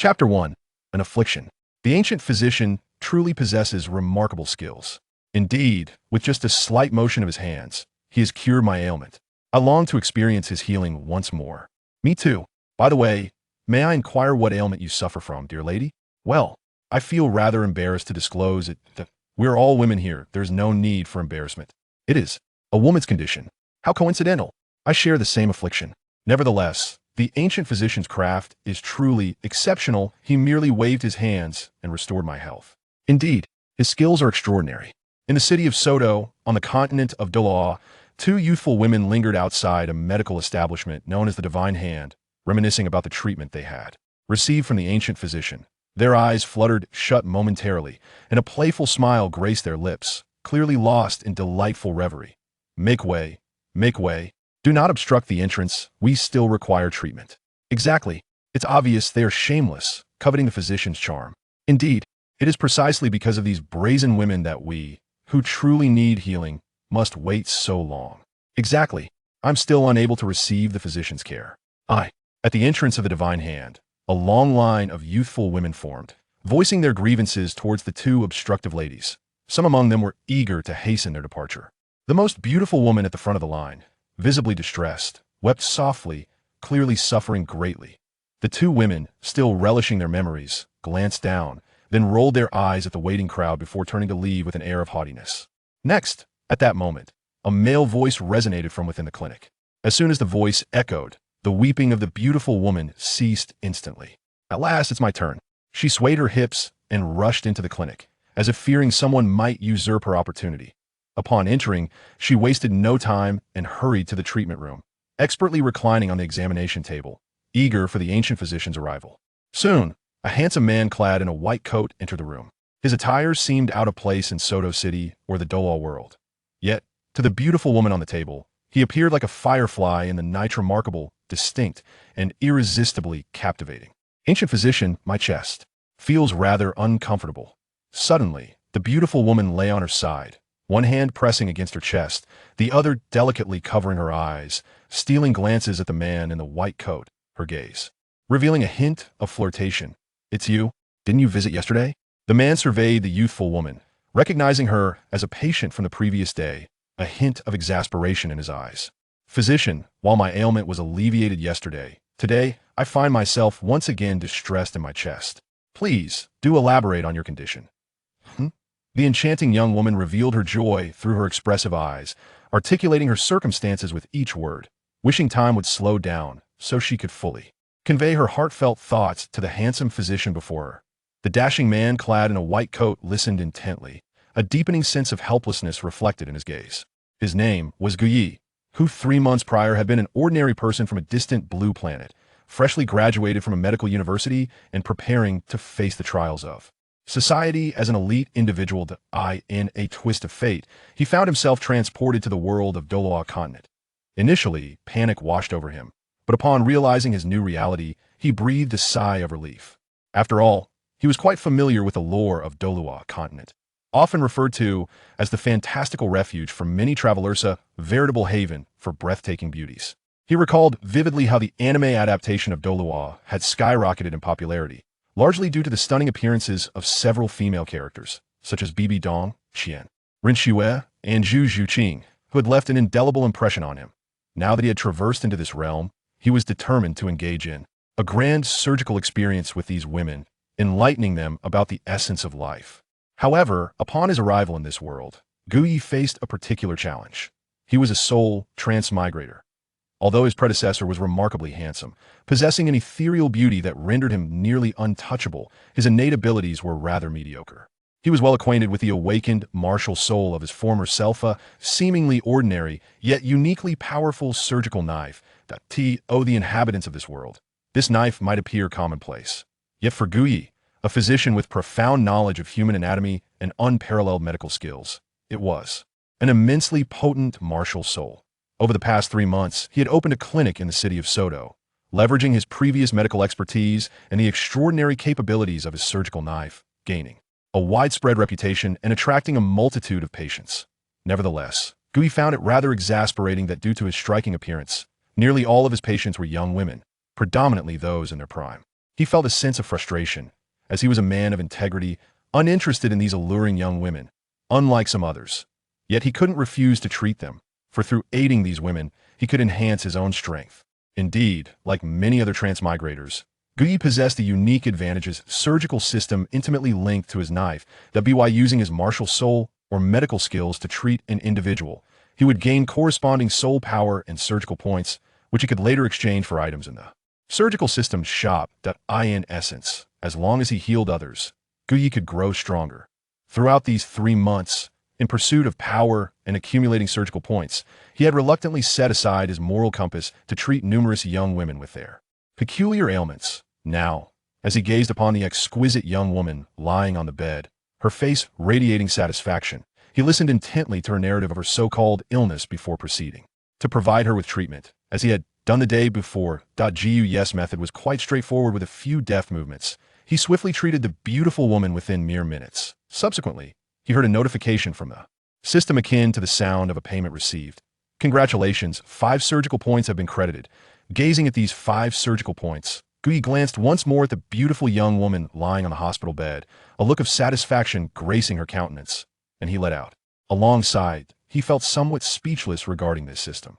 Chapter 1. An Affliction. The ancient physician truly possesses remarkable skills. Indeed, with just a slight motion of his hands, he has cured my ailment. I long to experience his healing once more. Me too. By the way, may I inquire what ailment you suffer from, dear lady? Well, I feel rather embarrassed to disclose it. We're all women here. There's no need for embarrassment. It is a woman's condition. How coincidental. I share the same affliction. Nevertheless, the ancient physician's craft is truly exceptional. He merely waved his hands and restored my health. Indeed, his skills are extraordinary. In the city of Soto, on the continent of Douluo, two youthful women lingered outside a medical establishment known as the Divine Hand, reminiscing about the treatment they had received from the ancient physician. Their eyes fluttered shut momentarily, and a playful smile graced their lips, clearly lost in delightful reverie. Make way. Make way. Do not obstruct the entrance. We still require treatment. Exactly. It's obvious they are shameless, coveting the physician's charm. Indeed, it is precisely because of these brazen women that we, who truly need healing, must wait so long. Exactly. I'm still unable to receive the physician's care. At the entrance of the Divine Hand, a long line of youthful women formed, voicing their grievances towards the two obstructive ladies. Some among them were eager to hasten their departure. The most beautiful woman at the front of the line, visibly distressed, wept softly, clearly suffering greatly. The two women, still relishing their memories, glanced down, then rolled their eyes at the waiting crowd before turning to leave with an air of haughtiness. Next, at that moment, a male voice resonated from within the clinic. As soon as the voice echoed, the weeping of the beautiful woman ceased instantly. At last, it's my turn. She swayed her hips and rushed into the clinic, as if fearing someone might usurp her opportunity. Upon entering, she wasted no time and hurried to the treatment room, expertly reclining on the examination table, eager for the ancient physician's arrival. Soon, a handsome man clad in a white coat entered the room. His attire seemed out of place in Soto City or the Douluo world. Yet, to the beautiful woman on the table, he appeared like a firefly in the night, remarkable, distinct, and irresistibly captivating. Ancient physician, my chest feels rather uncomfortable. Suddenly, the beautiful woman lay on her side, one hand pressing against her chest, the other delicately covering her eyes, stealing glances at the man in the white coat, her gaze revealing a hint of flirtation. It's you? Didn't you visit yesterday? The man surveyed the youthful woman, recognizing her as a patient from the previous day, a hint of exasperation in his eyes. Physician, while my ailment was alleviated yesterday, today I find myself once again distressed in my chest. Please, do elaborate on your condition. The enchanting young woman revealed her joy through her expressive eyes, articulating her circumstances with each word, wishing time would slow down so she could fully convey her heartfelt thoughts to the handsome physician before her. The dashing man clad in a white coat listened intently, a deepening sense of helplessness reflected in his gaze. His name was Guyi, who 3 months prior had been an ordinary person from a distant blue planet, freshly graduated from a medical university and preparing to face the trials of society as an elite individual. In a twist of fate, he found himself transported to the world of Douluo Continent. Initially, panic washed over him, but upon realizing his new reality, he breathed a sigh of relief. After all, he was quite familiar with the lore of Douluo Continent, often referred to as the fantastical refuge for many travelers, a veritable haven for breathtaking beauties. He recalled vividly how the anime adaptation of Douluo had skyrocketed in popularity, largely due to the stunning appearances of several female characters, such as Bibi Dong, Qian Renxue, and Zhu Zhuqing, who had left an indelible impression on him. Now that he had traversed into this realm, he was determined to engage in a grand surgical experience with these women, enlightening them about the essence of life. However, upon his arrival in this world, Guyi faced a particular challenge. He was a soul transmigrator. Although his predecessor was remarkably handsome, possessing an ethereal beauty that rendered him nearly untouchable, his innate abilities were rather mediocre. He was well acquainted with the awakened, martial soul of his former self, a seemingly ordinary, yet uniquely powerful surgical knife that the inhabitants of this world. This knife might appear commonplace. Yet for Guyi, a physician with profound knowledge of human anatomy and unparalleled medical skills, it was an immensely potent martial soul. Over the past 3 months, he had opened a clinic in the city of Soto, leveraging his previous medical expertise and the extraordinary capabilities of his surgical knife, gaining a widespread reputation and attracting a multitude of patients. Nevertheless, Guyi found it rather exasperating that due to his striking appearance, nearly all of his patients were young women, predominantly those in their prime. He felt a sense of frustration, as he was a man of integrity, uninterested in these alluring young women, unlike some others. Yet he couldn't refuse to treat them, for through aiding these women, he could enhance his own strength. Indeed, like many other transmigrators, Guyi possessed the unique advantages surgical system intimately linked to his knife that by using his martial soul or medical skills to treat an individual, he would gain corresponding soul power and surgical points, which he could later exchange for items in the surgical system's shop. In essence, as long as he healed others, Guyi could grow stronger. Throughout these 3 months, in pursuit of power and accumulating surgical points, he had reluctantly set aside his moral compass to treat numerous young women with their peculiar ailments. Now, as he gazed upon the exquisite young woman lying on the bed, her face radiating satisfaction, he listened intently to her narrative of her so-called illness before proceeding to provide her with treatment, as he had done the day before. Guy's method was quite straightforward with a few deft movements. He swiftly treated the beautiful woman within mere minutes. Subsequently, he heard a notification from the system akin to the sound of a payment received. Congratulations, 5 surgical points have been credited. Gazing at these 5 surgical points, Guyi glanced once more at the beautiful young woman lying on the hospital bed, a look of satisfaction gracing her countenance, and he let out. Alongside, he felt somewhat speechless regarding this system.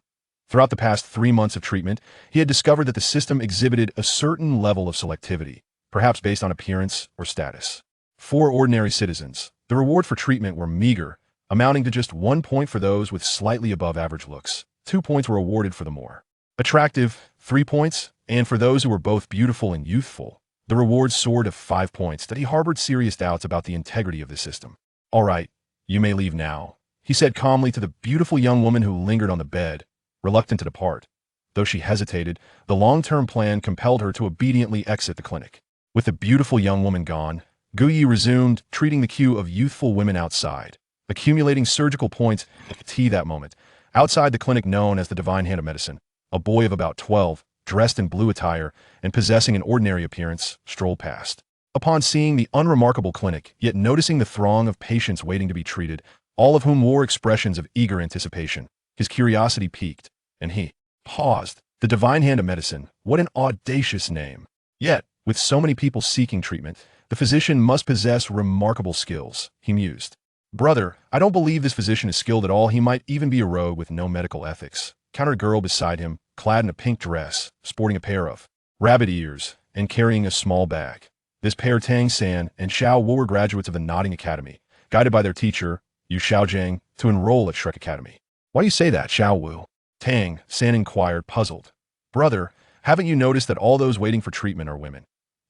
Throughout the past 3 months of treatment, he had discovered that the system exhibited a certain level of selectivity, perhaps based on appearance or status. For ordinary citizens, the reward for treatment were meager, amounting to just 1 point for those with slightly above average looks. 2 points were awarded for the more attractive, 3 points, and for those who were both beautiful and youthful, the reward soared to 5 points. That he harbored serious doubts about the integrity of the system. All right, you may leave now, he said calmly to the beautiful young woman who lingered on the bed, reluctant to depart. Though she hesitated, the long-term plan compelled her to obediently exit the clinic. With the beautiful young woman gone, Guyi resumed treating the queue of youthful women outside, accumulating surgical points at that moment. Outside the clinic known as the Divine Hand of Medicine, a boy of about 12, dressed in blue attire and possessing an ordinary appearance, strolled past. Upon seeing the unremarkable clinic, yet noticing the throng of patients waiting to be treated, all of whom wore expressions of eager anticipation, his curiosity piqued, and he paused. The Divine Hand of Medicine, what an audacious name! Yet, with so many people seeking treatment, the physician must possess remarkable skills, he mused. Brother, I don't believe this physician is skilled at all. He might even be a rogue with no medical ethics, countered a girl beside him, clad in a pink dress, sporting a pair of rabbit ears, and carrying a small bag. This pair, Tang San and Xiao Wu, were graduates of the Nodding Academy, guided by their teacher, Yu Xiaojiang, to enroll at Shrek Academy. Why do you say that, Xiao Wu? Tang San inquired, puzzled. Brother, haven't you noticed that all those waiting for treatment are women?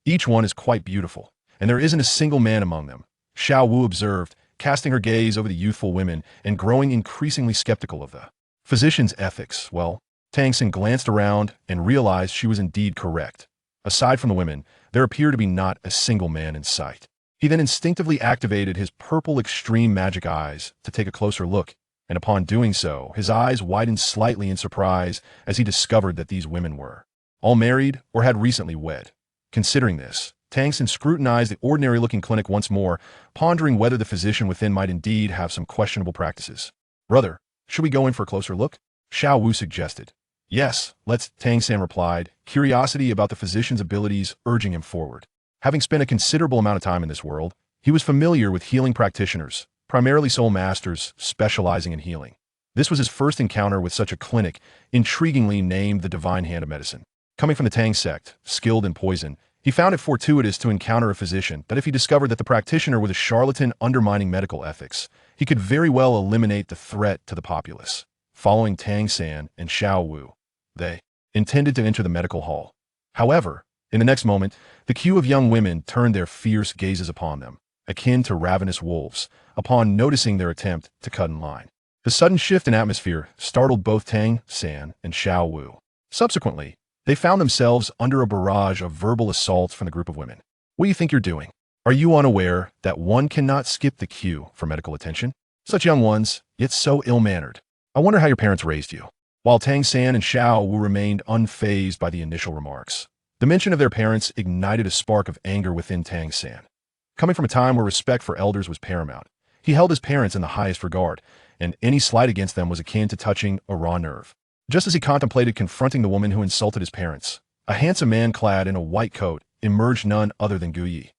Each one is quite beautiful, and there isn't a single man among them, Xiao Wu observed, casting her gaze over the youthful women and growing increasingly skeptical of the physician's ethics. Well, Tang San glanced around and realized she was indeed correct. Aside from the women, there appeared to be not a single man in sight. He then instinctively activated his purple extreme magic eyes to take a closer look, and upon doing so, his eyes widened slightly in surprise as he discovered that these women were all married or had recently wed. Considering this, Tang San scrutinized the ordinary-looking clinic once more, pondering whether the physician within might indeed have some questionable practices. Brother, should we go in for a closer look? Xiao Wu suggested. Yes, let's, Tang San replied, curiosity about the physician's abilities urging him forward. Having spent a considerable amount of time in this world, he was familiar with healing practitioners, primarily soul masters specializing in healing. This was his first encounter with such a clinic, intriguingly named the Divine Hand of Medicine. Coming from the Tang sect, skilled in poison, he found it fortuitous to encounter a physician that if he discovered that the practitioner was a charlatan undermining medical ethics, he could very well eliminate the threat to the populace. Following Tang San and Xiao Wu, they intended to enter the medical hall. However, in the next moment, the queue of young women turned their fierce gazes upon them, akin to ravenous wolves, upon noticing their attempt to cut in line. The sudden shift in atmosphere startled both Tang San and Xiao Wu. Subsequently, they found themselves under a barrage of verbal assaults from the group of women. What do you think you're doing? Are you unaware that one cannot skip the queue for medical attention? Such young ones, yet so ill-mannered. I wonder how your parents raised you. While Tang San and Xiao Wu remained unfazed by the initial remarks, the mention of their parents ignited a spark of anger within Tang San. Coming from a time where respect for elders was paramount, he held his parents in the highest regard, and any slight against them was akin to touching a raw nerve. Just as he contemplated confronting the woman who insulted his parents, a handsome man clad in a white coat emerged none other than Gu Yi.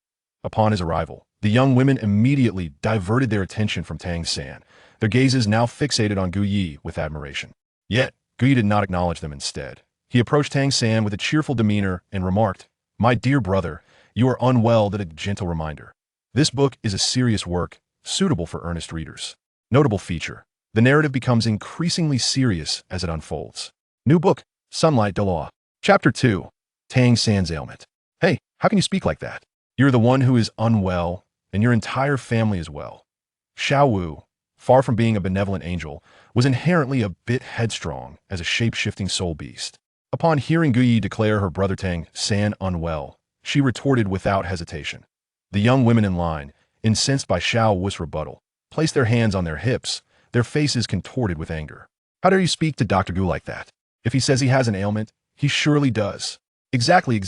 Upon his arrival, the young women immediately diverted their attention from Tang San, their gazes now fixated on Gu Yi with admiration. Yet, Gu Yi did not acknowledge them instead. He approached Tang San with a cheerful demeanor and remarked, "My dear brother, you are unwell," that a gentle reminder. This book is a serious work, suitable for earnest readers. Notable feature: the narrative becomes increasingly serious as it unfolds. New book, Sunlight Douluo. Chapter 2, Tang San's ailment. Hey, how can you speak like that? You're the one who is unwell, and your entire family is well. Xiao Wu, far from being a benevolent angel, was inherently a bit headstrong as a shape-shifting soul beast. Upon hearing Gu Yi declare her brother Tang San unwell, she retorted without hesitation. The young women in line, incensed by Xiao Wu's rebuttal, placed their hands on their hips, their faces contorted with anger. How dare you speak to Dr. Gu like that? If he says he has an ailment, he surely does. Exactly.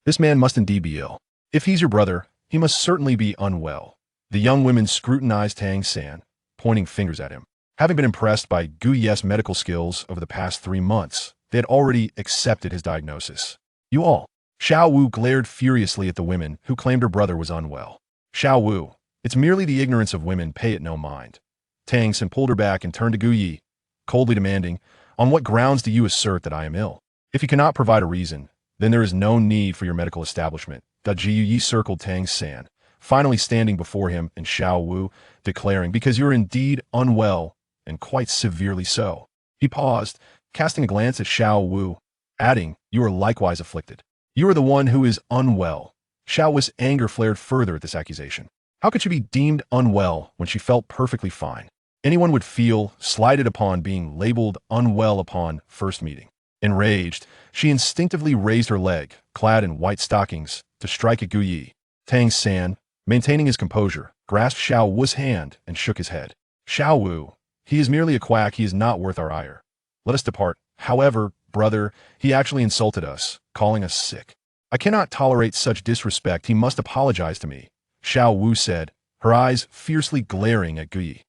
This man must indeed be ill. If he's your brother, he must certainly be unwell. The young women scrutinized Tang San, pointing fingers at him. Having been impressed by Gu Yi's medical skills over the past 3 months, they had already accepted his diagnosis. You all. Xiao Wu glared furiously at the women who claimed her brother was unwell. Xiao Wu, it's merely the ignorance of women, pay it no mind. Tang San pulled her back and turned to Gu Yi, coldly demanding, on what grounds do you assert that I am ill? If you cannot provide a reason, then there is no need for your medical establishment. Gu Yi circled Tang San, finally standing before him and Xiao Wu, declaring, because you're indeed unwell, and quite severely so. He paused, casting a glance at Xiao Wu, adding, you are likewise afflicted. You are the one who is unwell. Xiao Wu's anger flared further at this accusation. How could she be deemed unwell when she felt perfectly fine? Anyone would feel slighted upon being labeled unwell upon first meeting. Enraged, she instinctively raised her leg, clad in white stockings, to strike at Gu Yi. Tang San, maintaining his composure, grasped Xiao Wu's hand and shook his head. Xiao Wu, he is merely a quack, he is not worth our ire. Let us depart. However, brother, he actually insulted us, calling us sick. I cannot tolerate such disrespect, he must apologize to me, Xiao Wu said, her eyes fiercely glaring at Gu Yi.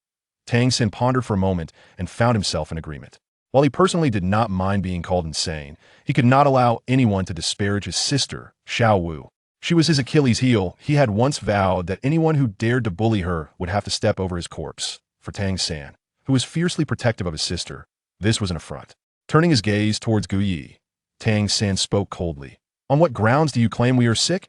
Tang San pondered for a moment and found himself in agreement. While he personally did not mind being called insane, he could not allow anyone to disparage his sister, Xiao Wu. She was his Achilles heel. He had once vowed that anyone who dared to bully her would have to step over his corpse. For Tang San, who was fiercely protective of his sister, this was an affront. Turning his gaze towards Gu Yi, Tang San spoke coldly. On what grounds do you claim we are sick?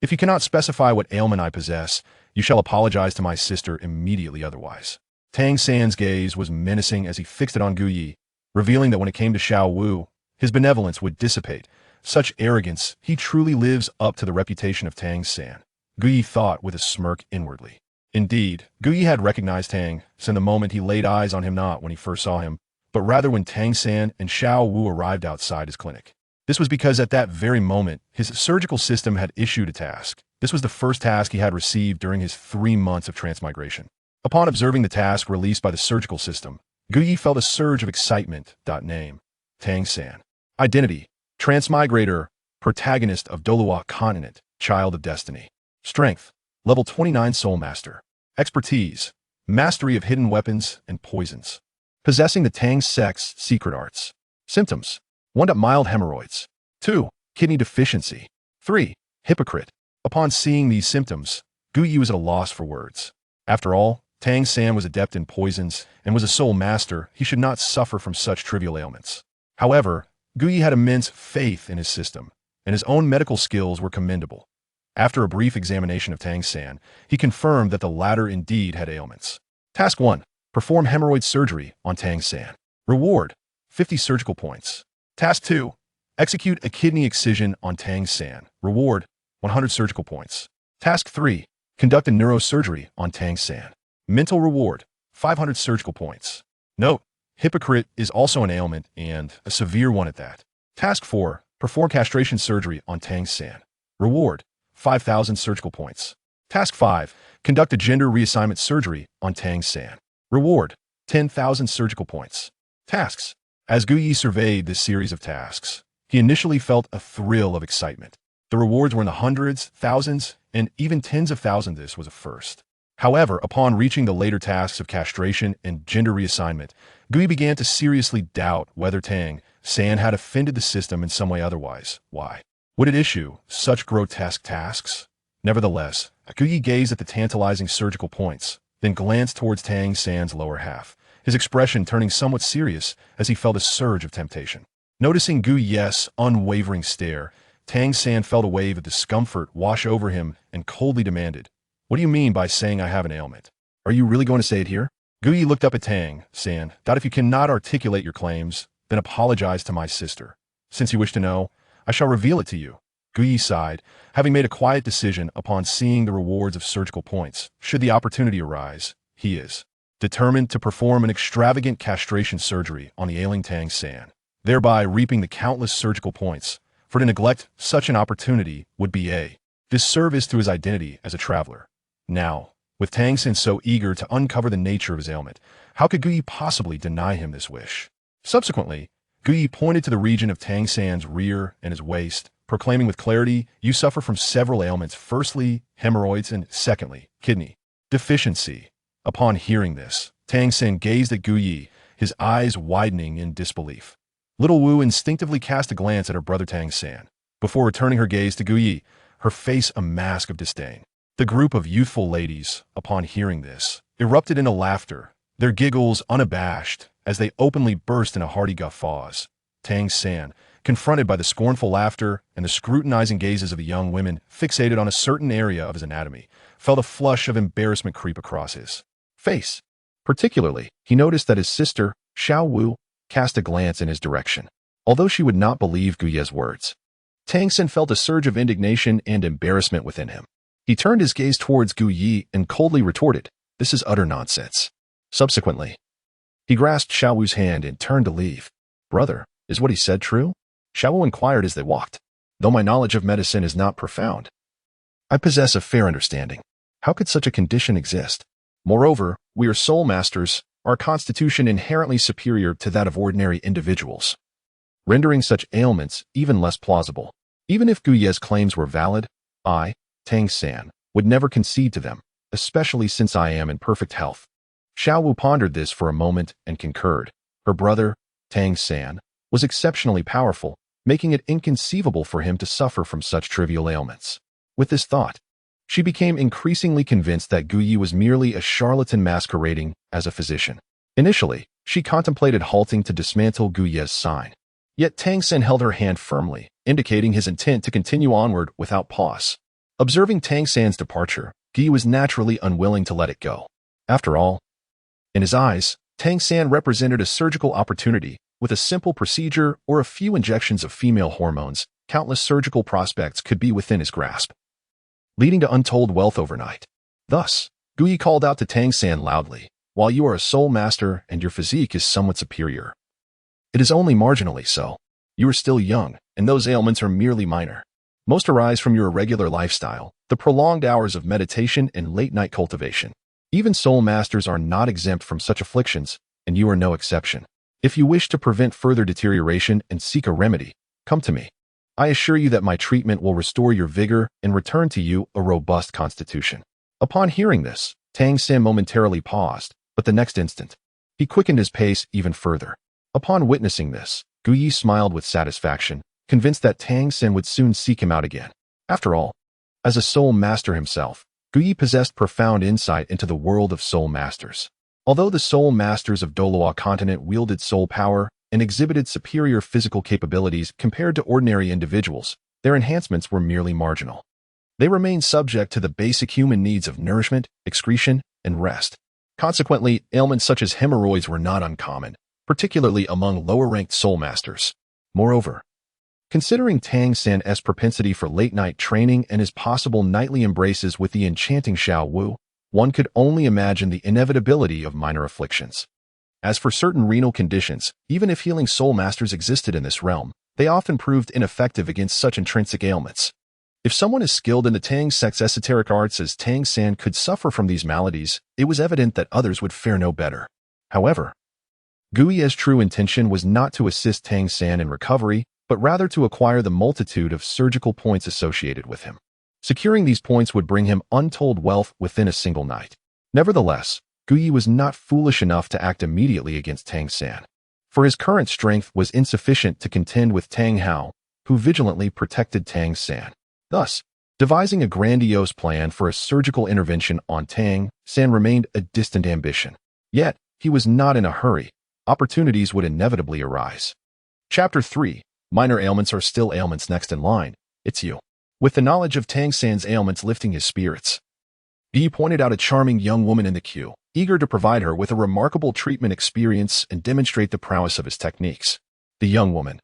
If you cannot specify what ailment I possess, you shall apologize to my sister immediately otherwise. Tang San's gaze was menacing as he fixed it on Gu Yi, revealing that when it came to Xiao Wu, his benevolence would dissipate. Such arrogance, he truly lives up to the reputation of Tang San, Gu Yi thought with a smirk inwardly. Indeed, Gu Yi had recognized Tang San the moment he laid eyes on him, not when he first saw him, but rather when Tang San and Xiao Wu arrived outside his clinic. This was because at that very moment, his surgical system had issued a task. This was the first task he had received during his 3 months of transmigration. Upon observing the task released by the surgical system, Gu Yi felt a surge of excitement. Name: Tang San. Identity: Transmigrator, protagonist of Douluo Continent, child of destiny. Strength: Level 29 Soul Master. Expertise: Mastery of hidden weapons and poisons. Possessing the Tang Sect's secret arts. Symptoms: 1. Mild hemorrhoids. 2. Kidney deficiency. 3. Hypocrite. Upon seeing these symptoms, Gu Yi was at a loss for words. After all, Tang San was adept in poisons and was a soul master. He should not suffer from such trivial ailments. However, Gu Yi had immense faith in his system, and his own medical skills were commendable. After a brief examination of Tang San, he confirmed that the latter indeed had ailments. Task 1. Perform hemorrhoid surgery on Tang San. Reward: 50 surgical points. Task 2. Execute a kidney excision on Tang San. Reward: 100 surgical points. Task 3. Conduct a neurosurgery on Tang San. Mental reward: 500 surgical points. Note: hypocrite is also an ailment, and a severe one at that. Task 4. Perform castration surgery on Tang San. Reward: 5,000 surgical points. Task 5. Conduct a gender reassignment surgery on Tang San. Reward: 10,000 surgical points. Tasks. As Gu Yi surveyed this series of tasks, he initially felt a thrill of excitement. The rewards were in the hundreds, thousands, and even tens of thousands. This was a first. However, upon reaching the later tasks of castration and gender reassignment, Gu Yi began to seriously doubt whether Tang San had offended the system in some way otherwise. Why? Would it issue such grotesque tasks? Nevertheless, Gu Yi gazed at the tantalizing surgical points, then glanced towards Tang San's lower half, his expression turning somewhat serious as he felt a surge of temptation. Noticing Gu Yi's unwavering stare, Tang San felt a wave of discomfort wash over him and coldly demanded, "What do you mean by saying I have an ailment? Are you really going to say it here?" Gu Yi looked up at Tang San. "If you cannot articulate your claims, then apologize to my sister. Since you wish to know, I shall reveal it to you." Gu Yi sighed, having made a quiet decision upon seeing the rewards of surgical points. Should the opportunity arise, he is determined to perform an extravagant castration surgery on the ailing Tang San, thereby reaping the countless surgical points. For to neglect such an opportunity would be a disservice to his identity as a traveler. Now, with Tang San so eager to uncover the nature of his ailment, how could Gu Yi possibly deny him this wish? Subsequently, Gu Yi pointed to the region of Tang San's rear and his waist, proclaiming with clarity, "You suffer from several ailments, firstly, hemorrhoids, and secondly, kidney deficiency." Upon hearing this, Tang San gazed at Gu Yi, his eyes widening in disbelief. Little Wu instinctively cast a glance at her brother Tang San, before returning her gaze to Gu Yi, her face a mask of disdain. The group of youthful ladies, upon hearing this, erupted into laughter, their giggles unabashed as they openly burst into hearty guffaws. Tang San, confronted by the scornful laughter and the scrutinizing gazes of the young women fixated on a certain area of his anatomy, felt a flush of embarrassment creep across his face. Particularly, he noticed that his sister, Xiao Wu, cast a glance in his direction. Although she would not believe Gu Yi's words, Tang San felt a surge of indignation and embarrassment within him. He turned his gaze towards Gu Yi and coldly retorted, "This is utter nonsense." Subsequently, he grasped Xiao Wu's hand and turned to leave. "Brother, is what he said true?" Xiao Wu inquired as they walked. "Though my knowledge of medicine is not profound, I possess a fair understanding. How could such a condition exist? Moreover, we are soul masters, our constitution inherently superior to that of ordinary individuals, rendering such ailments even less plausible. Even if Gu Yi's claims were valid, I, Tang San, would never concede to them, especially since I am in perfect health." Xiao Wu pondered this for a moment and concurred. Her brother, Tang San, was exceptionally powerful, making it inconceivable for him to suffer from such trivial ailments. With this thought, she became increasingly convinced that Gu Yi was merely a charlatan masquerading as a physician. Initially, she contemplated halting to dismantle Gu Yi's sign. Yet Tang San held her hand firmly, indicating his intent to continue onward without pause. Observing Tang San's departure, Gu Yi was naturally unwilling to let it go. After all, in his eyes, Tang San represented a surgical opportunity. With a simple procedure or a few injections of female hormones, countless surgical prospects could be within his grasp, leading to untold wealth overnight. Thus, Gu Yi called out to Tang San loudly, "While you are a soul master and your physique is somewhat superior, it is only marginally so. You are still young, and those ailments are merely minor. Most arise from your irregular lifestyle, the prolonged hours of meditation and late-night cultivation. Even soul masters are not exempt from such afflictions, and you are no exception. If you wish to prevent further deterioration and seek a remedy, come to me. I assure you that my treatment will restore your vigor and return to you a robust constitution." Upon hearing this, Tang San momentarily paused, but the next instant, he quickened his pace even further. Upon witnessing this, Gu Yi smiled with satisfaction, convinced that Tang San would soon seek him out again. After all, as a soul master himself, Gu Yi possessed profound insight into the world of soul masters. Although the soul masters of Douluo Continent wielded soul power and exhibited superior physical capabilities compared to ordinary individuals, their enhancements were merely marginal. They remained subject to the basic human needs of nourishment, excretion, and rest. Consequently, ailments such as hemorrhoids were not uncommon, particularly among lower-ranked soul masters. Moreover, considering Tang San's propensity for late-night training and his possible nightly embraces with the enchanting Xiao Wu, one could only imagine the inevitability of minor afflictions. As for certain renal conditions, even if healing soul masters existed in this realm, they often proved ineffective against such intrinsic ailments. If someone as skilled in the Tang sect's esoteric arts as Tang San could suffer from these maladies, it was evident that others would fare no better. However, Gu Yi's true intention was not to assist Tang San in recovery, but rather to acquire the multitude of surgical points associated with him. Securing these points would bring him untold wealth within a single night. Nevertheless, Gu Yi was not foolish enough to act immediately against Tang San, for his current strength was insufficient to contend with Tang Hao, who vigilantly protected Tang San, thus devising a grandiose plan for a surgical intervention on Tang San remained a distant ambition. Yet, he was not in a hurry. Opportunities would inevitably arise. Chapter 3. Minor ailments are still ailments. Next in line, it's you. With the knowledge of Tang San's ailments lifting his spirits, Yi pointed out a charming young woman in the queue, eager to provide her with a remarkable treatment experience and demonstrate the prowess of his techniques. The young woman,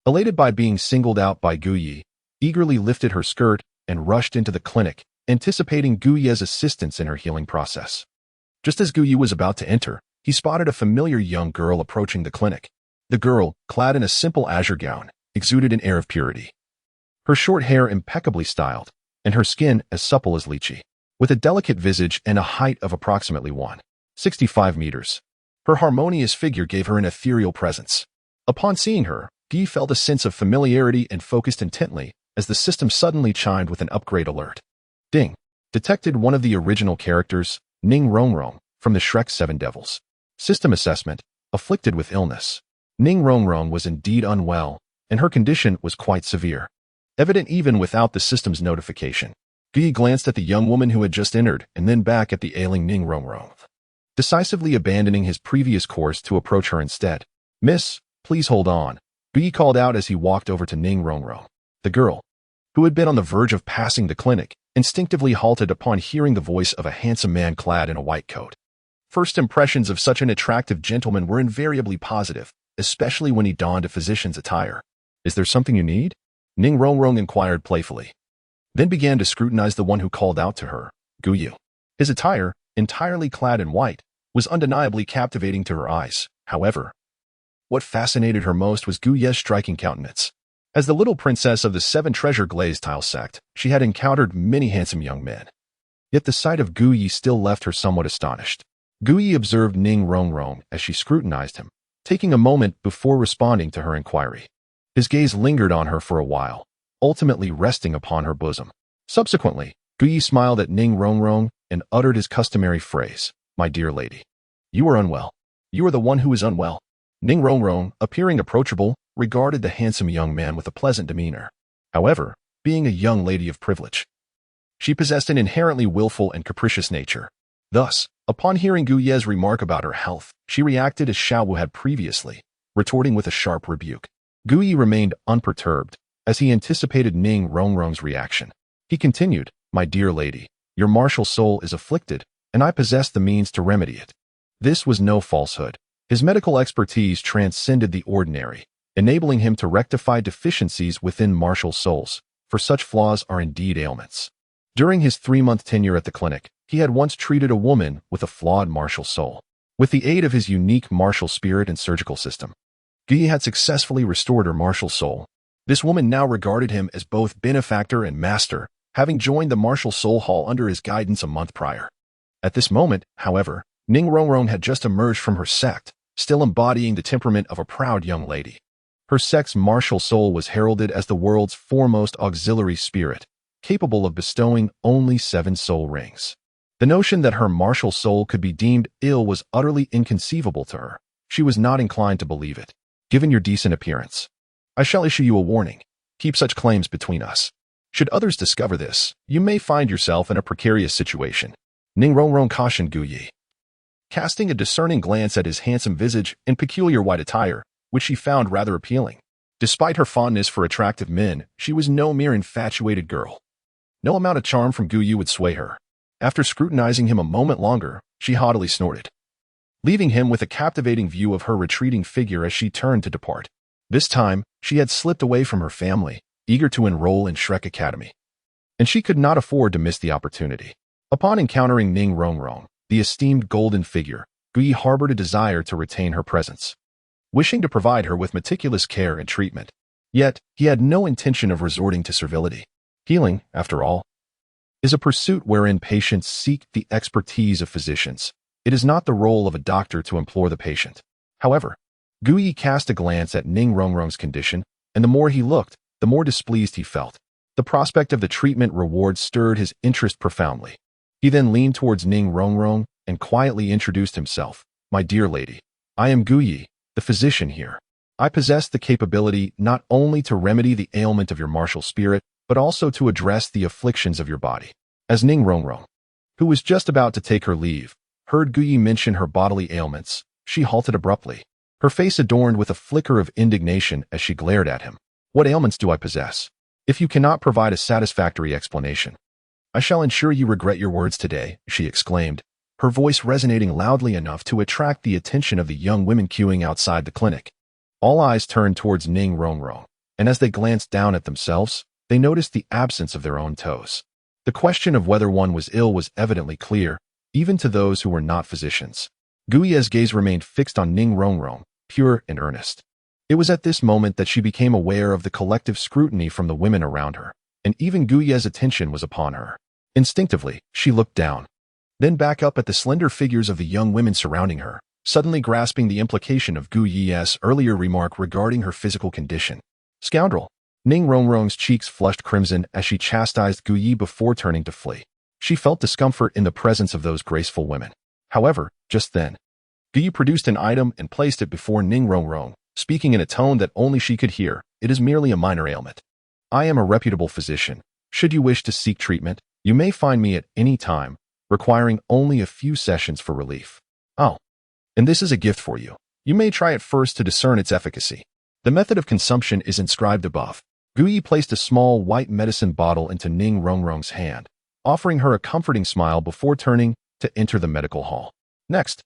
elated by being singled out by Gu Yi, eagerly lifted her skirt and rushed into the clinic, anticipating Gu Yi's assistance in her healing process. Just as Gu Yi was about to enter, he spotted a familiar young girl approaching the clinic. The girl, clad in a simple azure gown, exuded an air of purity. Her short hair impeccably styled, and her skin as supple as lychee. With a delicate visage and a height of approximately 165 meters, her harmonious figure gave her an ethereal presence. Upon seeing her, Guy felt a sense of familiarity and focused intently as the system suddenly chimed with an upgrade alert. Ding! Detected one of the original characters, Ning Rongrong, from the Shrek 7 Devils. System assessment, afflicted with illness. Ning Rongrong was indeed unwell, and her condition was quite severe. Evident even without the system's notification. Guy glanced at the young woman who had just entered and then back at the ailing Ning Rongrong, decisively abandoning his previous course to approach her instead. "Miss, please hold on," Guy called out as he walked over to Ning Rongrong. The girl, who had been on the verge of passing the clinic, instinctively halted upon hearing the voice of a handsome man clad in a white coat. First impressions of such an attractive gentleman were invariably positive, especially when he donned a physician's attire. "Is there something you need?" Ning Rongrong inquired playfully, then began to scrutinize the one who called out to her, Gu Yi. His attire, entirely clad in white, was undeniably captivating to her eyes. However, what fascinated her most was Gu Yi's striking countenance. As the little princess of the 7 treasure glazed tile sect, she had encountered many handsome young men. Yet the sight of Gu Yi still left her somewhat astonished. Gu Yi observed Ning Rongrong as she scrutinized him, taking a moment before responding to her inquiry. His gaze lingered on her for a while, ultimately resting upon her bosom. Subsequently, Gu Yi smiled at Ning Rongrong and uttered his customary phrase, "My dear lady, you are unwell. You are the one who is unwell." Ning Rongrong, appearing approachable, regarded the handsome young man with a pleasant demeanor. However, being a young lady of privilege, she possessed an inherently willful and capricious nature. Thus, upon hearing Gu Yi's remark about her health, she reacted as Xiaowu had previously, retorting with a sharp rebuke. Gu Yi remained unperturbed, as he anticipated Ning Rongrong's reaction. He continued, "My dear lady, your martial soul is afflicted, and I possess the means to remedy it." This was no falsehood. His medical expertise transcended the ordinary, enabling him to rectify deficiencies within martial souls, for such flaws are indeed ailments. During his 3-month tenure at the clinic, he had once treated a woman with a flawed martial soul. With the aid of his unique martial spirit and surgical system, Guy had successfully restored her martial soul. This woman now regarded him as both benefactor and master, having joined the martial soul hall under his guidance a month prior. At this moment, however, Ning Rongrong had just emerged from her sect, still embodying the temperament of a proud young lady. Her sect's martial soul was heralded as the world's foremost auxiliary spirit, capable of bestowing only 7 soul rings. The notion that her martial soul could be deemed ill was utterly inconceivable to her. She was not inclined to believe it. "Given your decent appearance, I shall issue you a warning. Keep such claims between us. Should others discover this, you may find yourself in a precarious situation," Ning Rongrong cautioned Gu Yi, casting a discerning glance at his handsome visage and peculiar white attire, which she found rather appealing. Despite her fondness for attractive men, she was no mere infatuated girl. No amount of charm from Gu Yi would sway her. After scrutinizing him a moment longer, she haughtily snorted, leaving him with a captivating view of her retreating figure as she turned to depart. This time, she had slipped away from her family, eager to enroll in Shrek Academy, and she could not afford to miss the opportunity. Upon encountering Ning Rongrong, the esteemed golden figure, Gu Yi harbored a desire to retain her presence, wishing to provide her with meticulous care and treatment. Yet, he had no intention of resorting to servility. Healing, after all, is a pursuit wherein patients seek the expertise of physicians. It is not the role of a doctor to implore the patient. However, Gu Yi cast a glance at Ning Rongrong's condition, and the more he looked, the more displeased he felt. The prospect of the treatment reward stirred his interest profoundly. He then leaned towards Ning Rongrong and quietly introduced himself. "My dear lady, I am Gu Yi, the physician here." I possess the capability not only to remedy the ailment of your martial spirit, but also to address the afflictions of your body. As Ning Rongrong, who was just about to take her leave, heard Guyi mention her bodily ailments, she halted abruptly, her face adorned with a flicker of indignation as she glared at him. What ailments do I possess? If you cannot provide a satisfactory explanation, I shall ensure you regret your words today, she exclaimed, her voice resonating loudly enough to attract the attention of the young women queuing outside the clinic. All eyes turned towards Ning Rongrong, and as they glanced down at themselves, they noticed the absence of their own toes. The question of whether one was ill was evidently clear, even to those who were not physicians. Guyi's gaze remained fixed on Ning Rongrong, pure and earnest. It was at this moment that she became aware of the collective scrutiny from the women around her, and even Guyi's attention was upon her. Instinctively, she looked down, then back up at the slender figures of the young women surrounding her, suddenly grasping the implication of Guyi's earlier remark regarding her physical condition. Scoundrel! Ning Rongrong's cheeks flushed crimson as she chastised Guyi before turning to flee. She felt discomfort in the presence of those graceful women. However, just then, Guyi produced an item and placed it before Ning Rongrong, speaking in a tone that only she could hear. It is merely a minor ailment. I am a reputable physician. Should you wish to seek treatment, you may find me at any time, requiring only a few sessions for relief. Oh, and this is a gift for you. You may try it first to discern its efficacy. The method of consumption is inscribed above. Guyi placed a small white medicine bottle into Ning Rongrong's hand, offering her a comforting smile before turning to enter the medical hall. Next,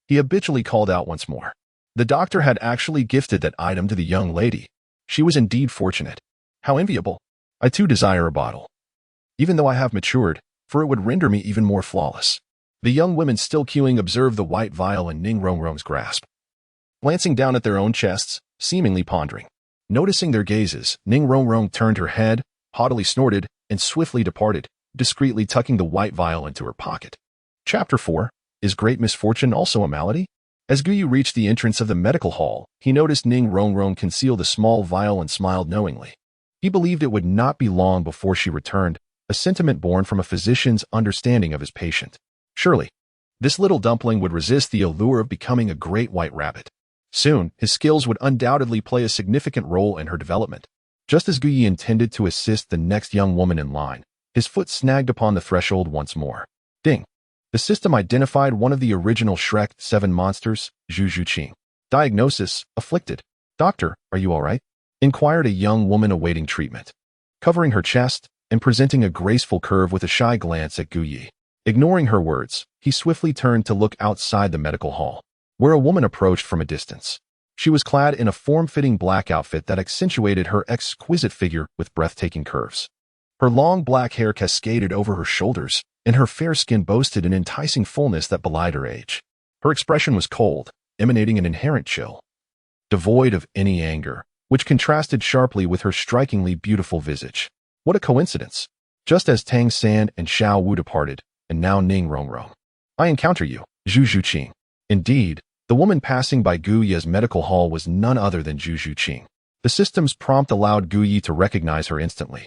he habitually called out once more. The doctor had actually gifted that item to the young lady. She was indeed fortunate. How enviable. I too desire a bottle. Even though I have matured, for it would render me even more flawless. The young women still queuing observed the white vial in Ning Rongrong's grasp. Glancing down at their own chests, seemingly pondering. Noticing their gazes, Ning Rongrong turned her head, haughtily snorted, and swiftly departed, discreetly tucking the white vial into her pocket. Chapter 4. Is great misfortune also a malady? As Guyi reached the entrance of the medical hall, he noticed Ning Rongrong conceal the small vial and smiled knowingly. He believed it would not be long before she returned, a sentiment born from a physician's understanding of his patient. Surely, this little dumpling would resist the allure of becoming a great white rabbit. Soon, his skills would undoubtedly play a significant role in her development. Just as Guyi intended to assist the next young woman in line, his foot snagged upon the threshold once more. Ding! The system identified one of the original Shrek 7 monsters, Zhu Zhuqing. Diagnosis: afflicted. Doctor, are you all right? Inquired a young woman awaiting treatment. Covering her chest and presenting a graceful curve with a shy glance at Guyi. Ignoring her words, he swiftly turned to look outside the medical hall, where a woman approached from a distance. She was clad in a form-fitting black outfit that accentuated her exquisite figure with breathtaking curves. Her long black hair cascaded over her shoulders, and her fair skin boasted an enticing fullness that belied her age. Her expression was cold, emanating an inherent chill, devoid of any anger, which contrasted sharply with her strikingly beautiful visage. What a coincidence! Just as Tang San and Xiao Wu departed, and now Ning Rongrong. I encounter you, Zhu Zhuqing. Indeed, the woman passing by Guyi's medical hall was none other than Zhu Zhuqing. The system's prompt allowed Guyi to recognize her instantly.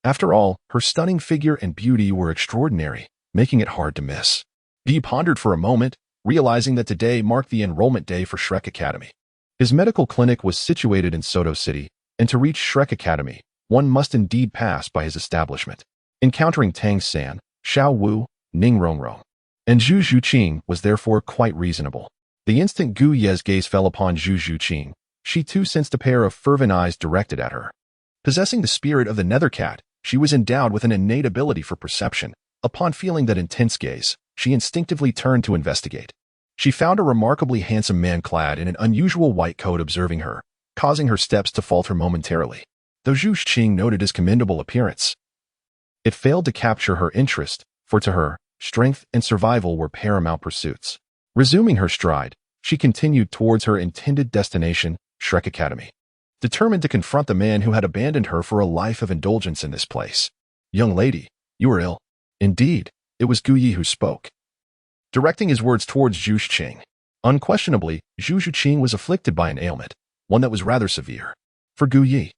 After all, her stunning figure and beauty were extraordinary, making it hard to miss. Guyi pondered for a moment, realizing that today marked the enrollment day for Shrek Academy. His medical clinic was situated in Soto City, and to reach Shrek Academy, one must indeed pass by his establishment. Encountering Tang San, Xiao Wu, Ning Rongrong, and Zhu Zhuqing was therefore quite reasonable. The instant Guyi's gaze fell upon Zhu Zhuqing, she too sensed a pair of fervent eyes directed at her. Possessing the spirit of the nether cat, she was endowed with an innate ability for perception. Upon feeling that intense gaze, she instinctively turned to investigate. She found a remarkably handsome man clad in an unusual white coat observing her, causing her steps to falter momentarily. Though Zhu Zhuqing noted his commendable appearance, it failed to capture her interest, for to her, strength and survival were paramount pursuits. Resuming her stride, she continued towards her intended destination, Shrek Academy, determined to confront the man who had abandoned her for a life of indulgence in this place. Young lady, you are ill. Indeed, it was Guyi who spoke, directing his words towards Zhu Zhuqing. Unquestionably, Zhu Zhuqing was afflicted by an ailment, one that was rather severe. For Guyi,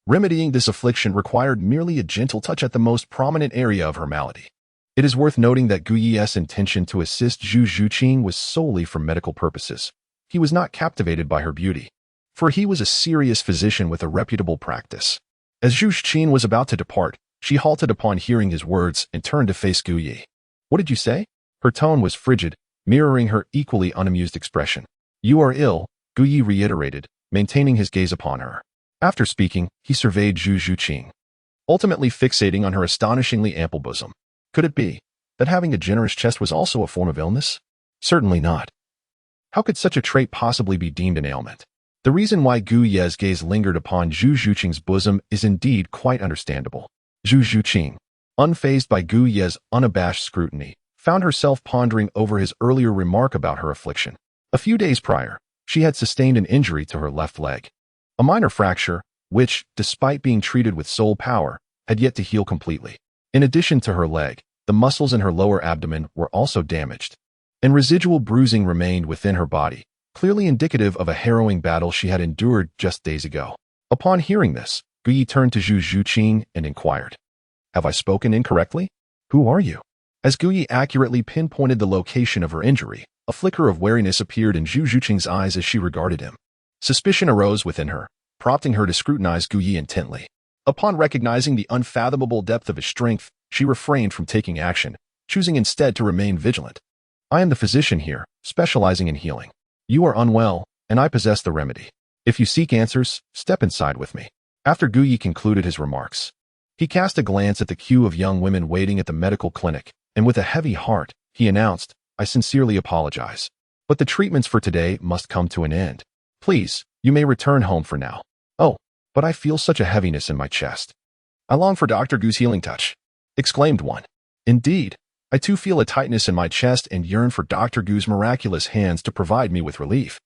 remedying this affliction required merely a gentle touch at the most prominent area of her malady. It is worth noting that Guyi's intention to assist Zhu Zhuqing was solely for medical purposes. He was not captivated by her beauty. for he was a serious physician with a reputable practice. As Zhu Zhuqing was about to depart, she halted upon hearing his words and turned to face Gu Yi. "What did you say?" Her tone was frigid, mirroring her equally unamused expression. "You are ill," Gu Yi reiterated, maintaining his gaze upon her. After speaking, he surveyed Zhu Zhuqing, ultimately fixating on her astonishingly ample bosom. Could it be that having a generous chest was also a form of illness? Certainly not. How could such a trait possibly be deemed an ailment? The reason why Gu Ye's gaze lingered upon Zhu Zhuqing's bosom is indeed quite understandable. Zhu Zhuqing, unfazed by Gu Ye's unabashed scrutiny, found herself pondering over his earlier remark about her affliction. A few days prior, she had sustained an injury to her left leg. A minor fracture, which, despite being treated with soul power, had yet to heal completely. In addition to her leg, the muscles in her lower abdomen were also damaged, and residual bruising remained within her body, clearly indicative of a harrowing battle she had endured just days ago. Upon hearing this, Gu Yi turned to Zhu Zhuqing and inquired, "Have I spoken incorrectly? Who are you?" As Gu Yi accurately pinpointed the location of her injury, a flicker of wariness appeared in Zhu Zhuqing's eyes as she regarded him. Suspicion arose within her, prompting her to scrutinize Gu Yi intently. Upon recognizing the unfathomable depth of his strength, she refrained from taking action, choosing instead to remain vigilant. "I am the physician here, specializing in healing. You are unwell, and I possess the remedy. If you seek answers, step inside with me." After Gu Yi concluded his remarks, he cast a glance at the queue of young women waiting at the medical clinic, and with a heavy heart, he announced, "I sincerely apologize, but the treatments for today must come to an end. Please, you may return home for now." "Oh, but I feel such a heaviness in my chest. I long for Dr. Gu's healing touch," exclaimed one. "Indeed, I too feel a tightness in my chest and yearn for Dr. Gu's miraculous hands to provide me with relief."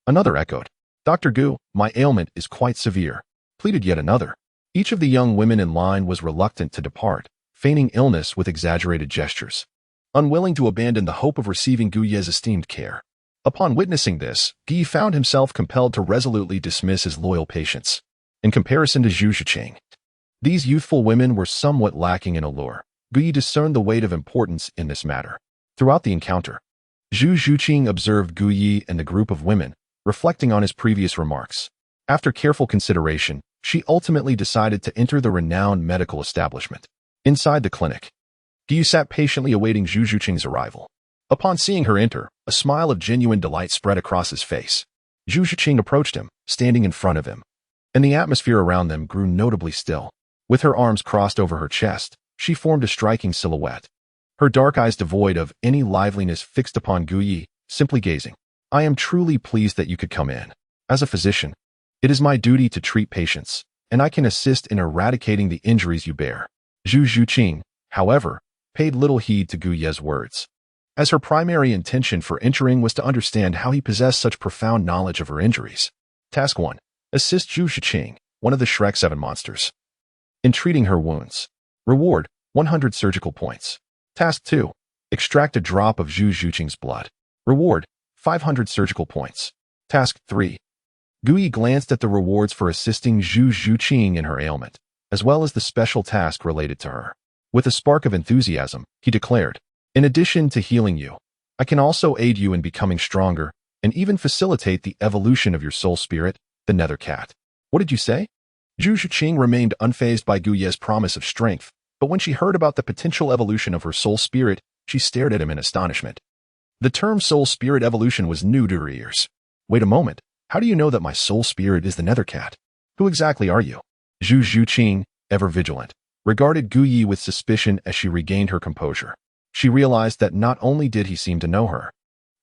Another echoed, "Dr. Gu, my ailment is quite severe," pleaded yet another. Each of the young women in line was reluctant to depart, feigning illness with exaggerated gestures, unwilling to abandon the hope of receiving Gu Ye's esteemed care. Upon witnessing this, Gu Yi found himself compelled to resolutely dismiss his loyal patients. In comparison to Zhu Zhuqing, these youthful women were somewhat lacking in allure. Gu Yi discerned the weight of importance in this matter. Throughout the encounter, Zhu Zhuqing observed Gu Yi and the group of women, reflecting on his previous remarks. After careful consideration, she ultimately decided to enter the renowned medical establishment. Inside the clinic, Gu Yi sat patiently awaiting Zhu Zhuqing's arrival. Upon seeing her enter, a smile of genuine delight spread across his face. Zhu Zhuqing approached him, standing in front of him, and the atmosphere around them grew notably still. With her arms crossed over her chest, she formed a striking silhouette, her dark eyes devoid of any liveliness fixed upon Gu Yi, simply gazing. "I am truly pleased that you could come in. As a physician, it is my duty to treat patients, and I can assist in eradicating the injuries you bear." Zhu Zhuqing, however, paid little heed to Gu Ye's words, as her primary intention for entering was to understand how he possessed such profound knowledge of her injuries. Task 1. Assist Zhu Zhuqing, one of the Shrek 7 monsters, in treating her wounds. Reward, 100 surgical points. Task 2. Extract a drop of Zhu Zhuqing's blood. Reward, 500 surgical points. Task 3. Gu Yi glanced at the rewards for assisting Zhu Zhuqing in her ailment, as well as the special task related to her. With a spark of enthusiasm, he declared, "In addition to healing you, I can also aid you in becoming stronger and even facilitate the evolution of your soul spirit, the Nether Cat." "What did you say?" Zhu Zhuqing remained unfazed by Gu Ye's promise of strength, but when she heard about the potential evolution of her soul spirit, she stared at him in astonishment. The term soul spirit evolution was new to her ears. "Wait a moment, how do you know that my soul spirit is the Nether Cat? Who exactly are you?" Zhu Zhuqing, ever vigilant, regarded Gu Yi with suspicion as she regained her composure. She realized that not only did he seem to know her,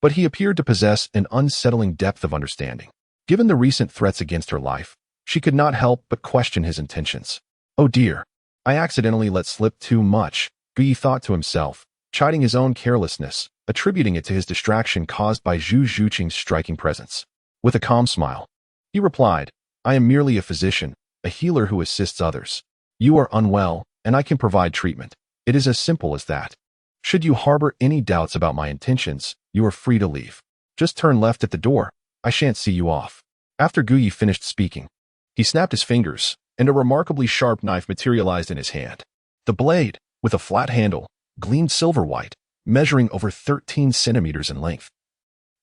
but he appeared to possess an unsettling depth of understanding. Given the recent threats against her life, she could not help but question his intentions. "Oh dear, I accidentally let slip too much," Gu Yi thought to himself, chiding his own carelessness, attributing it to his distraction caused by Zhu Zhuqing's striking presence. With a calm smile, he replied, "I am merely a physician, a healer who assists others. You are unwell, and I can provide treatment. It is as simple as that. Should you harbor any doubts about my intentions, you are free to leave. Just turn left at the door. I shan't see you off." After Gu Yi finished speaking, he snapped his fingers, and a remarkably sharp knife materialized in his hand. The blade, with a flat handle, gleamed silver white, measuring over 13 centimeters in length.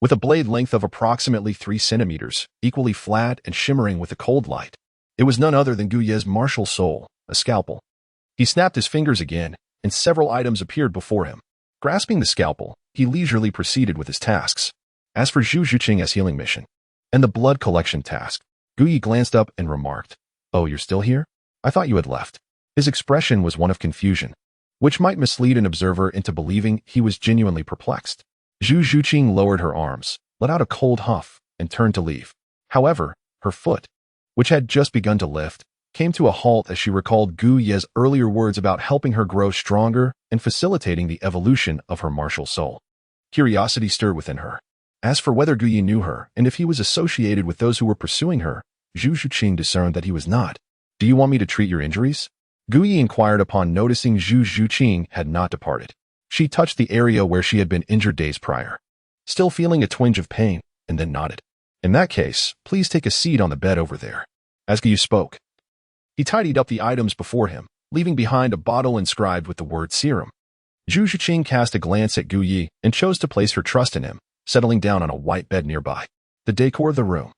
with a blade length of approximately 3 centimeters, equally flat and shimmering with the cold light. It was none other than Gu Ye's martial soul, a scalpel. He snapped his fingers again, and several items appeared before him. Grasping the scalpel, he leisurely proceeded with his tasks. As for Zhu Zhuqing's healing mission and the blood collection task, Gu Ye glanced up and remarked, "Oh, you're still here? I thought you had left." His expression was one of confusion, which might mislead an observer into believing he was genuinely perplexed. Zhu Zhuqing lowered her arms, let out a cold huff, and turned to leave. However, her foot, which had just begun to lift, came to a halt as she recalled Gu Ye's earlier words about helping her grow stronger and facilitating the evolution of her martial soul. Curiosity stirred within her. As for whether Gu Ye knew her and if he was associated with those who were pursuing her, Zhu Zhuqing discerned that he was not. "Do you want me to treat your injuries?" Gu Ye inquired upon noticing Zhu Zhuqing had not departed. She touched the area where she had been injured days prior, still feeling a twinge of pain, and then nodded. "In that case, please take a seat on the bed over there." As Gu Ye spoke, he tidied up the items before him, leaving behind a bottle inscribed with the word serum. Zhu Zhuqing cast a glance at Gu Ye and chose to place her trust in him, settling down on a white bed nearby. The decor of the room,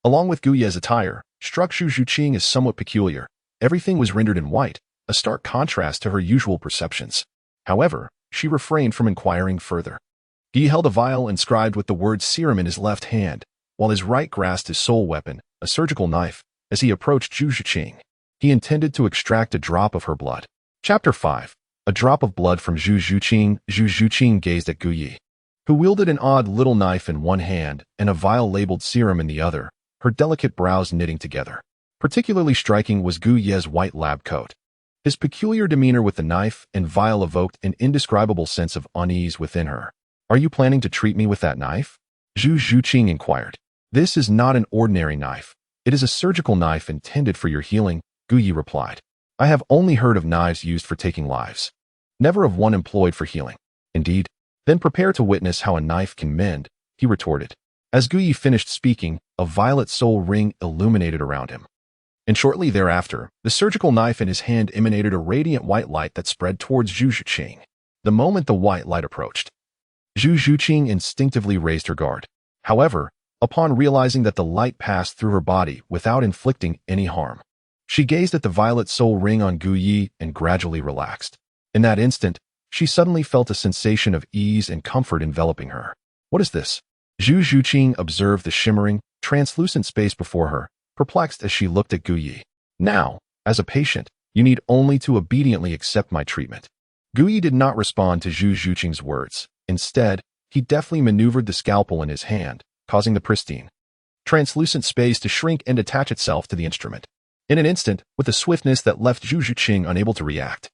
along with Gu Ye's attire, struck Zhu Zhuqing as somewhat peculiar. Everything was rendered in white, a stark contrast to her usual perceptions. However, she refrained from inquiring further. He held a vial inscribed with the word serum in his left hand, while his right grasped his sole weapon, a surgical knife. As he approached Zhu Zhuqing, he intended to extract a drop of her blood. Chapter 5. A drop of blood from Zhu Zhuqing. Zhu Zhuqing gazed at Gu Ye, who wielded an odd little knife in one hand and a vial labeled serum in the other, her delicate brows knitting together. Particularly striking was Gu Ye's white lab coat. His peculiar demeanor with the knife and vial evoked an indescribable sense of unease within her. "Are you planning to treat me with that knife?" Zhu Zhuqing inquired. "This is not an ordinary knife. It is a surgical knife intended for your healing," Gu Ye replied. "I have only heard of knives used for taking lives, never of one employed for healing." "Indeed? Then prepare to witness how a knife can mend," he retorted. As Gu Ye finished speaking, a violet soul ring illuminated around him. And shortly thereafter, the surgical knife in his hand emanated a radiant white light that spread towards Zhu Zhuqing. The moment the white light approached, Zhu Zhuqing instinctively raised her guard. However, upon realizing that the light passed through her body without inflicting any harm, she gazed at the violet soul ring on Gu Ye and gradually relaxed. In that instant, she suddenly felt a sensation of ease and comfort enveloping her. "What is this?" Zhu Zhuqing observed the shimmering, translucent space before her, perplexed as she looked at Gu Ye. "Now, as a patient, you need only to obediently accept my treatment." Gu Ye did not respond to Zhu Zhuqing's words. Instead, he deftly maneuvered the scalpel in his hand, causing the pristine, translucent space to shrink and attach itself to the instrument. In an instant, with a swiftness that left Zhu Zhuqing unable to react,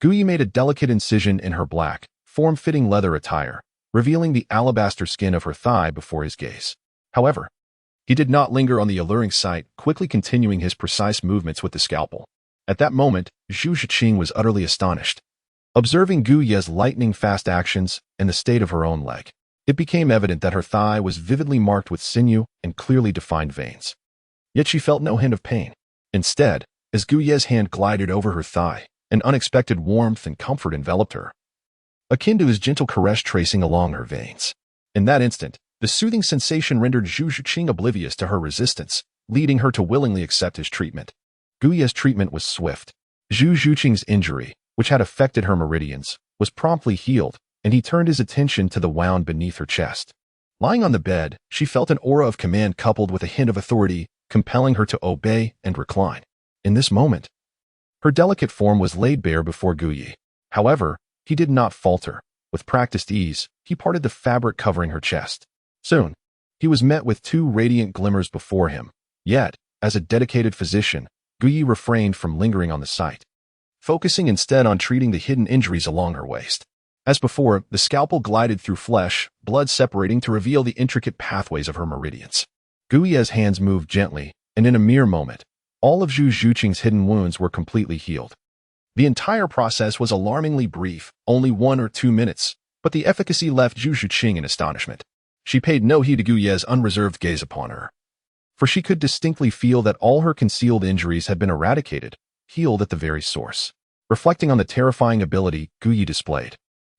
Gu Ye made a delicate incision in her black, form-fitting leather attire, revealing the alabaster skin of her thigh before his gaze. However, he did not linger on the alluring sight, quickly continuing his precise movements with the scalpel. At that moment, Zhu Zhuqing was utterly astonished. Observing Gu Ye's lightning-fast actions and the state of her own leg, it became evident that her thigh was vividly marked with sinew and clearly defined veins. Yet she felt no hint of pain. Instead, as Gu Ye's hand glided over her thigh, an unexpected warmth and comfort enveloped her, akin to his gentle caress tracing along her veins. In that instant, the soothing sensation rendered Zhu Zhuqing oblivious to her resistance, leading her to willingly accept his treatment. Gu Ye's treatment was swift. Zhu Zhuqing's injury, which had affected her meridians, was promptly healed, and he turned his attention to the wound beneath her chest. Lying on the bed, she felt an aura of command coupled with a hint of authority, compelling her to obey and recline. In this moment, her delicate form was laid bare before Gu Ye. However, he did not falter. With practiced ease, he parted the fabric covering her chest. Soon, he was met with two radiant glimmers before him. Yet, as a dedicated physician, Gu Ye refrained from lingering on the sight, focusing instead on treating the hidden injuries along her waist. As before, the scalpel glided through flesh, blood separating to reveal the intricate pathways of her meridians. Gu Ye's hands moved gently, and in a mere moment, all of Zhu Zhuqing's hidden wounds were completely healed. The entire process was alarmingly brief, only 1 or 2 minutes, but the efficacy left Zhu Zhuqing in astonishment. She paid no heed to Gu Ye's unreserved gaze upon her, for she could distinctly feel that all her concealed injuries had been eradicated, healed at the very source. Reflecting on the terrifying ability Gu Ye displayed,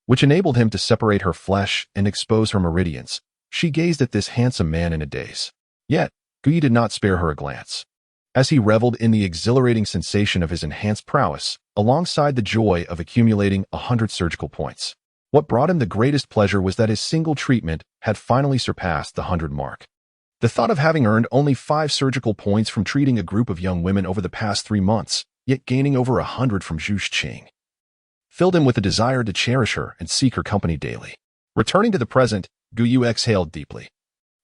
which enabled him to separate her flesh and expose her meridians, She gazed at this handsome man in a daze. Yet, Guyi did not spare her a glance. As he reveled in the exhilarating sensation of his enhanced prowess, alongside the joy of accumulating 100 surgical points. What brought him the greatest pleasure was that his single treatment had finally surpassed the 100 mark. The thought of having earned only 5 surgical points from treating a group of young women over the past 3 months, yet gaining over 100 from Zhu Zhuqing, filled him with a desire to cherish her and seek her company daily. Returning to the present, Guyu exhaled deeply,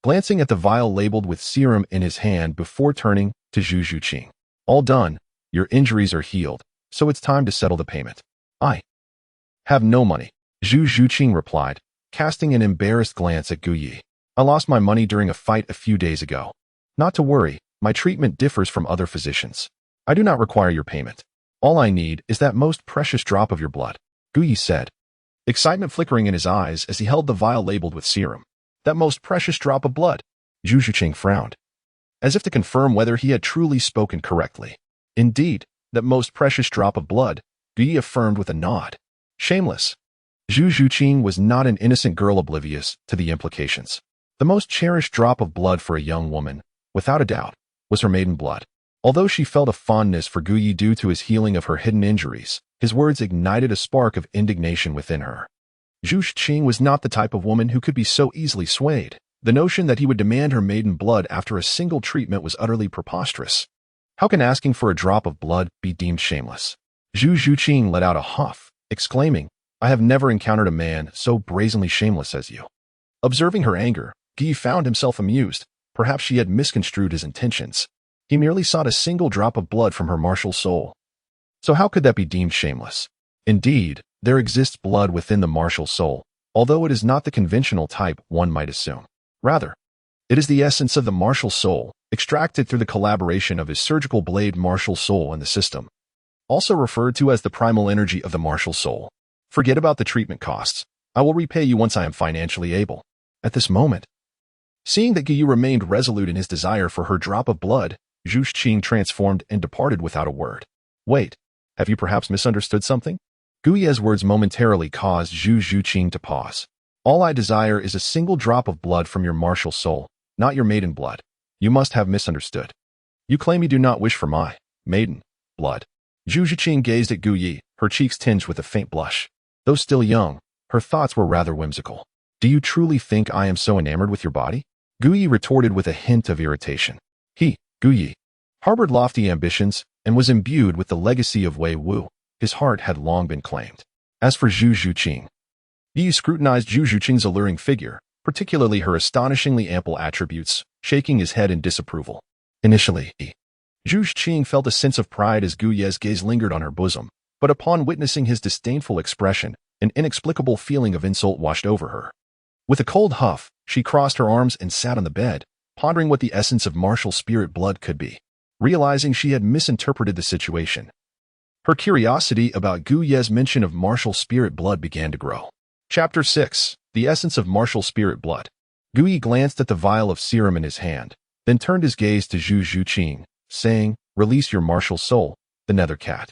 glancing at the vial labeled with serum in his hand before turning to Zhu Zhuqing. All done, your injuries are healed, so it's time to settle the payment. I have no money, Zhu Zhuqing replied, casting an embarrassed glance at Guyi. I lost my money during a fight a few days ago. Not to worry, my treatment differs from other physicians. I do not require your payment. All I need is that most precious drop of your blood, Guyi said, excitement flickering in his eyes as he held the vial labeled with serum. That most precious drop of blood. Zhu Zhuqing frowned, as if to confirm whether he had truly spoken correctly. Indeed, that most precious drop of blood, Guyi affirmed with a nod. Shameless. Zhu Zhuqing was not an innocent girl oblivious to the implications. The most cherished drop of blood for a young woman, without a doubt, was her maiden blood. Although she felt a fondness for Guyi due to his healing of her hidden injuries, his words ignited a spark of indignation within her. Zhu Zhuqing was not the type of woman who could be so easily swayed. The notion that he would demand her maiden blood after a single treatment was utterly preposterous. How can asking for a drop of blood be deemed shameless? Zhu Zhuqing let out a huff, exclaiming, I have never encountered a man so brazenly shameless as you. Observing her anger, Guy found himself amused. Perhaps she had misconstrued his intentions. He merely sought a single drop of blood from her martial soul. So how could that be deemed shameless? Indeed, there exists blood within the martial soul, although it is not the conventional type one might assume. Rather, it is the essence of the martial soul, extracted through the collaboration of his surgical blade martial soul and the system, also referred to as the primal energy of the martial soul. Forget about the treatment costs. I will repay you once I am financially able. At this moment, seeing that Guyu remained resolute in his desire for her drop of blood, Zhu Zhuqing transformed and departed without a word. Wait, have you perhaps misunderstood something? Guyu's words momentarily caused Zhu Zhuqing to pause. All I desire is a single drop of blood from your martial soul, not your maiden blood. You must have misunderstood. You claim you do not wish for my maiden blood. Zhu Zhuqing gazed at Guyi, her cheeks tinged with a faint blush. Though still young, her thoughts were rather whimsical. Do you truly think I am so enamored with your body? Guyi retorted with a hint of irritation. He, Guyi, harbored lofty ambitions and was imbued with the legacy of Wei Wu. His heart had long been claimed. As for Zhu Zhuqing, Guyi scrutinized Zhu Zhuqing's alluring figure, particularly her astonishingly ample attributes, shaking his head in disapproval. Initially, Zhu Zhuqing felt a sense of pride as Guyu's gaze lingered on her bosom, but upon witnessing his disdainful expression, an inexplicable feeling of insult washed over her. With a cold huff, she crossed her arms and sat on the bed, pondering what the essence of martial spirit blood could be. Realizing she had misinterpreted the situation, her curiosity about Guyu's mention of martial spirit blood began to grow. Chapter 6. The Essence of Martial Spirit Blood. Guyi glanced at the vial of serum in his hand, then turned his gaze to Zhu Zhuqing, saying, Release your martial soul, the nether cat,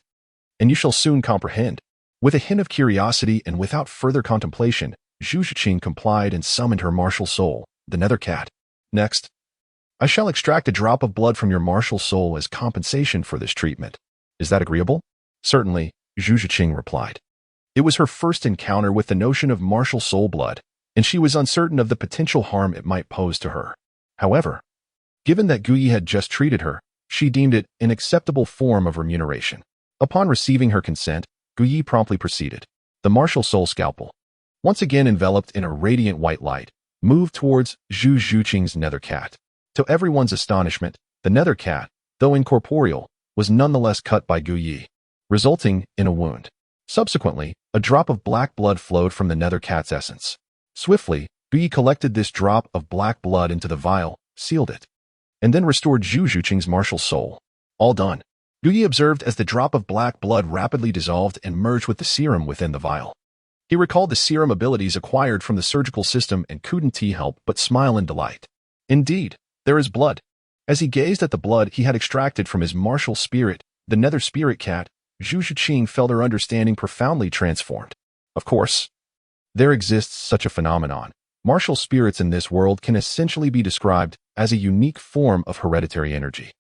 and you shall soon comprehend. With a hint of curiosity and without further contemplation, Zhu Zhuqing complied and summoned her martial soul, the nether cat. Next, I shall extract a drop of blood from your martial soul as compensation for this treatment. Is that agreeable? Certainly, Zhu Zhuqing replied. It was her first encounter with the notion of martial soul blood, and she was uncertain of the potential harm it might pose to her. However, given that Guyi had just treated her, she deemed it an acceptable form of remuneration. Upon receiving her consent, Guyi promptly proceeded. The martial soul scalpel, once again enveloped in a radiant white light, moved towards Zhu Zhuqing's nether cat. To everyone's astonishment, the nether cat, though incorporeal, was nonetheless cut by Guyi, resulting in a wound. Subsequently, a drop of black blood flowed from the nether cat's essence. Swiftly, Guyi collected this drop of black blood into the vial, sealed it, and then restored Zhu Zhuqing's martial soul. All done, Guyi observed as the drop of black blood rapidly dissolved and merged with the serum within the vial. He recalled the serum abilities acquired from the surgical system and couldn't help but smile in delight. Indeed, there is blood. As he gazed at the blood he had extracted from his martial spirit, the nether spirit cat, Zhu Zhuqing felt her understanding profoundly transformed. Of course, there exists such a phenomenon, Martial spirits in this world can essentially be described as a unique form of hereditary energy.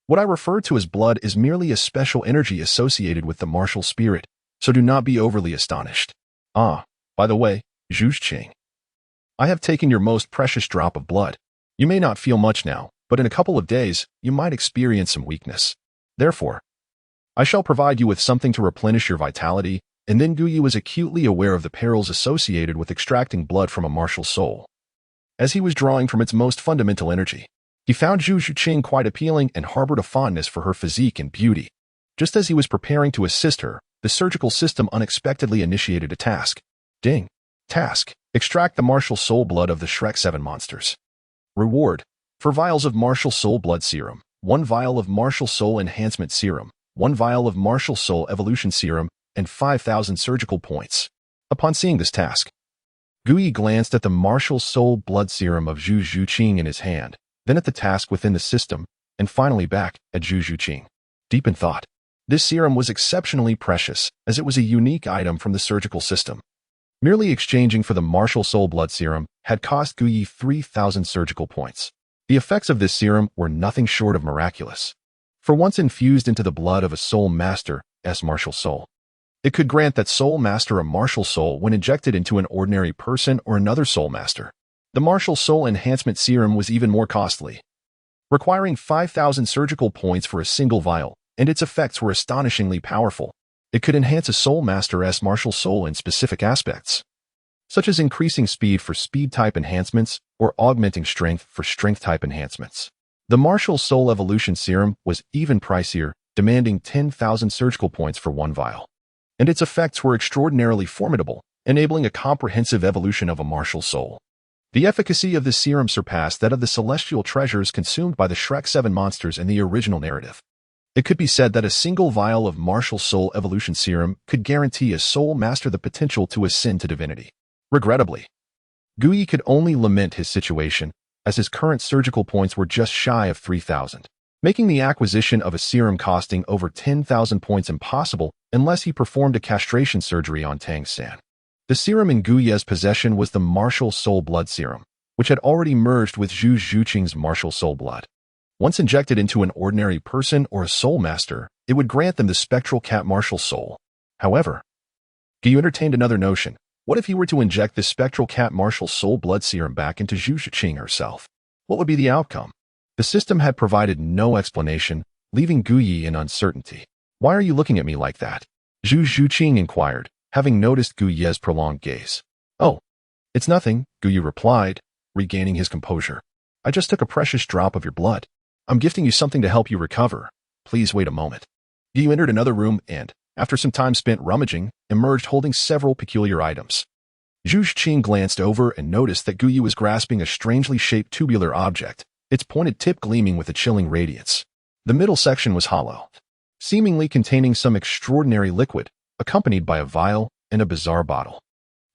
What I refer to as blood is merely a special energy associated with the martial spirit, so do not be overly astonished. Ah, by the way, Zhu Zhuqing, I have taken your most precious drop of blood. You may not feel much now, but in a couple of days, you might experience some weakness. Therefore, I shall provide you with something to replenish your vitality, and then Guyi was acutely aware of the perils associated with extracting blood from a martial soul. As he was drawing from its most fundamental energy, he found Zhu Zhuqing quite appealing and harbored a fondness for her physique and beauty. Just as he was preparing to assist her, the surgical system unexpectedly initiated a task. Ding. Task: extract the martial soul blood of the Shrek 7 monsters. Reward: 4 vials of martial soul blood serum, 1 vial of martial soul enhancement serum, 1 vial of martial soul evolution serum, and 5,000 surgical points. Upon seeing this task, Guyi glanced at the martial soul blood serum of Zhu Zhuqing in his hand, then at the task within the system, and finally back at Zhu Zhuqing. Deep in thought, this serum was exceptionally precious, as it was a unique item from the surgical system. Merely exchanging for the martial soul blood serum had cost Guyi 3,000 surgical points. The effects of this serum were nothing short of miraculous. For once infused into the blood of a soul master's martial soul, it could grant that soul master a martial soul when injected into an ordinary person or another soul master. The martial soul enhancement serum was even more costly, requiring 5,000 surgical points for a single vial, and its effects were astonishingly powerful. It could enhance a soul master's martial soul in specific aspects, such as increasing speed for speed-type enhancements or augmenting strength for strength-type enhancements. The martial soul evolution serum was even pricier, demanding 10,000 surgical points for 1 vial. And its effects were extraordinarily formidable, enabling a comprehensive evolution of a martial soul. The efficacy of this serum surpassed that of the celestial treasures consumed by the Shrek 7 monsters in the original narrative. It could be said that a single vial of martial soul evolution serum could guarantee a soul master the potential to ascend to divinity. Regrettably, Guyi could only lament his situation, as his current surgical points were just shy of 3,000, making the acquisition of a serum costing over 10,000 points impossible unless he performed a castration surgery on Tang San. The serum in Guyi's possession was the martial soul blood serum, which had already merged with Zhu Zhuqing's martial soul blood. Once injected into an ordinary person or a soul master, it would grant them the spectral cat martial soul. However, Guyi entertained another notion. What if he were to inject this spectral cat martial soul blood serum back into Zhu Zhuqing herself? What would be the outcome? The system had provided no explanation, leaving Guyi in uncertainty. Why are you looking at me like that? Zhu Zhuqing inquired, having noticed Guyi's prolonged gaze. Oh, it's nothing, Guyi replied, regaining his composure. I just took a precious drop of your blood. I'm gifting you something to help you recover. Please wait a moment. Guyi entered another room and, after some time spent rummaging, emerged holding several peculiar items. Zhu Zhuqing glanced over and noticed that Guyi was grasping a strangely shaped tubular object, its pointed tip gleaming with a chilling radiance. The middle section was hollow, seemingly containing some extraordinary liquid, accompanied by a vial and a bizarre bottle.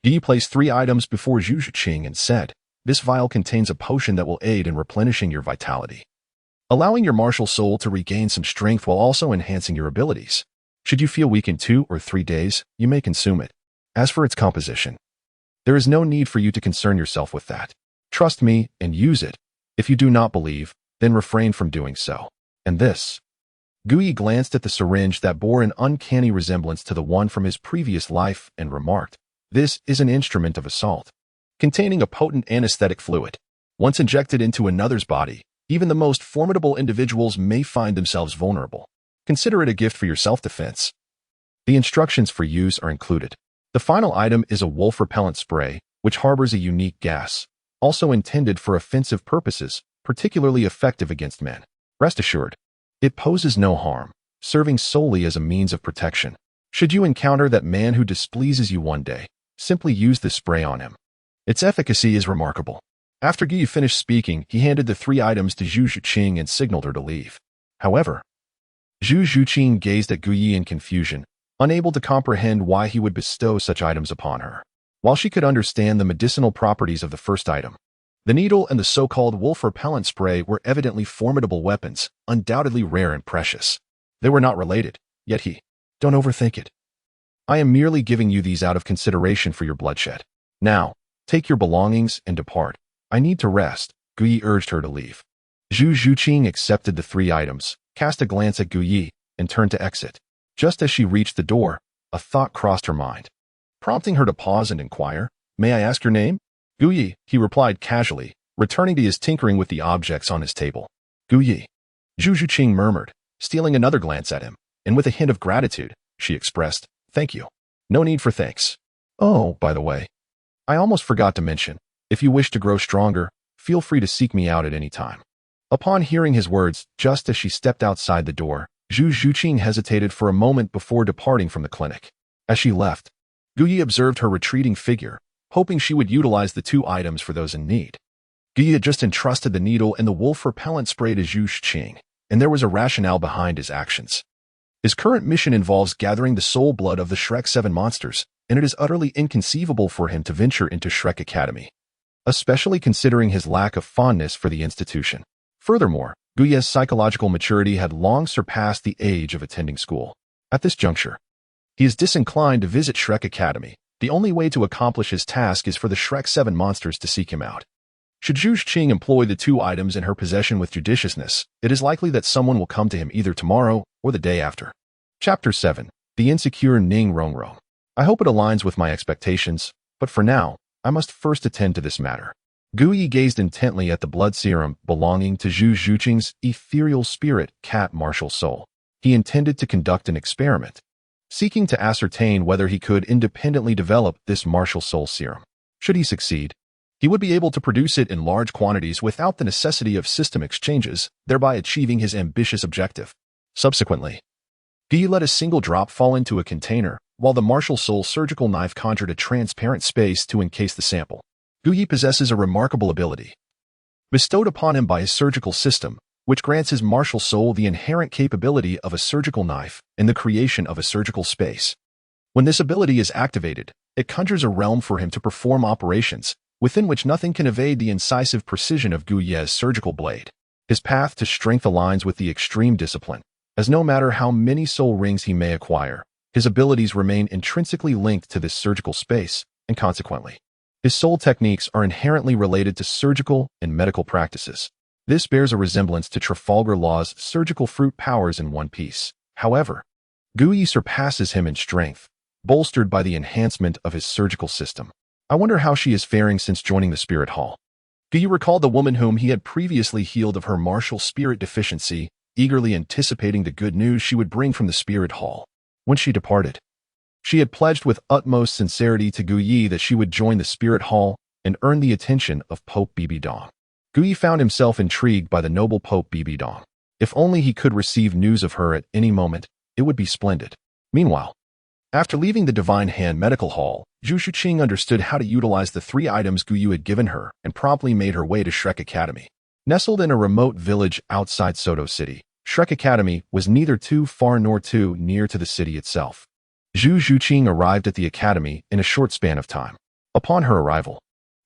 Guyi placed 3 items before Zhu Zhuqing and said, "This vial contains a potion that will aid in replenishing your vitality, allowing your martial soul to regain some strength while also enhancing your abilities. Should you feel weak in 2 or 3 days, you may consume it. As for its composition, there is no need for you to concern yourself with that. Trust me and use it. If you do not believe, then refrain from doing so." And this. Guyi glanced at the syringe that bore an uncanny resemblance to the one from his previous life and remarked, "This is an instrument of assault, containing a potent anesthetic fluid. Once injected into another's body, even the most formidable individuals may find themselves vulnerable. Consider it a gift for your self-defense." The instructions for use are included. The final item is a wolf repellent spray, which harbors a unique gas, also intended for offensive purposes, particularly effective against men. Rest assured, it poses no harm, serving solely as a means of protection. Should you encounter that man who displeases you one day, simply use this spray on him. Its efficacy is remarkable. After Guyi finished speaking, he handed the 3 items to Zhu Zhuqing and signaled her to leave. However, Zhu Zhuqing gazed at Guyi in confusion, unable to comprehend why he would bestow such items upon her. While she could understand the medicinal properties of the first item, the needle and the so-called wolf repellent spray were evidently formidable weapons, undoubtedly rare and precious. They were not related, yet don't overthink it. I am merely giving you these out of consideration for your bloodshed. Now, Take your belongings and depart. I need to rest, Guyi urged her to leave. Zhu Zhuqing accepted the 3 items, cast a glance at Guyi, and turned to exit. Just as she reached the door, a thought crossed her mind, prompting her to pause and inquire, "May I ask your name?" "Guyi," he replied casually, returning to his tinkering with the objects on his table. "Guyi," Zhu Zhuqing murmured, stealing another glance at him, and with a hint of gratitude, she expressed, "Thank you. No need for thanks. Oh, by the way, I almost forgot to mention, if you wish to grow stronger, feel free to seek me out at any time." Upon hearing his words, just as she stepped outside the door, Zhu Zhuqing hesitated for a moment before departing from the clinic. As she left, Guyi observed her retreating figure, hoping she would utilize the 2 items for those in need. Guyi had just entrusted the needle and the wolf repellent spray to Zhu Zhuqing, and there was a rationale behind his actions. His current mission involves gathering the soul blood of the Shrek 7 monsters, and it is utterly inconceivable for him to venture into Shrek Academy, especially considering his lack of fondness for the institution. Furthermore, Guyi's psychological maturity had long surpassed the age of attending school. At this juncture, he is disinclined to visit Shrek Academy. The only way to accomplish his task is for the Shrek 7 monsters to seek him out. Should Zhu Zhuqing employ the 2 items in her possession with judiciousness, it is likely that someone will come to him either tomorrow or the day after. Chapter 7. The Insecure Ning Rongrong. I hope it aligns with my expectations, but for now, I must first attend to this matter. Guyi gazed intently at the blood serum belonging to Zhu Zhuqing's ethereal spirit cat martial soul. He intended to conduct an experiment, seeking to ascertain whether he could independently develop this martial soul serum. Should he succeed, he would be able to produce it in large quantities without the necessity of system exchanges, thereby achieving his ambitious objective. Subsequently, Guyi let a single drop fall into a container, while the martial soul surgical knife conjured a transparent space to encase the sample. Guyi possesses a remarkable ability, bestowed upon him by his surgical system, which grants his martial soul the inherent capability of a surgical knife and the creation of a surgical space. When this ability is activated, it conjures a realm for him to perform operations, within which nothing can evade the incisive precision of Guyi's surgical blade. His path to strength aligns with the extreme discipline, as no matter how many soul rings he may acquire, his abilities remain intrinsically linked to this surgical space, and consequently, his soul techniques are inherently related to surgical and medical practices. This bears a resemblance to Trafalgar Law's surgical fruit powers in One Piece. However, Guyi surpasses him in strength, bolstered by the enhancement of his surgical system. I wonder how she is faring since joining the Spirit Hall. Guyi recalled the woman whom he had previously healed of her martial spirit deficiency, eagerly anticipating the good news she would bring from the Spirit Hall. When she departed, she had pledged with utmost sincerity to Guyi that she would join the Spirit Hall and earn the attention of Pope Bibi Dong. Guyi found himself intrigued by the noble Pope Bibi Dong. If only he could receive news of her at any moment, it would be splendid. Meanwhile, after leaving the Divine Hand Medical Hall, Zhu Zhuqing understood how to utilize the 3 items Guyi had given her and promptly made her way to Shrek Academy. Nestled in a remote village outside Soto City, Shrek Academy was neither too far nor too near to the city itself. Zhu Zhuqing arrived at the academy in a short span of time. Upon her arrival,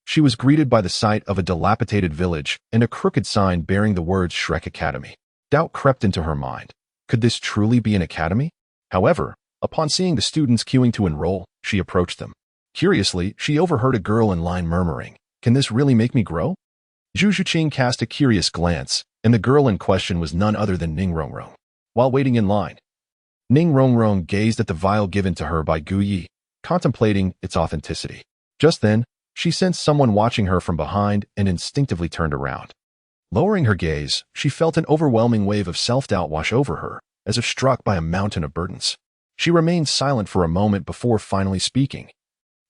she was greeted by the sight of a dilapidated village and a crooked sign bearing the words Shrek Academy. Doubt crept into her mind. Could this truly be an academy? However, upon seeing the students queuing to enroll, she approached them. Curiously, she overheard a girl in line murmuring, "Can this really make me grow?" Zhu Zhuqing cast a curious glance, and the girl in question was none other than Ning Rongrong. While waiting in line, Ning Rongrong gazed at the vial given to her by Guyi, contemplating its authenticity. Just then, she sensed someone watching her from behind and instinctively turned around. Lowering her gaze, she felt an overwhelming wave of self-doubt wash over her, as if struck by a mountain of burdens. She remained silent for a moment before finally speaking.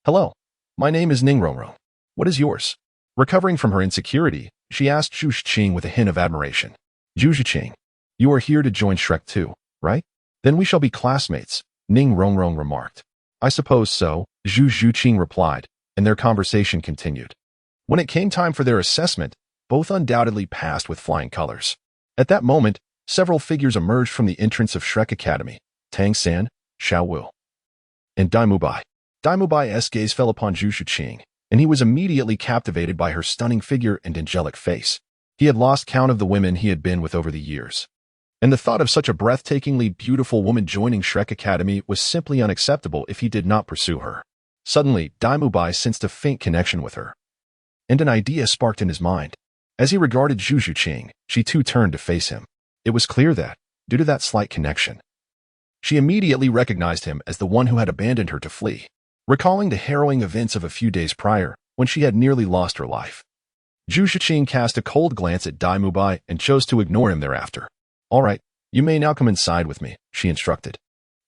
"Hello, my name is Ning Rongrong. What is yours?" Recovering from her insecurity, she asked Zhu Zhuqing with a hint of admiration. "Zhu Zhuqing, you are here to join Shrek too, right? Then we shall be classmates," Ning Rongrong remarked. "I suppose so," Zhu Zhuqing replied, and their conversation continued. When it came time for their assessment, both undoubtedly passed with flying colors. At that moment, several figures emerged from the entrance of Shrek Academy: Tang San, Xiao Wu, and Dai Mubai. Dai Mubai's gaze fell upon Zhu Zhuqing, and he was immediately captivated by her stunning figure and angelic face. He had lost count of the women he had been with over the years, and the thought of such a breathtakingly beautiful woman joining Shrek Academy was simply unacceptable if he did not pursue her. Suddenly, Dai Mubai sensed a faint connection with her, and an idea sparked in his mind. As he regarded Zhu Zhuqing, she too turned to face him. It was clear that, due to that slight connection, she immediately recognized him as the one who had abandoned her to flee, recalling the harrowing events of a few days prior, when she had nearly lost her life. Zhu Zhuqing cast a cold glance at Dai Mubai and chose to ignore him thereafter. "All right, you may now come inside with me," she instructed.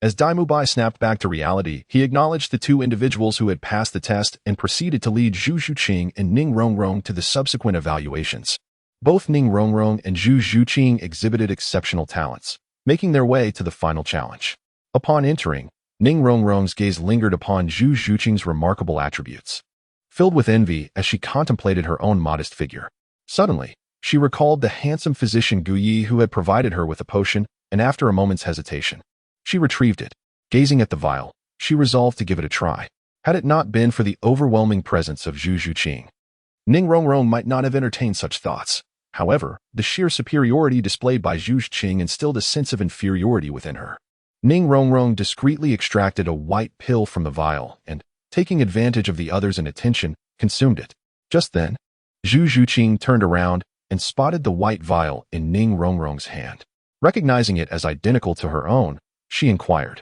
As Dai Mubai snapped back to reality, he acknowledged the two individuals who had passed the test and proceeded to lead Zhu Zhuqing and Ning Rongrong to the subsequent evaluations. Both Ning Rongrong and Zhu Zhuqing exhibited exceptional talents, making their way to the final challenge. Upon entering, Ning Rongrong's gaze lingered upon Zhu Zhuqing's remarkable attributes, filled with envy as she contemplated her own modest figure. Suddenly, she recalled the handsome physician Gu Yi who had provided her with a potion, and after a moment's hesitation, she retrieved it. Gazing at the vial, she resolved to give it a try. Had it not been for the overwhelming presence of Zhu Zhuqing, Ning Rongrong might not have entertained such thoughts. However, the sheer superiority displayed by Zhu Zhuqing instilled a sense of inferiority within her. Ning Rongrong discreetly extracted a white pill from the vial and, taking advantage of the others' inattention, consumed it. Just then, Zhu Zhuqing turned around and spotted the white vial in Ning Rongrong's hand. Recognizing it as identical to her own, she inquired,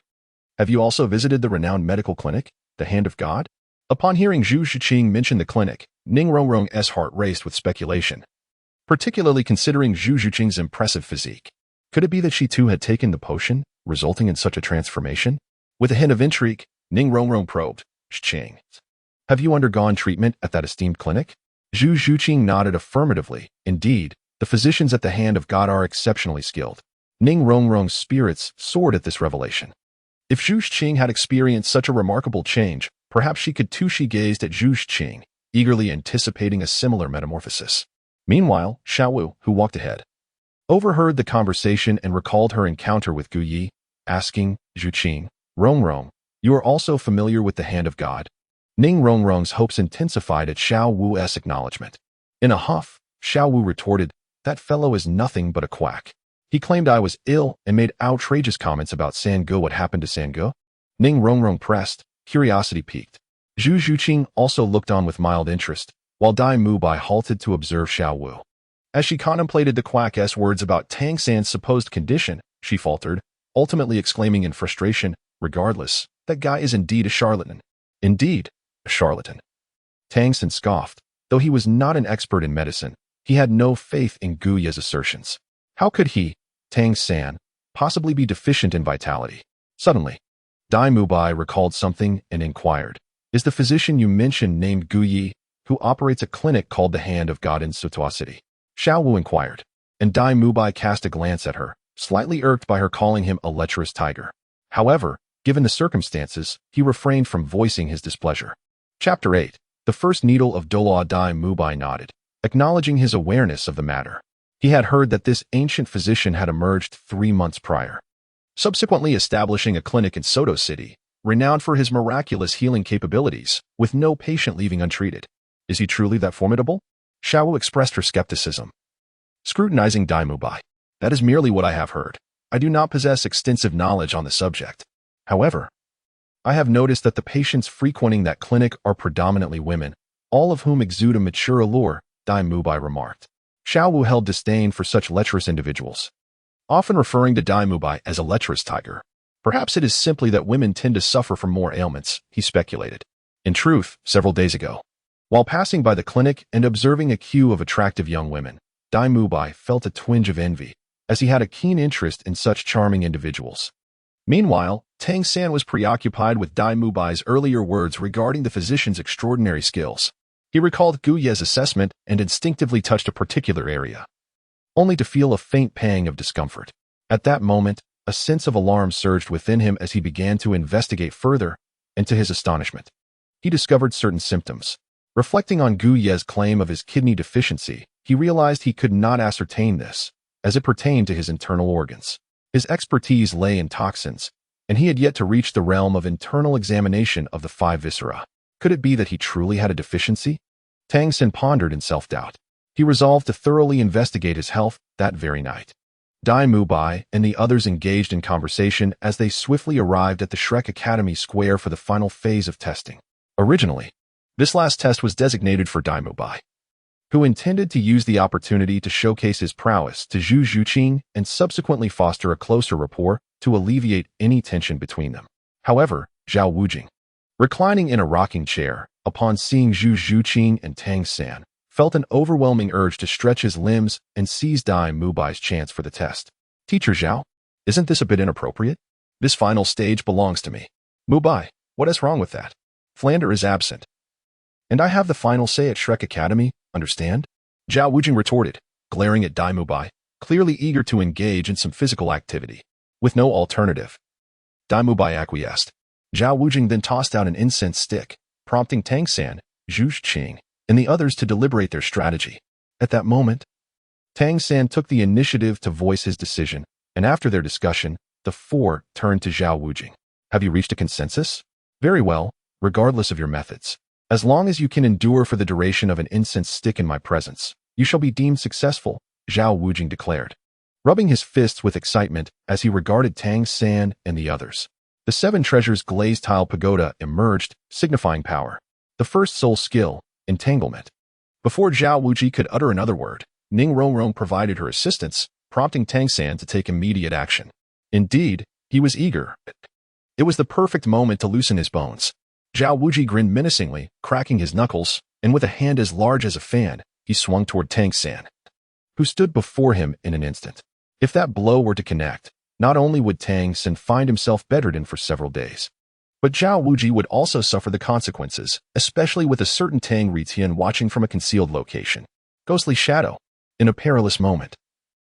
"Have you also visited the renowned medical clinic, the Hand of God?" Upon hearing Zhu Zhuqing mention the clinic, Ning Rongrong's heart raced with speculation, particularly considering Zhu Zhuqing's impressive physique. Could it be that she too had taken the potion, resulting in such a transformation? With a hint of intrigue, Ning Rongrong probed, "Zhuqing, have you undergone treatment at that esteemed clinic?" Zhu Zhuqing nodded affirmatively. Indeed, the physicians at the Hand of God are exceptionally skilled. Ning Rongrong's spirits soared at this revelation. If Zhu Zhuqing had experienced such a remarkable change, perhaps she could too. She gazed at Zhu Zhuqing, eagerly anticipating a similar metamorphosis. Meanwhile, Xiaowu, who walked ahead, overheard the conversation and recalled her encounter with Gu Yi, asking, "Zhuqing, Rongrong, you are also familiar with the Hand of God?" Ning Rongrong's hopes intensified at Xiaowu's acknowledgement. In a huff, Xiaowu retorted, "That fellow is nothing but a quack. He claimed I was ill and made outrageous comments about Sange. What happened to Sange?" Ning Rongrong pressed, curiosity piqued. Zhu Zhuqing also looked on with mild interest, while Dai Mubai halted to observe Xiaowu. As she contemplated the quack's words about Tang San's supposed condition, she faltered, ultimately exclaiming in frustration, "Regardless, that guy is indeed a charlatan." Indeed, a charlatan. Tang San scoffed. Though he was not an expert in medicine, he had no faith in Gu Yi's assertions. How could he, Tang San, possibly be deficient in vitality? Suddenly, Dai Mubai recalled something and inquired, "Is the physician you mentioned named Gu Yi, who operates a clinic called the Hand of God in Sutua City?" Xiaowu inquired, and Dai Mubai cast a glance at her, slightly irked by her calling him a lecherous tiger. However, given the circumstances, he refrained from voicing his displeasure. Chapter 8. The First Needle of Douluo. Dai Mubai nodded, acknowledging his awareness of the matter. He had heard that this ancient physician had emerged 3 months prior, subsequently establishing a clinic in Soto City, renowned for his miraculous healing capabilities, with no patient leaving untreated. Is he truly that formidable? Xiaowu expressed her skepticism, scrutinizing Dai Mubai. "That is merely what I have heard. I do not possess extensive knowledge on the subject. However, I have noticed that the patients frequenting that clinic are predominantly women, all of whom exude a mature allure," Dai Mubai remarked. Xiaowu held disdain for such lecherous individuals, often referring to Dai Mubai as a lecherous tiger. Perhaps it is simply that women tend to suffer from more ailments, he speculated. In truth, several days ago, while passing by the clinic and observing a queue of attractive young women, Dai Mubai felt a twinge of envy, as he had a keen interest in such charming individuals. Meanwhile, Tang San was preoccupied with Dai Mubai's earlier words regarding the physician's extraordinary skills. He recalled Gu Yi's assessment and instinctively touched a particular area, only to feel a faint pang of discomfort. At that moment, a sense of alarm surged within him as he began to investigate further, and to his astonishment, he discovered certain symptoms. Reflecting on Gu Yi's claim of his kidney deficiency, he realized he could not ascertain this, as it pertained to his internal organs. His expertise lay in toxins, and he had yet to reach the realm of internal examination of the 5 viscera. Could it be that he truly had a deficiency? Tang San pondered in self-doubt. He resolved to thoroughly investigate his health that very night. Dai Mubai and the others engaged in conversation as they swiftly arrived at the Shrek Academy Square for the final phase of testing. Originally, this last test was designated for Dai Mubai, who intended to use the opportunity to showcase his prowess to Zhu Zhuqing and subsequently foster a closer rapport to alleviate any tension between them. However, Zhao Wujing, reclining in a rocking chair, upon seeing Zhu Zhuqing and Tang San, felt an overwhelming urge to stretch his limbs and seize Dai Mubai's chance for the test. Teacher Zhao, isn't this a bit inappropriate? This final stage belongs to me. Mubai, what is wrong with that? Flander is absent. And I have the final say at Shrek Academy, understand? Zhao Wujing retorted, glaring at Dai Mubai, clearly eager to engage in some physical activity. With no alternative, Dai Mubai acquiesced. Zhao Wujing then tossed out an incense stick, prompting Tang San, Zhu Zhuqing, and the others to deliberate their strategy. At that moment, Tang San took the initiative to voice his decision, and after their discussion, the four turned to Zhao Wujing. Have you reached a consensus? Very well, regardless of your methods. As long as you can endure for the duration of an incense stick in my presence, you shall be deemed successful, Zhao Wujing declared, rubbing his fists with excitement as he regarded Tang San and the others. The 7 treasures glazed tile pagoda emerged, signifying power. The first soul skill, entanglement. Before Zhao Wujing could utter another word, Ning Rongrong provided her assistance, prompting Tang San to take immediate action. Indeed, he was eager. It was the perfect moment to loosen his bones. Zhao Wujing grinned menacingly, cracking his knuckles, and with a hand as large as a fan, he swung toward Tang San, who stood before him in an instant. If that blow were to connect, not only would Tang San find himself bedridden for several days, but Zhao Wujing would also suffer the consequences, especially with a certain Tang Retian watching from a concealed location. Ghostly shadow. In a perilous moment,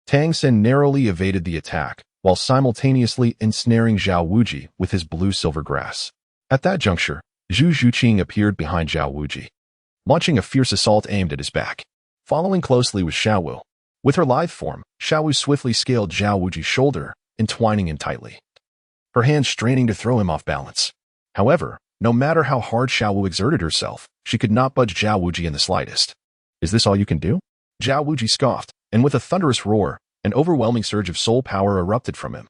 Tang San narrowly evaded the attack, while simultaneously ensnaring Zhao Wujing with his blue-silver grass. At that juncture, Zhu Zhuqing appeared behind Zhao Wujing, launching a fierce assault aimed at his back. Following closely was Xiao Wu. With her lithe form, Xiao Wu swiftly scaled Zhao Wujing's shoulder, entwining him tightly, her hands straining to throw him off balance. However, no matter how hard Xiao Wu exerted herself, she could not budge Zhao Wujing in the slightest. Is this all you can do? Zhao Wujing scoffed, and with a thunderous roar, an overwhelming surge of soul power erupted from him,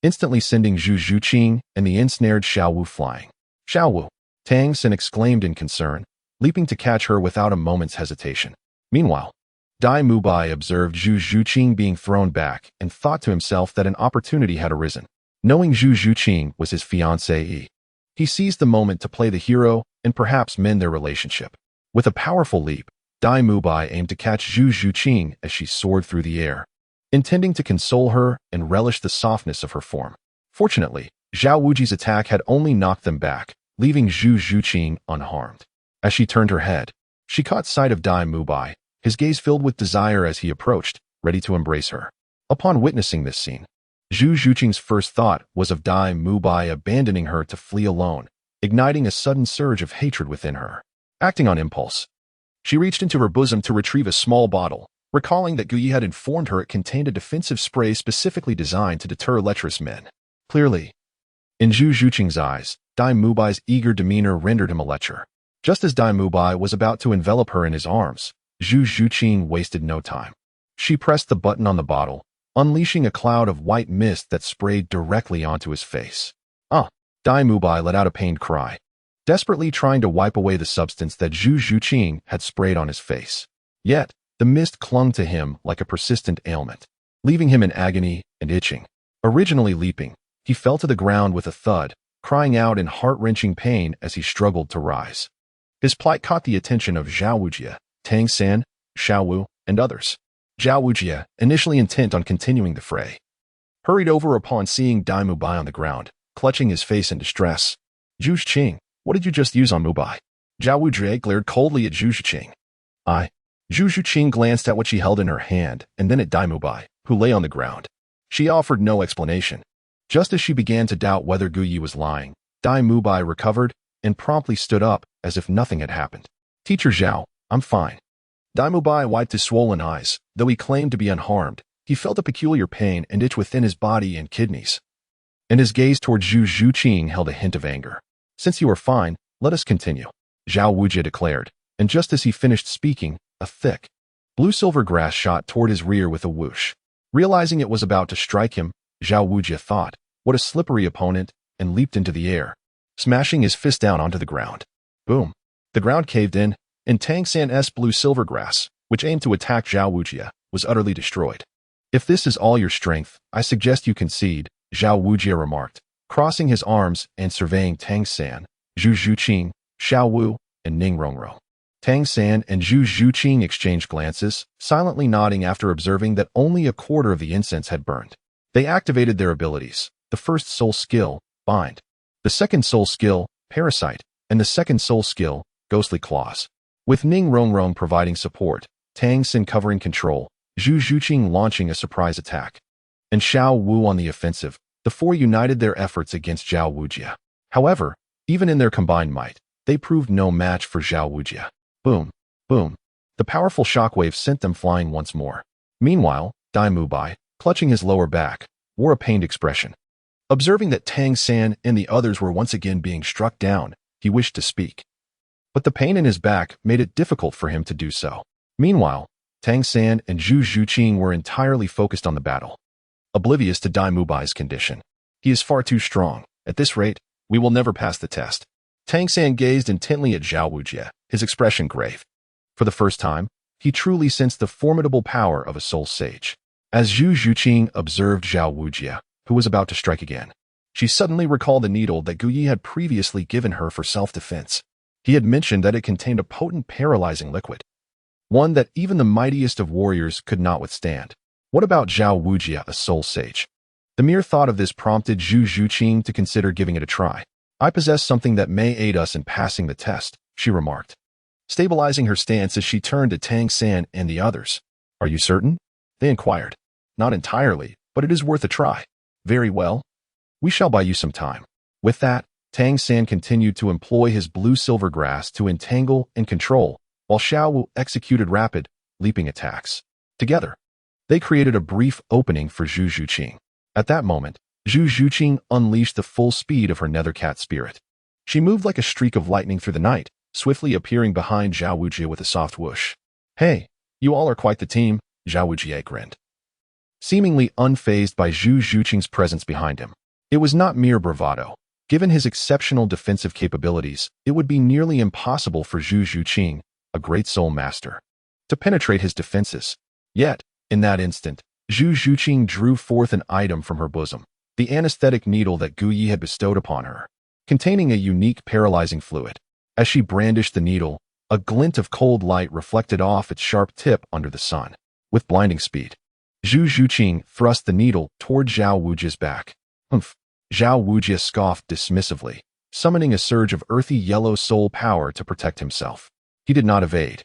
instantly sending Zhu Zhuqing and the ensnared Xiao Wu flying. Xiao Wu, Tang San exclaimed in concern, leaping to catch her without a moment's hesitation. Meanwhile, Dai Mubai observed Zhu Zhuqing being thrown back and thought to himself that an opportunity had arisen. Knowing Zhu Zhuqing was his fiancée, he seized the moment to play the hero and perhaps mend their relationship. With a powerful leap, Dai Mubai aimed to catch Zhu Zhuqing as she soared through the air, intending to console her and relish the softness of her form. Fortunately, Zhao Wujing's attack had only knocked them back, leaving Zhu Zhuqing unharmed. As she turned her head, she caught sight of Dai Mubai, his gaze filled with desire as he approached, ready to embrace her. Upon witnessing this scene, Zhu Zhuqing's first thought was of Dai Mubai abandoning her to flee alone, igniting a sudden surge of hatred within her. Acting on impulse, she reached into her bosom to retrieve a small bottle, recalling that Guyi had informed her it contained a defensive spray specifically designed to deter lecherous men. Clearly, in Zhu Zhuqing's eyes, Dai Mubai's eager demeanor rendered him a lecher. Just as Dai Mubai was about to envelop her in his arms, Zhu Zhuqing wasted no time. She pressed the button on the bottle, unleashing a cloud of white mist that sprayed directly onto his face. Dai Mubai let out a pained cry, desperately trying to wipe away the substance that Zhu Zhuqing had sprayed on his face. Yet, the mist clung to him like a persistent ailment, leaving him in agony and itching. Originally leaping, he fell to the ground with a thud, crying out in heart-wrenching pain as he struggled to rise. His plight caught the attention of Zhao Wujing, Tang San, Xiao Wu, and others. Zhao Wujing, initially intent on continuing the fray, hurried over upon seeing Dai Mubai on the ground, clutching his face in distress. Zhu Zhuqing, what did you just use on Mubai? Zhao Wujing glared coldly at Zhu Zhuqing. Zhu Zhuqing glanced at what she held in her hand and then at Dai Mubai, who lay on the ground. She offered no explanation. Just as she began to doubt whether Guyi was lying, Dai Mubai recovered and promptly stood up as if nothing had happened. Teacher Zhao, I'm fine. Dai Mubai wiped his swollen eyes. Though he claimed to be unharmed, he felt a peculiar pain and itch within his body and kidneys, and his gaze toward Zhu Zhuqing held a hint of anger. Since you are fine, let us continue, Zhao Wujing declared, and just as he finished speaking, a thick, blue-silver grass shot toward his rear with a whoosh. Realizing it was about to strike him, Zhao Wujing thought, what a slippery opponent, and leaped into the air, smashing his fist down onto the ground. Boom. The ground caved in, and Tang San's blue-silver grass, which aimed to attack Zhao Wujie, was utterly destroyed. If this is all your strength, I suggest you concede, Zhao Wujie remarked, crossing his arms and surveying Tang San, Zhu Zhuqing, Xiao Wu, and Ning Rongrong. Tang San and Zhu Zhuqing exchanged glances, silently nodding after observing that only a quarter of the incense had burned. They activated their abilities, the first soul skill, Bind, the second soul skill, Parasite, and the second soul skill, Ghostly Claws. With Ning Rongrong providing support, Tang San covering control, Zhu Zhuqing launching a surprise attack, and Xiao Wu on the offensive, the four united their efforts against Zhao Wujie. However, even in their combined might, they proved no match for Zhao Wujie. Boom, boom. The powerful shockwave sent them flying once more. Meanwhile, Dai Mubai, clutching his lower back, wore a pained expression. Observing that Tang San and the others were once again being struck down, he wished to speak. But the pain in his back made it difficult for him to do so. Meanwhile, Tang San and Zhu Zhuqing were entirely focused on the battle, oblivious to Dai Mubai's condition. He is far too strong. At this rate, we will never pass the test. Tang San gazed intently at Zhao Wujie, his expression grave. For the first time, he truly sensed the formidable power of a soul sage. As Zhu Zhuqing observed Zhao Wujie, who was about to strike again, she suddenly recalled the needle that Gu Yi had previously given her for self-defense. He had mentioned that it contained a potent paralyzing liquid, one that even the mightiest of warriors could not withstand. What about Zhao Wujie, a soul sage? The mere thought of this prompted Zhu Zhuqing to consider giving it a try. I possess something that may aid us in passing the test, she remarked, stabilizing her stance as she turned to Tang San and the others. Are you certain? They inquired. Not entirely, but it is worth a try. Very well. We shall buy you some time. With that, Tang San continued to employ his blue-silver grass to entangle and control, while Xiao Wu executed rapid, leaping attacks. Together, they created a brief opening for Zhu Zhuqing. At that moment, Zhu Zhuqing unleashed the full speed of her nethercat spirit. She moved like a streak of lightning through the night, swiftly appearing behind Zhao Wujie with a soft whoosh. Hey, you all are quite the team, Zhao Wujie grinned, seemingly unfazed by Zhu Zhuqing's presence behind him. It was not mere bravado. Given his exceptional defensive capabilities, it would be nearly impossible for Zhu Zhuqing, a great soul master, to penetrate his defenses. Yet, in that instant, Zhu Zhuqing drew forth an item from her bosom, the anesthetic needle that Gu Yi had bestowed upon her, containing a unique paralyzing fluid. As she brandished the needle, a glint of cold light reflected off its sharp tip under the sun. With blinding speed, Zhu Zhuqing thrust the needle toward Zhao Wujie's back. Humph! Zhao Wujie scoffed dismissively, summoning a surge of earthy yellow soul power to protect himself. He did not evade,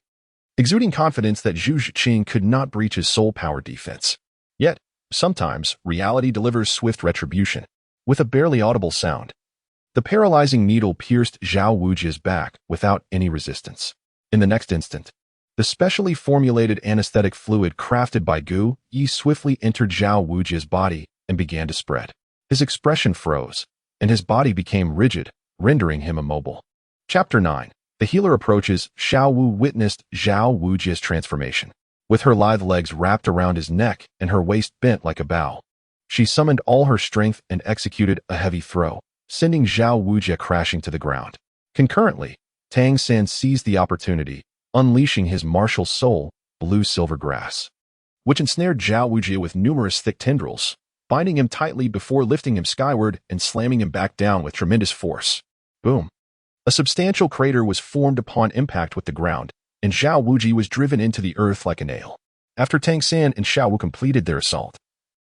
exuding confidence that Zhu Zhuqing could not breach his soul power defense. Yet, sometimes, reality delivers swift retribution. With a barely audible sound, the paralyzing needle pierced Zhao Wujie's back without any resistance. In the next instant, the specially formulated anesthetic fluid crafted by Gu Yi swiftly entered Zhao Wujie's body and began to spread. His expression froze, and his body became rigid, rendering him immobile. Chapter 9. The healer approaches. Xiao Wu witnessed Zhao Wujie's transformation. With her lithe legs wrapped around his neck and her waist bent like a bow, she summoned all her strength and executed a heavy throw, sending Zhao Wujie crashing to the ground. Concurrently, Tang San seized the opportunity, unleashing his martial soul, blue-silver grass, which ensnared Zhao Wujie with numerous thick tendrils, binding him tightly before lifting him skyward and slamming him back down with tremendous force. Boom! A substantial crater was formed upon impact with the ground, and Zhao Wujie was driven into the earth like a nail. After Tang San and Xiao Wu completed their assault,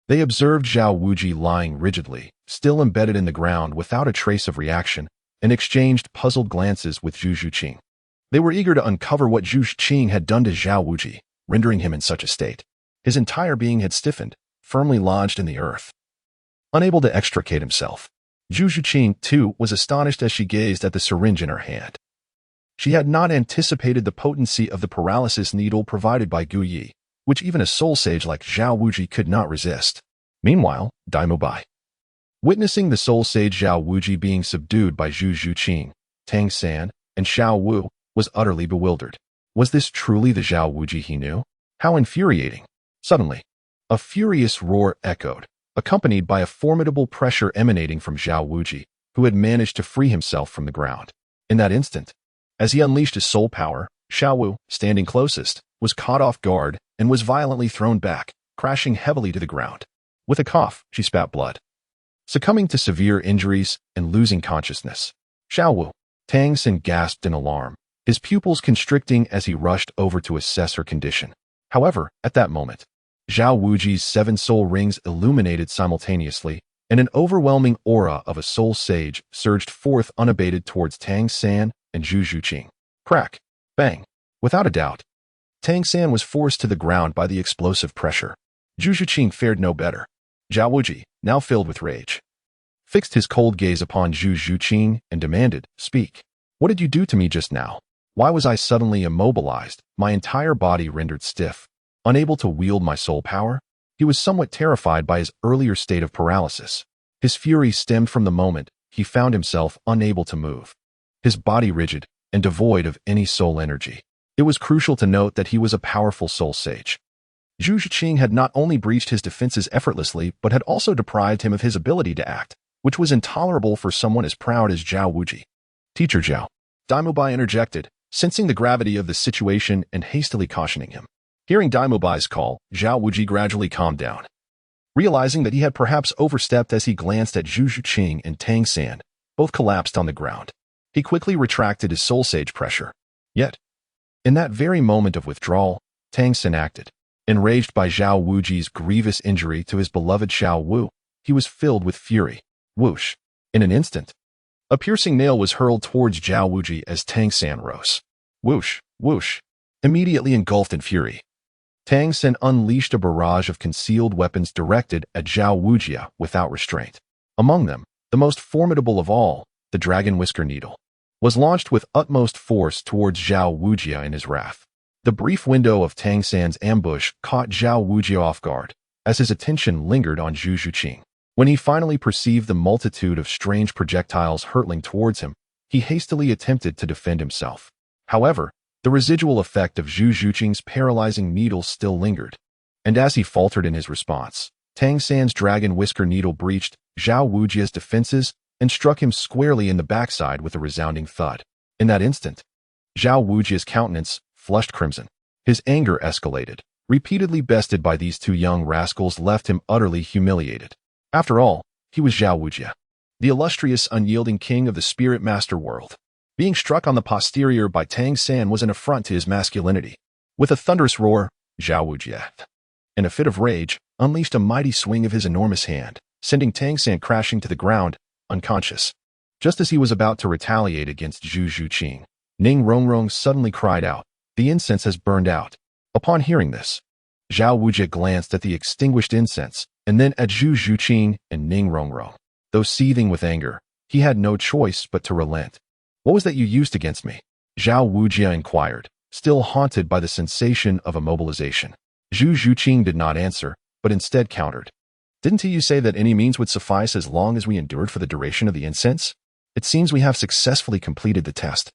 they observed Zhao Wujie lying rigidly, still embedded in the ground without a trace of reaction, and exchanged puzzled glances with Zhu Zhuqing. They were eager to uncover what Zhu Zhuqing had done to Zhao Wujie, rendering him in such a state. His entire being had stiffened, firmly lodged in the earth, unable to extricate himself. Zhu Zhuqing, too, was astonished as she gazed at the syringe in her hand. She had not anticipated the potency of the paralysis needle provided by Gu Yi, which even a soul sage like Zhao Wujie could not resist. Meanwhile, Dai Mubai, witnessing the soul sage Zhao Wujie being subdued by Zhu Zhuqing, Tang San, and Xiao Wu, was utterly bewildered. Was this truly the Zhao Wujie he knew? How infuriating! Suddenly, a furious roar echoed, accompanied by a formidable pressure emanating from Zhao Wujie, who had managed to free himself from the ground. In that instant, As he unleashed his soul power, Xiaowu, standing closest, was caught off guard and was violently thrown back, crashing heavily to the ground. With a cough, she spat blood, succumbing to severe injuries and losing consciousness. Xiaowu, Tang San gasped in alarm, his pupils constricting as he rushed over to assess her condition. However, at that moment, Zhao Wuji's 7 soul rings illuminated simultaneously, and an overwhelming aura of a soul sage surged forth unabated towards Tang San and Zhu Zhuqing. Crack! Bang! Without a doubt, Tang San was forced to the ground by the explosive pressure. Zhu Zhuqing fared no better. Zhao Wuji, now filled with rage, fixed his cold gaze upon Zhu Zhuqing and demanded, "Speak. What did you do to me just now? Why was I suddenly immobilized, my entire body rendered stiff, unable to wield my soul power?" He was somewhat terrified by his earlier state of paralysis. His fury stemmed from the moment he found himself unable to move, his body rigid and devoid of any soul energy. It was crucial to note that he was a powerful soul sage. Zhu Zhuqing had not only breached his defenses effortlessly, but had also deprived him of his ability to act, which was intolerable for someone as proud as Zhao Wuji. "Teacher Zhao," Daimubai interjected, sensing the gravity of the situation and hastily cautioning him. Hearing Daimubai's call, Zhao Wuji gradually calmed down, realizing that he had perhaps overstepped as he glanced at Zhu Zhuqing and Tang San. Both collapsed on the ground. He quickly retracted his soul sage pressure. Yet, in that very moment of withdrawal, Tang San acted. Enraged by Zhao Wuji's grievous injury to his beloved Xiao Wu, he was filled with fury. Whoosh! In an instant, a piercing nail was hurled towards Zhao Wuji as Tang San rose. Whoosh! Whoosh! Immediately engulfed in fury, Tang San unleashed a barrage of concealed weapons directed at Zhao Wuji without restraint. Among them, the most formidable of all, the Dragon Whisker Needle, was launched with utmost force towards Zhao Wuji in his wrath. The brief window of Tang San's ambush caught Zhao Wuji off guard, as his attention lingered on Zhu Zhuqing. When he finally perceived the multitude of strange projectiles hurtling towards him, he hastily attempted to defend himself. However, the residual effect of Zhu Zhuqing's paralyzing needle still lingered, and as he faltered in his response, Tang San's Dragon Whisker Needle breached Zhao Wuji's defenses and struck him squarely in the backside with a resounding thud. In that instant, Zhao Wuji's countenance flushed crimson. His anger escalated. Repeatedly bested by these 2 young rascals left him utterly humiliated. After all, he was Zhao Wuji, the illustrious, unyielding king of the Spirit Master world. Being struck on the posterior by Tang San was an affront to his masculinity. With a thunderous roar, Zhao Wuji, in a fit of rage, unleashed a mighty swing of his enormous hand, sending Tang San crashing to the ground, unconscious. Just as he was about to retaliate against Zhu Zhuqing, Ning Rongrong suddenly cried out, "The incense has burned out." Upon hearing this, Zhao Wuji glanced at the extinguished incense and then at Zhu Zhuqing and Ning Rongrong. Though seething with anger, he had no choice but to relent. "What was that you used against me?" Zhao Wuji inquired, still haunted by the sensation of immobilization. Zhu Zhuqing did not answer, but instead countered. "Didn't you say that any means would suffice as long as we endured for the duration of the incense? It seems we have successfully completed the test.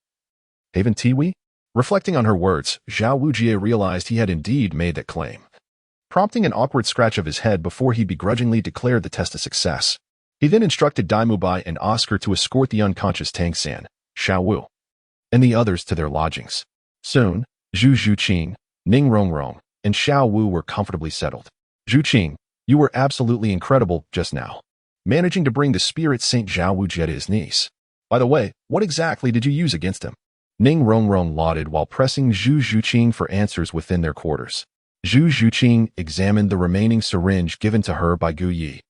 Haven't we?" Reflecting on her words, Zhao Wuji realized he had indeed made that claim, prompting an awkward scratch of his head before he begrudgingly declared the test a success. He then instructed Daimubai and Oscar to escort the unconscious Tang San, Xiao Wu, and the others to their lodgings. Soon, Zhu Zhuqing, Ning Rongrong, and Xiao Wu were comfortably settled. "Zhuqing, you were absolutely incredible just now, managing to bring the spirit Saint Zhao Wuji to his knees. By the way, what exactly did you use against him?" Ning Rongrong lauded while pressing Zhu Zhuqing for answers within their quarters. Zhu Zhuqing examined the remaining syringe given to her by Gu Yi,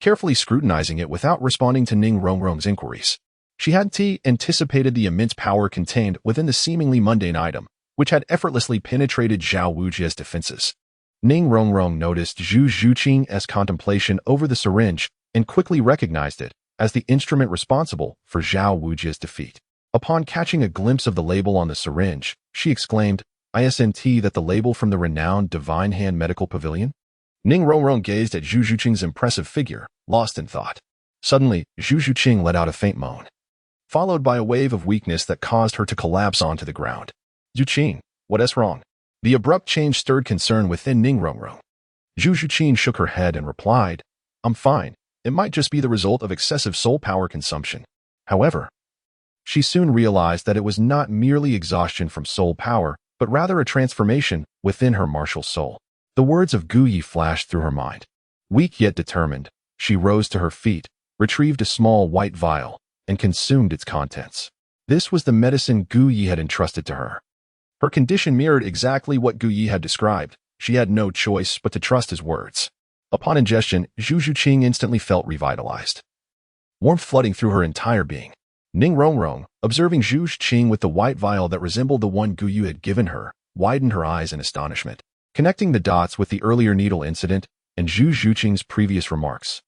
carefully scrutinizing it without responding to Ning Rongrong's inquiries. She had anticipated the immense power contained within the seemingly mundane item, which had effortlessly penetrated Zhao Wuji's defenses. Ning Rongrong noticed Zhu Zhuqing's contemplation over the syringe and quickly recognized it as the instrument responsible for Zhao Wuji's defeat. Upon catching a glimpse of the label on the syringe, she exclaimed, "Isn't that the label from the renowned Divine Hand Medical Pavilion?" Ning Rongrong gazed at Zhu Zhuqing's impressive figure, lost in thought. Suddenly, Zhu Zhuqing let out a faint moan, followed by a wave of weakness that caused her to collapse onto the ground. "Zhuqing, what's wrong?" The abrupt change stirred concern within Ning Rongrong. Zhu Zhuqing shook her head and replied, "I'm fine. It might just be the result of excessive soul power consumption." However, She soon realized that it was not merely exhaustion from soul power, but rather a transformation within her martial soul. The words of Gu Yi flashed through her mind. Weak yet determined, she rose to her feet, retrieved a small white vial, and consumed its contents. This was the medicine Gu Yi had entrusted to her. Her condition mirrored exactly what Gu Yi had described. She had no choice but to trust his words. Upon ingestion, Zhu Zhuqing instantly felt revitalized. Warmth flooding through her entire being. Ning Rongrong, observing Zhu Zhuqing with the white vial that resembled the one Gu Yu had given her, widened her eyes in astonishment, connecting the dots with the earlier needle incident and Zhu Zhuqing's previous remarks.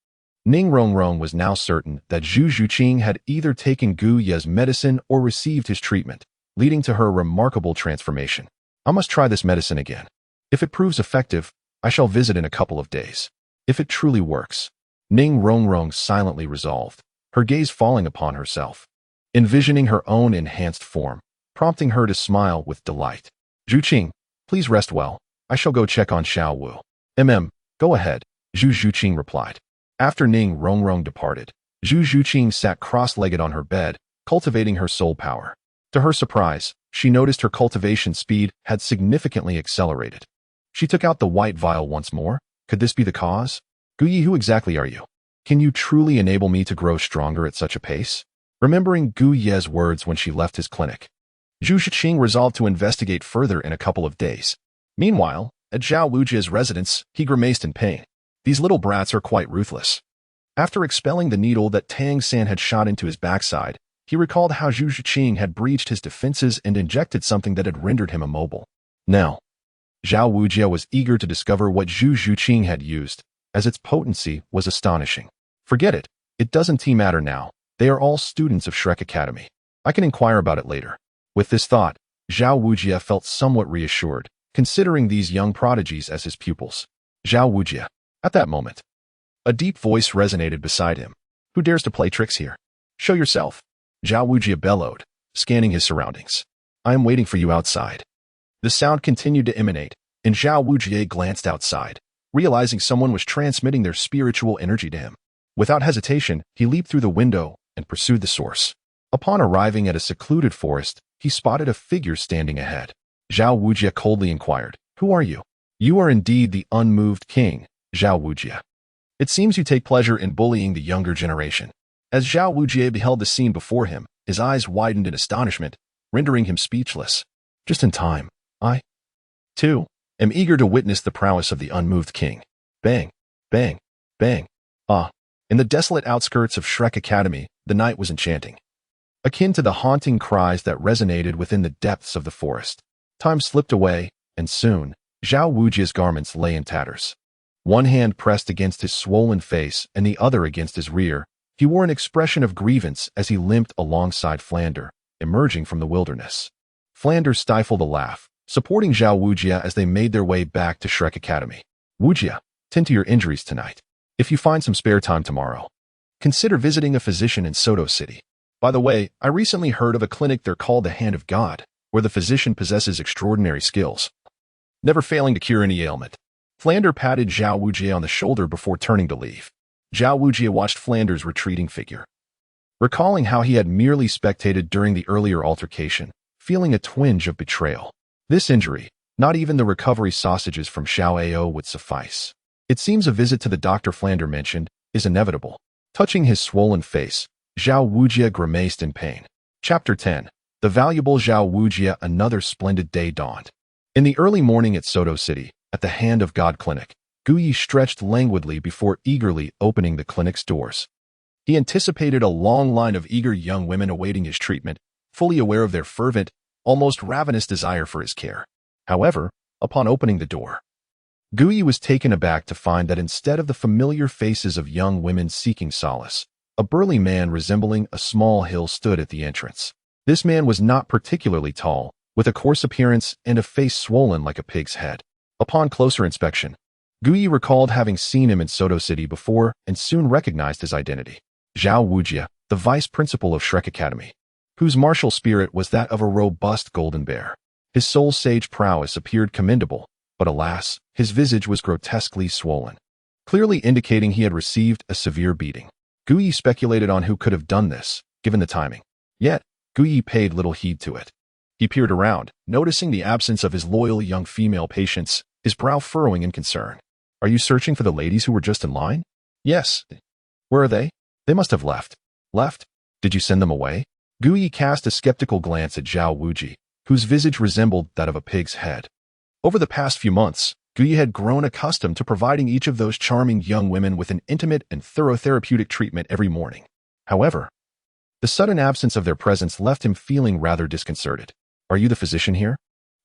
Ning Rongrong was now certain that Zhu Zhuqing had either taken Gu Ye's medicine or received his treatment, leading to her remarkable transformation. I must try this medicine again. If it proves effective, I shall visit in a couple of days. If it truly works, Ning Rongrong silently resolved, her gaze falling upon herself, envisioning her own enhanced form, prompting her to smile with delight. Zhuqing, please rest well. I shall go check on Xiao Wu. Go ahead, Zhu Zhuqing replied. After Ning Rongrong departed, Zhu Zhuqing sat cross-legged on her bed, cultivating her soul power. To her surprise, she noticed her cultivation speed had significantly accelerated. She took out the white vial once more. Could this be the cause? Gu Yi, who exactly are you? Can you truly enable me to grow stronger at such a pace? Remembering Gu Ye's words when she left his clinic, Zhu Zhuqing resolved to investigate further in a couple of days. Meanwhile, at Zhao Wujia's residence, he grimaced in pain. These little brats are quite ruthless. After expelling the needle that Tang San had shot into his backside, he recalled how Zhu Zhuqing had breached his defenses and injected something that had rendered him immobile. Now, Zhao Wujia was eager to discover what Zhu Zhuqing had used, as its potency was astonishing. Forget it. It doesn't matter now. They are all students of Shrek Academy. I can inquire about it later. With this thought, Zhao Wujia felt somewhat reassured, considering these young prodigies as his pupils. Zhao Wujia. At that moment, a deep voice resonated beside him. Who dares to play tricks here? Show yourself. Zhao Wujia bellowed, scanning his surroundings. I am waiting for you outside. The sound continued to emanate, and Zhao Wujia glanced outside, realizing someone was transmitting their spiritual energy to him. Without hesitation, he leaped through the window and pursued the source. Upon arriving at a secluded forest, he spotted a figure standing ahead. Zhao Wujia coldly inquired, Who are you? You are indeed the unmoved king, Zhao Wujia. It seems you take pleasure in bullying the younger generation. As Zhao Wujia beheld the scene before him, his eyes widened in astonishment, rendering him speechless. Just in time. I, too, am eager to witness the prowess of the unmoved king. Bang, bang, bang. In the desolate outskirts of Shrek Academy, the night was enchanting, akin to the haunting cries that resonated within the depths of the forest. Time slipped away, and soon, Zhao Wujia's garments lay in tatters. One hand pressed against his swollen face and the other against his rear, he wore an expression of grievance as he limped alongside Flander, emerging from the wilderness. Flander stifled a laugh, supporting Zhao Wujia as they made their way back to Shrek Academy. Wujia, tend to your injuries tonight. If you find some spare time tomorrow, consider visiting a physician in Soto City. By the way, I recently heard of a clinic there called the Hand of God, where the physician possesses extraordinary skills, never failing to cure any ailment. Flander patted Zhao Wujia on the shoulder before turning to leave. Zhao Wujia watched Flander's retreating figure, recalling how he had merely spectated during the earlier altercation, feeling a twinge of betrayal. This injury, not even the recovery sausages from Xiao Ao would suffice. It seems a visit to the doctor Flander mentioned is inevitable. Touching his swollen face, Zhao Wujia grimaced in pain. Chapter 10. The valuable Zhao Wujia. Another splendid day dawned. In the early morning at Soto City, at the Hand of God clinic, Gu Yi stretched languidly before eagerly opening the clinic's doors. He anticipated a long line of eager young women awaiting his treatment, fully aware of their fervent, almost ravenous desire for his care. However, upon opening the door, Gu Yi was taken aback to find that instead of the familiar faces of young women seeking solace, a burly man resembling a small hill stood at the entrance. This man was not particularly tall, with a coarse appearance and a face swollen like a pig's head. Upon closer inspection, Gu Yi recalled having seen him in Soto City before and soon recognized his identity. Zhao Wujia, the vice principal of Shrek Academy, whose martial spirit was that of a robust golden bear. His soul sage prowess appeared commendable, but alas, his visage was grotesquely swollen, clearly indicating he had received a severe beating. Gu Yi speculated on who could have done this, given the timing. Yet, Gu Yi paid little heed to it. He peered around, noticing the absence of his loyal young female patients, his brow furrowing in concern. Are you searching for the ladies who were just in line? Yes. Where are they? They must have left. Left? Did you send them away? Gu Yi cast a skeptical glance at Zhao Wuji, whose visage resembled that of a pig's head. Over the past few months, Gu Yi had grown accustomed to providing each of those charming young women with an intimate and thorough therapeutic treatment every morning. However, the sudden absence of their presence left him feeling rather disconcerted. Are you the physician here?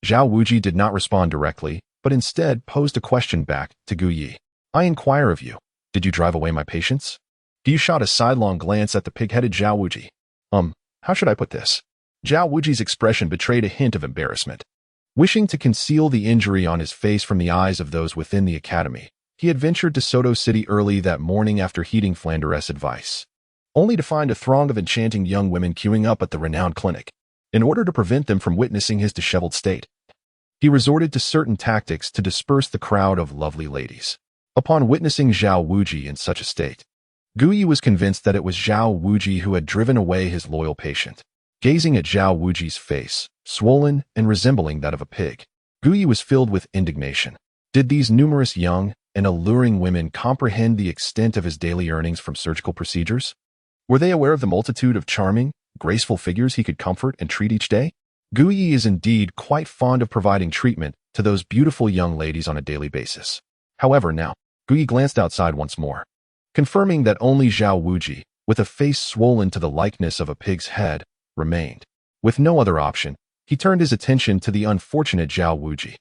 Zhao Wuji did not respond directly, but instead posed a question back to Gu Yi. I inquire of you. Did you drive away my patients? Gu Yi shot a sidelong glance at the pig-headed Zhao Wuji. How should I put this? Zhao Wuji's expression betrayed a hint of embarrassment. Wishing to conceal the injury on his face from the eyes of those within the academy, he had ventured to Soto City early that morning after heeding Flanders' advice, only to find a throng of enchanting young women queuing up at the renowned clinic. In order to prevent them from witnessing his disheveled state, he resorted to certain tactics to disperse the crowd of lovely ladies. Upon witnessing Zhao Wuji in such a state, Gu Yi was convinced that it was Zhao Wuji who had driven away his loyal patient. Gazing at Zhao Wuji's face, swollen and resembling that of a pig, Gu Yi was filled with indignation. Did these numerous young and alluring women comprehend the extent of his daily earnings from surgical procedures? Were they aware of the multitude of charming, graceful figures he could comfort and treat each day? Gu Yi is indeed quite fond of providing treatment to those beautiful young ladies on a daily basis. However, now, Gu Yi glanced outside once more, confirming that only Zhao Wuji, with a face swollen to the likeness of a pig's head, remained. With no other option, he turned his attention to the unfortunate Zhao Wuji.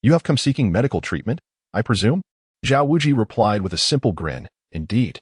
You have come seeking medical treatment, I presume? Zhao Wuji replied with a simple grin. Indeed.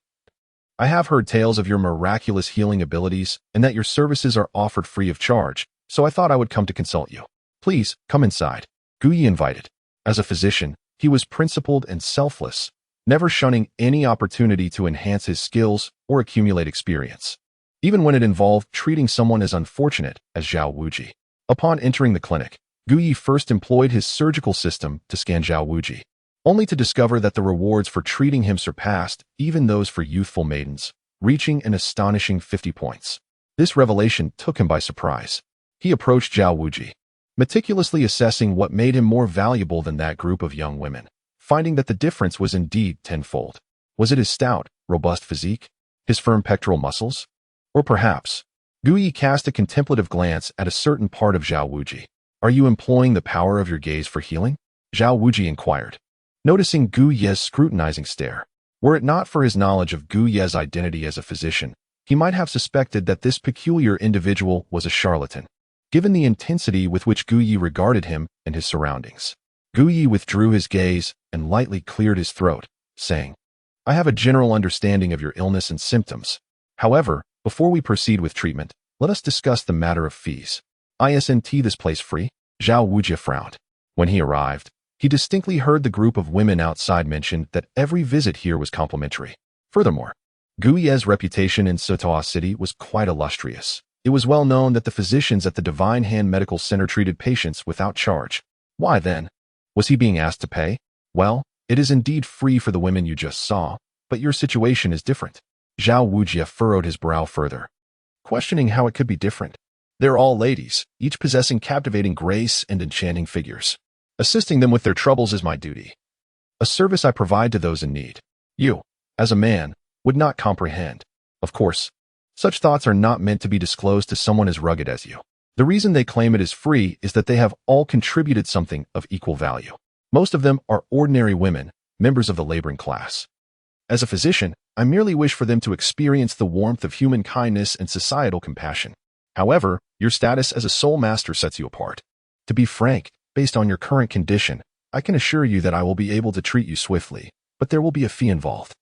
I have heard tales of your miraculous healing abilities and that your services are offered free of charge, so I thought I would come to consult you. Please, come inside. Gu Yi invited. As a physician, he was principled and selfless, never shunning any opportunity to enhance his skills or accumulate experience, even when it involved treating someone as unfortunate as Zhao Wuji. Upon entering the clinic, Gu Yi first employed his surgical system to scan Zhao Wuji, only to discover that the rewards for treating him surpassed even those for youthful maidens, reaching an astonishing 50 points. This revelation took him by surprise. He approached Zhao Wuji, meticulously assessing what made him more valuable than that group of young women, finding that the difference was indeed tenfold. Was it his stout, robust physique? His firm pectoral muscles? Or perhaps, Gu Yi cast a contemplative glance at a certain part of Zhao Wuji. Are you employing the power of your gaze for healing? Zhao Wuji inquired, noticing Gu Ye's scrutinizing stare. Were it not for his knowledge of Gu Ye's identity as a physician, he might have suspected that this peculiar individual was a charlatan, given the intensity with which Gu Yi regarded him and his surroundings. Gu Yi withdrew his gaze and lightly cleared his throat, saying, I have a general understanding of your illness and symptoms. However, before we proceed with treatment, let us discuss the matter of fees. Isn't this place free? Zhao Wuji frowned. When he arrived, he distinctly heard the group of women outside mention that every visit here was complimentary. Furthermore, Gu Ye's reputation in Soto City was quite illustrious. It was well known that the physicians at the Divine Hand Medical Center treated patients without charge. Why then? Was he being asked to pay? Well, it is indeed free for the women you just saw, but your situation is different. Zhao Wuji furrowed his brow further, questioning how it could be different. They're all ladies, each possessing captivating grace and enchanting figures. Assisting them with their troubles is my duty, a service I provide to those in need. You, as a man, would not comprehend. Of course, such thoughts are not meant to be disclosed to someone as rugged as you. The reason they claim it is free is that they have all contributed something of equal value. Most of them are ordinary women, members of the laboring class. As a physician, I merely wish for them to experience the warmth of human kindness and societal compassion. However, your status as a soul master sets you apart. To be frank, based on your current condition, I can assure you that I will be able to treat you swiftly, but there will be a fee involved.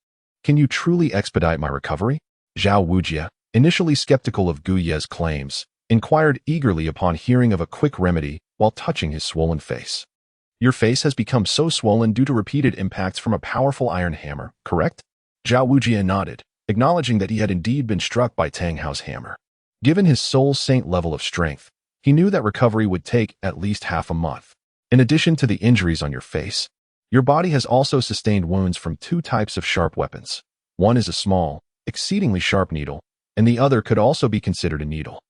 Can you truly expedite my recovery? Zhao Wuji, initially skeptical of Gu Ye's claims, inquired eagerly upon hearing of a quick remedy while touching his swollen face. Your face has become so swollen due to repeated impacts from a powerful iron hammer, correct? Zhao Wuji nodded, acknowledging that he had indeed been struck by Tang Hao's hammer. Given his soul saint level of strength, he knew that recovery would take at least half a month. In addition to the injuries on your face, your body has also sustained wounds from two types of sharp weapons. One is a small, exceedingly sharp needle, and the other could also be considered a needle.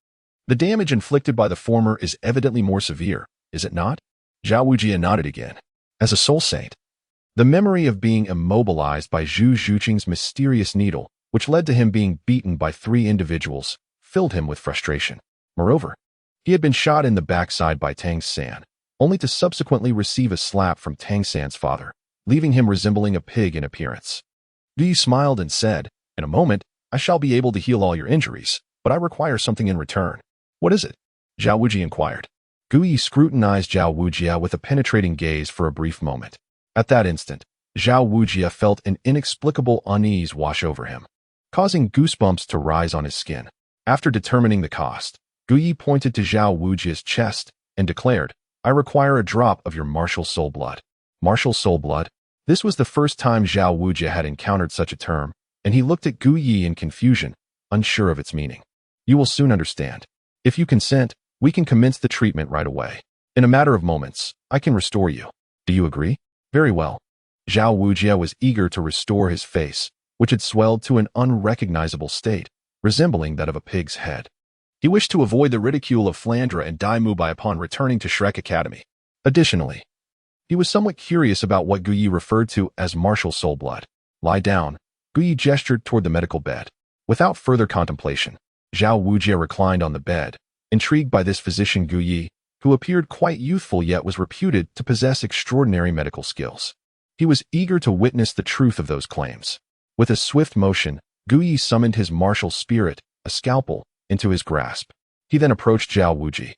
The damage inflicted by the former is evidently more severe, is it not? Zhao Wujia nodded again. As a soul saint, the memory of being immobilized by Zhu Zhuqing's mysterious needle, which led to him being beaten by 3 individuals, filled him with frustration. Moreover, he had been shot in the backside by Tang San, only to subsequently receive a slap from Tang San's father, leaving him resembling a pig in appearance. Yi smiled and said, "In a moment, I shall be able to heal all your injuries, but I require something in return." "What is it?" Zhao Wujia inquired. Yi scrutinized Zhao Wujia with a penetrating gaze for a brief moment. At that instant, Zhao Wujia felt an inexplicable unease wash over him, causing goosebumps to rise on his skin. After determining the cost, Yi pointed to Zhao Wujia's chest and declared, "I require a drop of your martial soul blood." Martial soul blood? This was the first time Zhao Wujia had encountered such a term, and he looked at Yi in confusion, unsure of its meaning. "You will soon understand. If you consent, we can commence the treatment right away. In a matter of moments, I can restore you. Do you agree?" "Very well." Zhao Wujia was eager to restore his face, which had swelled to an unrecognizable state, resembling that of a pig's head. He wished to avoid the ridicule of Flandre and Dai Mubai upon returning to Shrek Academy. Additionally, he was somewhat curious about what Yi referred to as martial soul blood. "Lie down." Yi gestured toward the medical bed. Without further contemplation, Zhao Wujia reclined on the bed, intrigued by this physician Yi, who appeared quite youthful yet was reputed to possess extraordinary medical skills. He was eager to witness the truth of those claims. With a swift motion, Yi summoned his martial spirit, a scalpel, into his grasp. He then approached Zhao Wujia,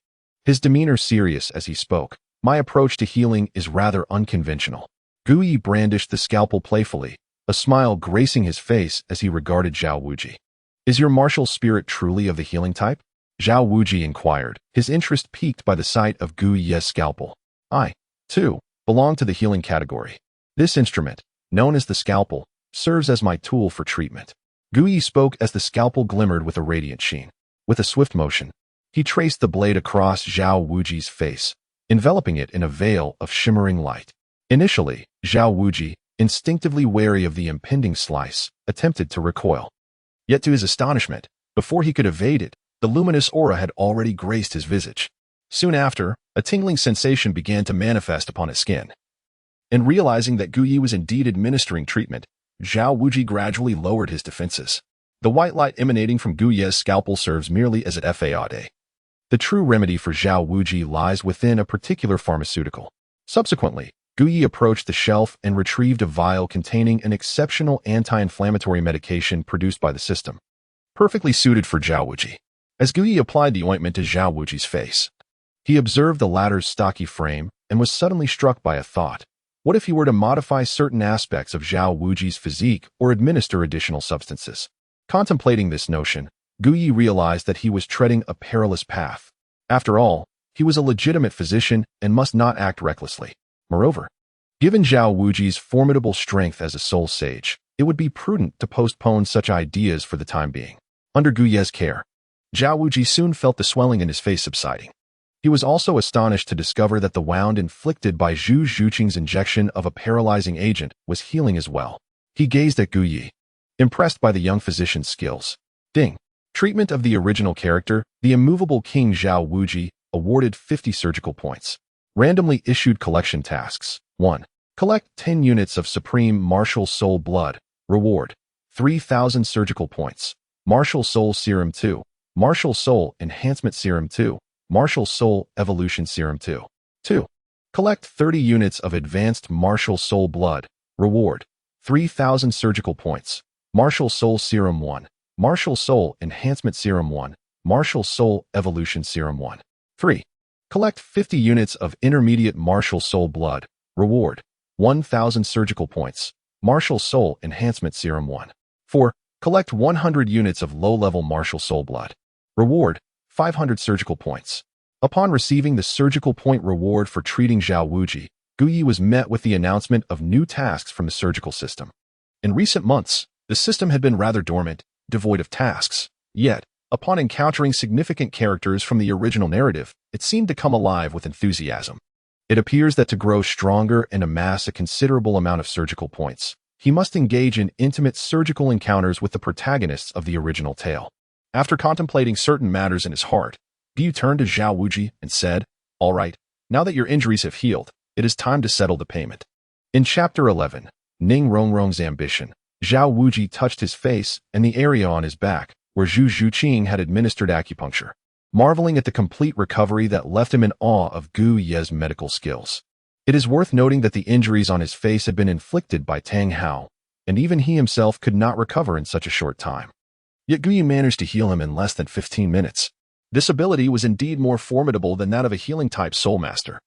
his demeanor serious as he spoke. "My approach to healing is rather unconventional." Yi brandished the scalpel playfully, a smile gracing his face as he regarded Zhao Wujia. "Is your martial spirit truly of the healing type?" Zhao Wujia inquired, his interest piqued by the sight of Yi's scalpel. "I, too, belong to the healing category. This instrument, known as the scalpel, serves as my tool for treatment." Yi spoke as the scalpel glimmered with a radiant sheen. With a swift motion, he traced the blade across Zhao Wuji's face, enveloping it in a veil of shimmering light. Initially, Zhao Wujia, instinctively wary of the impending slice, attempted to recoil. Yet to his astonishment, before he could evade it, the luminous aura had already graced his visage. Soon after, a tingling sensation began to manifest upon his skin. And realizing that Yi was indeed administering treatment, Zhao Wujia gradually lowered his defenses. The white light emanating from Yi's scalpel serves merely as an fade. The true remedy for Zhao Wujia lies within a particular pharmaceutical. Subsequently, Yi approached the shelf and retrieved a vial containing an exceptional anti-inflammatory medication produced by the system, perfectly suited for Zhao Wujia. As Yi applied the ointment to Zhao Wuji's face, he observed the latter's stocky frame and was suddenly struck by a thought. What if he were to modify certain aspects of Zhao Wuji's physique or administer additional substances? Contemplating this notion, Yi realized that he was treading a perilous path. After all, he was a legitimate physician and must not act recklessly. Moreover, given Zhao Wuji's formidable strength as a soul sage, it would be prudent to postpone such ideas for the time being. Under Yi's care, Zhao Wujia soon felt the swelling in his face subsiding. He was also astonished to discover that the wound inflicted by Zhu Zhuqing's injection of a paralyzing agent was healing as well. He gazed at Yi, impressed by the young physician's skills. Ding. Treatment of the original character, the immovable King Zhao Wujia, awarded 50 surgical points. Randomly issued collection tasks. 1. Collect 10 units of Supreme Martial Soul Blood. Reward. 3,000 surgical points. Martial Soul Serum 2. Martial Soul Enhancement Serum 2. Martial Soul Evolution Serum 2. 2. Collect 30 units of Advanced Martial Soul Blood. Reward. 3,000 surgical points. Martial Soul Serum 1. Martial Soul Enhancement Serum 1. Martial Soul Evolution Serum 1. 3. Collect 50 units of Intermediate Martial Soul Blood. Reward. 1,000 surgical points. Martial Soul Enhancement Serum 1. 4. Collect 100 units of low-level Martial Soul Blood. Reward. 500 surgical points. Upon receiving the surgical point reward for treating Zhao Wujia, Yi was met with the announcement of new tasks from the surgical system. In recent months, the system had been rather dormant, devoid of tasks. Yet, upon encountering significant characters from the original narrative, it seemed to come alive with enthusiasm. It appears that to grow stronger and amass a considerable amount of surgical points, he must engage in intimate surgical encounters with the protagonists of the original tale. After contemplating certain matters in his heart, Gu turned to Zhao Wuji and said, "All right, now that your injuries have healed, it is time to settle the payment." In Chapter 11, Ning Rongrong's ambition, Zhao Wuji touched his face and the area on his back, where Zhu Zhuqing had administered acupuncture, marveling at the complete recovery that left him in awe of Gu Ye's medical skills. It is worth noting that the injuries on his face had been inflicted by Tang Hao, and even he himself could not recover in such a short time. Yet Gu Yi managed to heal him in less than 15 minutes. This ability was indeed more formidable than that of a healing-type soul master.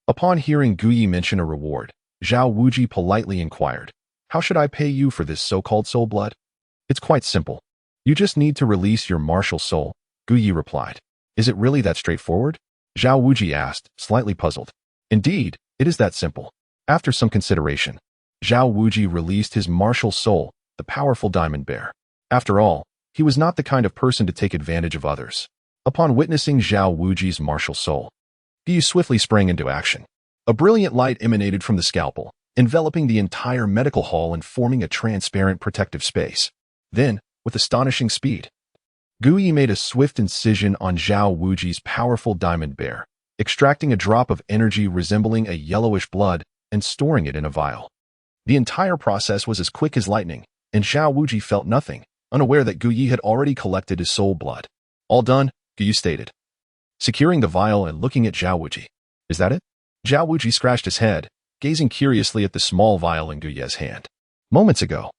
Upon hearing Gu Yi mention a reward, Zhao Wuji politely inquired, "How should I pay you for this so-called soul blood?" "It's quite simple. You just need to release your martial soul," Gu Yi replied. "Is it really that straightforward?" Zhao Wuji asked, slightly puzzled. "Indeed, it is that simple." After some consideration, Zhao Wuji released his martial soul, the powerful diamond bear. After all, he was not the kind of person to take advantage of others. Upon witnessing Zhao Wuji's martial soul, Gu Yi swiftly sprang into action. A brilliant light emanated from the scalpel, enveloping the entire medical hall and forming a transparent protective space. Then, with astonishing speed, Gu Yi made a swift incision on Zhao Wuji's powerful diamond bear, extracting a drop of energy resembling a yellowish blood and storing it in a vial. The entire process was as quick as lightning, and Zhao Wuji felt nothing, unaware that Gu Yi had already collected his soul blood. "All done," Gu Yi stated, securing the vial and looking at Zhao Wuji. "Is that it?" Zhao Wuji scratched his head, gazing curiously at the small vial in Gu Yi's hand. Moments ago,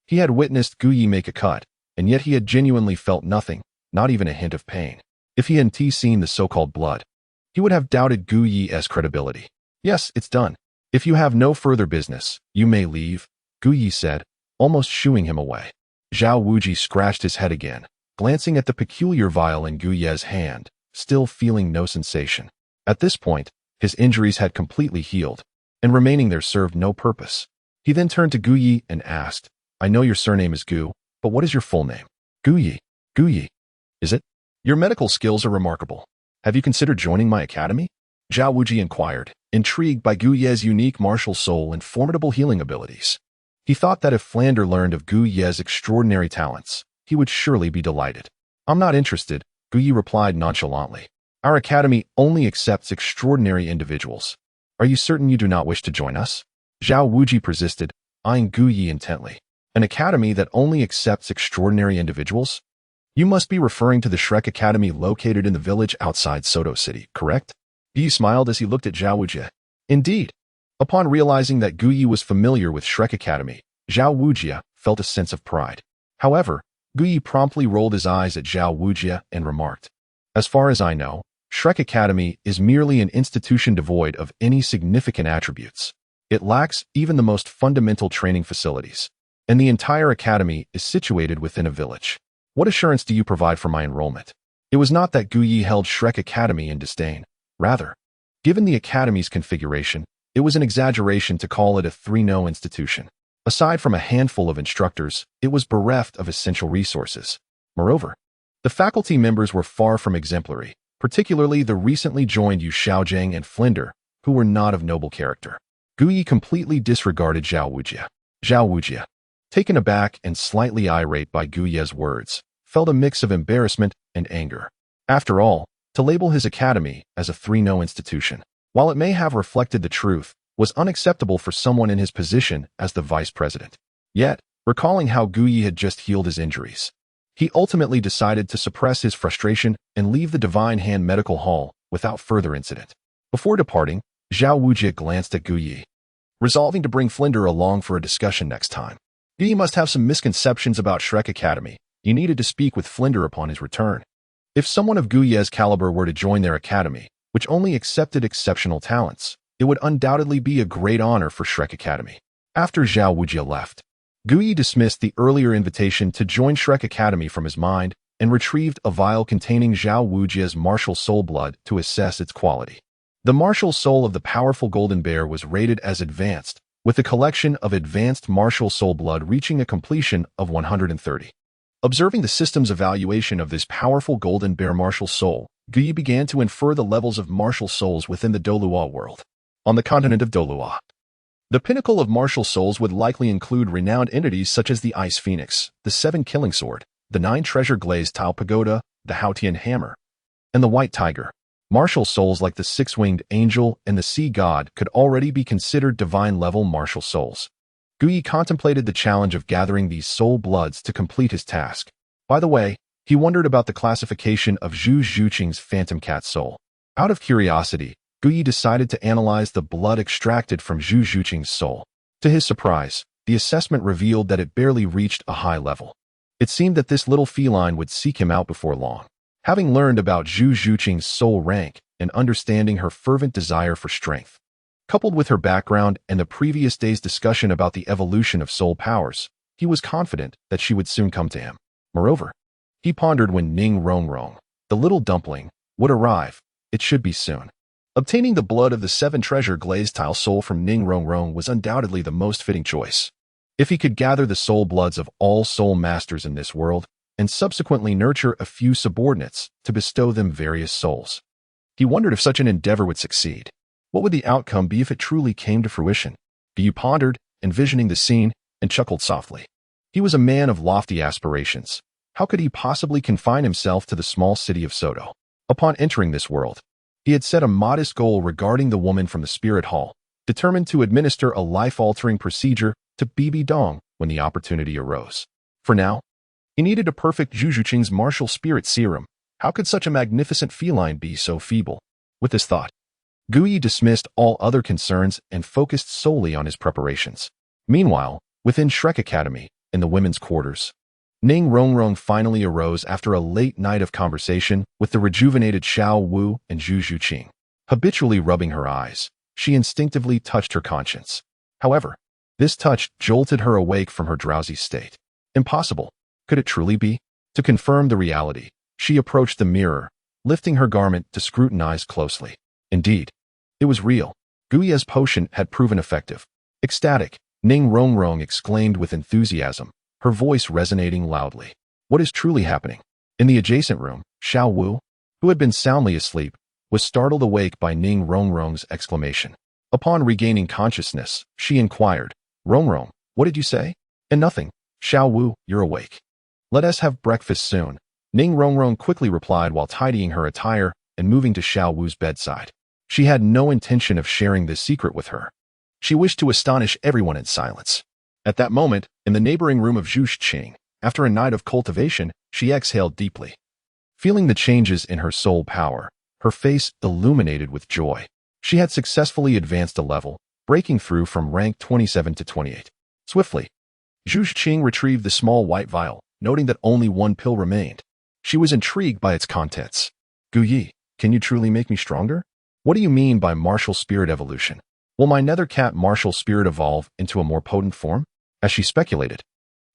he had witnessed Gu Yi make a cut, and yet he had genuinely felt nothing, not even a hint of pain. If he hadn't seen the so-called blood, he would have doubted Gu Yi's credibility. "Yes, it's done. If you have no further business, you may leave," Gu Yi said, almost shooing him away. Zhao Wuji scratched his head again, glancing at the peculiar vial in Gu Yi's hand, still feeling no sensation. At this point, his injuries had completely healed, and remaining there served no purpose. He then turned to Gu Yi and asked, "I know your surname is Gu, but what is your full name?" "Gu Yi." "Gu Yi. Is it? Your medical skills are remarkable. Have you considered joining my academy?" Zhao Wuji inquired, intrigued by Gu Ye's unique martial soul and formidable healing abilities. He thought that if Flander learned of Gu Ye's extraordinary talents, he would surely be delighted. "I'm not interested," Gu Yi replied nonchalantly. "Our academy only accepts extraordinary individuals. Are you certain you do not wish to join us?" Zhao Wuji persisted, eyeing Gu Yi intently. "An academy that only accepts extraordinary individuals? You must be referring to the Shrek Academy located in the village outside Soto City, correct?" Gu Yi smiled as he looked at Zhao Wuji. Indeed. Upon realizing that Gu Yi was familiar with Shrek Academy, Zhao Wuji felt a sense of pride. However, Gu Yi promptly rolled his eyes at Zhao Wuji and remarked, "As far as I know, Shrek Academy is merely an institution devoid of any significant attributes. It lacks even the most fundamental training facilities, and the entire academy is situated within a village. What assurance do you provide for my enrollment?" It was not that Gu Yi held Shrek Academy in disdain. Rather, given the academy's configuration, it was an exaggeration to call it a 3-no institution. Aside from a handful of instructors, it was bereft of essential resources. Moreover, the faculty members were far from exemplary, particularly the recently joined Yu Xiaojiang and Flinder, who were not of noble character. Gu Yi completely disregarded Zhao Wuji. Zhao Wuji, taken aback and slightly irate by Gu Yi's words, felt a mix of embarrassment and anger. After all, to label his academy as a 3-no institution, while it may have reflected the truth, was unacceptable for someone in his position as the vice president. Yet, recalling how Gu Yi had just healed his injuries, he ultimately decided to suppress his frustration and leave the Divine Hand Medical Hall without further incident. Before departing, Zhao Wuji glanced at Gu Yi, resolving to bring Flinder along for a discussion next time. Gu Yi must have some misconceptions about Shrek Academy. He needed to speak with Flinder upon his return. If someone of Gu Yi's caliber were to join their academy, which only accepted exceptional talents, it would undoubtedly be a great honor for Shrek Academy. After Zhao Wuji left, Gu Yi dismissed the earlier invitation to join Shrek Academy from his mind and retrieved a vial containing Zhao Wuji's martial soul blood to assess its quality. The martial soul of the powerful golden bear was rated as advanced, with a collection of advanced martial soul blood reaching a completion of 130. Observing the system's evaluation of this powerful golden bear martial soul, Gu Yi began to infer the levels of martial souls within the Douluo world. On the continent of Douluo, the pinnacle of martial souls would likely include renowned entities such as the Ice Phoenix, the 7 Killing Sword, the 9 Treasure Glazed Tile Pagoda, the Haotian Hammer, and the white tiger. Martial souls like the six-winged angel and the sea god could already be considered divine-level martial souls. Guyi contemplated the challenge of gathering these soul bloods to complete his task. By the way, he wondered about the classification of Zhu Zhuqing's phantom cat soul. Out of curiosity, Guyi decided to analyze the blood extracted from Zhu Zhuqing's soul. To his surprise, the assessment revealed that it barely reached a high level. It seemed that this little feline would seek him out before long. Having learned about Zhu Zhuqing's soul rank and understanding her fervent desire for strength, coupled with her background and the previous day's discussion about the evolution of soul powers, he was confident that she would soon come to him. Moreover, he pondered when Ning Rongrong, the little dumpling, would arrive. It should be soon. Obtaining the blood of the seven treasure glazed tile soul from Ning Rongrong was undoubtedly the most fitting choice. If he could gather the soul bloods of all soul masters in this world, and subsequently nurture a few subordinates to bestow them various souls. He wondered if such an endeavor would succeed. What would the outcome be if it truly came to fruition? Guyi pondered, envisioning the scene, and chuckled softly. He was a man of lofty aspirations. How could he possibly confine himself to the small city of Soto? Upon entering this world, he had set a modest goal regarding the woman from the spirit hall, determined to administer a life-altering procedure to Bibi Dong when the opportunity arose. For now, he needed a perfect Zhu Zhuqing's martial spirit serum. How could such a magnificent feline be so feeble? With this thought, Guyi dismissed all other concerns and focused solely on his preparations. Meanwhile, within Shrek Academy, in the women's quarters, Ning Rongrong finally arose after a late night of conversation with the rejuvenated Xiao Wu and Zhu Zhuqing. Habitually rubbing her eyes, she instinctively touched her conscience. However, this touch jolted her awake from her drowsy state. Impossible. Could it truly be? To confirm the reality, she approached the mirror, lifting her garment to scrutinize closely. Indeed, it was real. Guyi's potion had proven effective. Ecstatic, Ning Rongrong exclaimed with enthusiasm, her voice resonating loudly. What is truly happening? In the adjacent room, Xiao Wu, who had been soundly asleep, was startled awake by Ning Rongrong's exclamation. Upon regaining consciousness, she inquired, Rongrong, what did you say? And nothing. Xiao Wu, you're awake. Let us have breakfast soon. Ning Rongrong quickly replied while tidying her attire and moving to Xiao Wu's bedside. She had no intention of sharing this secret with her. She wished to astonish everyone in silence. At that moment, in the neighboring room of Zhu Zhuqing, after a night of cultivation, she exhaled deeply. Feeling the changes in her soul power, her face illuminated with joy. She had successfully advanced a level, breaking through from rank 27 to 28. Swiftly, Zhu Zhuqing retrieved the small white vial, noting that only one pill remained. She was intrigued by its contents. Guyi, can you truly make me stronger? What do you mean by martial spirit evolution? Will my nether cat martial spirit evolve into a more potent form? As she speculated,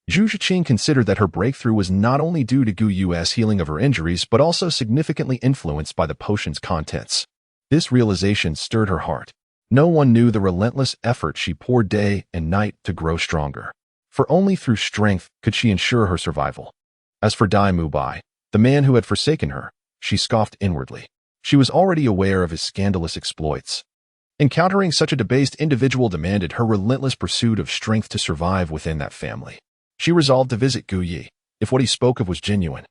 Zhu Zhuqing considered that her breakthrough was not only due to Guyu's healing of her injuries, but also significantly influenced by the potion's contents. This realization stirred her heart. No one knew the relentless effort she poured day and night to grow stronger. For only through strength could she ensure her survival. As for Dai Mubai, the man who had forsaken her, she scoffed inwardly. She was already aware of his scandalous exploits. Encountering such a debased individual demanded her relentless pursuit of strength to survive within that family. She resolved to visit Guyi, if what he spoke of was genuine.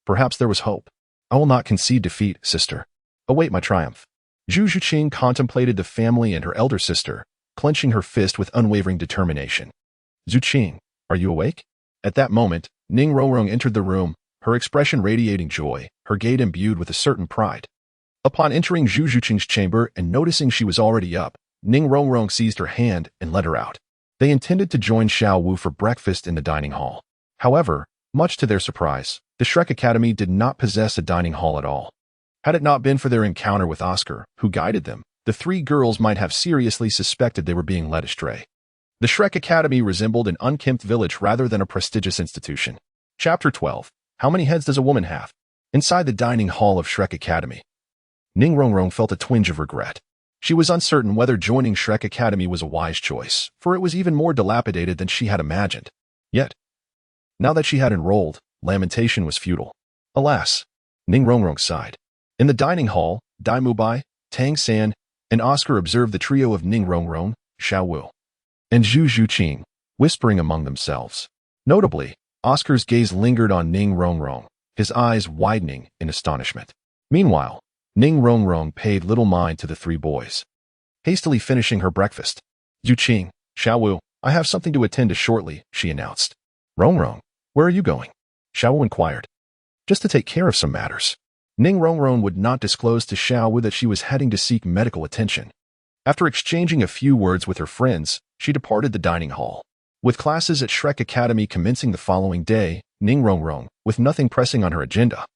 Perhaps there was hope. I will not concede defeat, sister. Await my triumph. Zhu Zhuqing contemplated the family and her elder sister, clenching her fist with unwavering determination. Zhuqing, are you awake? At that moment, Ning Rongrong entered the room, her expression radiating joy, her gait imbued with a certain pride. Upon entering Zhu Zhuqing's chamber and noticing she was already up, Ning Rongrong seized her hand and led her out. They intended to join Xiao Wu for breakfast in the dining hall. However, much to their surprise, the Shrek Academy did not possess a dining hall at all. Had it not been for their encounter with Oscar, who guided them, the three girls might have seriously suspected they were being led astray. The Shrek Academy resembled an unkempt village rather than a prestigious institution. Chapter 12. How many heads does a woman have? Inside the dining hall of Shrek Academy, Ning Rongrong felt a twinge of regret. She was uncertain whether joining Shrek Academy was a wise choice, for it was even more dilapidated than she had imagined. Yet, now that she had enrolled, lamentation was futile. Alas, Ning Rongrong sighed. In the dining hall, Dai Mubai, Tang San, and Oscar observed the trio of Ning Rongrong, Xiao Wu, and Zhu Zhuqing, whispering among themselves. Notably, Oscar's gaze lingered on Ning Rongrong, his eyes widening in astonishment. Meanwhile, Ning Rongrong paid little mind to the three boys. Hastily finishing her breakfast, Zhu Zhuqing, Xiaowu, I have something to attend to shortly, she announced. Rongrong, where are you going? Xiaowu inquired. Just to take care of some matters. Ning Rongrong would not disclose to Xiaowu that she was heading to seek medical attention. After exchanging a few words with her friends, she departed the dining hall. With classes at Shrek Academy commencing the following day, Ning Rongrong, with nothing pressing on her agenda,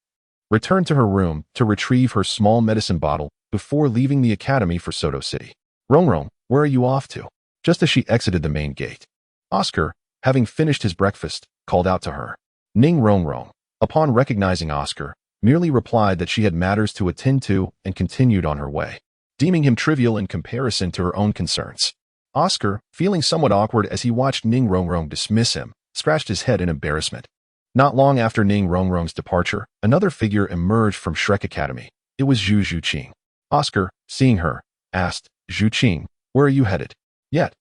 returned to her room to retrieve her small medicine bottle before leaving the academy for Soto City. Rongrong, where are you off to? Just as she exited the main gate, Oscar, having finished his breakfast, called out to her. Ning Rongrong, upon recognizing Oscar, merely replied that she had matters to attend to and continued on her way, deeming him trivial in comparison to her own concerns. Oscar, feeling somewhat awkward as he watched Ning Rongrong dismiss him, scratched his head in embarrassment. Not long after Ning Rongrong's departure, another figure emerged from Shrek Academy. It was Zhu Zhuqing. Oscar, seeing her, asked, Zhu Zhuqing, where are you headed? Yet,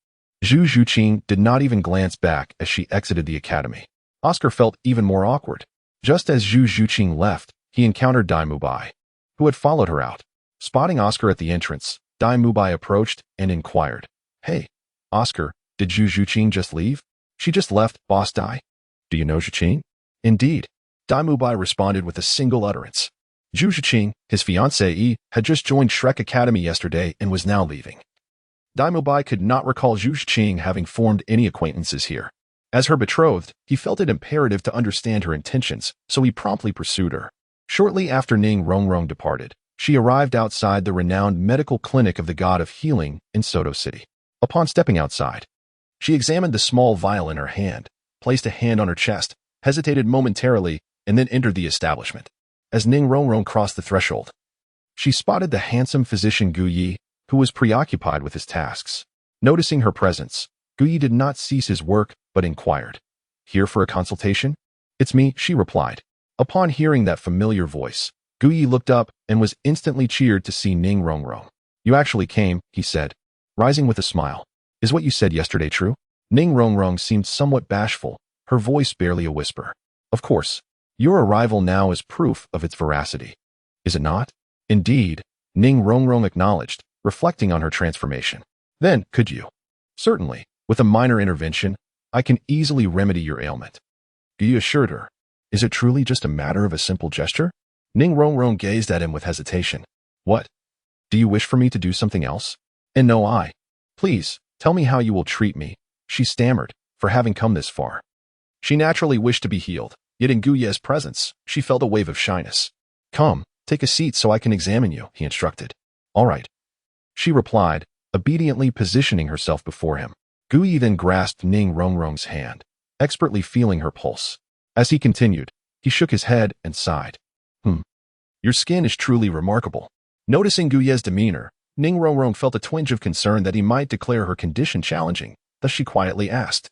Zhu Zhuqing did not even glance back as she exited the academy. Oscar felt even more awkward. Just as Zhu Zhuqing left, he encountered Dai Mubai, who had followed her out. Spotting Oscar at the entrance, Dai Mubai approached and inquired, Hey, Oscar, did Zhu Zhuqing just leave? She just left, Boss Dai. Do you know Zhuqing? Indeed. Dai Mubai responded with a single utterance. Zhu Zhuqing, his fiancée, had just joined Shrek Academy yesterday and was now leaving. Dai Mubai could not recall Zhu Zhuqing having formed any acquaintances here. As her betrothed, he felt it imperative to understand her intentions, so he promptly pursued her. Shortly after Ning Rongrong departed, she arrived outside the renowned medical clinic of the god of healing in Soto City. Upon stepping outside, she examined the small vial in her hand, placed a hand on her chest, hesitated momentarily, and then entered the establishment. As Ning Rongrong crossed the threshold, she spotted the handsome physician Gu Yi, who was preoccupied with his tasks. Noticing her presence, Gu Yi did not cease his work, but inquired, Here for a consultation? It's me, she replied. Upon hearing that familiar voice, Gu Yi looked up and was instantly cheered to see Ning Rongrong. You actually came, he said, rising with a smile. Is what you said yesterday true? Ning Rongrong seemed somewhat bashful, her voice barely a whisper. Of course, your arrival now is proof of its veracity. Is it not? Indeed, Ning Rongrong acknowledged, reflecting on her transformation. Then, could you? Certainly, with a minor intervention, I can easily remedy your ailment. Gu Yi assured her. Is it truly just a matter of a simple gesture? Ning Rongrong gazed at him with hesitation. What? Do you wish for me to do something else? And no, Please, tell me how you will treat me, she stammered, for having come this far. She naturally wished to be healed, yet in Gu Ye's presence, she felt a wave of shyness. Come, take a seat so I can examine you, he instructed. All right. She replied, obediently positioning herself before him. Gu Yi then grasped Ning Rongrong's hand, expertly feeling her pulse. As he continued, he shook his head and sighed. Your skin is truly remarkable. Noticing Gu Ye's demeanor, Ning Rongrong felt a twinge of concern that he might declare her condition challenging, thus she quietly asked.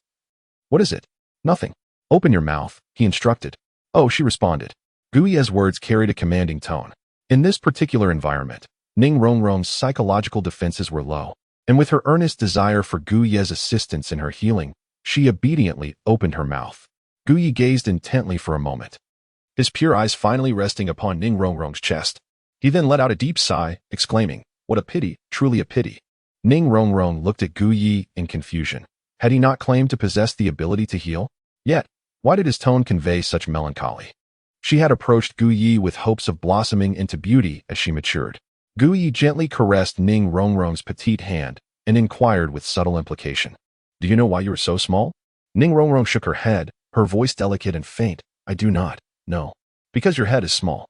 What is it? Nothing. Open your mouth, he instructed. Oh, she responded. Gu Ye's words carried a commanding tone. In this particular environment, Ning Rongrong's psychological defenses were low, and with her earnest desire for Gu Ye's assistance in her healing, she obediently opened her mouth. Gu Yi gazed intently for a moment, his pure eyes finally resting upon Ning Rongrong's chest. He then let out a deep sigh, exclaiming, What a pity, truly a pity. Ning Rongrong looked at Gu Yi in confusion. Had he not claimed to possess the ability to heal? Yet, why did his tone convey such melancholy? She had approached Gu Yi with hopes of blossoming into beauty as she matured. Gu Yi gently caressed Ning Rongrong's petite hand and inquired with subtle implication. Do you know why you are so small? Ning Rongrong shook her head, her voice delicate and faint. I do not, no. Because your head is small.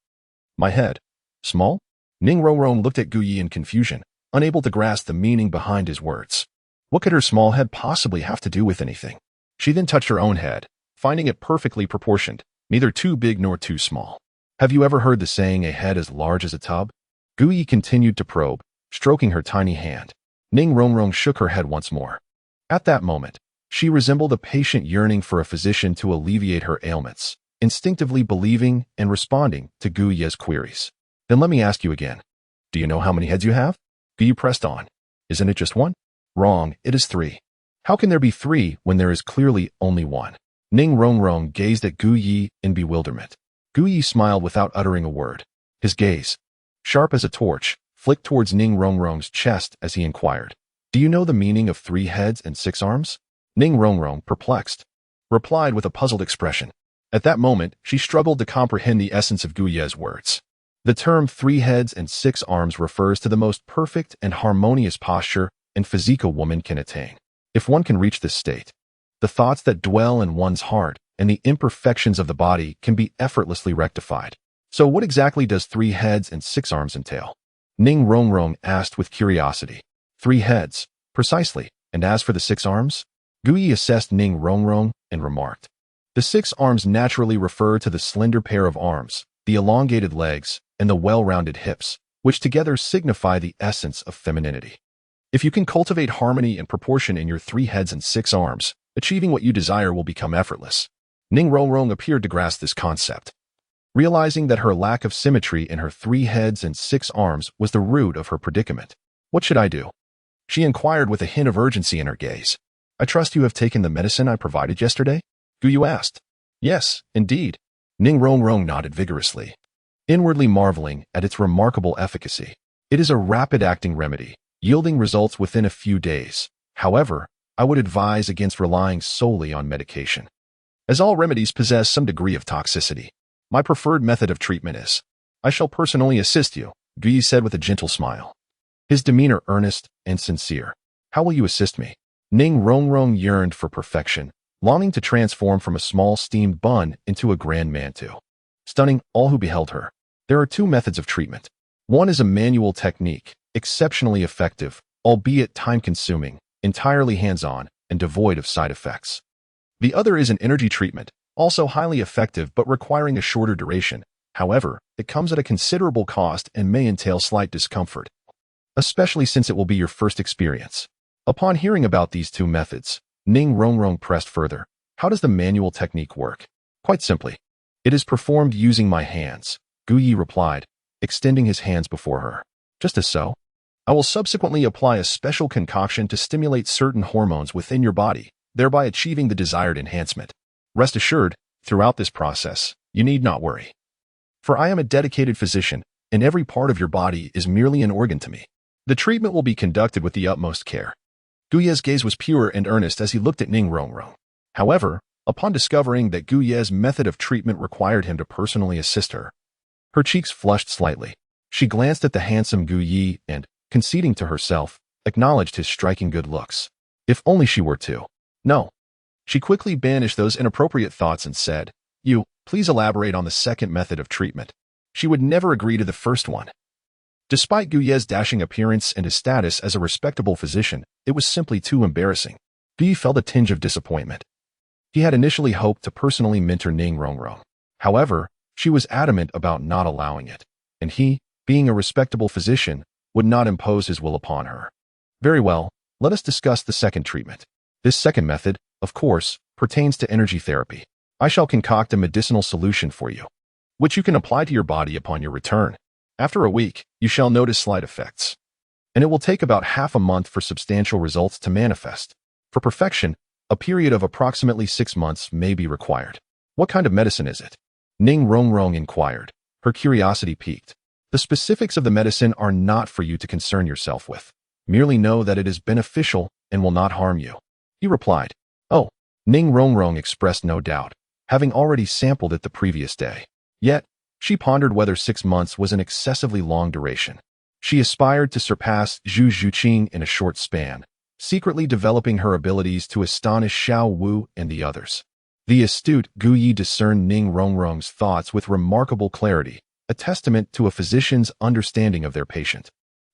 My head? Small? Ning Rongrong looked at Gu Yi in confusion, unable to grasp the meaning behind his words. What could her small head possibly have to do with anything? She then touched her own head, finding it perfectly proportioned, neither too big nor too small. Have you ever heard the saying, a head as large as a tub? Gu Yi continued to probe, stroking her tiny hand. Ning Rongrong shook her head once more. At that moment, she resembled a patient yearning for a physician to alleviate her ailments, instinctively believing and responding to Gu Yi's queries. Then let me ask you again. Do you know how many heads you have? Gu Yi pressed on. Isn't it just one? Wrong, it is 3. How can there be 3 when there is clearly only 1? Ning Rongrong gazed at Gu Yi in bewilderment. Gu Yi smiled without uttering a word. His gaze, sharp as a torch, flicked towards Ning Rongrong's chest as he inquired, "Do you know the meaning of 3 heads and 6 arms?" Ning Rongrong, perplexed, replied with a puzzled expression. At that moment, she struggled to comprehend the essence of Gu Ye's words. The term 3 heads and 6 arms refers to the most perfect and harmonious posture and physique a woman can attain. If one can reach this state, the thoughts that dwell in one's heart and the imperfections of the body can be effortlessly rectified. So what exactly does 3 heads and 6 arms entail? Ning Rongrong asked with curiosity. 3 heads, precisely, and as for the 6 arms? Gu Ye assessed Ning Rongrong and remarked, "The 6 arms naturally refer to the slender pair of arms, the elongated legs, and the well-rounded hips, which together signify the essence of femininity. If you can cultivate harmony and proportion in your 3 heads and 6 arms, achieving what you desire will become effortless." Ning Rongrong appeared to grasp this concept. Realizing that her lack of symmetry in her 3 heads and 6 arms was the root of her predicament. "What should I do?" she inquired with a hint of urgency in her gaze. "I trust you have taken the medicine I provided yesterday?" Gu Yu asked. "Yes, indeed." Ning Rongrong nodded vigorously, inwardly marveling at its remarkable efficacy. It is a rapid-acting remedy, yielding results within a few days. However, I would advise against relying solely on medication, as all remedies possess some degree of toxicity. My preferred method of treatment is, "I shall personally assist you," Gu Yi said with a gentle smile, his demeanor earnest and sincere. "How will you assist me?" Ning Rongrong yearned for perfection, longing to transform from a small steamed bun into a grand mantu, stunning all who beheld her. There are 2 methods of treatment. One is a manual technique, exceptionally effective, albeit time-consuming, entirely hands-on, and devoid of side effects. The other is an energy treatment, also highly effective but requiring a shorter duration. However, it comes at a considerable cost and may entail slight discomfort, especially since it will be your first experience. Upon hearing about these 2 methods, Ning Rongrong pressed further. "How does the manual technique work?" "Quite simply. It is performed using my hands," Gu Yi replied, extending his hands before her. "Just as so. I will subsequently apply a special concoction to stimulate certain hormones within your body, thereby achieving the desired enhancement. Rest assured, throughout this process, you need not worry. For I am a dedicated physician, and every part of your body is merely an organ to me. The treatment will be conducted with the utmost care." Gu Ye's gaze was pure and earnest as he looked at Ning Rongrong. However, upon discovering that Gu Ye's method of treatment required him to personally assist her, her cheeks flushed slightly. She glanced at the handsome Gu Yi and, conceding to herself, acknowledged his striking good looks. If only she were too. No. She quickly banished those inappropriate thoughts and said, "You, please elaborate on the second method of treatment." She would never agree to the first one. Despite Gu Ye's dashing appearance and his status as a respectable physician, it was simply too embarrassing. Gu Yi felt a tinge of disappointment. He had initially hoped to personally mentor Ning Rongrong. However, she was adamant about not allowing it, and he, being a respectable physician, would not impose his will upon her. "Very well, let us discuss the second treatment. This second method, of course, pertains to energy therapy. I shall concoct a medicinal solution for you, which you can apply to your body upon your return. After a week, you shall notice slight effects, and it will take about half a month for substantial results to manifest. For perfection, a period of approximately 6 months may be required." "What kind of medicine is it?" Ning Rongrong inquired, her curiosity piqued. "The specifics of the medicine are not for you to concern yourself with. Merely know that it is beneficial and will not harm you," he replied. "Oh," Ning Rongrong expressed no doubt, having already sampled it the previous day. Yet, she pondered whether 6 months was an excessively long duration. She aspired to surpass Zhu Zhuqing in a short span, secretly developing her abilities to astonish Xiao Wu and the others. The astute Gu Yi discerned Ning Rongrong's thoughts with remarkable clarity, a testament to a physician's understanding of their patient,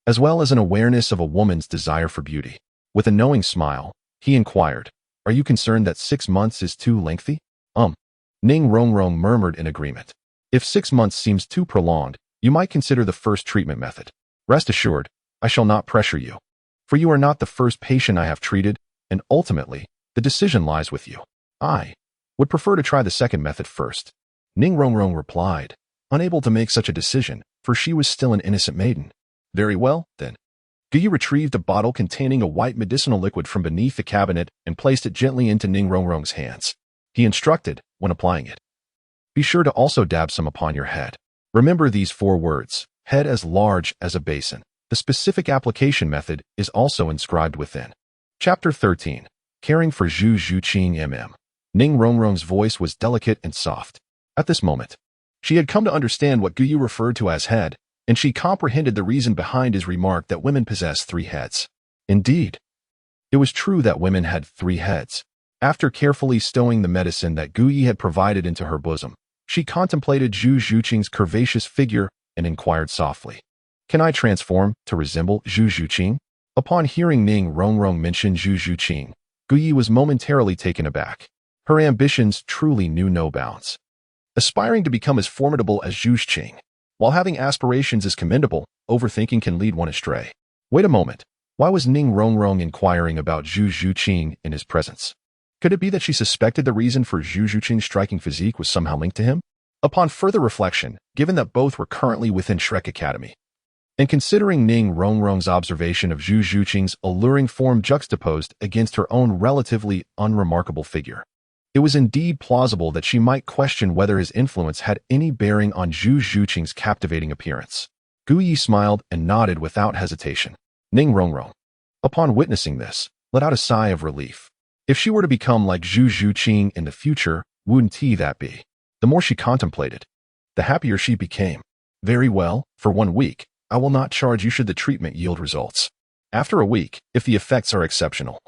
as well as an awareness of a woman's desire for beauty. With a knowing smile, he inquired, "Are you concerned that 6 months is too lengthy?" Ning Rongrong murmured in agreement. "If 6 months seems too prolonged, you might consider the first treatment method. Rest assured, I shall not pressure you, for you are not the first patient I have treated, and ultimately, the decision lies with you. I would prefer to try the second method first." Ning Rongrong replied, unable to make such a decision, for she was still an innocent maiden. "Very well, then." Gu Yi retrieved a bottle containing a white medicinal liquid from beneath the cabinet and placed it gently into Ning Rongrong's hands. He instructed, when applying it, "Be sure to also dab some upon your head." Remember these 4 words, head as large as a basin. The specific application method is also inscribed within. Chapter 13. Caring for Zhu Zhuqing MM. Ning Rongrong's voice was delicate and soft. At this moment, she had come to understand what Guyi referred to as head, and she comprehended the reason behind his remark that women possess 3 heads. Indeed, it was true that women had 3 heads. After carefully stowing the medicine that Guyi had provided into her bosom, she contemplated Zhu Zhuqing's curvaceous figure and inquired softly, "Can I transform to resemble Zhu Zhuqing?" Upon hearing Ning Rongrong mention Zhu Zhuqing, Guyi was momentarily taken aback. Her ambitions truly knew no bounds. Aspiring to become as formidable as Zhu Zhuqing, while having aspirations is commendable, overthinking can lead one astray. Wait a moment. Why was Ning Rongrong inquiring about Zhu Zhuqing in his presence? Could it be that she suspected the reason for Zhu Zhuqing's striking physique was somehow linked to him? Upon further reflection, given that both were currently within Shrek Academy, and considering Ning Rongrong's observation of Zhu Zhuqing's alluring form juxtaposed against her own relatively unremarkable figure, it was indeed plausible that she might question whether his influence had any bearing on Zhu Zhuqing's captivating appearance. Guyi smiled and nodded without hesitation. Ning Rongrong, upon witnessing this, let out a sigh of relief. If she were to become like Zhu Zhuqing in the future, wouldn't that be? The more she contemplated, the happier she became. Very well, for 1 week, I will not charge you should the treatment yield results. After a week, if the effects are exceptional,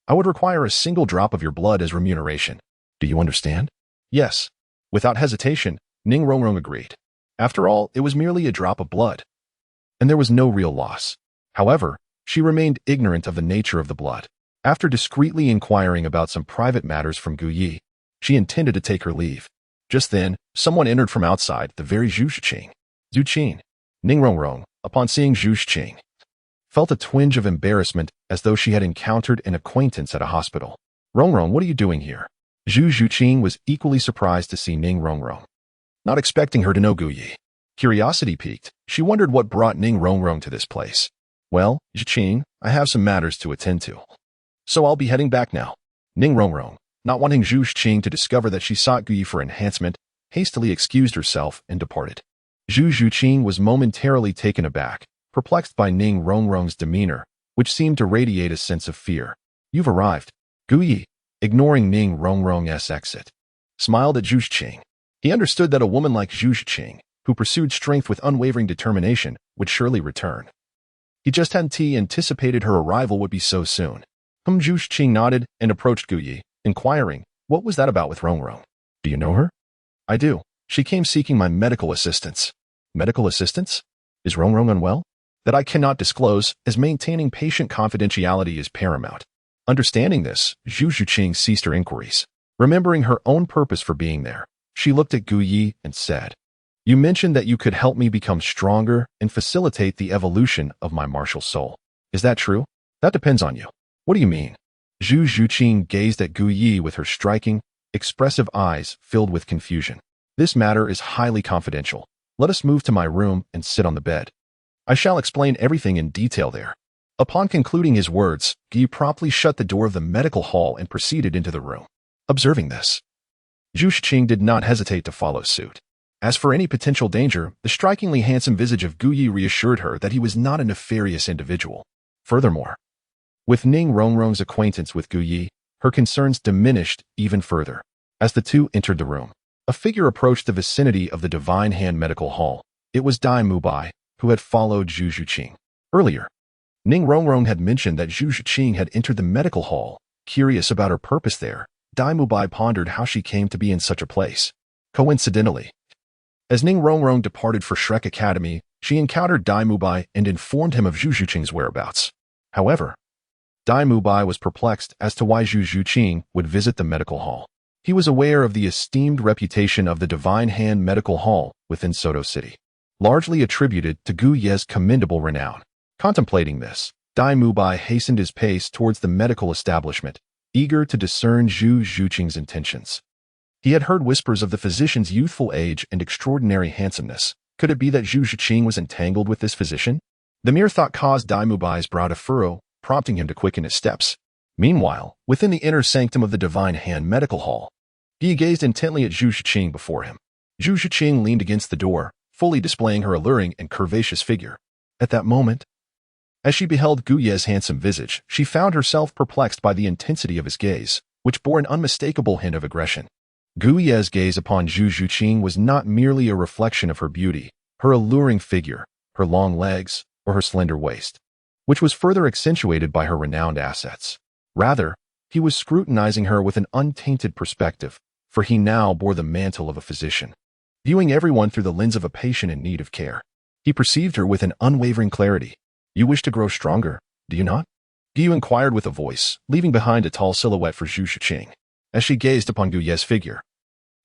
I would require a single drop of your blood as remuneration. Do you understand? Yes. Without hesitation, Ning Rongrong agreed. After all, it was merely a drop of blood, and there was no real loss. However, she remained ignorant of the nature of the blood. After discreetly inquiring about some private matters from Guyi, she intended to take her leave. Just then, someone entered from outside, the very Zhu Zhuqing. Zhuqing. Ning Rongrong, upon seeing Zhu Zhuqing, felt a twinge of embarrassment as though she had encountered an acquaintance at a hospital. Rongrong, what are you doing here? Zhu Zhuqing was equally surprised to see Ning Rongrong, not expecting her to know Guyi. Curiosity piqued. She wondered what brought Ning Rongrong to this place. Well, Zhuqing, I have some matters to attend to, so I'll be heading back now. Ning Rongrong, not wanting Zhu Zhuqing to discover that she sought Guyi for enhancement, hastily excused herself and departed. Zhu Zhuqing was momentarily taken aback, perplexed by Ning Rongrong's demeanor, which seemed to radiate a sense of fear. You've arrived. Guyi, ignoring Ning Rongrong's exit, smiled at Zhu Zhuqing. He understood that a woman like Zhu Zhuqing, who pursued strength with unwavering determination, would surely return. He just hadn't anticipated her arrival would be so soon. Zhu Zhuqing nodded and approached Guyi, inquiring, what was that about with Rongrong? Do you know her? I do. She came seeking my medical assistance. Medical assistance? Is Rongrong unwell? That I cannot disclose, as maintaining patient confidentiality is paramount. Understanding this, Zhu Zhuqing ceased her inquiries. Remembering her own purpose for being there, she looked at Guyi and said, You mentioned that you could help me become stronger and facilitate the evolution of my martial soul. Is that true? That depends on you. What do you mean? Zhu Zhuqing gazed at Guyi with her striking, expressive eyes filled with confusion. This matter is highly confidential. Let us move to my room and sit on the bed. I shall explain everything in detail there. Upon concluding his words, Guyi promptly shut the door of the medical hall and proceeded into the room. Observing this, Zhu Zhuqing did not hesitate to follow suit. As for any potential danger, the strikingly handsome visage of Guyi reassured her that he was not a nefarious individual. Furthermore, with Ning Rongrong's acquaintance with Guyi, her concerns diminished even further. As the two entered the room, a figure approached the vicinity of the Divine Hand Medical Hall. It was Dai Mubai, who had followed Zhu Zhuqing. Earlier, Ning Rongrong had mentioned that Zhu Zhuqing had entered the medical hall. Curious about her purpose there, Dai Mubai pondered how she came to be in such a place. Coincidentally, as Ning Rongrong departed for Shrek Academy, she encountered Dai Mubai and informed him of Zhu Zhuqing's whereabouts. However, Dai Mubai was perplexed as to why Zhu Zhuqing would visit the medical hall. He was aware of the esteemed reputation of the Divine Hand Medical Hall within Soto City, largely attributed to Guyi's commendable renown. Contemplating this, Dai Mubai hastened his pace towards the medical establishment, eager to discern Zhu Zhuqing's intentions. He had heard whispers of the physician's youthful age and extraordinary handsomeness. Could it be that Zhu Zhuqing was entangled with this physician? The mere thought caused Dai Mubai's brow to furrow, prompting him to quicken his steps. Meanwhile, within the inner sanctum of the Divine Hand Medical Hall, he gazed intently at Zhu Zhuqing before him. Zhu Zhuqing leaned against the door, fully displaying her alluring and curvaceous figure. At that moment, as she beheld Gu Ye's handsome visage, she found herself perplexed by the intensity of his gaze, which bore an unmistakable hint of aggression. Gu Ye's gaze upon Zhu Zhuqing was not merely a reflection of her beauty, her alluring figure, her long legs, or her slender waist, which was further accentuated by her renowned assets. Rather, he was scrutinizing her with an untainted perspective, for he now bore the mantle of a physician, viewing everyone through the lens of a patient in need of care. He perceived her with an unwavering clarity. "You wish to grow stronger, do you not?" Gu inquired with a voice, leaving behind a tall silhouette for Zhu Zhuqing. As she gazed upon Gu Ye's figure,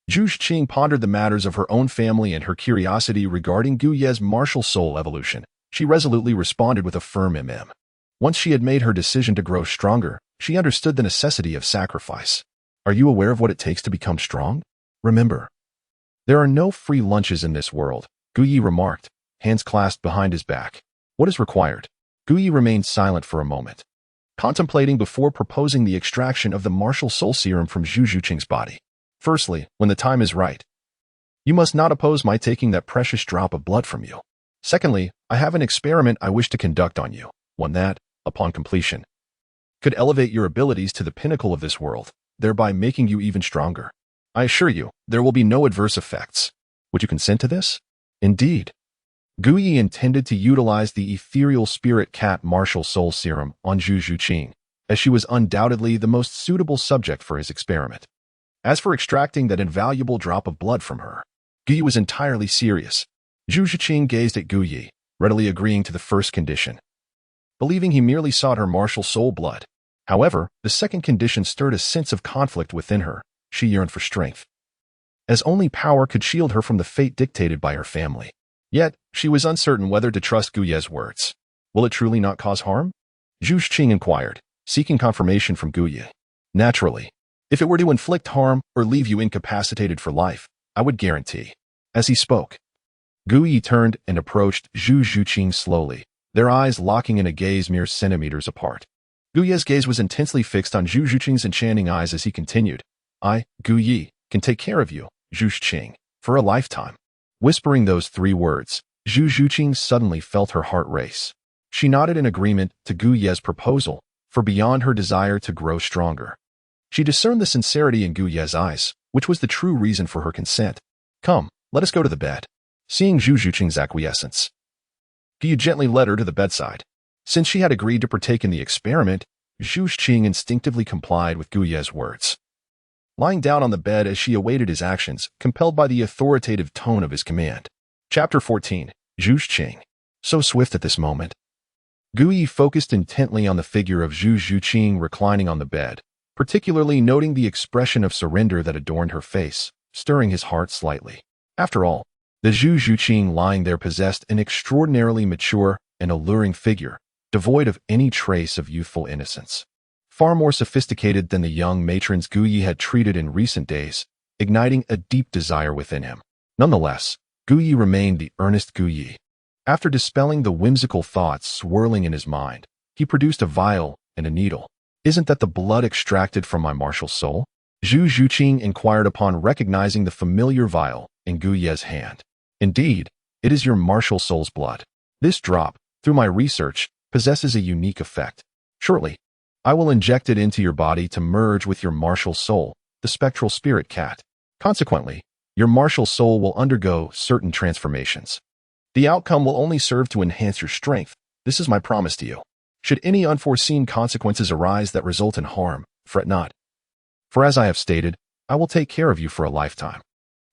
Zhu Zhuqing pondered the matters of her own family and her curiosity regarding Gu Ye's martial soul evolution. She resolutely responded with a firm mm. Once she had made her decision to grow stronger, she understood the necessity of sacrifice. "Are you aware of what it takes to become strong? Remember, there are no free lunches in this world," Gu Yi remarked, hands clasped behind his back. "What is required?" Gu Yi remained silent for a moment, contemplating before proposing the extraction of the martial soul serum from Zhu Zhuqing's body. "Firstly, when the time is right, you must not oppose my taking that precious drop of blood from you. Secondly, I have an experiment I wish to conduct on you, one that, upon completion, could elevate your abilities to the pinnacle of this world, thereby making you even stronger. I assure you, there will be no adverse effects. Would you consent to this?" Indeed, Gu Yi intended to utilize the ethereal spirit cat martial soul serum on Zhu Zhuqing, as she was undoubtedly the most suitable subject for his experiment. As for extracting that invaluable drop of blood from her, Gu Yi was entirely serious. Zhu Zhuqing gazed at Gu Yi, readily agreeing to the first condition, believing he merely sought her martial soul blood. However, the second condition stirred a sense of conflict within her. She yearned for strength, as only power could shield her from the fate dictated by her family. Yet, she was uncertain whether to trust Gu Ye's words. "Will it truly not cause harm?" Zhu Zhuqing inquired, seeking confirmation from Gu Yi. "Naturally. If it were to inflict harm or leave you incapacitated for life, I would guarantee." As he spoke, Gu Yi turned and approached Zhu Zhuqing slowly, their eyes locking in a gaze mere centimeters apart. Gu Ye's gaze was intensely fixed on Zhu Zhuqing's enchanting eyes as he continued, "I, Gu Yi, can take care of you, Zhu Zhuqing, for a lifetime." Whispering those 3 words, Zhu Zhuqing suddenly felt her heart race. She nodded in agreement to Gu Ye's proposal, for beyond her desire to grow stronger, she discerned the sincerity in Gu Ye's eyes, which was the true reason for her consent. "Come, let us go to the bed." Seeing Zhu Zhuqing's acquiescence, Gu Yi gently led her to the bedside. Since she had agreed to partake in the experiment, Zhu Zhuqing instinctively complied with Gu Ye's words, lying down on the bed as she awaited his actions, compelled by the authoritative tone of his command. Chapter 14. Zhu Zhuqing. So swift at this moment, Gu Yi focused intently on the figure of Zhu Zhuqing reclining on the bed, particularly noting the expression of surrender that adorned her face, stirring his heart slightly. After all, the Zhu Zhuqing lying there possessed an extraordinarily mature and alluring figure, devoid of any trace of youthful innocence. Far more sophisticated than the young matrons Gu Yi had treated in recent days, igniting a deep desire within him. Nonetheless, Gu Yi remained the earnest Gu Yi. After dispelling the whimsical thoughts swirling in his mind, he produced a vial and a needle. "Isn't that the blood extracted from my martial soul?" Zhu Zhuqing inquired upon recognizing the familiar vial in Gu Ye's hand. "Indeed, it is your martial soul's blood. This drop, through my research, possesses a unique effect. Shortly, I will inject it into your body to merge with your martial soul, the spectral spirit cat. Consequently, your martial soul will undergo certain transformations. The outcome will only serve to enhance your strength. This is my promise to you. Should any unforeseen consequences arise that result in harm, fret not. For as I have stated, I will take care of you for a lifetime."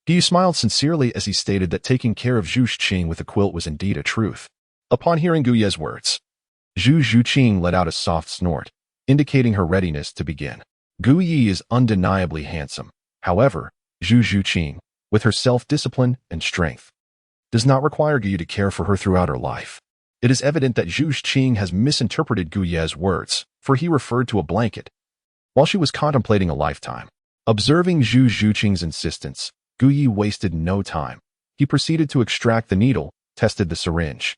Gu Yi smiled sincerely as he stated that taking care of Zhu Zhuqing with a quilt was indeed a truth. Upon hearing Gu Ye's words, Zhu Zhuqing let out a soft snort, indicating her readiness to begin. Gu Yi is undeniably handsome. However, Zhu Zhuqing, with her self-discipline and strength, does not require Gu Yi to care for her throughout her life. It is evident that Zhu Zhuqing has misinterpreted Gu Ye's words, for he referred to a blanket, while she was contemplating a lifetime. Observing Zhu Zhuqing's insistence, Gu Yi wasted no time. He proceeded to extract the needle, tested the syringe,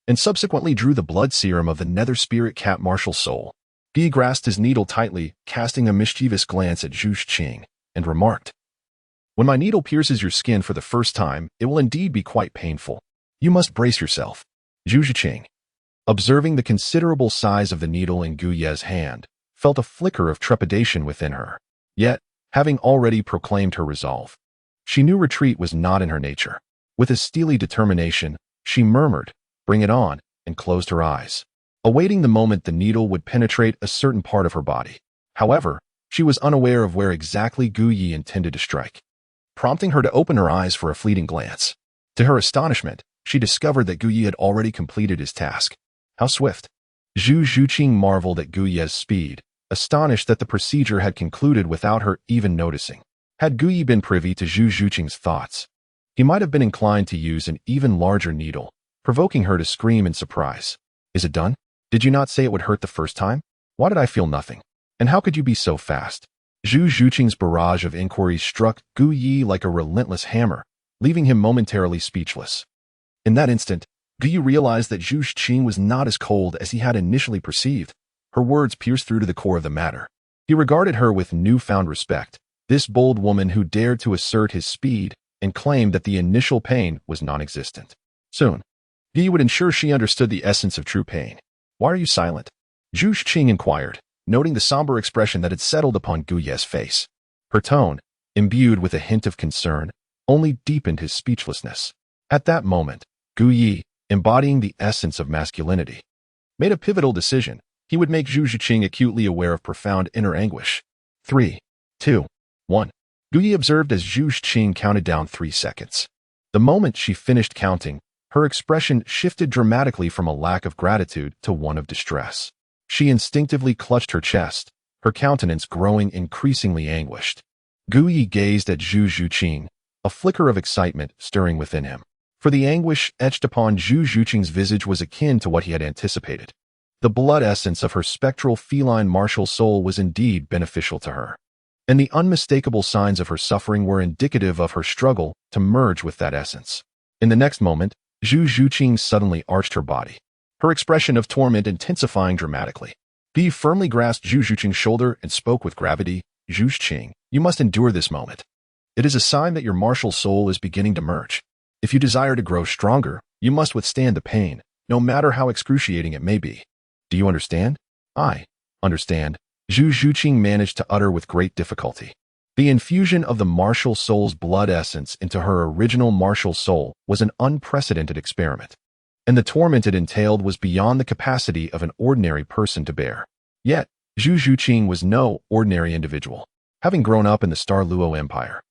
and subsequently drew the blood serum of the nether spirit cat martial soul. Gu Yi grasped his needle tightly, casting a mischievous glance at Zhu Zhuqing, and remarked, When my needle pierces your skin for the first time, it will indeed be quite painful. You must brace yourself. Zhu Zhuqing, observing the considerable size of the needle in Gu Ye's hand, felt a flicker of trepidation within her. Yet, having already proclaimed her resolve, she knew retreat was not in her nature. With a steely determination, she murmured, "Bring it on," and closed her eyes, awaiting the moment the needle would penetrate a certain part of her body. However, she was unaware of where exactly Gu Ye intended to strike, prompting her to open her eyes for a fleeting glance. To her astonishment, she discovered that Gu Ye had already completed his task. How swift! Zhu Zhuqing marveled at Gu Ye's speed, astonished that the procedure had concluded without her even noticing. Had Gu Ye been privy to Zhu Zhuqing's thoughts, he might have been inclined to use an even larger needle, provoking her to scream in surprise. "Is it done? Did you not say it would hurt the first time? Why did I feel nothing? And how could you be so fast?" Zhu Zhuqing's barrage of inquiries struck Gu Ye like a relentless hammer, leaving him momentarily speechless. In that instant, Gu Ye realized that Zhu Zhuqing was not as cold as he had initially perceived. Her words pierced through to the core of the matter. He regarded her with newfound respect, this bold woman who dared to assert his speed and claimed that the initial pain was non-existent. Soon, Gu Ye would ensure she understood the essence of true pain. "Why are you silent?" Zhu Zhuqing inquired, noting the somber expression that had settled upon Gu Ye's face. Her tone, imbued with a hint of concern, only deepened his speechlessness. At that moment, Gu Ye, embodying the essence of masculinity, made a pivotal decision. He would make Zhu Zhuqing acutely aware of profound inner anguish. 3, 2, 1. Gu Ye observed as Zhu Zhuqing counted down 3 seconds. The moment she finished counting, her expression shifted dramatically from a lack of gratitude to one of distress. She instinctively clutched her chest, her countenance growing increasingly anguished. Gu Ye gazed at Zhu Zhuqing, a flicker of excitement stirring within him. For the anguish etched upon Zhu Zhuqing's visage was akin to what he had anticipated. The blood essence of her spectral feline martial soul was indeed beneficial to her, and the unmistakable signs of her suffering were indicative of her struggle to merge with that essence. In the next moment, Zhu Zhuqing suddenly arched her body, her expression of torment intensifying dramatically. Bi firmly grasped Zhu Zhuqing's shoulder and spoke with gravity. "Zhu Zhuqing, you must endure this moment. It is a sign that your martial soul is beginning to merge. If you desire to grow stronger, you must withstand the pain, no matter how excruciating it may be. Do you understand?" "I understand," Zhu Zhuqing managed to utter with great difficulty. The infusion of the martial soul's blood essence into her original martial soul was an unprecedented experiment, and the torment it entailed was beyond the capacity of an ordinary person to bear. Yet, Zhu Zhuqing was no ordinary individual, having grown up in the Star Luo Empire.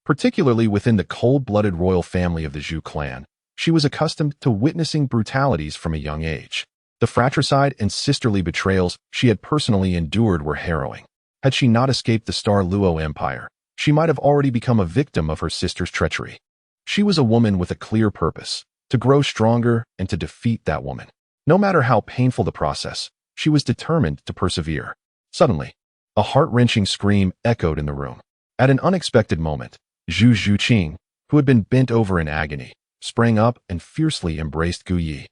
Particularly within the cold-blooded royal family of the Zhu clan, she was accustomed to witnessing brutalities from a young age. The fratricide and sisterly betrayals she had personally endured were harrowing. Had she not escaped the Star Luo Empire, she might have already become a victim of her sister's treachery. She was a woman with a clear purpose, to grow stronger and to defeat that woman. No matter how painful the process, she was determined to persevere. Suddenly, a heart-wrenching scream echoed in the room. At an unexpected moment, Zhu Zhuqing, who had been bent over in agony, sprang up and fiercely embraced Gu Ye,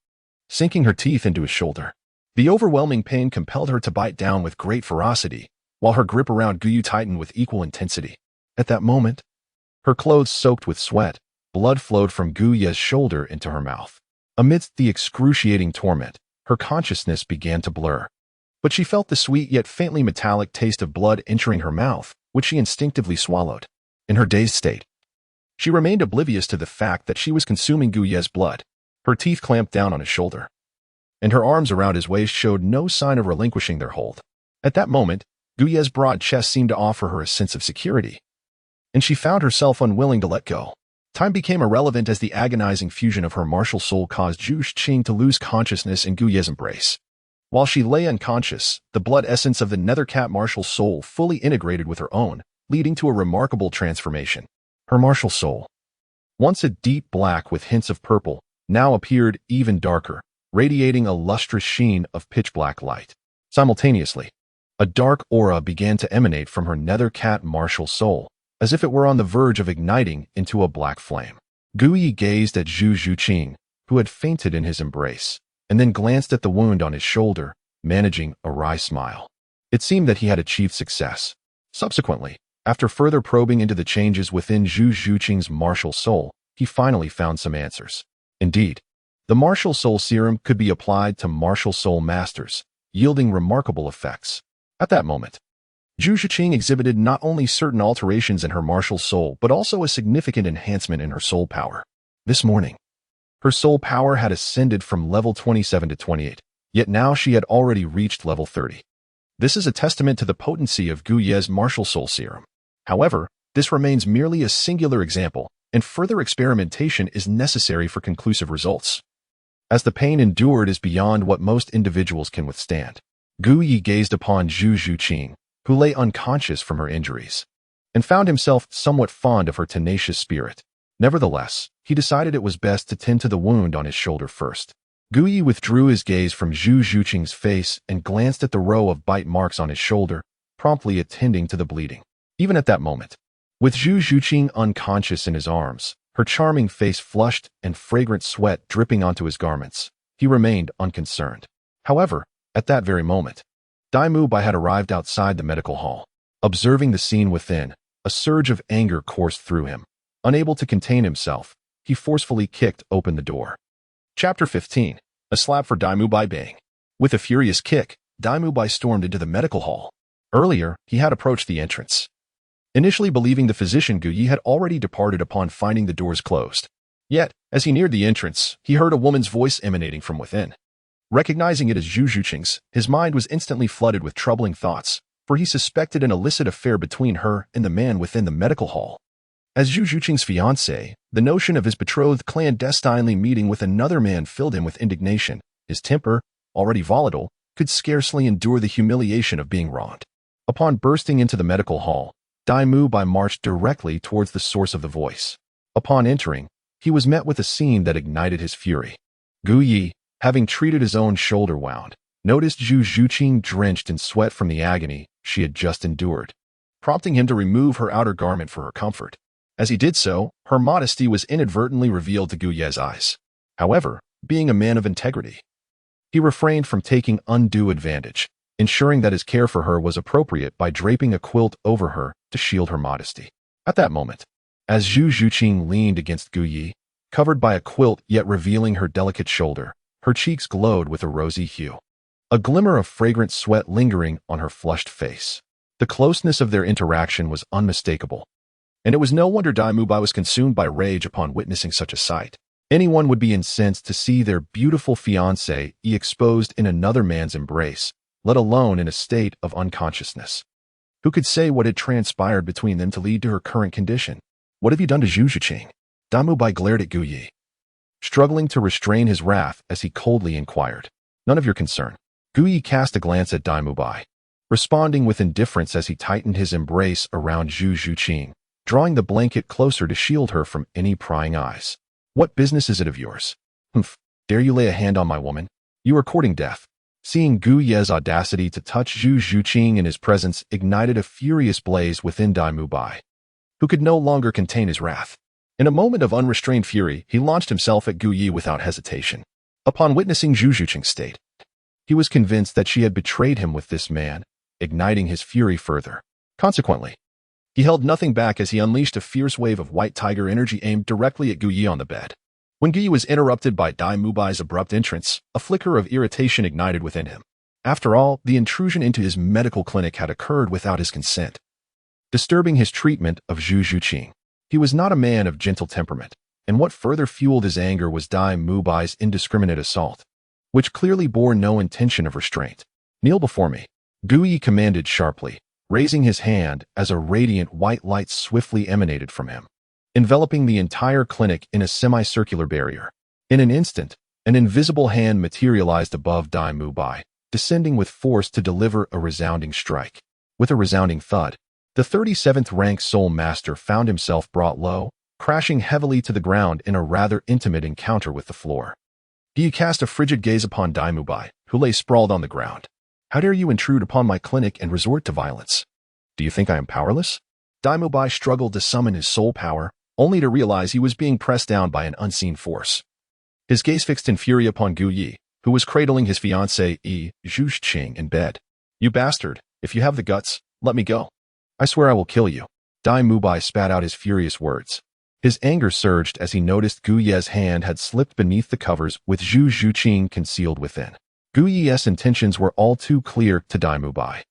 sinking her teeth into his shoulder. The overwhelming pain compelled her to bite down with great ferocity, while her grip around Gu Ye tightened with equal intensity. At that moment, her clothes soaked with sweat, blood flowed from Gu Ye's shoulder into her mouth. Amidst the excruciating torment, her consciousness began to blur. But she felt the sweet yet faintly metallic taste of blood entering her mouth, which she instinctively swallowed. In her dazed state, she remained oblivious to the fact that she was consuming Gu Ye's blood. Her teeth clamped down on his shoulder, and her arms around his waist showed no sign of relinquishing their hold. At that moment, Gu Ye's broad chest seemed to offer her a sense of security, and she found herself unwilling to let go. Time became irrelevant as the agonizing fusion of her martial soul caused Zhu Zhuqing to lose consciousness in Gu Ye's embrace. While she lay unconscious, the blood essence of the nethercat martial soul fully integrated with her own, leading to a remarkable transformation. Her martial soul, once a deep black with hints of purple, now appeared even darker, radiating a lustrous sheen of pitch-black light. Simultaneously, a dark aura began to emanate from her nethercat martial soul, as if it were on the verge of igniting into a black flame. Gu Ye gazed at Zhu Zhuqing, who had fainted in his embrace, and then glanced at the wound on his shoulder, managing a wry smile. It seemed that he had achieved success. Subsequently, After further probing into the changes within Zhu Zhuqing's martial soul, he finally found some answers. Indeed, the martial soul serum could be applied to martial soul masters, yielding remarkable effects. At that moment, Zhu Zhuqing exhibited not only certain alterations in her martial soul, but also a significant enhancement in her soul power. This morning, her soul power had ascended from level 27 to 28, yet now she had already reached level 30. This is a testament to the potency of Gu Ye's martial soul serum. However, this remains merely a singular example, and further experimentation is necessary for conclusive results. As the pain endured is beyond what most individuals can withstand, Gu Ye gazed upon Zhu Zhuqing, who lay unconscious from her injuries, and found himself somewhat fond of her tenacious spirit. Nevertheless, he decided it was best to tend to the wound on his shoulder first. Gu Ye withdrew his gaze from Zhu Zhuqing's face and glanced at the row of bite marks on his shoulder, promptly attending to the bleeding. Even at that moment, with Zhu Zhuqing unconscious in his arms, her charming face flushed and fragrant sweat dripping onto his garments, he remained unconcerned. However, at that very moment, Dai Mubai had arrived outside the medical hall. Observing the scene within, a surge of anger coursed through him. Unable to contain himself, he forcefully kicked open the door. Chapter 15. A slap for Dai Mubai bang. With a furious kick, Dai Mubai stormed into the medical hall. Earlier, he had approached the entrance, initially believing the physician Gu Yi had already departed upon finding the doors closed. Yet, as he neared the entrance, he heard a woman's voice emanating from within. Recognizing it as Zhu Zhuqing's, his mind was instantly flooded with troubling thoughts, for he suspected an illicit affair between her and the man within the medical hall. As Zhu Zhuqing's fiancé, the notion of his betrothed clandestinely meeting with another man filled him with indignation. His temper, already volatile, could scarcely endure the humiliation of being wronged. Upon bursting into the medical hall, Dai Mubai marched directly towards the source of the voice. Upon entering, he was met with a scene that ignited his fury. Gu Yi, having treated his own shoulder wound, noticed Zhu Zhuqing drenched in sweat from the agony she had just endured, prompting him to remove her outer garment for her comfort. As he did so, her modesty was inadvertently revealed to Gu Ye's eyes. However, being a man of integrity, he refrained from taking undue advantage, ensuring that his care for her was appropriate by draping a quilt over her to shield her modesty. At that moment, as Zhu Zhuqing leaned against Gu Yi, covered by a quilt yet revealing her delicate shoulder, her cheeks glowed with a rosy hue, a glimmer of fragrant sweat lingering on her flushed face. The closeness of their interaction was unmistakable, and it was no wonder Dai Mubai was consumed by rage upon witnessing such a sight. Anyone would be incensed to see their beautiful fiancée exposed in another man's embrace, let alone in a state of unconsciousness. Who could say what had transpired between them to lead to her current condition? What have you done to Zhu Zhuqing? Dai Mubai glared at Gu Yi, struggling to restrain his wrath as he coldly inquired. None of your concern. Gu Yi cast a glance at Dai Mubai, responding with indifference as he tightened his embrace around Zhu Zhuqing, drawing the blanket closer to shield her from any prying eyes. What business is it of yours? Humph, dare you lay a hand on my woman? You are courting death. Seeing Gu Ye's audacity to touch Zhu Zhuqing in his presence ignited a furious blaze within Dai Mubai, who could no longer contain his wrath. In a moment of unrestrained fury, he launched himself at Gu Yi without hesitation. Upon witnessing Zhu Zhuqing's state, he was convinced that she had betrayed him with this man, igniting his fury further. Consequently, he held nothing back as he unleashed a fierce wave of white tiger energy aimed directly at Gu Yi on the bed. When Gu Yi was interrupted by Dai Mubai's abrupt entrance, a flicker of irritation ignited within him. After all, the intrusion into his medical clinic had occurred without his consent, disturbing his treatment of Zhu Zhuqing. He was not a man of gentle temperament, and what further fueled his anger was Dai Mubai's indiscriminate assault, which clearly bore no intention of restraint. Kneel before me, Gu Yi commanded sharply, raising his hand as a radiant white light swiftly emanated from him, enveloping the entire clinic in a semicircular barrier. In an instant, an invisible hand materialized above Dai Mubai, descending with force to deliver a resounding strike. With a resounding thud, the 37th rank Soul Master found himself brought low, crashing heavily to the ground in a rather intimate encounter with the floor. He cast a frigid gaze upon Dai Mubai, who lay sprawled on the ground. How dare you intrude upon my clinic and resort to violence? Do you think I am powerless? Dai Mubai struggled to summon his soul power, only to realize he was being pressed down by an unseen force. His gaze fixed in fury upon Gu Yi, who was cradling his fiancée, Zhu Zhuqing, in bed. You bastard, if you have the guts, let me go. I swear I will kill you. Dai Mubai spat out his furious words. His anger surged as he noticed Gu Ye's hand had slipped beneath the covers with Zhu Zhuqing concealed within. Gu Ye's intentions were all too clear to Dai Mubai,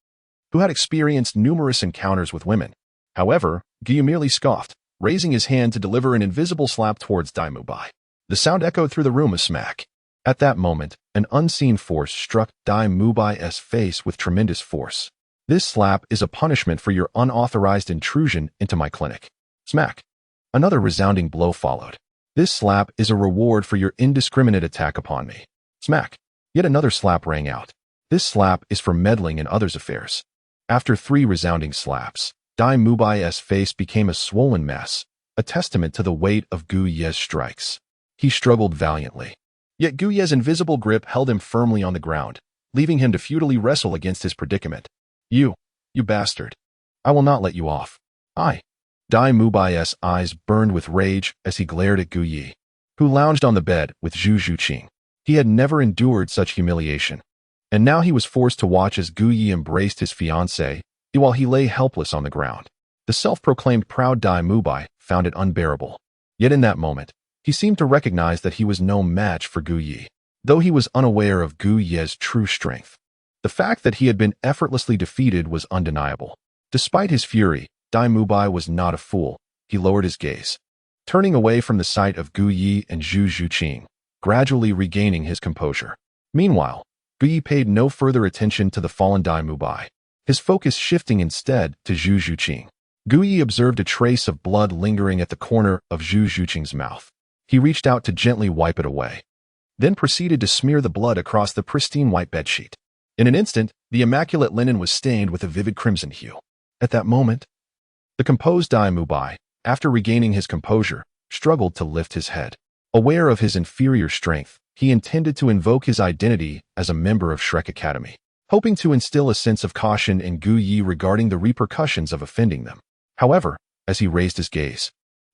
who had experienced numerous encounters with women. However, Gu Ye merely scoffed, raising his hand to deliver an invisible slap towards Dai Mubai. The sound echoed through the room a smack. At that moment, an unseen force struck Dai Mubai's face with tremendous force. This slap is a punishment for your unauthorized intrusion into my clinic. Smack. Another resounding blow followed. This slap is a reward for your indiscriminate attack upon me. Smack. Yet another slap rang out. This slap is for meddling in others' affairs. After 3 resounding slaps, Dai Mubai's face became a swollen mess, a testament to the weight of Gu Ye's strikes. He struggled valiantly. Yet Gu Ye's invisible grip held him firmly on the ground, leaving him to futilely wrestle against his predicament. You bastard. I will not let you off. Dai Mubai's eyes burned with rage as he glared at Gu Ye, who lounged on the bed with Zhu Zhuqing. He had never endured such humiliation, and now he was forced to watch as Gu Ye embraced his fiancée while he lay helpless on the ground. The self-proclaimed proud Dai Mubai found it unbearable. Yet in that moment, he seemed to recognize that he was no match for Gu Ye, though he was unaware of Gu Ye's true strength. The fact that he had been effortlessly defeated was undeniable. Despite his fury, Dai Mubai was not a fool. He lowered his gaze, turning away from the sight of Gu Ye and Zhu Zhuqing, gradually regaining his composure. Meanwhile, Gu Ye paid no further attention to the fallen Dai Mubai, his focus shifting instead to Zhu Zhuqing. Gu Ye observed a trace of blood lingering at the corner of Zhu Zhuqing's mouth. He reached out to gently wipe it away, then proceeded to smear the blood across the pristine white bedsheet. In an instant, the immaculate linen was stained with a vivid crimson hue. At that moment, the composed Dai Mubai, after regaining his composure, struggled to lift his head. Aware of his inferior strength, he intended to invoke his identity as a member of Shrek Academy, hoping to instill a sense of caution in Gu Ye regarding the repercussions of offending them. However, as he raised his gaze,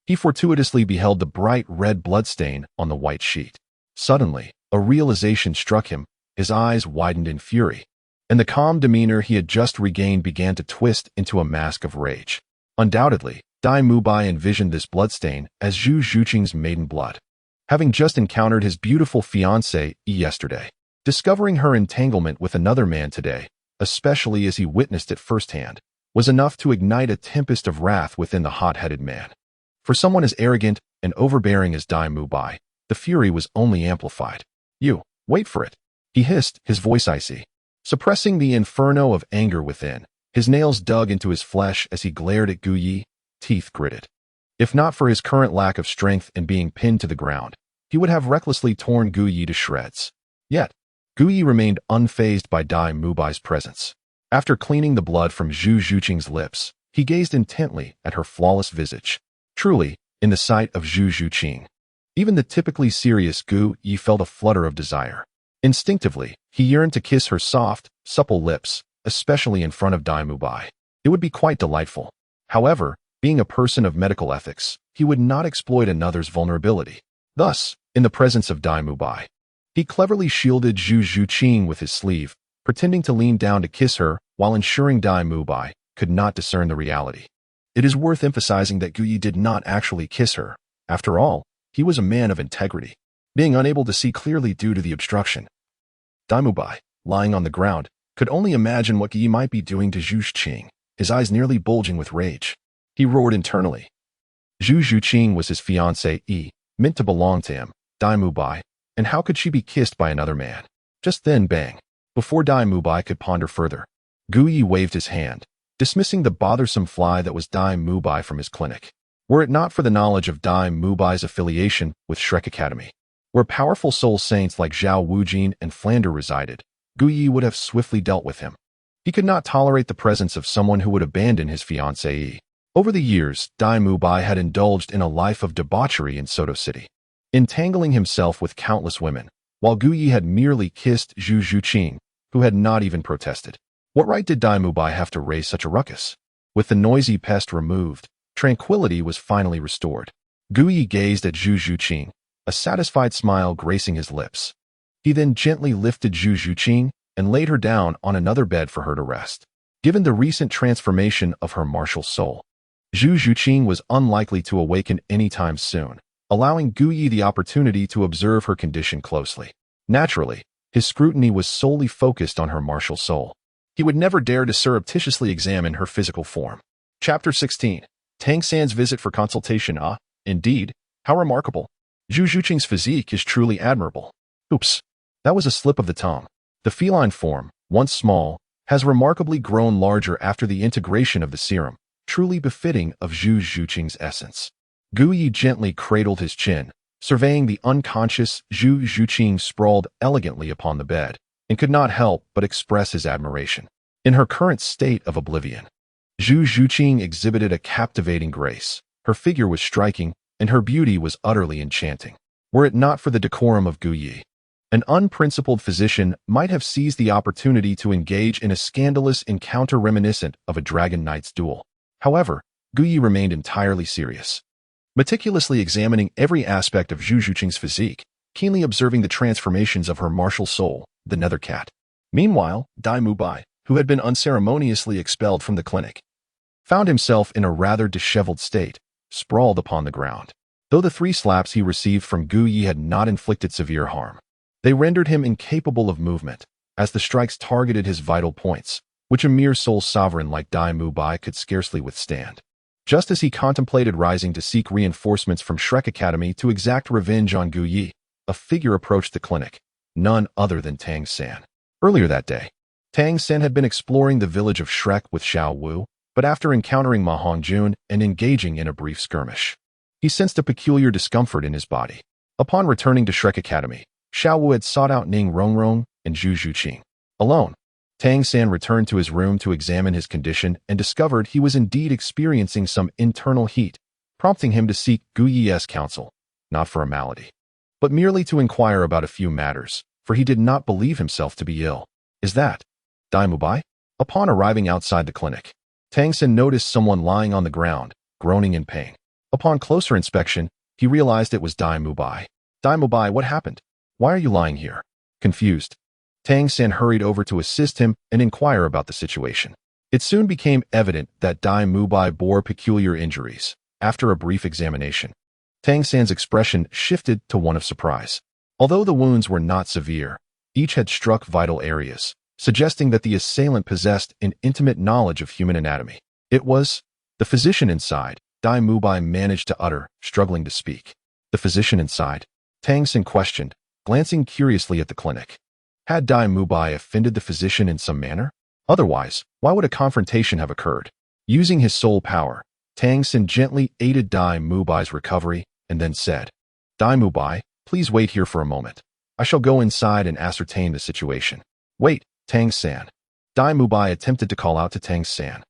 he fortuitously beheld the bright red bloodstain on the white sheet. Suddenly, a realization struck him. His eyes widened in fury, and the calm demeanor he had just regained began to twist into a mask of rage. Undoubtedly, Dai Mubai envisioned this bloodstain as Zhu Zhuqing's maiden blood. Having just encountered his beautiful fiancée yesterday, discovering her entanglement with another man today, especially as he witnessed it firsthand, was enough to ignite a tempest of wrath within the hot-headed man. For someone as arrogant and overbearing as Dai Mubai, the fury was only amplified. You, wait for it, he hissed, his voice icy. Suppressing the inferno of anger within, his nails dug into his flesh as he glared at Gu Ye, teeth gritted. If not for his current lack of strength and being pinned to the ground, he would have recklessly torn Gu Ye to shreds. Yet, Gu Ye remained unfazed by Dai Mubai's presence. After cleaning the blood from Zhu Zhuqing's lips, he gazed intently at her flawless visage. Truly, in the sight of Zhu Zhuqing, even the typically serious Gu Ye felt a flutter of desire. Instinctively, he yearned to kiss her soft, supple lips, especially in front of Dai Mubai. It would be quite delightful. However, being a person of medical ethics, he would not exploit another's vulnerability. Thus, in the presence of Dai Mubai, he cleverly shielded Zhu Zhuqing with his sleeve, pretending to lean down to kiss her while ensuring Dai Mubai could not discern the reality. It is worth emphasizing that Gu Ye did not actually kiss her. After all, he was a man of integrity, being unable to see clearly due to the obstruction. Dai Mubai, lying on the ground, could only imagine what Gu Ye might be doing to Zhu Zhuqing, his eyes nearly bulging with rage. He roared internally. Zhu Zhuqing was his fiancée, meant to belong to him, Dai Mubai, and how could she be kissed by another man? Just then, bang. Before Dai Mubai could ponder further, Gu Ye waved his hand, dismissing the bothersome fly that was Dai Mubai from his clinic. Were it not for the knowledge of Dai Mubai's affiliation with Shrek Academy, where powerful soul saints like Zhao Wujin and Flander resided, Gu Ye would have swiftly dealt with him. He could not tolerate the presence of someone who would abandon his fiancée. Over the years, Dai Mubai had indulged in a life of debauchery in Soto City, entangling himself with countless women, while Gu Ye had merely kissed Zhu Zhuqing, who had not even protested. What right did Dai Mubai have to raise such a ruckus? With the noisy pest removed, tranquility was finally restored. Gu Ye gazed at Zhu Zhuqing, a satisfied smile gracing his lips. He then gently lifted Zhu Zhuqing and laid her down on another bed for her to rest. Given the recent transformation of her martial soul, Zhu Zhuqing was unlikely to awaken anytime soon, allowing Gu Yi the opportunity to observe her condition closely. Naturally, his scrutiny was solely focused on her martial soul. He would never dare to surreptitiously examine her physical form. Chapter 16. Tang San's visit for consultation. Indeed, how remarkable. Zhu Zhuqing's physique is truly admirable. Oops, that was a slip of the tongue. The feline form, once small, has remarkably grown larger after the integration of the serum, truly befitting of Zhu Zhuqing's essence. Gu Yi gently cradled his chin, surveying the unconscious Zhu Zhuqing sprawled elegantly upon the bed, and could not help but express his admiration. In her current state of oblivion, Zhu Zhuqing exhibited a captivating grace. Her figure was striking, and her beauty was utterly enchanting. Were it not for the decorum of Gu Yi, an unprincipled physician might have seized the opportunity to engage in a scandalous encounter reminiscent of a dragon knight's duel. However, Gu Yi remained entirely serious, meticulously examining every aspect of Zhu Zhuqing's physique, keenly observing the transformations of her martial soul, the nether cat. Meanwhile, Dai Mubai, who had been unceremoniously expelled from the clinic, found himself in a rather disheveled state, sprawled upon the ground. Though the 3 slaps he received from Gu Yi had not inflicted severe harm, they rendered him incapable of movement, as the strikes targeted his vital points, which a mere soul sovereign like Dai Mubai could scarcely withstand. Just as he contemplated rising to seek reinforcements from Shrek Academy to exact revenge on Gu Yi, a figure approached the clinic, none other than Tang San. Earlier that day, Tang San had been exploring the village of Shrek with Xiao Wu, but after encountering Ma Hongjun and engaging in a brief skirmish, he sensed a peculiar discomfort in his body. Upon returning to Shrek Academy, Xiao Wu had sought out Ning Rongrong and Zhu Zhuqing. Alone, Tang San returned to his room to examine his condition and discovered he was indeed experiencing some internal heat, prompting him to seek Gu Yi's counsel, not for a malady, but merely to inquire about a few matters, for he did not believe himself to be ill. Is that Dai Mubai? Upon arriving outside the clinic, Tang San noticed someone lying on the ground, groaning in pain. Upon closer inspection, he realized it was Dai Mubai. Dai Mubai, what happened? Why are you lying here? Confused, Tang San hurried over to assist him and inquire about the situation. It soon became evident that Dai Mubai bore peculiar injuries. After a brief examination, Tang San's expression shifted to one of surprise. Although the wounds were not severe, each had struck vital areas, suggesting that the assailant possessed an intimate knowledge of human anatomy. It was the physician inside, Dai Mubai managed to utter, struggling to speak. The physician inside? Tang San questioned, glancing curiously at the clinic. Had Dai Mubai offended the physician in some manner? Otherwise, why would a confrontation have occurred? Using his soul power, Tang San gently aided Dai Mubai's recovery and then said, Dai Mubai, please wait here for a moment. I shall go inside and ascertain the situation. Wait, Tang San. Dai Mubai attempted to call out to Tang San,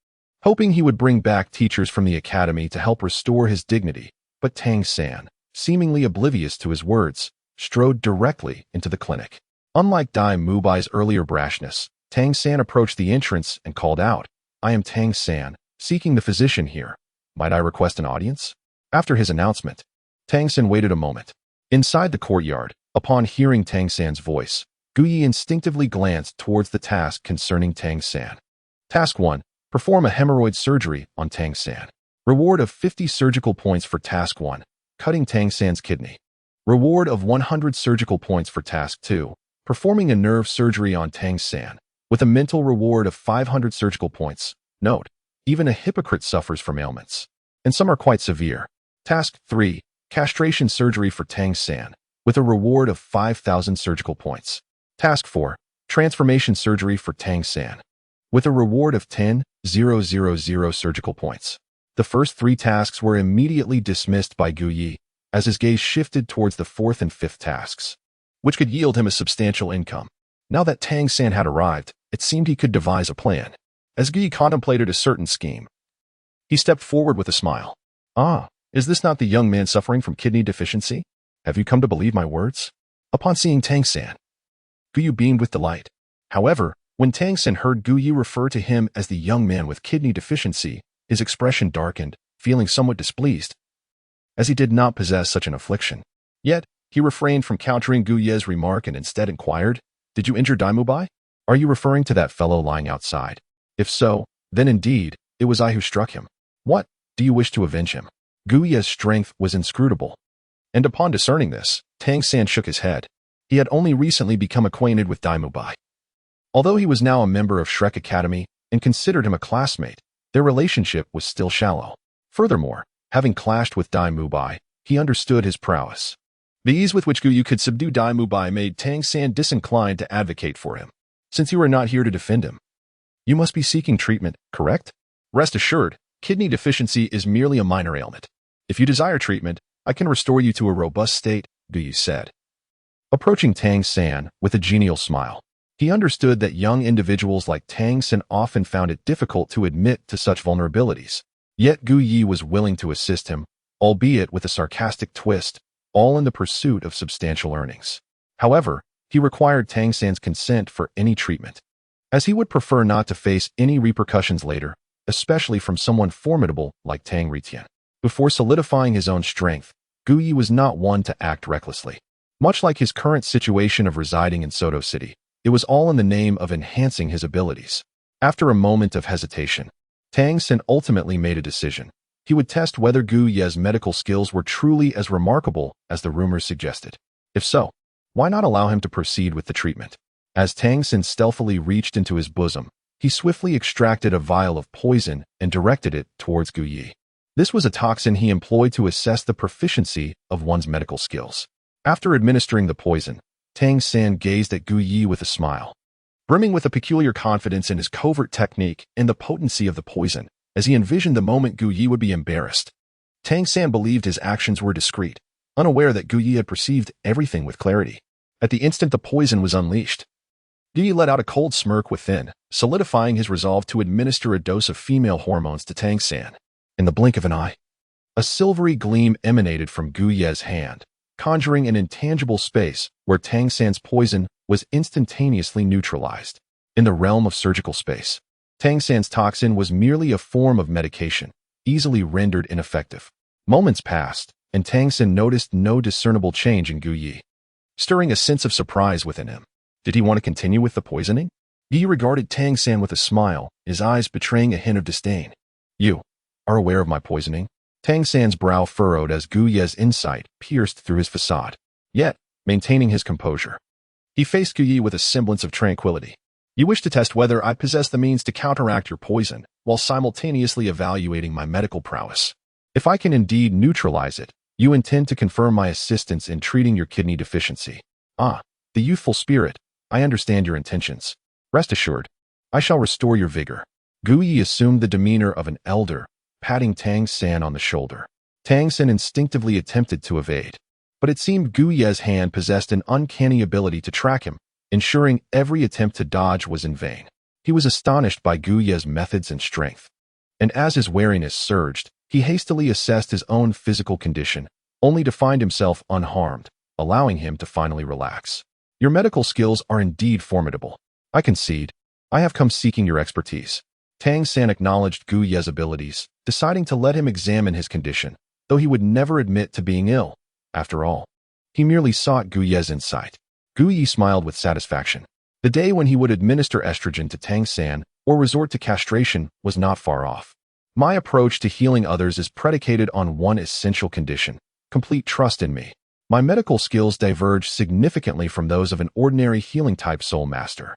hoping he would bring back teachers from the academy to help restore his dignity, but Tang San, seemingly oblivious to his words, strode directly into the clinic. Unlike Dai Mubai's earlier brashness, Tang San approached the entrance and called out, I am Tang San, seeking the physician here. Might I request an audience? After his announcement, Tang San waited a moment. Inside the courtyard, upon hearing Tang San's voice, Gu Yi instinctively glanced towards the task concerning Tang San. Task 1. Perform a hemorrhoid surgery on Tang San. Reward of 50 surgical points for Task 1. Cutting Tang San's kidney. Reward of 100 surgical points for Task 2. Performing a nerve surgery on Tang San, with a mental reward of 500 surgical points. Note, even a hypocrite suffers from ailments, and some are quite severe. Task 3. Castration surgery for Tang San, with a reward of 5,000 surgical points. Task 4. Transformation surgery for Tang San, with a reward of 10,000 surgical points. The first 3 tasks were immediately dismissed by Gu Yi, as his gaze shifted towards the 4th and 5th tasks, which could yield him a substantial income. Now that Tang San had arrived, it seemed he could devise a plan. As Gu Yi contemplated a certain scheme, he stepped forward with a smile. Ah, is this not the young man suffering from kidney deficiency? Have you come to believe my words? Upon seeing Tang San, Gu Yi beamed with delight. However, when Tang San heard Gu Yi refer to him as the young man with kidney deficiency, his expression darkened, feeling somewhat displeased, as he did not possess such an affliction. Yet, he refrained from countering Gu Yi's remark and instead inquired, Did you injure Dai Mubai? Are you referring to that fellow lying outside? If so, Then indeed, it was I who struck him. What? Do you wish to avenge him? Gu Ye's strength was inscrutable. And upon discerning this, Tang San shook his head. He had only recently become acquainted with Dai Mubai. Although he was now a member of Shrek Academy and considered him a classmate, their relationship was still shallow. Furthermore, having clashed with Dai Mubai, he understood his prowess. The ease with which Gu Yu could subdue Dai Mubai made Tang San disinclined to advocate for him. Since you are not here to defend him, you must be seeking treatment, correct? Rest assured, kidney deficiency is merely a minor ailment. If you desire treatment, I can restore you to a robust state, Gu Yu said. Approaching Tang San with a genial smile, he understood that young individuals like Tang San often found it difficult to admit to such vulnerabilities. Yet Gu Yi was willing to assist him, albeit with a sarcastic twist, all in the pursuit of substantial earnings. However, he required Tang San's consent for any treatment, as he would prefer not to face any repercussions later, especially from someone formidable like Tang Retian. Before solidifying his own strength, Gu Yi was not one to act recklessly. Much like his current situation of residing in Soto City, it was all in the name of enhancing his abilities. After a moment of hesitation, Tang San ultimately made a decision. He would test whether Gu Ye's medical skills were truly as remarkable as the rumors suggested. If so, why not allow him to proceed with the treatment? As Tang San stealthily reached into his bosom, he swiftly extracted a vial of poison and directed it towards Gu Yi. This was a toxin he employed to assess the proficiency of one's medical skills. After administering the poison, Tang San gazed at Gu Yi with a smile, brimming with a peculiar confidence in his covert technique and the potency of the poison. As he envisioned the moment Gu Yi would be embarrassed, Tang San believed his actions were discreet, unaware that Gu Yi had perceived everything with clarity. At the instant the poison was unleashed, Gu Yi let out a cold smirk within, solidifying his resolve to administer a dose of female hormones to Tang San. In the blink of an eye, a silvery gleam emanated from Gu Ye's hand, conjuring an intangible space where Tang San's poison was instantaneously neutralized. In the realm of surgical space, Tang San's toxin was merely a form of medication, easily rendered ineffective. Moments passed, and Tang San noticed no discernible change in Gu Yi, stirring a sense of surprise within him. Did he want to continue with the poisoning? Gu Yi regarded Tang San with a smile, his eyes betraying a hint of disdain. You are aware of my poisoning? Tang San's brow furrowed as Gu Ye's insight pierced through his facade. Yet, maintaining his composure, he faced Gu Yi with a semblance of tranquility. You wish to test whether I possess the means to counteract your poison, while simultaneously evaluating my medical prowess. If I can indeed neutralize it, you intend to confirm my assistance in treating your kidney deficiency. Ah, the youthful spirit, I understand your intentions. Rest assured, I shall restore your vigor. Gu Yi assumed the demeanor of an elder, patting Tang San on the shoulder. Tang San instinctively attempted to evade, but it seemed Gu Ye's hand possessed an uncanny ability to track him, ensuring every attempt to dodge was in vain. He was astonished by Gu Ye's methods and strength, and as his wariness surged, he hastily assessed his own physical condition, only to find himself unharmed, allowing him to finally relax. Your medical skills are indeed formidable. I concede. I have come seeking your expertise. Tang San acknowledged Gu Ye's abilities, deciding to let him examine his condition, though he would never admit to being ill. After all, he merely sought Gu Ye's insight. Gu Yi smiled with satisfaction. The day when he would administer estrogen to Tang San or resort to castration was not far off. My approach to healing others is predicated on one essential condition: complete trust in me. My medical skills diverge significantly from those of an ordinary healing-type soul master,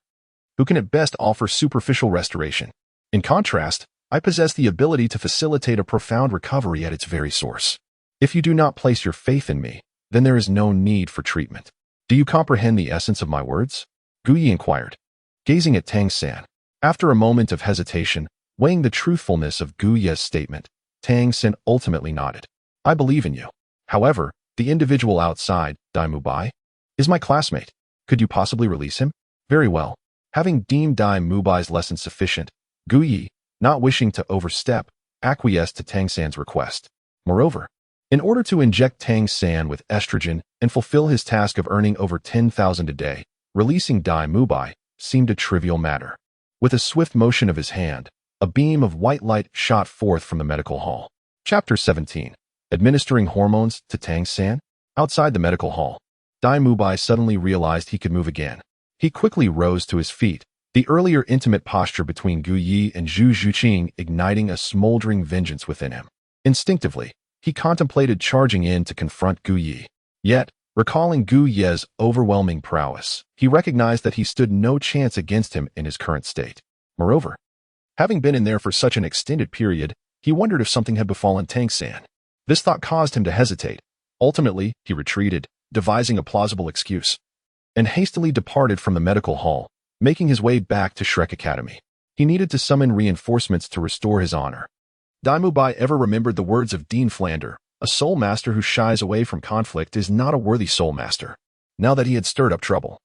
who can at best offer superficial restoration. In contrast, I possess the ability to facilitate a profound recovery at its very source. If you do not place your faith in me, then there is no need for treatment. Do you comprehend the essence of my words? Gu Yi inquired, gazing at Tang San. After a moment of hesitation, weighing the truthfulness of Gu Ye's statement, Tang San ultimately nodded. I believe in you. However, the individual outside, Dai Mubai, is my classmate. Could you possibly release him? Very well. Having deemed Dai Mubai's lesson sufficient, Gu Yi, not wishing to overstep, acquiesced to Tang San's request. Moreover, in order to inject Tang San with estrogen and fulfill his task of earning over 10,000 a day, releasing Dai Mubai seemed a trivial matter. With a swift motion of his hand, a beam of white light shot forth from the medical hall. Chapter 17. Administering hormones to Tang San? Outside the medical hall, Dai Mubai suddenly realized he could move again. He quickly rose to his feet, the earlier intimate posture between Gu Yi and Zhu Zhuqing igniting a smoldering vengeance within him. Instinctively, he contemplated charging in to confront Gu Yi. Yet, recalling Gu Ye's overwhelming prowess, he recognized that he stood no chance against him in his current state. Moreover, having been in there for such an extended period, he wondered if something had befallen Tang San. This thought caused him to hesitate. Ultimately, he retreated, devising a plausible excuse, and hastily departed from the medical hall, making his way back to Shrek Academy. He needed to summon reinforcements to restore his honor. Dai Bai ever remembered the words of Dean Flander, "A soul master who shies away from conflict is not a worthy soul master." Now that he had stirred up trouble,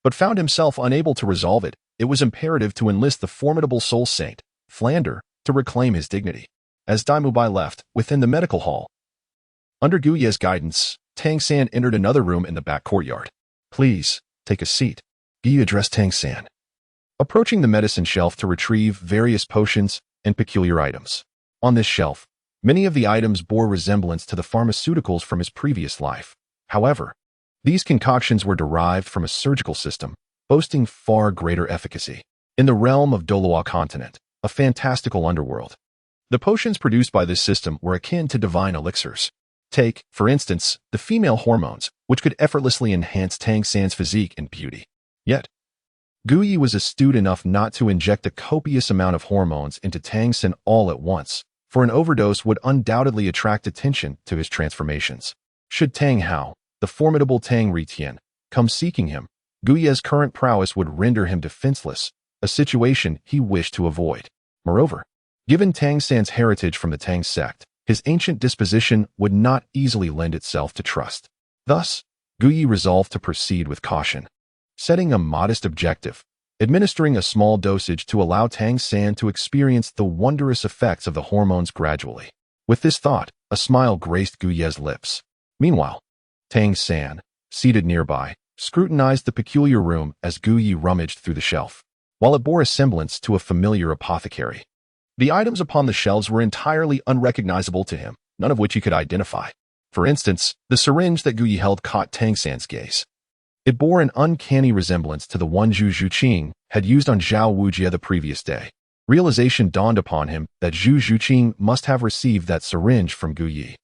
but found himself unable to resolve it, it was imperative to enlist the formidable soul saint, Flander, to reclaim his dignity. As Dai Bai left, within the medical hall, under Gu Ye's guidance, Tang San entered another room in the back courtyard. "Please, take a seat," Gu addressed Tang San, approaching the medicine shelf to retrieve various potions and peculiar items. On this shelf, many of the items bore resemblance to the pharmaceuticals from his previous life. However, these concoctions were derived from a surgical system, boasting far greater efficacy. In the realm of Douluo Continent, a fantastical underworld, the potions produced by this system were akin to divine elixirs. Take, for instance, the female hormones, which could effortlessly enhance Tang San's physique and beauty. Yet, Gu Yi was astute enough not to inject a copious amount of hormones into Tang San all at once, for an overdose would undoubtedly attract attention to his transformations. Should Tang Hao, the formidable Tang Ritian, come seeking him, Gu Ye's current prowess would render him defenseless, a situation he wished to avoid. Moreover, given Tang San's heritage from the Tang sect, his ancient disposition would not easily lend itself to trust. Thus, Gu Yi resolved to proceed with caution, setting a modest objective, administering a small dosage to allow Tang San to experience the wondrous effects of the hormones gradually. With this thought, a smile graced Gu Ye's lips. Meanwhile, Tang San, seated nearby, scrutinized the peculiar room as Gu Yi rummaged through the shelf. While it bore a semblance to a familiar apothecary, the items upon the shelves were entirely unrecognizable to him, none of which he could identify. For instance, the syringe that Gu Yi held caught Tang San's gaze. It bore an uncanny resemblance to the one Zhu Zhuqing had used on Zhao Wujie the previous day. Realization dawned upon him that Zhu Zhuqing must have received that syringe from Gu Yi.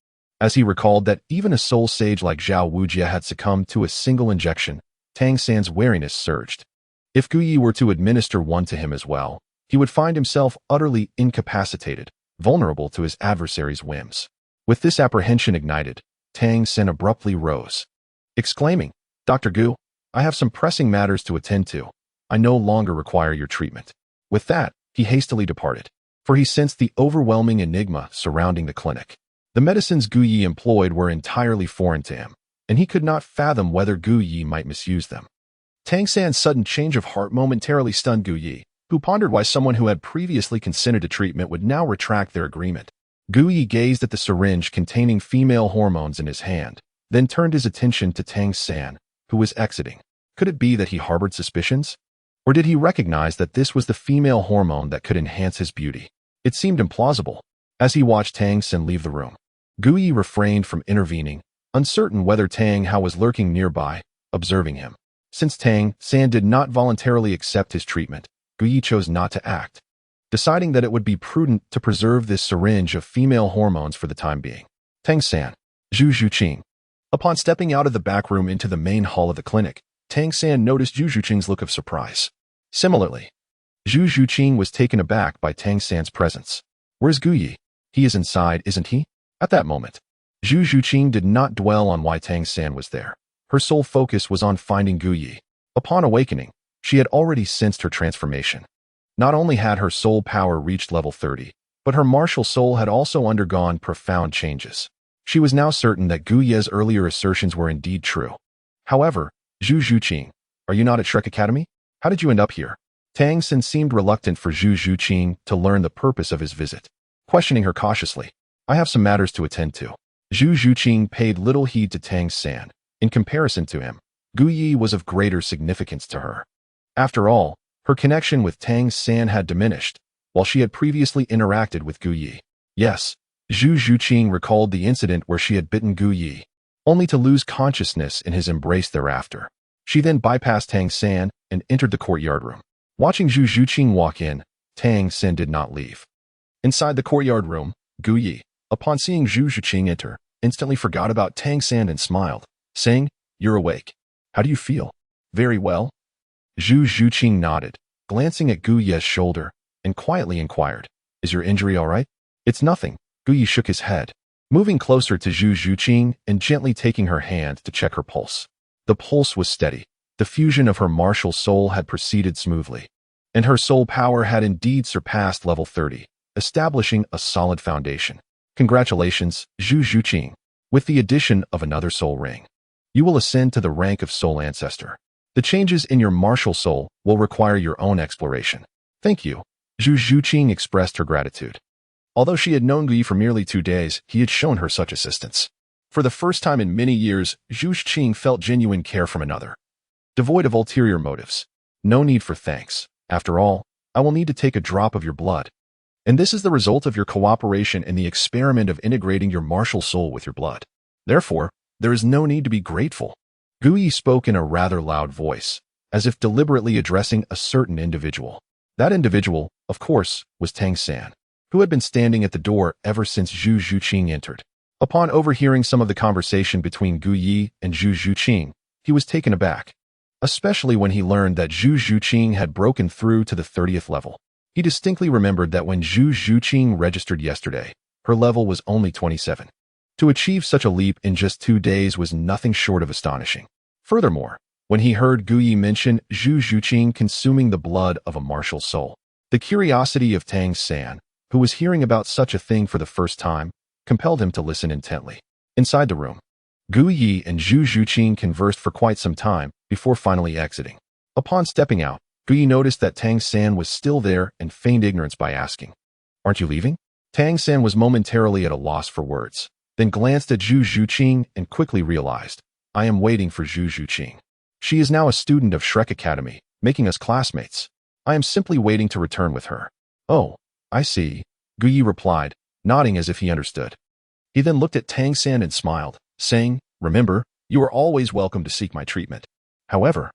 As he recalled that even a soul sage like Zhao Wujie had succumbed to a single injection, Tang San's wariness surged. If Gu Yi were to administer one to him as well, he would find himself utterly incapacitated, vulnerable to his adversary's whims. With this apprehension ignited, Tang San abruptly rose, exclaiming, "Dr. Gu, I have some pressing matters to attend to. I no longer require your treatment." With that, he hastily departed, for he sensed the overwhelming enigma surrounding the clinic. The medicines Gu Yi employed were entirely foreign to him, and he could not fathom whether Gu Yi might misuse them. Tang San's sudden change of heart momentarily stunned Gu Yi, who pondered why someone who had previously consented to treatment would now retract their agreement. Gu Yi gazed at the syringe containing female hormones in his hand, then turned his attention to Tang San, who was exiting. Could it be that he harbored suspicions? Or did he recognize that this was the female hormone that could enhance his beauty? It seemed implausible. As he watched Tang San leave the room, Gu Yi refrained from intervening, uncertain whether Tang Hao was lurking nearby, observing him. Since Tang San did not voluntarily accept his treatment, Gu Yi chose not to act, deciding that it would be prudent to preserve this syringe of female hormones for the time being. Tang San, Zhu Zhuqing. Upon stepping out of the back room into the main hall of the clinic, Tang San noticed Zhu Zhuqing's look of surprise. Similarly, Zhu Zhuqing was taken aback by Tang San's presence. "Where's Gu Yi? He is inside, isn't he?" At that moment, Zhu Zhuqing did not dwell on why Tang San was there. Her sole focus was on finding Gu Yi. Upon awakening, she had already sensed her transformation. Not only had her soul power reached level 30, but her martial soul had also undergone profound changes. She was now certain that Gu Ye's earlier assertions were indeed true. However, Zhu Zhuqing, are you not at Shrek Academy? How did you end up here? Tang San seemed reluctant for Zhu Zhuqing to learn the purpose of his visit, questioning her cautiously. "I have some matters to attend to." Zhu Zhuqing paid little heed to Tang San. In comparison to him, Gu Yi was of greater significance to her. After all, her connection with Tang San had diminished, while she had previously interacted with Gu Yi. Yes, Zhu Zhuqing recalled the incident where she had bitten Gu Yi, only to lose consciousness in his embrace thereafter. She then bypassed Tang San and entered the courtyard room. Watching Zhu Zhuqing walk in, Tang San did not leave. Inside the courtyard room, Gu Yi, upon seeing Zhu Zhuqing enter, instantly forgot about Tang San and smiled, saying, "You're awake. How do you feel?" "Very well." Zhu Zhuqing nodded, glancing at Gu Yi's shoulder, and quietly inquired, "Is your injury all right?" "It's nothing." Gu Yi shook his head, moving closer to Zhu Zhuqing and gently taking her hand to check her pulse. The pulse was steady. The fusion of her martial soul had proceeded smoothly, and her soul power had indeed surpassed level 30, establishing a solid foundation. "Congratulations, Zhu Zhuqing. With the addition of another soul ring, you will ascend to the rank of soul ancestor. The changes in your martial soul will require your own exploration." "Thank you." Zhu Zhuqing expressed her gratitude. Although she had known Gu Yi for merely 2 days, he had shown her such assistance. For the first time in many years, Zhu Zhuqing felt genuine care from another, devoid of ulterior motives. "No need for thanks. After all, I will need to take a drop of your blood. And this is the result of your cooperation in the experiment of integrating your martial soul with your blood. Therefore, there is no need to be grateful." Gu Yi spoke in a rather loud voice, as if deliberately addressing a certain individual. That individual, of course, was Tang San, who had been standing at the door ever since Zhu Zhuqing entered. Upon overhearing some of the conversation between Gu Yi and Zhu Zhuqing, he was taken aback, especially when he learned that Zhu Zhuqing had broken through to the 30th level. He distinctly remembered that when Zhu Zhuqing registered yesterday, her level was only 27. To achieve such a leap in just 2 days was nothing short of astonishing. Furthermore, when he heard Gu Yi mention Zhu Zhuqing consuming the blood of a martial soul, the curiosity of Tang San, who was hearing about such a thing for the first time, compelled him to listen intently. Inside the room, Gu Yi and Zhu Zhuqing conversed for quite some time before finally exiting. Upon stepping out, Gu Yi noticed that Tang San was still there and feigned ignorance by asking, "Aren't you leaving?" Tang San was momentarily at a loss for words, then glanced at Zhu Zhuqing and quickly realized, "I am waiting for Zhu Zhuqing. She is now a student of Shrek Academy, making us classmates. I am simply waiting to return with her." "Oh, I see," Gu Yi replied, nodding as if he understood. He then looked at Tang San and smiled, saying, "Remember, you are always welcome to seek my treatment. However,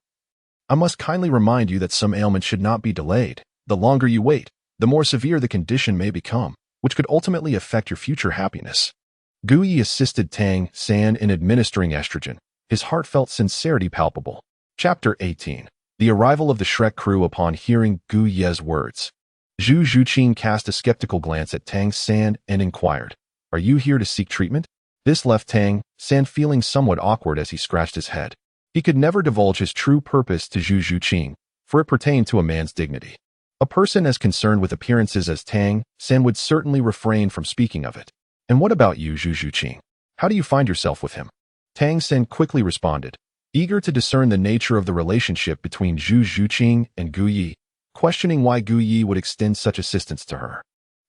I must kindly remind you that some ailments should not be delayed. The longer you wait, the more severe the condition may become, which could ultimately affect your future happiness." Gu Yi assisted Tang San in administering estrogen, his heartfelt sincerity palpable. Chapter 18. The arrival of the Shrek crew. Upon hearing Gu Yi's words, Zhu Zhuqing cast a skeptical glance at Tang San and inquired, "Are you here to seek treatment?" This left Tang San feeling somewhat awkward as he scratched his head. He could never divulge his true purpose to Zhu Zhuqing, for it pertained to a man's dignity. A person as concerned with appearances as Tang San would certainly refrain from speaking of it. "And what about you, Zhu Zhuqing? How do you find yourself with him?" Tang San quickly responded, eager to discern the nature of the relationship between Zhu Zhuqing and Gu Yi, questioning why Gu Yi would extend such assistance to her.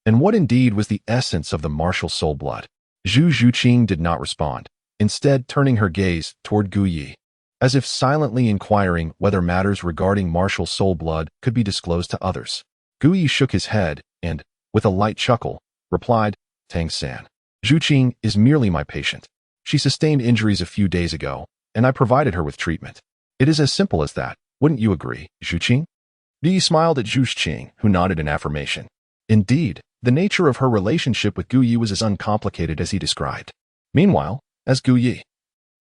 And what indeed was the essence of the martial soul blood? Zhu Zhuqing did not respond, instead turning her gaze toward Gu Yi, as if silently inquiring whether matters regarding martial soul blood could be disclosed to others. Gu Yi shook his head and, with a light chuckle, replied, "Tang San, Zhuqing is merely my patient. She sustained injuries a few days ago, and I provided her with treatment. It is as simple as that, wouldn't you agree, Zhuqing?" Gu Yi smiled at Zhu Zhuqing, who nodded in affirmation. Indeed, the nature of her relationship with Gu Yi was as uncomplicated as he described. Meanwhile, as Gu Yi,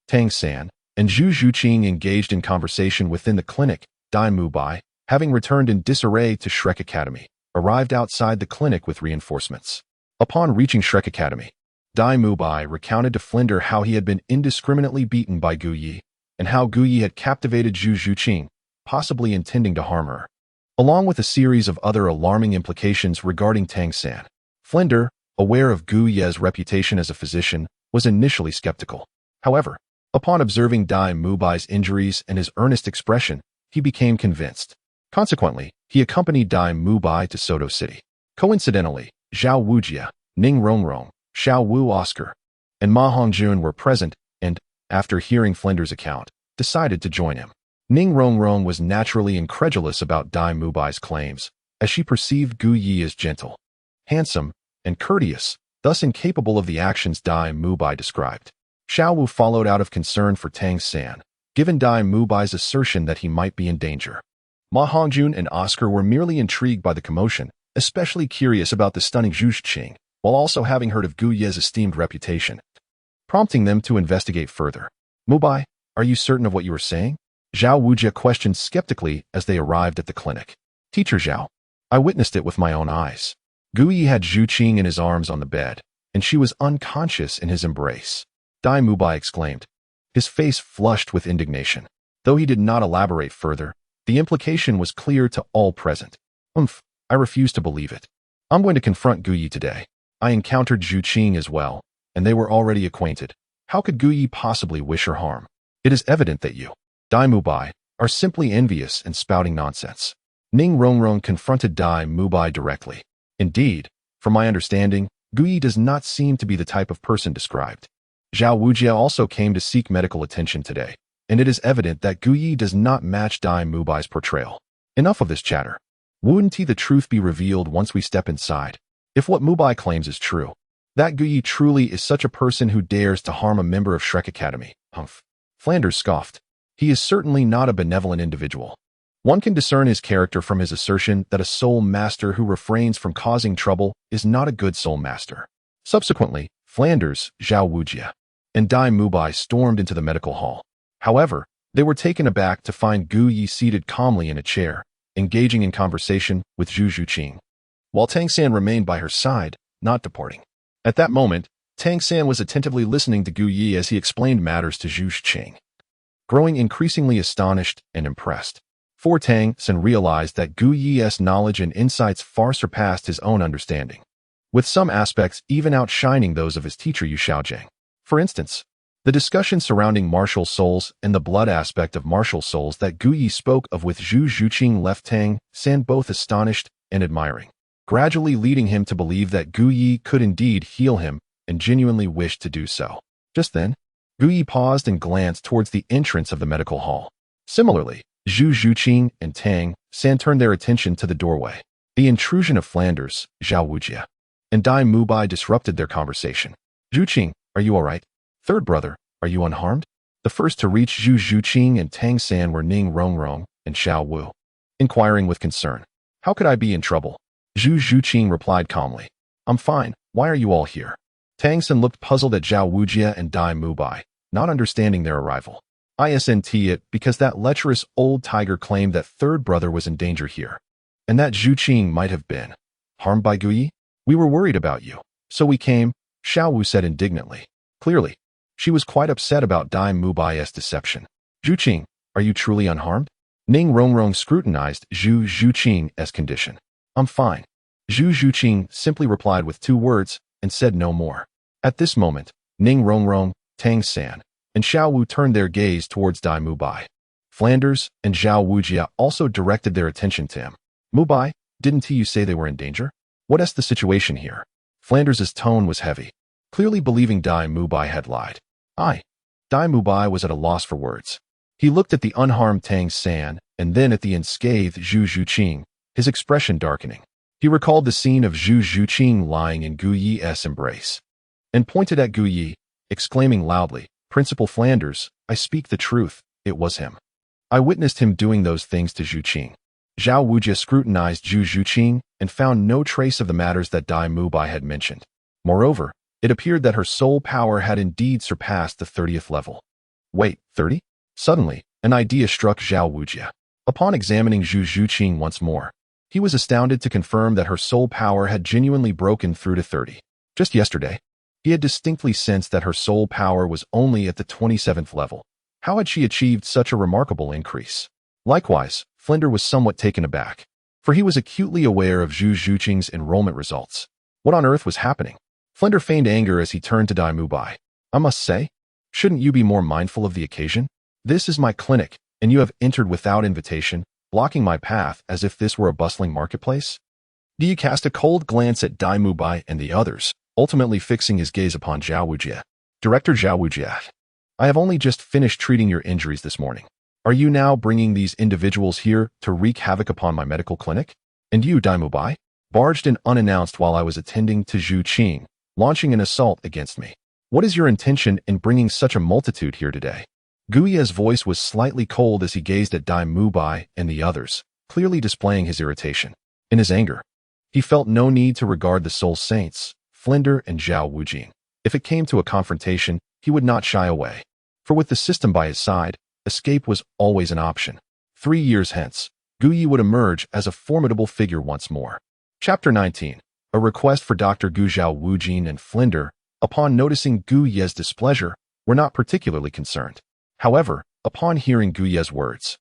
Tang San, and Zhu Zhuqing engaged in conversation within the clinic, Dai Mubai, having returned in disarray to Shrek Academy, arrived outside the clinic with reinforcements. Upon reaching Shrek Academy, Dai Mubai recounted to Flinder how he had been indiscriminately beaten by Gu Yi, and how Gu Yi had captivated Zhu Zhuqing, possibly intending to harm her, along with a series of other alarming implications regarding Tang San. Flinder, aware of Gu Yi's reputation as a physician, was initially skeptical. However, upon observing Dai Mubai's injuries and his earnest expression, he became convinced. Consequently, he accompanied Dai Mubai to Soto City. Coincidentally, Zhao Wujia, Ning Rongrong, Xiao Wu Oscar, and Ma Hongjun were present and, after hearing Flinder's account, decided to join him. Ning Rongrong was naturally incredulous about Dai Mubai's claims, as she perceived Gu Yi as gentle, handsome, and courteous, thus incapable of the actions Dai Mubai described. Xiao Wu followed out of concern for Tang San, given Dai Mubai's assertion that he might be in danger. Ma Hongjun and Oscar were merely intrigued by the commotion, especially curious about the stunning Zhu Zhuqing, while also having heard of Gu Ye's esteemed reputation, prompting them to investigate further. Mubai, are you certain of what you were saying? Zhao Wujie questioned skeptically as they arrived at the clinic. Teacher Zhao, I witnessed it with my own eyes. Gu Yi had Zhu Qing in his arms on the bed, and she was unconscious in his embrace. Dai Mubai exclaimed, his face flushed with indignation. Though he did not elaborate further, the implication was clear to all present. I refuse to believe it. I'm going to confront Gu Yi today. I encountered Zhu Qing as well, and they were already acquainted. How could Gu Yi possibly wish her harm? It is evident that you, Dai Mubai, are simply envious and spouting nonsense. Ning Rongrong confronted Dai Mubai directly. Indeed, from my understanding, Gu Yi does not seem to be the type of person described. Zhao Wujie also came to seek medical attention today, and it is evident that Gu Yi does not match Dai Mubai's portrayal. Enough of this chatter. Wouldn't the truth be revealed once we step inside? If what Mubai claims is true, that Gu Yi truly is such a person who dares to harm a member of Shrek Academy. Flanders scoffed. He is certainly not a benevolent individual. One can discern his character from his assertion that a soul master who refrains from causing trouble is not a good soul master. Subsequently, Flanders, Zhao Wujie, and Dai Mubai stormed into the medical hall. However, they were taken aback to find Gu Yi seated calmly in a chair, engaging in conversation with Zhu Zhuqing, while Tang San remained by her side, not departing. At that moment, Tang San was attentively listening to Gu Yi as he explained matters to Zhu Zhuqing, growing increasingly astonished and impressed. For Tang San realized that Gu Yi's knowledge and insights far surpassed his own understanding, with some aspects even outshining those of his teacher Yu Xiaojiang. For instance, the discussion surrounding martial souls and the blood aspect of martial souls that Gu Yi spoke of with Zhu Zhuqing left Tang San both astonished and admiring, gradually leading him to believe that Gu Yi could indeed heal him and genuinely wished to do so. Just then, Gu Yi paused and glanced towards the entrance of the medical hall. Similarly, Zhu Zhuqing and Tang San turned their attention to the doorway. The intrusion of Flanders, Zhao Wujie, and Dai Mubai disrupted their conversation. Zhuqing, are you all right? Third brother, are you unharmed? The first to reach Zhu Zhuqing and Tang San were Ning Rongrong and Xiao Wu, inquiring with concern. How could I be in trouble? Zhu Zhuqing replied calmly. I'm fine. Why are you all here? Tang San looked puzzled at Zhao Wujie and Dai Mubai, not understanding their arrival. Isn't it because that lecherous old tiger claimed that third brother was in danger here, and that Zhu Qing might have been harmed by Gu Yi? We were worried about you, so we came, Xiao Wu said indignantly. Clearly, she was quite upset about Dai Mubai's deception. Zhu Qing, are you truly unharmed? Ning Rongrong scrutinized Zhu Zhuqing's condition. I'm fine. Zhu Zhuqing simply replied with 2 words and said no more. At this moment, Ning Rongrong, Tang San, and Xiao Wu turned their gaze towards Dai Mubai. Flanders and Zhao Wujie also directed their attention to him. Mubai, didn't you say they were in danger? What's the situation here? Flanders' tone was heavy, clearly believing Dai Mubai had lied. Dai Mubai was at a loss for words. He looked at the unharmed Tang San and then at the unscathed Zhu Zhuqing, his expression darkening. He recalled the scene of Zhu Zhuqing lying in Gu Yi's embrace, and pointed at Gu Yi, exclaiming loudly, Principal Flanders, I speak the truth, it was him. I witnessed him doing those things to Zhu Qing. Zhao Wujie scrutinized Zhu Zhuqing and found no trace of the matters that Dai Mubai had mentioned. Moreover, it appeared that her soul power had indeed surpassed the 30th level. Wait, 30? Suddenly, an idea struck Zhao Wujie. Upon examining Zhu Zhuqing once more, he was astounded to confirm that her soul power had genuinely broken through to 30. Just yesterday, he had distinctly sensed that her soul power was only at the 27th level. How had she achieved such a remarkable increase? Likewise, Flinder was somewhat taken aback, for he was acutely aware of Zhu Zhuqing's enrollment results. What on earth was happening? Flinder feigned anger as he turned to Dai Mubai. I must say, shouldn't you be more mindful of the occasion? This is my clinic, and you have entered without invitation, blocking my path as if this were a bustling marketplace? He cast a cold glance at Dai Mubai and the others, ultimately fixing his gaze upon Zhao Wujie. Director Zhao Wujie, I have only just finished treating your injuries this morning. Are you now bringing these individuals here to wreak havoc upon my medical clinic? And you, Dai Mubai, barged in unannounced while I was attending to Zhu Qing, launching an assault against me. What is your intention in bringing such a multitude here today? Gu Yi's voice was slightly cold as he gazed at Dai Mubai and the others, clearly displaying his irritation. In his anger, he felt no need to regard the soul saints, Flinder and Zhao Wujing. If it came to a confrontation, he would not shy away. For with the system by his side, escape was always an option. 3 years hence, Gu Yi would emerge as a formidable figure once more. Chapter 19. A request for Dr. Gu. Zhao Wujing and Flinder, upon noticing Gu Ye's displeasure, were not particularly concerned. However, upon hearing Gu Ye's words,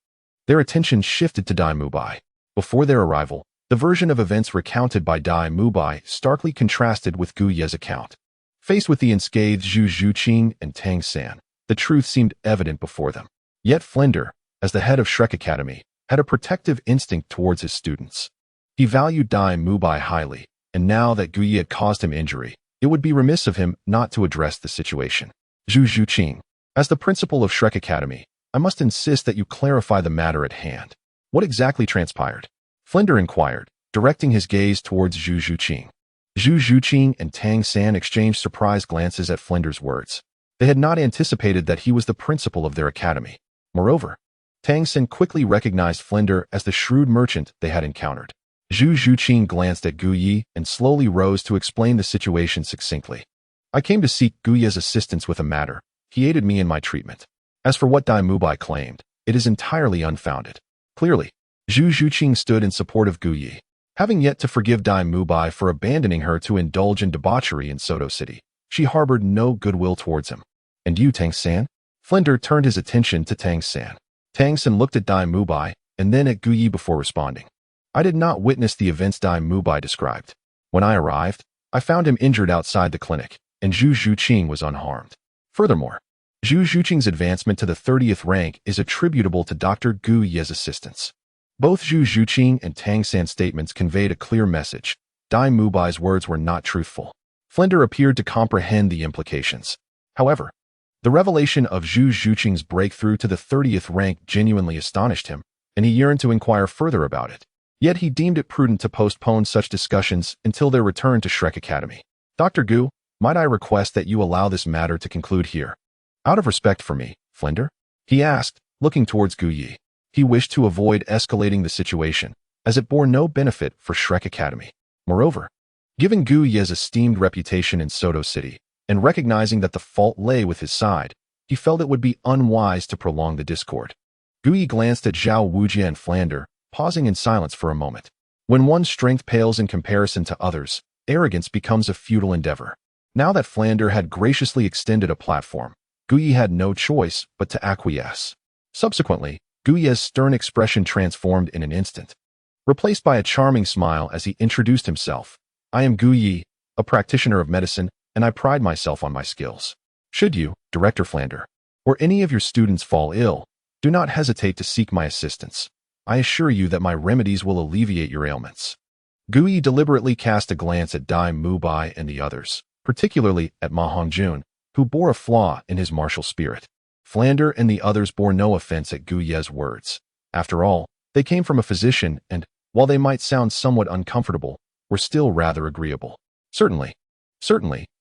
their attention shifted to Dai Mubai. Before their arrival, the version of events recounted by Dai Mubai starkly contrasted with Gu Ye's account. Faced with the unscathed Zhu Zhuqing and Tang San, the truth seemed evident before them. Yet Flinder, as the head of Shrek Academy, had a protective instinct towards his students. He valued Dai Mubai highly, and now that Gu Yi had caused him injury, it would be remiss of him not to address the situation. Zhu Zhuqing, as the principal of Shrek Academy, I must insist that you clarify the matter at hand. What exactly transpired? Flinder inquired, directing his gaze towards Zhu Zhuqing. Zhu Zhuqing and Tang San exchanged surprised glances at Flinder's words. They had not anticipated that he was the principal of their academy. Moreover, Tang San quickly recognized Flinder as the shrewd merchant they had encountered. Zhu Zhuqing glanced at Gu Yi and slowly rose to explain the situation succinctly. I came to seek Gu Yi's assistance with a matter. He aided me in my treatment. As for what Dai Mubai claimed, it is entirely unfounded. Clearly, Zhu Zhuqing stood in support of Gu Yi. Having yet to forgive Dai Mubai for abandoning her to indulge in debauchery in Soto City, she harbored no goodwill towards him. And you, Tang San? Flinder turned his attention to Tang San. Tang San looked at Dai Mubai and then at Gu Yi before responding. I did not witness the events Dai Mubai described. When I arrived, I found him injured outside the clinic, and Zhu Zhuqing was unharmed. Furthermore, Zhu Zhuqing's advancement to the 30th rank is attributable to Dr. Gu Yi's assistance. Both Zhu Zhuqing and Tang San's statements conveyed a clear message. Dai Mubai's words were not truthful. Flinder appeared to comprehend the implications. However, the revelation of Zhu Zhuqing's breakthrough to the 30th rank genuinely astonished him, and he yearned to inquire further about it. Yet he deemed it prudent to postpone such discussions until their return to Shrek Academy. Dr. Gu, might I request that you allow this matter to conclude here? Out of respect for me, Flinder? He asked, looking towards Gu Yi. He wished to avoid escalating the situation, as it bore no benefit for Shrek Academy. Moreover, given Gu Yi's esteemed reputation in Soto City, and recognizing that the fault lay with his side, he felt it would be unwise to prolong the discord. Gu Yi glanced at Zhao Wujia and Flinder, pausing in silence for a moment. When one's strength pales in comparison to others, arrogance becomes a futile endeavor. Now that Flinder had graciously extended a platform, Gu Yi had no choice but to acquiesce. Subsequently, Gu Yi's stern expression transformed in an instant, replaced by a charming smile as he introduced himself. I am Gu Yi, a practitioner of medicine, and I pride myself on my skills. Should you, Director Flinder, or any of your students fall ill, do not hesitate to seek my assistance. I assure you that my remedies will alleviate your ailments. Gu Yi deliberately cast a glance at Dai Mubai and the others, particularly at Ma Hongjun, who bore a flaw in his martial spirit. Flinder and the others bore no offense at Gu Yi's words. After all, they came from a physician and, while they might sound somewhat uncomfortable, were still rather agreeable. Certainly,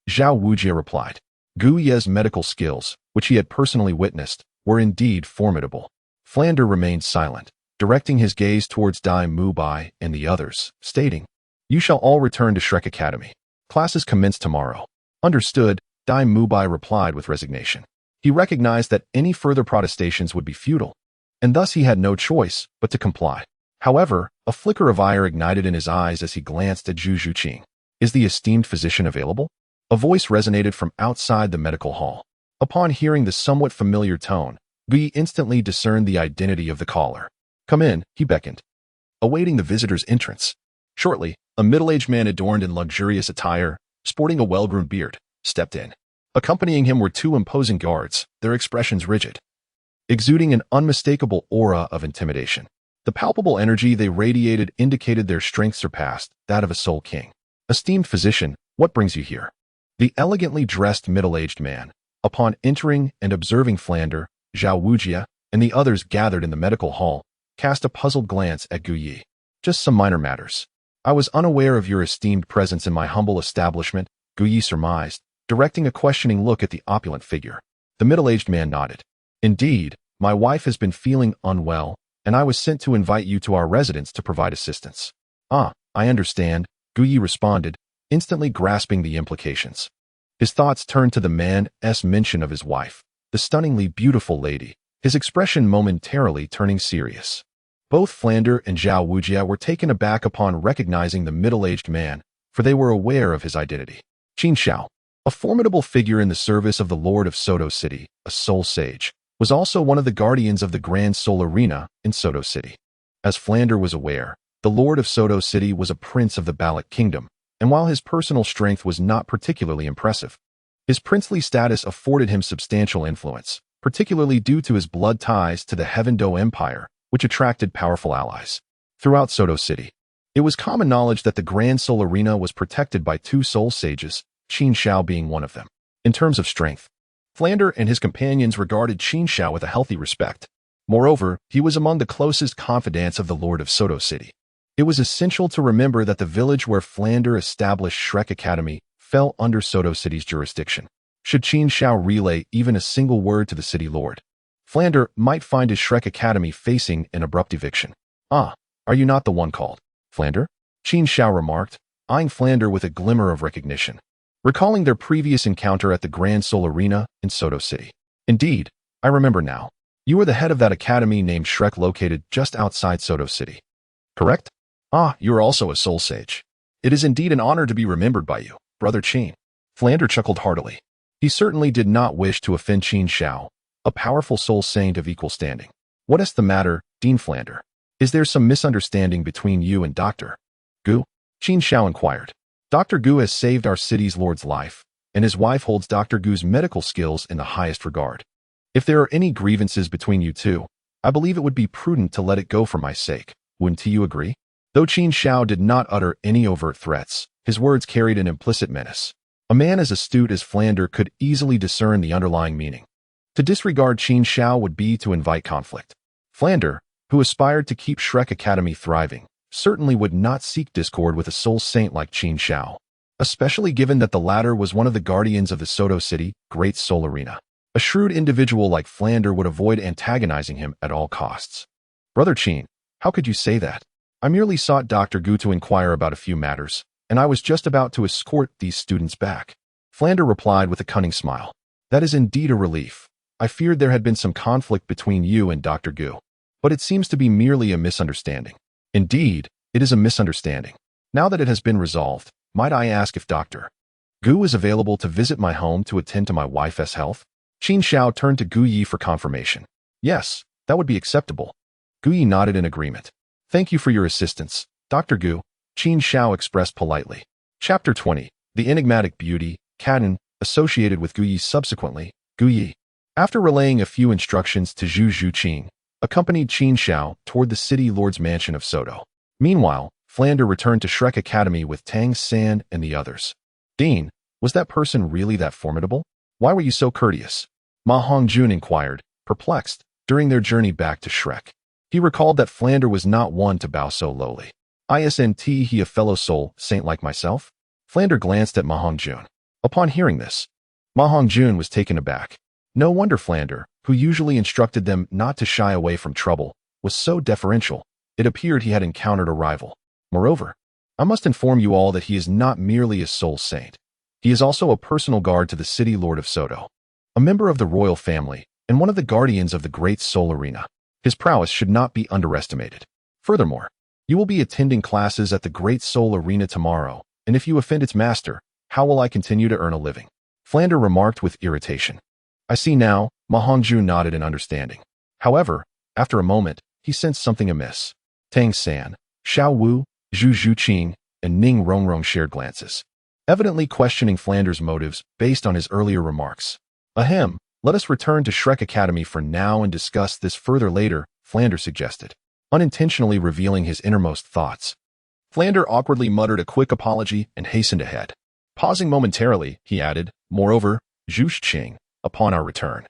Zhao Wujia replied. Gu Yi's medical skills, which he had personally witnessed, were indeed formidable. Flinder remained silent, directing his gaze towards Dai Mubai and the others, stating, You shall all return to Shrek Academy. Classes commence tomorrow. Understood, Dai Mubai replied with resignation. He recognized that any further protestations would be futile, and thus he had no choice but to comply. However, a flicker of ire ignited in his eyes as he glanced at Zhu Zhuqing. Is the esteemed physician available? A voice resonated from outside the medical hall. Upon hearing the somewhat familiar tone, Gu Yi instantly discerned the identity of the caller. Come in, he beckoned, awaiting the visitor's entrance. Shortly, a middle-aged man adorned in luxurious attire, sporting a well-groomed beard, stepped in. Accompanying him were 2 imposing guards, their expressions rigid, exuding an unmistakable aura of intimidation. The palpable energy they radiated indicated their strength surpassed that of a soul king. Esteemed physician, what brings you here? The elegantly dressed middle-aged man, upon entering and observing Flinder, Zhao Wujia, and the others gathered in the medical hall, cast a puzzled glance at Gu Yi. Just some minor matters. I was unaware of your esteemed presence in my humble establishment, Gu Yi surmised, directing a questioning look at the opulent figure. The middle-aged man nodded. Indeed, my wife has been feeling unwell, and I was sent to invite you to our residence to provide assistance. Ah, I understand, Gu Yi responded, instantly grasping the implications. His thoughts turned to the man's mention of his wife, the stunningly beautiful lady, his expression momentarily turning serious. Both Flander and Zhao Wujia were taken aback upon recognizing the middle-aged man, for they were aware of his identity. Qin Xiao, a formidable figure in the service of the Lord of Soto City, a soul sage, was also one of the guardians of the Grand Soul Arena in Soto City. As Flander was aware, the Lord of Soto City was a prince of the Baloch Kingdom, and while his personal strength was not particularly impressive, his princely status afforded him substantial influence, particularly due to his blood ties to the Heaven Do Empire, which attracted powerful allies. Throughout Soto City, it was common knowledge that the Grand Soul Arena was protected by two soul sages, Qin Xiao being one of them. In terms of strength, Flander and his companions regarded Qin Xiao with a healthy respect. Moreover, he was among the closest confidants of the Lord of Soto City. It was essential to remember that the village where Flander established Shrek Academy fell under Soto City's jurisdiction. Should Qin Xiao relay even a single word to the city lord, Flander might find his Shrek Academy facing an abrupt eviction. Ah, are you not the one called Flander? Qin Xiao remarked, eyeing Flander with a glimmer of recognition, recalling their previous encounter at the Grand Soul Arena in Soto City. Indeed, I remember now. You are the head of that academy named Shrek located just outside Soto City. Correct? Ah, you are also a soul sage. It is indeed an honor to be remembered by you, Brother Qin. Flander chuckled heartily. He certainly did not wish to offend Qin Xiao, a powerful soul saint of equal standing. What is the matter, Dean Flander? Is there some misunderstanding between you and Dr. Gu? Qin Xiao inquired. Dr. Gu has saved our city's lord's life, and his wife holds Dr. Gu's medical skills in the highest regard. If there are any grievances between you two, I believe it would be prudent to let it go for my sake. Wouldn't you agree? Though Qin Xiao did not utter any overt threats, his words carried an implicit menace. A man as astute as Flander could easily discern the underlying meaning. To disregard Qin Xiao would be to invite conflict. Flander, who aspired to keep Shrek Academy thriving, certainly would not seek discord with a soul saint like Qin Xiao, especially given that the latter was one of the guardians of the Soto City Great Soul Arena. A shrewd individual like Flander would avoid antagonizing him at all costs. Brother Qin, how could you say that? I merely sought Dr. Gu to inquire about a few matters, and I was just about to escort these students back. Flander replied with a cunning smile. That is indeed a relief. I feared there had been some conflict between you and Dr. Gu, but it seems to be merely a misunderstanding. Indeed, it is a misunderstanding. Now that it has been resolved, might I ask if Dr. Gu is available to visit my home to attend to my wife's health? Qin Xiao turned to Gu Yi for confirmation. Yes, that would be acceptable. Gu Yi nodded in agreement. Thank you for your assistance, Dr. Gu, Qin Xiao expressed politely. Chapter 20. The enigmatic beauty, Caden, associated with Gu Yi subsequently, Gu Yi. After relaying a few instructions to Zhu Zhuqing, accompanied Qin Xiao toward the city lord's mansion of Soto. Meanwhile, Flander returned to Shrek Academy with Tang San and the others. Dean, was that person really that formidable? Why were you so courteous? Ma Hongjun inquired, perplexed, during their journey back to Shrek. He recalled that Flander was not one to bow so lowly. Isn't he a fellow soul saint like myself? Flander glanced at Ma Hongjun. Upon hearing this, Ma Hongjun was taken aback. No wonder Flander, who usually instructed them not to shy away from trouble, was so deferential. It appeared he had encountered a rival. Moreover, I must inform you all that he is not merely a soul saint. He is also a personal guard to the city lord of Soto, a member of the royal family, and one of the guardians of the Great Soul Arena. His prowess should not be underestimated. Furthermore, you will be attending classes at the Great Soul Arena tomorrow, and if you offend its master, how will I continue to earn a living? Flander remarked with irritation. I see now, Ma Hongjun nodded in understanding. However, after a moment, he sensed something amiss. Tang San, Xiao Wu, Zhu Zhuqing, and Ning Rongrong shared glances, evidently questioning Flander's motives based on his earlier remarks. Ahem, let us return to Shrek Academy for now and discuss this further later, Flander suggested, unintentionally revealing his innermost thoughts. Flander awkwardly muttered a quick apology and hastened ahead. Pausing momentarily, he added, moreover, Zhu Zhuqing, upon our return,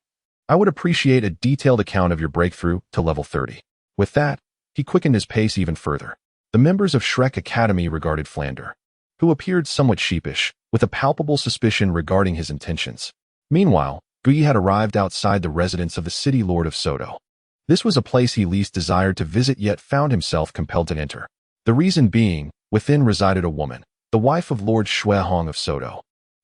I would appreciate a detailed account of your breakthrough to level 30. With that, he quickened his pace even further. The members of Shrek Academy regarded Flander, who appeared somewhat sheepish, with a palpable suspicion regarding his intentions. Meanwhile, Gu Yi had arrived outside the residence of the city lord of Soto. This was a place he least desired to visit yet found himself compelled to enter. The reason being, within resided a woman, the wife of Lord Shuehong of Sodo,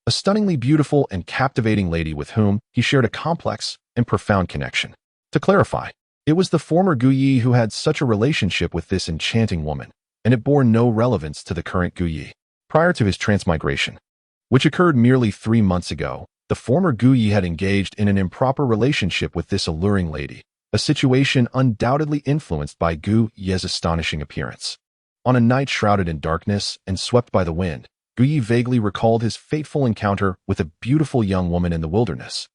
a stunningly beautiful and captivating lady with whom he shared a complex and profound connection. To clarify, it was the former Guyi who had such a relationship with this enchanting woman, and it bore no relevance to the current Guyi. Prior to his transmigration, which occurred merely 3 months ago, the former Guyi had engaged in an improper relationship with this alluring lady, a situation undoubtedly influenced by Gu Ye's astonishing appearance. On a night shrouded in darkness and swept by the wind, Gu Yi vaguely recalled his fateful encounter with a beautiful young woman in the wilderness,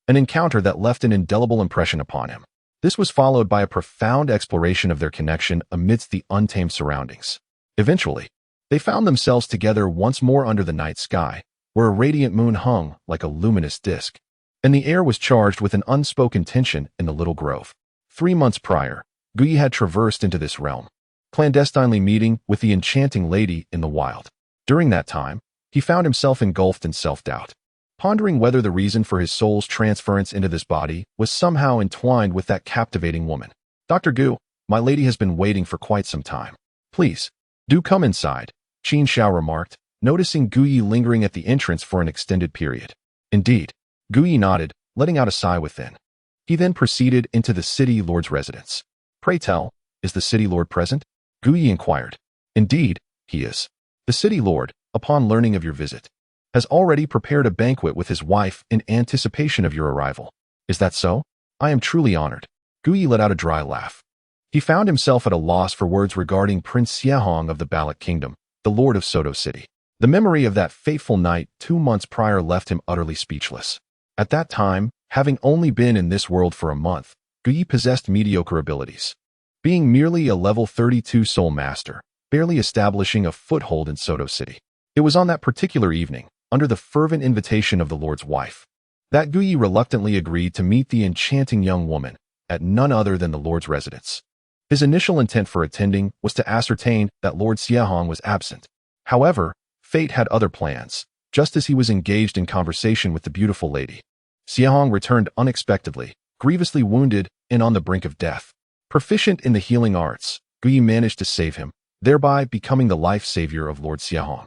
an encounter that left an indelible impression upon him. This was followed by a profound exploration of their connection amidst the untamed surroundings. Eventually, they found themselves together once more under the night sky, where a radiant moon hung like a luminous disk, and the air was charged with an unspoken tension in the little grove. 3 months prior, Guyi had traversed into this realm, clandestinely meeting with the enchanting lady in the wild. During that time, he found himself engulfed in self-doubt, pondering whether the reason for his soul's transference into this body was somehow entwined with that captivating woman. "Dr. Gu, my lady has been waiting for quite some time. Please, do come inside," Qin Xiao remarked, noticing Guyi lingering at the entrance for an extended period. Indeed, Guyi nodded, letting out a sigh within. He then proceeded into the city lord's residence. "Pray tell, is the city lord present?" Guyi inquired. "Indeed, he is. The city lord, upon learning of your visit, has already prepared a banquet with his wife in anticipation of your arrival. Is that so? I am truly honored." Guyi let out a dry laugh. He found himself at a loss for words regarding Prince Xiehong of the Balak Kingdom, the lord of Sodo City. The memory of that fateful night 2 months prior left him utterly speechless. At that time, having only been in this world for a month, Guyi possessed mediocre abilities, being merely a level 32 soul master, barely establishing a foothold in Sodo City. It was on that particular evening, under the fervent invitation of the Lord's wife, that Guyi reluctantly agreed to meet the enchanting young woman at none other than the Lord's residence. His initial intent for attending was to ascertain that Lord Xiehong was absent. However, fate had other plans, just as he was engaged in conversation with the beautiful lady. Xiehong returned unexpectedly, grievously wounded and on the brink of death. Proficient in the healing arts, Guyi managed to save him, thereby becoming the life savior of Lord Xiehong,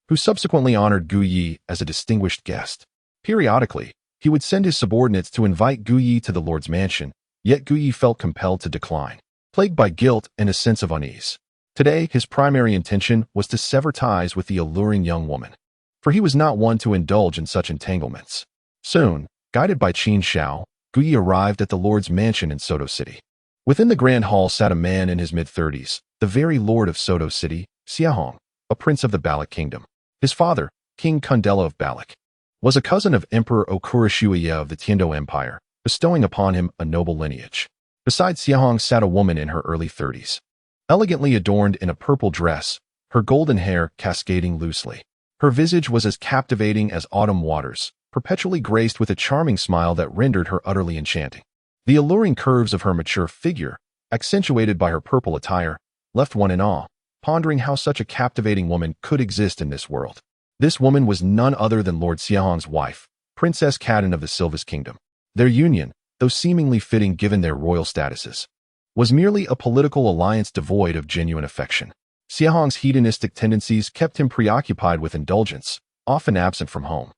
who subsequently honored Guyi as a distinguished guest. Periodically, he would send his subordinates to invite Guyi to the Lord's mansion, yet Guyi felt compelled to decline, plagued by guilt and a sense of unease. Today, his primary intention was to sever ties with the alluring young woman, for he was not one to indulge in such entanglements. Soon, guided by Qin Xiao, Guyi arrived at the Lord's mansion in Sodo City. Within the grand hall sat a man in his mid-30s, the very lord of Sodo City, Xiehong, a prince of the Balak Kingdom. His father, King Kundela of Balak, was a cousin of Emperor Okurashuya of the Tiando Empire, bestowing upon him a noble lineage. Beside Xiehong sat a woman in her early 30s, elegantly adorned in a purple dress, her golden hair cascading loosely. Her visage was as captivating as autumn waters, perpetually graced with a charming smile that rendered her utterly enchanting. The alluring curves of her mature figure, accentuated by her purple attire, left one in awe, pondering how such a captivating woman could exist in this world. This woman was none other than Lord Xiehong's wife, Princess Cadden of the Silvus Kingdom. Their union, though seemingly fitting given their royal statuses, was merely a political alliance devoid of genuine affection. Xiehong's hedonistic tendencies kept him preoccupied with indulgence, often absent from home,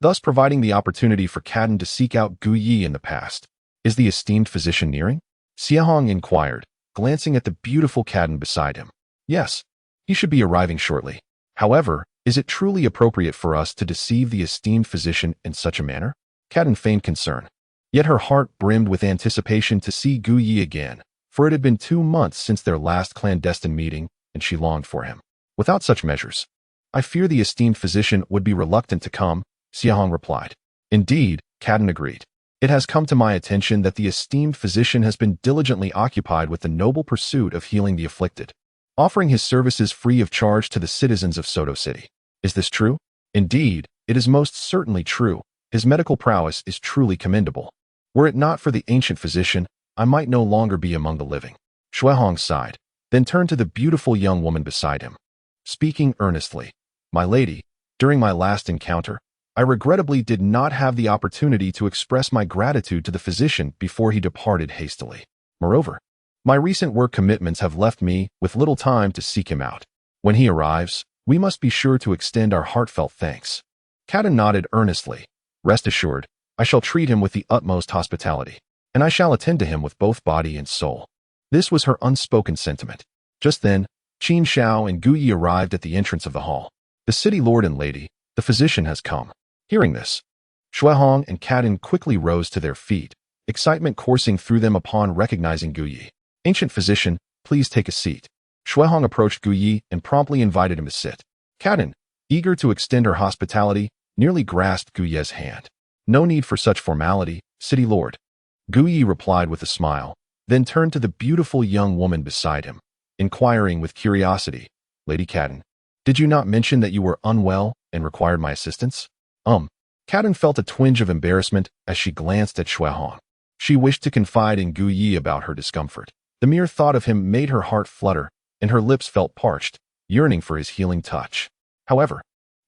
thus providing the opportunity for Cadden to seek out Guyi in the past. "Is the esteemed physician nearing?" Xiehong inquired, glancing at the beautiful Cadden beside him. "Yes, he should be arriving shortly. However, is it truly appropriate for us to deceive the esteemed physician in such a manner?" Cadden feigned concern. Yet her heart brimmed with anticipation to see Guyi again, for it had been 2 months since their last clandestine meeting, and she longed for him. "Without such measures, I fear the esteemed physician would be reluctant to come," Xiehong replied. "Indeed," Cadden agreed. "It has come to my attention that the esteemed physician has been diligently occupied with the noble pursuit of healing the afflicted, offering his services free of charge to the citizens of Sodo City. Is this true?" "Indeed, it is most certainly true. His medical prowess is truly commendable. Were it not for the ancient physician, I might no longer be among the living." Shuehong sighed, then turned to the beautiful young woman beside him, speaking earnestly. "My lady, during my last encounter, I regrettably did not have the opportunity to express my gratitude to the physician before he departed hastily. Moreover, my recent work commitments have left me with little time to seek him out. When he arrives, we must be sure to extend our heartfelt thanks. Qian nodded earnestly. Rest assured, I shall treat him with the utmost hospitality, and I shall attend to him with both body and soul. This was her unspoken sentiment. Just then, Qin Shao and Gu Yi arrived at the entrance of the hall. The city lord and lady, the physician has come. Hearing this, Shuehong and Qian quickly rose to their feet, excitement coursing through them upon recognizing Gu Yi. Ancient physician, please take a seat. Shuehong approached Gu Yi and promptly invited him to sit. Qian, eager to extend her hospitality, nearly grasped Gu Yi's hand. No need for such formality, city lord. Gu Yi replied with a smile, then turned to the beautiful young woman beside him, inquiring with curiosity, Lady Qian, did you not mention that you were unwell and required my assistance? Qian felt a twinge of embarrassment as she glanced at Shuehong. She wished to confide in Gu Yi about her discomfort. The mere thought of him made her heart flutter, and her lips felt parched, yearning for his healing touch. However,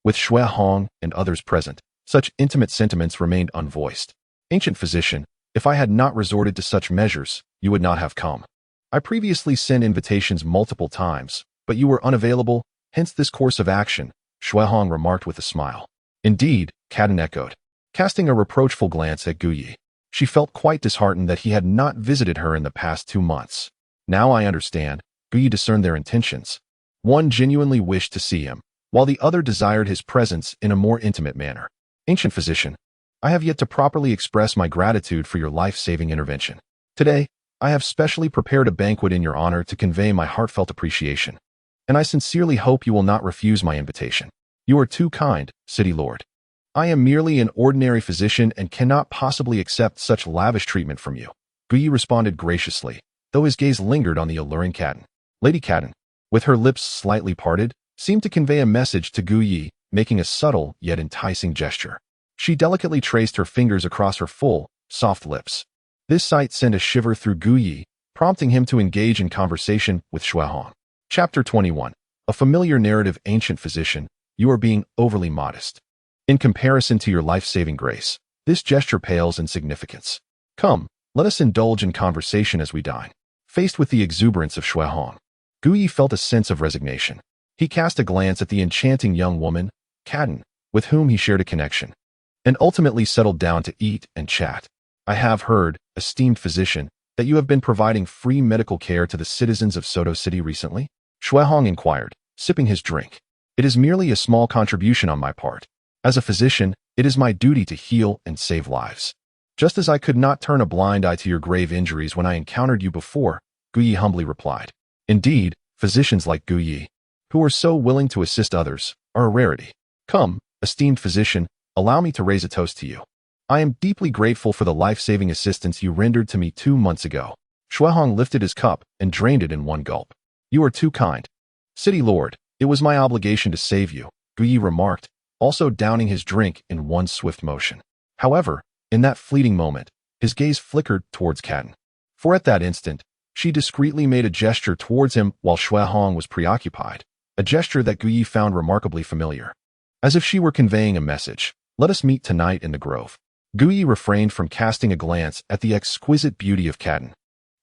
with Shuehong and others present, such intimate sentiments remained unvoiced. Ancient physician, if I had not resorted to such measures, you would not have come. I previously sent invitations multiple times, but you were unavailable, hence this course of action, Shuehong remarked with a smile. Indeed, Qian echoed, casting a reproachful glance at Gu Yi. She felt quite disheartened that he had not visited her in the past 2 months. Now I understand, Gu Yi discerned their intentions. One genuinely wished to see him, while the other desired his presence in a more intimate manner. Ancient physician, I have yet to properly express my gratitude for your life-saving intervention. Today, I have specially prepared a banquet in your honor to convey my heartfelt appreciation, and I sincerely hope you will not refuse my invitation. You are too kind, city lord. I am merely an ordinary physician and cannot possibly accept such lavish treatment from you. Gu Yi responded graciously, though his gaze lingered on the alluring Qian. Lady Qian, with her lips slightly parted, seemed to convey a message to Gu Yi, making a subtle yet enticing gesture. She delicately traced her fingers across her full, soft lips. This sight sent a shiver through Gu Yi, prompting him to engage in conversation with Shuehong. Chapter 21. A familiar narrative. Ancient physician, you are being overly modest. In comparison to your life-saving grace, this gesture pales in significance. Come, let us indulge in conversation as we dine. Faced with the exuberance of Shuehong, Gu Yi felt a sense of resignation. He cast a glance at the enchanting young woman, Qian, with whom he shared a connection, and ultimately settled down to eat and chat. I have heard, esteemed physician, that you have been providing free medical care to the citizens of Soto City recently? Shuehong inquired, sipping his drink. It is merely a small contribution on my part. As a physician, it is my duty to heal and save lives. Just as I could not turn a blind eye to your grave injuries when I encountered you before, Gu Yi humbly replied. Indeed, physicians like Gu Yi, who are so willing to assist others, are a rarity. Come, esteemed physician, allow me to raise a toast to you. I am deeply grateful for the life-saving assistance you rendered to me 2 months ago. Shuehong lifted his cup and drained it in one gulp. You are too kind. City lord, it was my obligation to save you, Gu Yi remarked, also downing his drink in one swift motion. However, in that fleeting moment, his gaze flickered towards Qian. For at that instant, she discreetly made a gesture towards him while Shuehong was preoccupied, a gesture that Gu Yi found remarkably familiar. As if she were conveying a message, let us meet tonight in the grove. Gu Yi refrained from casting a glance at the exquisite beauty of Qian,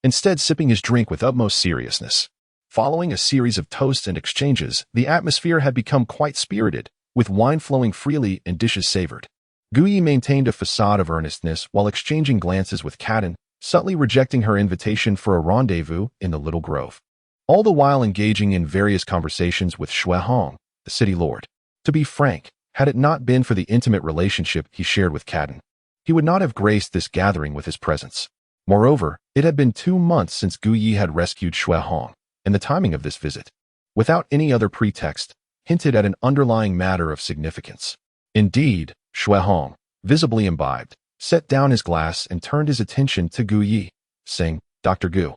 instead sipping his drink with utmost seriousness. Following a series of toasts and exchanges, the atmosphere had become quite spirited, with wine flowing freely and dishes savored. Gu Yi maintained a facade of earnestness while exchanging glances with Qian, subtly rejecting her invitation for a rendezvous in the little grove, all the while engaging in various conversations with Shuehong, the city lord. To be frank, had it not been for the intimate relationship he shared with Qian, he would not have graced this gathering with his presence. Moreover, it had been 2 months since Gu Yi had rescued Shuehong, and the timing of this visit, without any other pretext, hinted at an underlying matter of significance. Indeed, Shuehong, visibly imbibed, set down his glass and turned his attention to Gu Yi, saying, Dr. Gu,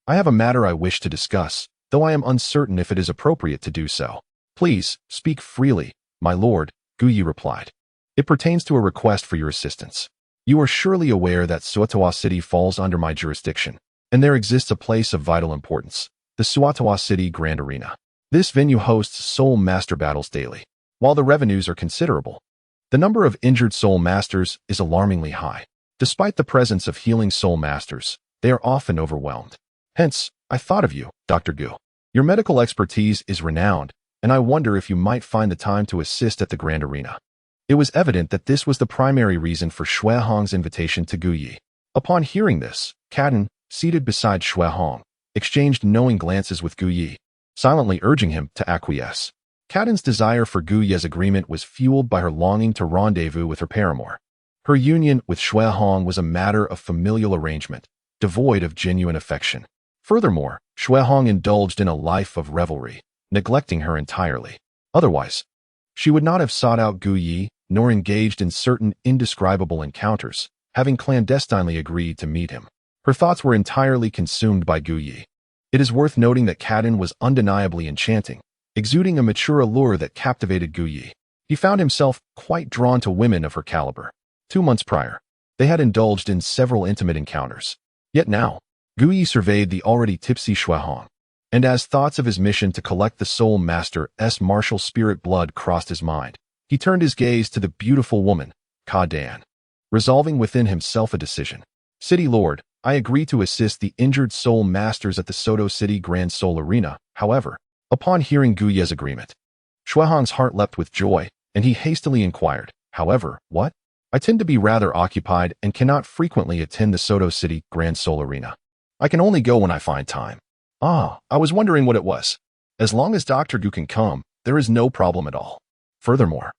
I have a matter I wish to discuss, though I am uncertain if it is appropriate to do so. Please, speak freely, my lord, Gu Yi replied. It pertains to a request for your assistance. You are surely aware that Suatoa City falls under my jurisdiction, and there exists a place of vital importance, the Suatoa City Grand Arena. This venue hosts soul master battles daily. While the revenues are considerable, the number of injured soul masters is alarmingly high. Despite the presence of healing soul masters, they are often overwhelmed. Hence, I thought of you, Dr. Gu. Your medical expertise is renowned, and I wonder if you might find the time to assist at the Grand Arena. It was evident that this was the primary reason for Xue Hong's invitation to Gu Yi. Upon hearing this, Kaden, seated beside Xue Hong, exchanged knowing glances with Gu Yi, silently urging him to acquiesce. Kaden's desire for Gu Yi's agreement was fueled by her longing to rendezvous with her paramour. Her union with Xue Hong was a matter of familial arrangement, devoid of genuine affection. Furthermore, Xue Hong indulged in a life of revelry, neglecting her entirely. Otherwise, she would not have sought out Gu Yi, nor engaged in certain indescribable encounters, having clandestinely agreed to meet him. Her thoughts were entirely consumed by Gu Yi. It is worth noting that Kaden was undeniably enchanting, exuding a mature allure that captivated Gu Yi. He found himself quite drawn to women of her caliber. 2 months prior, they had indulged in several intimate encounters. Yet now, Gu Yi surveyed the already tipsy Xue Hong, and as thoughts of his mission to collect the Soul Master's martial spirit blood crossed his mind, he turned his gaze to the beautiful woman, Ka Dan, resolving within himself a decision. City Lord, I agree to assist the injured Soul Masters at the Soto City Grand Soul Arena. However, upon hearing Gu Yi's agreement, Xue Hong's heart leapt with joy, and he hastily inquired, however, what? I tend to be rather occupied and cannot frequently attend the Soto City Grand Soul Arena. I can only go when I find time. Ah, I was wondering what it was. As long as Dr. Gu can come, there is no problem at all. Furthermore,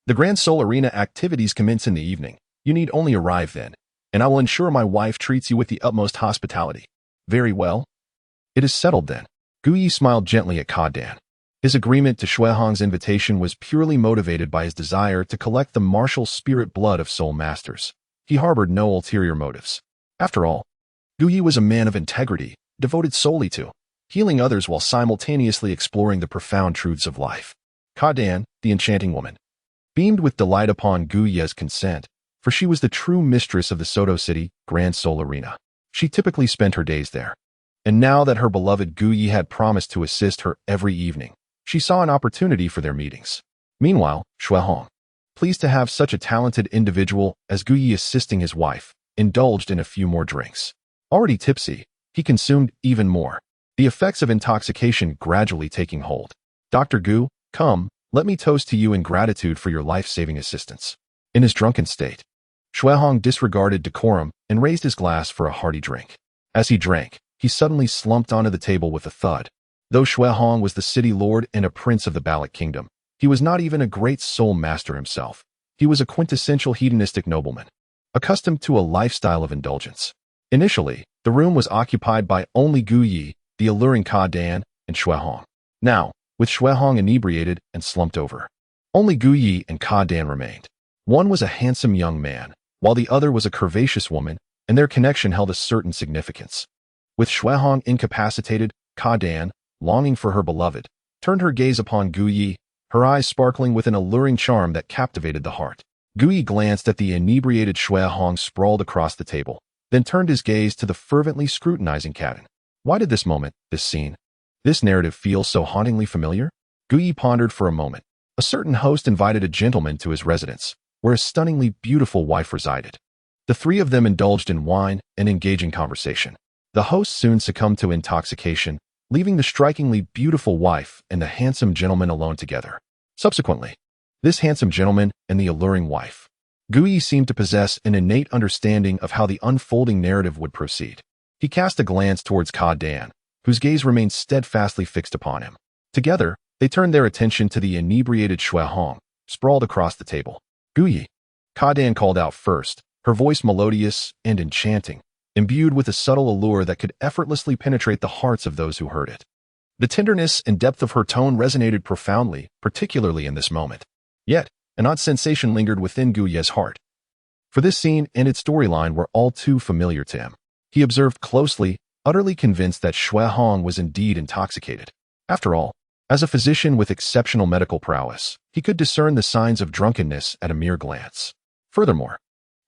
the Grand Soul Arena activities commence in the evening. You need only arrive then, and I will ensure my wife treats you with the utmost hospitality. Very well. It is settled then. Gu Yi smiled gently at Ka Dan. His agreement to Xue Hong's invitation was purely motivated by his desire to collect the martial spirit blood of Soul Masters. He harbored no ulterior motives. After all, Gu Yi was a man of integrity, devoted solely to healing others while simultaneously exploring the profound truths of life. Ka Dan, the enchanting woman, beamed with delight upon Gu Yi's consent, for she was the true mistress of the Soto City Grand Soul Arena. She typically spent her days there. And now that her beloved Gu Yi had promised to assist her every evening, she saw an opportunity for their meetings. Meanwhile, Xue Hong, pleased to have such a talented individual as Gu Yi assisting his wife, indulged in a few more drinks. Already tipsy, he consumed even more, the effects of intoxication gradually taking hold. Dr. Gu, come, let me toast to you in gratitude for your life-saving assistance. In his drunken state, Xue Hong disregarded decorum and raised his glass for a hearty drink. As he drank, he suddenly slumped onto the table with a thud. Though Xue Hong was the city lord and a prince of the Ballot Kingdom, he was not even a great soul master himself. He was a quintessential hedonistic nobleman, accustomed to a lifestyle of indulgence. Initially, the room was occupied by only Gu Yi, the alluring Ka Dan, and Xue Hong. Now, with Xue Hong inebriated and slumped over, only Gu Yi and Ka Dan remained. One was a handsome young man, while the other was a curvaceous woman, and their connection held a certain significance. With Xue Hong incapacitated, Ka Dan, longing for her beloved, turned her gaze upon Gu Yi, her eyes sparkling with an alluring charm that captivated the heart. Gu Yi glanced at the inebriated Xue Hong sprawled across the table, then turned his gaze to the fervently scrutinizing Kaden. Why did this moment, this scene, this narrative feel so hauntingly familiar? Gu Yi pondered for a moment. A certain host invited a gentleman to his residence, where a stunningly beautiful wife resided. The three of them indulged in wine and engaging conversation. The host soon succumbed to intoxication, leaving the strikingly beautiful wife and the handsome gentleman alone together. Subsequently, this handsome gentleman and the alluring wife, Gu Yi seemed to possess an innate understanding of how the unfolding narrative would proceed. He cast a glance towards Ka Dan, whose gaze remained steadfastly fixed upon him. Together, they turned their attention to the inebriated Xue Hong, sprawled across the table. Gu Yi, Ka Dan called out first, her voice melodious and enchanting, imbued with a subtle allure that could effortlessly penetrate the hearts of those who heard it. The tenderness and depth of her tone resonated profoundly, particularly in this moment. Yet, an odd sensation lingered within Gu Yi's heart. For this scene and its storyline were all too familiar to him. He observed closely, utterly convinced that Xue Hong was indeed intoxicated. After all, as a physician with exceptional medical prowess, he could discern the signs of drunkenness at a mere glance. Furthermore,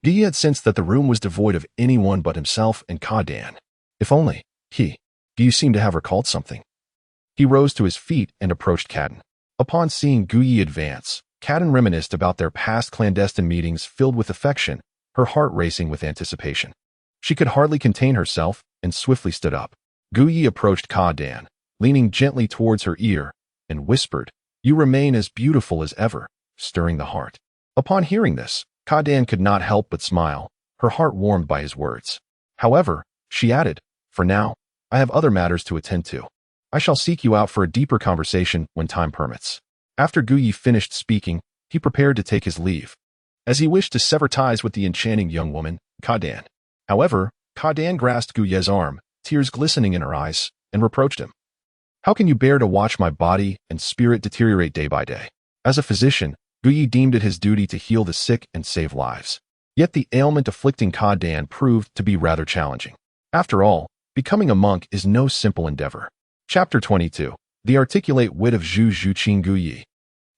Gu Yi had sensed that the room was devoid of anyone but himself and Ka Dan. If only, Gu Yi seemed to have recalled something. He rose to his feet and approached Kaden. Upon seeing Gu Yi advance, Kaden reminisced about their past clandestine meetings filled with affection, her heart racing with anticipation. She could hardly contain herself and swiftly stood up. Gu Yi approached Ka Dan, leaning gently towards her ear, and whispered, "You remain as beautiful as ever," stirring the heart. Upon hearing this, Ka Dan could not help but smile, her heart warmed by his words. However, she added, "For now, I have other matters to attend to. I shall seek you out for a deeper conversation when time permits." After Gu Yi finished speaking, he prepared to take his leave, as he wished to sever ties with the enchanting young woman, Ka Dan. However, Ka Dan grasped Gu Ye's arm, tears glistening in her eyes, and reproached him. "How can you bear to watch my body and spirit deteriorate day by day?" As a physician, Gu Yi deemed it his duty to heal the sick and save lives. Yet the ailment afflicting Ka Dan proved to be rather challenging. After all, becoming a monk is no simple endeavor. Chapter 22. The articulate wit of Zhu Zhuqing Gu Yi.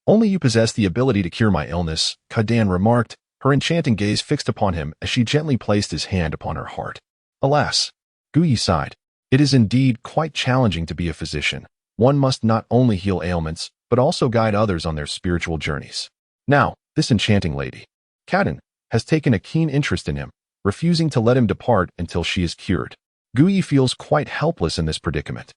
"Only you possess the ability to cure my illness," Ka Dan remarked, her enchanting gaze fixed upon him as she gently placed his hand upon her heart. "Alas," Gu Yi sighed, "it is indeed quite challenging to be a physician. One must not only heal ailments, but also guide others on their spiritual journeys. Now, this enchanting lady, Kaden, has taken a keen interest in him, refusing to let him depart until she is cured. Gu Yi feels quite helpless in this predicament.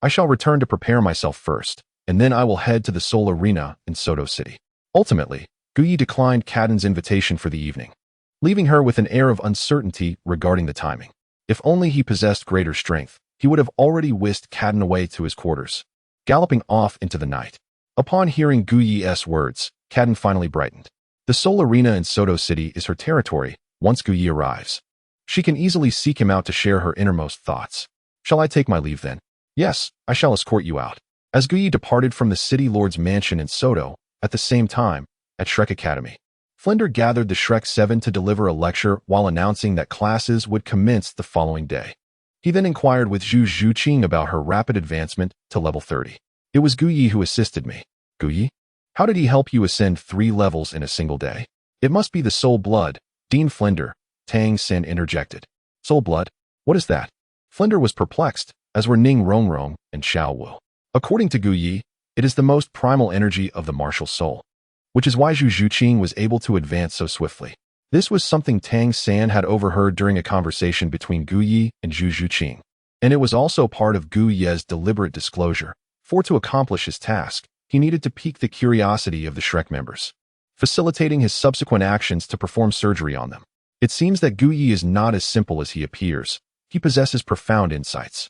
I shall return to prepare myself first, and then I will head to the Seoul Arena in Soto City." Ultimately, Gu Yi declined Kaden's invitation for the evening, leaving her with an air of uncertainty regarding the timing. If only he possessed greater strength, he would have already whisked Kaden away to his quarters, galloping off into the night. Upon hearing Gu Yi's words, Kaden finally brightened. The Seoul Arena in Soto City is her territory once Gu Yi arrives. She can easily seek him out to share her innermost thoughts. "Shall I take my leave then?" "Yes, I shall escort you out." As Gu Yi departed from the city lord's mansion in Soto, at the same time, at Shrek Academy, Flender gathered the Shrek 7 to deliver a lecture while announcing that classes would commence the following day. He then inquired with Zhu Zhuqing about her rapid advancement to level 30. "It was Gu Yi who assisted me." "Gu Yi? How did he help you ascend 3 levels in a single day?" "It must be the soul blood," Dean Flender, Tang San interjected. "Soul blood? What is that?" Flender was perplexed, as were Ning Rongrong and Xiao Wu. According to Gu Yi, it is the most primal energy of the martial soul, which is why Zhu Zhuqing was able to advance so swiftly. This was something Tang San had overheard during a conversation between Gu Yi and Zhu Zhuqing, and it was also part of Gu Yi's deliberate disclosure, for to accomplish his task, he needed to pique the curiosity of the Shrek members, facilitating his subsequent actions to perform surgery on them. It seems that Gu Yi is not as simple as he appears. He possesses profound insights.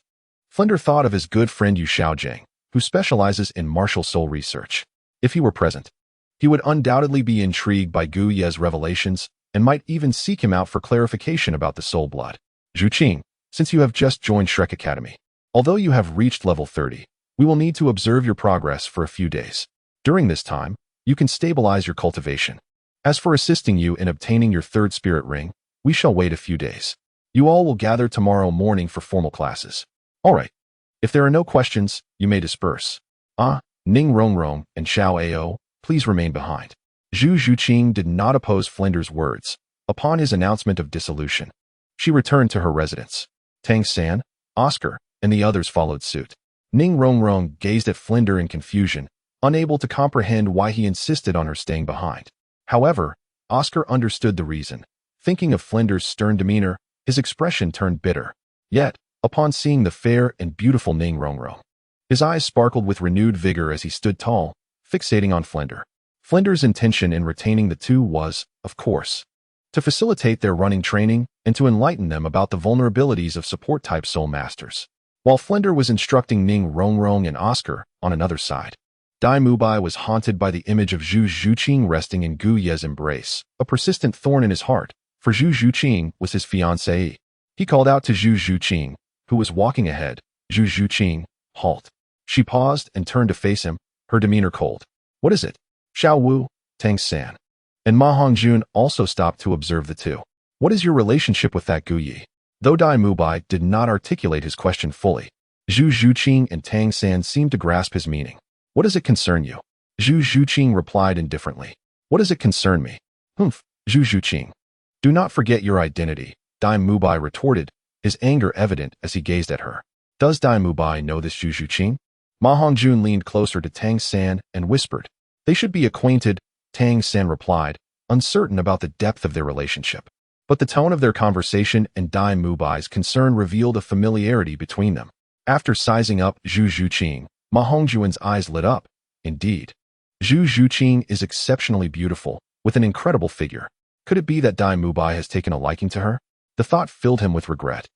Flender thought of his good friend Yu Xiaojiang, who specializes in martial soul research. If he were present, he would undoubtedly be intrigued by Gu Yi's revelations and might even seek him out for clarification about the soul blood. "Zhuqing, since you have just joined Shrek Academy, although you have reached level 30, we will need to observe your progress for a few days. During this time, you can stabilize your cultivation. As for assisting you in obtaining your 3rd spirit ring, we shall wait a few days. You all will gather tomorrow morning for formal classes." "All right. If there are no questions, you may disperse." Ning Rongrong and Xiao Ao, please remain behind." Zhu Zhuqing did not oppose Flender's words. Upon his announcement of dissolution, she returned to her residence. Tang San, Oscar, and the others followed suit. Ning Rongrong gazed at Flender in confusion, unable to comprehend why he insisted on her staying behind. However, Oscar understood the reason. Thinking of Flender's stern demeanor, his expression turned bitter. Yet, upon seeing the fair and beautiful Ning Rongrong, his eyes sparkled with renewed vigor as he stood tall, fixating on Flender. Flender's intention in retaining the two was, of course, to facilitate their running training and to enlighten them about the vulnerabilities of support-type soul masters. While Flender was instructing Ning Rongrong and Oscar on another side, Dai Mubai was haunted by the image of Zhu Zhuqing resting in Gu Ye's embrace, a persistent thorn in his heart, for Zhu Zhuqing was his fiancée. He called out to Zhu Zhuqing, who was walking ahead. "Zhu Zhuqing, halt." She paused and turned to face him, her demeanor cold. "What is it?" Xiao Wu, Tang San, and Ma Hongjun also stopped to observe the two. "What is your relationship with that Gu Yi?" Though Dai Mubai did not articulate his question fully, Zhu Zhuqing and Tang San seemed to grasp his meaning. "What does it concern you?" Zhu Zhuqing replied indifferently. "What does it concern me?" "Humph, Zhu Zhuqing. Do not forget your identity," Dai Mubai retorted, his anger evident as he gazed at her. "Does Dai Mubai know this Zhu Zhuqing?" Ma Hongjun leaned closer to Tang San and whispered. "They should be acquainted," Tang San replied, uncertain about the depth of their relationship. but the tone of their conversation and Dai Mubai's concern revealed a familiarity between them. After sizing up Zhu Zhuqing, Ma Hongjuan's eyes lit up. Indeed, Zhu Zhuqing is exceptionally beautiful, with an incredible figure. Could it be that Dai Mubai has taken a liking to her? The thought filled him with regret,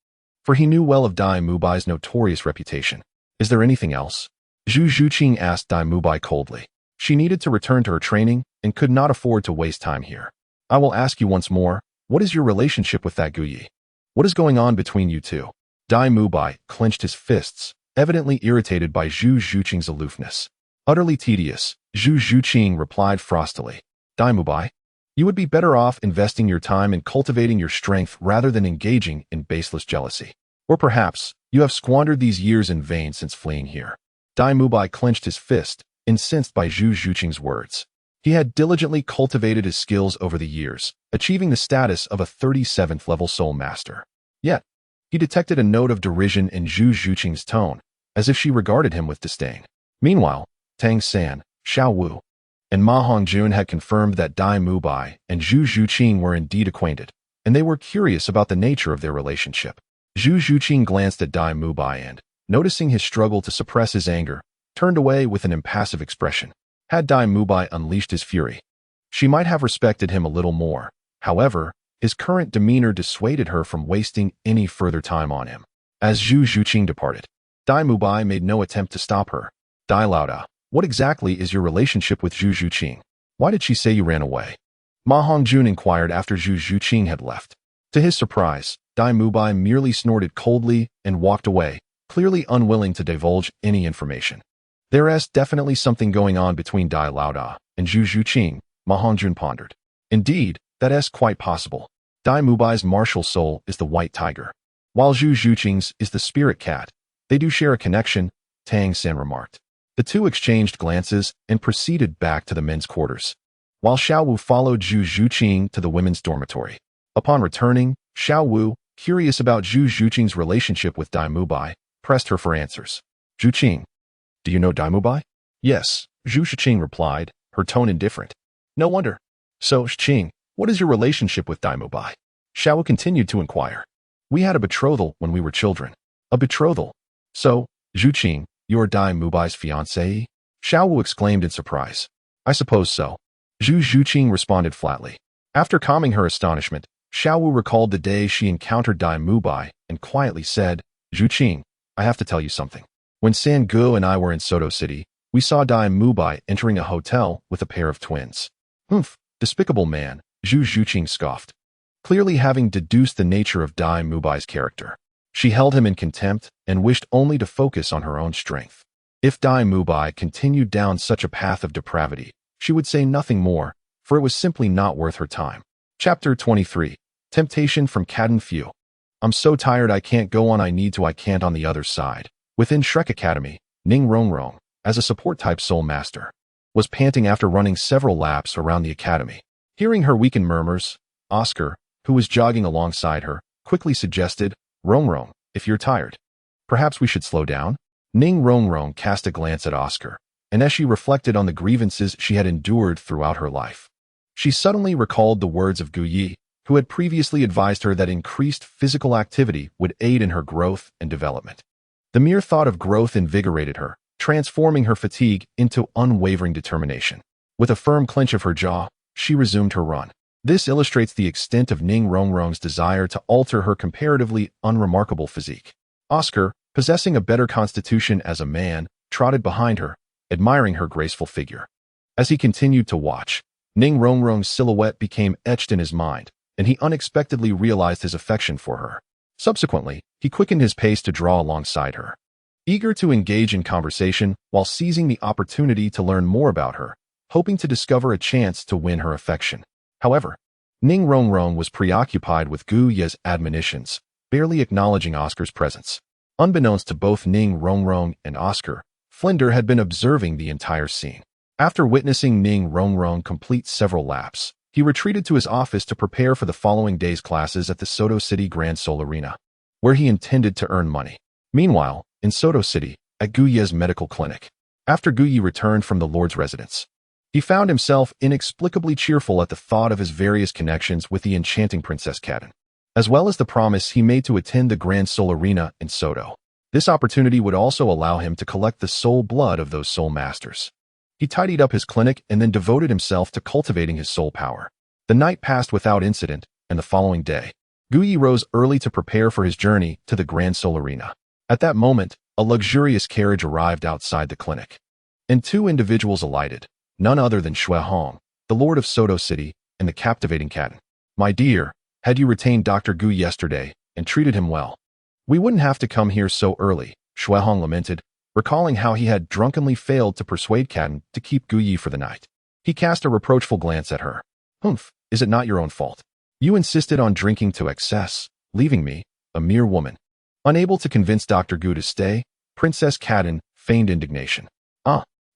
for he knew well of Dai Mubai's notorious reputation. Is there anything else? Zhu Zhuqing asked Dai Mubai coldly. She needed to return to her training and could not afford to waste time here. I will ask you once more, what is your relationship with that Guyi? What is going on between you two? Dai Mubai clenched his fists, evidently irritated by Zhu Zhuqing's aloofness. Utterly tedious, Zhu Zhuqing replied frostily. Dai Mubai, you would be better off investing your time in cultivating your strength rather than engaging in baseless jealousy. Or perhaps, you have squandered these years in vain since fleeing here. Dai Mubai clenched his fist, incensed by Zhu Zhuqing's words. He had diligently cultivated his skills over the years, achieving the status of a 37th level soul master. Yet, he detected a note of derision in Zhu Zhuqing's tone, as if she regarded him with disdain. Meanwhile, Tang San, Xiao Wu, and Ma Hongjun had confirmed that Dai Mubai and Zhu Zhuqing were indeed acquainted, and they were curious about the nature of their relationship. Zhu Zhuqing glanced at Dai Mubai and, noticing his struggle to suppress his anger, turned away with an impassive expression. Had Dai Mubai unleashed his fury, she might have respected him a little more. However, his current demeanor dissuaded her from wasting any further time on him. As Zhu Zhuqing departed, Dai Mubai made no attempt to stop her. Dai Laoda, what exactly is your relationship with Zhu Zhuqing? Why did she say you ran away? Ma Hongjun inquired after Zhu Zhuqing had left. To his surprise, Dai Mubai merely snorted coldly and walked away, clearly unwilling to divulge any information. There is definitely something going on between Dai Laoda and Zhu Zhuqing, Ma Hongjun pondered. Indeed, that is quite possible. Dai Mubai's martial soul is the white tiger, while Zhu Zhuqing's is the spirit cat. They do share a connection, Tang San remarked. The two exchanged glances and proceeded back to the men's quarters, while Xiao Wu followed Zhu Zhuqing to the women's dormitory. Upon returning, Xiao Wu, curious about Zhu Zhuqing's relationship with Dai Mubai, pressed her for answers. Zhuqing, do you know Dai Mubai? Yes, Zhu Zhuqing replied, her tone indifferent. No wonder. So, Zhuqing, what is your relationship with Dai Mubai? Xiao Wu continued to inquire. We had a betrothal when we were children. A betrothal? So, Zhuqing, you are Dai Mubai's fiancée? Xiao Wu exclaimed in surprise. I suppose so. Zhu Zhuqing responded flatly. After calming her astonishment, Xiao Wu recalled the day she encountered Dai Mubai and quietly said, Zhuqing, I have to tell you something. When San Gu and I were in Soto City, we saw Dai Mubai entering a hotel with a pair of twins. Humph, despicable man, Zhu Zhuqing scoffed, clearly having deduced the nature of Dai Mubai's character. She held him in contempt and wished only to focus on her own strength. If Dai Mubai continued down such a path of depravity, she would say nothing more, for it was simply not worth her time. Chapter 23. Temptation from Cadden Few. I'm so tired I can't go on, I can't on the other side. Within Shrek Academy, Ning Rongrong, as a support-type soul master, was panting after running several laps around the academy. Hearing her weakened murmurs, Oscar, who was jogging alongside her, quickly suggested, Rongrong, if you're tired, perhaps we should slow down? Ning Rongrong cast a glance at Oscar, and as she reflected on the grievances she had endured throughout her life, she suddenly recalled the words of Gu Yi, who had previously advised her that increased physical activity would aid in her growth and development. The mere thought of growth invigorated her, transforming her fatigue into unwavering determination. With a firm clench of her jaw, she resumed her run. This illustrates the extent of Ning Rongrong's desire to alter her comparatively unremarkable physique. Oscar, possessing a better constitution as a man, trotted behind her, admiring her graceful figure. As he continued to watch, Ning Rongrong's silhouette became etched in his mind, and he unexpectedly realized his affection for her. Subsequently, he quickened his pace to draw alongside her, eager to engage in conversation while seizing the opportunity to learn more about her, hoping to discover a chance to win her affection. However, Ning Rongrong was preoccupied with Gu Ye's admonitions, barely acknowledging Oscar's presence. Unbeknownst to both Ning Rongrong and Oscar, Flinder had been observing the entire scene. After witnessing Ning Rongrong complete several laps, he retreated to his office to prepare for the following day's classes at the Soto City Grand Soul Arena, where he intended to earn money. Meanwhile, in Soto City, at Gu Ye's medical clinic, after Gu Ye returned from the Lord's residence, He found himself inexplicably cheerful at the thought of his various connections with the enchanting Princess Qian, as well as the promise he made to attend the Grand Soul Arena in Soto. This opportunity would also allow him to collect the soul blood of those soul masters. He tidied up his clinic and then devoted himself to cultivating his soul power. The night passed without incident, and the following day, Guyi rose early to prepare for his journey to the Grand Soul Arena. At that moment, a luxurious carriage arrived outside the clinic, and two individuals alighted, none other than Xue Hong, the Lord of Soto City, and the captivating Qian. My dear, had you retained Dr. Gu yesterday and treated him well, we wouldn't have to come here so early, Xue Hong lamented, recalling how he had drunkenly failed to persuade Qian to keep Guyi for the night. He cast a reproachful glance at her. Humph, is it not your own fault? You insisted on drinking to excess, leaving me, a mere woman. Unable to convince Dr. Gu to stay, Princess Qian feigned indignation.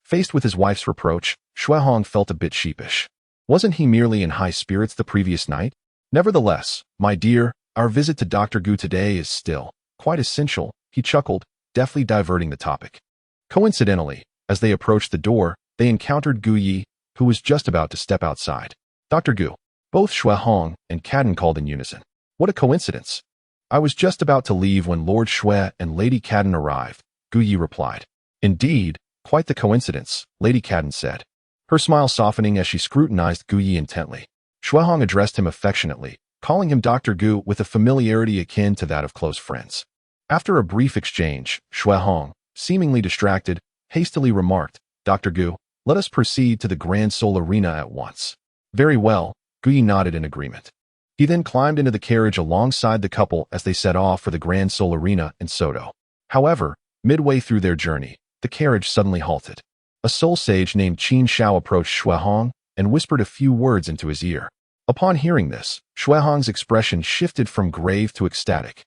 Faced with his wife's reproach, Xue Hong felt a bit sheepish. Wasn't he merely in high spirits the previous night? Nevertheless, my dear, our visit to Dr. Gu today is still quite essential, he chuckled, deftly diverting the topic. Coincidentally, as they approached the door, they encountered Gu Yi, who was just about to step outside. Dr. Gu. Both Xue Hong and Qian called in unison. What a coincidence. I was just about to leave when Lord Xue and Lady Qian arrived, Gu Yi replied. Indeed, quite the coincidence, Lady Qian said, her smile softening as she scrutinized Gu Yi intently. Xue Hong addressed him affectionately, calling him Dr. Gu with a familiarity akin to that of close friends. After a brief exchange, Xue Hong, seemingly distracted, hastily remarked, Dr. Gu, let us proceed to the Grand Soul Arena at once. Very well, Gu Yi nodded in agreement. He then climbed into the carriage alongside the couple as they set off for the Grand Soul Arena in Soto. However, midway through their journey, the carriage suddenly halted. A soul sage named Qin Shao approached Xue Hong and whispered a few words into his ear. Upon hearing this, Xue Hong's expression shifted from grave to ecstatic.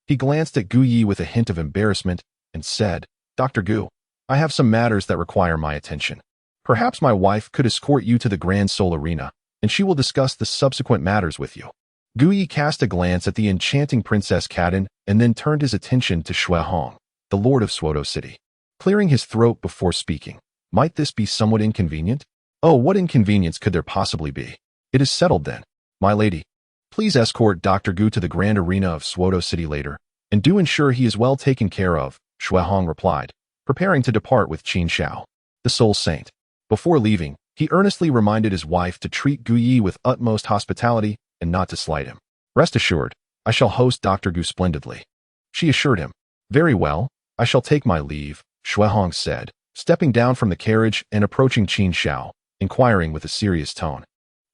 He glanced at Gu Yi with a hint of embarrassment and said, Dr. Gu, I have some matters that require my attention. Perhaps my wife could escort you to the Grand Soul Arena, and she will discuss the subsequent matters with you. Gu Yi cast a glance at the enchanting Princess Qian and then turned his attention to Xue Hong, the Lord of Soto City. Clearing his throat before speaking, might this be somewhat inconvenient? Oh, what inconvenience could there possibly be? It is settled then. My lady, please escort Dr. Gu to the Grand Arena of Soto City later, and do ensure he is well taken care of, Xue Hong replied, preparing to depart with Qin Shao, the soul saint. Before leaving, he earnestly reminded his wife to treat Gu Yi with utmost hospitality and not to slight him. Rest assured, I shall host Dr. Gu splendidly. She assured him. Very well, I shall take my leave, Xue Hong said, stepping down from the carriage and approaching Qin Shao, inquiring with a serious tone.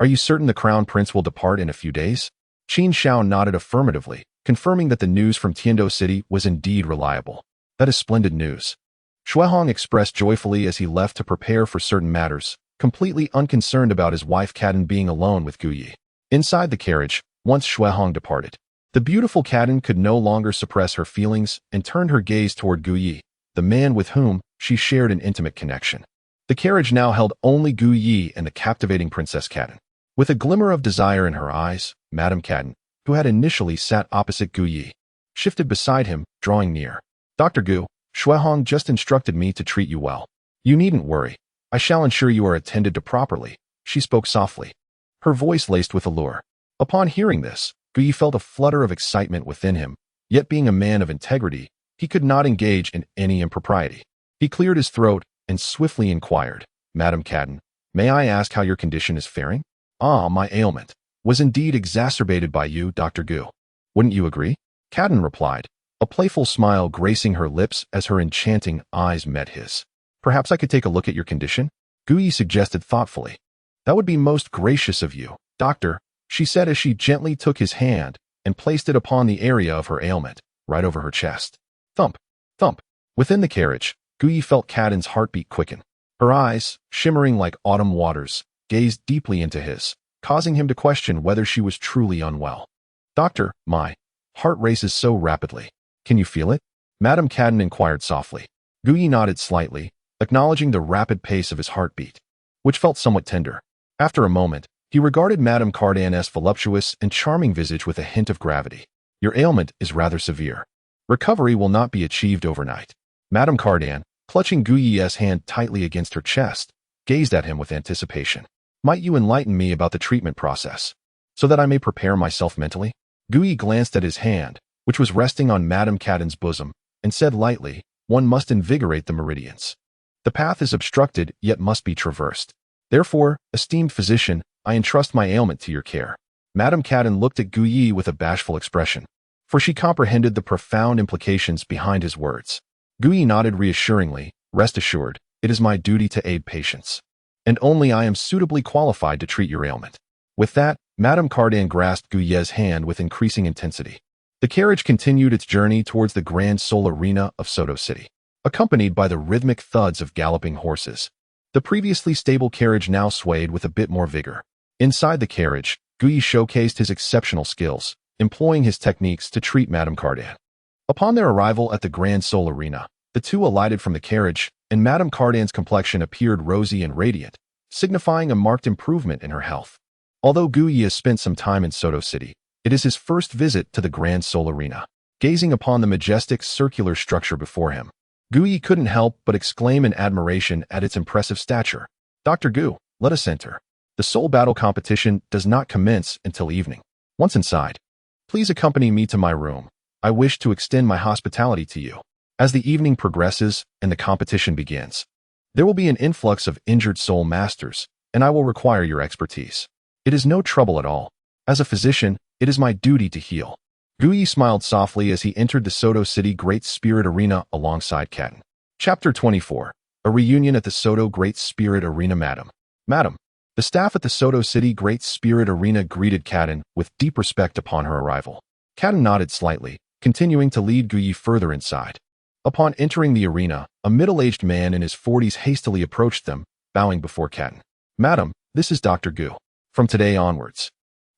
Are you certain the Crown Prince will depart in a few days? Qin Shao nodded affirmatively, confirming that the news from Tiando City was indeed reliable. That is splendid news. Xue Hong expressed joyfully as he left to prepare for certain matters, completely unconcerned about his wife Qian being alone with Gu Yi. Inside the carriage, once Xue Hong departed, the beautiful Qian could no longer suppress her feelings and turned her gaze toward Gu Yi, the man with whom she shared an intimate connection. The carriage now held only Gu Yi and the captivating Princess Qian. With a glimmer of desire in her eyes, Madame Qian, who had initially sat opposite Gu Yi, shifted beside him, drawing near. Dr. Gu, Xue Hong just instructed me to treat you well. You needn't worry. I shall ensure you are attended to properly, she spoke softly, her voice laced with allure. Upon hearing this, Gu Yi felt a flutter of excitement within him, yet being a man of integrity, he could not engage in any impropriety. He cleared his throat and swiftly inquired, Madame Qian, may I ask how your condition is faring? My ailment was indeed exacerbated by you, Dr. Gu. Wouldn't you agree? Qian replied, a playful smile gracing her lips as her enchanting eyes met his. Perhaps I could take a look at your condition? Gu Yi suggested thoughtfully. That would be most gracious of you, doctor, she said as she gently took his hand and placed it upon the area of her ailment, right over her chest. Thump, thump. Within the carriage, Gu Yi felt Qian's heartbeat quicken. Her eyes, shimmering like autumn waters, gazed deeply into his, causing him to question whether she was truly unwell. Doctor, my heart races so rapidly. Can you feel it? Madame Qian inquired softly. Gu Yi nodded slightly, acknowledging the rapid pace of his heartbeat, which felt somewhat tender. After a moment, he regarded Madame Qian's voluptuous and charming visage with a hint of gravity. Your ailment is rather severe. Recovery will not be achieved overnight. Madame Qian, clutching Gu Yi's hand tightly against her chest, gazed at him with anticipation. Might you enlighten me about the treatment process, so that I may prepare myself mentally? Gui glanced at his hand, which was resting on Madame Caden's bosom, and said lightly, one must invigorate the meridians. The path is obstructed, yet must be traversed. Therefore, esteemed physician, I entrust my ailment to your care. Madame Caden looked at Gui with a bashful expression, for she comprehended the profound implications behind his words. Gui nodded reassuringly, rest assured, it is my duty to aid patients, and only I am suitably qualified to treat your ailment. With that, Madame Caden grasped Gui's hand with increasing intensity. The carriage continued its journey towards the Grand Seoul Arena of Soto City, accompanied by the rhythmic thuds of galloping horses. The previously stable carriage now swayed with a bit more vigor. Inside the carriage, Gui showcased his exceptional skills, employing his techniques to treat Madame Caden. Upon their arrival at the Grand Seoul Arena, the two alighted from the carriage, and Madame Caden's complexion appeared rosy and radiant, signifying a marked improvement in her health. Although Gui has spent some time in Soto City, it is his first visit to the Grand Seoul Arena. Gazing upon the majestic circular structure before him, Gui couldn't help but exclaim in admiration at its impressive stature. Dr. Gu, let us enter. The Seoul battle competition does not commence until evening. Once inside, please accompany me to my room. I wish to extend my hospitality to you. As the evening progresses and the competition begins, there will be an influx of injured soul masters, and I will require your expertise. It is no trouble at all. As a physician, it is my duty to heal. Gui smiled softly as he entered the Soto City Great Spirit Arena alongside Caden. Chapter 24. A reunion at the Soto Great Spirit Arena. Madam. The staff at the Soto City Great Spirit Arena greeted Caden with deep respect upon her arrival. Caden nodded slightly, continuing to lead Gui further inside. Upon entering the arena, a middle-aged man in his 40s hastily approached them, bowing before Caden. Madam, this is Dr. Gu. From today onwards,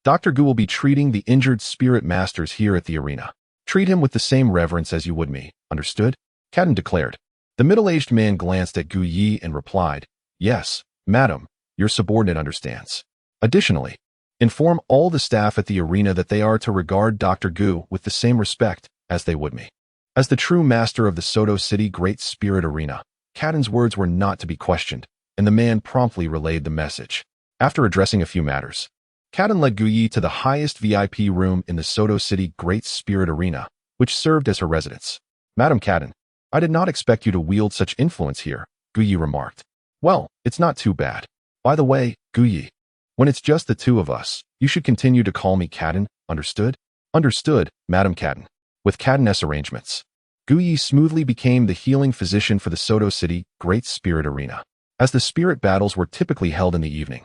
Dr. Gu will be treating the injured spirit masters here at the arena. Treat him with the same reverence as you would me, understood? Caden declared. The middle-aged man glanced at Gui and replied, yes, madam, your subordinate understands. Additionally, inform all the staff at the arena that they are to regard Dr. Gu with the same respect as they would me. As the true master of the Soto City Great Spirit Arena, Caden's words were not to be questioned, and the man promptly relayed the message. After addressing a few matters, Caden led Gui to the highest VIP room in the Soto City Great Spirit Arena, which served as her residence. Madam Caden, I did not expect you to wield such influence here, Gui remarked. Well, it's not too bad. By the way, Gui, when it's just the two of us, you should continue to call me Caden, understood? Understood, Madam Caden. With Caden's arrangements, Gui smoothly became the healing physician for the Soto City Great Spirit Arena. As the spirit battles were typically held in the evening,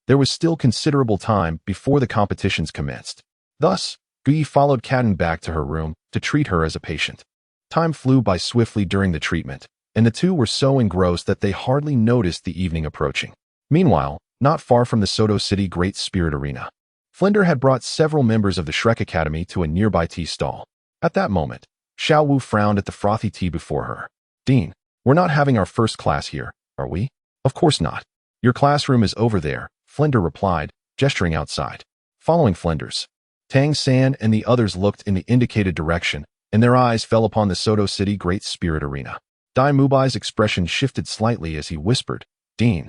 there was still considerable time before the competitions commenced. Thus, Gui followed Caden back to her room to treat her as a patient. Time flew by swiftly during the treatment, and the two were so engrossed that they hardly noticed the evening approaching. Meanwhile, not far from the Soto City Great Spirit Arena, Flinder had brought several members of the Shrek Academy to a nearby tea stall. At that moment, Xiao Wu frowned at the frothy tea before her. Dean, we're not having our first class here, are we? Of course not. Your classroom is over there, Flinder replied, gesturing outside. Following Flinders, Tang San and the others looked in the indicated direction, and their eyes fell upon the Soto City Great Spirit Arena. Dai Mubai's expression shifted slightly as he whispered, Dean,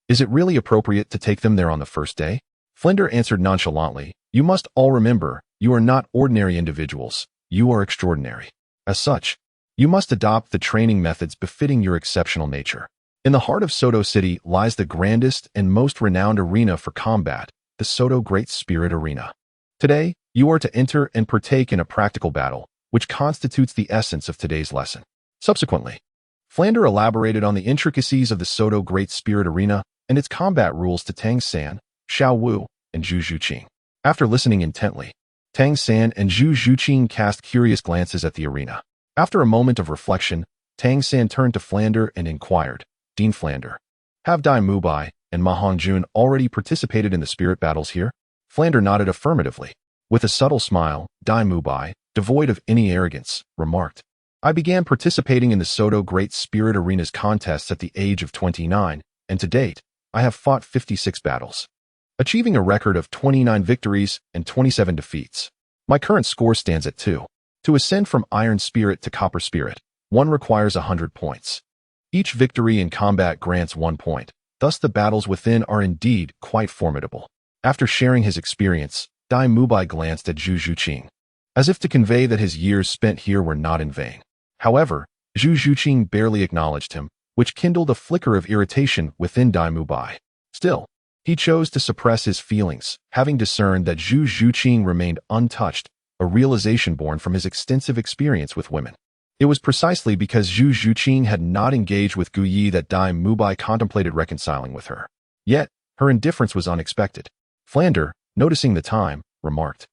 is it really appropriate to take them there on the first day? Flinder answered nonchalantly, you must all remember, you are not ordinary individuals. You are extraordinary. As such, you must adopt the training methods befitting your exceptional nature. In the heart of Soto City lies the grandest and most renowned arena for combat, the Soto Great Spirit Arena. Today, you are to enter and partake in a practical battle, which constitutes the essence of today's lesson. Subsequently, Flander elaborated on the intricacies of the Soto Great Spirit Arena and its combat rules to Tang San, Xiao Wu, and Zhu Zhuqing. After listening intently, Tang San and Zhu Zhuqing cast curious glances at the arena. After a moment of reflection, Tang San turned to Flander and inquired, Dean Flander, have Dai Mubai and Ma Hongjun already participated in the spirit battles here? Flander nodded affirmatively. With a subtle smile, Dai Mubai, devoid of any arrogance, remarked, I began participating in the Soto Great Spirit Arena's contests at the age of 29, and to date, I have fought 56 battles, achieving a record of 29 victories and 27 defeats. My current score stands at 2. To ascend from Iron Spirit to Copper Spirit, one requires 100 points. Each victory in combat grants 1 point, Thus the battles within are indeed quite formidable. After sharing his experience, Dai Mubai glanced at Zhu Zhuqing, as if to convey that his years spent here were not in vain. However, Zhu Zhuqing barely acknowledged him, which kindled a flicker of irritation within Dai Mubai. Still, he chose to suppress his feelings, having discerned that Zhu Zhuqing remained untouched, a realization born from his extensive experience with women. It was precisely because Zhu Zhuqing had not engaged with Gu Yi that Dai Mubai contemplated reconciling with her. Yet, her indifference was unexpected. Flander, noticing the time, remarked,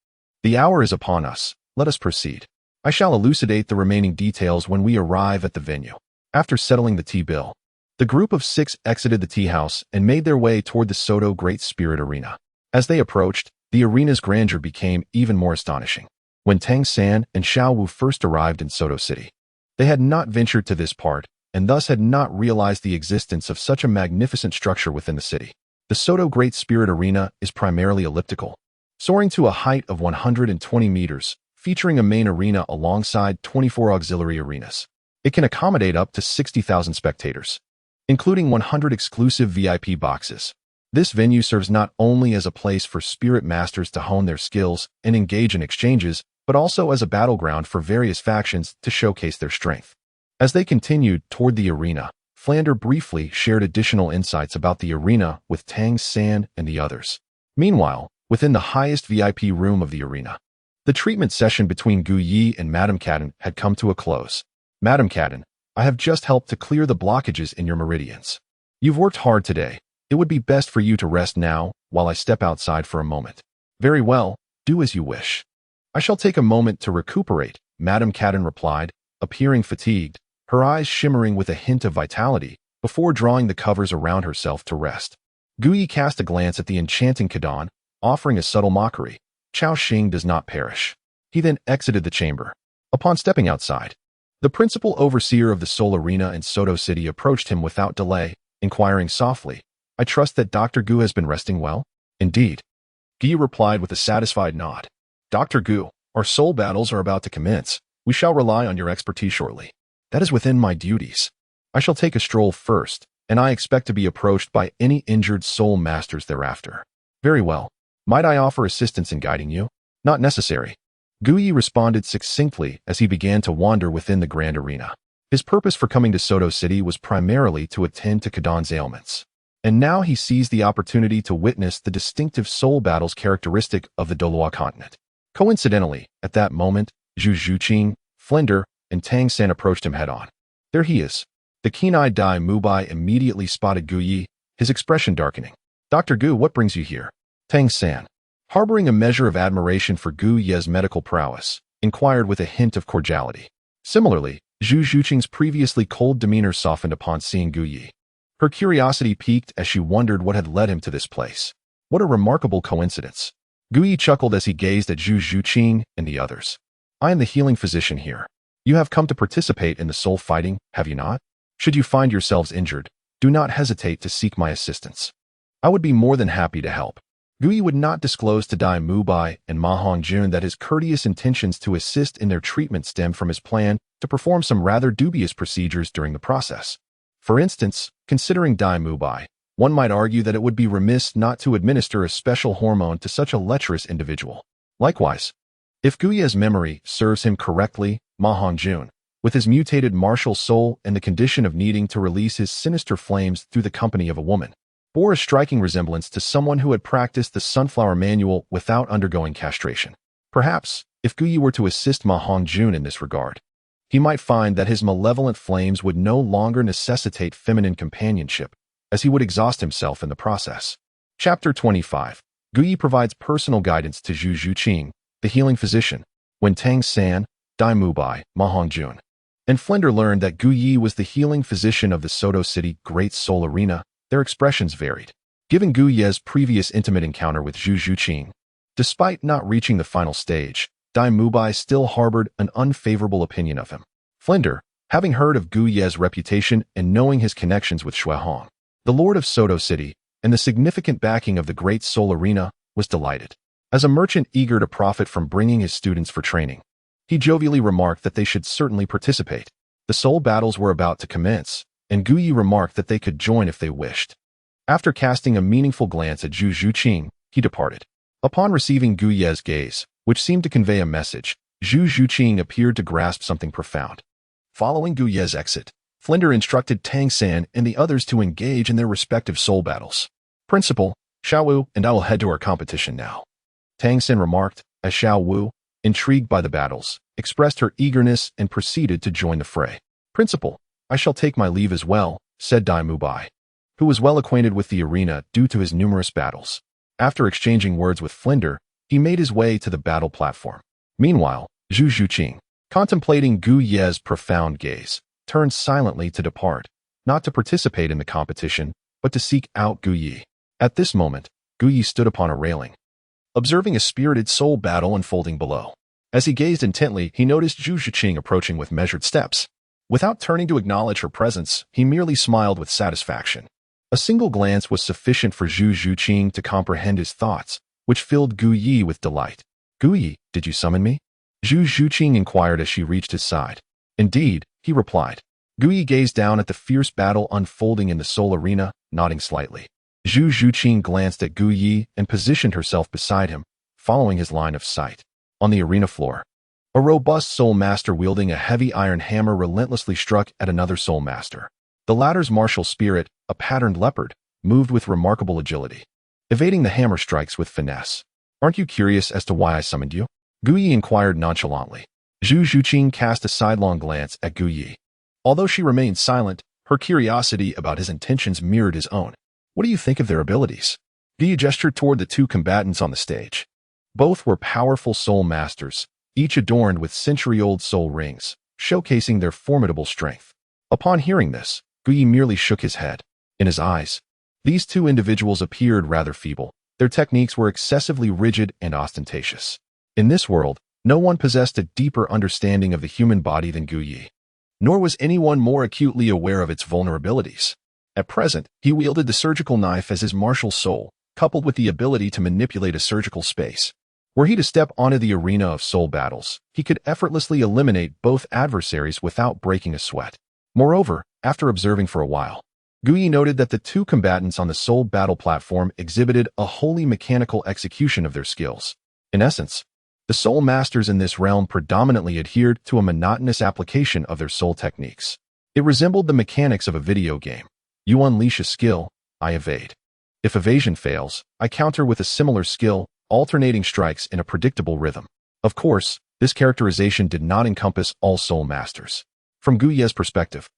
"The hour is upon us, let us proceed. I shall elucidate the remaining details when we arrive at the venue." After settling the tea bill, the group of 6 exited the tea house and made their way toward the Soto Great Spirit Arena. As they approached, the arena's grandeur became even more astonishing. When Tang San and Xiao Wu first arrived in Soto City, they had not ventured to this part and thus had not realized the existence of such a magnificent structure within the city. The Soto Great Spirit Arena is primarily elliptical, soaring to a height of 120 meters, featuring a main arena alongside 24 auxiliary arenas. It can accommodate up to 60,000 spectators, including 100 exclusive VIP boxes. This venue serves not only as a place for spirit masters to hone their skills and engage in exchanges, but also as a battleground for various factions to showcase their strength. As they continued toward the arena, Flander briefly shared additional insights about the arena with Tang San and the others. Meanwhile, within the highest VIP room of the arena, the treatment session between Gu Yi and Madame Cadden had come to a close. "Madame Cadden, I have just helped to clear the blockages in your meridians. You've worked hard today. It would be best for you to rest now while I step outside for a moment." "Very well, do as you wish. I shall take a moment to recuperate," Madame Cadden replied, appearing fatigued, her eyes shimmering with a hint of vitality, before drawing the covers around herself to rest. Gu Yi cast a glance at the enchanting Cadon, offering a subtle mockery. "Chao Xing does not perish." He then exited the chamber. Upon stepping outside, the principal overseer of the Seoul Arena in Soto City approached him without delay, inquiring softly, "I trust that Dr. Gu has been resting well?" "Indeed," Guy replied with a satisfied nod. "Dr. Gu, our soul battles are about to commence. We shall rely on your expertise shortly." "That is within my duties. I shall take a stroll first, and I expect to be approached by any injured soul masters thereafter." "Very well. Might I offer assistance in guiding you?" "Not necessary," Gu Yi responded succinctly as he began to wander within the grand arena. His purpose for coming to Soto City was primarily to attend to Kadon's ailments, and now he seized the opportunity to witness the distinctive soul battles characteristic of the Douluo Continent. Coincidentally, at that moment, Zhu Zhuqing, Flinder, and Tang San approached him head-on. "There he is." The keen-eyed Dai Mubai immediately spotted Gu Yi, his expression darkening. "Dr. Gu, what brings you here?" Tang San, harboring a measure of admiration for Gu Ye's medical prowess, inquired with a hint of cordiality. Similarly, Zhu Zhuqing's previously cold demeanor softened upon seeing Gu Yi. Her curiosity piqued as she wondered what had led him to this place. What a remarkable coincidence. Gu Yi chuckled as he gazed at Zhu Zhuqing and the others. "I am the healing physician here. You have come to participate in the soul fighting, have you not? Should you find yourselves injured, do not hesitate to seek my assistance. I would be more than happy to help." Gu Yi would not disclose to Dai Mubai and Ma Hongjun that his courteous intentions to assist in their treatment stemmed from his plan to perform some rather dubious procedures during the process. For instance, considering Dai Mubai, one might argue that it would be remiss not to administer a special hormone to such a lecherous individual. Likewise, if Gu Ye's memory serves him correctly, Ma Hongjun, with his mutated martial soul and the condition of needing to release his sinister flames through the company of a woman, bore a striking resemblance to someone who had practiced the sunflower manual without undergoing castration. Perhaps, if Gu Yi were to assist Ma Hongjun in this regard, he might find that his malevolent flames would no longer necessitate feminine companionship, as he would exhaust himself in the process. Chapter 25. Gu Yi provides personal guidance to Zhu Zhuqing, the healing physician, when Tang San, Dai Mubai, Ma Hongjun, and Flinder learned that Gu Yi was the healing physician of the Soto City Great Soul Arena. Their expressions varied. Given Gu Ye's previous intimate encounter with Zhu Zhuqing, despite not reaching the final stage, Dai Mubai still harbored an unfavorable opinion of him. Flinder, having heard of Gu Ye's reputation and knowing his connections with Shui Hong, the Lord of Soto City, and the significant backing of the Great Soul Arena, was delighted. As a merchant eager to profit from bringing his students for training, he jovially remarked that they should certainly participate. The soul battles were about to commence, and Gu Yi remarked that they could join if they wished. After casting a meaningful glance at Zhu Zhuqing, he departed. Upon receiving Gu Ye's gaze, which seemed to convey a message, Zhu Zhuqing appeared to grasp something profound. Following Gu Ye's exit, Flinder instructed Tang San and the others to engage in their respective soul battles. Principal, Xiao Wu and I will head to our competition now, Tang San remarked, as Xiao Wu, intrigued by the battles, expressed her eagerness and proceeded to join the fray. Principal, I shall take my leave as well, said Dai Mubai, who was well acquainted with the arena due to his numerous battles. After exchanging words with Flinder, he made his way to the battle platform. Meanwhile, Zhu Zhuqing, contemplating Gu Ye's profound gaze, turned silently to depart, not to participate in the competition, but to seek out Gu Ye. At this moment, Gu Ye stood upon a railing, observing a spirited soul battle unfolding below. As he gazed intently, he noticed Zhu Zhuqing approaching with measured steps. Without turning to acknowledge her presence, he merely smiled with satisfaction. A single glance was sufficient for Zhu Zhuqing to comprehend his thoughts, which filled Gu Ye with delight. Gu Ye, did you summon me? Zhu Zhuqing inquired as she reached his side. Indeed, he replied. Gu Ye gazed down at the fierce battle unfolding in the soul arena, nodding slightly. Zhu Zhuqing glanced at Gu Ye and positioned herself beside him, following his line of sight. On the arena floor, a robust soul master wielding a heavy iron hammer relentlessly struck at another soul master. The latter's martial spirit, a patterned leopard, moved with remarkable agility, evading the hammer strikes with finesse. Aren't you curious as to why I summoned you? Gu Ye inquired nonchalantly. Zhu Zhuqing cast a sidelong glance at Gu Ye. Although she remained silent, her curiosity about his intentions mirrored his own. What do you think of their abilities? Gu Ye gestured toward the two combatants on the stage. Both were powerful soul masters, each adorned with century-old soul rings, showcasing their formidable strength. Upon hearing this, Gu Ye merely shook his head. In his eyes, these two individuals appeared rather feeble. Their techniques were excessively rigid and ostentatious. In this world, no one possessed a deeper understanding of the human body than Gu Ye. Nor was anyone more acutely aware of its vulnerabilities. At present, he wielded the surgical knife as his martial soul, coupled with the ability to manipulate a surgical space. Were he to step onto the arena of soul battles, he could effortlessly eliminate both adversaries without breaking a sweat. Moreover, after observing for a while, Gu Ye noted that the two combatants on the soul battle platform exhibited a wholly mechanical execution of their skills. In essence, the soul masters in this realm predominantly adhered to a monotonous application of their soul techniques. It resembled the mechanics of a video game. You unleash a skill, I evade. If evasion fails, I counter with a similar skill, alternating strikes in a predictable rhythm. Of course, this characterization did not encompass all soul masters. From Gu Ye's perspective,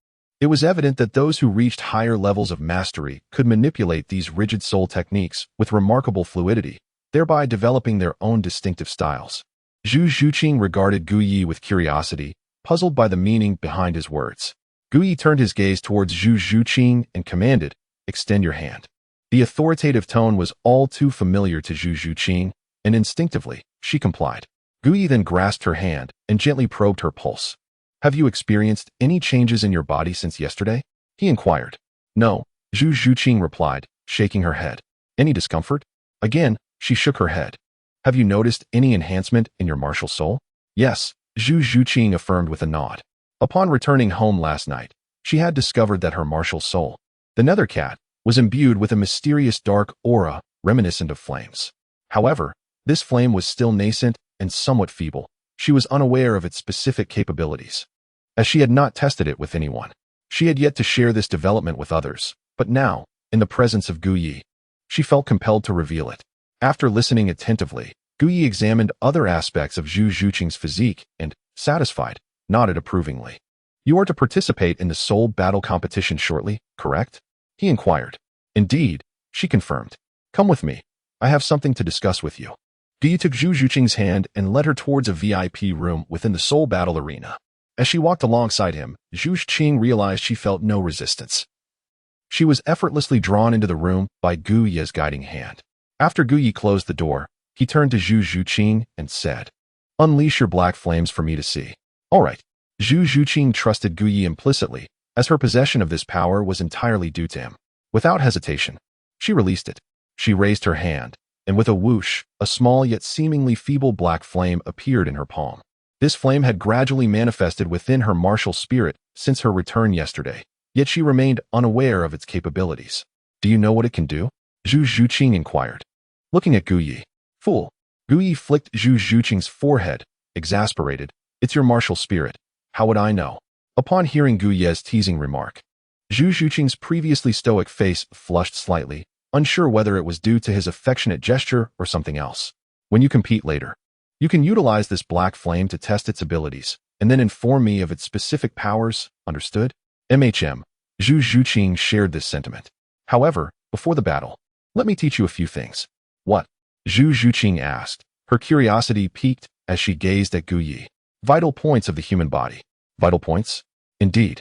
it was evident that those who reached higher levels of mastery could manipulate these rigid soul techniques with remarkable fluidity, thereby developing their own distinctive styles. Zhu Zhuqing regarded Gu Ye with curiosity, puzzled by the meaning behind his words. Gu Ye turned his gaze towards Zhu Zhuqing and commanded, "Extend your hand." The authoritative tone was all too familiar to Zhu Zhuqing, and instinctively, she complied. Gu Ye then grasped her hand and gently probed her pulse. "Have you experienced any changes in your body since yesterday?" he inquired. "No," Zhu Zhuqing replied, shaking her head. "Any discomfort?" Again, she shook her head. "Have you noticed any enhancement in your martial soul?" "Yes," Zhu Zhuqing affirmed with a nod. Upon returning home last night, she had discovered that her martial soul, the nether cat, was imbued with a mysterious dark aura reminiscent of flames. However, this flame was still nascent and somewhat feeble. She was unaware of its specific capabilities, as she had not tested it with anyone. She had yet to share this development with others, but now, in the presence of Gu Ye, she felt compelled to reveal it. After listening attentively, Gu Ye examined other aspects of Zhu Zhuqing's physique and, satisfied, nodded approvingly. "You are to participate in the soul battle competition shortly, correct?" he inquired. "Indeed," she confirmed. "Come with me. I have something to discuss with you." Gu Ye took Zhu Zhuqing's hand and led her towards a VIP room within the soul battle arena. As she walked alongside him, Zhu Zhuqing realized she felt no resistance. She was effortlessly drawn into the room by Gu Ye's guiding hand. After Gu Ye closed the door, he turned to Zhu Zhuqing and said, "Unleash your black flames for me to see." "All right." Zhu Zhuqing trusted Gu Ye implicitly, as her possession of this power was entirely due to him. Without hesitation, she released it. She raised her hand, and with a whoosh, a small yet seemingly feeble black flame appeared in her palm. This flame had gradually manifested within her martial spirit since her return yesterday, yet she remained unaware of its capabilities. Do you know what it can do? Zhu Zhuqing inquired. Looking at Gu Yi. Fool. Gu Yi flicked Zhu Zhuqing's forehead, exasperated. It's your martial spirit. How would I know? Upon hearing Gu Ye's teasing remark, Zhu Zhuqing's previously stoic face flushed slightly, unsure whether it was due to his affectionate gesture or something else. When you compete later, you can utilize this black flame to test its abilities, and then inform me of its specific powers, understood? Zhu Zhuqing shared this sentiment. However, before the battle, let me teach you a few things. What? Zhu Zhuqing asked, her curiosity piqued as she gazed at Gu Yi. Vital points of the human body. Vital points? Indeed.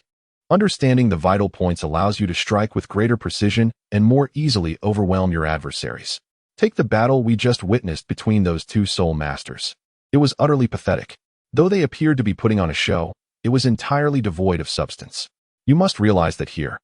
Understanding the vital points allows you to strike with greater precision and more easily overwhelm your adversaries. Take the battle we just witnessed between those two soul masters. It was utterly pathetic. Though they appeared to be putting on a show, it was entirely devoid of substance. You must realize that here,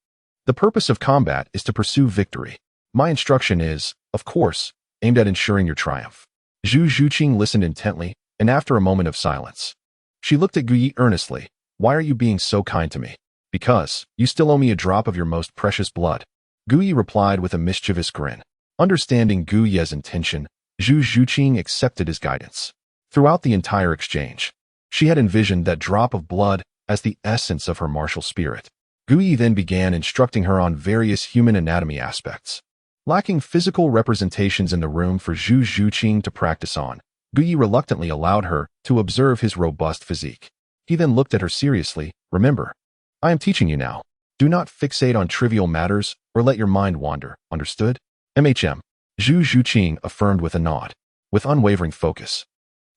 the purpose of combat is to pursue victory. My instruction is, of course, aimed at ensuring your triumph. Zhu Zhuqing listened intently, and after a moment of silence, she looked at Gu Yi earnestly. Why are you being so kind to me? Because you still owe me a drop of your most precious blood. Gu Yi replied with a mischievous grin. Understanding Gu Ye's intention, Zhu Zhuqing accepted his guidance. Throughout the entire exchange, she had envisioned that drop of blood as the essence of her martial spirit. Gu Yi then began instructing her on various human anatomy aspects. Lacking physical representations in the room for Zhu Zhuqing to practice on, Gu Yi reluctantly allowed her to observe his robust physique. He then looked at her seriously. Remember, I am teaching you now. Do not fixate on trivial matters or let your mind wander, understood? Zhu Zhuqing affirmed with a nod, with unwavering focus.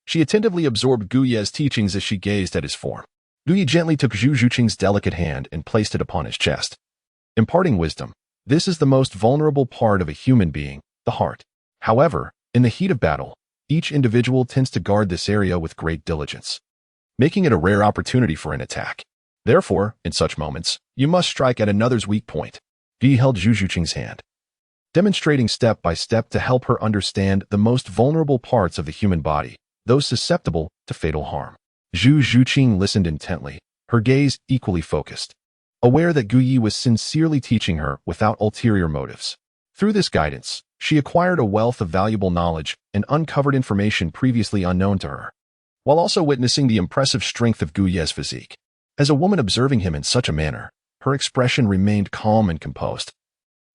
She attentively absorbed Gu Ye's teachings as she gazed at his form. Gu Yi gently took Zhu Zhuqing's delicate hand and placed it upon his chest. Imparting wisdom, this is the most vulnerable part of a human being, the heart. However, in the heat of battle, each individual tends to guard this area with great diligence, making it a rare opportunity for an attack. Therefore, in such moments, you must strike at another's weak point. Gu Yi held Zhu Zhuqing's hand, demonstrating step by step to help her understand the most vulnerable parts of the human body, those susceptible to fatal harm. Zhu Zhuqing listened intently, her gaze equally focused, aware that Gu Yi was sincerely teaching her without ulterior motives. Through this guidance, she acquired a wealth of valuable knowledge and uncovered information previously unknown to her, while also witnessing the impressive strength of Gu Ye's physique. As a woman observing him in such a manner, her expression remained calm and composed.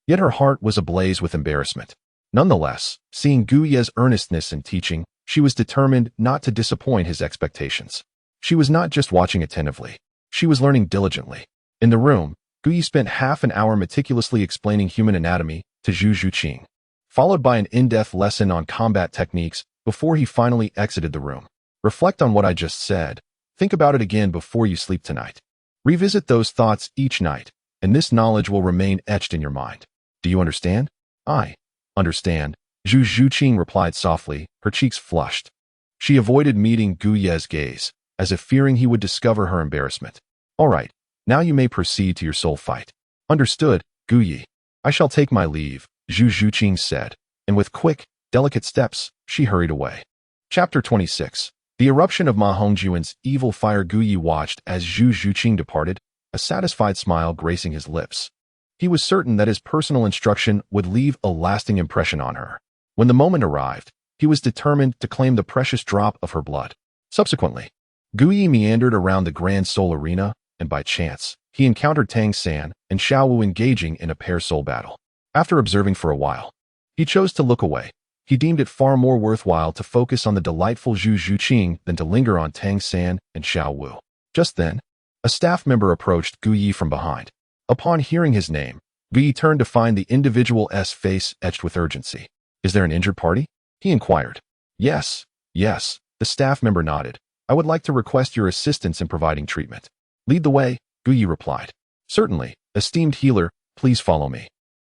Yet her heart was ablaze with embarrassment. Nonetheless, seeing Gu Ye's earnestness in teaching, she was determined not to disappoint his expectations. She was not just watching attentively. She was learning diligently. In the room, Gu Yi spent half an hour meticulously explaining human anatomy to Zhu Zhuqing, followed by an in-depth lesson on combat techniques before he finally exited the room. Reflect on what I just said. Think about it again before you sleep tonight. Revisit those thoughts each night, and this knowledge will remain etched in your mind. Do you understand? I understand, Zhu Zhuqing replied softly, her cheeks flushed. She avoided meeting Gu Ye's gaze, as if fearing he would discover her embarrassment. All right, now you may proceed to your soul fight. Understood, Gu Yi. I shall take my leave, Zhu Zhuqing said, and with quick, delicate steps, she hurried away. Chapter 26. The eruption of Ma Hongjuan's evil fire. Gu Yi watched as Zhu Zhuqing departed, a satisfied smile gracing his lips. He was certain that his personal instruction would leave a lasting impression on her. When the moment arrived, he was determined to claim the precious drop of her blood. Subsequently, Gu Yi meandered around the Grand Soul Arena, and by chance, he encountered Tang San and Xiao Wu engaging in a pair soul battle. After observing for a while, he chose to look away. He deemed it far more worthwhile to focus on the delightful Zhu Zhuqing than to linger on Tang San and Xiao Wu. Just then, a staff member approached Gu Yi from behind. Upon hearing his name, Gu Yi turned to find the individual's face etched with urgency. Is there an injured party? He inquired. Yes, the staff member nodded. I would like to request your assistance in providing treatment. Lead the way, Gu Yi replied. Certainly, esteemed healer, please follow me.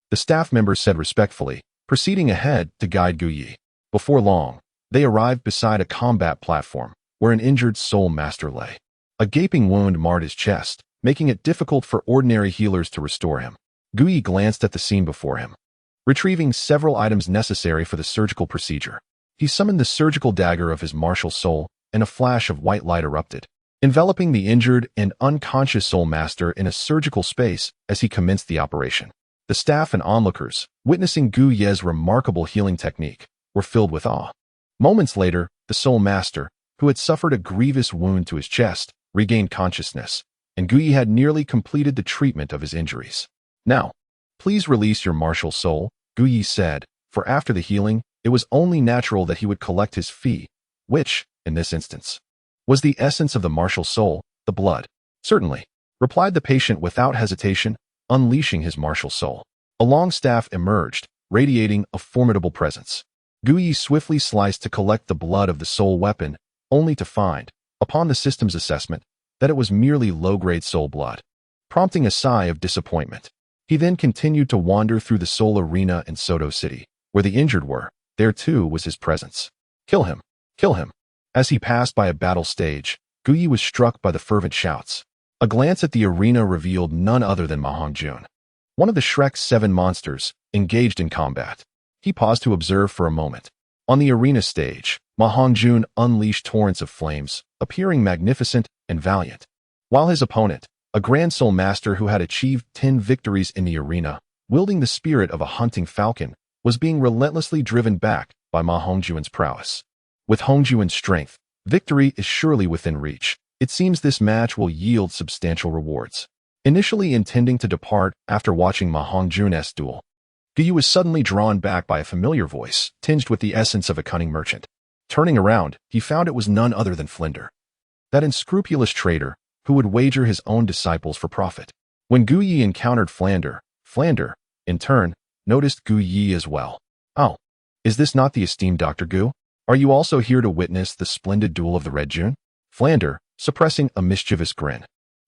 The staff member said respectfully, proceeding ahead to guide Gu Yi. Before long, they arrived beside a combat platform, where an injured soul master lay. A gaping wound marred his chest, making it difficult for ordinary healers to restore him. Gu Yi glanced at the scene before him, retrieving several items necessary for the surgical procedure. He summoned the surgical dagger of his martial soul, and a flash of white light erupted, enveloping the injured and unconscious soul master in a surgical space as he commenced the operation. The staff and onlookers, witnessing Gu Ye's remarkable healing technique, were filled with awe. Moments later, the Soul Master, who had suffered a grievous wound to his chest, regained consciousness, and Gu Ye had nearly completed the treatment of his injuries. Now, please release your martial soul, Gu Ye said, for after the healing, it was only natural that he would collect his fee, which, in this instance, was the essence of the martial soul, the blood. Certainly, replied the patient without hesitation, unleashing his martial soul. A long staff emerged, radiating a formidable presence. Gu Ye swiftly sliced to collect the blood of the soul weapon, only to find, upon the system's assessment, that it was merely low-grade soul blood, prompting a sigh of disappointment. He then continued to wander through the soul arena in Soto City, where the injured were. There too was his presence. Kill him! Kill him! As he passed by a battle stage, Gu Ye was struck by the fervent shouts. A glance at the arena revealed none other than Ma Hongjun, one of the Shrek's 7 monsters, engaged in combat. He paused to observe for a moment. On the arena stage, Ma Hongjun unleashed torrents of flames, appearing magnificent and valiant, while his opponent, a Grand Soul Master who had achieved 10 victories in the arena, wielding the spirit of a hunting falcon, was being relentlessly driven back by Ma Hongjun's prowess. With Hongjun's strength, victory is surely within reach. It seems this match will yield substantial rewards. Initially intending to depart after watching Ma Hongjun's duel, Gu Ye was suddenly drawn back by a familiar voice, tinged with the essence of a cunning merchant. Turning around, he found it was none other than Flinder, that unscrupulous trader who would wager his own disciples for profit. When Gu Ye encountered Flander, in turn, noticed Gu Ye as well. Oh, is this not the esteemed Dr. Gu? Are you also here to witness the splendid duel of the Red June? Flander, suppressing a mischievous grin,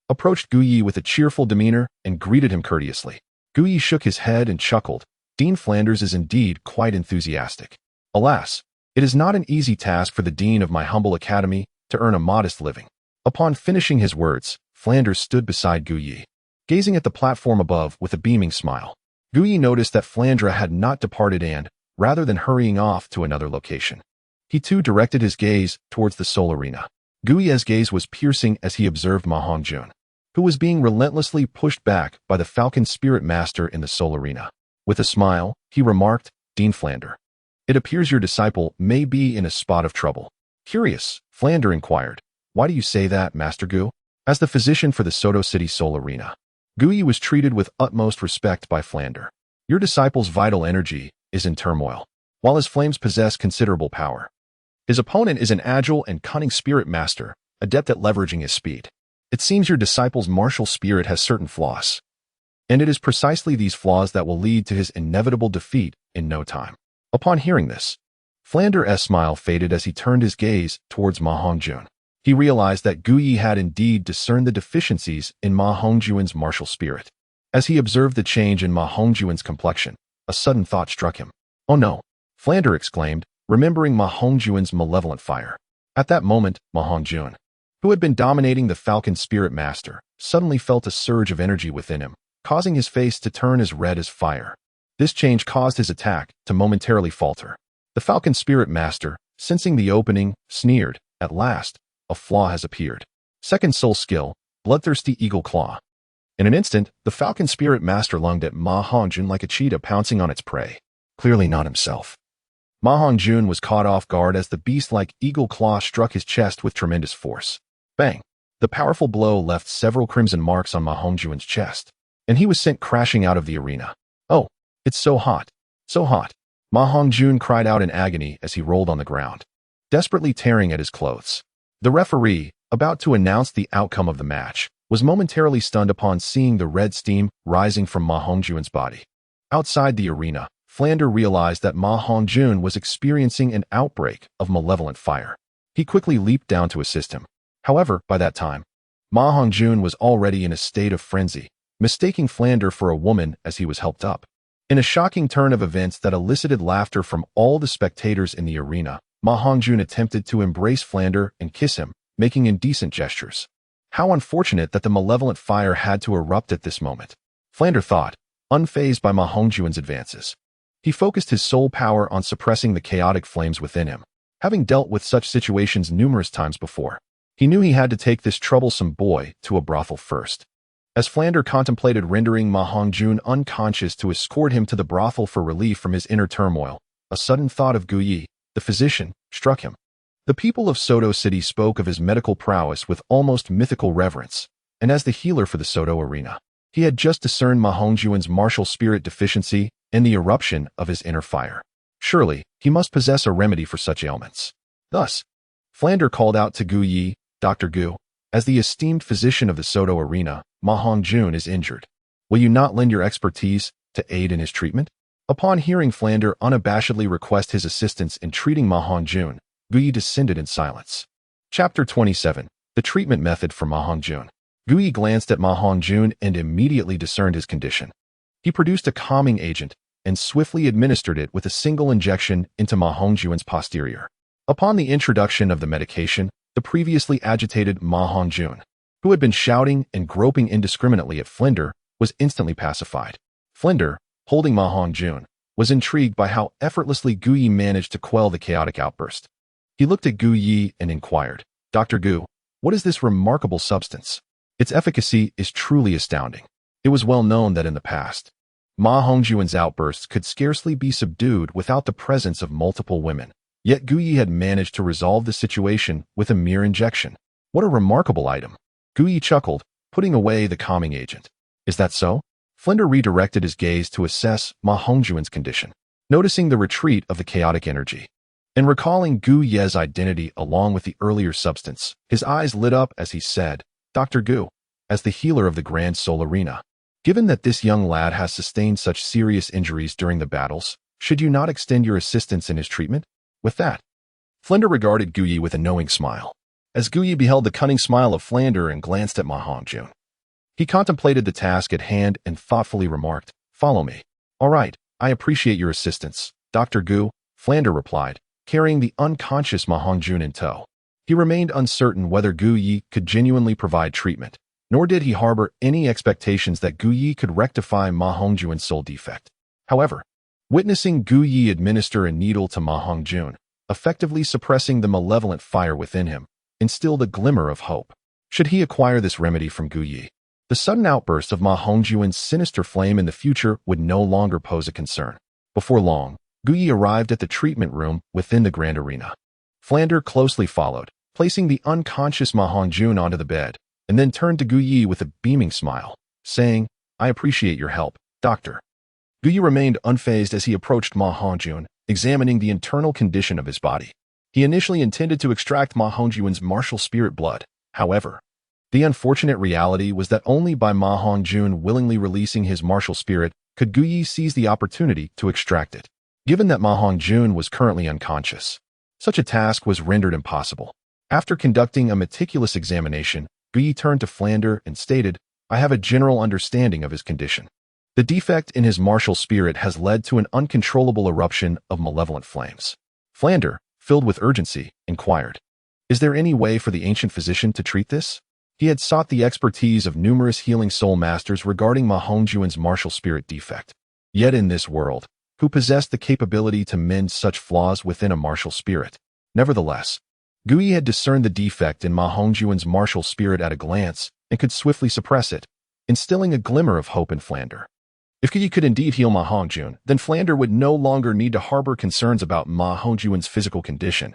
approached Gu Ye with a cheerful demeanor and greeted him courteously. Gu Ye shook his head and chuckled. Dean Flanders is indeed quite enthusiastic. Alas, it is not an easy task for the dean of my humble academy to earn a modest living. Upon finishing his words, Flanders stood beside Gu Ye, gazing at the platform above with a beaming smile. Gu Ye noticed that Flandra had not departed and, rather than hurrying off to another location, he too directed his gaze towards the soul arena. Gu Ye's gaze was piercing as he observed Ma Hongjun, who was being relentlessly pushed back by the Falcon Spirit Master in the soul arena. With a smile, he remarked, Dean Flander, it appears your disciple may be in a spot of trouble. Curious, Flander inquired, why do you say that, Master Gu? As the physician for the Soto City Soul Arena, Gu Ye was treated with utmost respect by Flander. Your disciple's vital energy is in turmoil, while his flames possess considerable power. His opponent is an agile and cunning spirit master, adept at leveraging his speed. It seems your disciple's martial spirit has certain flaws, and it is precisely these flaws that will lead to his inevitable defeat in no time. Upon hearing this, Flander's smile faded as he turned his gaze towards Ma Hongjun. He realized that Gu Ye had indeed discerned the deficiencies in Ma Hongjun's martial spirit. As he observed the change in Ma Hongjun's complexion, a sudden thought struck him. Oh no, Flander exclaimed, remembering Ma Hongjun's malevolent fire. At that moment, Ma Hongjun, who had been dominating the Falcon Spirit Master, suddenly felt a surge of energy within him, causing his face to turn as red as fire. This change caused his attack to momentarily falter. The Falcon Spirit Master, sensing the opening, sneered, at last, a flaw has appeared. Second soul skill, Bloodthirsty Eagle Claw. In an instant, the Falcon Spirit Master lunged at Ma Hongjun like a cheetah pouncing on its prey. Clearly not himself. Ma Hongjun was caught off guard as the beast-like eagle claw struck his chest with tremendous force. Bang! The powerful blow left several crimson marks on Ma Hongjun's chest, and he was sent crashing out of the arena. Oh, it's so hot, so hot. Ma Hongjun cried out in agony as he rolled on the ground, desperately tearing at his clothes. The referee, about to announce the outcome of the match, was momentarily stunned upon seeing the red steam rising from Ma Hongjun's body. Outside the arena, Flander realized that Ma Hongjun was experiencing an outbreak of malevolent fire. He quickly leaped down to assist him. However, by that time, Ma Hongjun was already in a state of frenzy, mistaking Flander for a woman as he was helped up. In a shocking turn of events that elicited laughter from all the spectators in the arena, Ma Hongjun attempted to embrace Flander and kiss him, making indecent gestures. How unfortunate that the malevolent fire had to erupt at this moment, Flander thought, unfazed by Ma Hongjun's advances. He focused his soul power on suppressing the chaotic flames within him. Having dealt with such situations numerous times before, he knew he had to take this troublesome boy to a brothel first. As Flander contemplated rendering Ma Hongjun unconscious to escort him to the brothel for relief from his inner turmoil, a sudden thought of Gu Yi, the physician, struck him. The people of Soto City spoke of his medical prowess with almost mythical reverence, and as the healer for the Soto arena, he had just discerned Ma Hongjun's martial spirit deficiency and the eruption of his inner fire. Surely, he must possess a remedy for such ailments. Thus, Flander called out to Gu Yi, Dr. Gu, as the esteemed physician of the Soto arena, Ma Hongjun is injured. Will you not lend your expertise to aid in his treatment? Upon hearing Flander unabashedly request his assistance in treating Ma Hongjun, Gu Yi descended in silence. Chapter 27. The Treatment Method for Ma Hongjun. Gu Yi glanced at Ma Hongjun and immediately discerned his condition. He produced a calming agent and swiftly administered it with a single injection into Ma Hongjun's posterior. Upon the introduction of the medication, the previously agitated Ma Hongjun, who had been shouting and groping indiscriminately at Flander, was instantly pacified. Flander, holding Ma Hongjun, was intrigued by how effortlessly Gu Yi managed to quell the chaotic outburst. He looked at Gu Yi and inquired, Dr. Gu, what is this remarkable substance? Its efficacy is truly astounding. It was well known that in the past, Ma Hongjun's outbursts could scarcely be subdued without the presence of multiple women. Yet Gu Yi had managed to resolve the situation with a mere injection. What a remarkable item. Gu Yi chuckled, putting away the calming agent. Is that so? Flander redirected his gaze to assess Ma Hongjun's condition, noticing the retreat of the chaotic energy. And recalling Gu Ye's identity along with the earlier substance, his eyes lit up as he said, Dr. Gu, as the healer of the Grand Soul Arena, given that this young lad has sustained such serious injuries during the battles, should you not extend your assistance in his treatment? With that, Flander regarded Gu Yi with a knowing smile. As Gu Yi beheld the cunning smile of Flander and glanced at Ma Hongjun, he contemplated the task at hand and thoughtfully remarked, Follow me. All right, I appreciate your assistance, Dr. Gu, Flander replied, carrying the unconscious Ma Hongjun in tow. He remained uncertain whether Gu Yi could genuinely provide treatment, nor did he harbor any expectations that Gu Yi could rectify Ma Hongjun's soul defect. However, witnessing Gu Yi administer a needle to Ma Hongjun, effectively suppressing the malevolent fire within him, instilled a glimmer of hope. Should he acquire this remedy from Gu Yi, the sudden outburst of Ma Hongjun's sinister flame in the future would no longer pose a concern. Before long, Gu Yi arrived at the treatment room within the grand arena. Flander closely followed, placing the unconscious Ma Hongjun onto the bed, and then turned to Gu Yi with a beaming smile, saying, I appreciate your help, Doctor. Gu Yi remained unfazed as he approached Ma Hongjun, examining the internal condition of his body. He initially intended to extract Ma Hongjun's martial spirit blood. However, the unfortunate reality was that only by Ma Hongjun willingly releasing his martial spirit could Gu Yi seize the opportunity to extract it. Given that Ma Hongjun was currently unconscious, such a task was rendered impossible. After conducting a meticulous examination, Gu Yi turned to Flander and stated, I have a general understanding of his condition. The defect in his martial spirit has led to an uncontrollable eruption of malevolent flames. Flander, filled with urgency, inquired, Is there any way for the ancient physician to treat this? He had sought the expertise of numerous healing soul masters regarding Ma Hongjun's martial spirit defect. Yet in this world, who possessed the capability to mend such flaws within a martial spirit? Nevertheless, Gu Yi had discerned the defect in Ma Hongjun's martial spirit at a glance and could swiftly suppress it, instilling a glimmer of hope in Flander. If Gu Yi could indeed heal Ma Hongjun, then Flander would no longer need to harbor concerns about Ma Hongjun's physical condition,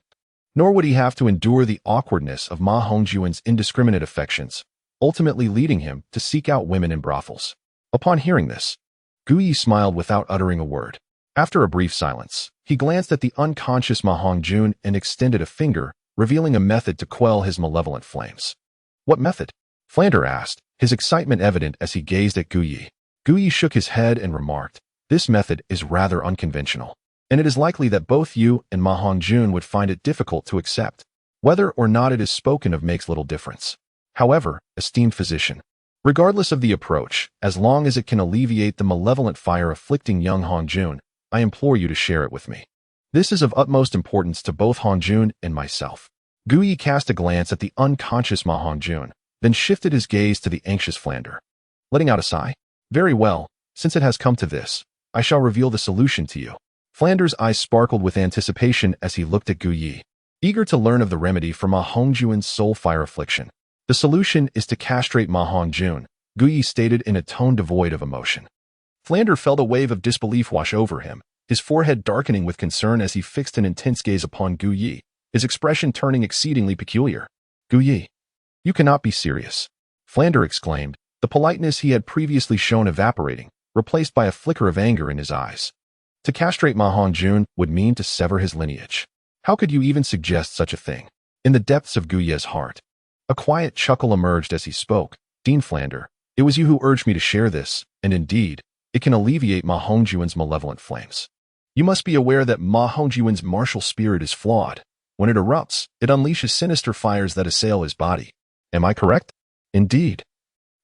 nor would he have to endure the awkwardness of Ma Hongjun's indiscriminate affections, ultimately leading him to seek out women in brothels. Upon hearing this, Gu Yi smiled without uttering a word. After a brief silence, he glanced at the unconscious Ma Hongjun and extended a finger, revealing a method to quell his malevolent flames. What method? Flander asked, his excitement evident as he gazed at Gu Yi. Gu Yi shook his head and remarked, This method is rather unconventional, and it is likely that both you and Ma Hongjun would find it difficult to accept. Whether or not it is spoken of makes little difference. However, esteemed physician, regardless of the approach, as long as it can alleviate the malevolent fire afflicting young Hongjun, I implore you to share it with me. This is of utmost importance to both Hongjun and myself. Gu Yi cast a glance at the unconscious Ma Hongjun, then shifted his gaze to the anxious Flander. Letting out a sigh, Very well, since it has come to this, I shall reveal the solution to you. Flander's eyes sparkled with anticipation as he looked at Gu Yi, eager to learn of the remedy for Ma Hongjun's soul fire affliction. The solution is to castrate Ma Hongjun, Gu Yi stated in a tone devoid of emotion. Flander felt a wave of disbelief wash over him, his forehead darkening with concern as he fixed an intense gaze upon Gu Yi, his expression turning exceedingly peculiar. Gu Yi, you cannot be serious, Flander exclaimed, the politeness he had previously shown evaporating, replaced by a flicker of anger in his eyes. To castrate Ma Hongjun would mean to sever his lineage. How could you even suggest such a thing? In the depths of Gu Ye's heart, a quiet chuckle emerged as he spoke. Dean Flander, it was you who urged me to share this, and indeed, it can alleviate Ma Hongjun's malevolent flames. You must be aware that Ma Hongjun's martial spirit is flawed. When it erupts, it unleashes sinister fires that assail his body. Am I correct? Indeed.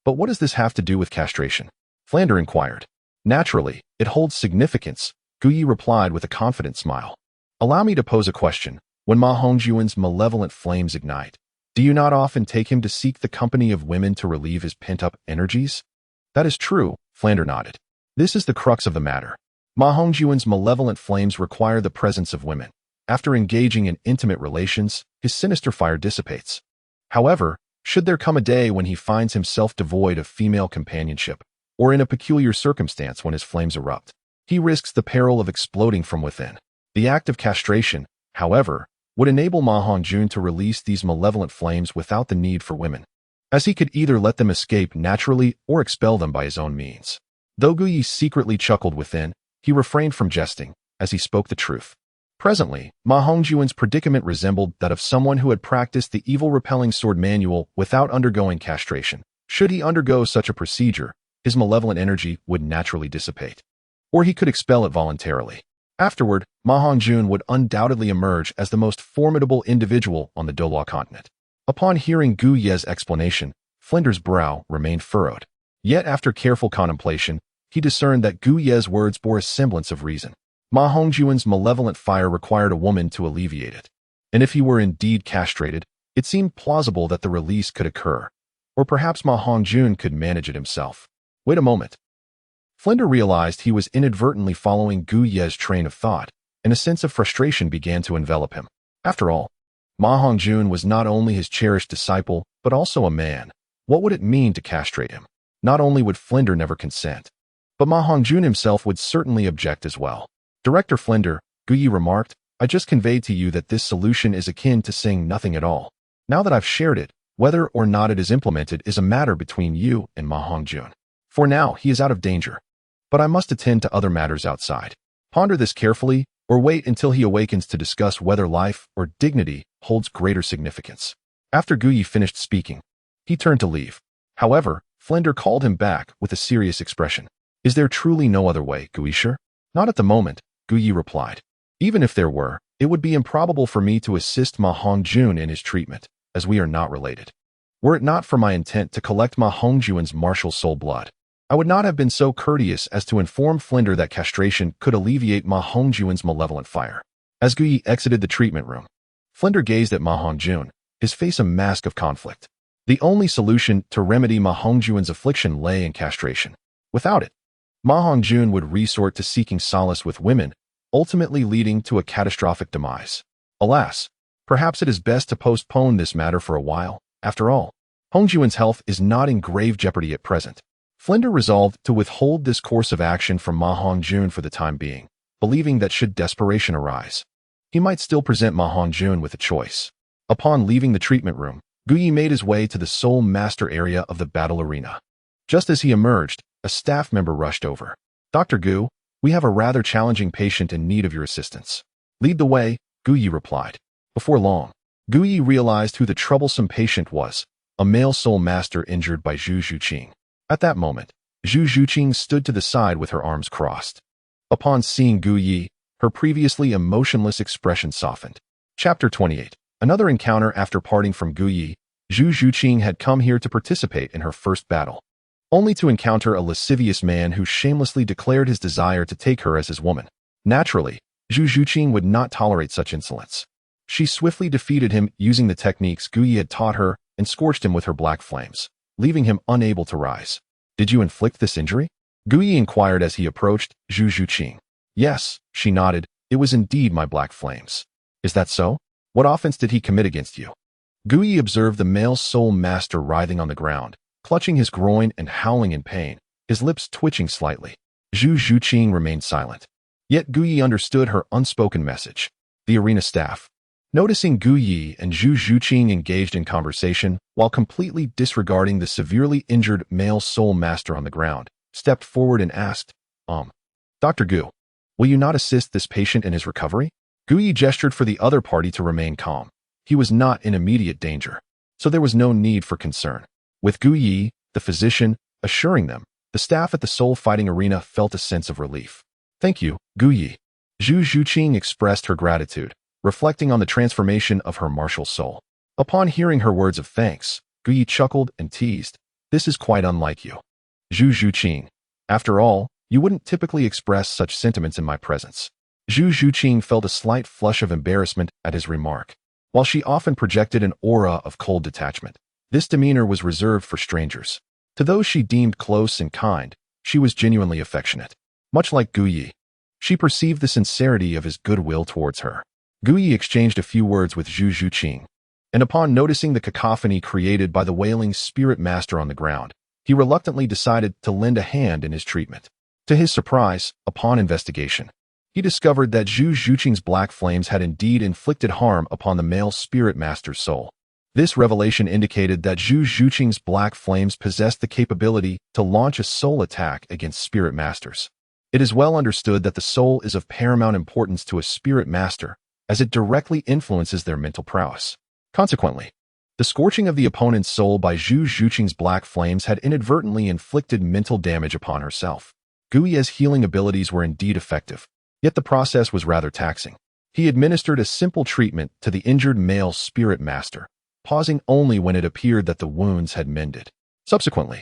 But what does this have to do with castration? Flander inquired. Naturally, it holds significance, Gu Yi replied with a confident smile. Allow me to pose a question. When Ma Hongjun's malevolent flames ignite, do you not often take him to seek the company of women to relieve his pent-up energies? That is true, Flander nodded. This is the crux of the matter. Ma Hongjun's malevolent flames require the presence of women. After engaging in intimate relations, his sinister fire dissipates. However, should there come a day when he finds himself devoid of female companionship, or in a peculiar circumstance when his flames erupt, he risks the peril of exploding from within. The act of castration, however, would enable Ma Hongjun to release these malevolent flames without the need for women, as he could either let them escape naturally or expel them by his own means. Though Gu Yi secretly chuckled within, he refrained from jesting, as he spoke the truth. Presently, Ma Hongjun's predicament resembled that of someone who had practiced the evil-repelling sword manual without undergoing castration. Should he undergo such a procedure, his malevolent energy would naturally dissipate. Or he could expel it voluntarily. Afterward, Ma Hongjun would undoubtedly emerge as the most formidable individual on the Douluo Continent. Upon hearing Gu Ye's explanation, Flinder's brow remained furrowed. Yet after careful contemplation, he discerned that Gu Ye's words bore a semblance of reason. Ma Hongjun's malevolent fire required a woman to alleviate it. And if he were indeed castrated, it seemed plausible that the release could occur. Or perhaps Ma Hongjun could manage it himself. Wait a moment. Flinder realized he was inadvertently following Gu Ye's train of thought, and a sense of frustration began to envelop him. After all, Ma Hongjun was not only his cherished disciple, but also a man. What would it mean to castrate him? Not only would Flinder never consent, but Ma Hongjun himself would certainly object as well. Director Flinder, Gu Yi remarked, I just conveyed to you that this solution is akin to saying nothing at all. Now that I've shared it, whether or not it is implemented is a matter between you and Ma Hongjun. For now, he is out of danger. But I must attend to other matters outside. Ponder this carefully, or wait until he awakens to discuss whether life or dignity holds greater significance. After Gu Yi finished speaking, he turned to leave. However, Flinder called him back with a serious expression. Is there truly no other way, Gu Yi? Not at the moment, Gu Yi replied. Even if there were, it would be improbable for me to assist Ma Hongjun in his treatment, as we are not related. Were it not for my intent to collect Ma Hongjun's martial soul blood, I would not have been so courteous as to inform Flinder that castration could alleviate Ma Hongjun's malevolent fire. As Gu Yi exited the treatment room, Flinder gazed at Ma Hongjun, his face a mask of conflict. The only solution to remedy Ma Hongjun's affliction lay in castration. Without it, Ma Hongjun would resort to seeking solace with women, ultimately leading to a catastrophic demise. Alas, perhaps it is best to postpone this matter for a while. After all, Hongjun's health is not in grave jeopardy at present. Flinder resolved to withhold this course of action from Ma Hongjun for the time being, believing that should desperation arise, he might still present Ma Hongjun with a choice. Upon leaving the treatment room, Gu Yi made his way to the Soul Master area of the battle arena. Just as he emerged, a staff member rushed over. Dr. Gu, we have a rather challenging patient in need of your assistance. Lead the way, Gu Yi replied. Before long, Gu Yi realized who the troublesome patient was, a male Soul Master injured by Zhu Zhuqing. At that moment, Zhu Zhuqing stood to the side with her arms crossed. Upon seeing Gu Yi, her previously emotionless expression softened. Chapter 28. Another encounter. After parting from Gu Yi, Zhu Zhuqing had come here to participate in her first battle, only to encounter a lascivious man who shamelessly declared his desire to take her as his woman. Naturally, Zhu Zhuqing would not tolerate such insolence. She swiftly defeated him using the techniques Gu Yi had taught her and scorched him with her black flames, leaving him unable to rise. Did you inflict this injury? Gu Yi inquired as he approached Zhu Zhuqing. Yes, she nodded. It was indeed my black flames. Is that so? What offense did he commit against you? Gu Yi observed the male Soul Master writhing on the ground, clutching his groin and howling in pain, his lips twitching slightly. Zhu Zhuqing remained silent. Yet Gu Yi understood her unspoken message. The arena staff, noticing Gu Yi and Zhu Zhuqing engaged in conversation while completely disregarding the severely injured male soul master on the ground, stepped forward and asked, Dr. Gu, will you not assist this patient in his recovery? Gu Yi gestured for the other party to remain calm. He was not in immediate danger, so there was no need for concern. With Gu Yi, the physician, assuring them, the staff at the soul fighting arena felt a sense of relief. Thank you, Gu Yi. Zhu Zhuqing expressed her gratitude, reflecting on the transformation of her martial soul. Upon hearing her words of thanks, Gu Yi chuckled and teased, "This is quite unlike you, Zhu Zhuqing. After all, you wouldn't typically express such sentiments in my presence." Zhu Zhuqing felt a slight flush of embarrassment at his remark. While she often projected an aura of cold detachment, this demeanor was reserved for strangers. To those she deemed close and kind, she was genuinely affectionate. Much like Gu Yi, she perceived the sincerity of his goodwill towards her. Gu Yi exchanged a few words with Zhu Zhuqing, and upon noticing the cacophony created by the wailing spirit master on the ground, he reluctantly decided to lend a hand in his treatment. To his surprise, upon investigation, he discovered that Zhu Zhuqing's black flames had indeed inflicted harm upon the male spirit master's soul. This revelation indicated that Zhu Zhuqing's black flames possessed the capability to launch a soul attack against spirit masters. It is well understood that the soul is of paramount importance to a spirit master, as it directly influences their mental prowess. Consequently, the scorching of the opponent's soul by Zhu Zhuqing's black flames had inadvertently inflicted mental damage upon herself. Gu Yi's healing abilities were indeed effective, yet the process was rather taxing. He administered a simple treatment to the injured male spirit master, pausing only when it appeared that the wounds had mended. Subsequently,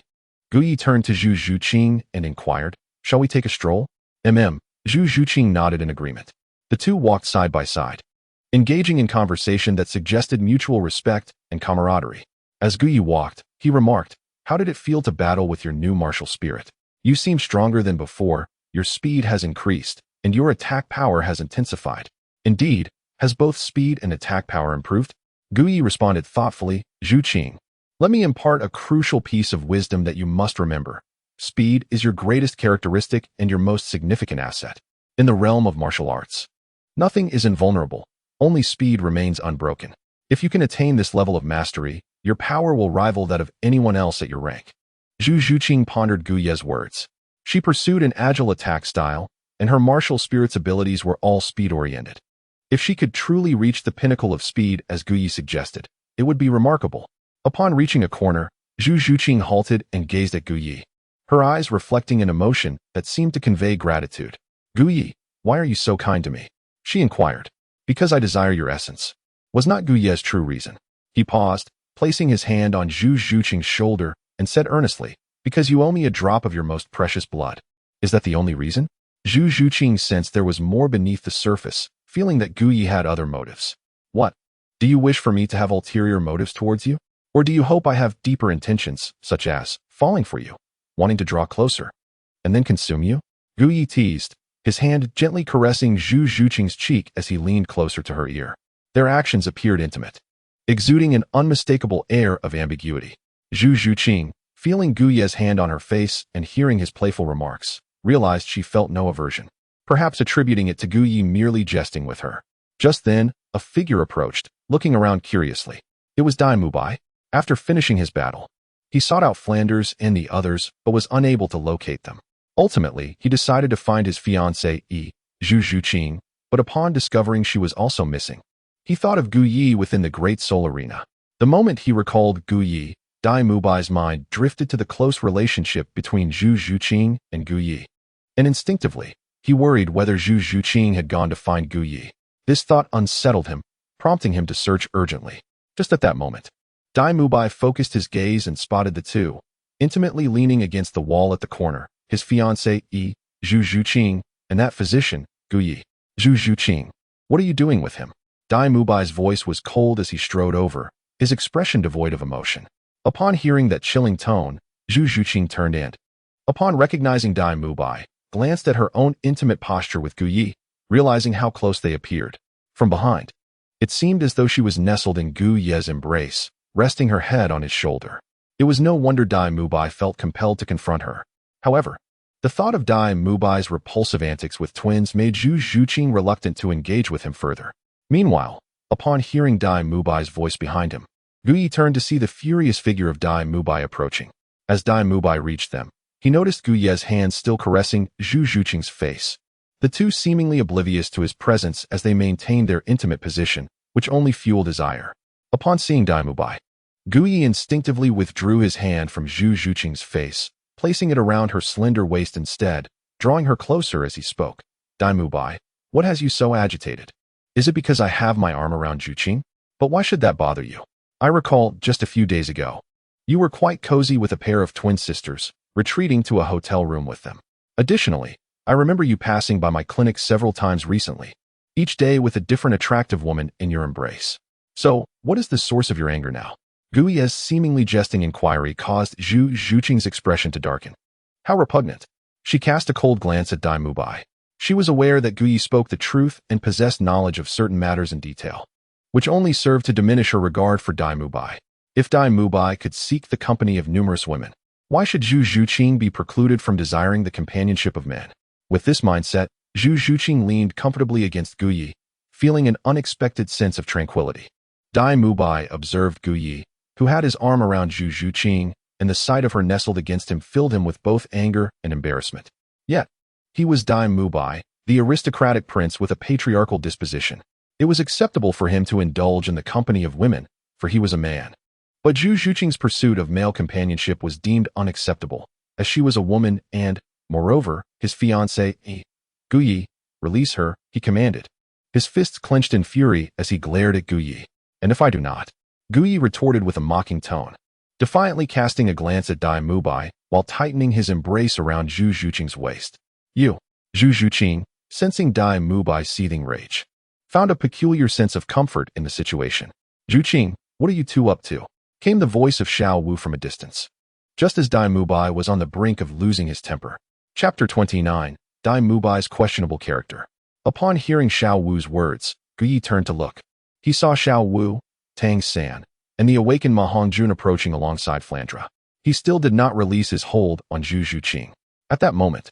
Gu Yi turned to Zhu Zhuqing and inquired, "Shall we take a stroll?" Zhu Zhuqing nodded in agreement. The two walked side by side, engaging in conversation that suggested mutual respect and camaraderie. As Gu Yi walked, he remarked, "How did it feel to battle with your new martial spirit? You seem stronger than before, your speed has increased, and your attack power has intensified. Indeed, has both speed and attack power improved?" Gu Yi responded thoughtfully, "Zhuqing, let me impart a crucial piece of wisdom that you must remember. Speed is your greatest characteristic and your most significant asset. In the realm of martial arts, nothing is invulnerable, only speed remains unbroken. If you can attain this level of mastery, your power will rival that of anyone else at your rank." Zhu Zhuqing pondered Gu Yi's words. She pursued an agile attack style, and her martial spirit's abilities were all speed-oriented. If she could truly reach the pinnacle of speed as Gu Yi suggested, it would be remarkable. Upon reaching a corner, Zhu Zhuqing halted and gazed at Gu Yi, her eyes reflecting an emotion that seemed to convey gratitude. "Gu Yi, why are you so kind to me?" she inquired. "Because I desire your essence," was not Gu Yi's true reason. He paused, placing his hand on Zhu Zhuqing's shoulder, and said earnestly, "Because you owe me a drop of your most precious blood." "Is that the only reason?" Zhu Zhuqing sensed there was more beneath the surface, feeling that Gu Yi had other motives. "What? Do you wish for me to have ulterior motives towards you? Or do you hope I have deeper intentions, such as falling for you, wanting to draw closer, and then consume you?" Gu Yi teased, his hand gently caressing Zhu Zhuqing's cheek as he leaned closer to her ear. Their actions appeared intimate, exuding an unmistakable air of ambiguity. Zhu Zhuqing, feeling Gu Yi's hand on her face and hearing his playful remarks, realized she felt no aversion, perhaps attributing it to Gu Yi merely jesting with her. Just then, a figure approached, looking around curiously. It was Dai Mubai. After finishing his battle, he sought out Flanders and the others, but was unable to locate them. Ultimately, he decided to find his fiancée, Zhu Zhuqing, but upon discovering she was also missing, he thought of Gu Yi within the Great Soul Arena. The moment he recalled Gu Yi, Dai Mubai's mind drifted to the close relationship between Zhu Zhuqing and Gu Yi, and instinctively, he worried whether Zhu Zhuqing had gone to find Gu Yi. This thought unsettled him, prompting him to search urgently. Just at that moment, Dai Mubai focused his gaze and spotted the two, intimately leaning against the wall at the corner, his fiancée, Zhu Zhuqing, and that physician, Gu Yi. "Zhu Zhuqing, what are you doing with him?" Dai Mubai's voice was cold as he strode over, his expression devoid of emotion. Upon hearing that chilling tone, Zhu Zhuqing turned and, upon recognizing Dai Mubai, glanced at her own intimate posture with Gu Yi, realizing how close they appeared. From behind, it seemed as though she was nestled in Gu Yi's embrace, resting her head on his shoulder. It was no wonder Dai Mubai felt compelled to confront her. However, the thought of Dai Mubai's repulsive antics with twins made Zhu Zhuqing reluctant to engage with him further. Meanwhile, upon hearing Dai Mubai's voice behind him, Guyi turned to see the furious figure of Dai Mubai approaching. As Dai Mubai reached them, he noticed Guyi's hands still caressing Zhu Zhuqing's face, the two seemingly oblivious to his presence as they maintained their intimate position, which only fueled his ire. Upon seeing Dai Mubai, Guyi instinctively withdrew his hand from Zhu Zhuqing's face, placing it around her slender waist instead, drawing her closer as he spoke. Dai Mubai, what has you so agitated? Is it because I have my arm around Zhuqing? But why should that bother you? I recall, just a few days ago, you were quite cozy with a pair of twin sisters, retreating to a hotel room with them. Additionally, I remember you passing by my clinic several times recently, each day with a different attractive woman in your embrace. So, what is the source of your anger now? Guyi's seemingly jesting inquiry caused Zhu Zhuqing's expression to darken. How repugnant. She cast a cold glance at Dai Mubai. She was aware that Guyi spoke the truth and possessed knowledge of certain matters in detail, which only served to diminish her regard for Dai Mubai. If Dai Mubai could seek the company of numerous women, why should Zhu Zhuqing be precluded from desiring the companionship of men? With this mindset, Zhu Zhuqing leaned comfortably against Guyi, feeling an unexpected sense of tranquility. Dai Mubai observed Guyi, who had his arm around Zhu Zhuqing, and the sight of her nestled against him filled him with both anger and embarrassment. Yet, he was Dai Mubai, the aristocratic prince with a patriarchal disposition. It was acceptable for him to indulge in the company of women, for he was a man. But Zhu Zhuqing's pursuit of male companionship was deemed unacceptable, as she was a woman and, moreover, his fiancée. Guyi, release her, he commanded. His fists clenched in fury as he glared at Guyi. And if I do not? Guyi retorted with a mocking tone, defiantly casting a glance at Dai Mubai while tightening his embrace around Zhu Zhuqing's waist. You, Zhu Zhuqing, sensing Dai Mubai's seething rage, found a peculiar sense of comfort in the situation. Zhuqing, what are you two up to? Came the voice of Xiao Wu from a distance, just as Dai Mubai was on the brink of losing his temper. Chapter 29, Dai Mubai's questionable character. Upon hearing Xiao Wu's words, Guyi turned to look. He saw Xiao Wu, Tang San, and the awakened Ma Hongjun approaching alongside Flandre. He still did not release his hold on Zhu Zhuqing. At that moment,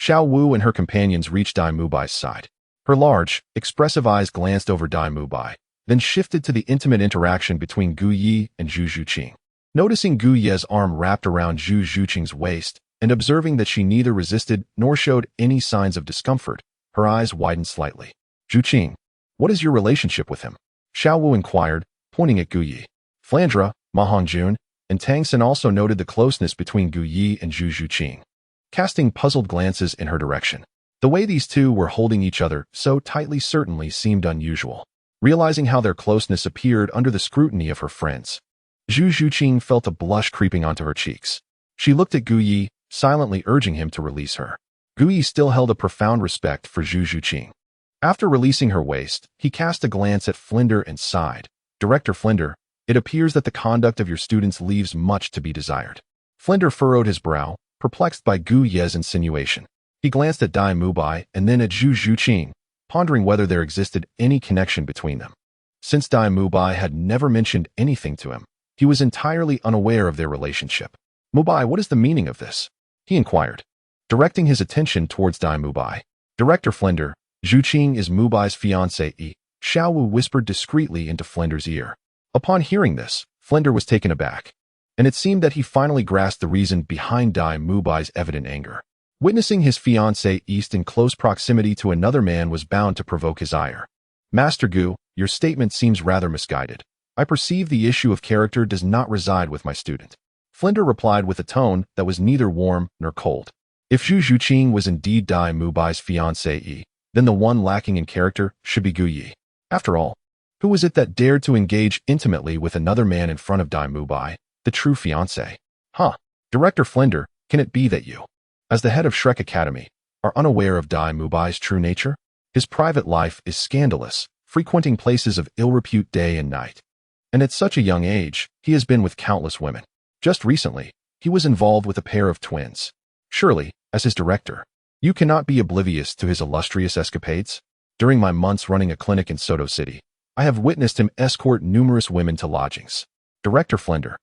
Xiao Wu and her companions reached Dai Mubai's side. Her large, expressive eyes glanced over Dai Mubai, then shifted to the intimate interaction between Guyi and Zhu Zhuqing. Noticing Guyi's arm wrapped around Zhu Zhuqing's waist, and observing that she neither resisted nor showed any signs of discomfort, her eyes widened slightly. Zhuqing, what is your relationship with him? Xiao Wu inquired, pointing at Guyi. Flandre, Ma Hongjun, and Tang San also noted the closeness between Guyi and Zhu Zhuqing, casting puzzled glances in her direction. The way these two were holding each other so tightly certainly seemed unusual. Realizing how their closeness appeared under the scrutiny of her friends, Zhu Zhuqing felt a blush creeping onto her cheeks. She looked at Guyi, silently urging him to release her. Guyi still held a profound respect for Zhu Zhuqing. After releasing her waist, he cast a glance at Flandre and sighed. Director Flandre, it appears that the conduct of your students leaves much to be desired. Flandre furrowed his brow, perplexed by Guyi's insinuation. He glanced at Dai Mubai and then at Zhu Zhuqing, pondering whether there existed any connection between them. Since Dai Mubai had never mentioned anything to him, he was entirely unaware of their relationship. Mubai, what is the meaning of this? He inquired, directing his attention towards Dai Mubai. Director Flandre, Zhuqing is Mubai's fiancée, Xiao Wu whispered discreetly into Flandre's ear. Upon hearing this, Flandre was taken aback, and it seemed that he finally grasped the reason behind Dai Mubai's evident anger. Witnessing his fiancée in close proximity to another man was bound to provoke his ire. Master Gu, your statement seems rather misguided. I perceive the issue of character does not reside with my student. Flandre replied with a tone that was neither warm nor cold. If Zhu Zhuqing was indeed Dai Mubai's fiancée, then the one lacking in character should be Guyi. After all, who was it that dared to engage intimately with another man in front of Dai Mubai, the true fiancé? Director Flandre, can it be that you, as the head of Shrek Academy, are unaware of Dai Mubai's true nature? His private life is scandalous, frequenting places of ill repute day and night. And at such a young age, he has been with countless women. Just recently, he was involved with a pair of twins. Surely, as his director, you cannot be oblivious to his illustrious escapades? During my months running a clinic in Soto City, I have witnessed him escort numerous women to lodgings. Director Flandre,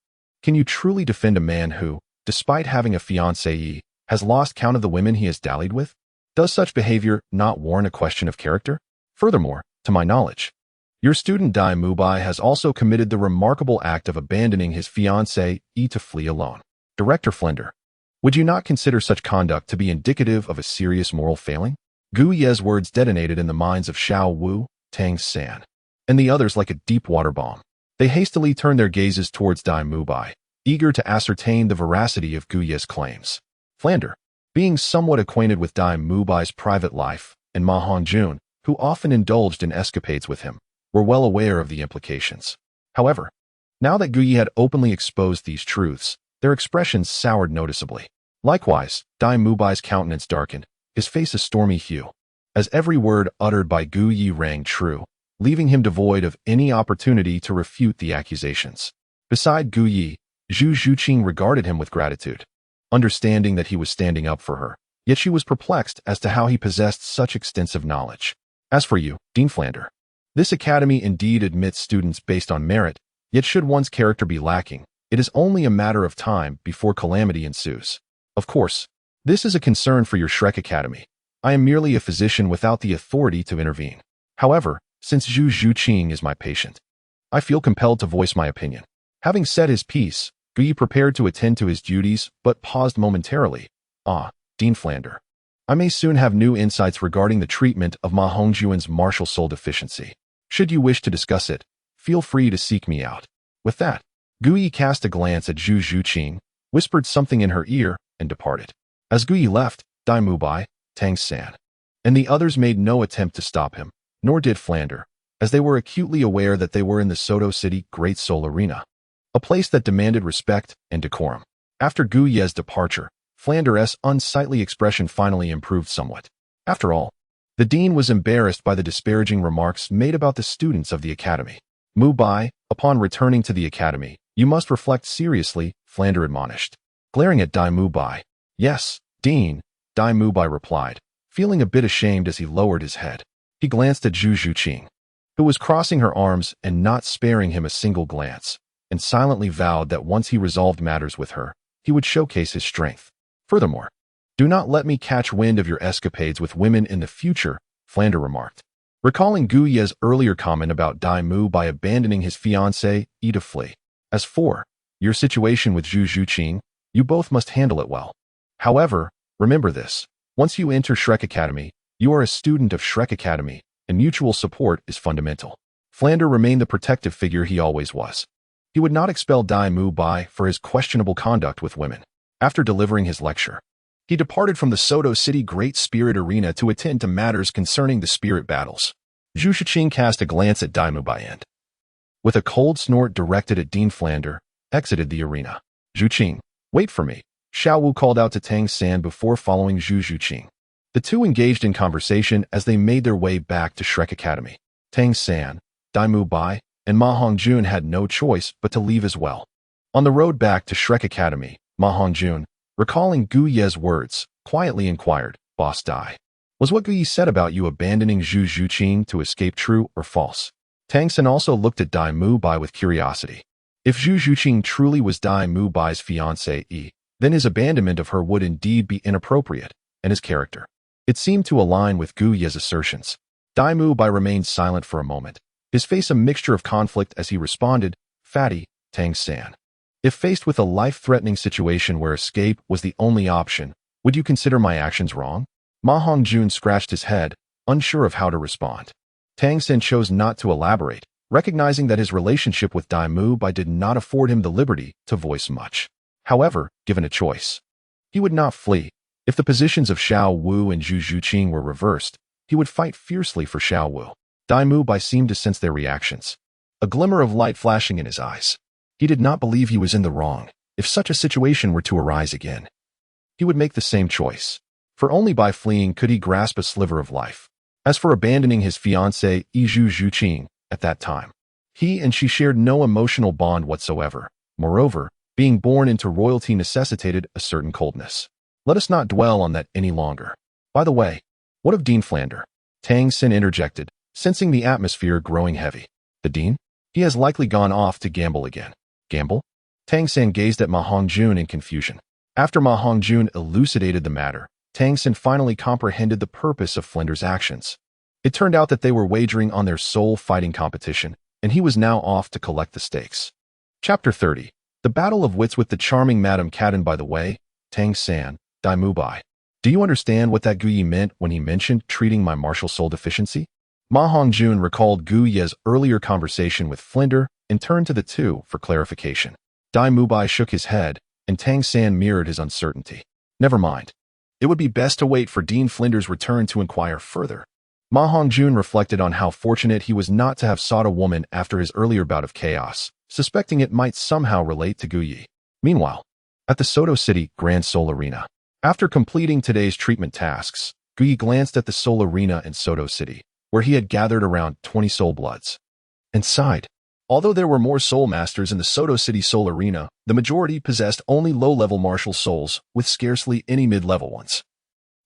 Can you truly defend a man who, despite having a fiancée, has lost count of the women he has dallied with? Does such behavior not warrant a question of character? Furthermore, to my knowledge, your student Dai Mubai has also committed the remarkable act of abandoning his fiancée to flee alone. Director Flender, would you not consider such conduct to be indicative of a serious moral failing? Gu Ye's words detonated in the minds of Xiao Wu, Tang San, and the others like a deep water bomb. They hastily turned their gazes towards Dai Mubai, eager to ascertain the veracity of Gu Ye's claims. Flander, being somewhat acquainted with Dai Mubai's private life, and Ma Hongjun, who often indulged in escapades with him, were well aware of the implications. However, now that Gu Ye had openly exposed these truths, their expressions soured noticeably. Likewise, Dai Mubai's countenance darkened, his face a stormy hue, as every word uttered by Gu Ye rang true, leaving him devoid of any opportunity to refute the accusations. Beside Gu Ye, Zhu Zhuqing regarded him with gratitude, understanding that he was standing up for her, yet she was perplexed as to how he possessed such extensive knowledge. As for you, Dean Flander, this academy indeed admits students based on merit, yet should one's character be lacking, it is only a matter of time before calamity ensues. Of course, this is a concern for your Shrek Academy. I am merely a physician without the authority to intervene. However, since Zhu Zhuqing is my patient, I feel compelled to voice my opinion. Having said his piece, Gu Ye prepared to attend to his duties, but paused momentarily. Dean Flander, I may soon have new insights regarding the treatment of Ma Hongjuan's martial soul deficiency. Should you wish to discuss it, feel free to seek me out. With that, Gu Ye cast a glance at Zhu Zhuqing, whispered something in her ear, and departed. As Gu Ye left, Dai Mubai, Tang San, and the others made no attempt to stop him, nor did Flander, as they were acutely aware that they were in the Soto City Great Soul Arena, a place that demanded respect and decorum. After Gu Ye's departure, Flander's unsightly expression finally improved somewhat. After all, the dean was embarrassed by the disparaging remarks made about the students of the academy. Mubai, upon returning to the academy, you must reflect seriously, Flander admonished. Glaring at Dai Mubai, yes, Dean, Dai Mubai replied, feeling a bit ashamed as he lowered his head. He glanced at Zhu Zhuqing, who was crossing her arms and not sparing him a single glance, and silently vowed that once he resolved matters with her, he would showcase his strength. Furthermore, do not let me catch wind of your escapades with women in the future, Flander remarked, recalling Gu Ye's earlier comment about Dai Mu by abandoning his fiancée to flee. As for your situation with Zhu Zhuqing, you both must handle it well. However, remember this, once you enter Shrek Academy, you are a student of Shrek Academy, and mutual support is fundamental. Flander remained the protective figure he always was. He would not expel Dai Mubai for his questionable conduct with women. After delivering his lecture, he departed from the Soto City Great Spirit Arena to attend to matters concerning the spirit battles. Zhu Zhuqing cast a glance at Dai Mubai and, with a cold snort directed at Dean Flander, exited the arena. Zhuqing, wait for me, Xiao Wu called out to Tang San before following Zhu Zhuqing. The two engaged in conversation as they made their way back to Shrek Academy. Tang San, Dai Mubai, and Ma Hongjun had no choice but to leave as well. On the road back to Shrek Academy, Ma Hongjun, recalling Gu Ye's words, quietly inquired, Boss Dai, was what Gu Ye said about you abandoning Zhu Zhuqing to escape true or false? Tang San also looked at Dai Mubai with curiosity. If Zhu Zhuqing truly was Dai Mubai's fiancée, then his abandonment of her would indeed be inappropriate, and his character. It seemed to align with Gu Ye's assertions. Dai Mubai remained silent for a moment, his face a mixture of conflict as he responded, Fatty, Tang San. If faced with a life-threatening situation where escape was the only option, would you consider my actions wrong? Ma Hongjun scratched his head, unsure of how to respond. Tang San chose not to elaborate, recognizing that his relationship with Dai Mubai did not afford him the liberty to voice much. However, given a choice, he would not flee. If the positions of Xiao Wu and Zhu Zhuqing were reversed, he would fight fiercely for Xiao Wu. Dai Mubai seemed to sense their reactions, a glimmer of light flashing in his eyes. He did not believe he was in the wrong. If such a situation were to arise again, he would make the same choice, for only by fleeing could he grasp a sliver of life. As for abandoning his fiancée, Zhu Zhuqing, at that time, he and she shared no emotional bond whatsoever. Moreover, being born into royalty necessitated a certain coldness. Let us not dwell on that any longer. By the way, what of Dean Flander? Tang San interjected, sensing the atmosphere growing heavy. The dean? He has likely gone off to gamble again. Gamble? Tang San gazed at Ma Hongjun in confusion. After Ma Hongjun elucidated the matter, Tang San finally comprehended the purpose of Flinder's actions. It turned out that they were wagering on their soul fighting competition, and he was now off to collect the stakes. Chapter 30. The Battle of Wits with the charming Madame Cadden. By the way, Tang San, Dai Mubai. Do you understand what that Guyi meant when he mentioned treating my martial soul deficiency? Ma Hongjun recalled Gu Ye's earlier conversation with Flinder and turned to the two for clarification. Dai Mubai shook his head, and Tang San mirrored his uncertainty. Never mind. It would be best to wait for Dean Flinder's return to inquire further. Ma Hongjun reflected on how fortunate he was not to have sought a woman after his earlier bout of chaos, suspecting it might somehow relate to Gu Yi. Meanwhile, at the Soto City Grand Soul Arena. After completing today's treatment tasks, Gu Yi glanced at the Soul Arena in Soto City, where he had gathered around 20 soul bloods, and sighed. Although there were more soul masters in the Soto City Soul Arena, the majority possessed only low-level martial souls with scarcely any mid-level ones,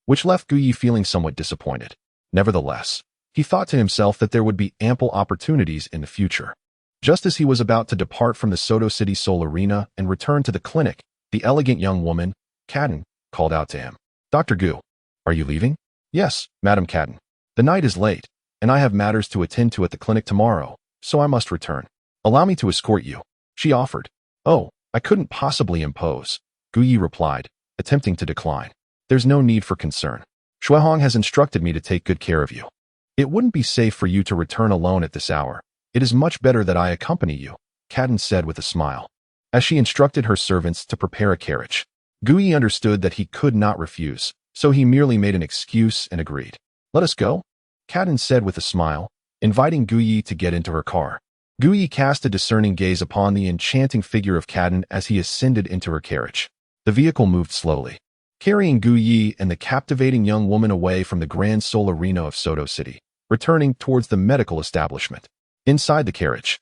which left Gu Yi feeling somewhat disappointed. Nevertheless, he thought to himself that there would be ample opportunities in the future. Just as he was about to depart from the Soto City Soul Arena and return to the clinic, the elegant young woman, Cadden, called out to him. Dr. Gu, are you leaving? Yes, Madam Cadden. The night is late, and I have matters to attend to at the clinic tomorrow, so I must return. Allow me to escort you, she offered. Oh, I couldn't possibly impose, Gu Yi replied, attempting to decline. There's no need for concern. Shuihong has instructed me to take good care of you. It wouldn't be safe for you to return alone at this hour. It is much better that I accompany you, Cadden said with a smile, as she instructed her servants to prepare a carriage. Gu Yi understood that he could not refuse, so he merely made an excuse and agreed. Let us go, Cadden said with a smile, inviting Gu Yi to get into her car. Gu Yi cast a discerning gaze upon the enchanting figure of Cadden as he ascended into her carriage. The vehicle moved slowly, carrying Gu Yi and the captivating young woman away from the Grand Soul Arena of Soto City, returning towards the medical establishment. Inside the carriage,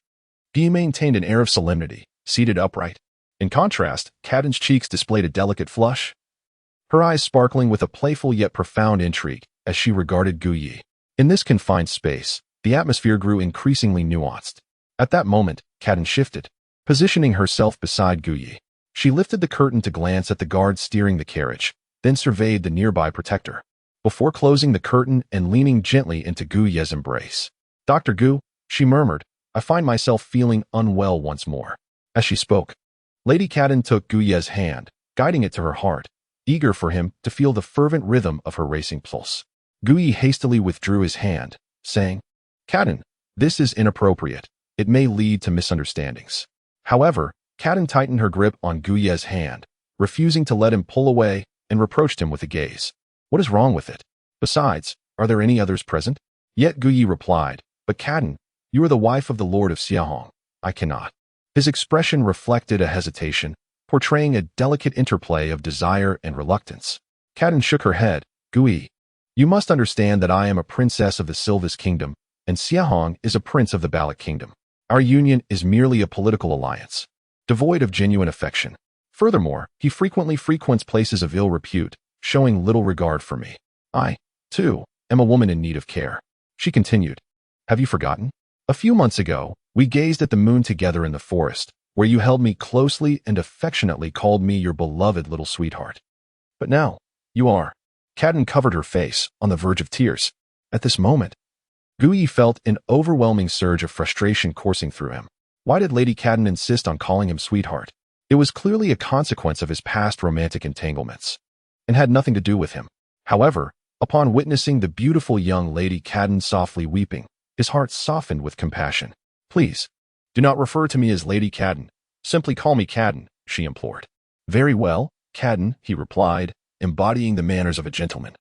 Gu Yi maintained an air of solemnity, seated upright. In contrast, Cadden's cheeks displayed a delicate flush, her eyes sparkling with a playful yet profound intrigue as she regarded Gu Yi. In this confined space, the atmosphere grew increasingly nuanced. At that moment, Cadden shifted, positioning herself beside Gu Yi. She lifted the curtain to glance at the guard steering the carriage, then surveyed the nearby protector, before closing the curtain and leaning gently into Gu Ye's embrace. Dr. Gu, she murmured, I find myself feeling unwell once more. As she spoke, Lady Cadden took Gu Ye's hand, guiding it to her heart, eager for him to feel the fervent rhythm of her racing pulse. Gu Yi hastily withdrew his hand, saying, Cadden, this is inappropriate. It may lead to misunderstandings. However, Cadden tightened her grip on Gu Ye's hand, refusing to let him pull away, and reproached him with a gaze. What is wrong with it? Besides, are there any others present? Yet Gu Yi replied, But Cadden, you are the wife of the Lord of Xiahong. I cannot. His expression reflected a hesitation, portraying a delicate interplay of desire and reluctance. Cadden shook her head. Gu Yi, you must understand that I am a princess of the Silvis Kingdom, and Xiahong is a prince of the Balak Kingdom. Our union is merely a political alliance, devoid of genuine affection. Furthermore, he frequently frequents places of ill repute, showing little regard for me. I, too, am a woman in need of care. She continued. Have you forgotten? A few months ago, we gazed at the moon together in the forest, where you held me closely and affectionately called me your beloved little sweetheart. But now, you are. Cadden covered her face, on the verge of tears. At this moment, Gu Yi felt an overwhelming surge of frustration coursing through him. Why did Lady Cadden insist on calling him sweetheart? It was clearly a consequence of his past romantic entanglements, and had nothing to do with him. However, upon witnessing the beautiful young Lady Cadden softly weeping, his heart softened with compassion. Please, do not refer to me as Lady Cadden. Simply call me Cadden, she implored. Very well, Cadden, he replied, embodying the manners of a gentleman.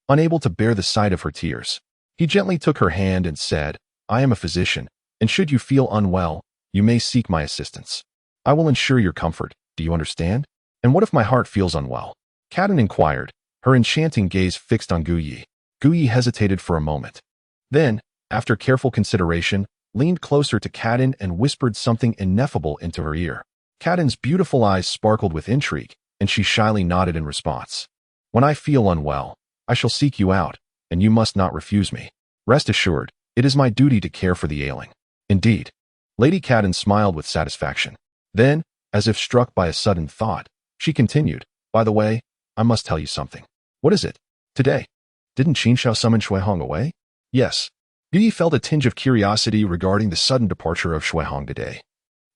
Unable to bear the sight of her tears, he gently took her hand and said, I am a physician, and should you feel unwell, you may seek my assistance. I will ensure your comfort, do you understand? And what if my heart feels unwell? Cadden inquired, her enchanting gaze fixed on Gu Yi. Gu Yi hesitated for a moment. Then, after careful consideration, leaned closer to Cadden and whispered something ineffable into her ear. Cadden's beautiful eyes sparkled with intrigue, and she shyly nodded in response. When I feel unwell, I shall seek you out, and you must not refuse me. Rest assured, it is my duty to care for the ailing. Indeed. Lady Cadden smiled with satisfaction. Then, As if struck by a sudden thought, she continued, "By the way, I must tell you something." "What is it?" "Today, didn't Qianshao summon Shuihong away?" "Yes." Yi felt a tinge of curiosity regarding the sudden departure of Shuihong today,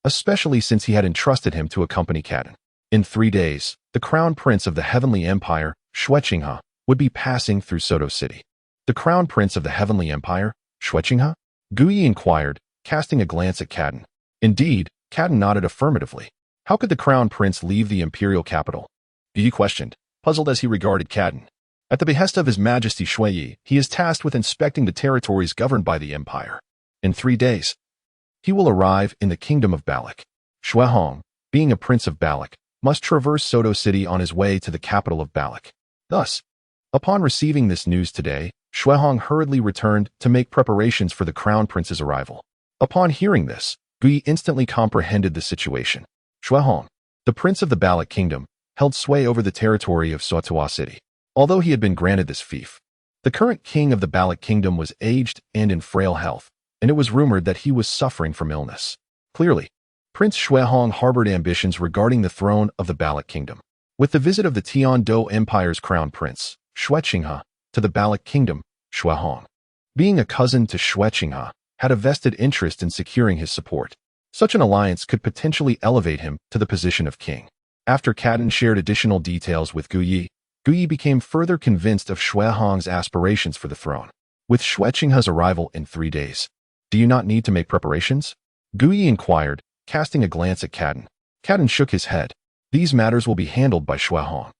especially since he had entrusted him to accompany Kaden. In 3 days, the crown prince of the Heavenly Empire, Shuiqinghe, would be passing through Soto City. The crown prince of the Heavenly Empire, Shuiqinghe? Yi inquired, casting a glance at Kaden. Indeed, Kaden nodded affirmatively. How could the crown prince leave the imperial capital? Yi questioned, puzzled as he regarded Kaden. At the behest of His Majesty Shuiyi, he is tasked with inspecting the territories governed by the empire. In 3 days, he will arrive in the kingdom of Balak. Shuihong, being a prince of Balak, must traverse Soto City on his way to the capital of Balak. Thus, upon receiving this news today, Shuihong hurriedly returned to make preparations for the crown prince's arrival. Upon hearing this, Yi instantly comprehended the situation. Shuihong, the prince of the Balak kingdom, held sway over the territory of Soto City. Although he had been granted this fief, the current king of the Balak kingdom was aged and in frail health, and it was rumored that he was suffering from illness. Clearly, Prince Shuihong harbored ambitions regarding the throne of the Balak kingdom. With the visit of the Tian-Do Empire's crown prince, Shuiqinghe, to the Balak kingdom, Shuihong, being a cousin to Shuiqinghe, had a vested interest in securing his support. Such an alliance could potentially elevate him to the position of king. After Kaden shared additional details with Yi became further convinced of Shuihong's aspirations for the throne. With Shuiqinghe's arrival in 3 days, do you not need to make preparations? Yi inquired, casting a glance at Kaden. Kaden shook his head. These matters will be handled by Shuihong.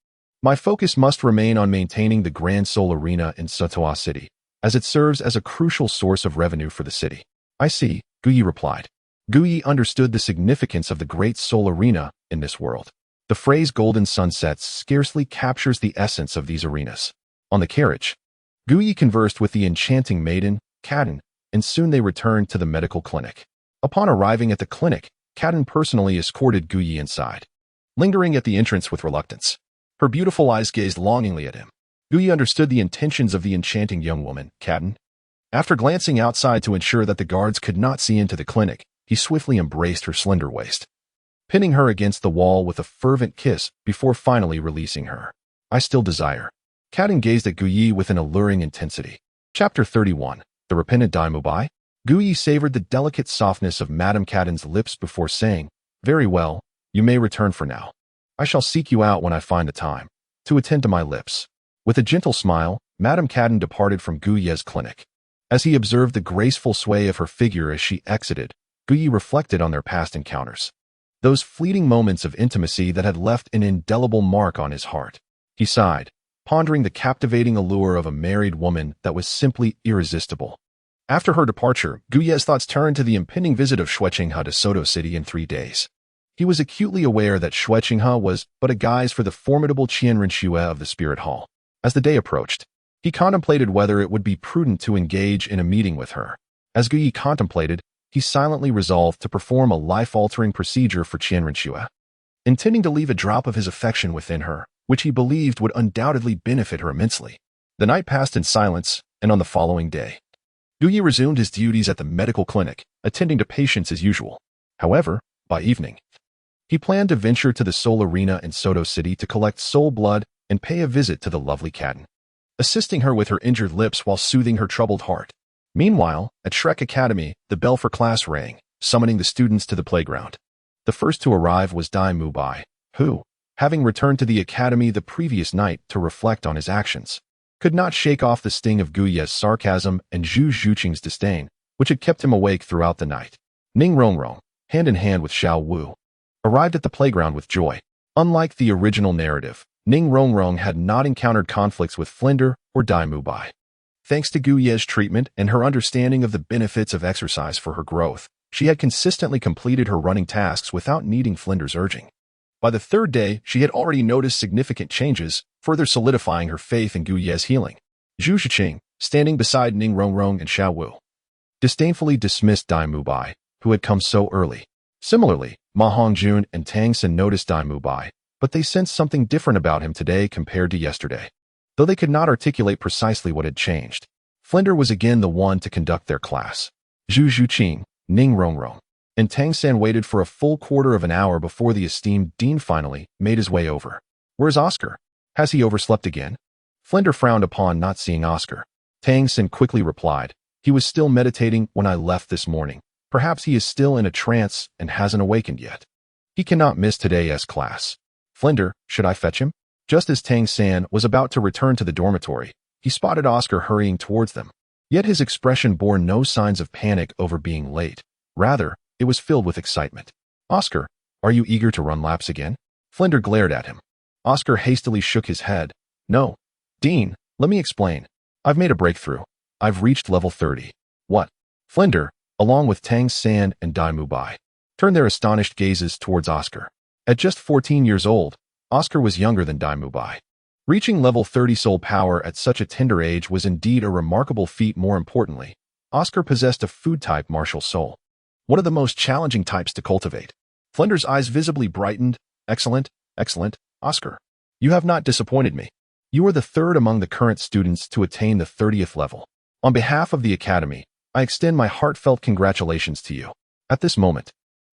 My focus must remain on maintaining the Grand Soul Arena in Soto City, as it serves as a crucial source of revenue for the city. I see, Yi replied. Yi understood the significance of the Great Soul Arena in this world. The phrase golden sunsets scarcely captures the essence of these arenas. On the carriage, Yi conversed with the enchanting maiden, Kaden, and soon they returned to the medical clinic. Upon arriving at the clinic, Kaden personally escorted Yi inside, lingering at the entrance with reluctance. Her beautiful eyes gazed longingly at him. Yi understood the intentions of the enchanting young woman, Kaden. After glancing outside to ensure that the guards could not see into the clinic, he swiftly embraced her slender waist, pinning her against the wall with a fervent kiss before finally releasing her. I still desire. Kaden gazed at Yi with an alluring intensity. Chapter 31. The Repentant Daimubai? Yi savored the delicate softness of Madame Kaden's lips before saying, very well, you may return for now. I shall seek you out when I find the time to attend to my lips. With a gentle smile, Madame Kaden departed from Yi's clinic. As he observed the graceful sway of her figure as she exited, Yi reflected on their past encounters. Those fleeting moments of intimacy that had left an indelible mark on his heart. He sighed, pondering the captivating allure of a married woman that was simply irresistible. After her departure, Yi's thoughts turned to the impending visit of Shuiqinghe to Soto City in 3 days. He was acutely aware that Shuiqinghe was but a guise for the formidable Qian Renxue of the Spirit Hall. As the day approached, he contemplated whether it would be prudent to engage in a meeting with her. As Yi contemplated, he silently resolved to perform a life-altering procedure for Qian Renxue, intending to leave a drop of his affection within her, which he believed would undoubtedly benefit her immensely. The night passed in silence, and on the following day, Yi resumed his duties at the medical clinic, attending to patients as usual. However, by evening, he planned to venture to the Soul Arena in Soto City to collect soul blood and pay a visit to the lovely Kaden, assisting her with her injured lips while soothing her troubled heart. Meanwhile, at Shrek Academy, the bell for class rang, summoning the students to the playground. The first to arrive was Dai Mubai, who, having returned to the academy the previous night to reflect on his actions, could not shake off the sting of Yi's sarcasm and Zhu Zhuqing's disdain, which had kept him awake throughout the night. Ning Rongrong, hand in hand with Xiao Wu, arrived at the playground with joy. Unlike the original narrative, Ning Rongrong had not encountered conflicts with Flinder or Dai Mubai. Thanks to Yi's treatment and her understanding of the benefits of exercise for her growth, she had consistently completed her running tasks without needing Flinder's urging. By the 3rd day, she had already noticed significant changes, further solidifying her faith in Yi's healing. Zhu Zhuqing, standing beside Ning Rongrong and Xiao Wu, disdainfully dismissed Dai Mubai, who had come so early. Similarly, Ma Hongjun and Tang San noticed Dai Mubai, but they sensed something different about him today compared to yesterday. Though they could not articulate precisely what had changed, Flinder was again the one to conduct their class. Zhu Zhuqing, Ning Rongrong, and Tang San waited for a full quarter of an hour before the esteemed dean finally made his way over. "Where's Oscar? Has he overslept again?" Flinder frowned upon not seeing Oscar. Tang San quickly replied, "He was still meditating when I left this morning. Perhaps he is still in a trance and hasn't awakened yet. He cannot miss today's class. Flinder, should I fetch him?" Just as Tang San was about to return to the dormitory, he spotted Oscar hurrying towards them. Yet his expression bore no signs of panic over being late. Rather, it was filled with excitement. "Oscar, are you eager to run laps again?" Flinder glared at him. Oscar hastily shook his head. "No. Dean, let me explain. I've made a breakthrough. I've reached level 30. "What?" Flinder, along with Tang San and Dai Mubai, turned their astonished gazes towards Oscar. At just 14 years old, Oscar was younger than Dai Mubai. Reaching level 30 soul power at such a tender age was indeed a remarkable feat. More importantly, Oscar possessed a food-type martial soul, one of the most challenging types to cultivate. Flinder's eyes visibly brightened. "Excellent, excellent, Oscar. You have not disappointed me. You are the third among the current students to attain the 30th level. On behalf of the Academy, I extend my heartfelt congratulations to you." At this moment,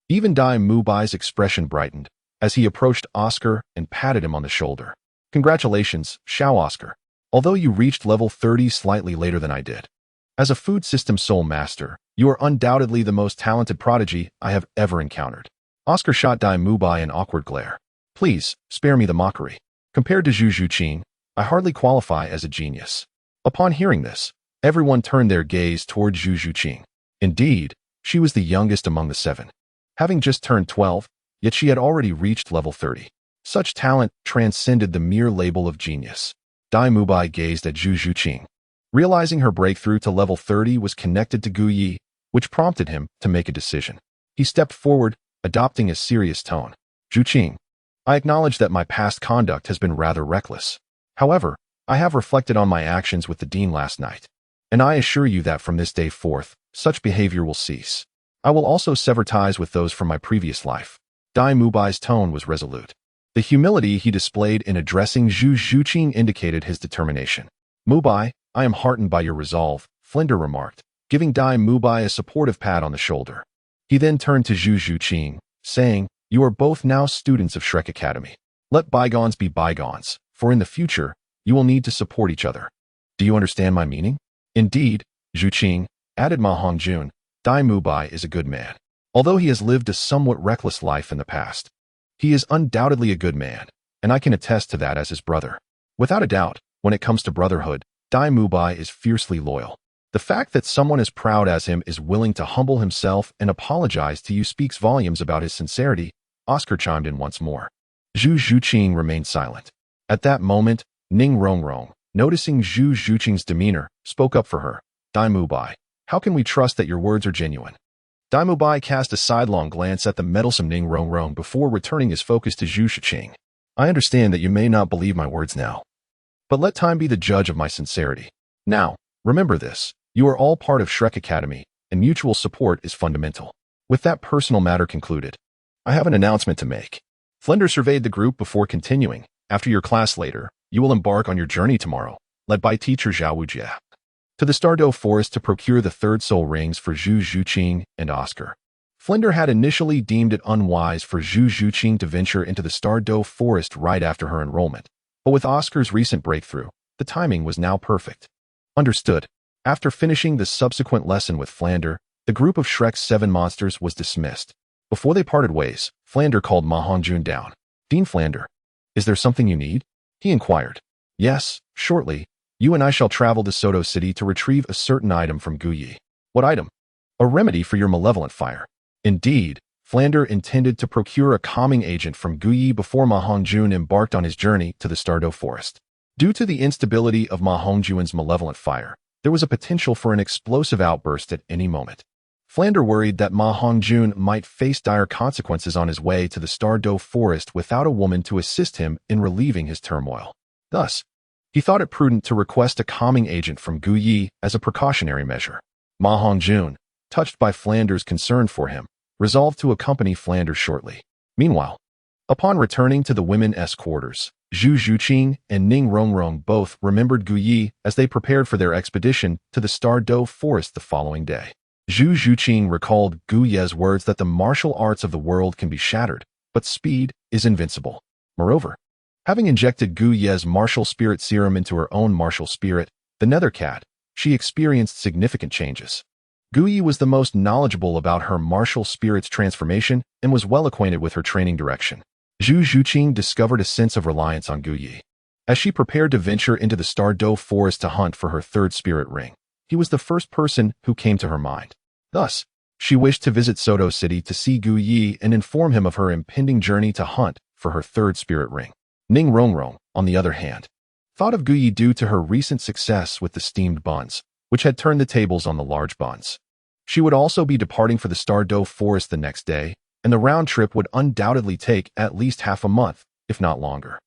even Dai Mubai's expression brightened as he approached Oscar and patted him on the shoulder. "Congratulations, Xiao Oscar. Although you reached level 30 slightly later than I did. As a food system soul master, you are undoubtedly the most talented prodigy I have ever encountered." Oscar shot Dai Mubai an awkward glare. "Please, spare me the mockery. Compared to Zhu Zhuqing, I hardly qualify as a genius." Upon hearing this, everyone turned their gaze toward Zhu Zhuqing. Indeed, she was the youngest among the seven, having just turned 12, yet she had already reached level 30. Such talent transcended the mere label of genius. Dai Mubai gazed at Zhu Zhuqing, realizing her breakthrough to level 30 was connected to Gu Yi, which prompted him to make a decision. He stepped forward, adopting a serious tone. "Zhuqing, I acknowledge that my past conduct has been rather reckless. However, I have reflected on my actions with the dean last night, and I assure you that from this day forth, such behavior will cease. I will also sever ties with those from my previous life." Dai Mubai's tone was resolute. The humility he displayed in addressing Zhu Zhuqing indicated his determination. "Mubai, I am heartened by your resolve," Flinder remarked, giving Dai Mubai a supportive pat on the shoulder. He then turned to Zhu Zhuqing, saying, "You are both now students of Shrek Academy. Let bygones be bygones, for in the future, you will need to support each other. Do you understand my meaning?" "Indeed, Zhuqing," added Ma Hongjun, "Dai Mubai is a good man. Although he has lived a somewhat reckless life in the past, he is undoubtedly a good man, and I can attest to that as his brother. Without a doubt, when it comes to brotherhood, Dai Mubai is fiercely loyal. The fact that someone as proud as him is willing to humble himself and apologize to you speaks volumes about his sincerity." Oscar chimed in once more. Zhu Zhuqing remained silent. At that moment, Ning Rongrong, noticing Zhu Zhuqing's demeanor, spoke up for her. "Dai Mubai, how can we trust that your words are genuine?" Dai Mubai cast a sidelong glance at the meddlesome Ning Rongrong before returning his focus to Zhu Zhuqing. "I understand that you may not believe my words now, but let time be the judge of my sincerity. Now, remember this, you are all part of Shrek Academy, and mutual support is fundamental. With that personal matter concluded, I have an announcement to make." Flinder surveyed the group before continuing. "After your class later, you will embark on your journey tomorrow, led by teacher Zhao Wujie, to the Stardow Forest to procure the third soul rings for Zhu Zhuqing and Oscar." Flinder had initially deemed it unwise for Zhu Zhuqing to venture into the Stardow Forest right after her enrollment, but with Oscar's recent breakthrough, the timing was now perfect. Understood. After finishing the subsequent lesson with Flander, the group of Shrek's 7 monsters was dismissed. Before they parted ways, Flander called Ma Hongjun down. "Dean Flander, is there something you need?" he inquired. "Yes, shortly. You and I shall travel to Soto City to retrieve a certain item from Gu Yi." "What item?" "A remedy for your malevolent fire." Indeed, Flander intended to procure a calming agent from Gu Yi before Ma Hongjun embarked on his journey to the Stardow Forest. Due to the instability of Ma Hongjun's malevolent fire, there was a potential for an explosive outburst at any moment. Flander worried that Ma Hongjun might face dire consequences on his way to the Stardow Forest without a woman to assist him in relieving his turmoil. Thus, he thought it prudent to request a calming agent from Gu Yi as a precautionary measure. Ma Hongjun, touched by Flander's concern for him, resolved to accompany Flander shortly. Meanwhile, upon returning to the women's quarters, Zhu Zhuqing and Ning Rongrong both remembered Gu Yi as they prepared for their expedition to the Stardow Forest the following day. Zhu Zhuqing recalled Gu Ye's words that the martial arts of the world can be shattered, but speed is invincible. Moreover, having injected Gu Ye's martial spirit serum into her own martial spirit, the nether cat, she experienced significant changes. Gu Ye was the most knowledgeable about her martial spirit's transformation and was well acquainted with her training direction. Zhu Zhuqing discovered a sense of reliance on Gu Ye. As she prepared to venture into the Stardow forest to hunt for her third spirit ring, he was the first person who came to her mind. Thus, she wished to visit Soto City to see Gu Ye and inform him of her impending journey to hunt for her third spirit ring. Ning Rongrong, on the other hand, thought of Gu Ye due to her recent success with the steamed buns, which had turned the tables on the large buns. She would also be departing for the Stardow forest the next day, and the round trip would undoubtedly take at least half a month, if not longer.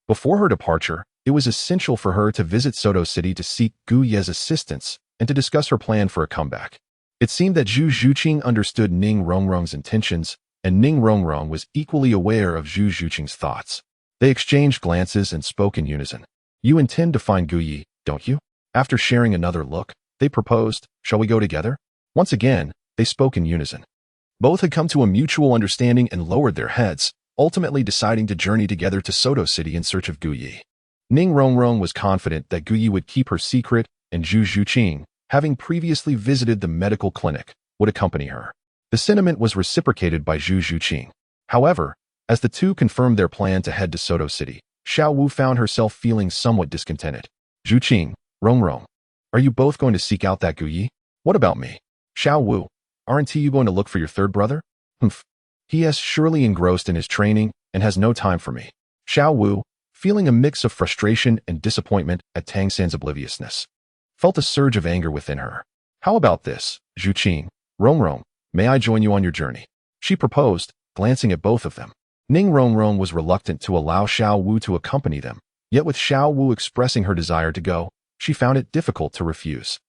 Before her departure, it was essential for her to visit Soto City to seek Gu Ye's assistance and to discuss her plan for a comeback. It seemed that Zhu Zhuqing understood Ning Rongrong's intentions, and Ning Rongrong was equally aware of Zhu Zhuqing's thoughts. They exchanged glances and spoke in unison. "You intend to find Gu Ye, don't you?" After sharing another look, they proposed, "Shall we go together?" Once again, they spoke in unison. Both had come to a mutual understanding and lowered their heads, ultimately deciding to journey together to Soto City in search of Gu Ye. Ning Rongrong was confident that Gu Ye would keep her secret, and Zhu Zhuqing, having previously visited the medical clinic, would accompany her. The sentiment was reciprocated by Zhu Zhuqing. However, as the two confirmed their plan to head to Soto City, Xiao Wu found herself feeling somewhat discontented. "Zhuqing, Rongrong, are you both going to seek out that Gu Ye? What about me?" "Xiao Wu, aren't you going to look for your third brother?" "Humph. He is surely engrossed in his training and has no time for me." Xiao Wu, feeling a mix of frustration and disappointment at Tang San's obliviousness, felt a surge of anger within her. "How about this, Zhuqing, Rongrong, may I join you on your journey?" she proposed, glancing at both of them. Ning Rongrong was reluctant to allow Xiao Wu to accompany them, yet with Xiao Wu expressing her desire to go, she found it difficult to refuse,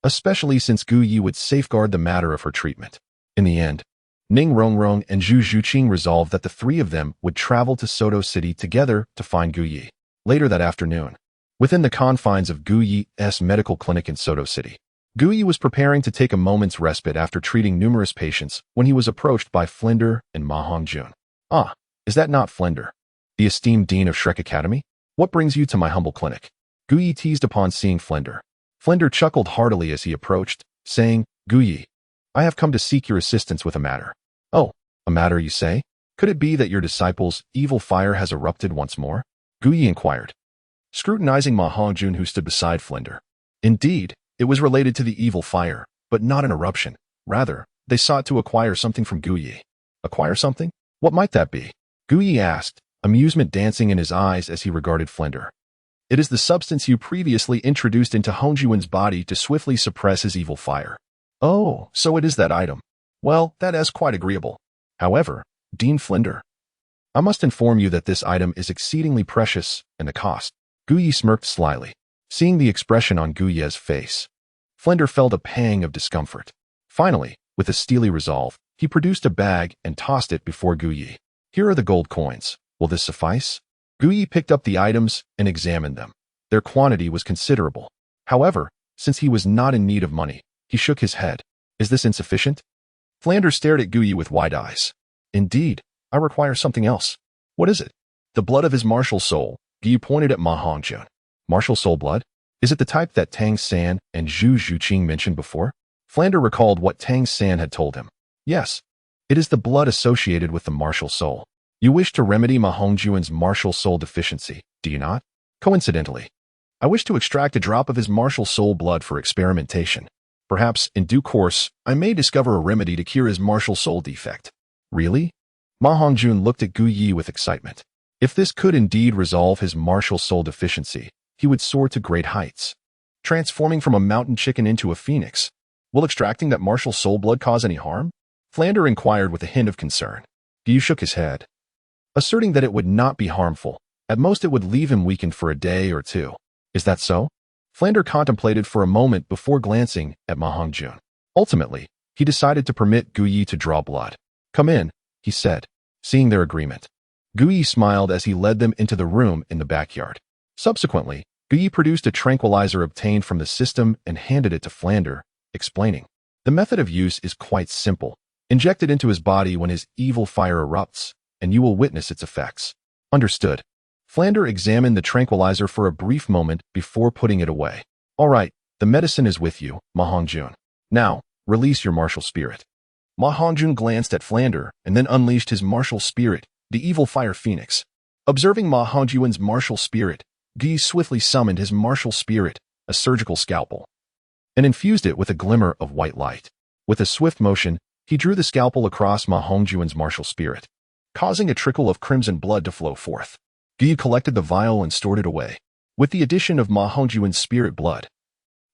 especially since Gu Ye would safeguard the matter of her treatment. In the end, Ning Rongrong and Zhu Zhuqing resolved that the three of them would travel to Soto City together to find Gu Ye. Later that afternoon, within the confines of Gu Ye's medical clinic in Soto City, Gu Ye was preparing to take a moment's respite after treating numerous patients when he was approached by Flender and Ma Hongjun. "Ah, is that not Flender, the esteemed dean of Shrek Academy? What brings you to my humble clinic?" Gu Ye teased upon seeing Flender. Flender chuckled heartily as he approached, saying, "Gu Ye, I have come to seek your assistance with a matter." "Oh, a matter you say? Could it be that your disciple's evil fire has erupted once more?" Gu Ye inquired, scrutinizing Ma Hongjun who stood beside Flender. Indeed, it was related to the evil fire, but not an eruption. Rather, they sought to acquire something from Gu Ye. "Acquire something? What might that be?" Gu Ye asked, amusement dancing in his eyes as he regarded Flender. "It is the substance you previously introduced into Hongjuan's body to swiftly suppress his evil fire." "Oh, so it is that item. Well, that is quite agreeable. However, Dean Flender, I must inform you that this item is exceedingly precious, and the cost." Gu Ye smirked slyly. Seeing the expression on Gu Ye's face, Flender felt a pang of discomfort. Finally, with a steely resolve, he produced a bag and tossed it before Gu Ye. "Here are the gold coins. Will this suffice?" Gu Ye picked up the items and examined them. Their quantity was considerable. However, since he was not in need of money, he shook his head. "Is this insufficient?" Flender stared at Gu Ye with wide eyes. "Indeed, I require something else." "What is it?" "The blood of his martial soul." Gu Ye pointed at Ma Hongjun. "Martial soul blood? Is it the type that Tang San and Zhu Zhuqing mentioned before?" Flender recalled what Tang San had told him. "Yes, it is the blood associated with the martial soul. You wish to remedy Ma Hongjuan's martial soul deficiency, do you not?" "Coincidentally, I wish to extract a drop of his martial soul blood for experimentation. Perhaps, in due course, I may discover a remedy to cure his martial soul defect." "Really?" Ma Hongjun looked at Gu Ye with excitement. If this could indeed resolve his martial soul deficiency, he would soar to great heights, transforming from a mountain chicken into a phoenix. "Will extracting that martial soul blood cause any harm?" Flender inquired with a hint of concern. Gu Ye shook his head, asserting that it would not be harmful. At most it would leave him weakened for a day or two. "Is that so?" Flender contemplated for a moment before glancing at Ma Hongjun. Ultimately, he decided to permit Gu Ye to draw blood. "Come in," he said, seeing their agreement. Gu Ye smiled as he led them into the room in the backyard. Subsequently, Gu Ye produced a tranquilizer obtained from the system and handed it to Flender, explaining, The method of use is quite simple. Inject it into his body when his evil fire erupts, and you will witness its effects. Understood. Flander examined the tranquilizer for a brief moment before putting it away. All right, the medicine is with you, Ma Hongjun. Now, release your martial spirit. Ma Hongjun glanced at Flander and then unleashed his martial spirit, the evil fire phoenix. Observing Ma Hongjun's martial spirit, Guy swiftly summoned his martial spirit, a surgical scalpel, and infused it with a glimmer of white light. With a swift motion, he drew the scalpel across Ma Hongjun's martial spirit, causing a trickle of crimson blood to flow forth. Guy collected the vial and stored it away. With the addition of Ma Hongjun's spirit blood,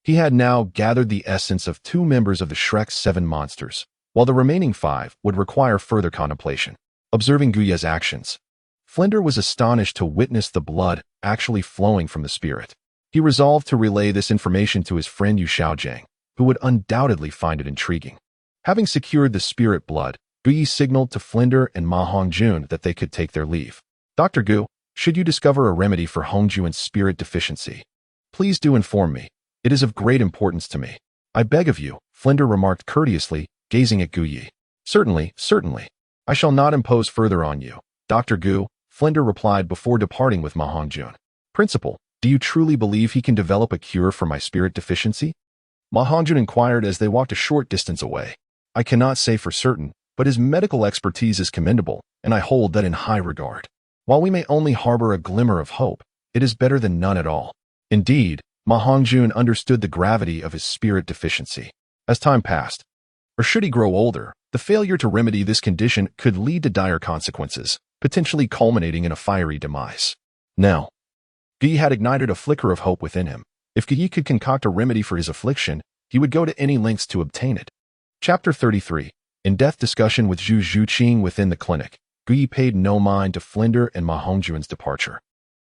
he had now gathered the essence of 2 members of the Shrek's 7 monsters, while the remaining 5 would require further contemplation. Observing Guya's actions, Flinder was astonished to witness the blood actually flowing from the spirit. He resolved to relay this information to his friend Yu Xiaojiang, who would undoubtedly find it intriguing. Having secured the spirit blood, Guyi signaled to Flinder and Ma Hongjun that they could take their leave. Dr. Gu, should you discover a remedy for Hongjun's spirit deficiency, please do inform me. It is of great importance to me. I beg of you, Flinder remarked courteously, gazing at Guyi. Certainly, certainly. I shall not impose further on you, Dr. Gu, Flinder replied before departing with Ma Hongjun. Principal, do you truly believe he can develop a cure for my spirit deficiency? Ma Hongjun inquired as they walked a short distance away. I cannot say for certain, but his medical expertise is commendable, and I hold that in high regard. While we may only harbor a glimmer of hope, it is better than none at all. Indeed, Ma Hongjun understood the gravity of his spirit deficiency. As time passed, or should he grow older, the failure to remedy this condition could lead to dire consequences, potentially culminating in a fiery demise. Now, Guy had ignited a flicker of hope within him. If Guy could concoct a remedy for his affliction, he would go to any lengths to obtain it. Chapter 33. In-depth discussion with Zhu Zhuqing within the clinic. Guyi paid no mind to Flinder and Ma Hongjun's departure.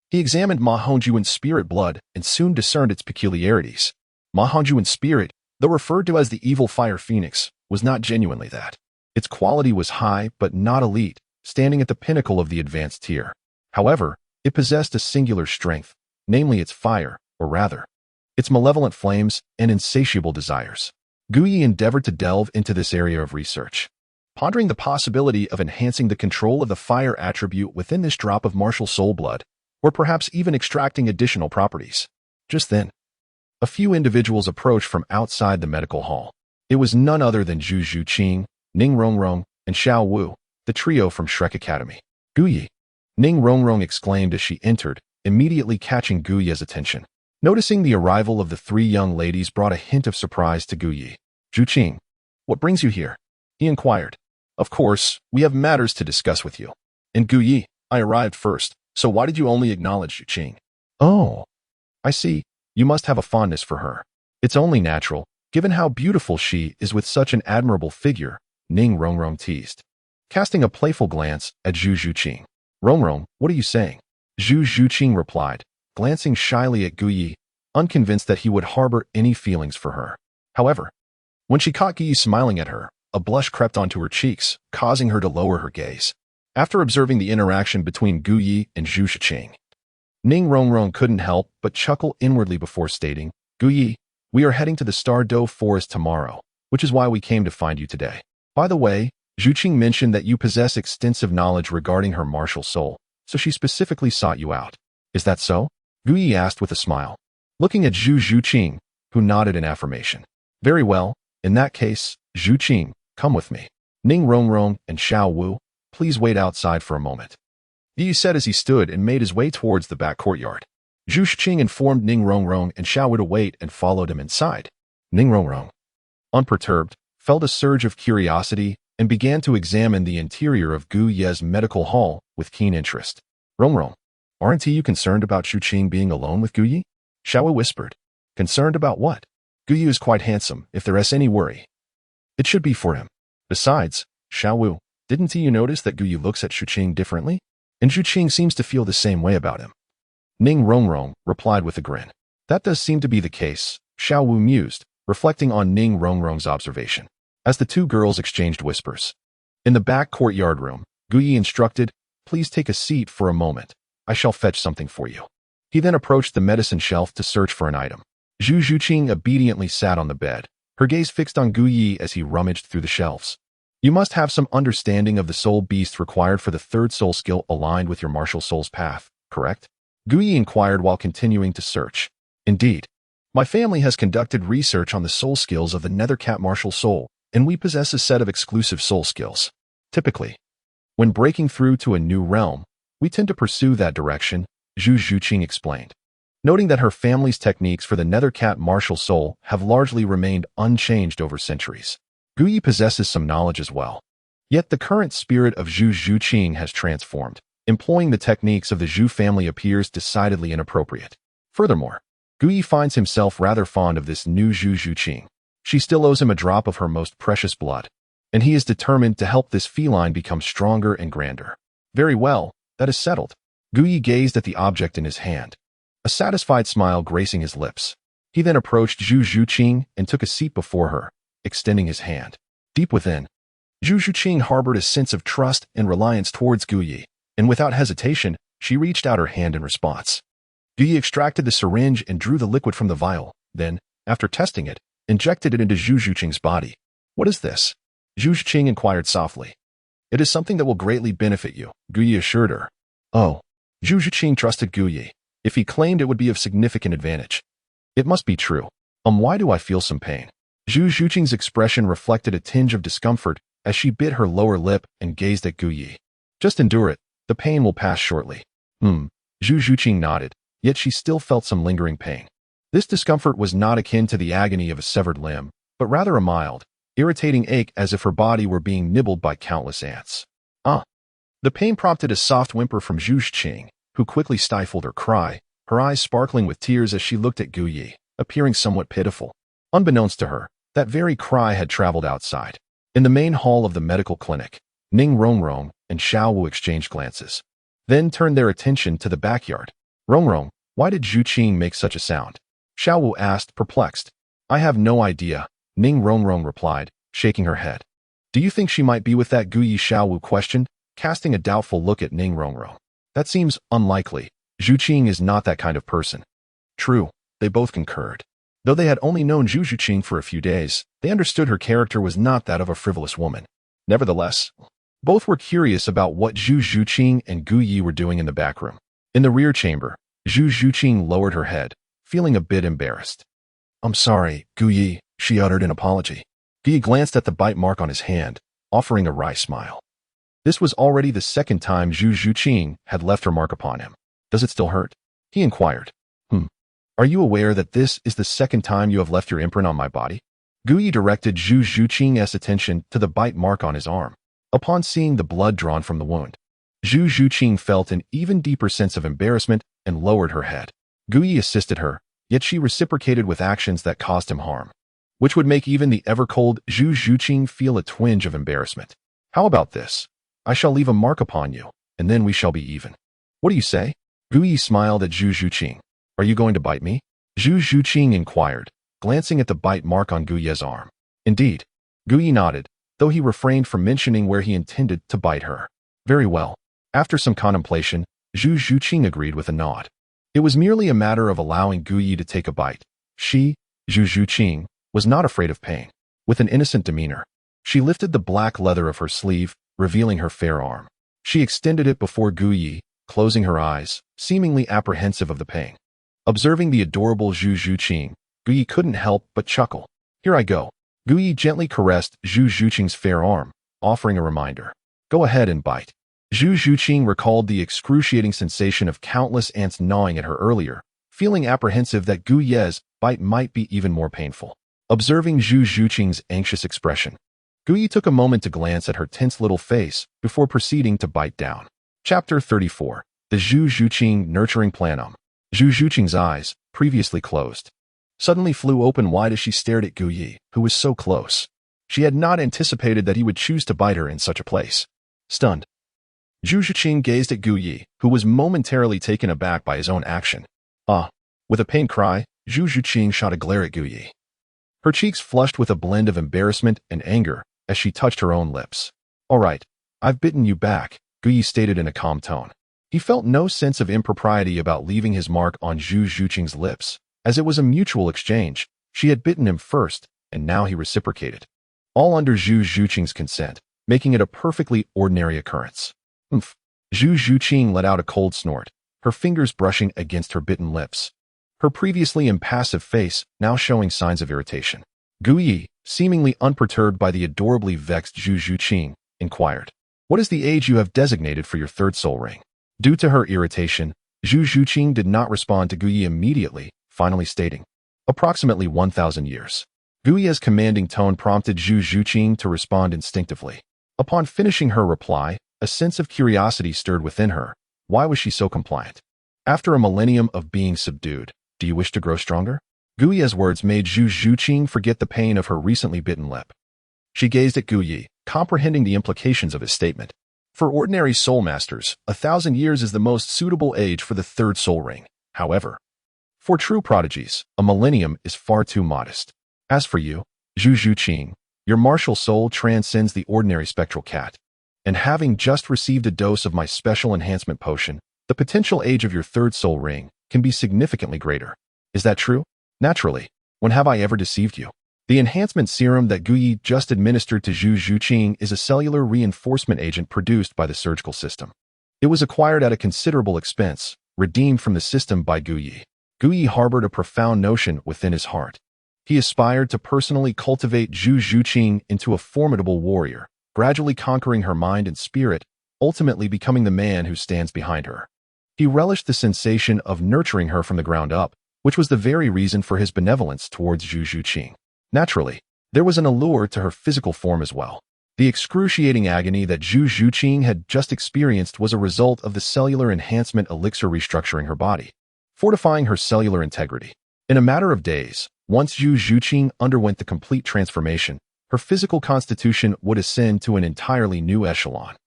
He examined Ma Hongjun's spirit blood and soon discerned its peculiarities. Ma Hongjun's spirit, though referred to as the evil fire phoenix, was not genuinely that. Its quality was high but not elite, standing at the pinnacle of the advanced tier. However, it possessed a singular strength, namely its fire, or rather, its malevolent flames and insatiable desires. Guyi endeavored to delve into this area of research, pondering the possibility of enhancing the control of the fire attribute within this drop of martial soul blood, or perhaps even extracting additional properties. Just then, a few individuals approached from outside the medical hall. It was none other than Zhu Zhuqing, Ning Rongrong, and Xiao Wu, the trio from Shrek Academy. Guyi, Ning Rongrong exclaimed as she entered, immediately catching Guyi's attention. Noticing the arrival of the 3 young ladies brought a hint of surprise to Guyi. Zhuqing, what brings you here? He inquired. Of course, we have matters to discuss with you. And Guyi, I arrived first, so why did you only acknowledge Zhuqing? Oh, I see. You must have a fondness for her. It's only natural, given how beautiful she is with such an admirable figure, Ning Rongrong teased, casting a playful glance at Zhu Zhuqing. Rongrong, what are you saying? Zhu Zhuqing replied, glancing shyly at Guyi, unconvinced that he would harbor any feelings for her. However, when she caught Guyi smiling at her, a blush crept onto her cheeks, causing her to lower her gaze. After observing the interaction between Guyi and Zhu Zhuqing, Ning Rongrong couldn't help but chuckle inwardly before stating, Guyi, we are heading to the Star-Do Forest tomorrow, which is why we came to find you today. By the way, Zhuqing mentioned that you possess extensive knowledge regarding her martial soul, so she specifically sought you out. Is that so? Guyi asked with a smile, looking at Zhu Zhuqing, who nodded in affirmation. Very well, in that case, Zhuqing, come with me. Ning Rongrong and Xiao Wu, please wait outside for a moment. Yi said as he stood and made his way towards the back courtyard. Zhu Zhuqing informed Ning Rongrong and Xiao Wu to wait and followed him inside. Ning Rongrong, unperturbed, felt a surge of curiosity and began to examine the interior of Gu Ye's medical hall with keen interest. Rongrong, aren't you concerned about Zhuqing being alone with Gu Yi? Xiao Wu whispered. Concerned about what? Gu Yi is quite handsome, if there is any worry. It should be for him. Besides, Xiao Wu, didn't you notice that Gu Yi looks at Zhuqing differently? And Zhuqing seems to feel the same way about him. Ning Rongrong replied with a grin. That does seem to be the case, Xiao Wu mused, reflecting on Ning Rongrong's observation. As the 2 girls exchanged whispers. In the back courtyard room, Guyi instructed, please take a seat for a moment. I shall fetch something for you. He then approached the medicine shelf to search for an item. Zhu Zhuqing obediently sat on the bed, her gaze fixed on Gu Yi as he rummaged through the shelves. You must have some understanding of the soul beast required for the third soul skill aligned with your martial soul's path, correct? Gu Yi inquired while continuing to search. Indeed. My family has conducted research on the soul skills of the Nethercat martial soul, and we possess a set of exclusive soul skills. Typically, when breaking through to a new realm, we tend to pursue that direction, Zhu Zhuqing explained. Noting that her family's techniques for the Nethercat martial soul have largely remained unchanged over centuries. Gu Yi possesses some knowledge as well. Yet the current spirit of Zhu Zhuqing has transformed. Employing the techniques of the Zhu family appears decidedly inappropriate. Furthermore, Gu Yi finds himself rather fond of this new Zhu Zhuqing. She still owes him a drop of her most precious blood, and he is determined to help this feline become stronger and grander. Very well, that is settled. Gu Yi gazed at the object in his hand, a satisfied smile gracing his lips. He then approached Zhu Zhuqing and took a seat before her, extending his hand. Deep within, Zhu Zhuqing harbored a sense of trust and reliance towards Gu Yi, and without hesitation, she reached out her hand in response. Gu Yi extracted the syringe and drew the liquid from the vial, then, after testing it, injected it into Zhu Zhuqing's body. What is this? Zhu Zhuqing inquired softly. It is something that will greatly benefit you, Gu Yi assured her. Oh. Zhu Zhuqing trusted Gu Yi. If he claimed it would be of significant advantage. It must be true. Why do I feel some pain? Zhu Zhuqing's expression reflected a tinge of discomfort as she bit her lower lip and gazed at Gu Yi. Just endure it. The pain will pass shortly. Zhu Zhuqing nodded, yet she still felt some lingering pain. This discomfort was not akin to the agony of a severed limb, but rather a mild, irritating ache as if her body were being nibbled by countless ants. The pain prompted a soft whimper from Zhu Zhuqing, who quickly stifled her cry, her eyes sparkling with tears as she looked at Gu Yi, appearing somewhat pitiful. Unbeknownst to her, that very cry had traveled outside. In the main hall of the medical clinic, Ning Rongrong and Xiao Wu exchanged glances, then turned their attention to the backyard. Rongrong, why did Zhu Qing make such a sound? Xiao Wu asked, perplexed. I have no idea, Ning Rongrong replied, shaking her head. Do you think she might be with that Gu Yi? Xiao Wu questioned, casting a doubtful look at Ning Rongrong. That seems unlikely. Zhu Qing is not that kind of person. True, they both concurred. Though they had only known Zhu Zhuqing for a few days, they understood her character was not that of a frivolous woman. Nevertheless, both were curious about what Zhu Zhuqing and Gu Yi were doing in the back room. In the rear chamber, Zhu Zhuqing lowered her head, feeling a bit embarrassed. I'm sorry, Gu Yi, she uttered an apology. Gu Yi glanced at the bite mark on his hand, offering a wry smile. This was already the second time Zhu Zhuqing had left her mark upon him. Does it still hurt? He inquired. Are you aware that this is the second time you have left your imprint on my body? Gu Yi directed Zhu Zhuqing's attention to the bite mark on his arm. Upon seeing the blood drawn from the wound, Zhu Zhuqing felt an even deeper sense of embarrassment and lowered her head. Gu Yi assisted her, yet she reciprocated with actions that caused him harm, which would make even the ever-cold Zhu Zhuqing feel a twinge of embarrassment. How about this? I shall leave a mark upon you, and then we shall be even. What do you say? Gu Yi smiled at Zhu Zhuqing. Are you going to bite me? Zhu Zhuqing inquired, glancing at the bite mark on Gu Yi's arm. Indeed. Gu Yi nodded, though he refrained from mentioning where he intended to bite her. Very well. After some contemplation, Zhu Zhuqing agreed with a nod. It was merely a matter of allowing Gu Yi to take a bite. She, Zhu Zhuqing, was not afraid of pain. With an innocent demeanor, she lifted the black leather of her sleeve, revealing her fair arm. She extended it before Gu Yi, closing her eyes, seemingly apprehensive of the pain. Observing the adorable Zhu Zhuqing, Gu Yi couldn't help but chuckle. Here I go. Gu Yi gently caressed Zhu Zhuqing's fair arm, offering a reminder. Go ahead and bite. Zhu Zhuqing recalled the excruciating sensation of countless ants gnawing at her earlier, feeling apprehensive that Gu Yi's bite might be even more painful. Observing Zhu Zhuqing's anxious expression, Gu Yi took a moment to glance at her tense little face before proceeding to bite down. Chapter 34. The Zhu Zhuqing Nurturing Planum. Zhu Zhuqing's eyes, previously closed, suddenly flew open wide as she stared at Gu Yi, who was so close. She had not anticipated that he would choose to bite her in such a place. Stunned, Zhu Zhuqing gazed at Gu Yi, who was momentarily taken aback by his own action. With a pained cry, Zhu Zhuqing shot a glare at Gu Yi. Her cheeks flushed with a blend of embarrassment and anger as she touched her own lips. All right, I've bitten you back, Gu Yi stated in a calm tone. He felt no sense of impropriety about leaving his mark on Zhu Zhuqing's lips, as it was a mutual exchange. She had bitten him first, and now he reciprocated. All under Zhu Zhuqing's consent, making it a perfectly ordinary occurrence. Oomph. Zhu Zhuqing let out a cold snort, her fingers brushing against her bitten lips. Her previously impassive face now showing signs of irritation. Gu Yi, seemingly unperturbed by the adorably vexed Zhu Zhuqing, inquired, "What is the age you have designated for your third soul ring?" Due to her irritation, Zhu Zhuqing did not respond to Gu Yi immediately, finally stating, "Approximately 1,000 years." Gu Yi's commanding tone prompted Zhu Zhuqing to respond instinctively. Upon finishing her reply, a sense of curiosity stirred within her. Why was she so compliant? After a millennium of being subdued, do you wish to grow stronger? Gu Yi's words made Zhu Zhuqing forget the pain of her recently bitten lip. She gazed at Gu Yi, comprehending the implications of his statement. For ordinary soul masters, 1,000 years is the most suitable age for the third soul ring. However, for true prodigies, a millennium is far too modest. As for you, Zhu Zhuqing, your martial soul transcends the ordinary spectral cat. And having just received a dose of my special enhancement potion, the potential age of your third soul ring can be significantly greater. Is that true? Naturally. When have I ever deceived you? The enhancement serum that Gu Yi just administered to Zhu Zhuqing is a cellular reinforcement agent produced by the surgical system. It was acquired at a considerable expense, redeemed from the system by Gu Yi. Gu Yi harbored a profound notion within his heart. He aspired to personally cultivate Zhu Zhuqing into a formidable warrior, gradually conquering her mind and spirit, ultimately becoming the man who stands behind her. He relished the sensation of nurturing her from the ground up, which was the very reason for his benevolence towards Zhu Zhuqing. Naturally, there was an allure to her physical form as well. The excruciating agony that Zhu Zhuqing had just experienced was a result of the cellular enhancement elixir restructuring her body, fortifying her cellular integrity. In a matter of days, once Zhu Zhuqing underwent the complete transformation, her physical constitution would ascend to an entirely new echelon.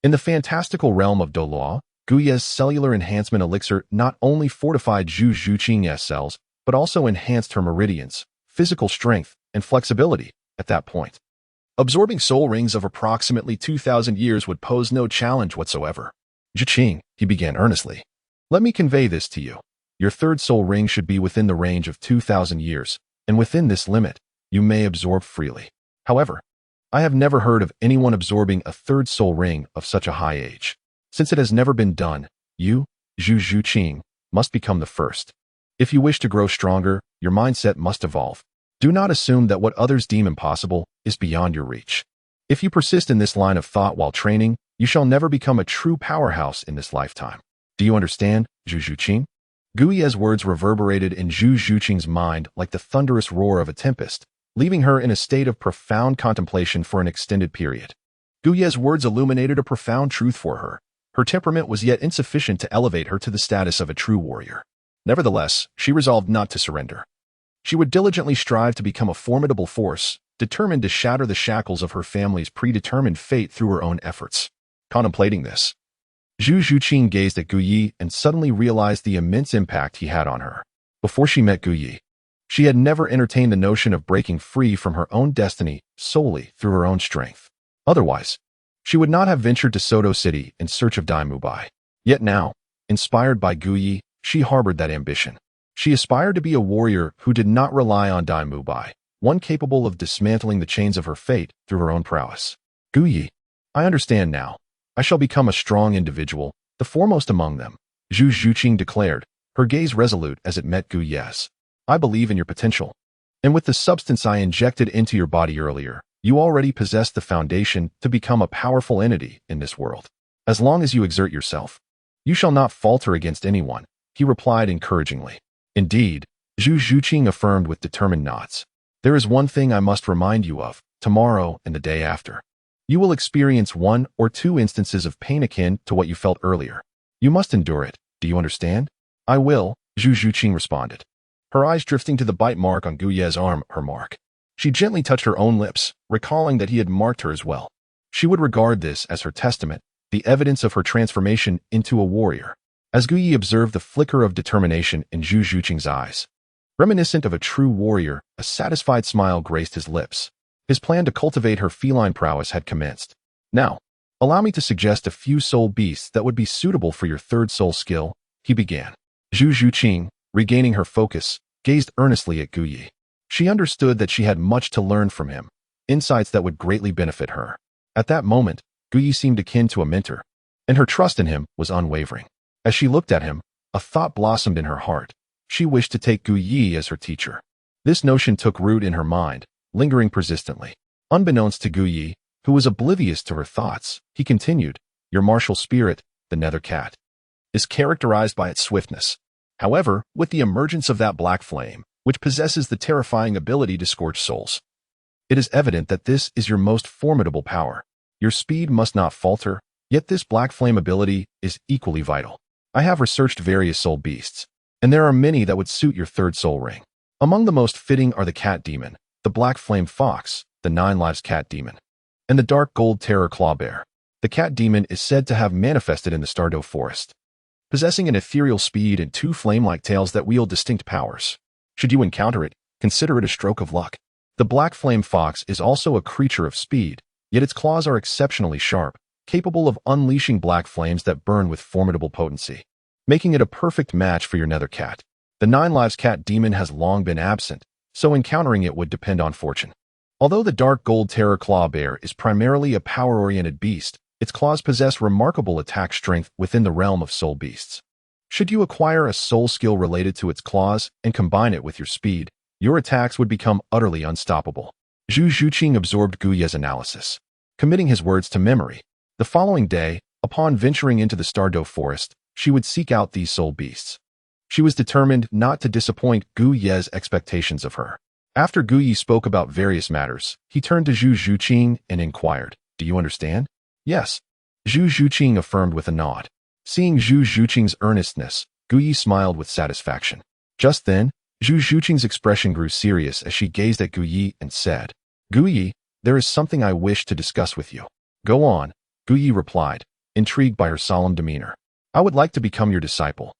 In the fantastical realm of Douluo, Gu Yi's cellular enhancement elixir not only fortified Zhu Zhuqing's cells, but also enhanced her meridians, physical strength, and flexibility at that point. Absorbing soul rings of approximately 2,000 years would pose no challenge whatsoever. Zhuqing, he began earnestly, let me convey this to you. Your third soul ring should be within the range of 2,000 years, and within this limit, you may absorb freely. However, I have never heard of anyone absorbing a third soul ring of such a high age. Since it has never been done, you, Zhu Zhuqing, must become the first. If you wish to grow stronger, your mindset must evolve. Do not assume that what others deem impossible is beyond your reach. If you persist in this line of thought while training, you shall never become a true powerhouse in this lifetime. Do you understand, Zhu Zhuqing? Gu Yi's words reverberated in Zhu Zhuqing's mind like the thunderous roar of a tempest, leaving her in a state of profound contemplation for an extended period. Gu Yi's words illuminated a profound truth for her. Her temperament was yet insufficient to elevate her to the status of a true warrior. Nevertheless, she resolved not to surrender. She would diligently strive to become a formidable force, determined to shatter the shackles of her family's predetermined fate through her own efforts. Contemplating this, Zhu Zhuqing gazed at Gu Yi and suddenly realized the immense impact he had on her. Before she met Gu Yi, she had never entertained the notion of breaking free from her own destiny solely through her own strength. Otherwise, she would not have ventured to Soto City in search of Dai Mubai. Yet now, inspired by Gu Yi, she harbored that ambition. She aspired to be a warrior who did not rely on Dai Mubai, one capable of dismantling the chains of her fate through her own prowess. Gu Yi, I understand now. I shall become a strong individual, the foremost among them, Zhu Zhuqing declared, her gaze resolute as it met Gu Yi's. I believe in your potential. And with the substance I injected into your body earlier, you already possess the foundation to become a powerful entity in this world. As long as you exert yourself, you shall not falter against anyone, he replied encouragingly. Indeed, Zhu Zhuqing affirmed with determined nods. There is one thing I must remind you of, tomorrow and the day after. You will experience 1 or 2 instances of pain akin to what you felt earlier. You must endure it, do you understand? I will, Zhu Zhuqing responded. Her eyes drifting to the bite mark on Gu Yi's arm, her mark. She gently touched her own lips, recalling that he had marked her as well. She would regard this as her testament, the evidence of her transformation into a warrior. As Gu Yi observed the flicker of determination in Zhu Zhuqing's eyes, reminiscent of a true warrior, a satisfied smile graced his lips. His plan to cultivate her feline prowess had commenced. Now, allow me to suggest a few soul beasts that would be suitable for your third soul skill, he began. Zhu Zhuqing, regaining her focus, gazed earnestly at Gu Yi. She understood that she had much to learn from him, insights that would greatly benefit her. At that moment, Gu Yi seemed akin to a mentor, and her trust in him was unwavering. As she looked at him, a thought blossomed in her heart. She wished to take Gu Yi as her teacher. This notion took root in her mind, lingering persistently. Unbeknownst to Gu Yi, who was oblivious to her thoughts, he continued, "Your martial spirit, the nether cat, is characterized by its swiftness. However, with the emergence of that black flame, which possesses the terrifying ability to scorch souls, it is evident that this is your most formidable power. Your speed must not falter, yet this black flame ability is equally vital. I have researched various soul beasts, and there are many that would suit your third soul ring. Among the most fitting are the cat demon, the black flame fox, the 9 lives cat demon, and the dark gold terror claw bear. The cat demon is said to have manifested in the Douluo forest, possessing an ethereal speed and 2 flame-like tails that wield distinct powers. Should you encounter it, consider it a stroke of luck. The black flame fox is also a creature of speed, yet its claws are exceptionally sharp, capable of unleashing black flames that burn with formidable potency, making it a perfect match for your nether cat. The 9 lives cat demon has long been absent, so encountering it would depend on fortune. Although the dark gold terror claw bear is primarily a power-oriented beast, its claws possess remarkable attack strength within the realm of soul beasts. Should you acquire a soul skill related to its claws and combine it with your speed, your attacks would become utterly unstoppable." Zhu Zhuqing absorbed Gu Yi's analysis, committing his words to memory. The following day, upon venturing into the Douluo forest, she would seek out these soul beasts. She was determined not to disappoint Gu Yi's expectations of her. After Gu Yi spoke about various matters, he turned to Zhu Zhuqing and inquired, "Do you understand?" "Yes," Zhu Zhuqing affirmed with a nod. Seeing Zhu Zhuqing's earnestness, Gu Yi smiled with satisfaction. Just then, Zhu Zhuqing's expression grew serious as she gazed at Gu Yi and said, "Gu Yi, there is something I wish to discuss with you." "Go on," Gu Yi replied, intrigued by her solemn demeanor. "I would like to become your disciple,"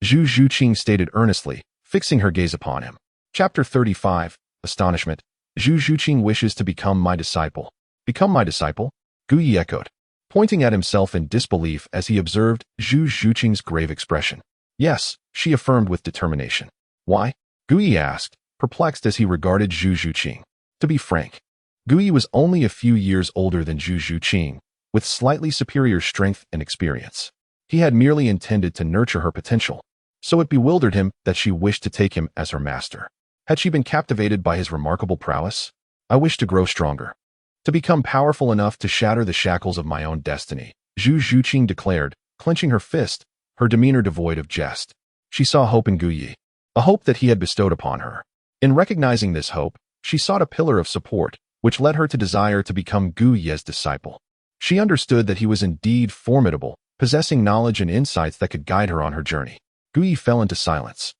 Zhu Zhuqing stated earnestly, fixing her gaze upon him. Chapter 35, Astonishment. Zhu Zhuqing wishes to become my disciple. "Become my disciple?" Gu Yi echoed, pointing at himself in disbelief as he observed Zhu Zhuqing's grave expression. "Yes," she affirmed with determination. "Why?" Gu Yi asked, perplexed as he regarded Zhu Zhuqing. To be frank, Gu Yi was only a few years older than Zhu Zhuqing, with slightly superior strength and experience. He had merely intended to nurture her potential, so it bewildered him that she wished to take him as her master. Had she been captivated by his remarkable prowess? "I wish to grow stronger, to become powerful enough to shatter the shackles of my own destiny," Zhu Zhuqing declared, clenching her fist, her demeanor devoid of jest. She saw hope in Gu Yi, a hope that he had bestowed upon her. In recognizing this hope, she sought a pillar of support, which led her to desire to become Gu Yi's disciple. She understood that he was indeed formidable, possessing knowledge and insights that could guide her on her journey. Gu Yi fell into silence.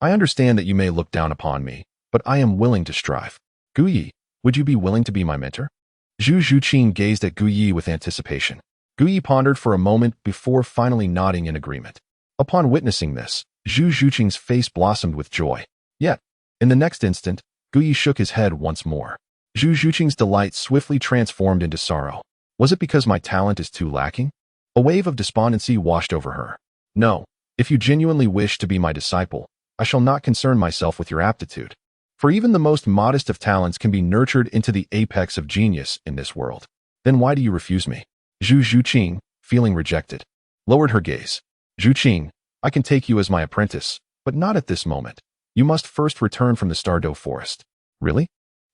"I understand that you may look down upon me, but I am willing to strive. Gu Yi, would you be willing to be my mentor?" Zhu Zhuqing gazed at Gu Yi with anticipation. Gu Yi pondered for a moment before finally nodding in agreement. Upon witnessing this, Zhu Zhuqing's face blossomed with joy. Yet, in the next instant, Gu Yi shook his head once more. Zhu Zhuqing's delight swiftly transformed into sorrow. Was it because my talent is too lacking? A wave of despondency washed over her. "No, if you genuinely wish to be my disciple, I shall not concern myself with your aptitude. For even the most modest of talents can be nurtured into the apex of genius in this world. Then why do you refuse me?" Zhu Zhuqing, feeling rejected, lowered her gaze. "Zhuqing, I can take you as my apprentice, but not at this moment. You must first return from the Douluo forest." "Really?"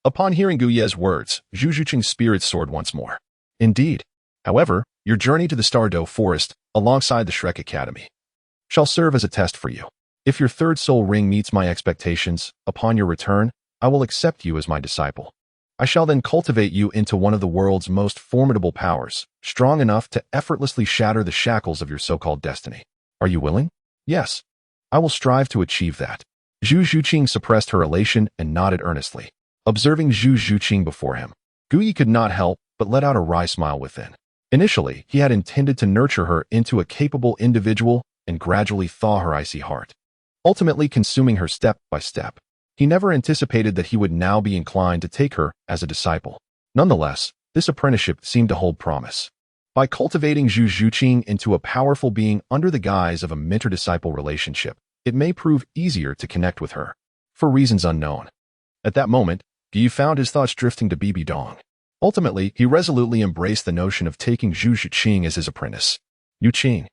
Upon hearing Gu Yi's words, Zhu Zhuqing's spirits soared once more. "Indeed. However, your journey to the Douluo forest, alongside the Shrek Academy, shall serve as a test for you. If your third soul ring meets my expectations, upon your return, I will accept you as my disciple. I shall then cultivate you into one of the world's most formidable powers, strong enough to effortlessly shatter the shackles of your so-called destiny. Are you willing?" "Yes. I will strive to achieve that." Zhu Zhuqing suppressed her elation and nodded earnestly. Observing Zhu Zhuqing before him, Gu Yi could not help but let out a wry smile within. Initially, he had intended to nurture her into a capable individual and gradually thaw her icy heart, ultimately consuming her step by step. He never anticipated that he would now be inclined to take her as a disciple. Nonetheless, this apprenticeship seemed to hold promise. By cultivating Zhu Zhuqing into a powerful being under the guise of a mentor-disciple relationship, it may prove easier to connect with her, for reasons unknown. At that moment, Gu found his thoughts drifting to Bibi Dong. Ultimately, he resolutely embraced the notion of taking Zhu Zhuqing as his apprentice. Yu Qing.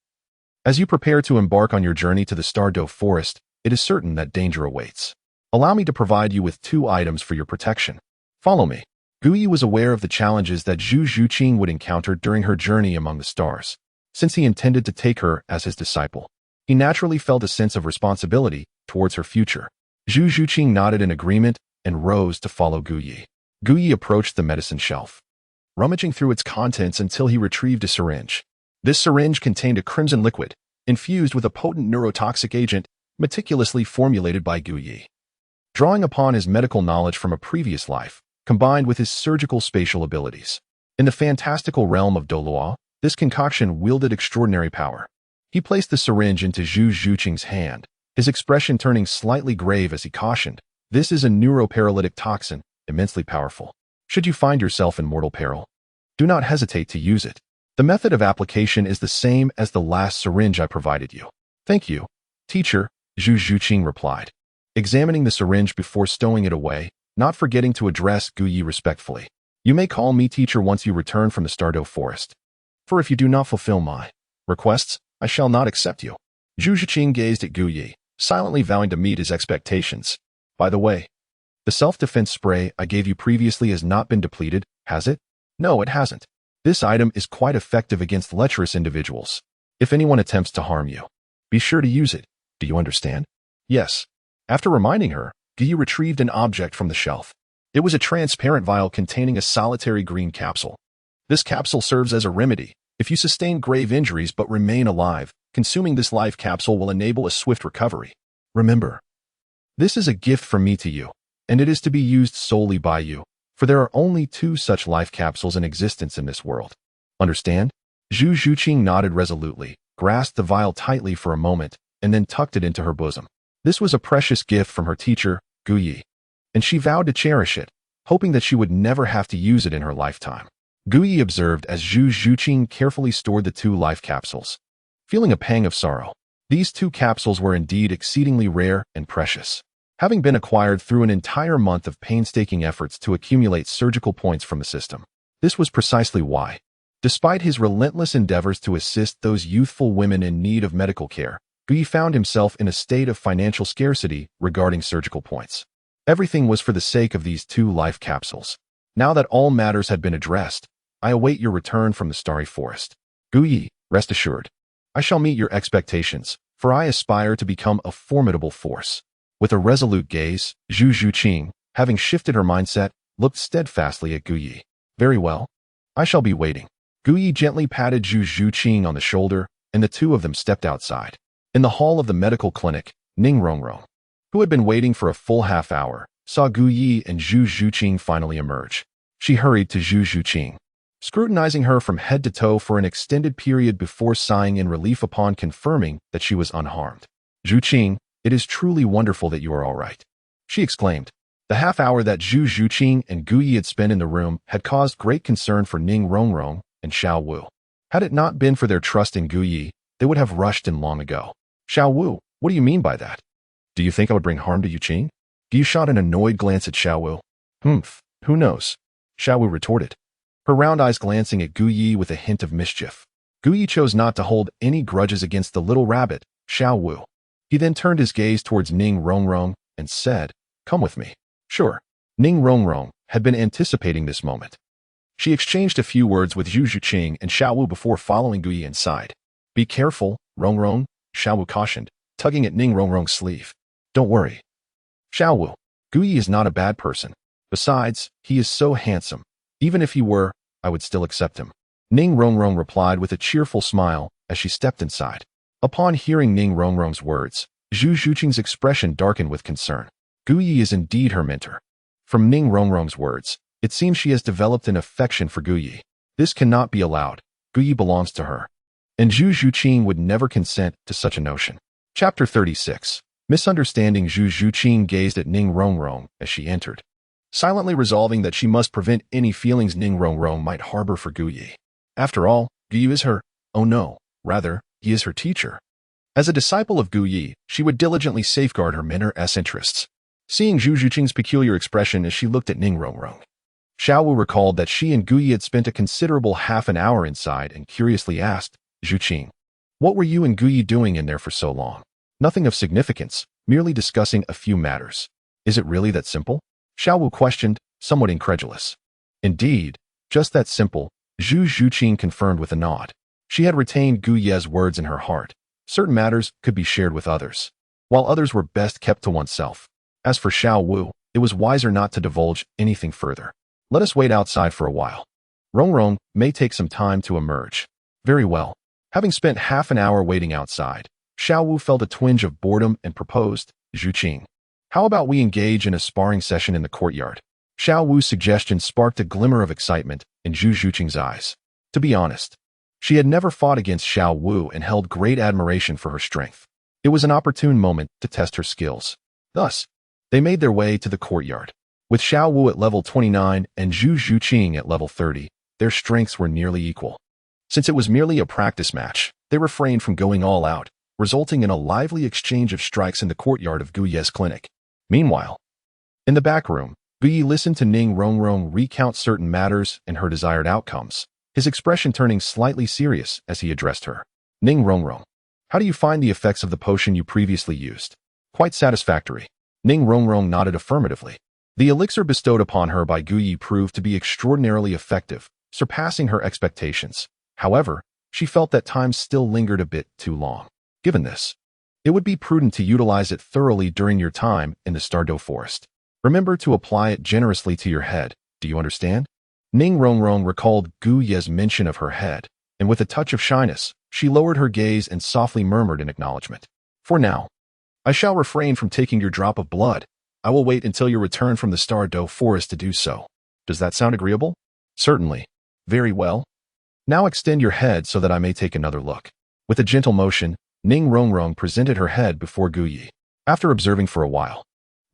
As you prepare to embark on your journey to the Stardo Forest, it is certain that danger awaits. Allow me to provide you with 2 items for your protection. Follow me. Gu was aware of the challenges that Zhu Zhuqing would encounter during her journey among the stars. Since he intended to take her as his disciple, he naturally felt a sense of responsibility towards her future. Zhu Zhuqing nodded in agreement and rose to follow Gu. Gu approached the medicine shelf, rummaging through its contents until he retrieved a syringe. This syringe contained a crimson liquid, infused with a potent neurotoxic agent meticulously formulated by Gu. Drawing upon his medical knowledge from a previous life, combined with his surgical spatial abilities. In the fantastical realm of Douluo, this concoction wielded extraordinary power. He placed the syringe into Zhu Zhuqing's hand, his expression turning slightly grave as he cautioned, "This is a neuroparalytic toxin, immensely powerful. Should you find yourself in mortal peril, do not hesitate to use it. The method of application is the same as the last syringe I provided you." "Thank you, teacher," Zhu Zhuqing replied, examining the syringe before stowing it away, not forgetting to address Gu respectfully. "You may call me teacher once you return from the Stardo Forest. For if you do not fulfill my requests, I shall not accept you." Zhu Zhuqing gazed at Gu, silently vowing to meet his expectations. "By the way, the self-defense spray I gave you previously has not been depleted, has it?" "No, it hasn't. This item is quite effective against lecherous individuals. If anyone attempts to harm you, be sure to use it. Do you understand?" "Yes." After reminding her, Gu retrieved an object from the shelf. It was a transparent vial containing a solitary green capsule. This capsule serves as a remedy. If you sustain grave injuries but remain alive, consuming this life capsule will enable a swift recovery. Remember, this is a gift from me to you, and it is to be used solely by you, for there are only 2 such life capsules in existence in this world. Understand? Zhu Zhuqing nodded resolutely, grasped the vial tightly for a moment, and then tucked it into her bosom. This was a precious gift from her teacher, Gu, and she vowed to cherish it, hoping that she would never have to use it in her lifetime. Gu observed as Zhu Zhuqing carefully stored the 2 life capsules. Feeling a pang of sorrow, these 2 capsules were indeed exceedingly rare and precious, having been acquired through an entire month of painstaking efforts to accumulate surgical points from the system. This was precisely why, despite his relentless endeavors to assist those youthful women in need of medical care, Gu found himself in a state of financial scarcity regarding surgical points. Everything was for the sake of these 2 life capsules. Now that all matters had been addressed, I await your return from the Starry Forest. Gu, rest assured, I shall meet your expectations, for I aspire to become a formidable force. With a resolute gaze, Zhu Zhuqing, having shifted her mindset, looked steadfastly at Gu. "Very well. I shall be waiting." Gu gently patted Zhu Zhuqing on the shoulder, and the 2 of them stepped outside. In the hall of the medical clinic, Ning Rongrong, who had been waiting for a full half-hour, saw Gu and Zhu Zhuqing finally emerge. She hurried to Zhu Zhuqing, scrutinizing her from head to toe for an extended period before sighing in relief upon confirming that she was unharmed. "Zhuqing, it is truly wonderful that you are all right," she exclaimed. The half-hour that Zhu Zhuqing and Gu had spent in the room had caused great concern for Ning Rongrong and Xiao Wu. Had it not been for their trust in Gu, they would have rushed in long ago. "Xiao Wu, what do you mean by that? Do you think I would bring harm to Yu Qing?" Gu shot an annoyed glance at Xiao Wu. Who knows?" Xiao Wu retorted, her round eyes glancing at Gu with a hint of mischief. Gu chose not to hold any grudges against the little rabbit, Xiao Wu. He then turned his gaze towards Ning Rongrong and said, "Come with me." "Sure." Ning Rongrong had been anticipating this moment. She exchanged a few words with Zhu Zhuqing and Xiao Wu before following Gu inside. "Be careful, Rongrong," Xiao Wu cautioned, tugging at Ning Rongrong's sleeve. "Don't worry, Xiao Wu. Gu is not a bad person. Besides, he is so handsome. Even if he were, I would still accept him." Ning Rongrong replied with a cheerful smile as she stepped inside. Upon hearing Ning Rongrong's words, Zhu Zhuqing's expression darkened with concern. Gu is indeed her mentor. From Ning Rongrong's words, it seems she has developed an affection for Gu. This cannot be allowed. Gu belongs to her, and Zhu Zhuqing would never consent to such a notion. Chapter 36. Misunderstanding. Zhu Zhuqing gazed at Ning Rongrong as she entered, silently resolving that she must prevent any feelings Ning Rongrong might harbor for Gu. After all, Gu is her, oh no, rather, he is her teacher. As a disciple of Gu, she would diligently safeguard her mentor's interests. seeing Zhu Zhuqing's peculiar expression as she looked at Ning Rongrong. Xiao Wu recalled that she and Guyi had spent a considerable half an hour inside and curiously asked, Zhuqing, what were you and Guyi doing in there for so long? Nothing of significance, merely discussing a few matters. Is it really that simple? Xiao Wu questioned, somewhat incredulous. Indeed, just that simple, Zhu Zhuqing confirmed with a nod. She had retained Guyi's words in her heart. Certain matters could be shared with others, while others were best kept to oneself. As for Xiao Wu, it was wiser not to divulge anything further. Let us wait outside for a while. Rongrong may take some time to emerge. Very well. Having spent half an hour waiting outside, Xiao Wu felt a twinge of boredom and proposed, Zhuqing, how about we engage in a sparring session in the courtyard? Xiao Wu's suggestion sparked a glimmer of excitement in Zhu Zhuqing's eyes. To be honest, she had never fought against Xiao Wu and held great admiration for her strength. It was an opportune moment to test her skills. Thus, they made their way to the courtyard. With Xiao Wu at level 29 and Zhu Zhuqing at level 30, their strengths were nearly equal. Since it was merely a practice match, they refrained from going all out, resulting in a lively exchange of strikes in the courtyard of Guyi's clinic. Meanwhile, in the back room, Guyi listened to Ning Rongrong recount certain matters and her desired outcomes, his expression turning slightly serious as he addressed her. Ning Rongrong, how do you find the effects of the potion you previously used? Quite satisfactory. Ning Rongrong nodded affirmatively. The elixir bestowed upon her by Guyi proved to be extraordinarily effective, surpassing her expectations. However, she felt that time still lingered a bit too long. Given this, it would be prudent to utilize it thoroughly during your time in the Stardew Forest. Remember to apply it generously to your head, do you understand? Ning Rongrong recalled Guyi's mention of her head, and with a touch of shyness, she lowered her gaze and softly murmured in acknowledgement. For now, I shall refrain from taking your drop of blood. I will wait until your return from the Stardew Forest to do so. Does that sound agreeable? Certainly. Very well. Now extend your head so that I may take another look. With a gentle motion, Ning Rongrong presented her head before Guyi. After observing for a while,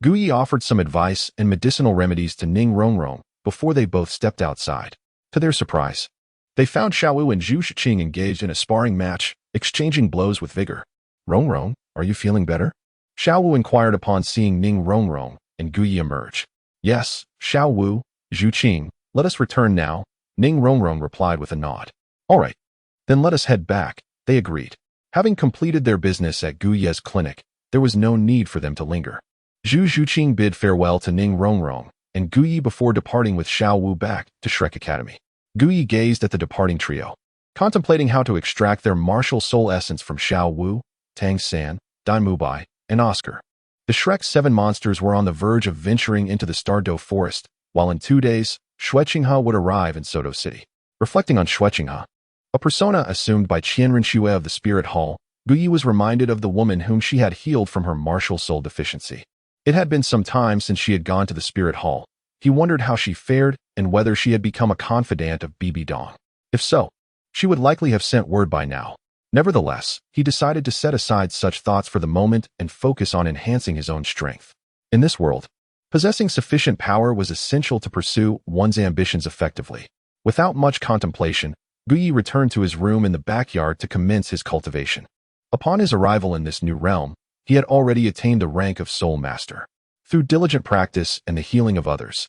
Guyi offered some advice and medicinal remedies to Ning Rongrong before they both stepped outside. To their surprise, they found Xiao Wu and Zhu Zhuqing engaged in a sparring match, exchanging blows with vigor. Rongrong, are you feeling better? Xiao Wu inquired upon seeing Ning Rongrong and Guyi emerge. Yes, Xiao Wu, Zhuqing, let us return now, Ning Rongrong replied with a nod. All right, then let us head back, they agreed. Having completed their business at Guyi's clinic, there was no need for them to linger. Zhu Zhuqing bid farewell to Ning Rongrong and Guyi before departing with Xiao Wu back to Shrek Academy. Guyi gazed at the departing trio, contemplating how to extract their martial soul essence from Xiao Wu, Tang San, Dai Mubai, and Oscar. The Shrek 7 monsters were on the verge of venturing into the Stardew Forest, while in 2 days, Xueqinghe would arrive in Soto City. Reflecting on Xueqinghe, a persona assumed by Qian Renxue of the Spirit Hall, Guyi was reminded of the woman whom she had healed from her martial soul deficiency. It had been some time since she had gone to the Spirit Hall. He wondered how she fared and whether she had become a confidant of Bibi Dong. If so, she would likely have sent word by now. Nevertheless, he decided to set aside such thoughts for the moment and focus on enhancing his own strength. In this world, possessing sufficient power was essential to pursue one's ambitions effectively. Without much contemplation, Guyi returned to his room in the backyard to commence his cultivation. Upon his arrival in this new realm, he had already attained the rank of Soul Master. Through diligent practice and the healing of others,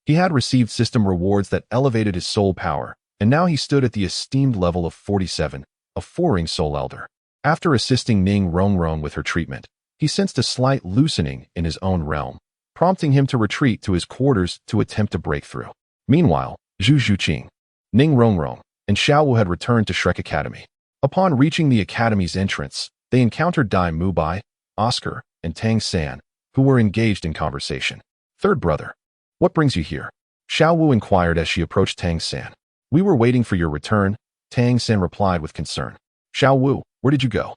he had received system rewards that elevated his soul power, and now he stood at the esteemed level of 47, a 4-ring Soul Elder. After assisting Ning Rongrong with her treatment, he sensed a slight loosening in his own realm, prompting him to retreat to his quarters to attempt to break through. Meanwhile, Zhu Zhuqing, Ning Rongrong, and Xiao Wu had returned to Shrek Academy. Upon reaching the academy's entrance, they encountered Dai Mubai, Oscar, and Tang San, who were engaged in conversation. Third brother, what brings you here? Xiao Wu inquired as she approached Tang San. We were waiting for your return, Tang San replied with concern. Xiao Wu, where did you go?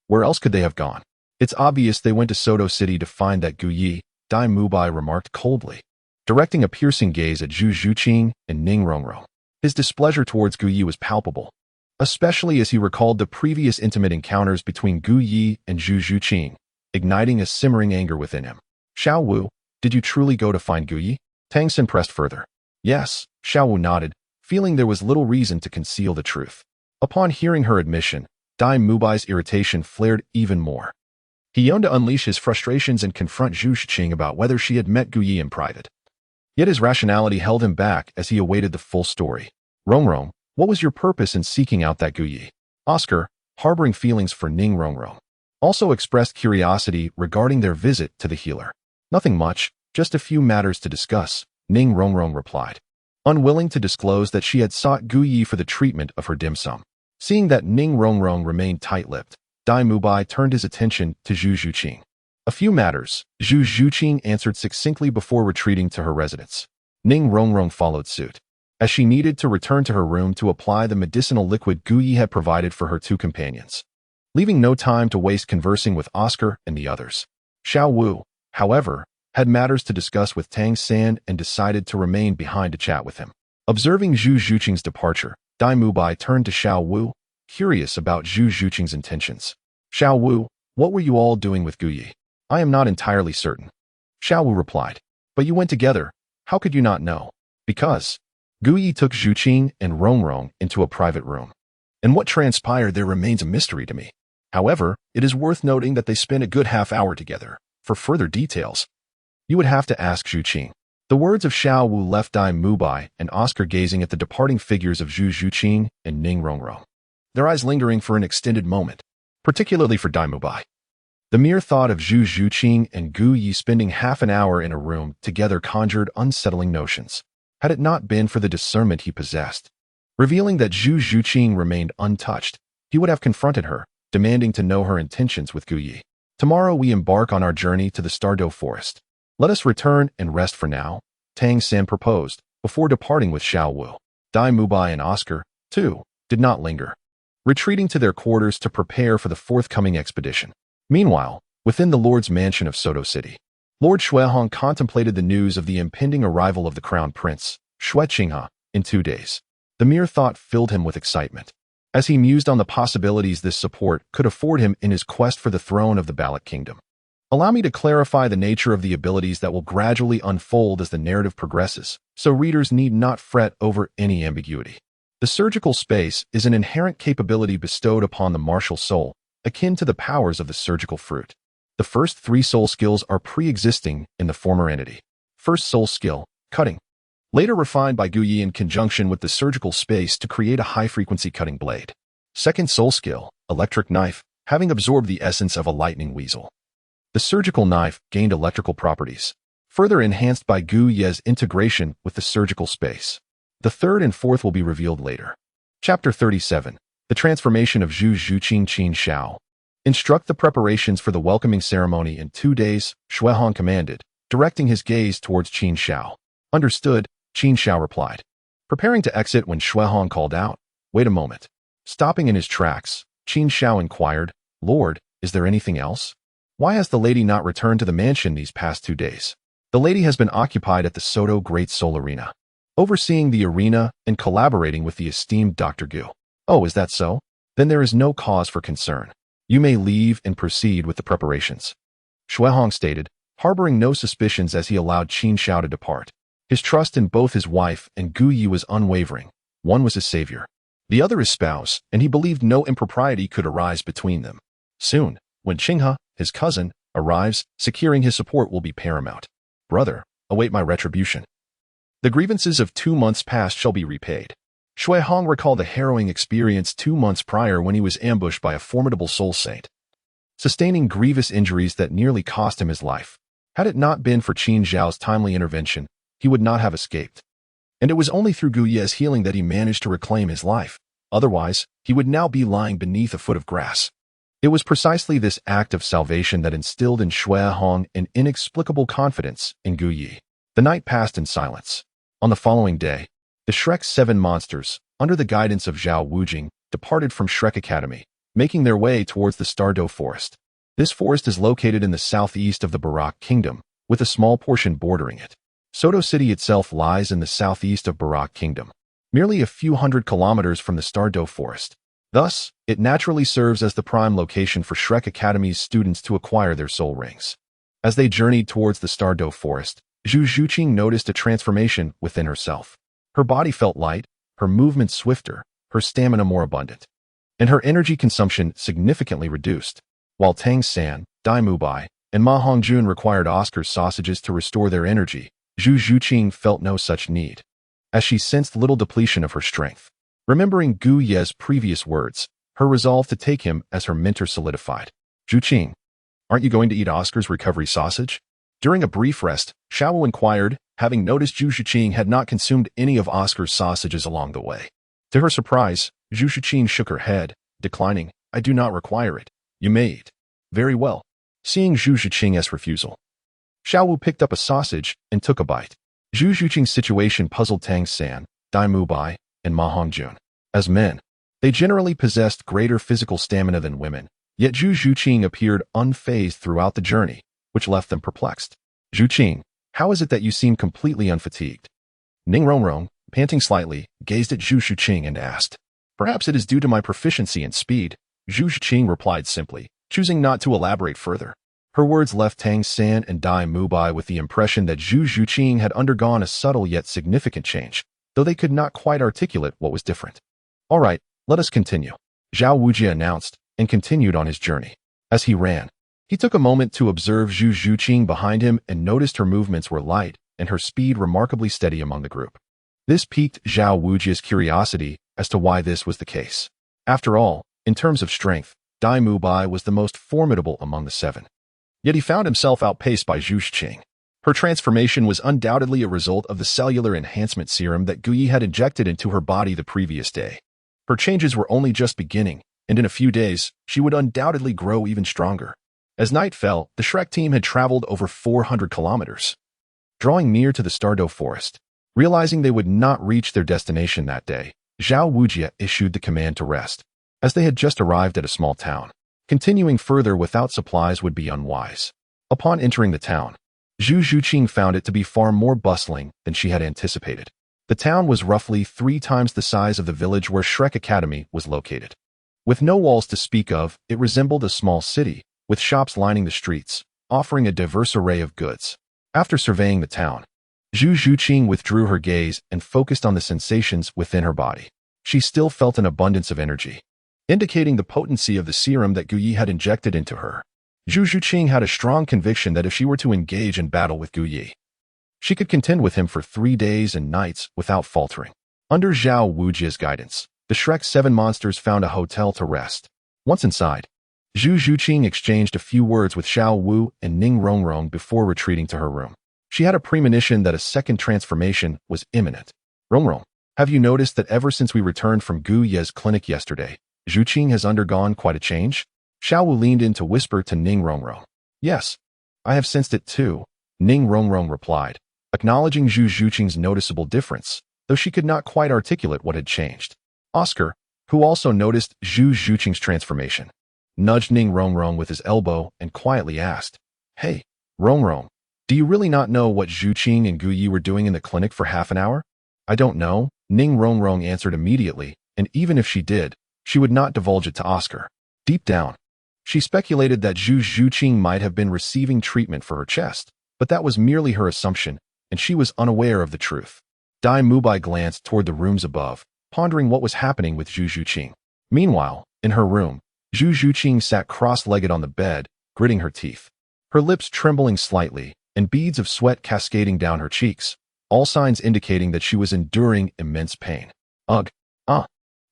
Where else could they have gone? It's obvious they went to Soto City to find that Guyi, Dai Mubai remarked coldly, directing a piercing gaze at Zhu Zhuqing and Ning Rongrong. His displeasure towards Guyi was palpable, especially as he recalled the previous intimate encounters between Guyi and Zhu Zhuqing, igniting a simmering anger within him. Xiao Wu, did you truly go to find Guyi? Tang San pressed further. Yes, Xiao Wu nodded, feeling there was little reason to conceal the truth. Upon hearing her admission, Dai Mubai's irritation flared even more. He yearned to unleash his frustrations and confront Zhu Zhuqing about whether she had met Gu Yi in private. Yet his rationality held him back as he awaited the full story. Rongrong, what was your purpose in seeking out that Gu Yi? Oscar, harboring feelings for Ning Rongrong, also expressed curiosity regarding their visit to the healer. Nothing much, just a few matters to discuss, Ning Rongrong replied, unwilling to disclose that she had sought Gu Yi for the treatment of her dim sum. Seeing that Ning Rongrong remained tight-lipped, Dai Mubai turned his attention to Zhu Zhuqing. A few matters, Zhu Zhuqing answered succinctly before retreating to her residence. Ning Rongrong followed suit, as she needed to return to her room to apply the medicinal liquid Gu Yi had provided for her two companions, leaving no time to waste conversing with Oscar and the others. Xiao Wu, however, had matters to discuss with Tang San and decided to remain behind to chat with him. Observing Zhu Zhuqing's departure, Dai Mubai turned to Xiao Wu, curious about Zhu Zhuqing's intentions. Xiao Wu, what were you all doing with Gu Yi? I am not entirely certain. Xiao Wu replied. But you went together. How could you not know? Because Gu Yi took Zhuqing and Rongrong into a private room. And what transpired there remains a mystery to me. However, it is worth noting that they spent a good half hour together. For further details, you would have to ask Zhuqing. The words of Xiao Wu left Dai Mubai and Oscar gazing at the departing figures of Zhu Zhuqing and Ning Rongrong, their eyes lingering for an extended moment, particularly for Dai Mubai. The mere thought of Zhu Zhuqing and Gu Yi spending half an hour in a room together conjured unsettling notions, had it not been for the discernment he possessed. Revealing that Zhu Zhuqing remained untouched, he would have confronted her, demanding to know her intentions with Gu Yi. Tomorrow we embark on our journey to the Stardo Forest. Let us return and rest for now, Tang San proposed, before departing with Xiao Wu. Dai Mubai and Oscar, too, did not linger, retreating to their quarters to prepare for the forthcoming expedition. Meanwhile, within the Lord's mansion of Soto City, Lord Xuehong contemplated the news of the impending arrival of the Crown Prince, Xue Qinghe, in 2 days. The mere thought filled him with excitement, as he mused on the possibilities this support could afford him in his quest for the throne of the Ballot Kingdom. Allow me to clarify the nature of the abilities that will gradually unfold as the narrative progresses, so readers need not fret over any ambiguity. The surgical space is an inherent capability bestowed upon the martial soul, akin to the powers of the surgical fruit. The first 3 soul skills are pre-existing in the former entity. First soul skill, cutting, later refined by Gu Yi in conjunction with the surgical space to create a high-frequency cutting blade. Second soul skill, electric knife, having absorbed the essence of a lightning weasel. The surgical knife gained electrical properties, further enhanced by Gu Ye's integration with the surgical space. The third and fourth will be revealed later. Chapter 37. The transformation of Zhu Zhuqing Qin Xiao. Instruct the preparations for the welcoming ceremony in 2 days, Xuehong commanded, directing his gaze towards Qin Xiao. Understood, Qin Xiao replied, preparing to exit when Xuehong called out, wait a moment. Stopping in his tracks, Qin Xiao inquired, Lord, is there anything else? Why has the lady not returned to the mansion these past 2 days? The lady has been occupied at the Soto Great Soul Arena, overseeing the arena and collaborating with the esteemed Dr. Gu. Oh, is that so? Then there is no cause for concern. You may leave and proceed with the preparations. Xuehong stated, harboring no suspicions as he allowed Qin Xiao to depart. His trust in both his wife and Gu Yi was unwavering. One was his savior, the other his spouse, and he believed no impropriety could arise between them. Soon, when Qinghe, his cousin, arrives, securing his support will be paramount. Brother, await my retribution. The grievances of 2 months past shall be repaid. Xuehong recalled the harrowing experience 2 months prior when he was ambushed by a formidable soul saint, sustaining grievous injuries that nearly cost him his life. Had it not been for Qin Zhao's timely intervention, he would not have escaped. And it was only through Gu Ye's healing that he managed to reclaim his life. Otherwise, he would now be lying beneath a foot of grass. It was precisely this act of salvation that instilled in Xuehong an inexplicable confidence in Gu Yi. The night passed in silence. On the following day, the Shrek's 7 monsters, under the guidance of Zhao Wujing, departed from Shrek Academy, making their way towards the Stardo Forest. This forest is located in the southeast of the Barak Kingdom, with a small portion bordering it. Soto City itself lies in the southeast of Barak Kingdom, merely a few hundred kilometers from the Stardo Forest. Thus, it naturally serves as the prime location for Shrek Academy's students to acquire their soul rings. As they journeyed towards the Stardo Forest, Zhu Zhuqing noticed a transformation within herself. Her body felt light, her movements swifter, her stamina more abundant, and her energy consumption significantly reduced. While Tang San, Dai Mubai, and Ma Hongjun required Oscar's sausages to restore their energy, Zhu Zhuqing felt no such need, as she sensed little depletion of her strength. Remembering Gu Ye's previous words, her resolve to take him as her mentor solidified. Zhuqing, aren't you going to eat Oscar's recovery sausage? During a brief rest, Xiao inquired, having noticed Zhu Zhuqing had not consumed any of Oscar's sausages along the way. To her surprise, Zhu Zhuqing shook her head, declining, I do not require it. You may eat. Very well. Seeing Zhu Zhuqing's refusal, Xiao picked up a sausage and took a bite. Zhu Zhuqing's situation puzzled Tang San, Dai Mubai, and Ma Hongjun. As men, they generally possessed greater physical stamina than women, yet Zhu Zhuqing appeared unfazed throughout the journey, which left them perplexed. Zhuqing, how is it that you seem completely unfatigued? Ning Rongrong, panting slightly, gazed at Zhu Zhuqing and asked. Perhaps it is due to my proficiency in speed, Zhu Zhuqing replied simply, choosing not to elaborate further. Her words left Tang San and Dai Mubai with the impression that Zhu Zhuqing had undergone a subtle yet significant change, though they could not quite articulate what was different. All right, let us continue, Zhao Wujie announced, and continued on his journey. As he ran, he took a moment to observe Zhu Zhuqing behind him and noticed her movements were light and her speed remarkably steady among the group. This piqued Zhao Wujie's curiosity as to why this was the case. After all, in terms of strength, Dai Mubai was the most formidable among the seven. Yet he found himself outpaced by Zhu Zhuqing. Her transformation was undoubtedly a result of the cellular enhancement serum that Guyi had injected into her body the previous day. Her changes were only just beginning, and in a few days, she would undoubtedly grow even stronger. As night fell, the Shrek team had traveled over 400 kilometers. Drawing near to the Stardow forest, realizing they would not reach their destination that day, Zhao Wujie issued the command to rest, as they had just arrived at a small town. Continuing further without supplies would be unwise. Upon entering the town, Zhu Zhuqing found it to be far more bustling than she had anticipated. The town was roughly 3 times the size of the village where Shrek Academy was located. With no walls to speak of, it resembled a small city, with shops lining the streets, offering a diverse array of goods. After surveying the town, Zhu Zhuqing withdrew her gaze and focused on the sensations within her body. She still felt an abundance of energy, indicating the potency of the serum that Guyi had injected into her. Zhu Zhuqing had a strong conviction that if she were to engage in battle with Guyi, she could contend with him for 3 days and nights without faltering. Under Zhao Wujie's guidance, the Shrek 7 monsters found a hotel to rest. Once inside, Zhu Zhuqing exchanged a few words with Xiao Wu and Ning Rongrong before retreating to her room. She had a premonition that a second transformation was imminent. Rongrong, have you noticed that ever since we returned from Gu Ye's clinic yesterday, Zhuqing has undergone quite a change? Xiao Wu leaned in to whisper to Ning Rongrong. Yes, I have sensed it too, Ning Rongrong replied, acknowledging Zhu Zhuqing's noticeable difference, though she could not quite articulate what had changed. Oscar, who also noticed Zhu Zhuqing's transformation, nudged Ning Rongrong with his elbow and quietly asked, Hey, Rongrong, do you really not know what Zhuqing and Guyi were doing in the clinic for half an hour? I don't know, Ning Rongrong answered immediately, and even if she did, she would not divulge it to Oscar. Deep down, she speculated that Zhu Zhuqing might have been receiving treatment for her chest, but that was merely her assumption, and she was unaware of the truth. Dai Mubai glanced toward the rooms above, pondering what was happening with Zhu Zhuqing. Meanwhile, in her room, Zhu Zhuqing sat cross-legged on the bed, gritting her teeth, her lips trembling slightly, and beads of sweat cascading down her cheeks, all signs indicating that she was enduring immense pain. Ugh!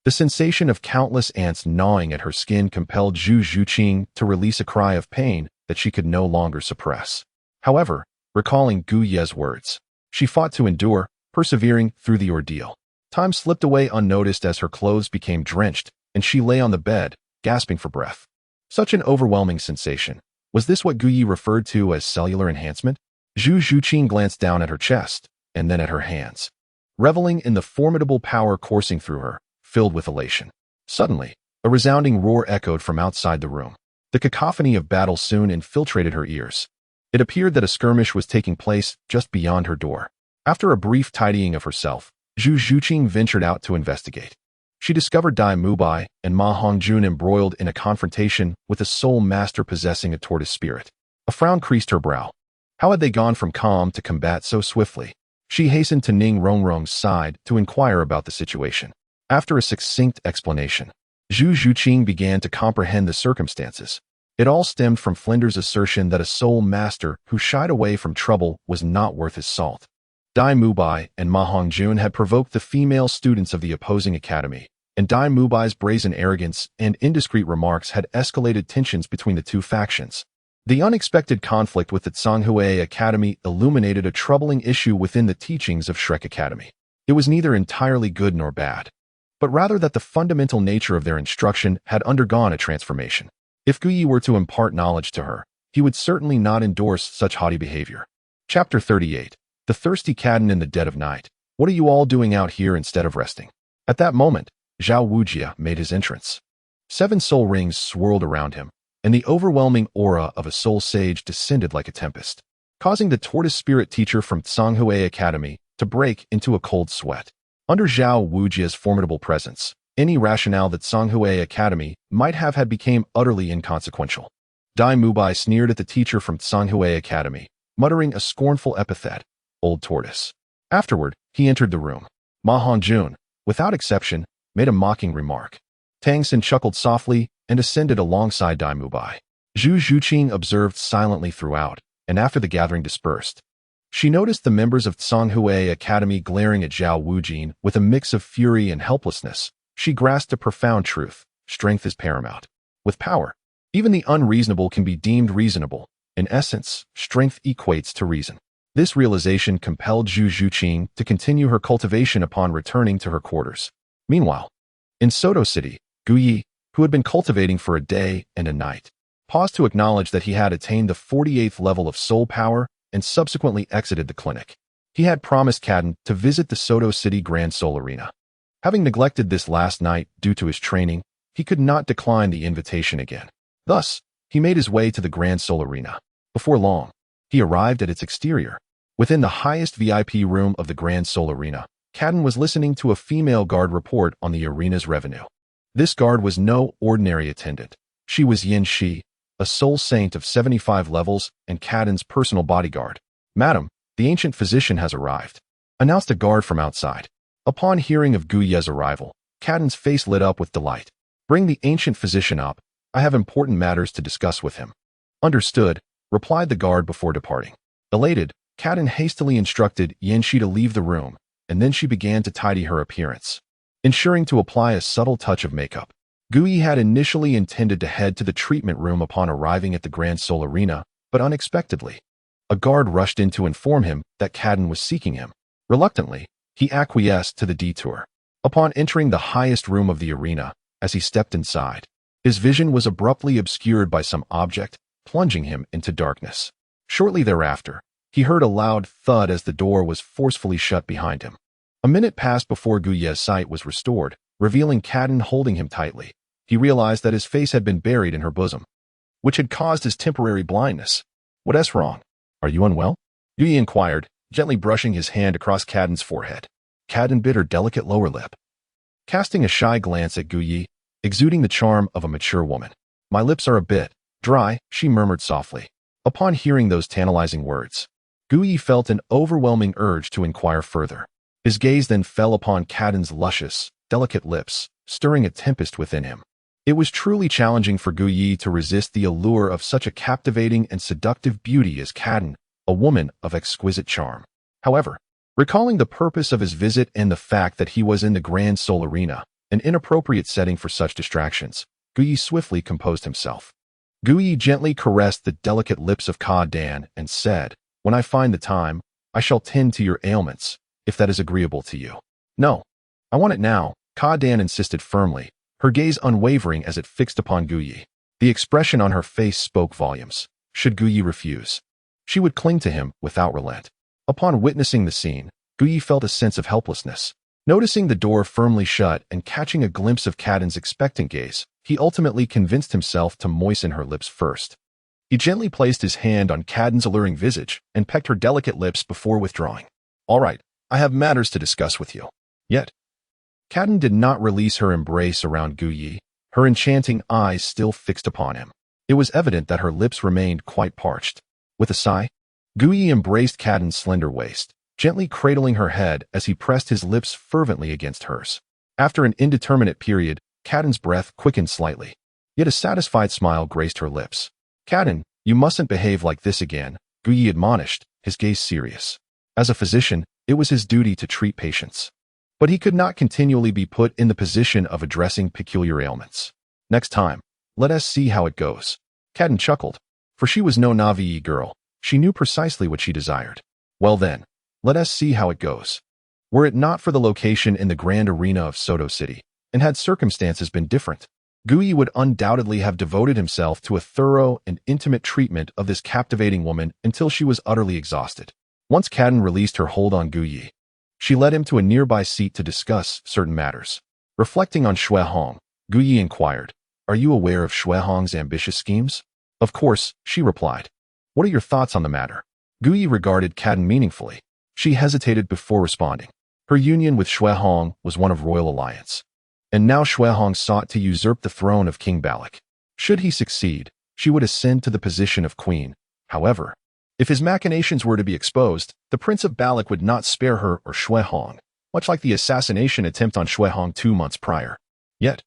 The sensation of countless ants gnawing at her skin compelled Zhu Zhuqing to release a cry of pain that she could no longer suppress. However, recalling Gu Ye's words, she fought to endure, persevering through the ordeal. Time slipped away unnoticed as her clothes became drenched, and she lay on the bed, gasping for breath. Such an overwhelming sensation. Was this what Guyi referred to as cellular enhancement? Zhu Zhuqing glanced down at her chest, and then at her hands, reveling in the formidable power coursing through her, filled with elation. Suddenly, a resounding roar echoed from outside the room. The cacophony of battle soon infiltrated her ears. It appeared that a skirmish was taking place just beyond her door. After a brief tidying of herself, Zhu Zhuqing ventured out to investigate. She discovered Dai Mubai and Ma Hongjun embroiled in a confrontation with a soul master possessing a tortoise spirit. A frown creased her brow. How had they gone from calm to combat so swiftly? She hastened to Ning Rongrong's side to inquire about the situation. After a succinct explanation, Zhu Zhuqing began to comprehend the circumstances. It all stemmed from Flinder's assertion that a soul master who shied away from trouble was not worth his salt. Dai Mubai and Ma Hongjun had provoked the female students of the opposing academy, and Dai Mubai's brazen arrogance and indiscreet remarks had escalated tensions between the two factions. The unexpected conflict with the Tsanghue Academy illuminated a troubling issue within the teachings of Shrek Academy. It was neither entirely good nor bad, but rather that the fundamental nature of their instruction had undergone a transformation. If Guyi were to impart knowledge to her, he would certainly not endorse such haughty behavior. Chapter 38. The Thirsty Cadden in the Dead of Night. What are you all doing out here instead of resting? At that moment, Zhao Wujia made his entrance. 7 soul rings swirled around him, and the overwhelming aura of a soul sage descended like a tempest, causing the tortoise spirit teacher from Tsanghue Academy to break into a cold sweat. Under Zhao Wujia's formidable presence, any rationale that Tsanghue Academy might have had became utterly inconsequential. Dai Mubai sneered at the teacher from Tsanghue Academy, muttering a scornful epithet, "Old tortoise." Afterward, he entered the room. Ma Hongjun, without exception, made a mocking remark. Tang San chuckled softly and ascended alongside Dai Mubai. Zhu Zhuqing observed silently throughout, and after the gathering dispersed, she noticed the members of Tsanghue Academy glaring at Zhao Wujin with a mix of fury and helplessness. She grasped a profound truth: strength is paramount. With power, even the unreasonable can be deemed reasonable. In essence, strength equates to reason. This realization compelled Zhu Zhuqing to continue her cultivation upon returning to her quarters. Meanwhile, in Soto City, Guyi, who had been cultivating for a day and a night, paused to acknowledge that he had attained the 48th level of soul power and subsequently exited the clinic. He had promised Cadden to visit the Soto City Grand Soul Arena. Having neglected this last night due to his training, he could not decline the invitation again. Thus, he made his way to the Grand Soul Arena. Before long, he arrived at its exterior. Within the highest VIP room of the Grand Soul Arena, Cadden was listening to a female guard report on the arena's revenue. This guard was no ordinary attendant. She was Yin Shi, a soul saint of 75 levels and Cadden's personal bodyguard. "Madam, the ancient physician has arrived," announced a guard from outside. Upon hearing of Guye's arrival, Cadden's face lit up with delight. "Bring the ancient physician up. I have important matters to discuss with him." "Understood," replied the guard before departing. Elated, Cadden hastily instructed Yin Shi to leave the room, and then she began to tidy her appearance, ensuring to apply a subtle touch of makeup. Guyi had initially intended to head to the treatment room upon arriving at the Grand Soul Arena, but unexpectedly, a guard rushed in to inform him that Cadden was seeking him. Reluctantly, he acquiesced to the detour. Upon entering the highest room of the arena, as he stepped inside, his vision was abruptly obscured by some object, plunging him into darkness. Shortly thereafter, he heard a loud thud as the door was forcefully shut behind him. A minute passed before Guye's sight was restored, revealing Cadden holding him tightly. He realized that his face had been buried in her bosom, which had caused his temporary blindness. "What's wrong? Are you unwell?" Guyi inquired, gently brushing his hand across Cadden's forehead. Cadden bit her delicate lower lip, casting a shy glance at Guyi, exuding the charm of a mature woman. "My lips are a bit dry," she murmured softly. Upon hearing those tantalizing words, Guyi felt an overwhelming urge to inquire further. His gaze then fell upon Cadden's luscious, delicate lips, stirring a tempest within him. It was truly challenging for Guyi to resist the allure of such a captivating and seductive beauty as Cadden, a woman of exquisite charm. However, recalling the purpose of his visit and the fact that he was in the Grand Soul Arena, an inappropriate setting for such distractions, Guyi swiftly composed himself. Guyi gently caressed the delicate lips of Cadden and said, "When I find the time, I shall tend to your ailments, if that is agreeable to you." "No, I want it now," Cadden insisted firmly, her gaze unwavering as it fixed upon Guyi. The expression on her face spoke volumes. Should Guyi refuse, she would cling to him without relent. Upon witnessing the scene, Guyi felt a sense of helplessness. Noticing the door firmly shut and catching a glimpse of Cadden's expectant gaze, he ultimately convinced himself to moisten her lips first. He gently placed his hand on Cadden's alluring visage and pecked her delicate lips before withdrawing. "All right, I have matters to discuss with you." Yet, Cadden did not release her embrace around Guyi, her enchanting eyes still fixed upon him. It was evident that her lips remained quite parched. With a sigh, Guyi embraced Cadden's slender waist, gently cradling her head as he pressed his lips fervently against hers. After an indeterminate period, Cadden's breath quickened slightly. Yet a satisfied smile graced her lips. Cadden, you mustn't behave like this again, Guyi admonished, his gaze serious. As a physician, it was his duty to treat patients. But he could not continually be put in the position of addressing peculiar ailments. Next time, let us see how it goes. Cadden chuckled. For she was no Navi girl. She knew precisely what she desired. Well then, let us see how it goes. Were it not for the location in the grand arena of Soto City, and had circumstances been different, Guyi would undoubtedly have devoted himself to a thorough and intimate treatment of this captivating woman until she was utterly exhausted. Once Cadden released her hold on Guyi, she led him to a nearby seat to discuss certain matters. Reflecting on Xue Hong, Guyi inquired, "Are you aware of Xue Hong's ambitious schemes?" "Of course," she replied. "What are your thoughts on the matter?" Guyi regarded Cadden meaningfully. She hesitated before responding. Her union with Xue Hong was one of royal alliance. And now Xue Hong sought to usurp the throne of King Balak. Should he succeed, she would ascend to the position of queen. However, if his machinations were to be exposed, the Prince of Balak would not spare her or Xue Hong, much like the assassination attempt on Xue Hong 2 months prior. Yet,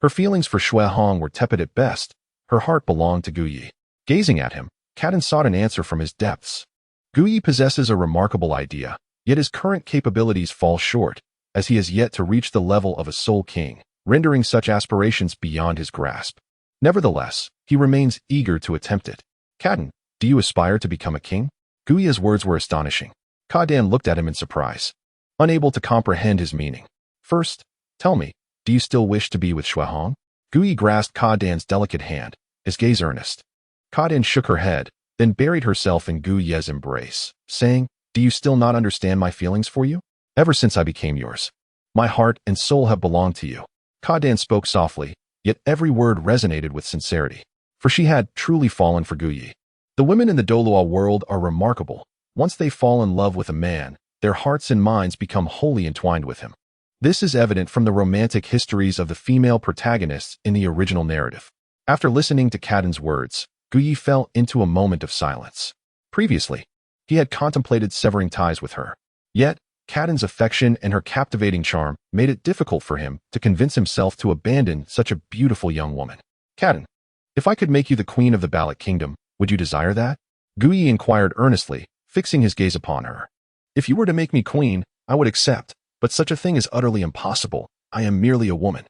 her feelings for Xue Hong were tepid at best. Her heart belonged to Guyi. Gazing at him, Cadden sought an answer from his depths. Guyi possesses a remarkable idea, yet his current capabilities fall short, as he has yet to reach the level of a soul king, rendering such aspirations beyond his grasp. Nevertheless, he remains eager to attempt it. Cadden, do you aspire to become a king? Guyi's words were astonishing. Cadden looked at him in surprise, unable to comprehend his meaning. First, tell me, do you still wish to be with Xue Hong? Guyi grasped Cadden's delicate hand, his gaze earnest. Cadden shook her head, then buried herself in Guyi's embrace, saying, "Do you still not understand my feelings for you? Ever since I became yours, my heart and soul have belonged to you." Cadden spoke softly, yet every word resonated with sincerity, for she had truly fallen for Guyi. The women in the Douluo world are remarkable. Once they fall in love with a man, their hearts and minds become wholly entwined with him. This is evident from the romantic histories of the female protagonists in the original narrative. After listening to Cadden's words, Guyi fell into a moment of silence. Previously, he had contemplated severing ties with her. Yet, Cadden's affection and her captivating charm made it difficult for him to convince himself to abandon such a beautiful young woman. "Cadden, if I could make you the queen of the Balak kingdom, would you desire that?" Guyi inquired earnestly, fixing his gaze upon her. "If you were to make me queen, I would accept, but such a thing is utterly impossible. I am merely a woman."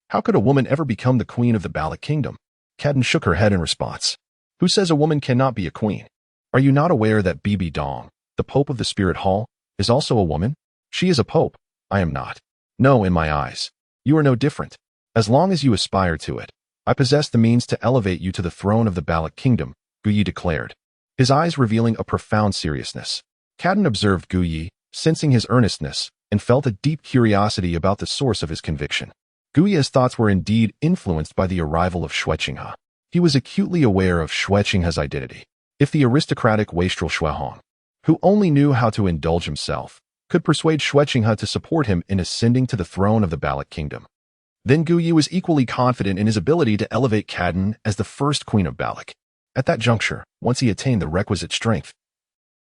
"How could a woman ever become the queen of the Balak kingdom?" Cadden shook her head in response. "Who says a woman cannot be a queen? Are you not aware that Bibi Dong, the Pope of the Spirit Hall, is also a woman? She is a pope. I am not. No, in my eyes, you are no different. As long as you aspire to it, I possess the means to elevate you to the throne of the Balak kingdom," Guyi declared, his eyes revealing a profound seriousness. Cadden observed Guyi, sensing his earnestness, and felt a deep curiosity about the source of his conviction. Guyi's thoughts were indeed influenced by the arrival of Xue Qinghe. He was acutely aware of Xue Qinghe's identity. If the aristocratic wastrel Xue Hong, who only knew how to indulge himself, could persuade Xue Qinghe to support him in ascending to the throne of the Balak kingdom, then Guyi was equally confident in his ability to elevate Cadden as the first queen of Balak. At that juncture, once he attained the requisite strength,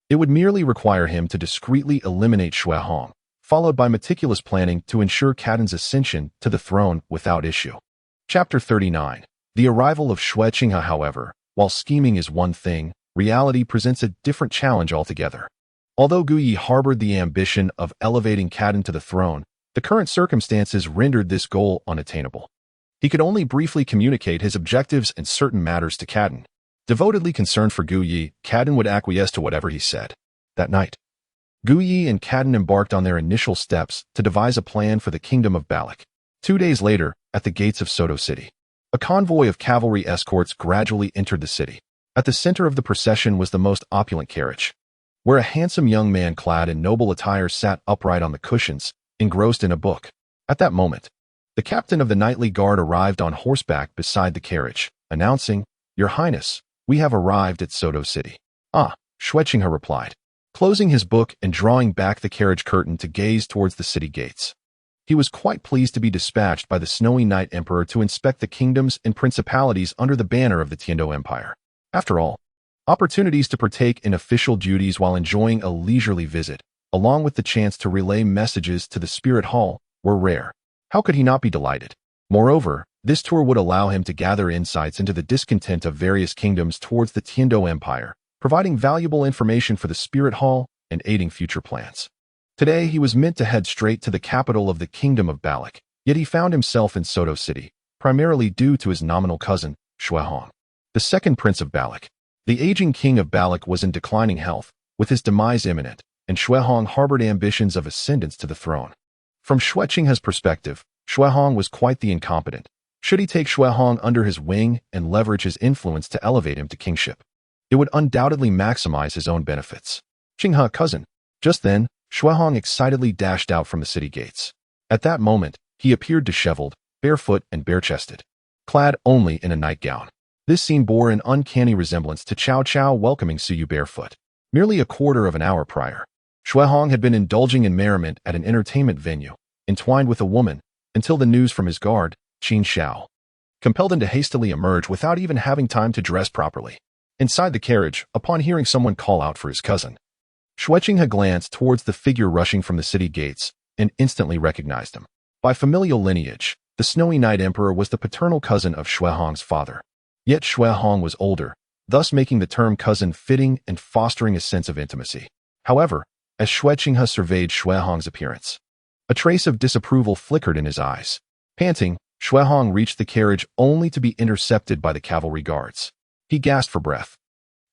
it would merely require him to discreetly eliminate Xue Hong, followed by meticulous planning to ensure Cadden's ascension to the throne without issue. Chapter 39. The arrival of Xue Qinghe, however, while scheming is one thing, reality presents a different challenge altogether. Although Guyi harbored the ambition of elevating Cadden to the throne, the current circumstances rendered this goal unattainable. He could only briefly communicate his objectives and certain matters to Cadden. Devotedly concerned for Guyi, Cadden would acquiesce to whatever he said. That night, Guyi and Cadden embarked on their initial steps to devise a plan for the kingdom of Balak. 2 days later, at the gates of Soto City, a convoy of cavalry escorts gradually entered the city. At the center of the procession was the most opulent carriage, where a handsome young man clad in noble attire sat upright on the cushions, engrossed in a book. At that moment, the captain of the knightly guard arrived on horseback beside the carriage, announcing, "Your Highness, we have arrived at Soto City." "Ah," Xue Qinghe replied, closing his book and drawing back the carriage curtain to gaze towards the city gates. He was quite pleased to be dispatched by the snowy night emperor to inspect the kingdoms and principalities under the banner of the Tiando Empire. After all, opportunities to partake in official duties while enjoying a leisurely visit, along with the chance to relay messages to the Spirit Hall, were rare. How could he not be delighted? Moreover, This tour would allow him to gather insights into the discontent of various kingdoms towards the Tiando Empire, providing valuable information for the Spirit Hall and aiding future plans. Today, he was meant to head straight to the capital of the Kingdom of Balak, yet he found himself in Soto City, primarily due to his nominal cousin, Shuehong, the second prince of Balak. The aging king of Balak was in declining health, with his demise imminent, and Shuehong harbored ambitions of ascendance to the throne. From Shueqinghe's perspective, Shuehong was quite the incompetent. Should he take Shuehong under his wing and leverage his influence to elevate him to kingship, it would undoubtedly maximize his own benefits. Qinghe, cousin. Just then, Shuehong excitedly dashed out from the city gates. At that moment, he appeared disheveled, barefoot and bare-chested, clad only in a nightgown. This scene bore an uncanny resemblance to Cao Cao welcoming Suyu barefoot. Merely a quarter of an hour prior, Shuehong had been indulging in merriment at an entertainment venue, entwined with a woman, until the news from his guard, Qin Xiao, compelled him to hastily emerge without even having time to dress properly. Inside the carriage, upon hearing someone call out for his cousin, Shueqinghe glanced towards the figure rushing from the city gates and instantly recognized him. By familial lineage, the Snowy Night Emperor was the paternal cousin of Shuehong's father. Yet Shuehong was older, thus making the term cousin fitting and fostering a sense of intimacy. However, as Shueqinghe surveyed Shuehong's appearance, a trace of disapproval flickered in his eyes. Panting, Shuehong reached the carriage only to be intercepted by the cavalry guards. He gasped for breath,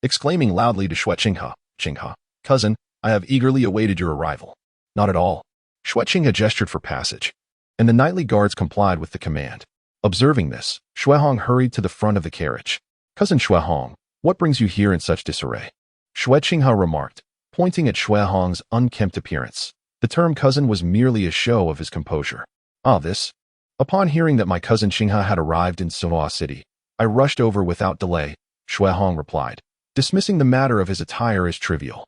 exclaiming loudly to Shueqinghe, "Qinghe, cousin, I have eagerly awaited your arrival." "Not at all." Shueqinghe gestured for passage, and the knightly guards complied with the command. Observing this, Shuehong hurried to the front of the carriage. "Cousin Shuehong, what brings you here in such disarray?" Shueqinghe remarked, pointing at Shuehong's unkempt appearance. The term cousin was merely a show of his composure. This. Upon hearing that my cousin Qinghe had arrived in Soto City, I rushed over without delay, Shuehong replied, dismissing the matter of his attire as trivial.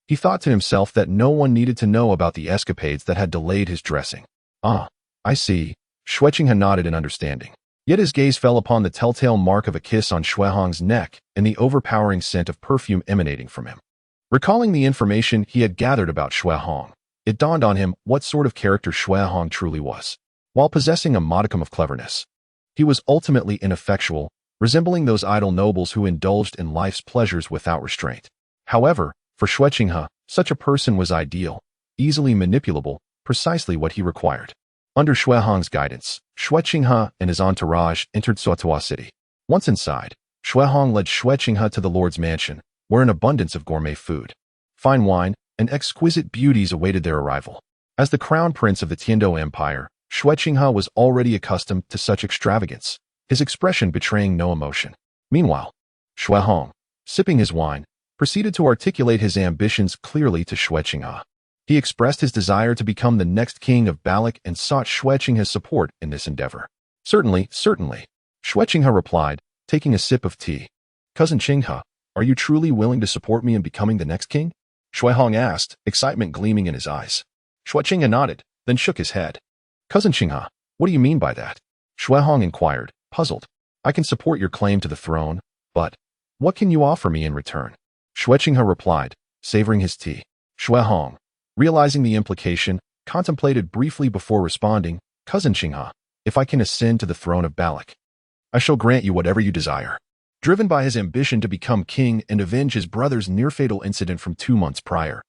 He thought to himself that no one needed to know about the escapades that had delayed his dressing. I see. Shueqinghe nodded in understanding. Yet his gaze fell upon the telltale mark of a kiss on Shuehong's neck and the overpowering scent of perfume emanating from him. Recalling the information he had gathered about Shuehong, it dawned on him what sort of character Shuehong truly was. While possessing a modicum of cleverness, he was ultimately ineffectual, resembling those idle nobles who indulged in life's pleasures without restraint. However, for Shueqinghe, such a person was ideal, easily manipulable, precisely what he required. Under Shuehong's guidance, Shueqinghe and his entourage entered Soto City. Once inside, Shuehong led Shueqinghe to the Lord's mansion, where an abundance of gourmet food, fine wine, and exquisite beauties awaited their arrival. As the crown prince of the Tiando Empire, Shueqinghe was already accustomed to such extravagance, his expression betraying no emotion. Meanwhile, Shuehong, sipping his wine, proceeded to articulate his ambitions clearly to Shueqinghe. He expressed his desire to become the next king of Balak and sought Shueqinghe's support in this endeavor. Certainly, certainly, Shueqinghe replied, taking a sip of tea. Cousin Qinghe, are you truly willing to support me in becoming the next king? Shuehong asked, excitement gleaming in his eyes. Shueqinghe nodded, then shook his head. Cousin Qinghe, what do you mean by that? Shuehong inquired, puzzled. I can support your claim to the throne, but what can you offer me in return? Shueqinghe replied, savoring his tea. Shuehong, realizing the implication, contemplated briefly before responding, Cousin Qinghe, if I can ascend to the throne of Balak, I shall grant you whatever you desire. Driven by his ambition to become king and avenge his brother's near-fatal incident from 2 months prior,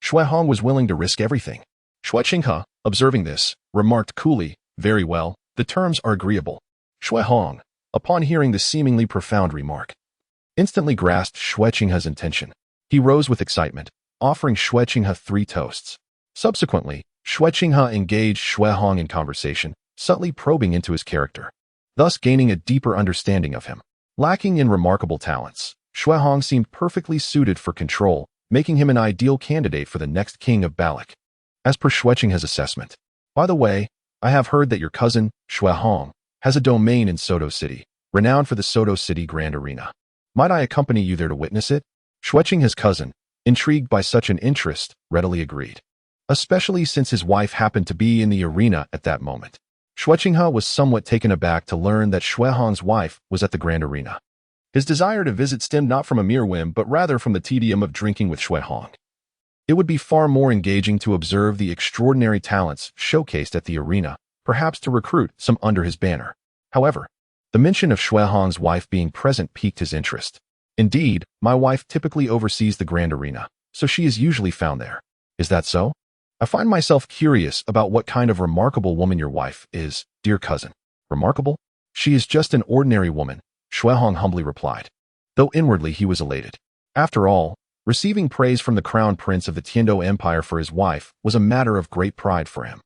Shuehong was willing to risk everything. Shueqinghe, observing this, remarked coolly, very well, the terms are agreeable. Shuehong, upon hearing the seemingly profound remark, instantly grasped Shueqinghe's intention. He rose with excitement, offering Shueqinghe 3 toasts. Subsequently, Shueqinghe engaged Shuehong in conversation, subtly probing into his character, thus gaining a deeper understanding of him. Lacking in remarkable talents, Shuehong seemed perfectly suited for control, making him an ideal candidate for the next king of Balak. As per Shueqinghe's assessment, by the way, I have heard that your cousin, Shuehong, has a domain in Soto City, renowned for the Soto City Grand Arena. Might I accompany you there to witness it? Shueqinghe's cousin, intrigued by such an interest, readily agreed, especially since his wife happened to be in the arena at that moment. Shueqinghe was somewhat taken aback to learn that Shuehong's wife was at the Grand Arena. His desire to visit stemmed not from a mere whim but rather from the tedium of drinking with Shuehong. It would be far more engaging to observe the extraordinary talents showcased at the arena, perhaps to recruit some under his banner. However, the mention of Xue Hong's wife being present piqued his interest. Indeed, my wife typically oversees the grand arena, so she is usually found there. Is that so? I find myself curious about what kind of remarkable woman your wife is, dear cousin. Remarkable? She is just an ordinary woman, Xue Hong humbly replied, though inwardly he was elated. After all, receiving praise from the crown prince of the Tiando Empire for his wife was a matter of great pride for him.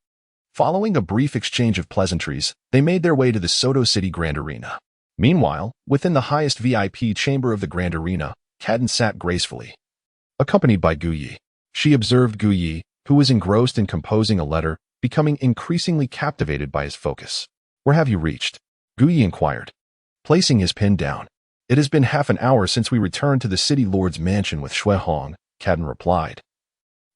Following a brief exchange of pleasantries, they made their way to the Soto City Grand Arena. Meanwhile, within the highest VIP chamber of the Grand Arena, Cadden sat gracefully, accompanied by Gu Yi. She observed Gu Yi, who was engrossed in composing a letter, becoming increasingly captivated by his focus. Where have you reached? Gu Yi inquired, placing his pen down. It has been half an hour since we returned to the city lord's mansion with Xue Hong, Cadden replied.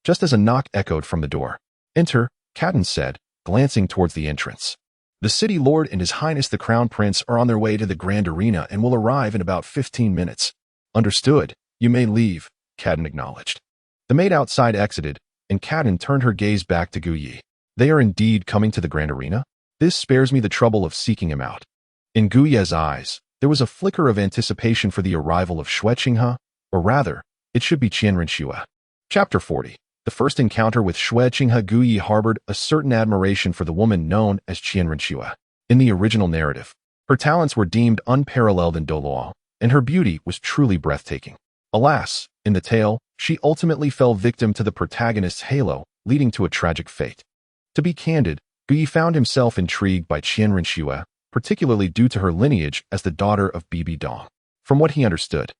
Just as a knock echoed from the door. Enter, Cadden said, glancing towards the entrance. The city lord and his highness the crown prince are on their way to the grand arena and will arrive in about 15 minutes. Understood. You may leave, Cadden acknowledged. The maid outside exited, and Cadden turned her gaze back to Gu Yi. They are indeed coming to the grand arena? This spares me the trouble of seeking him out. In Gu Yi's eyes, there was a flicker of anticipation for the arrival of Xue Qinghe, or rather, it should be Qian Renxue. Chapter 40. The first encounter with Xue Qinghe. Gu Yi harbored a certain admiration for the woman known as Qian Renxue. In the original narrative, her talents were deemed unparalleled in Douluo, and her beauty was truly breathtaking. Alas, in the tale, she ultimately fell victim to the protagonist's halo, leading to a tragic fate. To be candid, Gu Yi found himself intrigued by Qian Renxue, particularly due to her lineage as the daughter of Bibi Dong. From what he understood,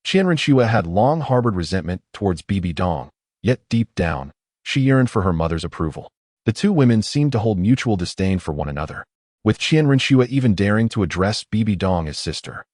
Qian Renxue had long harbored resentment towards Bibi Dong, yet deep down, she yearned for her mother's approval. The two women seemed to hold mutual disdain for one another, with Qian Renxue even daring to address Bibi Dong as sister.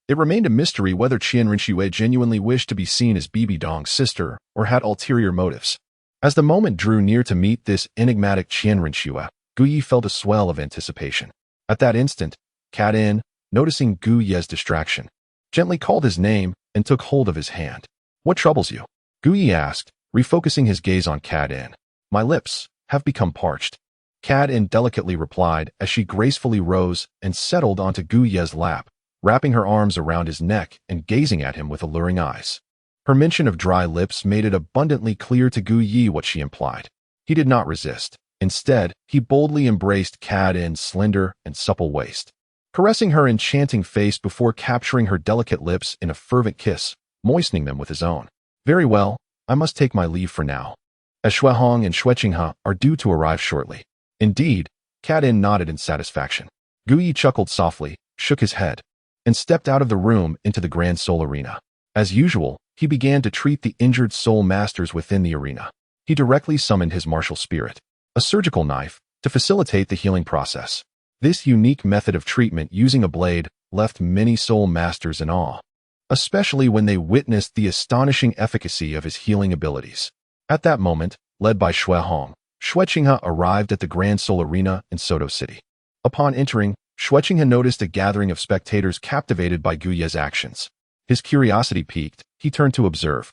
It remained a mystery whether Qian Renxue genuinely wished to be seen as Bibi Dong's sister or had ulterior motives. As the moment drew near to meet this enigmatic Qian Renxue, Gu Yi felt a swell of anticipation. At that instant, Cadden, noticing Gu Yi's distraction, gently called his name and took hold of his hand. What troubles you? Gu Yi asked, refocusing his gaze on Cadden. My lips have become parched. Cadden delicately replied as she gracefully rose and settled onto Gu Yi's lap, wrapping her arms around his neck and gazing at him with alluring eyes. Her mention of dry lips made it abundantly clear to Gu Yi what she implied. He did not resist. Instead, he boldly embraced Cadden's slender and supple waist, caressing her enchanting face before capturing her delicate lips in a fervent kiss, moistening them with his own. Very well, I must take my leave for now, as Xue Hong and Xue Qinghe are due to arrive shortly. Indeed, Cadden nodded in satisfaction. Gu Yi chuckled softly, shook his head, and stepped out of the room into the Grand Soul Arena. As usual, he began to treat the injured soul masters within the arena. He directly summoned his martial spirit, a surgical knife, to facilitate the healing process. This unique method of treatment using a blade left many soul masters in awe, especially when they witnessed the astonishing efficacy of his healing abilities. At that moment, led by Xue Hong, Xue Qinghe arrived at the Grand Soul Arena in Soto City. Upon entering, Xue Qinghe noticed a gathering of spectators captivated by Gu Yi's actions. His curiosity piqued, he turned to observe,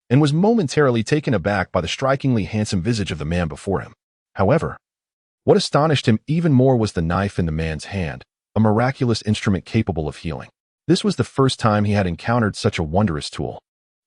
and was momentarily taken aback by the strikingly handsome visage of the man before him. However, what astonished him even more was the knife in the man's hand, a miraculous instrument capable of healing. This was the first time he had encountered such a wondrous tool.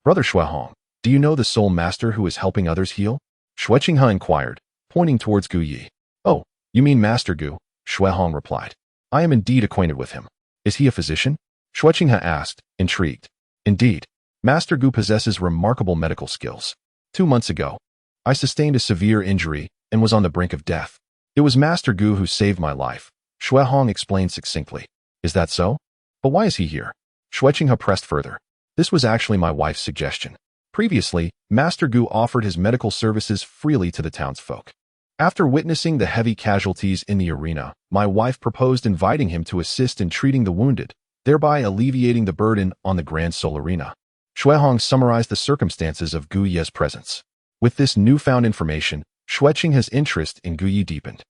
Brother Xue Hong, do you know the soul master who is helping others heal? Xue Qinghe inquired, pointing towards Gu Yi. Oh, you mean Master Gu, Xue Hong replied. I am indeed acquainted with him. Is he a physician? Xue Qinghe asked, intrigued. Indeed, Master Gu possesses remarkable medical skills. 2 months ago, I sustained a severe injury and was on the brink of death. It was Master Gu who saved my life, Xue Hong explained succinctly. Is that so? But why is he here? Xue Qinghe pressed further. This was actually my wife's suggestion. Previously, Master Gu offered his medical services freely to the townsfolk. After witnessing the heavy casualties in the arena, my wife proposed inviting him to assist in treating the wounded, thereby alleviating the burden on the Grand Soul Arena. Xue Hong summarized the circumstances of Gu Yi's presence. With this newfound information, Xue Qinghe's interest in Gu Yi deepened.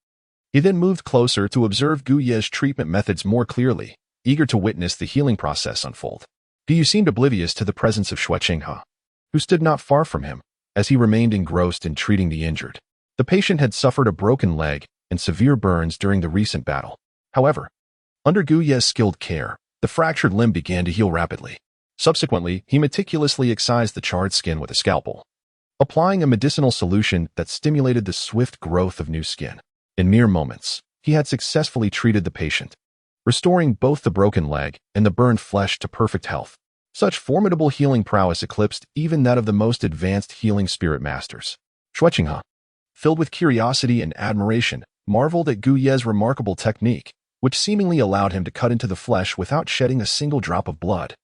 He then moved closer to observe Gu Yi's treatment methods more clearly, eager to witness the healing process unfold. Gu Yi seemed oblivious to the presence of Xue Qinghe, who stood not far from him, as he remained engrossed in treating the injured. The patient had suffered a broken leg and severe burns during the recent battle. However, Under Gu Ye's skilled care, the fractured limb began to heal rapidly. Subsequently, he meticulously excised the charred skin with a scalpel, applying a medicinal solution that stimulated the swift growth of new skin. In mere moments, he had successfully treated the patient, restoring both the broken leg and the burned flesh to perfect health. Such formidable healing prowess eclipsed even that of the most advanced healing spirit masters. Zhu Zhuqing, filled with curiosity and admiration, marveled at Gu Ye's remarkable technique, which seemingly allowed him to cut into the flesh without shedding a single drop of blood.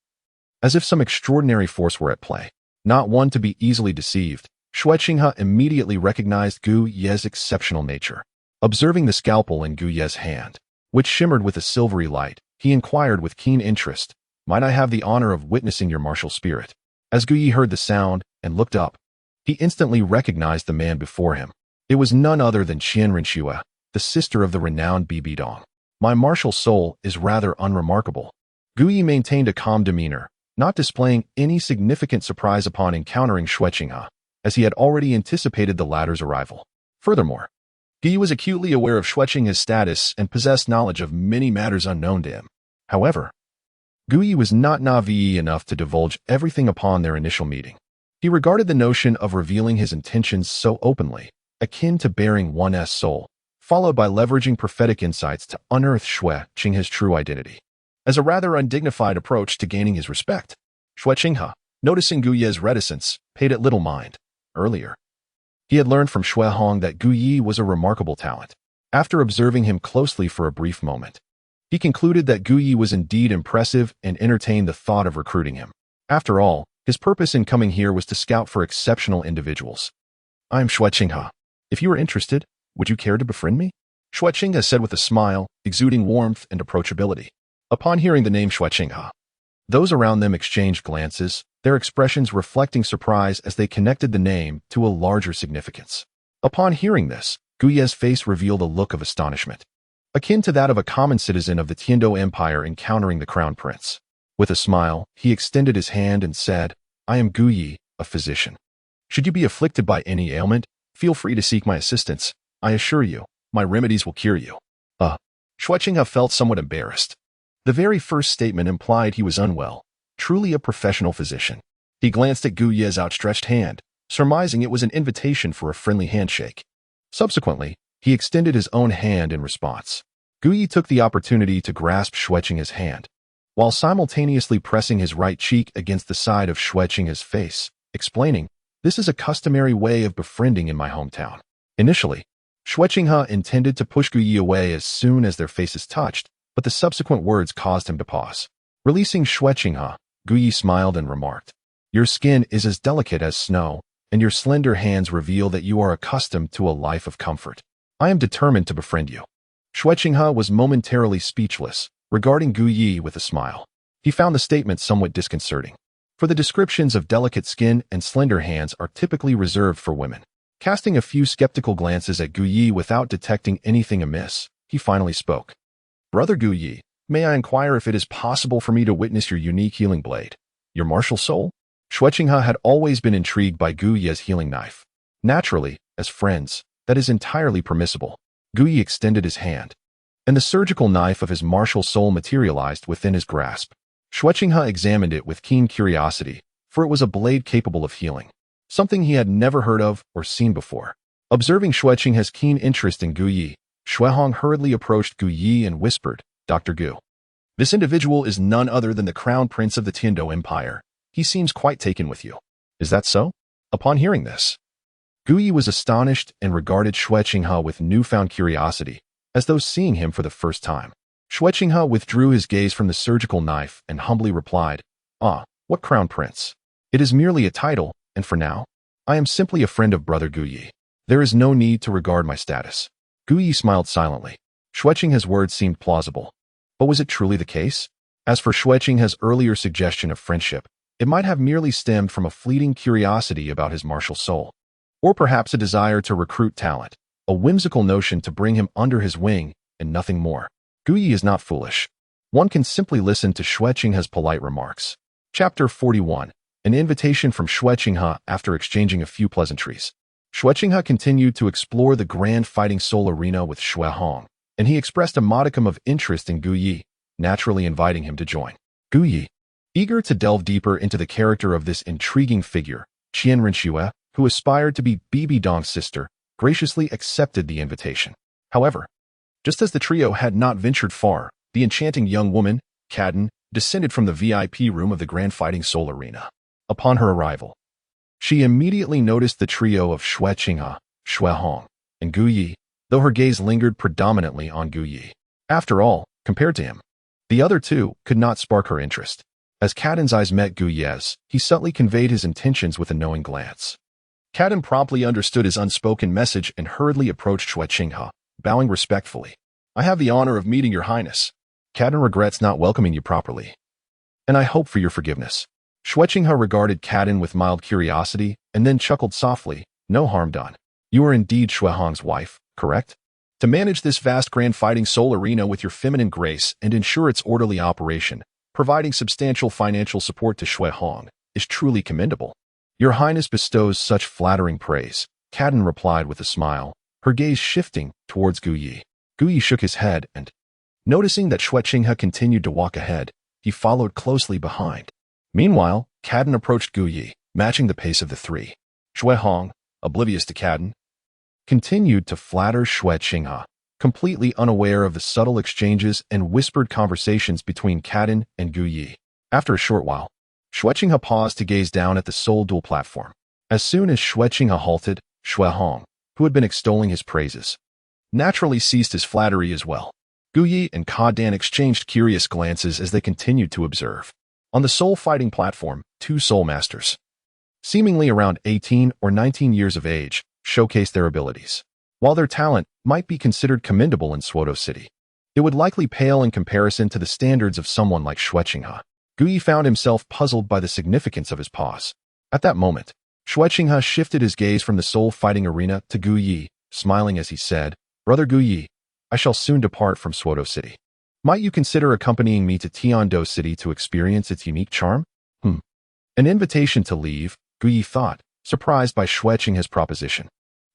As if some extraordinary force were at play. Not one to be easily deceived, Zhu Zhuqing immediately recognized Gu Ye's exceptional nature. Observing the scalpel in Gu Ye's hand, which shimmered with a silvery light, he inquired with keen interest, "Might I have the honor of witnessing your martial spirit?" As Gu Ye heard the sound and looked up, he instantly recognized the man before him. It was none other than Qian Renxue, the sister of the renowned Bibi Dong. "My martial soul is rather unremarkable." Gu Ye maintained a calm demeanor, not displaying any significant surprise upon encountering Zhu Zhuqing, as he had already anticipated the latter's arrival. Furthermore, Gu Ye was acutely aware of Zhu Zhuqing's status and possessed knowledge of many matters unknown to him. However, Gu Ye was not naive enough to divulge everything upon their initial meeting. He regarded the notion of revealing his intentions so openly, akin to baring one's soul, followed by leveraging prophetic insights to unearth Zhu Zhuqing's true identity, as a rather undignified approach to gaining his respect. Zhu Zhuqing, noticing Gu Ye's reticence, paid it little mind. Earlier, he had learned from Xue Hong that Gu Ye was a remarkable talent. After observing him closely for a brief moment, he concluded that Gu Ye was indeed impressive and entertained the thought of recruiting him. After all, his purpose in coming here was to scout for exceptional individuals. "I am Zhu Zhuqing. If you are interested, would you care to befriend me?" Zhu Zhuqing said with a smile, exuding warmth and approachability. Upon hearing the name Zhu Zhuqing, those around them exchanged glances, their expressions reflecting surprise as they connected the name to a larger significance. Upon hearing this, Gu Ye's face revealed a look of astonishment, akin to that of a common citizen of the Tiando Empire encountering the crown prince. With a smile, he extended his hand and said, "I am Gu Ye, a physician. Should you be afflicted by any ailment, feel free to seek my assistance. I assure you, my remedies will cure you." Zhu Zhuqing felt somewhat embarrassed. The very first statement implied he was unwell, truly a professional physician. He glanced at Gu Ye's outstretched hand, surmising it was an invitation for a friendly handshake. Subsequently, he extended his own hand in response. Gu Ye took the opportunity to grasp Zhu Zhuqing's hand, while simultaneously pressing his right cheek against the side of Zhu Zhuqing's face, explaining, "This is a customary way of befriending in my hometown." Initially, Zhu Zhuqing intended to push Gu Ye away as soon as their faces touched, but the subsequent words caused him to pause. Releasing Zhu Zhuqing, Gu Ye smiled and remarked, "Your skin is as delicate as snow, and your slender hands reveal that you are accustomed to a life of comfort. I am determined to befriend you." Zhu Zhuqing was momentarily speechless, regarding Gu Ye with a smile. He found the statement somewhat disconcerting, for the descriptions of delicate skin and slender hands are typically reserved for women. Casting a few skeptical glances at Gu Ye without detecting anything amiss, he finally spoke. "Brother Gu Ye, may I inquire if it is possible for me to witness your unique healing blade, your martial soul?" Zhu Zhuqing had always been intrigued by Gu Ye's healing knife. Naturally, as friends, that is entirely permissible. Gu Ye extended his hand, and the surgical knife of his martial soul materialized within his grasp. Zhu Zhuqing examined it with keen curiosity, for it was a blade capable of healing, something he had never heard of or seen before. Observing Zhu Zhuqing's keen interest in Gu Ye, Xue Hong hurriedly approached Gu Ye and whispered, "Dr. Gu, this individual is none other than the crown prince of the Tiando Empire. He seems quite taken with you. Is that so?" Upon hearing this, Gu Ye was astonished and regarded Zhu Zhuqing with newfound curiosity, as though seeing him for the first time. Zhu Zhuqing withdrew his gaze from the surgical knife and humbly replied, "What crown prince? It is merely a title, and for now, I am simply a friend of Brother Gu Ye. There is no need to regard my status." Gu Ye smiled silently. Zhu Zhuqing's words seemed plausible, but was it truly the case? As for Zhu Zhuqing's earlier suggestion of friendship, it might have merely stemmed from a fleeting curiosity about his martial soul, or perhaps a desire to recruit talent, a whimsical notion to bring him under his wing, and nothing more. Gu Ye is not foolish. One can simply listen to Zhu Zhuqing's polite remarks. Chapter 41. An invitation from Zhu Zhuqing after exchanging a few pleasantries. Zhu Zhuqing continued to explore the grand fighting soul arena with Xue Hong, and he expressed a modicum of interest in Gu Yi, naturally inviting him to join. Gu Yi, eager to delve deeper into the character of this intriguing figure, Qian Renxue, who aspired to be Bibi Dong's sister, graciously accepted the invitation. However, just as the trio had not ventured far, the enchanting young woman, Caden, descended from the VIP room of the Grand Fighting Soul Arena. Upon her arrival, she immediately noticed the trio of Xue Qinghe, Xue Hong, and Gu Yi, though her gaze lingered predominantly on Gu Yi. After all, compared to him, the other two could not spark her interest. As Caden's eyes met Gu Yi's, he subtly conveyed his intentions with a knowing glance. Caden promptly understood his unspoken message and hurriedly approached Xue Qinghe, bowing respectfully. "I have the honor of meeting your highness. Caden regrets not welcoming you properly, and I hope for your forgiveness." Xue Qinghe regarded Caden with mild curiosity and then chuckled softly. "No harm done. You are indeed Xue Hong's wife, correct? To manage this vast Grand Fighting Soul Arena with your feminine grace and ensure its orderly operation, providing substantial financial support to Xue Hong, is truly commendable. Your Highness bestows such flattering praise," Caden replied with a smile, her gaze shifting towards Gu Yi. Gu Yi shook his head and, noticing that Xue Qinghe continued to walk ahead, he followed closely behind. Meanwhile, Caden approached Gu Yi, matching the pace of the three. Xue Hong, oblivious to Caden, continued to flatter Xue Qinghe, completely unaware of the subtle exchanges and whispered conversations between Caden and Gu Yi. After a short while, Xue Qinghe paused to gaze down at the Soul Duel platform. As soon as Xue Qinghe halted, Xue Hong, who had been extolling his praises, naturally ceased his flattery as well. Gu Yi and Caden exchanged curious glances as they continued to observe. On the soul fighting platform, two soul masters, seemingly around 18 or 19 years of age, showcased their abilities. While their talent might be considered commendable in Zhuo City, it would likely pale in comparison to the standards of someone like Xue Qinghe. Gu Yi found himself puzzled by the significance of his pause. At that moment, Xue Qinghe shifted his gaze from the soul fighting arena to Gu Yi, smiling as he said, "Brother Gu Yi, I shall soon depart from Zhuo City. Might you consider accompanying me to Tiando City to experience its unique charm?" An invitation to leave, Gu Yi thought, surprised by Xue Qinghe's proposition.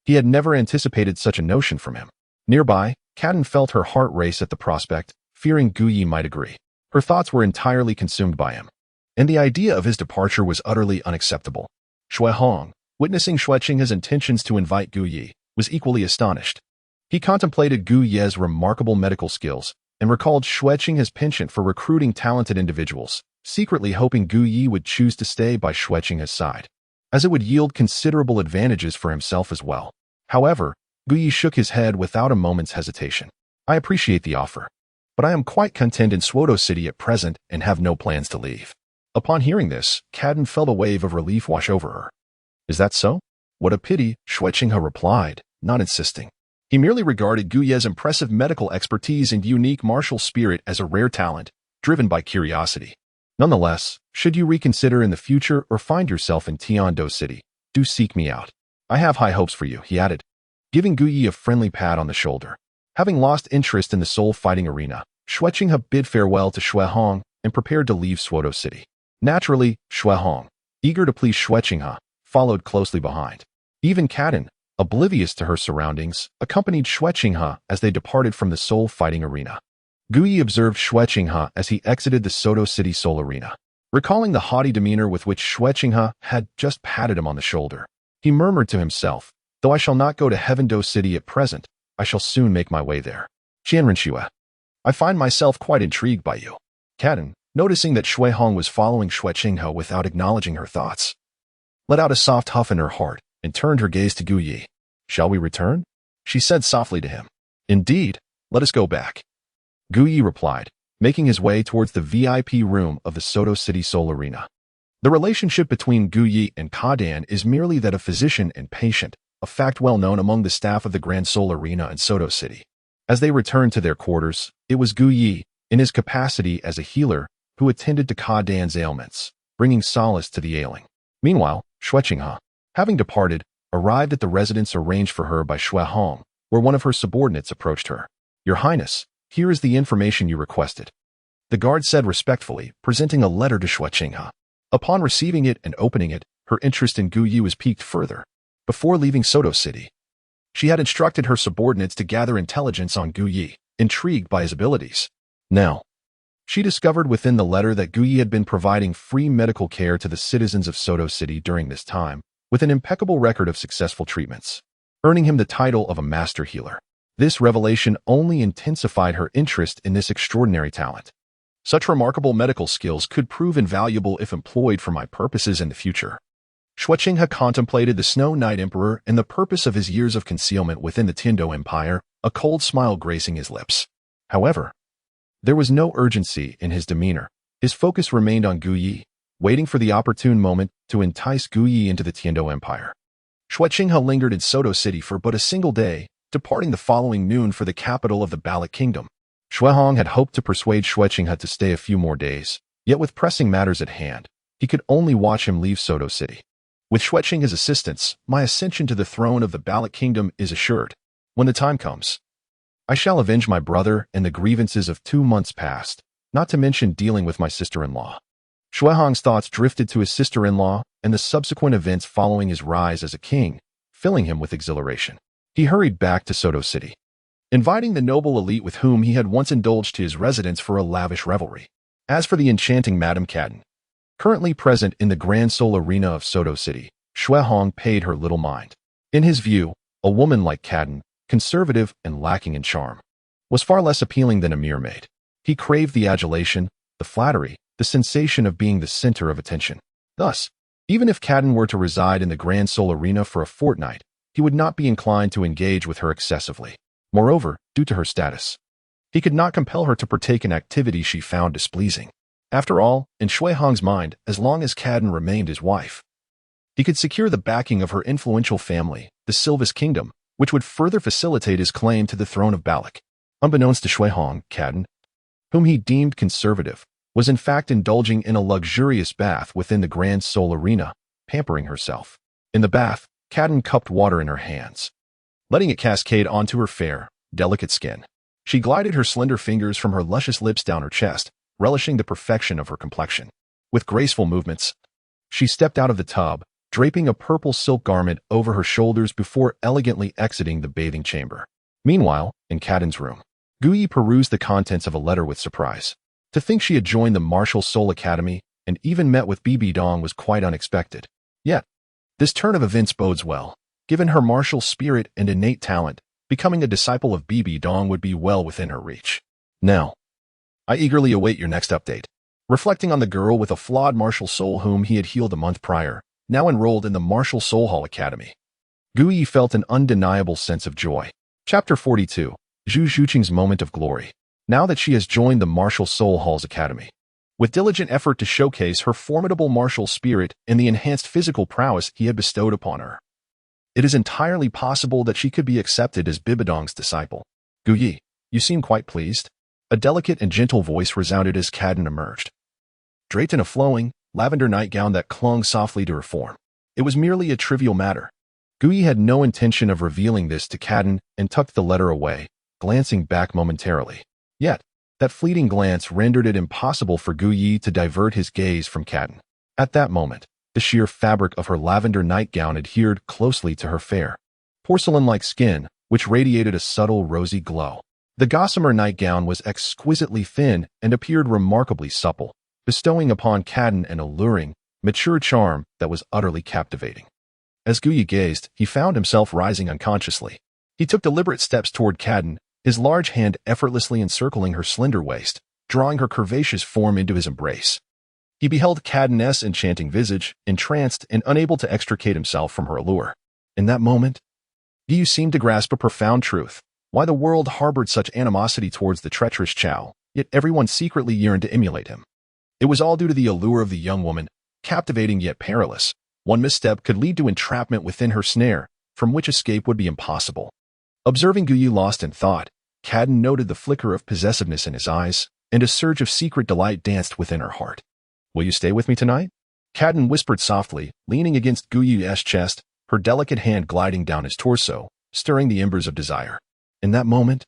He had never anticipated such a notion from him. Nearby, Caden felt her heart race at the prospect, fearing Gu Yi might agree. Her thoughts were entirely consumed by him, and the idea of his departure was utterly unacceptable. Xue Hong, witnessing Xue Qinghe's intentions to invite Gu Yi, was equally astonished. He contemplated Gu Yi's remarkable medical skills and recalled Xue Qinghe's penchant for recruiting talented individuals, secretly hoping Gu Yi would choose to stay by Xue Qinghe's side, as it would yield considerable advantages for himself as well. However, Gu Yi shook his head without a moment's hesitation. "I appreciate the offer, but I am quite content in Zhuo City at present and have no plans to leave." Upon hearing this, Caden felt a wave of relief wash over her. "Is that so? What a pity," Xue Qinghe replied, not insisting. He merely regarded Gu Yi's impressive medical expertise and unique martial spirit as a rare talent, driven by curiosity. "Nonetheless, should you reconsider in the future or find yourself in Tiando City, do seek me out. I have high hopes for you," he added, giving Gu Yi a friendly pat on the shoulder. Having lost interest in the soul fighting arena, Xue Qinghe bid farewell to Xue Hong and prepared to leave Zhuo City. Naturally, Xue Hong, eager to please Xue Qinghe, followed closely behind. Even Caden, oblivious to her surroundings, accompanied Xue Qinghe as they departed from the soul fighting arena. Gu Yi observed Xue Qinghe as he exited the Zhuo City Soul Arena. Recalling the haughty demeanor with which Xue Qinghe had just patted him on the shoulder, he murmured to himself, "Though I shall not go to Heavendo City at present, I shall soon make my way there. Qian Renxue, I find myself quite intrigued by you." Caden, noticing that Xue Hong was following Xue Qinghe without acknowledging her thoughts, let out a soft huff in her heart and turned her gaze to Gu Yi. "Shall we return?" she said softly to him. "Indeed, let us go back," Gu Yi replied, making his way towards the VIP room of the Zhuo City Soul Arena. The relationship between Gu Yi and Caden is merely that of physician and patient, a fact well known among the staff of the Grand Soul Arena in Zhuo City. As they returned to their quarters, it was Gu Yi, in his capacity as a healer, who attended to Caden's ailments, bringing solace to the ailing. Meanwhile, Xue Qinghe, having departed, arrived at the residence arranged for her by Xue Hong, where one of her subordinates approached her. "Your Highness, here is the information you requested," the guard said respectfully, presenting a letter to Xue Qinghe. Upon receiving it and opening it, her interest in Gu Yi was piqued further. Before leaving Zhuo City, she had instructed her subordinates to gather intelligence on Gu Yi, intrigued by his abilities. Now, she discovered within the letter that Guyi had been providing free medical care to the citizens of Soto City during this time, with an impeccable record of successful treatments, earning him the title of a master healer. This revelation only intensified her interest in this extraordinary talent. Such remarkable medical skills could prove invaluable if employed for my purposes in the future. Zhu Zhuqing had contemplated the Snow Knight Emperor and the purpose of his years of concealment within the Tiando Empire, a cold smile gracing his lips. However, there was no urgency in his demeanor. His focus remained on Guyi, waiting for the opportune moment to entice Guyi into the Tiando Empire. Zhu Zhuqing had lingered in Soto City for but a single day, departing the following noon for the capital of the Baloch Kingdom. Shuihong had hoped to persuade Zhu Zhuqing to stay a few more days, yet with pressing matters at hand, he could only watch him leave Soto City. With Zhu Zhuqing as assistance, my ascension to the throne of the Baloch Kingdom is assured. When the time comes, I shall avenge my brother and the grievances of 2 months past, not to mention dealing with my sister-in-law. Shuihong's thoughts drifted to his sister-in-law and the subsequent events following his rise as a king, filling him with exhilaration. He hurried back to Soto City, inviting the noble elite with whom he had once indulged to his residence for a lavish revelry. As for the enchanting Madame Cadden, currently present in the Grand Soul Arena of Soto City, Shuihong paid her little mind. In his view, a woman like Cadden, conservative and lacking in charm, was far less appealing than a mere maid. He craved the adulation, the flattery, the sensation of being the center of attention. Thus, even if Cadden were to reside in the Grand Soul Arena for a fortnight, he would not be inclined to engage with her excessively. Moreover, due to her status, he could not compel her to partake in activities she found displeasing. After all, in Shuihong's mind, as long as Cadden remained his wife, he could secure the backing of her influential family, the Silvis Kingdom, which would further facilitate his claim to the throne of Baloch. Unbeknownst to Shuihong, Cadden, whom he deemed conservative, was in fact indulging in a luxurious bath within the Grand Soul Arena, pampering herself. In the bath, Cadden cupped water in her hands, letting it cascade onto her fair, delicate skin. She glided her slender fingers from her luscious lips down her chest, relishing the perfection of her complexion. With graceful movements, she stepped out of the tub, draping a purple silk garment over her shoulders before elegantly exiting the bathing chamber. Meanwhile, in Cadden's room, Guyi perused the contents of a letter with surprise. To think she had joined the Martial Soul Academy and even met with Bibi Dong was quite unexpected. Yet, this turn of events bodes well. Given her martial spirit and innate talent, becoming a disciple of Bibi Dong would be well within her reach. Now, I eagerly await your next update. Reflecting on the girl with a flawed martial soul whom he had healed a month prior, now enrolled in the Martial Soul Hall Academy, Guyi felt an undeniable sense of joy. Chapter 42. Zhu Zhuqing's Moment of Glory. Now that she has joined the Martial Soul Hall's Academy, with diligent effort to showcase her formidable martial spirit and the enhanced physical prowess he had bestowed upon her, it is entirely possible that she could be accepted as Bibi Dong's disciple. Guyi, you seem quite pleased. A delicate and gentle voice resounded as Cadden emerged, draped in a flowing, lavender nightgown that clung softly to her form. It was merely a trivial matter. Guyi had no intention of revealing this to Cadden and tucked the letter away, glancing back momentarily. Yet, that fleeting glance rendered it impossible for Guyi to divert his gaze from Cadden. At that moment, the sheer fabric of her lavender nightgown adhered closely to her fair, porcelain-like skin, which radiated a subtle rosy glow. The gossamer nightgown was exquisitely thin and appeared remarkably supple, bestowing upon Cadden an alluring, mature charm that was utterly captivating. As Guyi gazed, he found himself rising unconsciously. He took deliberate steps toward Cadden, his large hand effortlessly encircling her slender waist, drawing her curvaceous form into his embrace. He beheld Cadden's enchanting visage, entranced and unable to extricate himself from her allure. In that moment, Guyi seemed to grasp a profound truth. Why the world harbored such animosity towards the treacherous Chow, yet everyone secretly yearned to emulate him. It was all due to the allure of the young woman, captivating yet perilous. One misstep could lead to entrapment within her snare, from which escape would be impossible. Observing Guyi lost in thought, Cadden noted the flicker of possessiveness in his eyes, and a surge of secret delight danced within her heart. Will you stay with me tonight? Cadden whispered softly, leaning against Guyi's chest, her delicate hand gliding down his torso, stirring the embers of desire. In that moment,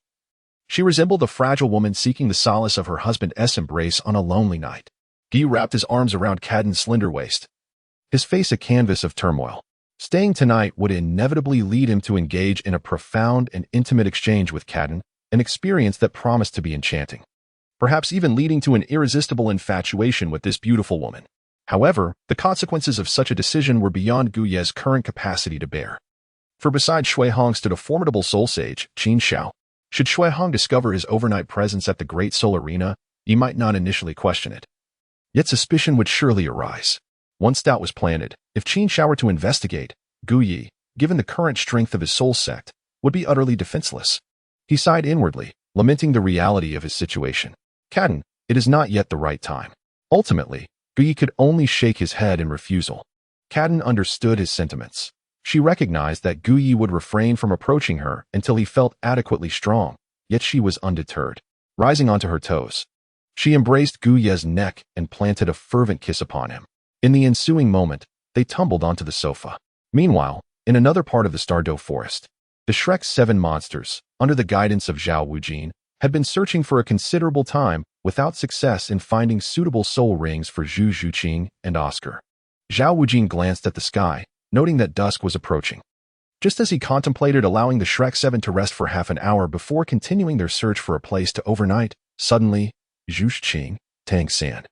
she resembled a fragile woman seeking the solace of her husband's embrace on a lonely night. Guyi wrapped his arms around Cadden's slender waist, his face a canvas of turmoil. Staying tonight would inevitably lead him to engage in a profound and intimate exchange with Cadden, an experience that promised to be enchanting, perhaps even leading to an irresistible infatuation with this beautiful woman. However, the consequences of such a decision were beyond Gu Ye's current capacity to bear. For beside Shui Hong stood a formidable soul sage, Qin Xiao. Should Shui Hong discover his overnight presence at the Great Soul Arena, he might not initially question it. Yet suspicion would surely arise. Once doubt was planted, if Qin Xiao were to investigate, Gu Yi, given the current strength of his soul sect, would be utterly defenseless. He sighed inwardly, lamenting the reality of his situation. Caden, it is not yet the right time. Ultimately, Gu Yi could only shake his head in refusal. Caden understood his sentiments. She recognized that Gu Yi would refrain from approaching her until he felt adequately strong, yet she was undeterred. Rising onto her toes, she embraced Gu Ye's neck and planted a fervent kiss upon him. In the ensuing moment, they tumbled onto the sofa. Meanwhile, in another part of the Stardow Forest, the Shrek 7 monsters, under the guidance of Zhao Wujin, had been searching for a considerable time without success in finding suitable soul rings for Zhu Zhuqing and Oscar. Zhao Wujin glanced at the sky, noting that dusk was approaching. Just as he contemplated allowing the Shrek 7 to rest for half an hour before continuing their search for a place to overnight, suddenly, Zhu Zhuqing, Tang San,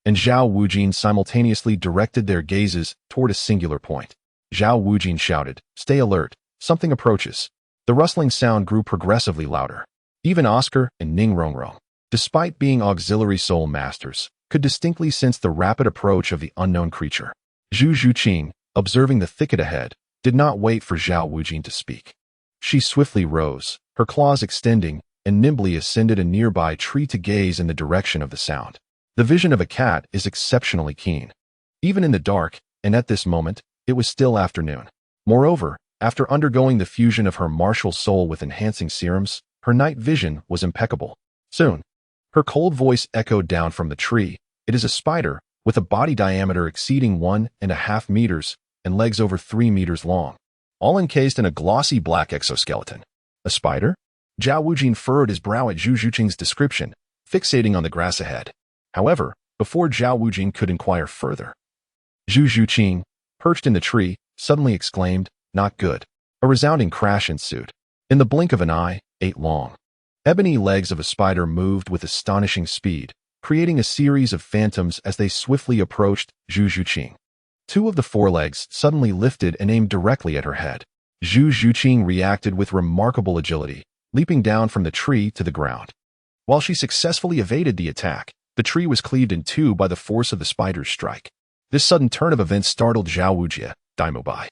and Zhao Wujin simultaneously directed their gazes toward a singular point. Zhao Wujin shouted, "Stay alert, something approaches." The rustling sound grew progressively louder. Even Oscar and Ning Rongrong, despite being auxiliary soul masters, could distinctly sense the rapid approach of the unknown creature. Zhu Zhuqing, observing the thicket ahead, did not wait for Zhao Wujin to speak. She swiftly rose, her claws extending, and nimbly ascended a nearby tree to gaze in the direction of the sound. The vision of a cat is exceptionally keen, even in the dark, and at this moment, it was still afternoon. Moreover, after undergoing the fusion of her martial soul with enhancing serums, her night vision was impeccable. Soon, her cold voice echoed down from the tree. It is a spider, with a body diameter exceeding 1.5 meters and legs over 3 meters long, all encased in a glossy black exoskeleton. A spider? Zhao Wujin furrowed his brow at Zhu Zhuqing's description, fixating on the grass ahead. However, before Zhao Wujin could inquire further, Zhu Zhuqing, perched in the tree, suddenly exclaimed, "Not good." A resounding crash ensued. In the blink of an eye, 8 long, ebony legs of a spider moved with astonishing speed, creating a series of phantoms as they swiftly approached Zhu Zhuqing. 2 of the forelegs suddenly lifted and aimed directly at her head. Zhu Zhuqing reacted with remarkable agility, leaping down from the tree to the ground. While she successfully evaded the attack, the tree was cleaved in 2 by the force of the spider's strike. This sudden turn of events startled Zhao Wujie, Daimobai,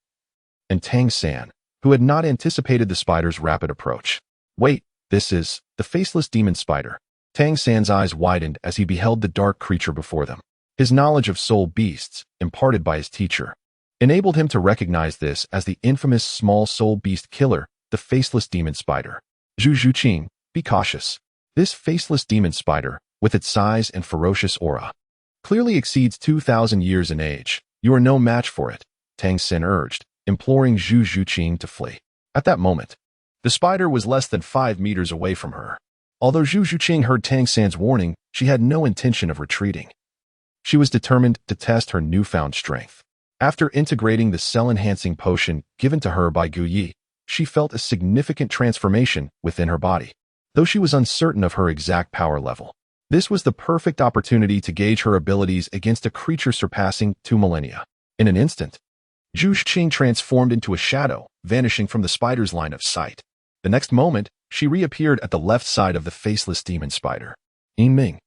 and Tang San, who had not anticipated the spider's rapid approach. "Wait, this is the faceless demon spider." Tang San's eyes widened as he beheld the dark creature before them. His knowledge of soul beasts, imparted by his teacher, enabled him to recognize this as the infamous small soul beast killer, the faceless demon spider. Zhu Zhuqing, be cautious. This faceless demon spider, with its size and ferocious aura, clearly exceeds 2,000 years in age. You are no match for it, Tang San urged, imploring Zhu Zhuqing to flee. At that moment, the spider was less than 5 meters away from her. Although Zhu Zhuqing heard Tang San's warning, she had no intention of retreating. She was determined to test her newfound strength. After integrating the cell-enhancing potion given to her by Gu Yi, she felt a significant transformation within her body, though she was uncertain of her exact power level. This was the perfect opportunity to gauge her abilities against a creature surpassing 2 millennia. In an instant, Zhu Zhuqing transformed into a shadow, vanishing from the spider's line of sight. The next moment, she reappeared at the left side of the faceless demon spider. "Yin Ming.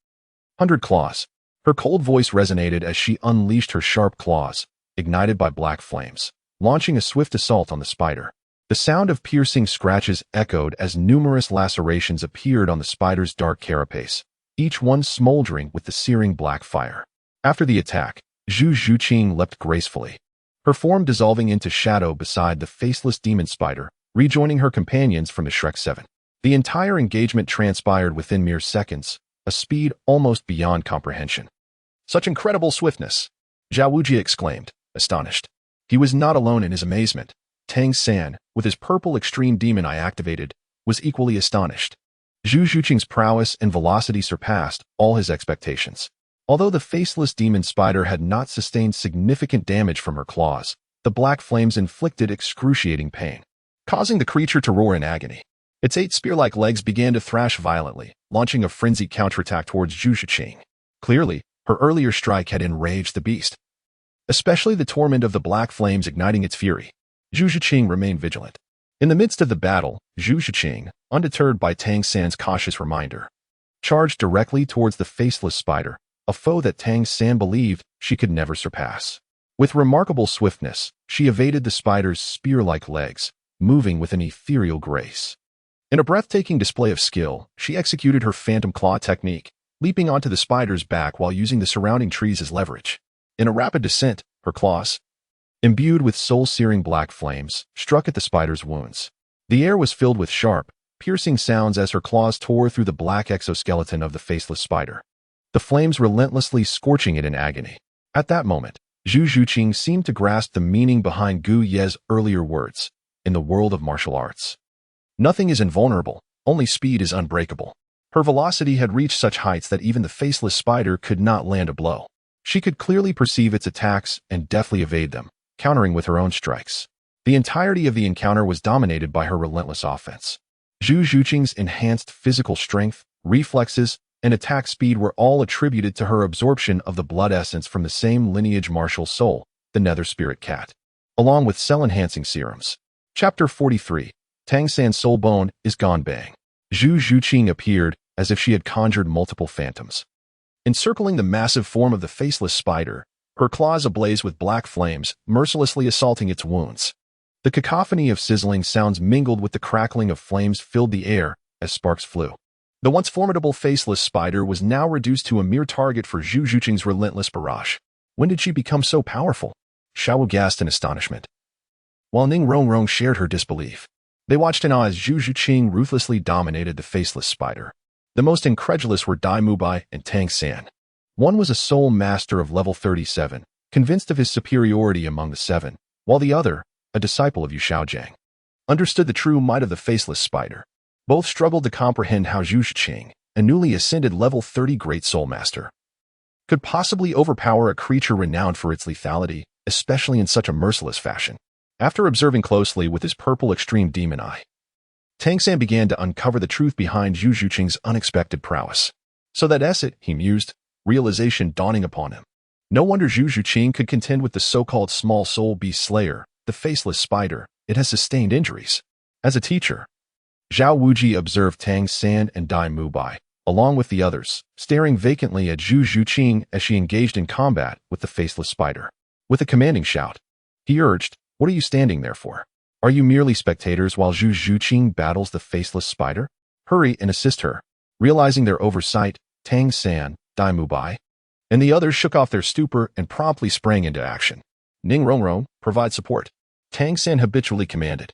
100 claws." Her cold voice resonated as she unleashed her sharp claws, ignited by black flames, launching a swift assault on the spider. The sound of piercing scratches echoed as numerous lacerations appeared on the spider's dark carapace, each one smoldering with the searing black fire. After the attack, Zhu Zhuqing leapt gracefully, her form dissolving into shadow beside the faceless demon spider, rejoining her companions from the Shrek 7. The entire engagement transpired within mere seconds, a speed almost beyond comprehension. "Such incredible swiftness!" Zhao Wujie exclaimed, astonished. He was not alone in his amazement. Tang San, with his purple extreme demon eye activated, was equally astonished. Zhu Zhuqing's prowess and velocity surpassed all his expectations. Although the faceless demon spider had not sustained significant damage from her claws, the black flames inflicted excruciating pain, causing the creature to roar in agony. Its 8 spear-like legs began to thrash violently, launching a frenzied counterattack towards Zhu Zhuqing. Clearly, her earlier strike had enraged the beast, especially the torment of the black flames igniting its fury. Zhu Zhuqing remained vigilant. In the midst of the battle, Zhu Zhuqing, undeterred by Tang San's cautious reminder, charged directly towards the faceless spider, a foe that Tang San believed she could never surpass. With remarkable swiftness, she evaded the spider's spear-like legs, moving with an ethereal grace. In a breathtaking display of skill, she executed her phantom claw technique, leaping onto the spider's back while using the surrounding trees as leverage. In a rapid descent, her claws, imbued with soul-searing black flames, struck at the spider's wounds. The air was filled with sharp, piercing sounds as her claws tore through the black exoskeleton of the faceless spider, the flames relentlessly scorching it in agony. At that moment, Zhu Zhuqing seemed to grasp the meaning behind Gu Ye's earlier words. In the world of martial arts, nothing is invulnerable, only speed is unbreakable. Her velocity had reached such heights that even the faceless spider could not land a blow. She could clearly perceive its attacks and deftly evade them, countering with her own strikes. The entirety of the encounter was dominated by her relentless offense. Zhu Zhuqing's enhanced physical strength, reflexes, and attack speed were all attributed to her absorption of the blood essence from the same lineage martial soul, the Nether Spirit Cat, along with cell-enhancing serums. Chapter 43. Tang San's soul bone is gone bang. Zhu Zhuqing appeared as if she had conjured multiple phantoms, encircling the massive form of the faceless spider, her claws ablaze with black flames, mercilessly assaulting its wounds. The cacophony of sizzling sounds mingled with the crackling of flames filled the air as sparks flew. The once formidable faceless spider was now reduced to a mere target for Zhu Zhuqing's relentless barrage. When did she become so powerful? Xiao gasped in astonishment, while Ning Rongrong shared her disbelief. They watched in awe as Zhu Zhuqing ruthlessly dominated the faceless spider. The most incredulous were Dai Mubai and Tang San. One was a soul master of level 37, convinced of his superiority among the 7, while the other, a disciple of Yu Shaojiang, understood the true might of the faceless spider. Both struggled to comprehend how Zhu Zhuqing, a newly ascended level 30 great soul master, could possibly overpower a creature renowned for its lethality, especially in such a merciless fashion. After observing closely with his purple extreme demon eye, Tang San began to uncover the truth behind Zhu Zhuqing's unexpected prowess. So that's it, he mused, realization dawning upon him. No wonder Zhu Zhuqing could contend with the so-called small soul beast slayer, the faceless spider. It has sustained injuries. As a teacher, Zhao Wuji observed Tang San and Dai Mubai, along with the others, staring vacantly at Zhu Zhuqing as she engaged in combat with the faceless spider. With a commanding shout, he urged, "What are you standing there for? Are you merely spectators while Zhu Zhuqing battles the faceless spider? Hurry and assist her." Realizing their oversight, Tang San, Dai Mubai, and the others shook off their stupor and promptly sprang into action. Ning Rongrong, provide support, Tang San habitually commanded.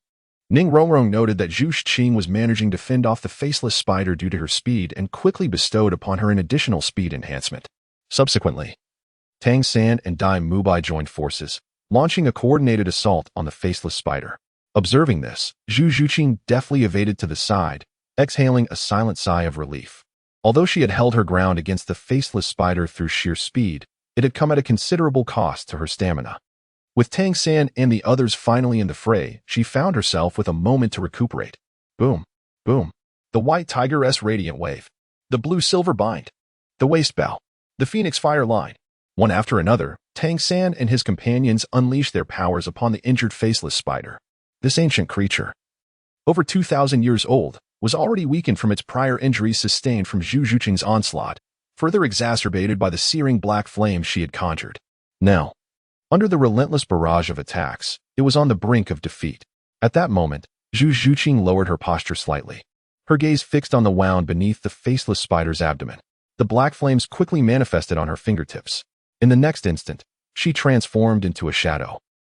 Ning Rongrong noted that Zhu Zhuqing was managing to fend off the faceless spider due to her speed and quickly bestowed upon her an additional speed enhancement. Subsequently, Tang San and Dai Mubai joined forces, launching a coordinated assault on the faceless spider. Observing this, Zhu Zhuqing deftly evaded to the side, exhaling a silent sigh of relief. Although she had held her ground against the faceless spider through sheer speed, it had come at a considerable cost to her stamina. With Tang San and the others finally in the fray, she found herself with a moment to recuperate. Boom, boom. The white tiger-esque radiant wave, the blue-silver bind, the waist bow, the phoenix fire line. One after another, Tang San and his companions unleashed their powers upon the injured faceless spider. This ancient creature, over 2,000 years old, was already weakened from its prior injuries sustained from Zhu Zhuqing's onslaught, further exacerbated by the searing black flames she had conjured. Now, under the relentless barrage of attacks, it was on the brink of defeat. At that moment, Zhu Zhuqing lowered her posture slightly, her gaze fixed on the wound beneath the faceless spider's abdomen. The black flames quickly manifested on her fingertips. In the next instant, she transformed into a shadow,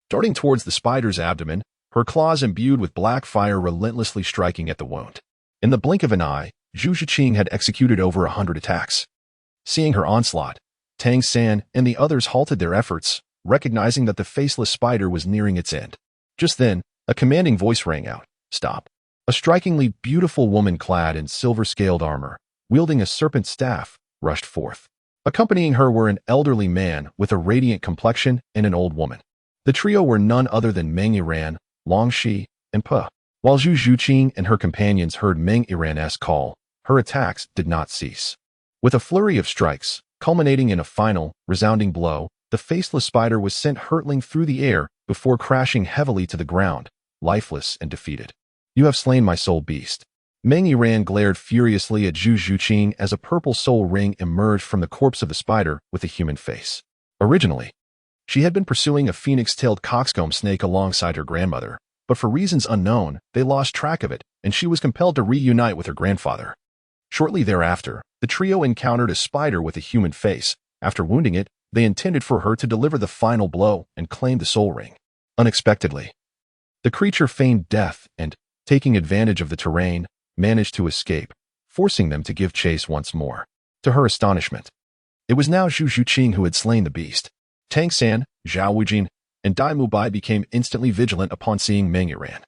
darting towards the spider's abdomen, her claws imbued with black fire relentlessly striking at the wound. In the blink of an eye, Zhu Zhuqing had executed over 100 attacks. Seeing her onslaught, Tang San and the others halted their efforts, recognizing that the faceless spider was nearing its end. Just then, a commanding voice rang out, "Stop." A strikingly beautiful woman clad in silver-scaled armor, wielding a serpent staff, rushed forth. Accompanying her were an elderly man with a radiant complexion and an old woman. The trio were none other than Meng Yiran, Long Shi, and Pe. While Zhu Zhuqing and her companions heard Meng Iran's call, her attacks did not cease. With a flurry of strikes, culminating in a final, resounding blow, the faceless spider was sent hurtling through the air before crashing heavily to the ground, lifeless and defeated. You have slain my soul beast. Meng Iran glared furiously at Zhu Zhuqing as a purple soul ring emerged from the corpse of the spider with a human face. Originally, she had been pursuing a phoenix-tailed coxcomb snake alongside her grandmother, but for reasons unknown, they lost track of it, and she was compelled to reunite with her grandfather. Shortly thereafter, the trio encountered a spider with a human face. After wounding it, they intended for her to deliver the final blow and claim the soul ring. Unexpectedly, the creature feigned death and, taking advantage of the terrain, managed to escape, forcing them to give chase once more. To her astonishment, it was now Zhu Zhuqing who had slain the beast. Tang San, Zhao Wujin, and Dai Mubai became instantly vigilant upon seeing Meng Iran,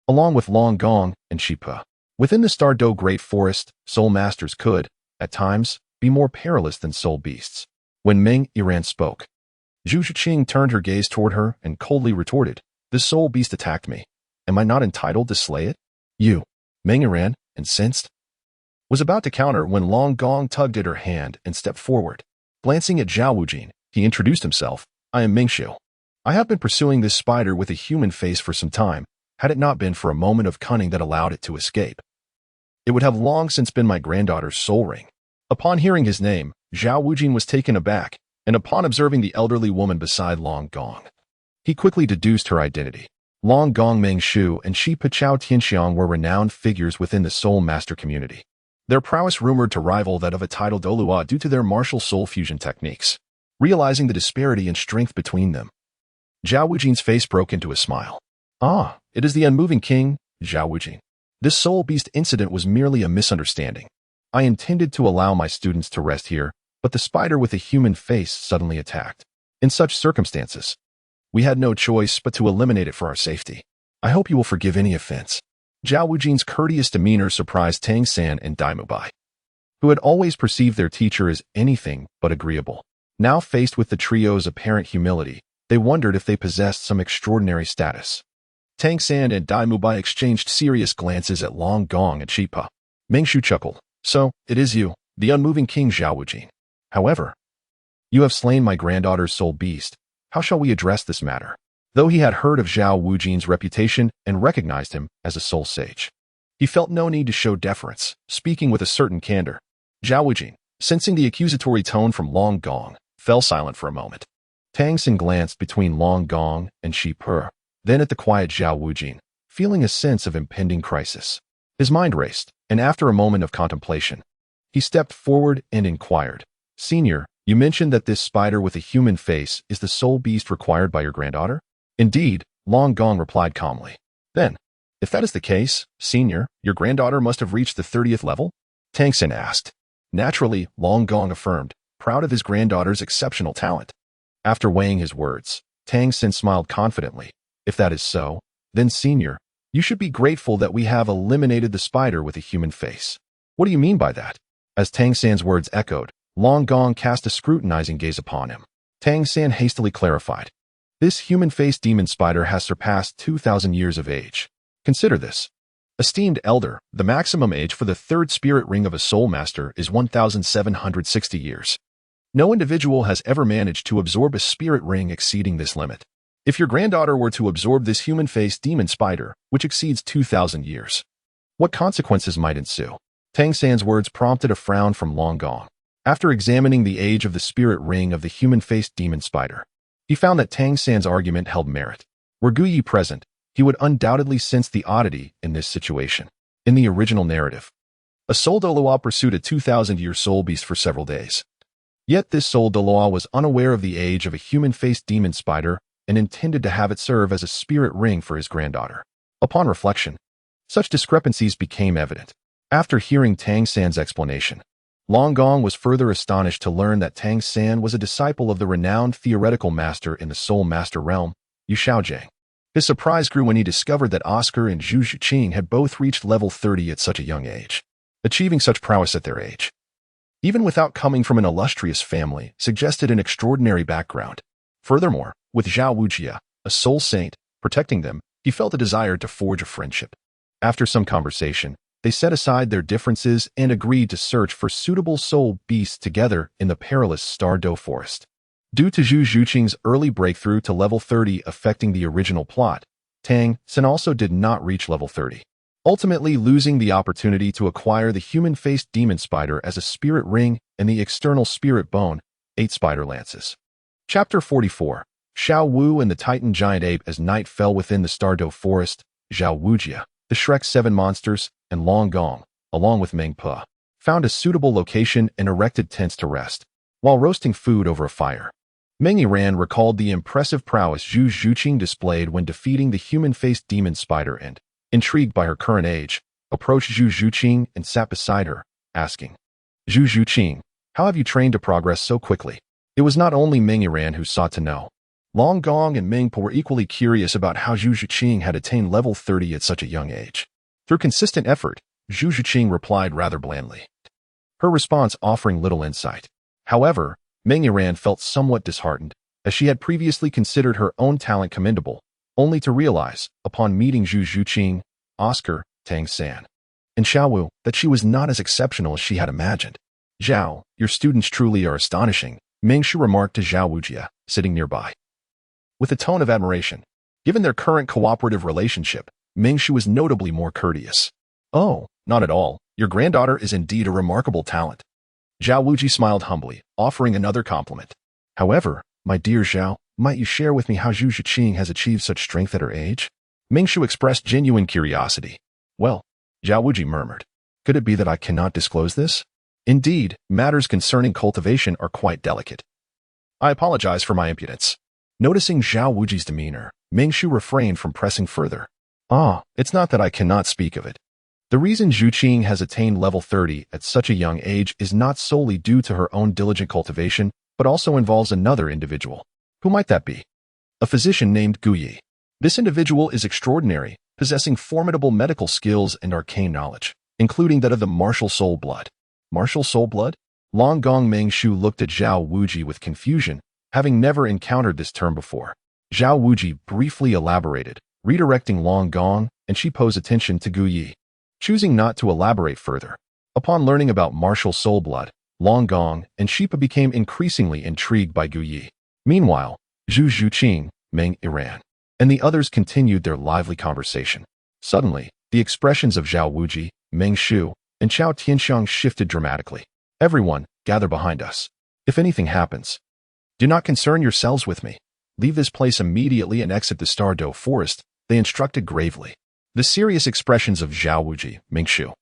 along with Long Gong and Shipa. Within the Stardo Great Forest, soul masters could, at times, be more perilous than soul beasts. When Meng Iran spoke, Zhu Zhuqing turned her gaze toward her and coldly retorted, "This soul beast attacked me. Am I not entitled to slay it?" You, Meng Iran, incensed, was about to counter when Long Gong tugged at her hand and stepped forward. Glancing at Zhao Wujin, he introduced himself, "I am Mingxiu. I have been pursuing this spider with a human face for some time. Had it not been for a moment of cunning that allowed it to escape, it would have long since been my granddaughter's soul ring." Upon hearing his name, Zhao Wujin was taken aback, and upon observing the elderly woman beside Long Gong, he quickly deduced her identity. Long Gong Mengshu and Shi Pichao Tianxiang were renowned figures within the soul master community, their prowess rumored to rival that of a titled Douluo due to their martial soul fusion techniques. Realizing the disparity in strength between them, Zhao Wujin's face broke into a smile. "Ah, it is the unmoving king, Zhao Wujin. This soul beast incident was merely a misunderstanding. I intended to allow my students to rest here, but the spider with a human face suddenly attacked. In such circumstances, we had no choice but to eliminate it for our safety. I hope you will forgive any offense." Zhao Wujin's courteous demeanor surprised Tang San and Dai Mubai, who had always perceived their teacher as anything but agreeable. Now faced with the trio's apparent humility, they wondered if they possessed some extraordinary status. Tang San and Dai Mubai exchanged serious glances at Long Gong and Shipa. Mengshu chuckled. "So, it is you, the unmoving king Zhao Wujin. However, you have slain my granddaughter's soul beast. How shall we address this matter?" Though he had heard of Zhao Wujin's reputation and recognized him as a soul sage, he felt no need to show deference, speaking with a certain candor. Zhao Wujin, sensing the accusatory tone from Long Gong, fell silent for a moment. Tang San glanced between Long Gong and Shi Per, then at the quiet Zhao Wujin, feeling a sense of impending crisis. His mind raced, and after a moment of contemplation, he stepped forward and inquired, "Senior, you mentioned that this spider with a human face is the soul beast required by your granddaughter?" "Indeed," Long Gong replied calmly. "Then, if that is the case, Senior, your granddaughter must have reached the 30th level?" Tang San asked. Naturally, Long Gong affirmed, proud of his granddaughter's exceptional talent. After weighing his words, Tang San smiled confidently. "If that is so, then Senior, you should be grateful that we have eliminated the spider with a human face." "What do you mean by that?" As Tang San's words echoed, Long Gong cast a scrutinizing gaze upon him. Tang San hastily clarified, "This human-faced demon spider has surpassed 2,000 years of age. Consider this. Esteemed elder, the maximum age for the third spirit ring of a soul master is 1,760 years. No individual has ever managed to absorb a spirit ring exceeding this limit. If your granddaughter were to absorb this human-faced demon spider, which exceeds 2,000 years, what consequences might ensue?" Tang San's words prompted a frown from Long Gong. After examining the age of the spirit ring of the human-faced demon spider, he found that Tang San's argument held merit. Were Guyi present, he would undoubtedly sense the oddity in this situation. In the original narrative, a soul Douluo pursued a 2,000-year soul beast for several days. Yet this soul Douluo was unaware of the age of a human-faced demon spider and intended to have it serve as a spirit ring for his granddaughter. Upon reflection, such discrepancies became evident. After hearing Tang San's explanation, Long Gong was further astonished to learn that Tang San was a disciple of the renowned theoretical master in the soul master realm, Yu Shaojiang. His surprise grew when he discovered that Oscar and Zhu Zhuqing had both reached level 30 at such a young age. Achieving such prowess at their age, even without coming from an illustrious family, suggested an extraordinary background. Furthermore, with Zhao Wujia, a soul saint, protecting them, he felt a desire to forge a friendship. After some conversation, they set aside their differences and agreed to search for suitable soul beasts together in the perilous Stardo Forest. Due to Zhu Zhuqing's early breakthrough to level 30 affecting the original plot, Tang San also did not reach level 30, ultimately losing the opportunity to acquire the human-faced demon spider as a spirit ring and the external spirit bone, 8 spider lances. Chapter 44. Xiao Wu and the Titan Giant Ape. As night fell within the Stardo Forest, Zhao Wujia, the Shrek 7 monsters, and Long Gong, along with Meng Po, found a suitable location and erected tents to rest, while roasting food over a fire. Meng Yiran recalled the impressive prowess Zhu Zhuqing displayed when defeating the human-faced demon spider and, intrigued by her current age, approached Zhu Zhuqing and sat beside her, asking, "Zhu Zhuqing, how have you trained to progress so quickly?" It was not only Meng Yiran who sought to know. Long Gong and Meng Po were equally curious about how Zhu Zhuqing had attained level 30 at such a young age. Through consistent effort, Zhu Zhuqing replied rather blandly, her response offering little insight. However, Meng Yiran felt somewhat disheartened, as she had previously considered her own talent commendable, only to realize, upon meeting Zhu Zhuqing, Oscar, Tang San, and Xiao Wu, that she was not as exceptional as she had imagined. "Zhao, your students truly are astonishing," Meng Shu remarked to Zhao Wujia, sitting nearby. With a tone of admiration, given their current cooperative relationship, Meng Shu was notably more courteous. "Oh, not at all. Your granddaughter is indeed a remarkable talent." Zhao Wuji smiled humbly, offering another compliment. "However, my dear Zhao, might you share with me how Zhu Zhuqing has achieved such strength at her age?" Meng Shu expressed genuine curiosity. "Well," Zhao Wuji murmured, "could it be that I cannot disclose this? Indeed, matters concerning cultivation are quite delicate. I apologize for my impudence." Noticing Zhao Wuji's demeanor, Meng Shu refrained from pressing further. It's not that I cannot speak of it. The reason Zhu Qing has attained level 30 at such a young age is not solely due to her own diligent cultivation, but also involves another individual. Who might that be? A physician named Gu Yi. This individual is extraordinary, possessing formidable medical skills and arcane knowledge, including that of the martial soul blood. Martial soul blood? Long Gong Meng Shu looked at Zhao Wuji with confusion, having never encountered this term before. Zhao Wuji briefly elaborated, redirecting Long Gong, and she posed attention to Gu Yi, choosing not to elaborate further. Upon learning about martial soul blood, Long Gong and Shipa became increasingly intrigued by Gu Yi. Meanwhile, Zhu Zhuqing, Meng Yiran, and the others continued their lively conversation. Suddenly, the expressions of Zhao Wuji, Meng Shu, and Chao Tianxiang shifted dramatically. "Everyone, gather behind us. If anything happens, do not concern yourselves with me. Leave this place immediately and exit the Stardo Forest," they instructed gravely. The serious expressions of Zhao Wuji, Meng Shu,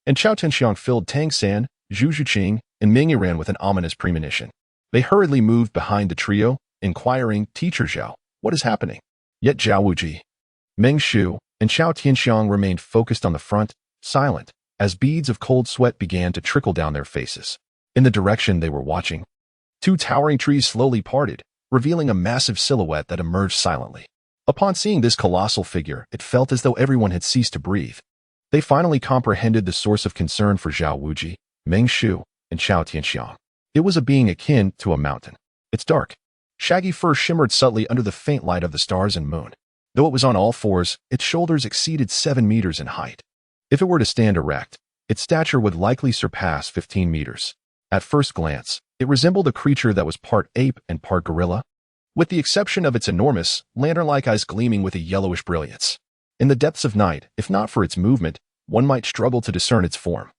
and Chao Tianxiang filled Tang San, Zhu Zhuqing, and Meng Yiran with an ominous premonition. They hurriedly moved behind the trio, inquiring, "Teacher Zhao, what is happening?" Yet Zhao Wuji, Meng Shu, and Chao Tianxiang remained focused on the front, silent, as beads of cold sweat began to trickle down their faces. In the direction they were watching, 2 towering trees slowly parted, revealing a massive silhouette that emerged silently. Upon seeing this colossal figure, it felt as though everyone had ceased to breathe. They finally comprehended the source of concern for Zhao Wuji, Meng Shu, and Chao Tianxiang. It was a being akin to a mountain. Its dark, shaggy fur shimmered subtly under the faint light of the stars and moon. Though it was on all fours, its shoulders exceeded 7 meters in height. If it were to stand erect, its stature would likely surpass 15 meters. At first glance, it resembled a creature that was part ape and part gorilla, with the exception of its enormous, lantern-like eyes gleaming with a yellowish brilliance. In the depths of night, if not for its movement, one might struggle to discern its form,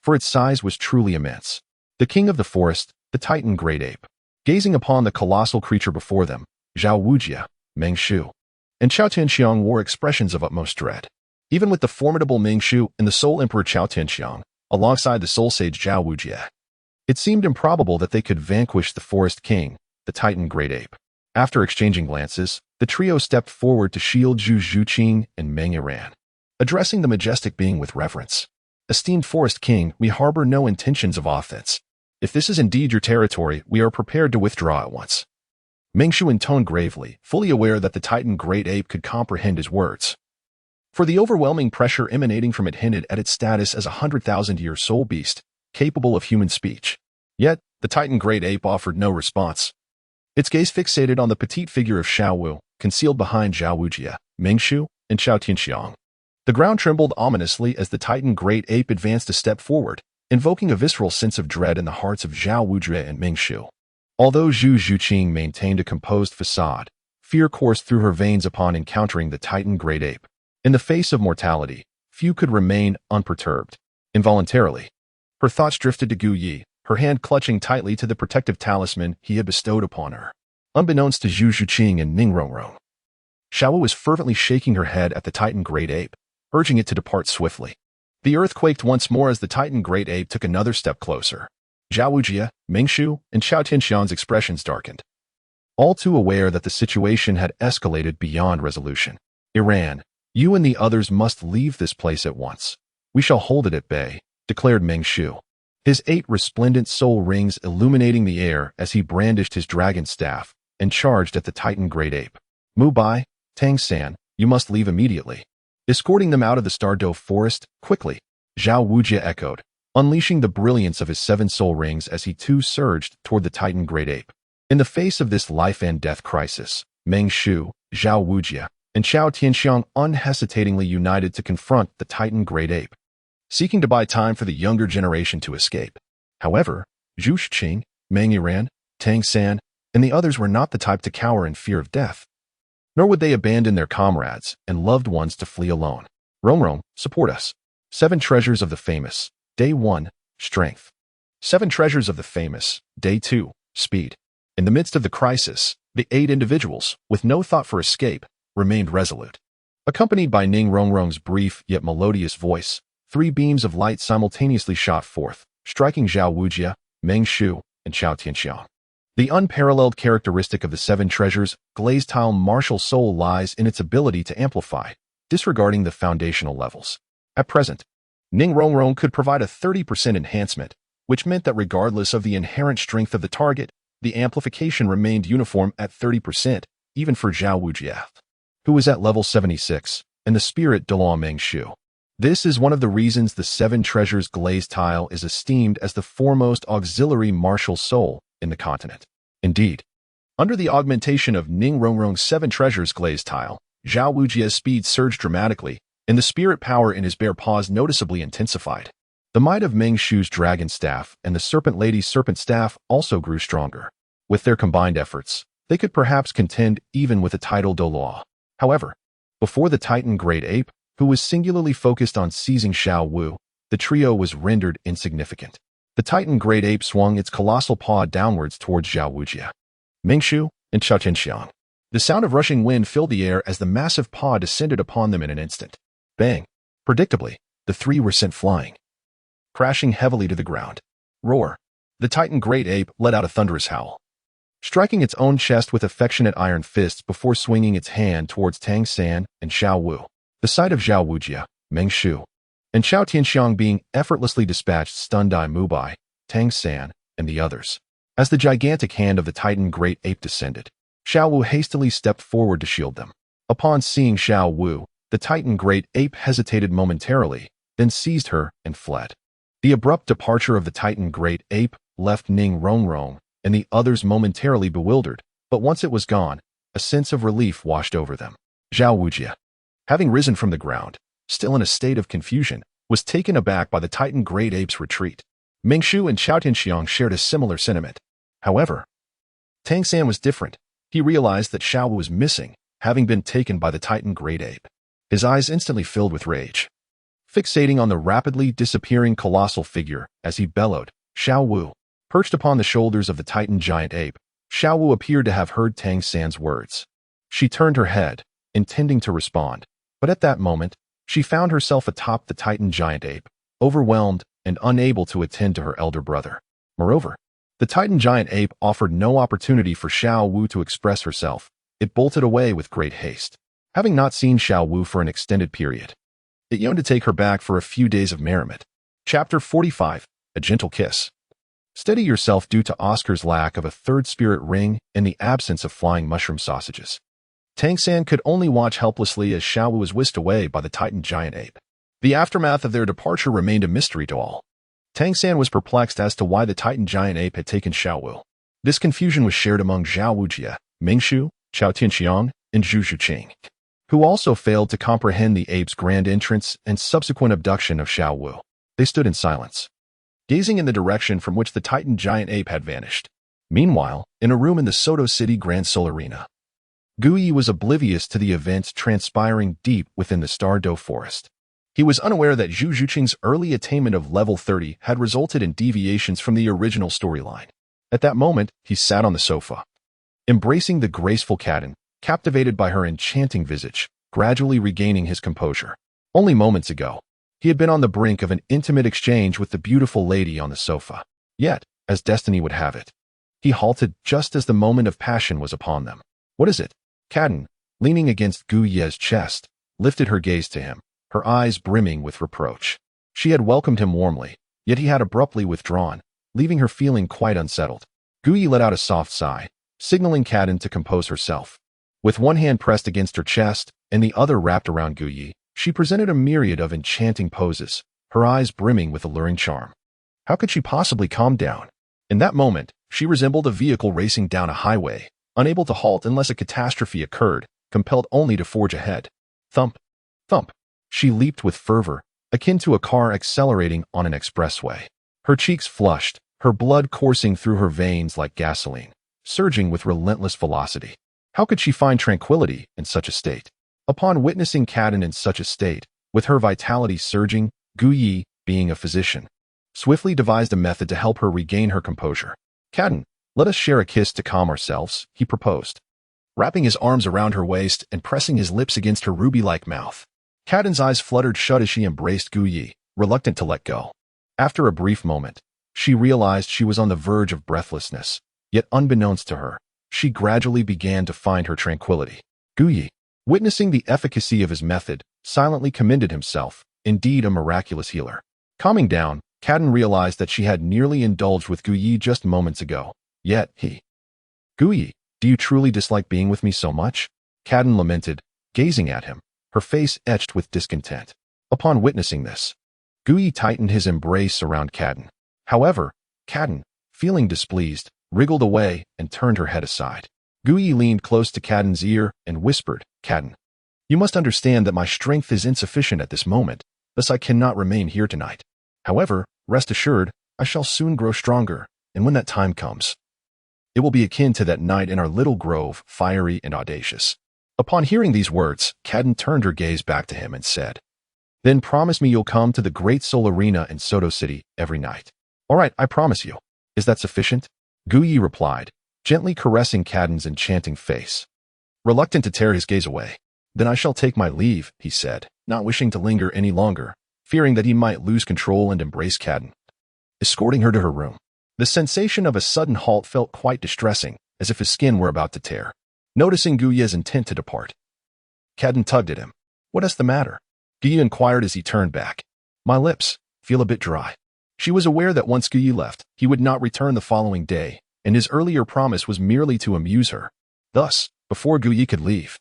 for its size was truly immense. The king of the forest, the Titan Great Ape. Gazing upon the colossal creature before them, Zhao Wujia, Meng Shu, and Chao Tianxiang wore expressions of utmost dread. Even with the formidable Meng Shu and the Soul Emperor Chao Tianxiang, alongside the Soul Sage Zhao Wujia, it seemed improbable that they could vanquish the Forest King, the Titan Great Ape. After exchanging glances, the trio stepped forward to shield Zhu Zhuqing and Meng Yiran, addressing the majestic being with reverence. "Esteemed Forest King, we harbor no intentions of offense. If this is indeed your territory, we are prepared to withdraw at once." Meng Shu intoned gravely, fully aware that the Titan Great Ape could comprehend his words. For the overwhelming pressure emanating from it hinted at its status as a 100,000-year soul beast, capable of human speech. Yet, the Titan Great Ape offered no response. Its gaze fixated on the petite figure of Xiao Wu, concealed behind Zhao Wujia, Meng Shu, and Chao Tianxiang. The ground trembled ominously as the Titan Great Ape advanced a step forward, invoking a visceral sense of dread in the hearts of Zhao Wujie and Ming Shu. Although Zhu Zhuqing maintained a composed facade, fear coursed through her veins upon encountering the Titan Great Ape. In the face of mortality, few could remain unperturbed. Involuntarily, her thoughts drifted to Gu Yi, her hand clutching tightly to the protective talisman he had bestowed upon her. Unbeknownst to Zhu Zhuqing and Ning Rongrong, Xiaowu was fervently shaking her head at the Titan Great Ape, urging it to depart swiftly. The earth quaked once more as the Titan Great Ape took another step closer. Zhao Wujie, Ming Shu, and Xiao Tianxiang's expressions darkened, all too aware that the situation had escalated beyond resolution. Iran, you and the others must leave this place at once. We shall hold it at bay, declared Ming Shu, his 8 resplendent soul rings illuminating the air as he brandished his dragon staff and charged at the Titan Great Ape. Mu Bai, Tang San, you must leave immediately. Escorting them out of the Stardoe forest, quickly, Zhao Wujie echoed, unleashing the brilliance of his 7 soul rings as he too surged toward the Titan Great Ape. In the face of this life and death crisis, Ming Shu, Zhao Wujie, and Xiao Tianxiang unhesitatingly united to confront the Titan Great Ape, seeking to buy time for the younger generation to escape. However, Zhu Zhuqing, Meng Yiran, Tang San, and the others were not the type to cower in fear of death, nor would they abandon their comrades and loved ones to flee alone. Rongrong, support us. 7 Treasures of the Famous, Day 1, Strength. 7 Treasures of the Famous, Day 2, Speed. In the midst of the crisis, the 8 individuals, with no thought for escape, remained resolute. Accompanied by Ning Rongrong's brief yet melodious voice, 3 beams of light simultaneously shot forth, striking Zhao Wujie, Meng Shu, and Xiao Tianxiang. The unparalleled characteristic of the 7 Treasures' glazed tile martial soul lies in its ability to amplify, disregarding the foundational levels. At present, Ning Rongrong could provide a 30% enhancement, which meant that regardless of the inherent strength of the target, the amplification remained uniform at 30%, even for Zhao Wujie, who was at level 76, and the spirit Douluo Meng Shu. This is one of the reasons the 7 Treasures glazed tile is esteemed as the foremost auxiliary martial soul in the continent. Indeed, under the augmentation of Ning Rongrong's 7 Treasures glazed tile, Zhao Wujie's speed surged dramatically, and the spirit power in his bare paws noticeably intensified. The might of Meng Shu's dragon staff and the Serpent Lady's serpent staff also grew stronger. With their combined efforts, they could perhaps contend even with the title Douluo. However, before the Titan Great Ape, who was singularly focused on seizing Xiao Wu, the trio was rendered insignificant. The Titan Great Ape swung its colossal paw downwards towards Zhao Wujie, Ming Shu, and Xiao Tianxiang. The sound of rushing wind filled the air as the massive paw descended upon them in an instant. Bang! Predictably, the 3 were sent flying, crashing heavily to the ground. Roar! The Titan Great Ape let out a thunderous howl, striking its own chest with affectionate iron fists before swinging its hand towards Tang San and Xiao Wu. The sight of Zhao Wujie, Meng Shu, and Xiao Tianxiang being effortlessly dispatched stunned Mu Bai, Tang San, and the others. As the gigantic hand of the Titan Great Ape descended, Xiao Wu hastily stepped forward to shield them. Upon seeing Xiao Wu, the Titan Great Ape hesitated momentarily, then seized her and fled. The abrupt departure of the Titan Great Ape left Ning Rongrong and the others momentarily bewildered, but once it was gone, a sense of relief washed over them. Zhao Wujie, having risen from the ground, still in a state of confusion, was taken aback by the Titan Great Ape's retreat. Ming Shu and Xiao Tianxiang shared a similar sentiment. However, Tang San was different. He realized that Xiao was missing, having been taken by the Titan Great Ape. His eyes instantly filled with rage, fixating on the rapidly disappearing colossal figure as he bellowed, Xiao Wu. Perched upon the shoulders of the Titan Giant Ape, Xiao Wu appeared to have heard Tang San's words. She turned her head, intending to respond, but at that moment, she found herself atop the Titan Giant Ape, overwhelmed and unable to attend to her elder brother. Moreover, the Titan Giant Ape offered no opportunity for Xiao Wu to express herself. It bolted away with great haste. Having not seen Xiao Wu for an extended period, it yearned to take her back for a few days of merriment. Chapter 45, A Gentle Kiss. Steady yourself due to Oscar's lack of a 3rd spirit ring and the absence of flying mushroom sausages. Tang San could only watch helplessly as Xiao Wu was whisked away by the Titan Giant Ape. The aftermath of their departure remained a mystery to all. Tang San was perplexed as to why the Titan Giant Ape had taken Xiao Wu. This confusion was shared among Zhao Wujie, Ming Shu, Xiao Tianxiang, and Zhu Zhuqing. who also failed to comprehend the ape's grand entrance and subsequent abduction of Xiao Wu. They stood in silence, gazing in the direction from which the Titan giant ape had vanished. Meanwhile, in a room in the Soto City Grand Sol Arena, Guyi was oblivious to the events transpiring deep within the Star Doe forest. He was unaware that Zhu Zhuqing's early attainment of level 30 had resulted in deviations from the original storyline. At that moment, he sat on the sofa, embracing the graceful Kaden, captivated by her enchanting visage, gradually regaining his composure. Only moments ago, he had been on the brink of an intimate exchange with the beautiful lady on the sofa. Yet, as destiny would have it, he halted just as the moment of passion was upon them. What is it? Kaden, leaning against Gu Ye's chest, lifted her gaze to him, her eyes brimming with reproach. She had welcomed him warmly, yet he had abruptly withdrawn, leaving her feeling quite unsettled. Gu Ye let out a soft sigh, signaling Kaden to compose herself. With one hand pressed against her chest and the other wrapped around Gu Ye, she presented a myriad of enchanting poses, her eyes brimming with alluring charm. How could she possibly calm down? In that moment, she resembled a vehicle racing down a highway, unable to halt unless a catastrophe occurred, compelled only to forge ahead. Thump, thump. She leaped with fervor, akin to a car accelerating on an expressway. Her cheeks flushed, her blood coursing through her veins like gasoline, surging with relentless velocity. How could she find tranquility in such a state? Upon witnessing Kaden in such a state, with her vitality surging, Gu Yi, being a physician, swiftly devised a method to help her regain her composure. Kaden, let us share a kiss to calm ourselves, he proposed, wrapping his arms around her waist and pressing his lips against her ruby-like mouth. Kaden's eyes fluttered shut as she embraced Gu Yi, reluctant to let go. After a brief moment, she realized she was on the verge of breathlessness, yet unbeknownst to her, she gradually began to find her tranquility. Gu Yi, witnessing the efficacy of his method, silently commended himself, indeed a miraculous healer. Calming down, Kaden realized that she had nearly indulged with Gu Yi just moments ago, yet Gu Yi, do you truly dislike being with me so much? Kaden lamented, gazing at him, her face etched with discontent. Upon witnessing this, Gu Yi tightened his embrace around Kaden. However, Kaden, feeling displeased, wriggled away and turned her head aside. Gu Yi leaned close to Kaden's ear and whispered, Kaden, you must understand that my strength is insufficient at this moment, thus I cannot remain here tonight. However, rest assured, I shall soon grow stronger, and when that time comes, it will be akin to that night in our little grove, fiery and audacious. Upon hearing these words, Kaden turned her gaze back to him and said, Then promise me you'll come to the Great Sol Arena in Soto City every night. All right, I promise you. Is that sufficient? Gu Yi replied, gently caressing Kaden's enchanting face. Reluctant to tear his gaze away. Then I shall take my leave, he said, not wishing to linger any longer, fearing that he might lose control and embrace Kaden, escorting her to her room. The sensation of a sudden halt felt quite distressing, as if his skin were about to tear. Noticing Gu Ye's intent to depart, Kaden tugged at him. What is the matter? Gu Ye inquired as he turned back. My lips feel a bit dry. She was aware that once Gu Ye left, he would not return the following day, and his earlier promise was merely to amuse her. Thus, before Gu Ye could leave,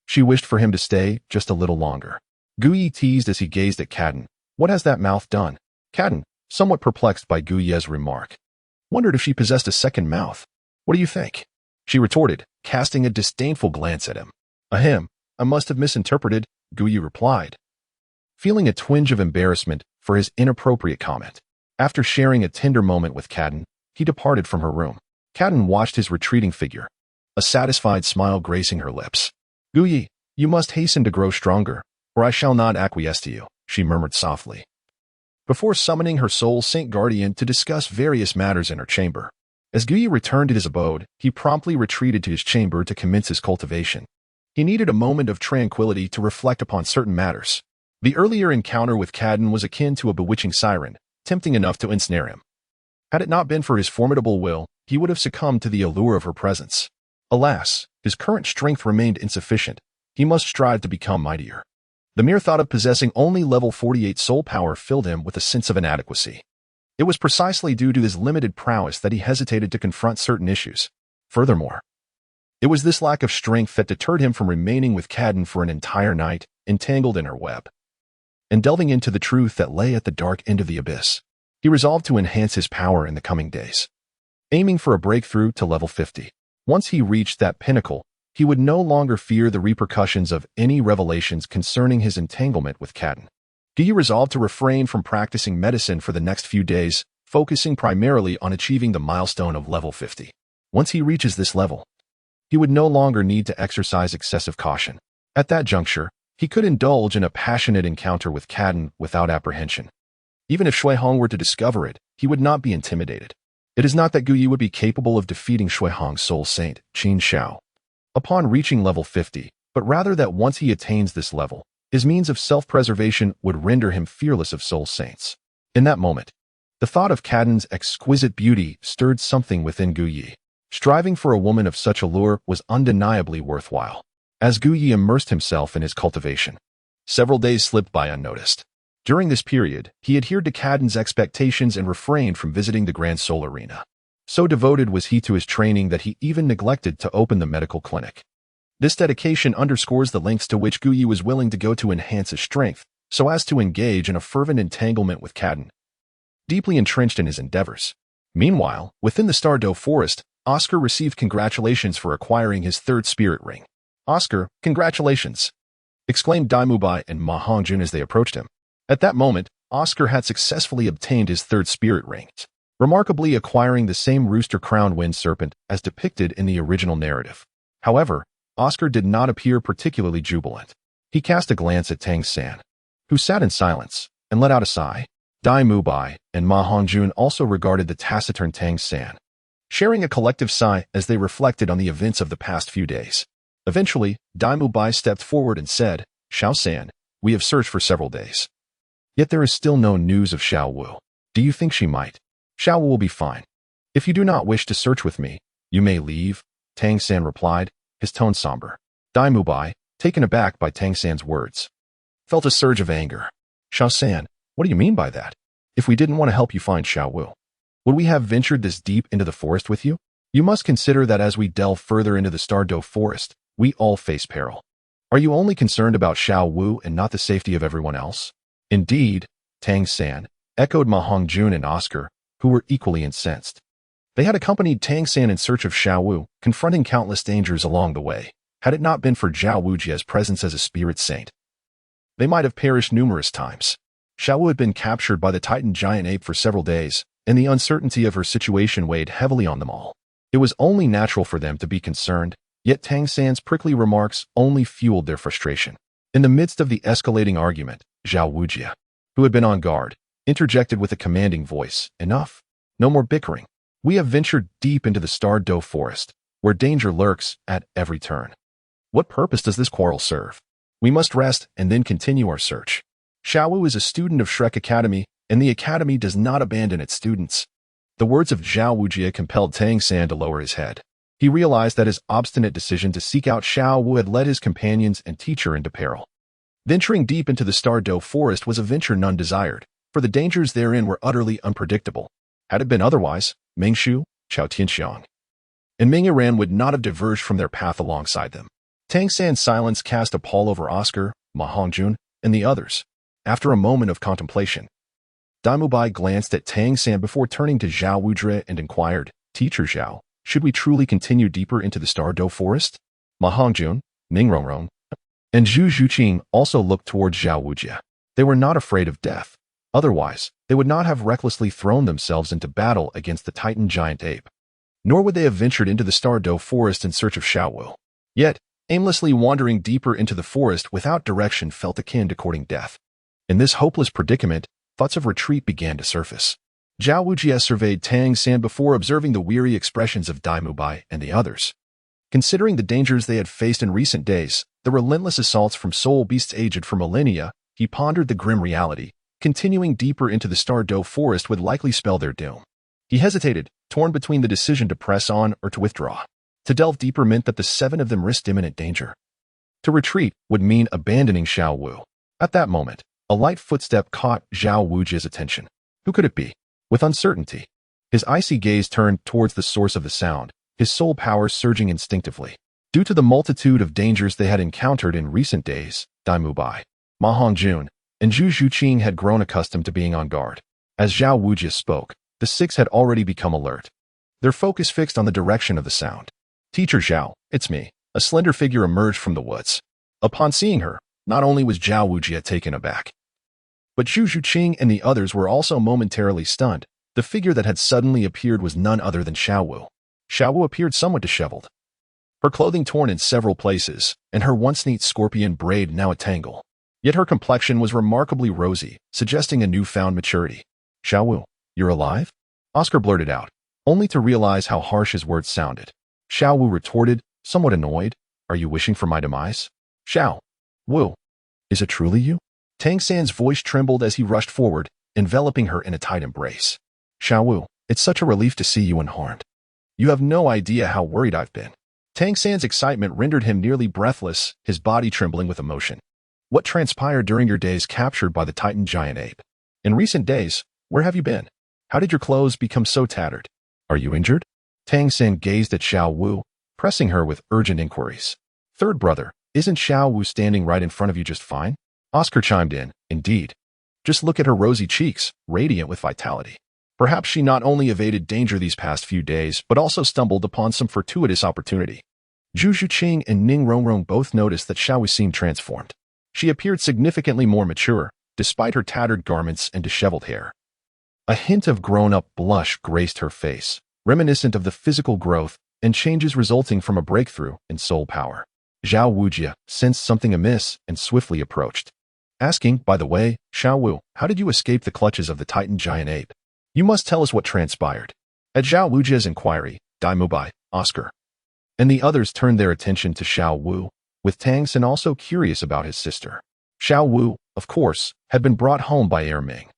she wished for him to stay just a little longer. Gu Ye teased as he gazed at Kaden. What has that mouth done? Kaden, somewhat perplexed by Gu Ye's remark, wondered if she possessed a second mouth. What do you think? She retorted, casting a disdainful glance at him. Ahem, I must have misinterpreted, Gu Ye replied, feeling a twinge of embarrassment for his inappropriate comment. After sharing a tender moment with Kaden, he departed from her room. Kaden watched his retreating figure, a satisfied smile gracing her lips. Gu Ye, you must hasten to grow stronger, or I shall not acquiesce to you, she murmured softly, before summoning her soul Saint Guardian to discuss various matters in her chamber. As Gu Ye returned to his abode, he promptly retreated to his chamber to commence his cultivation. He needed a moment of tranquility to reflect upon certain matters. The earlier encounter with Kaden was akin to a bewitching siren, tempting enough to ensnare him. Had it not been for his formidable will, he would have succumbed to the allure of her presence. Alas, his current strength remained insufficient. He must strive to become mightier. The mere thought of possessing only level 48 soul power filled him with a sense of inadequacy. It was precisely due to his limited prowess that he hesitated to confront certain issues. Furthermore, it was this lack of strength that deterred him from remaining with Kaden for an entire night, entangled in her web, and delving into the truth that lay at the dark end of the abyss. He resolved to enhance his power in the coming days, aiming for a breakthrough to level 50. Once he reached that pinnacle, he would no longer fear the repercussions of any revelations concerning his entanglement with Qian. Guyi resolved to refrain from practicing medicine for the next few days, focusing primarily on achieving the milestone of level 50. Once he reaches this level, he would no longer need to exercise excessive caution. At that juncture, he could indulge in a passionate encounter with Qian without apprehension. Even if Shui Hong were to discover it, he would not be intimidated. It is not that Guyi would be capable of defeating Shui Hong's soul saint, Qin Xiao, upon reaching level 50, but rather that once he attains this level, his means of self-preservation would render him fearless of soul saints. In that moment, the thought of Qian's exquisite beauty stirred something within Guyi. Striving for a woman of such allure was undeniably worthwhile. As Guyi immersed himself in his cultivation, several days slipped by unnoticed. During this period, he adhered to Qian's expectations and refrained from visiting the Grand Soul Arena. So devoted was he to his training that he even neglected to open the medical clinic. This dedication underscores the lengths to which Guyi was willing to go to enhance his strength, so as to engage in a fervent entanglement with Qian, deeply entrenched in his endeavors. Meanwhile, within the Stardow Forest, Oscar received congratulations for acquiring his third spirit ring. "Oscar, congratulations!" exclaimed Daimubai and Ma Hongjun as they approached him. At that moment, Oscar had successfully obtained his third spirit ring, remarkably acquiring the same rooster-crowned wind serpent as depicted in the original narrative. However, Oscar did not appear particularly jubilant. He cast a glance at Tang San, who sat in silence, and let out a sigh. Dai Mubai and Ma Hongjun also regarded the taciturn Tang San, sharing a collective sigh as they reflected on the events of the past few days. Eventually, Dai Mubai stepped forward and said, "Xiao San, we have searched for several days. Yet there is still no news of Xiao Wu. Do you think she might? Xiao Wu will be fine. If you do not wish to search with me, you may leave," Tang San replied, his tone somber. Dai Mubai, taken aback by Tang San's words, felt a surge of anger. "Xiao San, what do you mean by that? If we didn't want to help you find Xiao Wu, would we have ventured this deep into the forest with you? You must consider that as we delve further into the Stardow Forest, we all face peril. Are you only concerned about Xiao Wu and not the safety of everyone else?" "Indeed," Tang San echoed Ma Hongjun and Oscar, who were equally incensed. They had accompanied Tang San in search of Xiao Wu, confronting countless dangers along the way. Had it not been for Zhao Wujia's presence as a spirit saint, they might have perished numerous times. Xiao Wu had been captured by the Titan giant ape for several days, and the uncertainty of her situation weighed heavily on them all. It was only natural for them to be concerned, yet Tang San's prickly remarks only fueled their frustration. In the midst of the escalating argument, Zhao Wujia, who had been on guard, interjected with a commanding voice, "Enough. No more bickering. We have ventured deep into the Stardow Forest, where danger lurks at every turn. What purpose does this quarrel serve? We must rest and then continue our search. Xiao Wu is a student of Shrek Academy, and the Academy does not abandon its students." The words of Zhao Wujia compelled Tang San to lower his head. He realized that his obstinate decision to seek out Xiao Wu had led his companions and teacher into peril. Venturing deep into the Stardow Forest was a venture none desired, for the dangers therein were utterly unpredictable. Had it been otherwise, Meng Shu, Chao Tianxiang, and Ming Yiran would not have diverged from their path alongside them. Tang San's silence cast a pall over Oscar, Ma Hongjun, and the others. After a moment of contemplation, Daimubai glanced at Tang San before turning to Zhao Wudre and inquired, "Teacher Zhao, should we truly continue deeper into the Stardow Forest?" Ma Hongjun, Ning Rongrong, and Zhu Zhuqing also looked towards Zhao Wujia. They were not afraid of death. Otherwise, they would not have recklessly thrown themselves into battle against the Titan giant ape. Nor would they have ventured into the Stardow Forest in search of Xiao Wu. Yet, aimlessly wandering deeper into the forest without direction felt akin to courting death. In this hopeless predicament, thoughts of retreat began to surface. Zhao Wujia surveyed Tang San before observing the weary expressions of Daimubai and the others. Considering the dangers they had faced in recent days, the relentless assaults from soul beasts aged for millennia, he pondered the grim reality. Continuing deeper into the Stardow Forest would likely spell their doom. He hesitated, torn between the decision to press on or to withdraw. To delve deeper meant that the seven of them risked imminent danger. To retreat would mean abandoning Xiao Wu. At that moment, a light footstep caught Zhao Wujia's attention. Who could it be? With uncertainty, his icy gaze turned towards the source of the sound, his soul power surging instinctively. Due to the multitude of dangers they had encountered in recent days, Daimubai, Ma Hongjun, and Zhu Zhuqing had grown accustomed to being on guard. As Zhao Wujia spoke, the six had already become alert, their focus fixed on the direction of the sound. "Teacher Zhao, it's me," A slender figure emerged from the woods. Upon seeing her, not only was Zhao Wujie taken aback, but Zhu Zhuqing and the others were also momentarily stunned. The figure that had suddenly appeared was none other than Xiao Wu. Xiao Wu appeared somewhat disheveled, her clothing torn in several places, and her once neat scorpion braid now a tangle. Yet her complexion was remarkably rosy, suggesting a newfound maturity. "Xiao Wu, you're alive?" Oscar blurted out, only to realize how harsh his words sounded. Xiao Wu retorted, somewhat annoyed, "Are you wishing for my demise?" "Xiao Wu, is it truly you?" Tang San's voice trembled as he rushed forward, enveloping her in a tight embrace. "Xiao Wu, it's such a relief to see you unharmed. You have no idea how worried I've been." Tang San's excitement rendered him nearly breathless, his body trembling with emotion. "What transpired during your days captured by the Titan giant ape? In recent days, where have you been? How did your clothes become so tattered? Are you injured?" Tang San gazed at Xiao Wu, pressing her with urgent inquiries. "Third brother, isn't Xiao Wu standing right in front of you just fine?" Oscar chimed in, "Indeed. Just look at her rosy cheeks, radiant with vitality. Perhaps she not only evaded danger these past few days, but also stumbled upon some fortuitous opportunity." Zhu Zhuqing and Ning Rongrong both noticed that Xiao Wu seemed transformed. She appeared significantly more mature, despite her tattered garments and disheveled hair. A hint of grown-up blush graced her face, reminiscent of the physical growth and changes resulting from a breakthrough in soul power. Zhao Wujie sensed something amiss and swiftly approached, asking, "By the way, Xiao Wu, how did you escape the clutches of the Titan giant ape? You must tell us what transpired." At Zhao Wujie's inquiry, Dai Mubai, Oscar, and the others turned their attention to Xiao Wu, with Tang San also curious about his sister. Xiao Wu, of course, had been brought home by Heir Ming.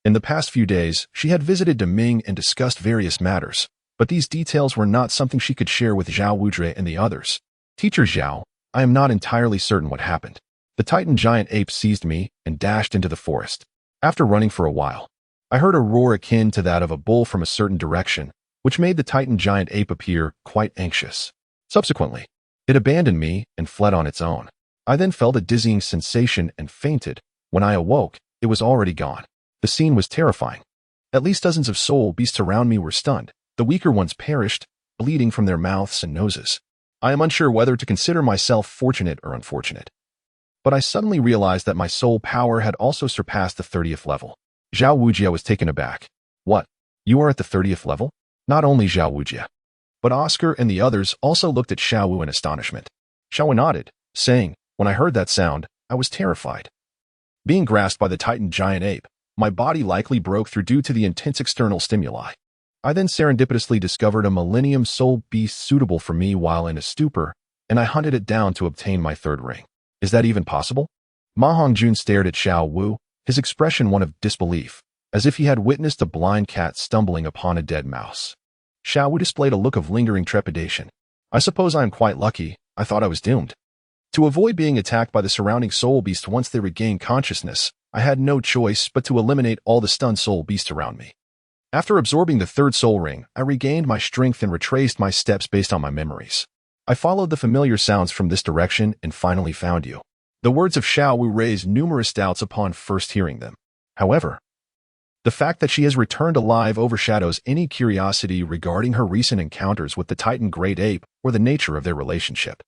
In the past few days, she had visited Ming and discussed various matters, but these details were not something she could share with Zhao Wujie and the others. "Teacher Zhao, I am not entirely certain what happened. The Titan giant ape seized me and dashed into the forest. After running for a while, I heard a roar akin to that of a bull from a certain direction, which made the Titan giant ape appear quite anxious. Subsequently, it abandoned me and fled on its own. I then felt a dizzying sensation and fainted. When I awoke, it was already gone. The scene was terrifying. At least dozens of soul beasts around me were stunned. The weaker ones perished, bleeding from their mouths and noses. I am unsure whether to consider myself fortunate or unfortunate. But I suddenly realized that my soul power had also surpassed the 30th level." Zhao Wujie was taken aback. "What? You are at the 30th level?" Not only Zhao Wujie, but Oscar and the others also looked at Xiao Wu in astonishment. Xiao Wu nodded, saying, "When I heard that sound, I was terrified. Being grasped by the Titan giant ape, my body likely broke through due to the intense external stimuli. I then serendipitously discovered a millennium soul beast suitable for me while in a stupor, and I hunted it down to obtain my third ring. Is that even possible?" Ma Hongjun stared at Xiao Wu, his expression one of disbelief, as if he had witnessed a blind cat stumbling upon a dead mouse. Xiao Wu displayed a look of lingering trepidation. "I suppose I am quite lucky. I thought I was doomed. To avoid being attacked by the surrounding soul beasts once they regained consciousness, I had no choice but to eliminate all the stunned soul beasts around me. After absorbing the third soul ring, I regained my strength and retraced my steps based on my memories. I followed the familiar sounds from this direction and finally found you." The words of Xiao Wu raised numerous doubts upon first hearing them. However, the fact that she has returned alive overshadows any curiosity regarding her recent encounters with the Titan Great Ape or the nature of their relationship.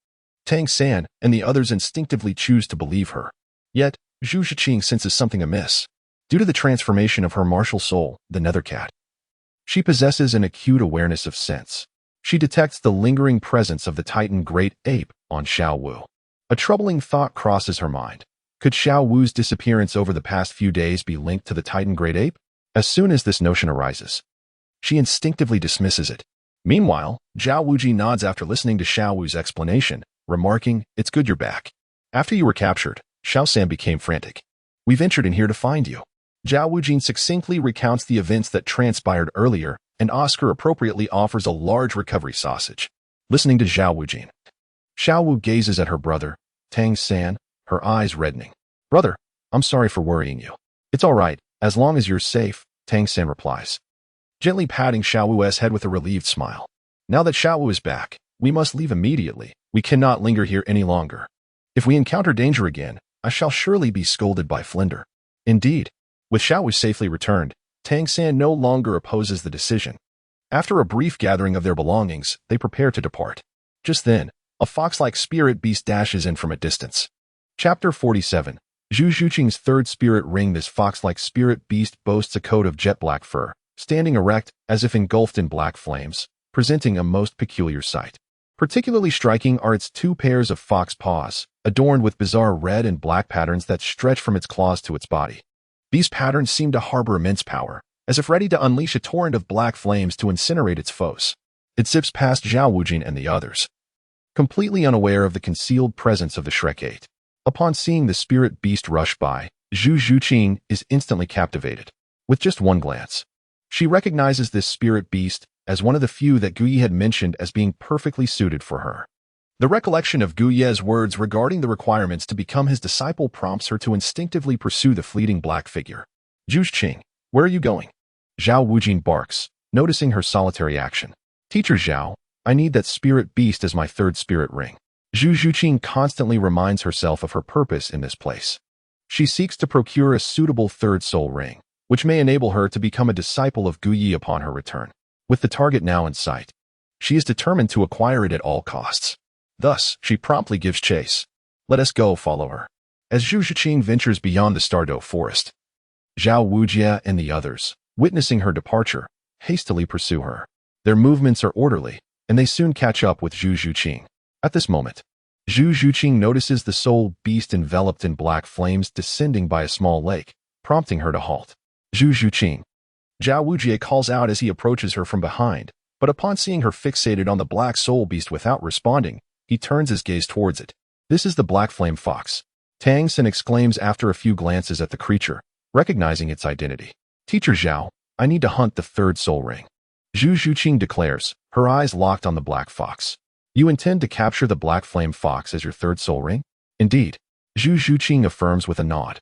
Tang San and the others instinctively choose to believe her. Yet, Zhu Zhuqing senses something amiss. Due to the transformation of her martial soul, the Nether Cat, she possesses an acute awareness of sense. She detects the lingering presence of the Titan Great Ape on Xiao Wu. A troubling thought crosses her mind. Could Xiao Wu's disappearance over the past few days be linked to the Titan Great Ape? As soon as this notion arises, she instinctively dismisses it. Meanwhile, Zhao Wujie nods after listening to Xiao Wu's explanation, remarking, "It's good you're back. After you were captured, Xiao San became frantic. We ventured in here to find you." Zhao Wujie succinctly recounts the events that transpired earlier, and Oscar appropriately offers a large recovery sausage. Listening to Zhao Wujie, Xiao Wu gazes at her brother, Tang San, her eyes reddening. "Brother, I'm sorry for worrying you." "It's all right, as long as you're safe," Tang San replies, gently patting Xiao Wu's head with a relieved smile. "Now that Xiao Wu is back, we must leave immediately. We cannot linger here any longer. If we encounter danger again, I shall surely be scolded by Flinder." Indeed, with Xiao Wu safely returned, Tang San no longer opposes the decision. After a brief gathering of their belongings, they prepare to depart. Just then, A fox-like spirit beast dashes in from a distance. Chapter 47. Zhu Zhuqing's third spirit ring. This fox-like spirit beast boasts a coat of jet black fur, standing erect as if engulfed in black flames, presenting a most peculiar sight. Particularly striking are its two pairs of fox paws, adorned with bizarre red and black patterns that stretch from its claws to its body. These patterns seem to harbor immense power, as if ready to unleash a torrent of black flames to incinerate its foes. It zips past Zhao Wujing and the others, completely unaware of the concealed presence of the Shrek 8. Upon seeing the spirit beast rush by, Zhu Zhuqing is instantly captivated. With just one glance, she recognizes this spirit beast as one of the few that Gu Yi had mentioned as being perfectly suited for her. The recollection of Gu Ye's words regarding the requirements to become his disciple prompts her to instinctively pursue the fleeting black figure. Zhu Zhuqing, where are you going? Zhao Wujing barks, noticing her solitary action. Teacher Zhao, I need that spirit beast as my third spirit ring. Zhu Zhuqing constantly reminds herself of her purpose in this place. She seeks to procure a suitable third soul ring, which may enable her to become a disciple of Gu Yi upon her return. With the target now in sight, she is determined to acquire it at all costs. Thus, she promptly gives chase. Let us go, follow her. As Zhu Zhuqing ventures beyond the Stardow forest, Zhao Wujie and the others, witnessing her departure, hastily pursue her. Their movements are orderly, and they soon catch up with Zhu Zhuqing. At this moment, Zhu Zhuqing notices the soul beast enveloped in black flames descending by a small lake, prompting her to halt. Zhu Zhuqing. Zhao Wujie calls out as he approaches her from behind, but upon seeing her fixated on the black soul beast without responding, he turns his gaze towards it. This is the black flame fox. Tang San exclaims after a few glances at the creature, recognizing its identity. Teacher Zhao, I need to hunt the third soul ring. Zhu Zhuqing declares, her eyes locked on the black fox. You intend to capture the black flame fox as your third soul ring? Indeed. Zhu Zhuqing affirms with a nod.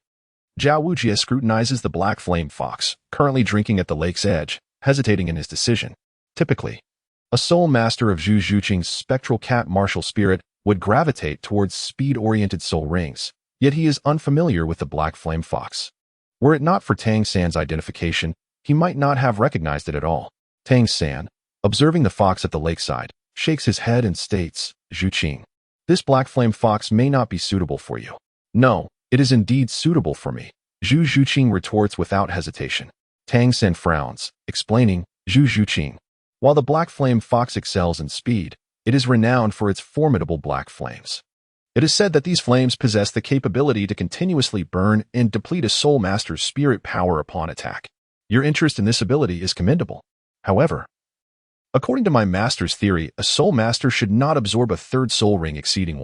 Zhao Wujie scrutinizes the black flame fox, currently drinking at the lake's edge, hesitating in his decision. Typically, a soul master of Zhu Zhuqing's spectral cat martial spirit would gravitate towards speed-oriented soul rings, yet he is unfamiliar with the black flame fox. Were it not for Tang San's identification, he might not have recognized it at all. Tang San, observing the fox at the lakeside, shakes his head and states, Zhuqing, this black flame fox may not be suitable for you. No, it is indeed suitable for me. Zhu Zhuqing retorts without hesitation. Tang San frowns, explaining, Zhu Zhuqing. While the black flame fox excels in speed, it is renowned for its formidable black flames. It is said that these flames possess the capability to continuously burn and deplete a soul master's spirit power upon attack. Your interest in this ability is commendable. However, according to my master's theory, a soul master should not absorb a third soul ring exceeding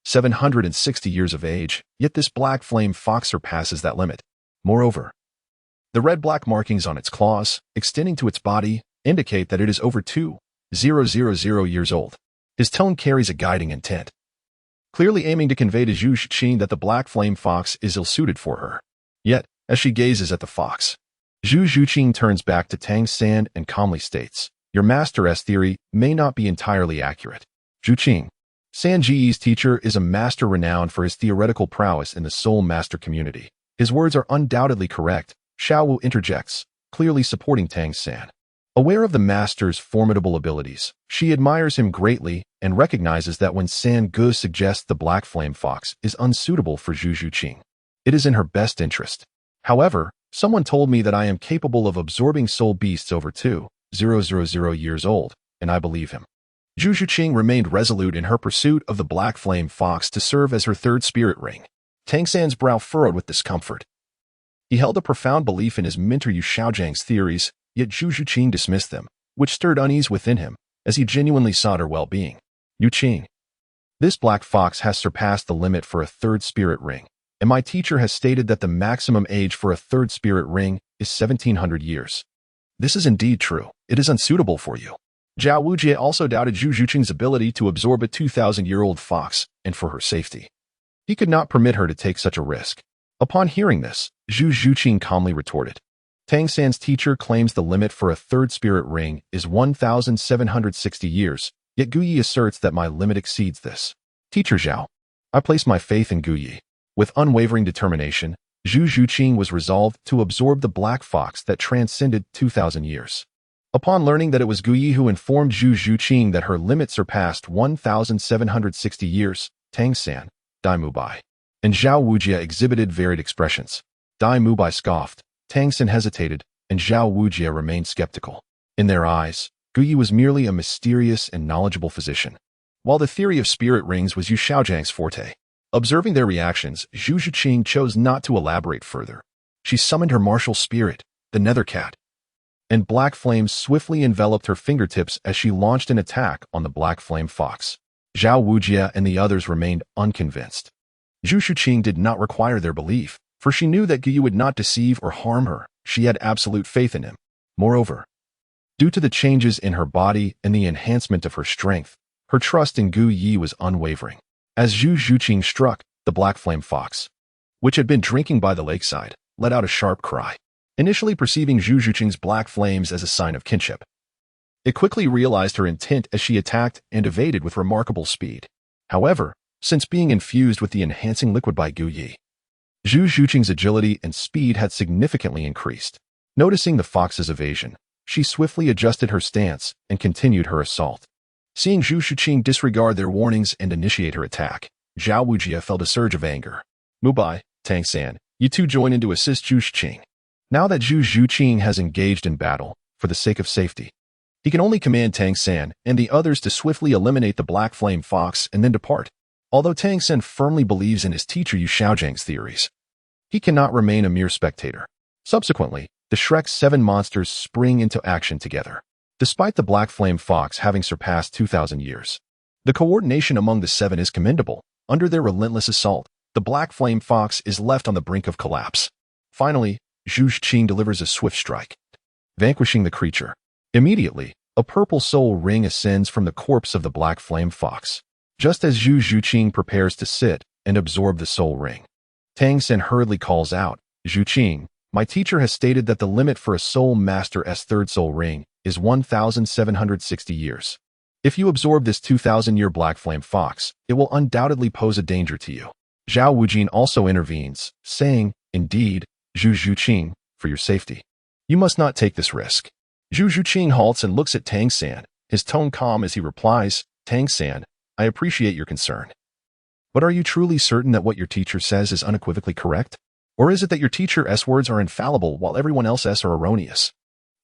760 years of age, yet this black flame fox surpasses that limit. Moreover, the red-black markings on its claws, extending to its body, indicate that it is over 2,000 years old. His tone carries a guiding intent, clearly aiming to convey to Zhu Zhuqing that the black flame fox is ill-suited for her. Yet, as she gazes at the fox, Zhu Zhuqing turns back to Tang San and calmly states, your master's theory may not be entirely accurate. Zhuqing, San Ji's teacher is a master renowned for his theoretical prowess in the soul master community. His words are undoubtedly correct, Xiao Wu interjects, clearly supporting Tang San. Aware of the master's formidable abilities, she admires him greatly and recognizes that when San Gu suggests the black flame fox is unsuitable for Zhu Zhuqing, it is in her best interest. However, someone told me that I am capable of absorbing soul beasts over 2,000 years old, and I believe him. Zhu Zhuqing remained resolute in her pursuit of the black flame fox to serve as her third spirit ring. Tang San's brow furrowed with discomfort. He held a profound belief in his mentor Yu Xiaojiang's theories, yet Zhu Zhuqing dismissed them, which stirred unease within him, as he genuinely sought her well-being. Yu Qing, this black fox has surpassed the limit for a third spirit ring, and my teacher has stated that the maximum age for a third spirit ring is 1,700 years. This is indeed true. It is unsuitable for you. Zhao Wujie also doubted Zhu Zhuqing's ability to absorb a 2,000-year-old fox, and for her safety, he could not permit her to take such a risk. Upon hearing this, Zhu Zhuqing calmly retorted, Tang San's teacher claims the limit for a third spirit ring is 1,760 years, yet Gu Yi asserts that my limit exceeds this. Teacher Zhao, I place my faith in Gu Yi. With unwavering determination, Zhu Zhuqing was resolved to absorb the black fox that transcended 2,000 years. Upon learning that it was Guyi who informed Zhu Zhuqing that her limit surpassed 1,760 years, Tang San, Dai Mubai, and Zhao Wujia exhibited varied expressions. Dai Mubai scoffed, Tang San hesitated, and Zhao Wujia remained skeptical. In their eyes, Guyi was merely a mysterious and knowledgeable physician, while the theory of spirit rings was Yu Xiaojiang's forte. Observing their reactions, Zhu Zhuqing chose not to elaborate further. She summoned her martial spirit, the nether cat, and black flames swiftly enveloped her fingertips as she launched an attack on the black flame fox. Zhao Wujia and the others remained unconvinced. Zhu Zhuqing did not require their belief, for she knew that Guyi would not deceive or harm her. She had absolute faith in him. Moreover, due to the changes in her body and the enhancement of her strength, her trust in Guyi was unwavering. As Zhu Zhuqing struck, the black flame fox, which had been drinking by the lakeside, let out a sharp cry. Initially perceiving Zhu Zhuqing's black flames as a sign of kinship, it quickly realized her intent as she attacked and evaded with remarkable speed. However, since being infused with the enhancing liquid by Guyi, Zhu Zhuqing's agility and speed had significantly increased. Noticing the fox's evasion, she swiftly adjusted her stance and continued her assault. Seeing Zhu Zhuqing disregard their warnings and initiate her attack, Zhao Wujia felt a surge of anger. Mubai, Tang San, you two join in to assist Zhu Zhuqing. Now that Zhu Zhuqing has engaged in battle, for the sake of safety, he can only command Tang San and the others to swiftly eliminate the black flame fox and then depart. Although Tang San firmly believes in his teacher Yu Xiaojiang's theories, he cannot remain a mere spectator. Subsequently, the Shrek's 7 monsters spring into action together. Despite the black flame fox having surpassed 2,000 years, the coordination among the 7 is commendable. Under their relentless assault, the black flame fox is left on the brink of collapse. Finally, Zhu Zhuqing delivers a swift strike, vanquishing the creature. Immediately, a purple soul ring ascends from the corpse of the black flame fox. Just as Zhu Zhuqing prepares to sit and absorb the soul ring, Tang San hurriedly calls out, Zhuqing, my teacher has stated that the limit for a soul master's third soul ring is 1,760 years. If you absorb this 2,000-year black flame fox, it will undoubtedly pose a danger to you. Zhao Wujin also intervenes, saying, indeed, Zhu Zhuqing, for your safety, you must not take this risk. Zhu Zhuqing halts and looks at Tang San, his tone calm as he replies, Tang San, I appreciate your concern. But are you truly certain that what your teacher says is unequivocally correct? Or is it that your teacher's words are infallible while everyone else's are erroneous?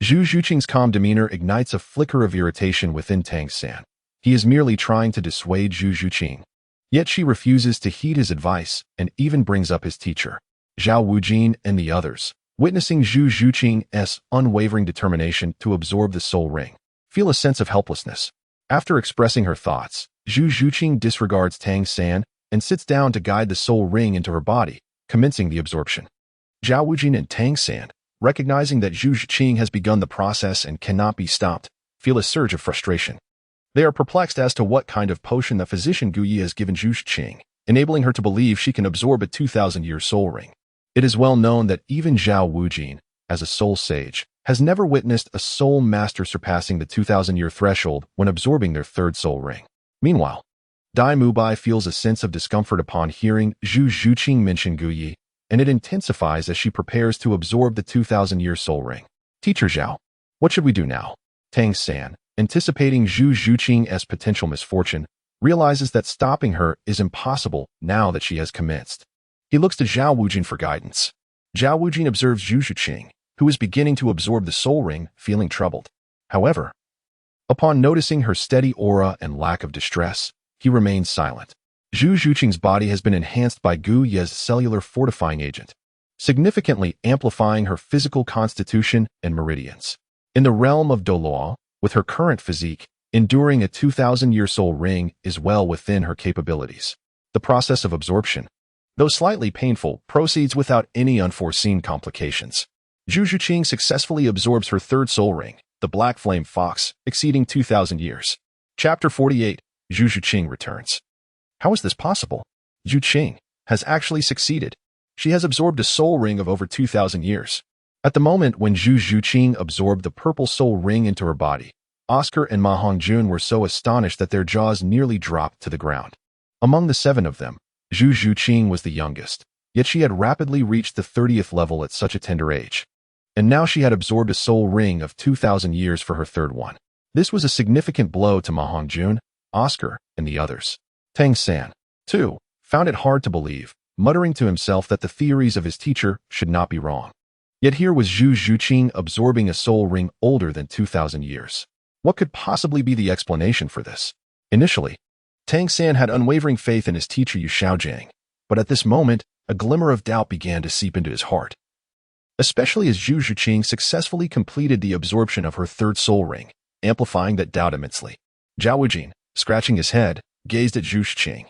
Zhu Zhuqing's calm demeanor ignites a flicker of irritation within Tang San. He is merely trying to dissuade Zhu Zhuqing. Yet she refuses to heed his advice and even brings up his teacher. Zhao Wujin and the others, witnessing Zhu Zhuqing's unwavering determination to absorb the soul ring, feel a sense of helplessness. After expressing her thoughts, Zhu Zhuqing disregards Tang San and sits down to guide the soul ring into her body, commencing the absorption. Zhao Wujin and Tang San, recognizing that Zhu Zhuqing has begun the process and cannot be stopped, feel a surge of frustration. They are perplexed as to what kind of potion the physician Guyi has given Zhu Zhuqing, enabling her to believe she can absorb a 2,000-year soul ring. It is well known that even Zhao Wujin, as a soul sage, has never witnessed a soul master surpassing the 2,000-year threshold when absorbing their third soul ring. Meanwhile, Dai Mubai feels a sense of discomfort upon hearing Zhu Zhuqing mention Guyi, and it intensifies as she prepares to absorb the 2,000-year soul ring. Teacher Zhao, what should we do now? Tang San, anticipating Zhu Zhuqing's potential misfortune, realizes that stopping her is impossible now that she has commenced. He looks to Zhao Wujin for guidance. Zhao Wujin observes Zhu Zhuqing, who is beginning to absorb the soul ring, feeling troubled. However, upon noticing her steady aura and lack of distress, he remains silent. Zhu Zhuqing's body has been enhanced by Guyi's cellular fortifying agent, significantly amplifying her physical constitution and meridians. In the realm of Douluo, with her current physique, enduring a 2,000-year soul ring is well within her capabilities. The process of absorption, though slightly painful, proceeds without any unforeseen complications. Zhu Zhuqing successfully absorbs her third soul ring, the black flame fox, exceeding 2,000 years. Chapter 48, Zhu Zhuqing returns. How is this possible? Zhu Zhuqing has actually succeeded. She has absorbed a soul ring of over 2,000 years. At the moment when Zhu Zhuqing absorbed the purple soul ring into her body, Oscar and Ma Hongjun were so astonished that their jaws nearly dropped to the ground. Among the 7 of them, Zhu Zhuqing was the youngest, yet she had rapidly reached the 30th level at such a tender age. and now she had absorbed a soul ring of 2,000 years for her third one. This was a significant blow to Ma Hongjun, Oscar, and the others. Tang San, too, found it hard to believe, muttering to himself that the theories of his teacher should not be wrong. Yet here was Zhu Zhuqing absorbing a soul ring older than 2,000 years. What could possibly be the explanation for this? Initially, Tang San had unwavering faith in his teacher Yu Shaojiang, but at this moment, a glimmer of doubt began to seep into his heart. Especially as Zhu Zhuqing successfully completed the absorption of her third soul ring, amplifying that doubt immensely. Zhao Wujin, scratching his head, gazed at Zhu Zhuqing,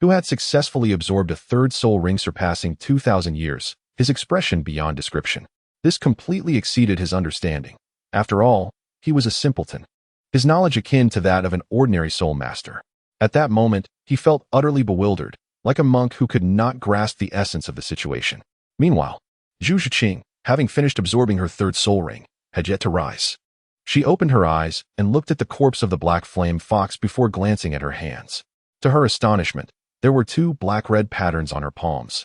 who had successfully absorbed a third soul ring surpassing 2,000 years, his expression beyond description. This completely exceeded his understanding. After all, he was a simpleton, his knowledge akin to that of an ordinary soul master. At that moment, he felt utterly bewildered, like a monk who could not grasp the essence of the situation. Meanwhile, Zhu Zhuqing, having finished absorbing her third soul ring, had yet to rise. She opened her eyes and looked at the corpse of the black flame fox before glancing at her hands. To her astonishment, there were two black-red patterns on her palms,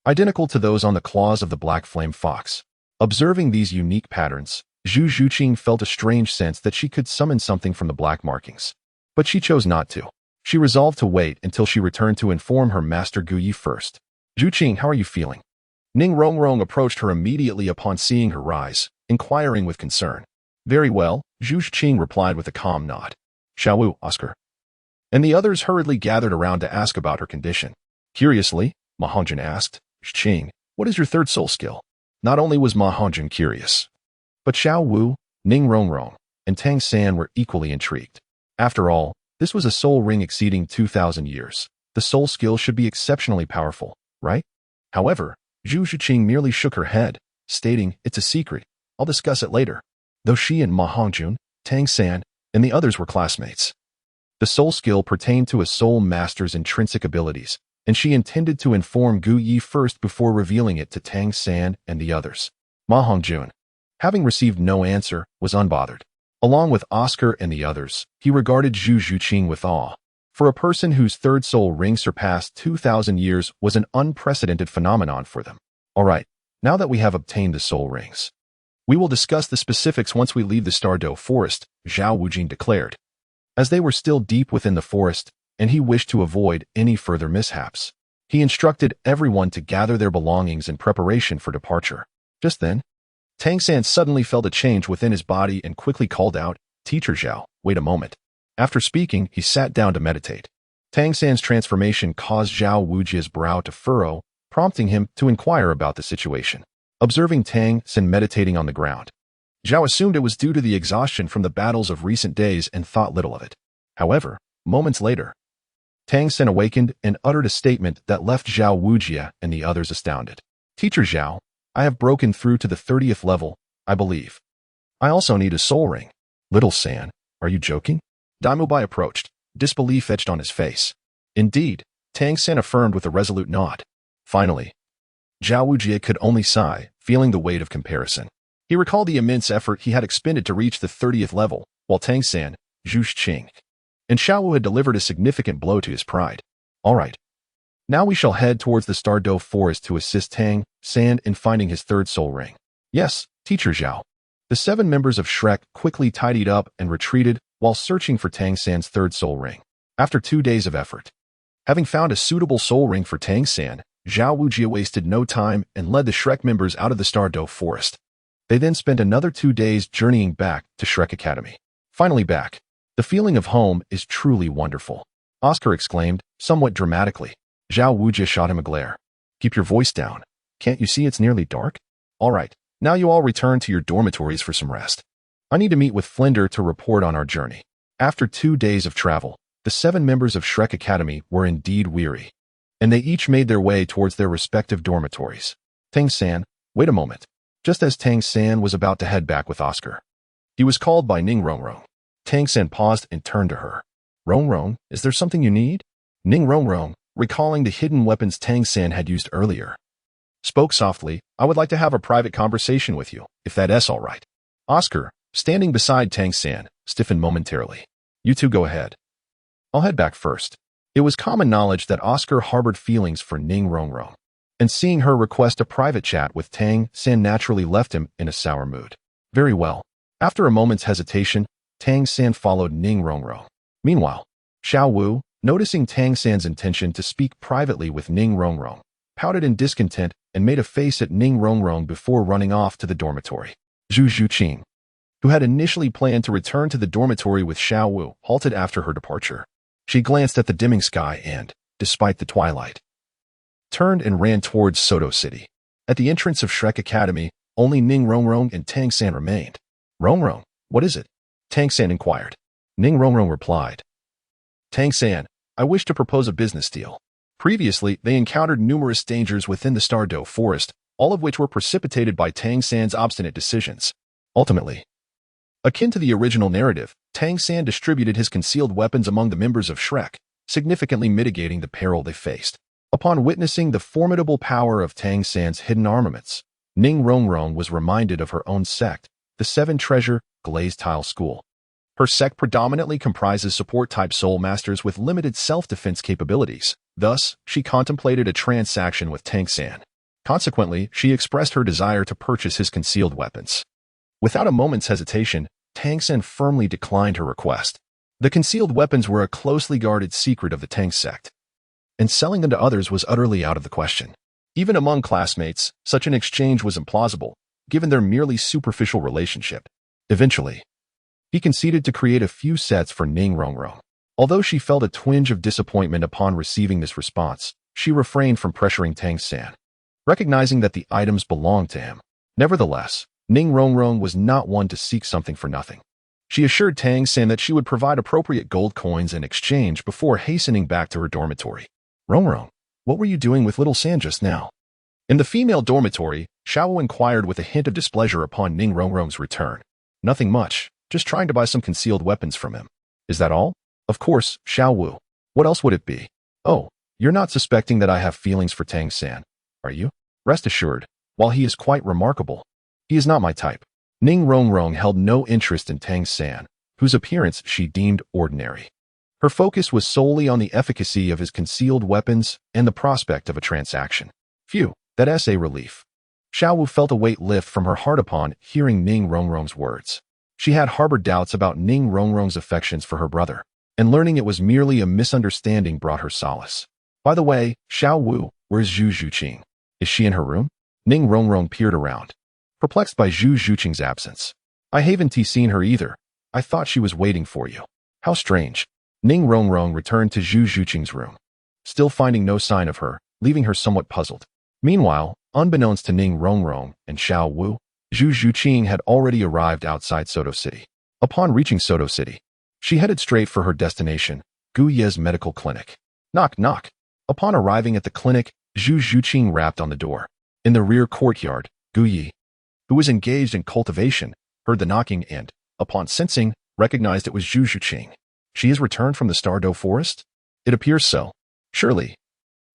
identical to those on the claws of the black flame fox. Observing these unique patterns, Zhu Zhuqing felt a strange sense that she could summon something from the black markings. But she chose not to. She resolved to wait until she returned to inform her master Gu Yi first. Zhuqing, how are you feeling? Ning Rongrong approached her immediately upon seeing her rise, inquiring with concern. Very well, Zhu Zhuqing replied with a calm nod. Xiaowu, Oscar. And the others hurriedly gathered around to ask about her condition. Curiously, Ma Hongjun asked, Zhuqing, what is your third soul skill? Not only was Ma Hongjun curious, but Xiao Wu, Ning Rongrong, and Tang San were equally intrigued. After all, this was a soul ring exceeding 2,000 years. The soul skill should be exceptionally powerful, right? However, Zhu Zhuqing merely shook her head, stating, it's a secret, I'll discuss it later. Though she and Ma Hongjun, Tang San, and the others were classmates, the soul skill pertained to a soul master's intrinsic abilities, and she intended to inform Gu Yi first before revealing it to Tang San and the others. Ma Hongjun, having received no answer, was unbothered. Along with Oscar and the others, he regarded Zhu Zhuqing with awe. For a person whose third soul ring surpassed 2,000 years was an unprecedented phenomenon for them. All right, now that we have obtained the soul rings, we will discuss the specifics once we leave the Stardow forest, Zhao Wujin declared. As they were still deep within the forest, and he wished to avoid any further mishaps, he instructed everyone to gather their belongings in preparation for departure. Just then, Tang San suddenly felt a change within his body and quickly called out, Teacher Zhao, wait a moment. After speaking, he sat down to meditate. Tang San's transformation caused Zhao Wujia's brow to furrow, prompting him to inquire about the situation. Observing Tang San meditating on the ground, Zhao assumed it was due to the exhaustion from the battles of recent days and thought little of it. However, moments later, Tang San awakened and uttered a statement that left Zhao Wujia and the others astounded. Teacher Zhao, I have broken through to the 30th level, I believe. I also need a soul ring. Little San, are you joking? Daimubai approached, disbelief etched on his face. Indeed, Tang San affirmed with a resolute nod. Finally, Zhao Wujia could only sigh, feeling the weight of comparison. He recalled the immense effort he had expended to reach the 30th level, while Tang San, Zhu Zhuqing, and Xiao Wu had delivered a significant blow to his pride. All right. Now we shall head towards the Stardow forest to assist Tang San in finding his third soul ring. Yes, Teacher Zhao. The 7 members of Shrek quickly tidied up and retreated while searching for Tang San's third soul ring. After 2 days of effort, having found a suitable soul ring for Tang San, Zhao Wujia wasted no time and led the Shrek members out of the Stardow forest. They then spent another 2 days journeying back to Shrek Academy. Finally back, the feeling of home is truly wonderful, Oscar exclaimed, somewhat dramatically. Zhao Wujia shot him a glare. Keep your voice down. Can't you see it's nearly dark? All right, now you all return to your dormitories for some rest. I need to meet with Flender to report on our journey. After 2 days of travel, the 7 members of Shrek Academy were indeed weary, and they each made their way towards their respective dormitories. Tang San, wait a moment. Just as Tang San was about to head back with Oscar, he was called by Ning Rongrong. Tang San paused and turned to her. Rongrong, is there something you need? Ning Rongrong, recalling the hidden weapons Tang San had used earlier, spoke softly, I would like to have a private conversation with you, if that's all right. Oscar, standing beside Tang San, stiffened momentarily. You two go ahead. I'll head back first. It was common knowledge that Oscar harbored feelings for Ning Rongrong. and seeing her request a private chat with Tang San naturally left him in a sour mood. Very well. After a moment's hesitation, Tang San followed Ning Rongrong. Meanwhile, Xiao Wu, noticing Tang San's intention to speak privately with Ning Rongrong, pouted in discontent and made a face at Ning Rongrong before running off to the dormitory. Zhu Zhuqing, who had initially planned to return to the dormitory with Xiao Wu, halted after her departure. She glanced at the dimming sky and, despite the twilight, turned and ran towards Soto City. At the entrance of Shrek Academy, only Ning Rongrong and Tang San remained. Rongrong, what is it? Tang San inquired. Ning Rongrong replied. Tang San, I wish to propose a business deal. Previously, they encountered numerous dangers within the Stardow Forest, all of which were precipitated by Tang San's obstinate decisions. Ultimately, akin to the original narrative, Tang San distributed his concealed weapons among the members of Shrek, significantly mitigating the peril they faced. Upon witnessing the formidable power of Tang San's hidden armaments, Ning Rongrong was reminded of her own sect, the Seven Treasure Glazed Tile School. Her sect predominantly comprises support-type soul masters with limited self-defense capabilities. Thus, she contemplated a transaction with Tang San. Consequently, she expressed her desire to purchase his concealed weapons. Without a moment's hesitation, Tang San firmly declined her request. The concealed weapons were a closely guarded secret of the Tang sect, and selling them to others was utterly out of the question. Even among classmates, such an exchange was implausible, given their merely superficial relationship. Eventually, he conceded to create a few sets for Ning Rongrong. Although she felt a twinge of disappointment upon receiving this response, she refrained from pressuring Tang San, recognizing that the items belonged to him. Nevertheless, Ning Rongrong was not one to seek something for nothing. She assured Tang San that she would provide appropriate gold coins in exchange before hastening back to her dormitory. Rongrong, what were you doing with little San just now? In the female dormitory, Xiao Wu inquired with a hint of displeasure upon Ning Rongrong's return. Nothing much, just trying to buy some concealed weapons from him. Is that all? Of course, Xiao Wu. What else would it be? Oh, you're not suspecting that I have feelings for Tang San, are you? Rest assured, while he is quite remarkable, he is not my type. Ning Rongrong held no interest in Tang San, whose appearance she deemed ordinary. Her focus was solely on the efficacy of his concealed weapons and the prospect of a transaction. Phew, that's a relief. Xiao Wu felt a weight lift from her heart upon hearing Ning Rongrong's words. She had harbored doubts about Ning Rongrong's affections for her brother, and learning it was merely a misunderstanding brought her solace. By the way, Xiao Wu, where's Zhu Zhuqing? Is she in her room? Ning Rongrong peered around, perplexed by Zhu Zhuqing's absence. I haven't seen her either. I thought she was waiting for you. How strange. Ning Rongrong returned to Zhu Zhuqing's room, still finding no sign of her, leaving her somewhat puzzled. Meanwhile, unbeknownst to Ning Rongrong and Xiao Wu, Zhu Zhuqing had already arrived outside Soto City. Upon reaching Soto City, she headed straight for her destination, Guye's medical clinic. Knock, knock. Upon arriving at the clinic, Zhu Zhuqing rapped on the door. In the rear courtyard, Guye, who was engaged in cultivation, heard the knocking and, upon sensing, recognized it was Zhu Zhuqing. She has returned from the Stardow Forest? It appears so. Surely,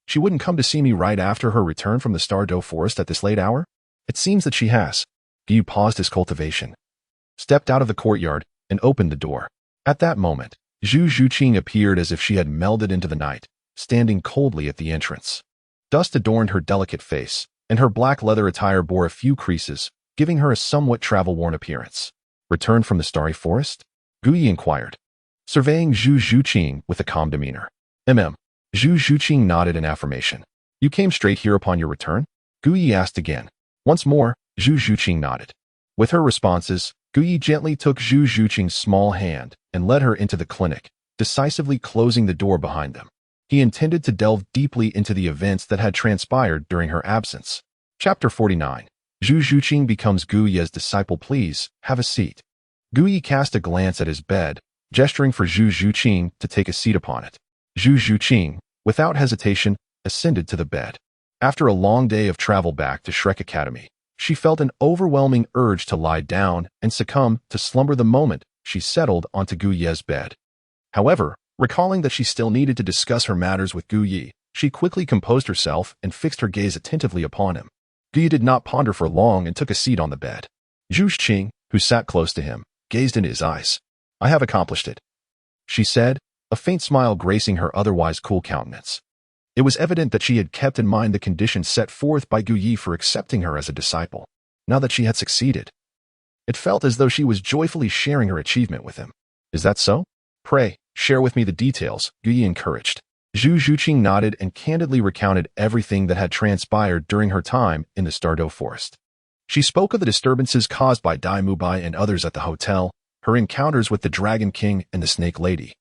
she wouldn't come to see me right after her return from the Stardow Forest at this late hour? It seems that she has. Guye paused his cultivation, stepped out of the courtyard, and opened the door. At that moment, Zhu Zhuqing appeared as if she had melded into the night, standing coldly at the entrance. Dust adorned her delicate face, and her black leather attire bore a few creases, giving her a somewhat travel-worn appearance. Returned from the Starry Forest? Guye inquired, surveying Zhu Zhuqing with a calm demeanor. Zhu Zhuqing nodded in affirmation. You came straight here upon your return? Guye asked again. Once more, Zhu Zhuqing nodded. With her responses, Guye gently took Zhu Zhuqing's small hand and led her into the clinic, decisively closing the door behind them. He intended to delve deeply into the events that had transpired during her absence. Chapter 49. Zhu Zhuqing becomes Guye's disciple. Please, have a seat. Guye cast a glance at his bed, gesturing for Zhu Zhuqing to take a seat upon it. Zhu Zhuqing, without hesitation, ascended to the bed. After a long day of travel back to Shrek Academy, she felt an overwhelming urge to lie down and succumb to slumber the moment she settled onto Guye's bed. However, recalling that she still needed to discuss her matters with Guye, she quickly composed herself and fixed her gaze attentively upon him. Guye did not ponder for long and took a seat on the bed. Zhu Zhuqing, who sat close to him, gazed into his eyes. I have accomplished it, she said, a faint smile gracing her otherwise cool countenance. It was evident that she had kept in mind the conditions set forth by Gu Yi for accepting her as a disciple. Now that she had succeeded, it felt as though she was joyfully sharing her achievement with him. Is that so? Pray, share with me the details, Gu Yi encouraged. Zhu Zhuqing nodded and candidly recounted everything that had transpired during her time in the Douluo forest. She spoke of the disturbances caused by Dai Mubai and others at the hotel, her encounters with the Dragon King and the Snake Lady,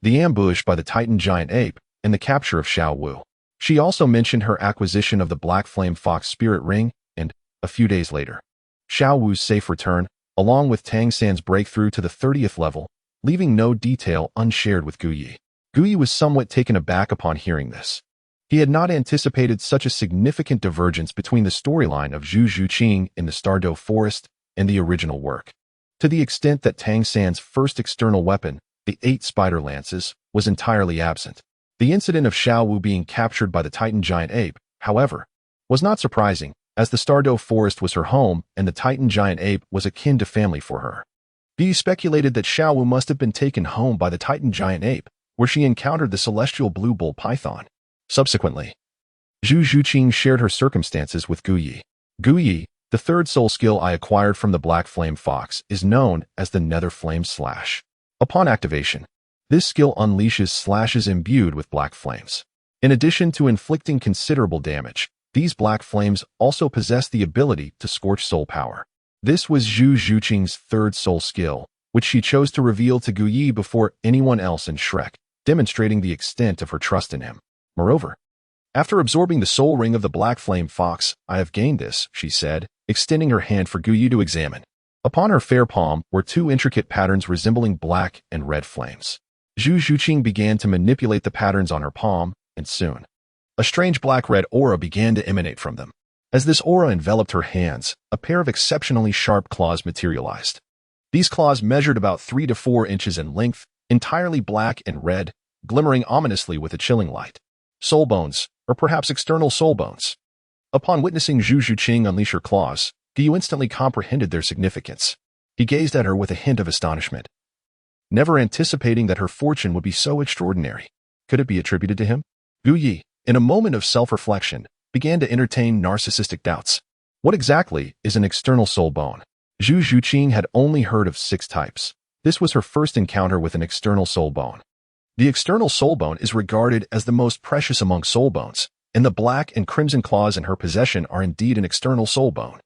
the ambush by the Titan Giant Ape, and the capture of Xiao Wu. She also mentioned her acquisition of the Black Flame Fox Spirit Ring and, a few days later, Xiao Wu's safe return, along with Tang San's breakthrough to the 30th level, leaving no detail unshared with Gu Yi. Gu Yi was somewhat taken aback upon hearing this. He had not anticipated such a significant divergence between the storyline of Zhu Zhuqing in the Douluo forest and the original work, to the extent that Tang San's first external weapon, the 8 spider lances, was entirely absent. The incident of Xiao Wu being captured by the Titan Giant Ape, however, was not surprising, as the Douluo forest was her home and the Titan Giant Ape was akin to family for her. He speculated that Xiao Wu must have been taken home by the Titan Giant Ape, where she encountered the celestial blue bull python. Subsequently, Zhu Zhuqing shared her circumstances with Gu Yi. Gu Yi, the third soul skill I acquired from the Black Flame Fox, is known as the Nether Flame Slash. Upon activation, this skill unleashes slashes imbued with black flames. In addition to inflicting considerable damage, these black flames also possess the ability to scorch soul power. This was Zhu Zhuqing's third soul skill, which she chose to reveal to Gu Yi before anyone else in Shrek, demonstrating the extent of her trust in him. Moreover, after absorbing the soul ring of the Black Flame Fox, I have gained this, she said, extending her hand for Gu Yi to examine. Upon her fair palm were 2 intricate patterns resembling black and red flames. Zhu Zhuqing began to manipulate the patterns on her palm, and soon, a strange black-red aura began to emanate from them. As this aura enveloped her hands, a pair of exceptionally sharp claws materialized. These claws measured about 3 to 4 inches in length, entirely black and red, glimmering ominously with a chilling light. Soul bones, or perhaps external soul bones. Upon witnessing Zhu Zhuqing unleash her claws, Gu instantly comprehended their significance. He gazed at her with a hint of astonishment, never anticipating that her fortune would be so extraordinary. Could it be attributed to him? Gu Yi, in a moment of self-reflection, began to entertain narcissistic doubts. What exactly is an external soul bone? Zhu Zhuqing had only heard of 6 types. This was her first encounter with an external soul bone. The external soul bone is regarded as the most precious among soul bones, and the black and crimson claws in her possession are indeed an external soul bone.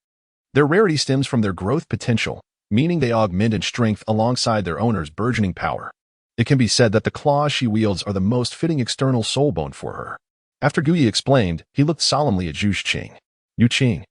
Their rarity stems from their growth potential, meaning they augment in strength alongside their owner's burgeoning power. It can be said that the claws she wields are the most fitting external soul bone for her. After Gu Yi explained, he looked solemnly at Zhu Zhuqing. Yu Qing,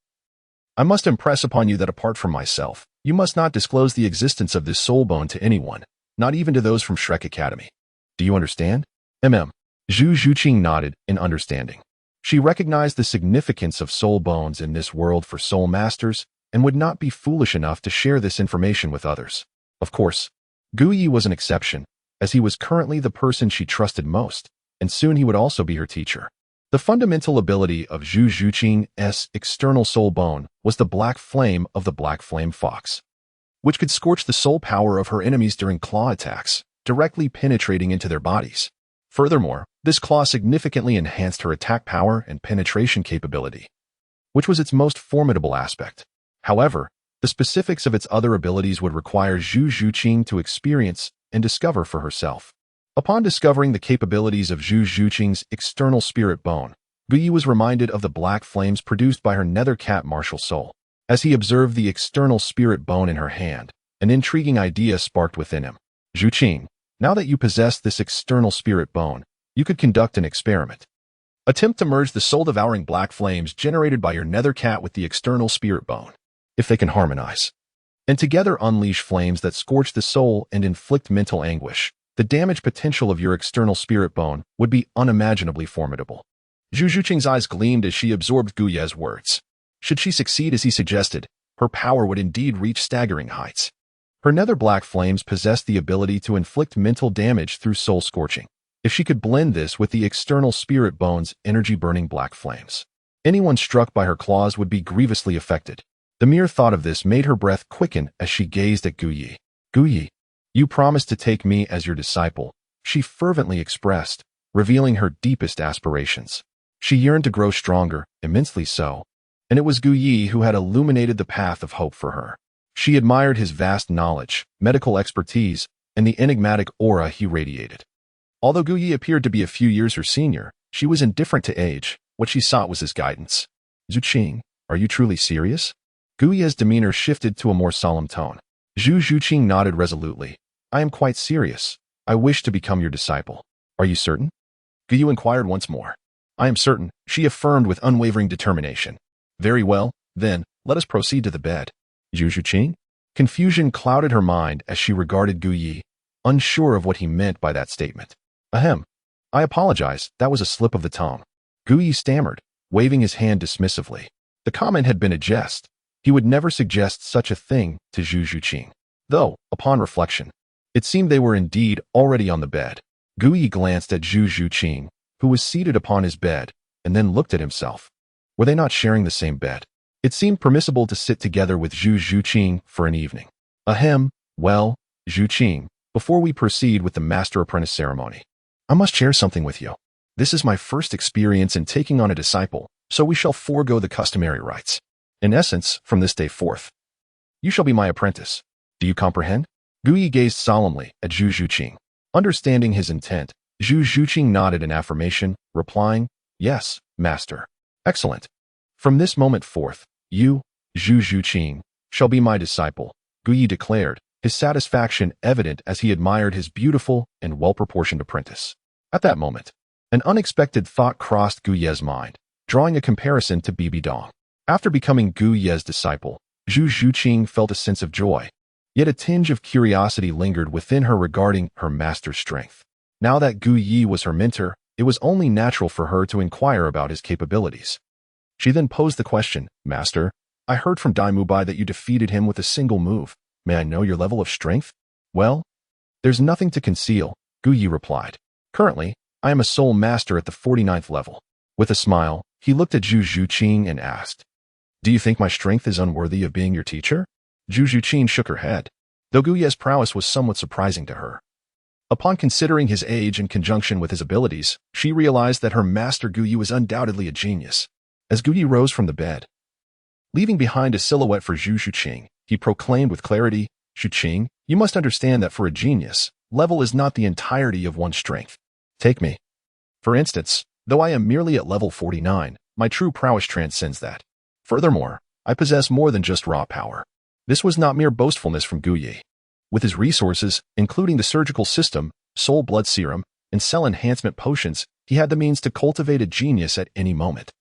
I must impress upon you that apart from myself, you must not disclose the existence of this soul bone to anyone, not even to those from Shrek Academy. Do you understand? Zhu Zhuqing nodded in understanding. She recognized the significance of soul bones in this world for soul masters and would not be foolish enough to share this information with others. Of course, Gu Yi was an exception, as he was currently the person she trusted most, and soon he would also be her teacher. The fundamental ability of Zhu Zhuqing's external soul bone was the black flame of the Black Flame Fox, which could scorch the soul power of her enemies during claw attacks, directly penetrating into their bodies. Furthermore, this claw significantly enhanced her attack power and penetration capability, which was its most formidable aspect. However, the specifics of its other abilities would require Zhu Zhuqing to experience and discover for herself. Upon discovering the capabilities of Zhu Zhuqing's external spirit bone, Gu Yi was reminded of the black flames produced by her nether cat martial soul. As he observed the external spirit bone in her hand, an intriguing idea sparked within him. Zhuqing, now that you possess this external spirit bone, you could conduct an experiment. Attempt to merge the soul-devouring black flames generated by your nether cat with the external spirit bone, if they can harmonize, and together unleash flames that scorch the soul and inflict mental anguish. The damage potential of your external spirit bone would be unimaginably formidable. Zhu Zhuqing's eyes gleamed as she absorbed Gu Yi's words. Should she succeed as he suggested, her power would indeed reach staggering heights. Her nether black flames possessed the ability to inflict mental damage through soul scorching. If she could blend this with the external spirit bone's energy-burning black flames, anyone struck by her claws would be grievously affected. The mere thought of this made her breath quicken as she gazed at Gu Yi. Gu Yi, you promised to take me as your disciple, she fervently expressed, revealing her deepest aspirations. She yearned to grow stronger, immensely so, and it was Gu Yi who had illuminated the path of hope for her. She admired his vast knowledge, medical expertise, and the enigmatic aura he radiated. Although Gu Yi appeared to be a few years her senior, she was indifferent to age. What she sought was his guidance. Zhu Zhuqing, are you truly serious? Gu Yi's demeanor shifted to a more solemn tone. Zhu Zhuqing nodded resolutely. I am quite serious. I wish to become your disciple. Are you certain? Gu Yi inquired once more. I am certain, she affirmed with unwavering determination. Very well, then, let us proceed to the bed. Zhu Zhuqing? Confusion clouded her mind as she regarded Gu Yi, unsure of what he meant by that statement. Ahem. I apologize, that was a slip of the tongue. Gu Yi stammered, waving his hand dismissively. The comment had been a jest. He would never suggest such a thing to Zhu Zhuqing. Though, upon reflection, it seemed they were indeed already on the bed. Gu Yi glanced at Zhu Zhuqing, who was seated upon his bed, and then looked at himself. Were they not sharing the same bed? It seemed permissible to sit together with Zhu Zhuqing for an evening. Ahem, well, Zhuqing, before we proceed with the master-apprentice ceremony, I must share something with you. This is my first experience in taking on a disciple, so we shall forego the customary rites. In essence, from this day forth, you shall be my apprentice. Do you comprehend? Gu Yi gazed solemnly at Zhu Zhuqing. Understanding his intent, Zhu Zhuqing nodded in affirmation, replying, Yes, master. Excellent. From this moment forth, you, Zhu Zhuqing, shall be my disciple, Gu Yi declared, his satisfaction evident as he admired his beautiful and well-proportioned apprentice. At that moment, an unexpected thought crossed Gu Yi's mind, drawing a comparison to Bibi Dong. After becoming Gu Yi's disciple, Zhu Zhuqing felt a sense of joy, yet a tinge of curiosity lingered within her regarding her master's strength. Now that Gu Yi was her mentor, it was only natural for her to inquire about his capabilities. She then posed the question, Master, I heard from Dai Mubai that you defeated him with a single move. May I know your level of strength? Well, there's nothing to conceal, Gu Yi replied. Currently, I am a sole master at the 49th level. With a smile, he looked at Zhu Zhuqing and asked, Do you think my strength is unworthy of being your teacher? Zhu Zhuqing shook her head, though Gu Yi's prowess was somewhat surprising to her. Upon considering his age in conjunction with his abilities, she realized that her master Gu Yi was undoubtedly a genius. As Gu Yi rose from the bed, leaving behind a silhouette for Zhu Zhuqing, he proclaimed with clarity, Zhuqing, you must understand that for a genius, level is not the entirety of one's strength. Take me. For instance, though I am merely at level 49, my true prowess transcends that. Furthermore, I possess more than just raw power. This was not mere boastfulness from Gu Yi. With his resources, including the surgical system, soul blood serum, and cell enhancement potions, he had the means to cultivate a genius at any moment.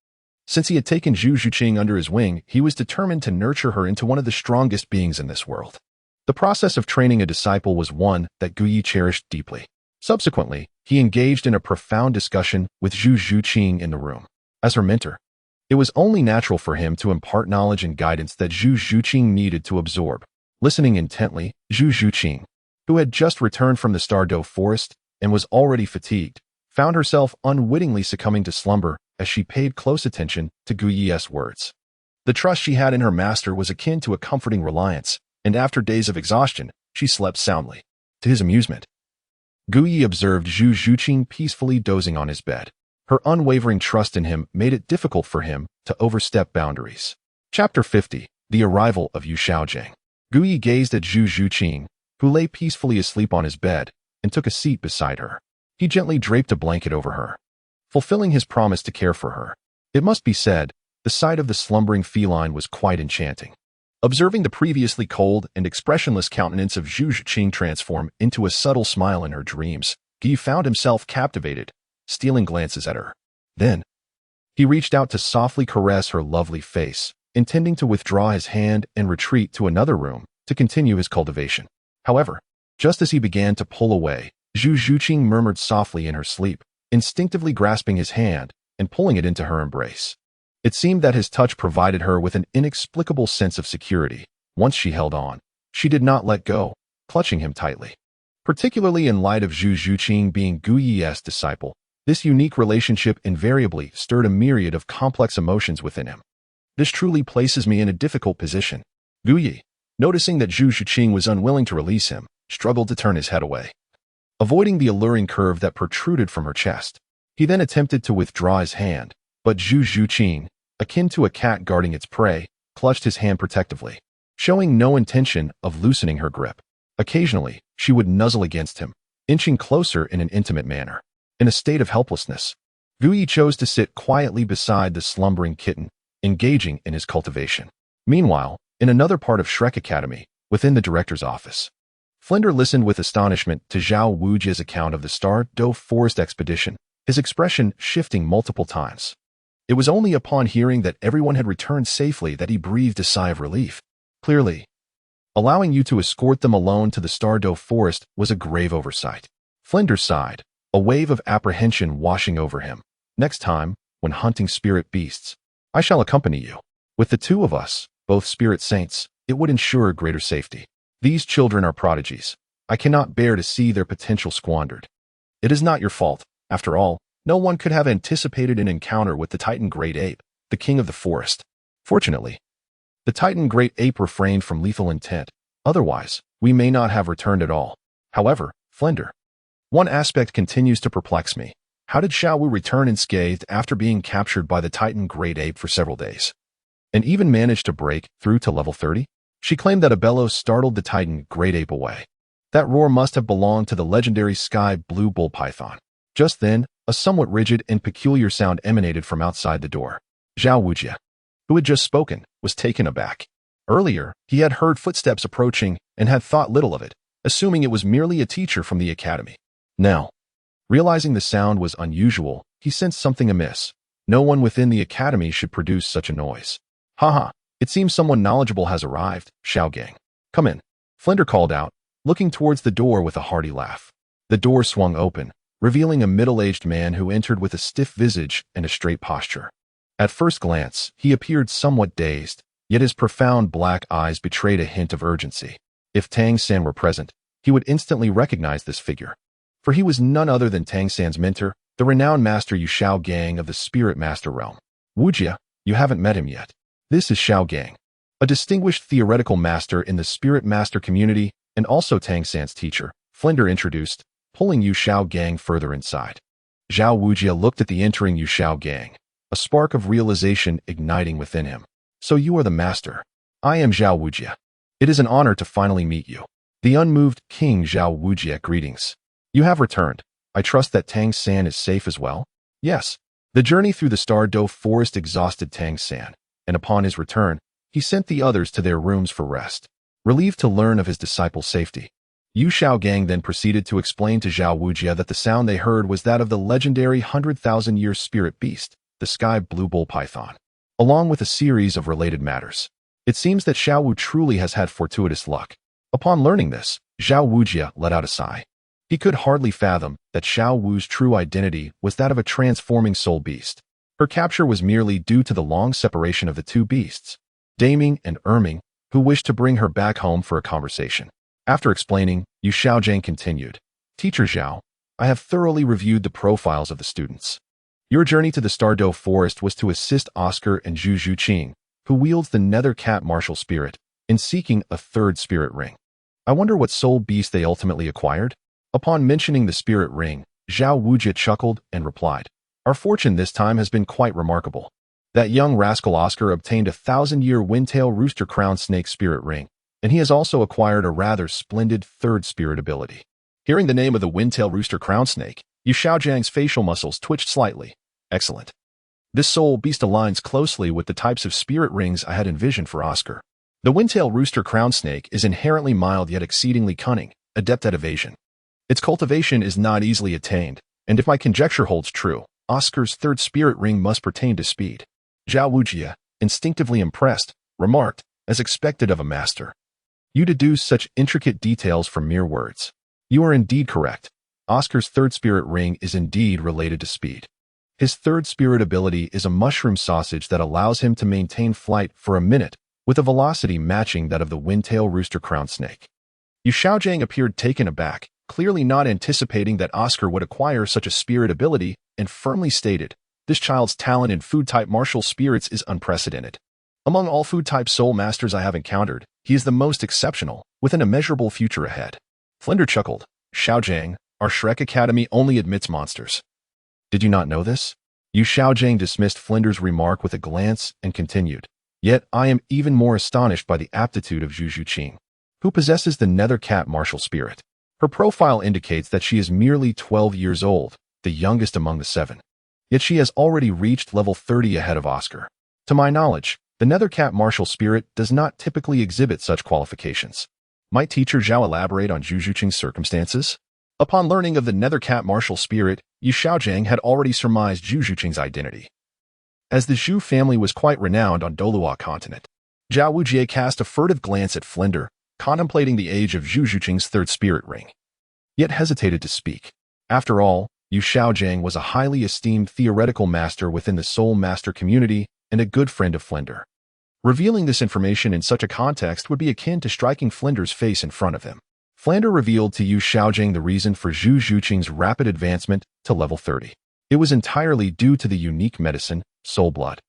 Since he had taken Zhu Zhuqing under his wing, he was determined to nurture her into one of the strongest beings in this world. The process of training a disciple was one that Gu Yi cherished deeply. Subsequently, he engaged in a profound discussion with Zhu Zhuqing in the room. As her mentor, it was only natural for him to impart knowledge and guidance that Zhu Zhuqing needed to absorb. Listening intently, Zhu Zhuqing, who had just returned from the Stardow forest and was already fatigued, found herself unwittingly succumbing to slumber as she paid close attention to Gu Yi's words. The trust she had in her master was akin to a comforting reliance, and after days of exhaustion, she slept soundly. To his amusement, Gu Yi observed Zhu Zhuqing peacefully dozing on his bed. Her unwavering trust in him made it difficult for him to overstep boundaries. Chapter 50. The Arrival of Yu Shaojiang. Gu Yi gazed at Zhu Zhuqing, who lay peacefully asleep on his bed, and took a seat beside her. He gently draped a blanket over her, fulfilling his promise to care for her. It must be said, the sight of the slumbering feline was quite enchanting. Observing the previously cold and expressionless countenance of Zhu Zhuqing transform into a subtle smile in her dreams, Gu Yi found himself captivated, stealing glances at her. Then, he reached out to softly caress her lovely face, intending to withdraw his hand and retreat to another room to continue his cultivation. However, just as he began to pull away, Zhu Zhuqing murmured softly in her sleep, instinctively grasping his hand and pulling it into her embrace. It seemed that his touch provided her with an inexplicable sense of security. Once she held on, she did not let go, clutching him tightly. Particularly in light of Zhu Zhuqing being Gu Yi's disciple, this unique relationship invariably stirred a myriad of complex emotions within him. This truly places me in a difficult position. Gu Yi, noticing that Zhu Zhuqing was unwilling to release him, struggled to turn his head away. Avoiding the alluring curve that protruded from her chest, He then attempted to withdraw his hand, but Zhu Zhuqing, akin to a cat guarding its prey, clutched his hand protectively, showing no intention of loosening her grip. Occasionally, she would nuzzle against him, inching closer in an intimate manner. In a state of helplessness, Gui chose to sit quietly beside the slumbering kitten, engaging in his cultivation. Meanwhile, in another part of Shrek Academy, within the director's office, Flinder listened with astonishment to Zhao Wujia's account of the Douluo forest expedition, his expression shifting multiple times. It was only upon hearing that everyone had returned safely that he breathed a sigh of relief. Clearly, allowing you to escort them alone to the Douluo forest was a grave oversight. Flinder sighed, a wave of apprehension washing over him. Next time, when hunting spirit beasts, I shall accompany you. With the two of us, both spirit saints, it would ensure greater safety. These children are prodigies. I cannot bear to see their potential squandered. It is not your fault. After all, no one could have anticipated an encounter with the Titan Great Ape, the king of the forest. Fortunately, the Titan Great Ape refrained from lethal intent. Otherwise, we may not have returned at all. However, Flinder, one aspect continues to perplex me. How did Xiao Wu return unscathed after being captured by the Titan Great Ape for several days, and even managed to break through to level 30? She claimed that a bellow startled the Titan Great Ape away. That roar must have belonged to the legendary sky blue bull python. Just then, a somewhat rigid and peculiar sound emanated from outside the door. Zhao Wujia, who had just spoken, was taken aback. Earlier, he had heard footsteps approaching and had thought little of it, assuming it was merely a teacher from the academy. Now, realizing the sound was unusual, he sensed something amiss. No one within the academy should produce such a noise. Haha, it seems someone knowledgeable has arrived, Xiao Gang. Come in. Flinder called out, looking towards the door with a hearty laugh. The door swung open, revealing a middle-aged man who entered with a stiff visage and a straight posture. At first glance, he appeared somewhat dazed, yet his profound black eyes betrayed a hint of urgency. If Tang San were present, he would instantly recognize this figure, for he was none other than Tang San's mentor, the renowned master Yu Xiao Gang of the Spirit Master realm. Wujia, you haven't met him yet. This is Xiao Gang, a distinguished theoretical master in the Spirit Master community and also Tang San's teacher, Flinder introduced, pulling Yu Xiao Gang further inside. Zhao Wujia looked at the entering Yu Xiao Gang, a spark of realization igniting within him. So you are the master. I am Zhao Wujia. It is an honor to finally meet you. The unmoved King Zhao Wujia greetings. You have returned. I trust that Tang San is safe as well? Yes. The journey through the Douluo forest exhausted Tang San, and upon his return, he sent the others to their rooms for rest. Relieved to learn of his disciple's safety, Yu Xiao Gang then proceeded to explain to Zhao Wujia that the sound they heard was that of the legendary 100,000-year spirit beast, the sky blue bull python, along with a series of related matters. It seems that Xiao Wu truly has had fortuitous luck. Upon learning this, Zhao Wujia let out a sigh. He could hardly fathom that Xiao Wu's true identity was that of a transforming soul beast. Her capture was merely due to the long separation of the two beasts, Daming and Erming, who wished to bring her back home for a conversation. After explaining, Yu Xiaojiang continued, Teacher Zhao, I have thoroughly reviewed the profiles of the students. Your journey to the Douluo forest was to assist Oscar and Zhu Zhuqing, who wields the nether cat martial spirit, in seeking a third spirit ring. I wonder what soul beast they ultimately acquired? Upon mentioning the spirit ring, Zhao Wujia chuckled and replied, Our fortune this time has been quite remarkable. That young rascal Oscar obtained a 1,000-year windtail rooster crown snake spirit ring, and he has also acquired a rather splendid third spirit ability. Hearing the name of the windtail rooster crown snake, Yu Xiaojiang's facial muscles twitched slightly. Excellent. This soul beast aligns closely with the types of spirit rings I had envisioned for Oscar. The windtail rooster crown snake is inherently mild yet exceedingly cunning, adept at evasion. Its cultivation is not easily attained, and if my conjecture holds true, Oscar's third spirit ring must pertain to speed. Zhao Wujia, instinctively impressed, remarked, as expected of a master. You deduce such intricate details from mere words. You are indeed correct. Oscar's third spirit ring is indeed related to speed. His third spirit ability is a mushroom sausage that allows him to maintain flight for a minute with a velocity matching that of the windtail rooster crown snake. Yu Xiaojiang appeared taken aback, clearly not anticipating that Oscar would acquire such a spirit ability, and firmly stated, This child's talent in food-type martial spirits is unprecedented. Among all food-type soul masters I have encountered, he is the most exceptional, with an immeasurable future ahead. Flinder chuckled, Xiaojiang, our Shrek Academy only admits monsters. Did you not know this? Yu Xiaojing dismissed Flinder's remark with a glance and continued. Yet I am even more astonished by the aptitude of Zhu Zhuqing, who possesses the nether cat martial spirit. Her profile indicates that she is merely 12 years old, the youngest among the 7. Yet she has already reached level 30 ahead of Oscar. To my knowledge, the nether cat martial spirit does not typically exhibit such qualifications. Might teacher Zhao elaborate on Zhu Zhuqing's circumstances? Upon learning of the nether cat martial spirit, Yu Xiaojing had already surmised Zhu Zhuqing's identity, as the Zhu family was quite renowned on Douluo Continent. Zhao Wujie cast a furtive glance at Flinder, contemplating the age of Zhu Zhuqing's 3rd spirit ring, yet hesitated to speak. After all, Yu Xiaojing was a highly esteemed theoretical master within the Soul Master community and a good friend of Flinder. Revealing this information in such a context would be akin to striking Flinder's face in front of him. Flinder revealed to Yu Xiaojing the reason for Zhu Zhuqing's rapid advancement to level 30. It was entirely due to the unique medicine, Soul Blood,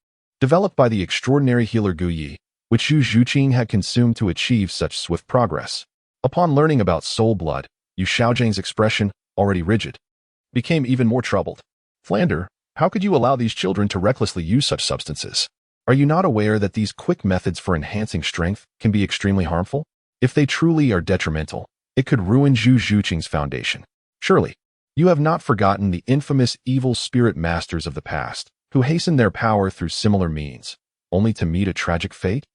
developed by the extraordinary healer Gu Yi, which Zhu Zhuqing had consumed to achieve such swift progress. Upon learning about Soul Blood, Yu Xiaojing's expression, already rigid, became even more troubled. Flinder, how could you allow these children to recklessly use such substances? Are you not aware that these quick methods for enhancing strength can be extremely harmful? If they truly are detrimental, it could ruin Zhu Zhuqing's foundation. Surely, you have not forgotten the infamous evil spirit masters of the past, who hastened their power through similar means, only to meet a tragic fate?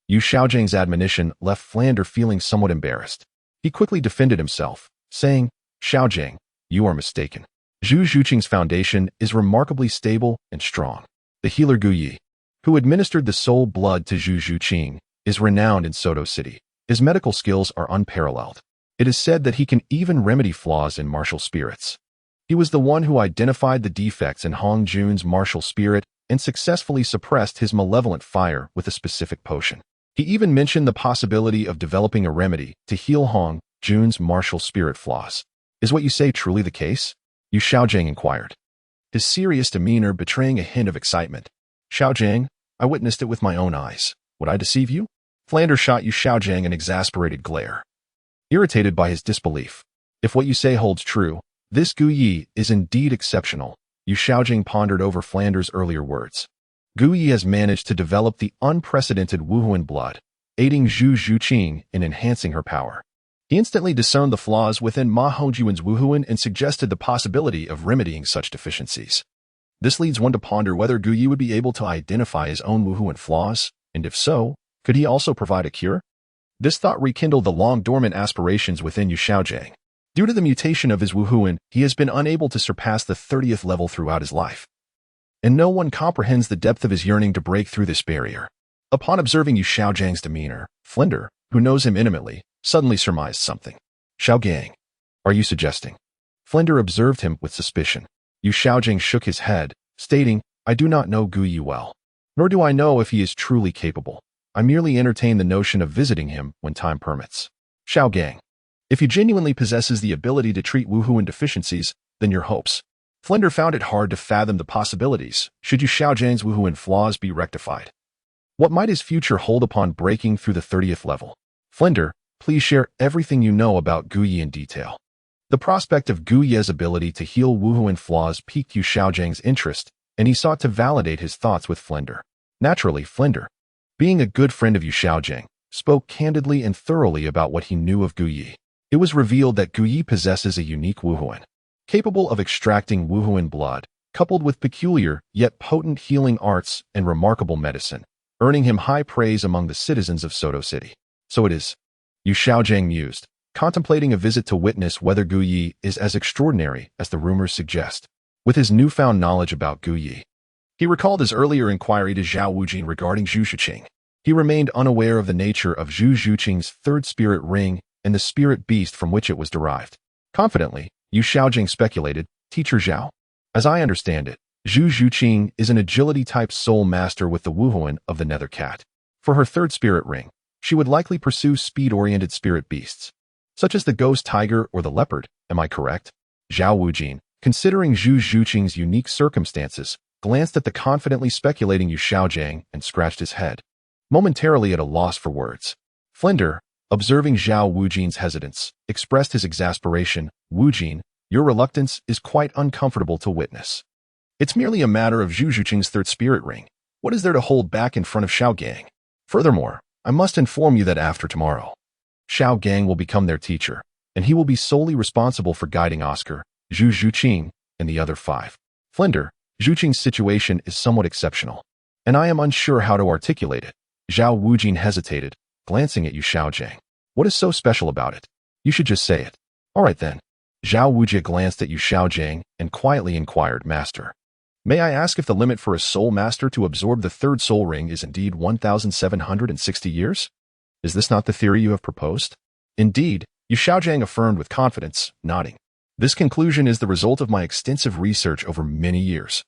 Yu Xiaojing's admonition left Flinder feeling somewhat embarrassed. He quickly defended himself, saying, Xiaojing, you are mistaken. Zhu Zhuqing's foundation is remarkably stable and strong. The healer Gu Yi, who administered the soul blood to Zhu Zhuqing, is renowned in Soto City. His medical skills are unparalleled. It is said that he can even remedy flaws in martial spirits. He was the one who identified the defects in Hong Jun's martial spirit and successfully suppressed his malevolent fire with a specific potion. He even mentioned the possibility of developing a remedy to heal Hong Jun's martial spirit flaws. Is what you say truly the case? Yu Xiaojing inquired, his serious demeanor betraying a hint of excitement. Xiaojing, I witnessed it with my own eyes. Would I deceive you? Flinder shot Yu Xiaojing an exasperated glare, irritated by his disbelief. If what you say holds true, this Gu Yi is indeed exceptional. Yu Xiaojing pondered over Flinder's earlier words. Gu Yi has managed to develop the unprecedented Wuhuan blood, aiding Zhu Zhuqing in enhancing her power. He instantly discerned the flaws within Ma Hongjuan's Wuhuan and suggested the possibility of remedying such deficiencies. This leads one to ponder whether Gu Yi would be able to identify his own Wuhuan flaws, and if so, could he also provide a cure? This thought rekindled the long-dormant aspirations within Yu Xiaojing. Due to the mutation of his Wuhuan, he has been unable to surpass the 30th level throughout his life, and no one comprehends the depth of his yearning to break through this barrier. Upon observing Yu Xiaojing's demeanor, Flinder, who knows him intimately, suddenly surmised something. Xiaogang, are you suggesting? Flinder observed him with suspicion. Yu Xiaojing shook his head, stating, I do not know Gu Yi well, nor do I know if he is truly capable. I merely entertain the notion of visiting him when time permits. Xiaogang, if he genuinely possesses the ability to treat Wuhuan deficiencies, then your hopes. Flinder found it hard to fathom the possibilities should Yu Xiaojing's Wuhuan flaws be rectified. What might his future hold upon breaking through the 30th level? Flinder, please share everything you know about Gu Yi in detail. The prospect of Gu Yi's ability to heal Wuhuan flaws piqued Yu Xiaojing's interest, and he sought to validate his thoughts with Flinder. Naturally, Flinder, being a good friend of Yu Xiaojing, spoke candidly and thoroughly about what he knew of Gu Yi. It was revealed that Gu Yi possesses a unique Wuhuan, capable of extracting Wuhuan blood, coupled with peculiar yet potent healing arts and remarkable medicine, earning him high praise among the citizens of Soto City. So it is. Yu Xiaojing mused, contemplating a visit to witness whether Gu Yi is as extraordinary as the rumors suggest. With his newfound knowledge about Gu Yi, he recalled his earlier inquiry to Zhao Wujing regarding Zhu Zhuqing. He remained unaware of the nature of Zhu Zhuqing's 3rd spirit ring and the spirit beast from which it was derived. Confidently, Yu Xiaojing speculated, Teacher Zhao, as I understand it, Zhu Zhuqing is an agility-type soul master with the Wuhuan of the Nether Cat. For her 3rd spirit ring, she would likely pursue speed-oriented spirit beasts, such as the ghost tiger or the leopard. Am I correct? Zhao Wujing, considering Zhu Zhuqing's unique circumstances, glanced at the confidently speculating Yu Xiaojing and scratched his head, momentarily at a loss for words. Flinder, observing Zhao Wujing's hesitance, expressed his exasperation. Wujing, your reluctance is quite uncomfortable to witness. It's merely a matter of Zhu Zhuqing's third spirit ring. What is there to hold back in front of Xiao Gang? Furthermore, I must inform you that after tomorrow, Xiao Gang will become their teacher, and he will be solely responsible for guiding Oscar, Zhu Zhuqing, and the other 5. Flender, Zhuqing's situation is somewhat exceptional, and I am unsure how to articulate it. Zhao Wujin hesitated, glancing at Yu Xiaojiang. What is so special about it? You should just say it. All right then. Zhao Wujia glanced at Yu Xiaojiang and quietly inquired, Master, may I ask if the limit for a soul master to absorb the third soul ring is indeed 1,760 years? Is this not the theory you have proposed? Indeed, Yu Xiaojiang affirmed with confidence, nodding. This conclusion is the result of my extensive research over many years,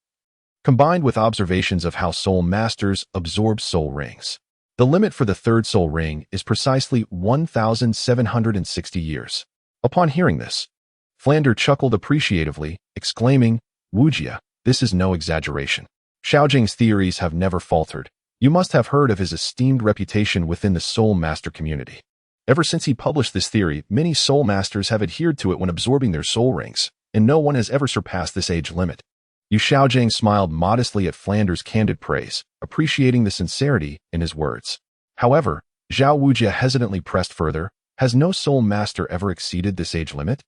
combined with observations of how soul masters absorb soul rings. The limit for the third soul ring is precisely 1,760 years. Upon hearing this, Flander chuckled appreciatively, exclaiming, Wujia, this is no exaggeration. Xiaojing's theories have never faltered. You must have heard of his esteemed reputation within the soul master community. Ever since he published this theory, many soul masters have adhered to it when absorbing their soul rings, and no one has ever surpassed this age limit. Yu Xiaojiang smiled modestly at Flander's candid praise, appreciating the sincerity in his words. However, Zhao Wujia hesitantly pressed further, has no soul master ever exceeded this age limit?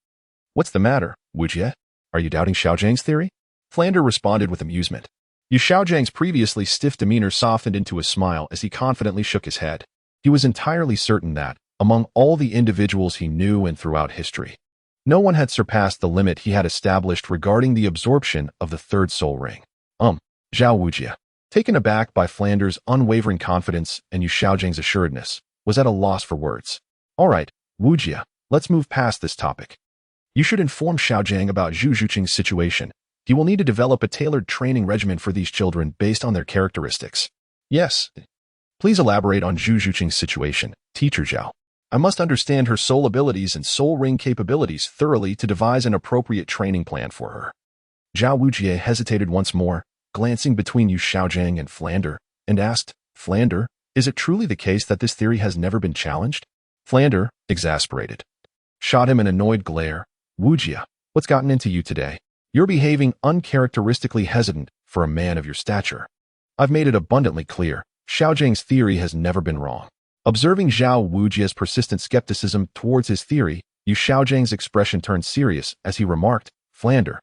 What's the matter, Wujia? Are you doubting Xiaojiang's theory? Flander responded with amusement. Yu Xiaojiang's previously stiff demeanor softened into a smile as he confidently shook his head. He was entirely certain that, among all the individuals he knew and throughout history, no one had surpassed the limit he had established regarding the absorption of the third soul ring. Zhao Wujia, taken aback by Flander's unwavering confidence and Yu Xiaojiang's assuredness, was at a loss for words. All right, Wujia, let's move past this topic. You should inform Xiaojiang about Zhu Zhuqing's situation. He will need to develop a tailored training regimen for these children based on their characteristics. Yes. Please elaborate on Zhu Zhuqing's situation, Teacher Zhao. I must understand her soul abilities and soul ring capabilities thoroughly to devise an appropriate training plan for her. Zhao Wujie hesitated once more, glancing between Yu Xiaojiang and Flander, and asked, Flander, is it truly the case that this theory has never been challenged? Flander, exasperated, shot him an annoyed glare. Wujia, what's gotten into you today? You're behaving uncharacteristically hesitant for a man of your stature. I've made it abundantly clear, Xiaojiang's theory has never been wrong. Observing Zhao Wujia's persistent skepticism towards his theory, Yu Xiaojiang's expression turned serious as he remarked, Flander,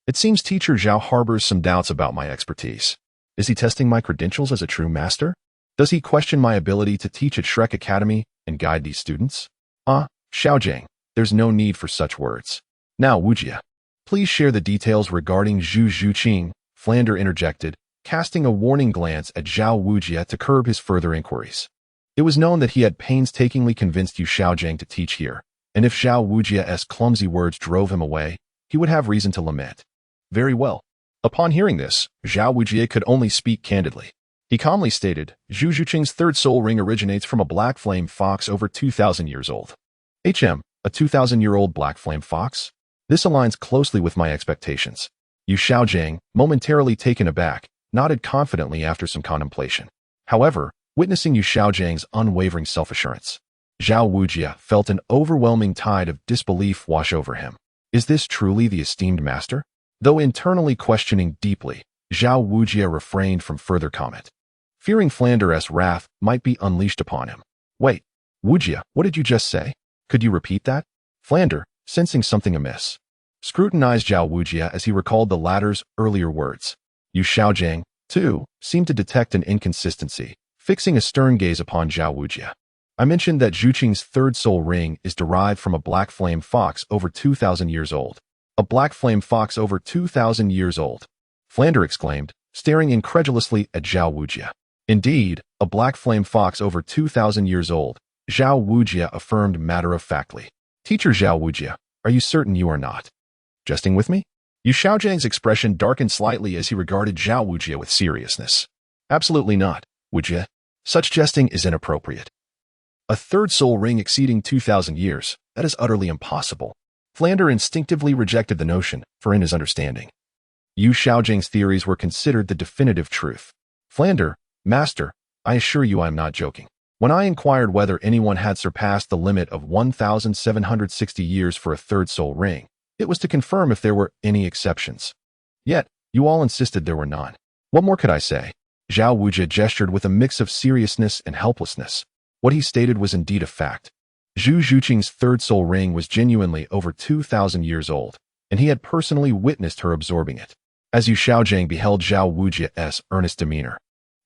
it seems Teacher Zhao harbors some doubts about my expertise. Is he testing my credentials as a true master? Does he question my ability to teach at Shrek Academy and guide these students? Xiaojiang, there's no need for such words. Now, Wujia, please share the details regarding Zhu Zhuqing, Flander interjected, casting a warning glance at Zhao Wujia to curb his further inquiries. It was known that he had painstakingly convinced Yu Xiaojiang to teach here, and if Zhao Wujia's clumsy words drove him away, he would have reason to lament. Very well. Upon hearing this, Zhao Wujia could only speak candidly. He calmly stated, Zhu Zhuqing's third soul ring originates from a black flame fox over 2,000 years old. A 2,000-year-old black flame fox? This aligns closely with my expectations. Yu Xiaojiang, momentarily taken aback, nodded confidently after some contemplation. However, witnessing Yu Xiaojiang's unwavering self-assurance, Zhao Wujia felt an overwhelming tide of disbelief wash over him. Is this truly the esteemed master? Though internally questioning deeply, Zhao Wujia refrained from further comment, fearing Flander's wrath might be unleashed upon him. Wait, Wujia, what did you just say? Could you repeat that? Flander, sensing something amiss, scrutinized Zhao Wujia as he recalled the latter's earlier words. Yu Xiaojiang, too, seemed to detect an inconsistency, fixing a stern gaze upon Zhao Wujia. I mentioned that Zhuqing's third soul ring is derived from a black flame fox over 2,000 years old. A black flame fox over 2,000 years old, Flander exclaimed, staring incredulously at Zhao Wujia. Indeed, a black flame fox over 2,000 years old, Zhao Wujia affirmed matter-of-factly. Teacher Zhao Wujia, are you certain you are not jesting with me? Yu Xiaojiang's expression darkened slightly as he regarded Zhao Wujia with seriousness. Absolutely not, Wujia. Such jesting is inappropriate. A third soul ring exceeding 2,000 years, that is utterly impossible. Flander instinctively rejected the notion, for in his understanding, Yu Xiaojiang's theories were considered the definitive truth. Flander, Master, I assure you I am not joking. When I inquired whether anyone had surpassed the limit of 1,760 years for a third soul ring, it was to confirm if there were any exceptions. Yet, You all insisted there were none. What more could I say? Zhao Wujia gestured with a mix of seriousness and helplessness. What he stated was indeed a fact. Zhu Zhuqing's third soul ring was genuinely over 2,000 years old, and he had personally witnessed her absorbing it. As Yu Xiaojiang beheld Zhao Wujia's earnest demeanor,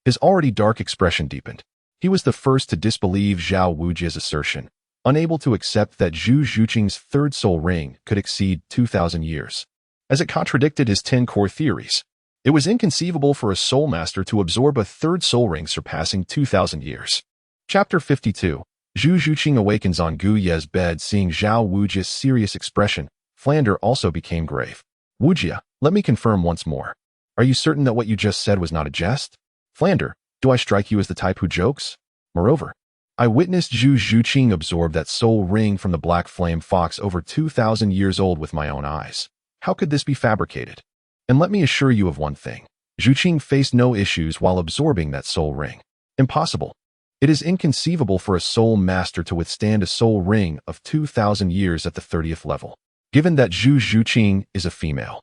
his already dark expression deepened. He was the first to disbelieve Zhao Wujia's assertion, unable to accept that Zhu Zhuqing's third soul ring could exceed 2,000 years, as it contradicted his 10 core theories. It was inconceivable for a soul master to absorb a third soul ring surpassing 2,000 years. Chapter 52. Zhu Zhuqing awakens on Gu Ye's bed. Seeing Zhao Wujia's serious expression, Flander also became grave. Wujia, let me confirm once more. Are you certain that what you just said was not a jest? Flander, do I strike you as the type who jokes? Moreover, I witnessed Zhu Zhuqing absorb that soul ring from the black flame fox over 2,000 years old with my own eyes. How could this be fabricated? And let me assure you of one thing. Zhuqing faced no issues while absorbing that soul ring. Impossible. It is inconceivable for a soul master to withstand a soul ring of 2,000 years at the 30th level. Given that Zhu Zhuqing is a female,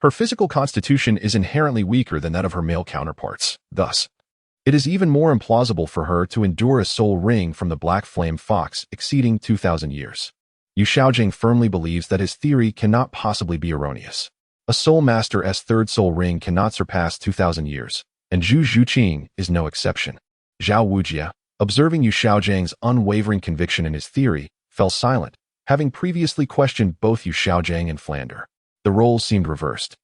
her physical constitution is inherently weaker than that of her male counterparts. Thus, it is even more implausible for her to endure a soul ring from the black flame fox exceeding 2,000 years. Yu Xiaojiang firmly believes that his theory cannot possibly be erroneous. A soul master's third soul ring cannot surpass 2,000 years, and Zhu Zhuqing is no exception. Zhao Wujia, observing Yu Xiaojiang's unwavering conviction in his theory, fell silent, having previously questioned both Yu Xiaojiang and Flander. The roles seemed reversed,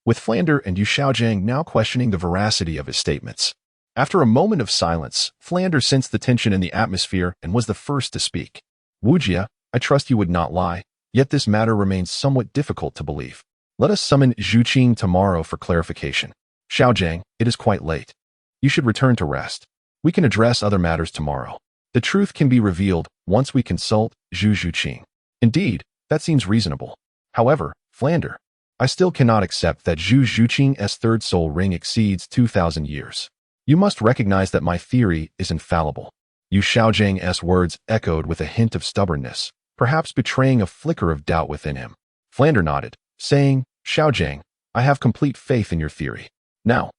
with Flander and Yu Xiaojiang now questioning the veracity of his statements. After a moment of silence, Flander sensed the tension in the atmosphere and was the first to speak. Wujia, I trust you would not lie, yet this matter remains somewhat difficult to believe. Let us summon Zhuqing tomorrow for clarification. Xiaojiang, it is quite late. You should return to rest. We can address other matters tomorrow. The truth can be revealed once we consult Zhu Zhuqing. Indeed, that seems reasonable. However, Flander, I still cannot accept that Zhu Zhuqing's third soul ring exceeds 2,000 years. You must recognize that my theory is infallible. Yu Xiaojiang's words echoed with a hint of stubbornness, perhaps betraying a flicker of doubt within him. Flander nodded, saying, Xiaojiang, I have complete faith in your theory. Now,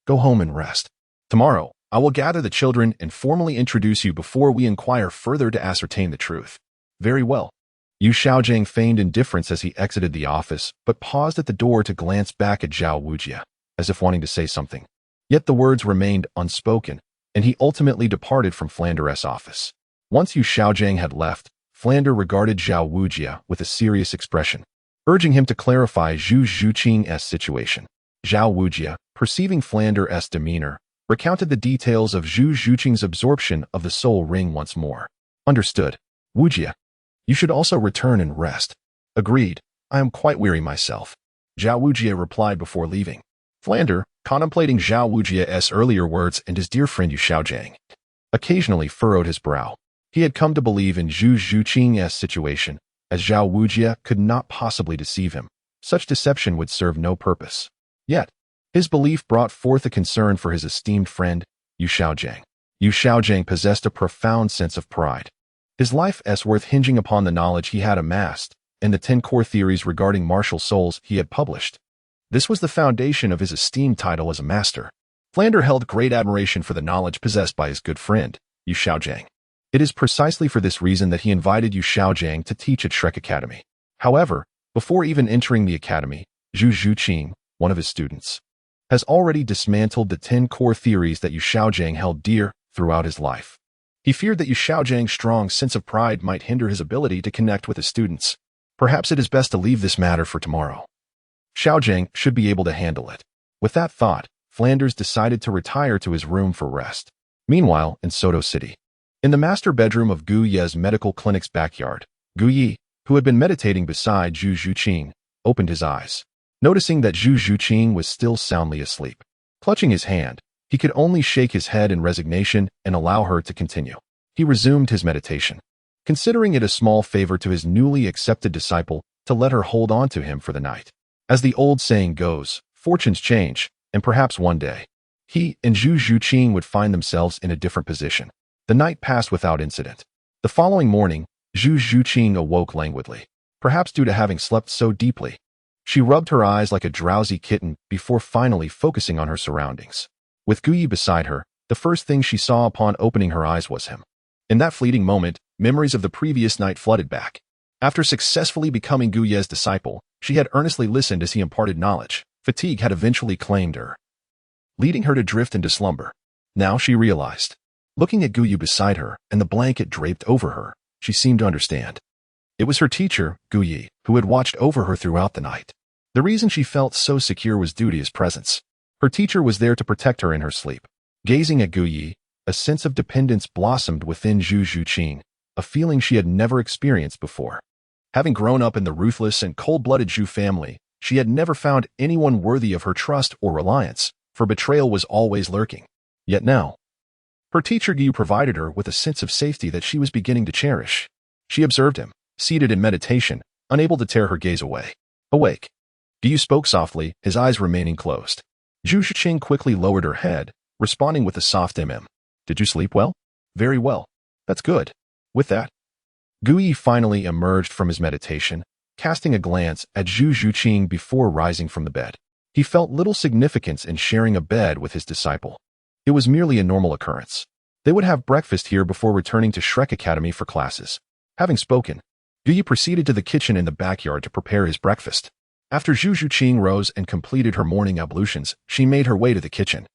go home and rest. Tomorrow, I will gather the children and formally introduce you before we inquire further to ascertain the truth. Very well. Yu Xiaojiang feigned indifference as he exited the office, but paused at the door to glance back at Zhao Wujia, as if wanting to say something. Yet the words remained unspoken, and he ultimately departed from Flander's office. Once Yu Xiaojiang had left, Flander regarded Zhao Wujia with a serious expression, urging him to clarify Zhu Zhuqing's situation. Zhao Wujia, perceiving Flander's demeanor, recounted the details of Zhu Zhuqing's absorption of the soul ring once more. Understood. Wujia, you should also return and rest. Agreed. I am quite weary myself. Zhao Wujia replied before leaving. Flander, contemplating Zhao Wujia's earlier words and his dear friend Yu Xiaojiang, occasionally furrowed his brow. He had come to believe in Zhu Zhuqing's situation, as Zhao Wujia could not possibly deceive him. Such deception would serve no purpose. Yet, his belief brought forth a concern for his esteemed friend, Yu Xiaojiang. Yu Xiaojiang possessed a profound sense of pride. His life's worth hinging upon the knowledge he had amassed and the 10 core theories regarding martial souls he had published. This was the foundation of his esteemed title as a master. Flander held great admiration for the knowledge possessed by his good friend, Yu Xiaojiang. It is precisely for this reason that he invited Yu Xiaojiang to teach at Shrek Academy. However, before even entering the academy, Zhu Zhuqing, one of his students, has already dismantled the 10 core theories that Yu Xiaojiang held dear throughout his life. He feared that Yu Xiaojiang's strong sense of pride might hinder his ability to connect with his students. Perhaps it is best to leave this matter for tomorrow. Xiaojiang should be able to handle it. With that thought, Flanders decided to retire to his room for rest. Meanwhile, in Soto City, in the master bedroom of Gu Ye's medical clinic's backyard, Gu Yi, who had been meditating beside Zhu Zhuqing, opened his eyes, noticing that Zhu Zhuqing was still soundly asleep. Clutching his hand, he could only shake his head in resignation and allow her to continue. He resumed his meditation, considering it a small favor to his newly accepted disciple to let her hold on to him for the night. As the old saying goes, fortunes change, and perhaps one day, he and Zhu Zhuqing would find themselves in a different position. The night passed without incident. The following morning, Zhu Zhuqing awoke languidly, perhaps due to having slept so deeply. She rubbed her eyes like a drowsy kitten before finally focusing on her surroundings. With Guyi beside her, the first thing she saw upon opening her eyes was him. In that fleeting moment, memories of the previous night flooded back. After successfully becoming Guyi's disciple, she had earnestly listened as he imparted knowledge. Fatigue had eventually claimed her, leading her to drift into slumber. Now she realized. Looking at Guyi beside her and the blanket draped over her, she seemed to understand. It was her teacher, Guyi, who had watched over her throughout the night. The reason she felt so secure was due to his presence. Her teacher was there to protect her in her sleep. Gazing at Guyi, a sense of dependence blossomed within Zhu Zhuqing, a feeling she had never experienced before. Having grown up in the ruthless and cold-blooded Zhu family, she had never found anyone worthy of her trust or reliance, for betrayal was always lurking. Yet now, her teacher Guyi provided her with a sense of safety that she was beginning to cherish. She observed him, seated in meditation, unable to tear her gaze away. Awake. Guyi spoke softly, his eyes remaining closed. Zhu Zhuqing quickly lowered her head, responding with a soft Did you sleep well? Very well. That's good. With that, Guyi finally emerged from his meditation, casting a glance at Zhu Zhuqing before rising from the bed. He felt little significance in sharing a bed with his disciple. It was merely a normal occurrence. They would have breakfast here before returning to Shrek Academy for classes. Having spoken, Guyi proceeded to the kitchen in the backyard to prepare his breakfast. After Zhu Zhuqing rose and completed her morning ablutions, she made her way to the kitchen.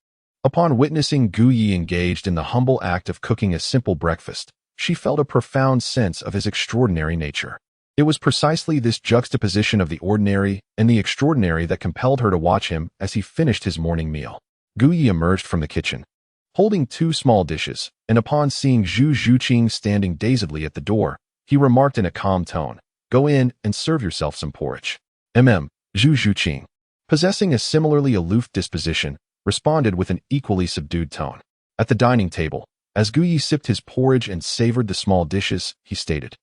Upon witnessing Guyi engaged in the humble act of cooking a simple breakfast, she felt a profound sense of his extraordinary nature. It was precisely this juxtaposition of the ordinary and the extraordinary that compelled her to watch him as he finished his morning meal. Guyi emerged from the kitchen, holding 2 small dishes, and upon seeing Zhu Zhuqing standing dazedly at the door, he remarked in a calm tone, "Go in and serve yourself some porridge." Zhu Zhuqing, possessing a similarly aloof disposition, responded with an equally subdued tone. At the dining table, as Guyi sipped his porridge and savored the small dishes, he stated,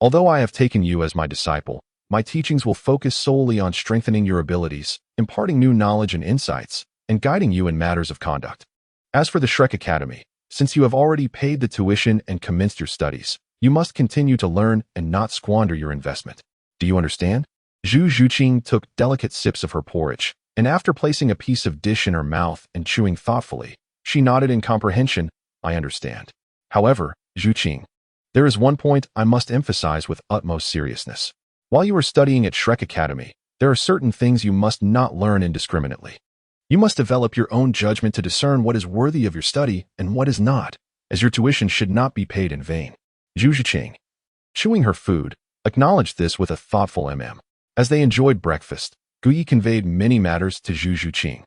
"Although I have taken you as my disciple, my teachings will focus solely on strengthening your abilities, imparting new knowledge and insights, and guiding you in matters of conduct. As for the Shrek Academy, since you have already paid the tuition and commenced your studies, you must continue to learn and not squander your investment. Do you understand?" Zhu Zhuqing took delicate sips of her porridge, and after placing a piece of dish in her mouth and chewing thoughtfully, she nodded in comprehension. "I understand. However, Zhuqing, there is one point I must emphasize with utmost seriousness. While you are studying at Shrek Academy, there are certain things you must not learn indiscriminately. You must develop your own judgment to discern what is worthy of your study and what is not, as your tuition should not be paid in vain." Zhu Zhuqing, chewing her food, acknowledged this with a thoughtful As they enjoyed breakfast, Guyi conveyed many matters to Zhu Zhuqing.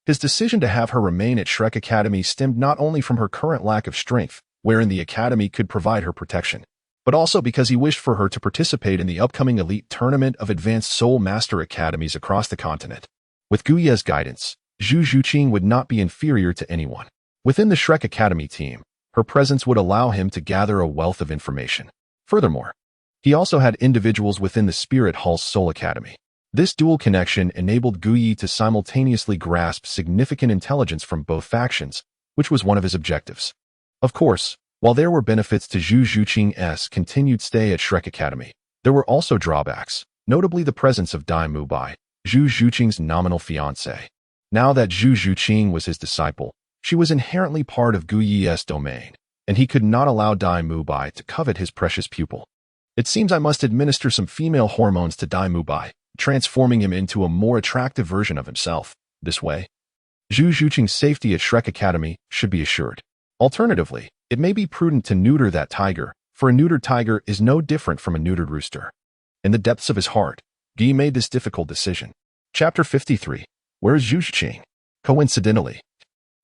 His decision to have her remain at Shrek Academy stemmed not only from her current lack of strength, wherein the academy could provide her protection, but also because he wished for her to participate in the upcoming elite tournament of advanced Soul Master Academies across the continent. With Guyi's guidance, Zhu Zhuqing would not be inferior to anyone. Within the Shrek Academy team, her presence would allow him to gather a wealth of information. Furthermore, he also had individuals within the Spirit Hall's Soul Academy. This dual connection enabled Guyi to simultaneously grasp significant intelligence from both factions, which was one of his objectives. Of course, while there were benefits to Zhu Zhuqing's continued stay at Shrek Academy, there were also drawbacks, notably the presence of Dai Mubai, Zhu Zhuqing's nominal fiancée. Now that Zhu Zhuqing was his disciple, she was inherently part of Guyi's domain, and he could not allow Dai Mubai to covet his precious pupil. "It seems I must administer some female hormones to Dai Mubai, transforming him into a more attractive version of himself. This way, Zhu Zhuqing's safety at Shrek Academy should be assured. Alternatively, it may be prudent to neuter that tiger, for a neutered tiger is no different from a neutered rooster." In the depths of his heart, Guyi made this difficult decision. Chapter 53. Where is Zhu Zhuqing? Coincidentally,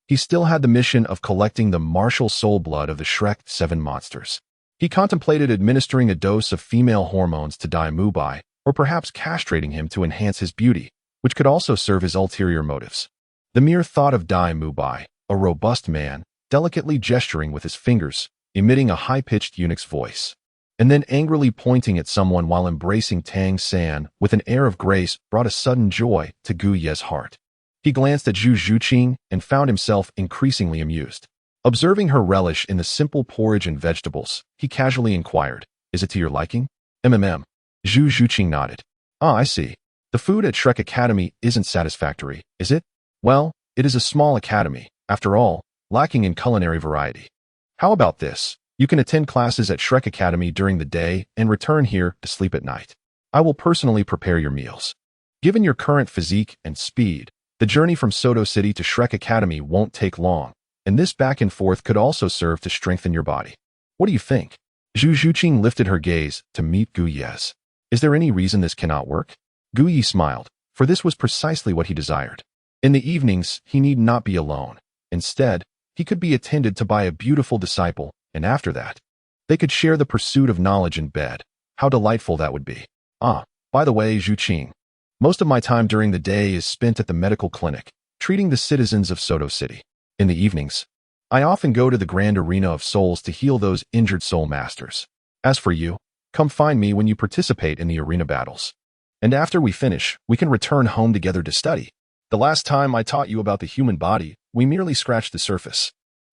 he still had the mission of collecting the martial soul blood of the Shrek 7 monsters. He contemplated administering a dose of female hormones to Dai Mubai, or perhaps castrating him to enhance his beauty, which could also serve his ulterior motives. The mere thought of Dai Mubai, a robust man, delicately gesturing with his fingers, emitting a high-pitched eunuch's voice, and then angrily pointing at someone while embracing Tang San with an air of grace brought a sudden joy to Guyi's heart. He glanced at Zhu Zhuqing and found himself increasingly amused. Observing her relish in the simple porridge and vegetables, he casually inquired, "Is it to your liking?" Zhu Zhuqing nodded. "Ah, I see. The food at Shrek Academy isn't satisfactory, is it? Well, it is a small academy, after all, lacking in culinary variety. How about this? You can attend classes at Shrek Academy during the day and return here to sleep at night. I will personally prepare your meals. Given your current physique and speed, the journey from Soto City to Shrek Academy won't take long, and this back and forth could also serve to strengthen your body. What do you think? Zhu Zhuqing lifted her gaze to meet Gu Ye's. Is there any reason this cannot work? Gu Ye smiled, for this was precisely what he desired. In the evenings, he need not be alone. Instead, he could be attended to by a beautiful disciple, and after that, they could share the pursuit of knowledge in bed. How delightful that would be. By the way, Zhuqing, most of my time during the day is spent at the medical clinic, treating the citizens of Soto City. In the evenings, I often go to the Grand Arena of Souls to heal those injured soul masters. As for you, come find me when you participate in the arena battles. And after we finish, we can return home together to study. The last time I taught you about the human body, we merely scratched the surface.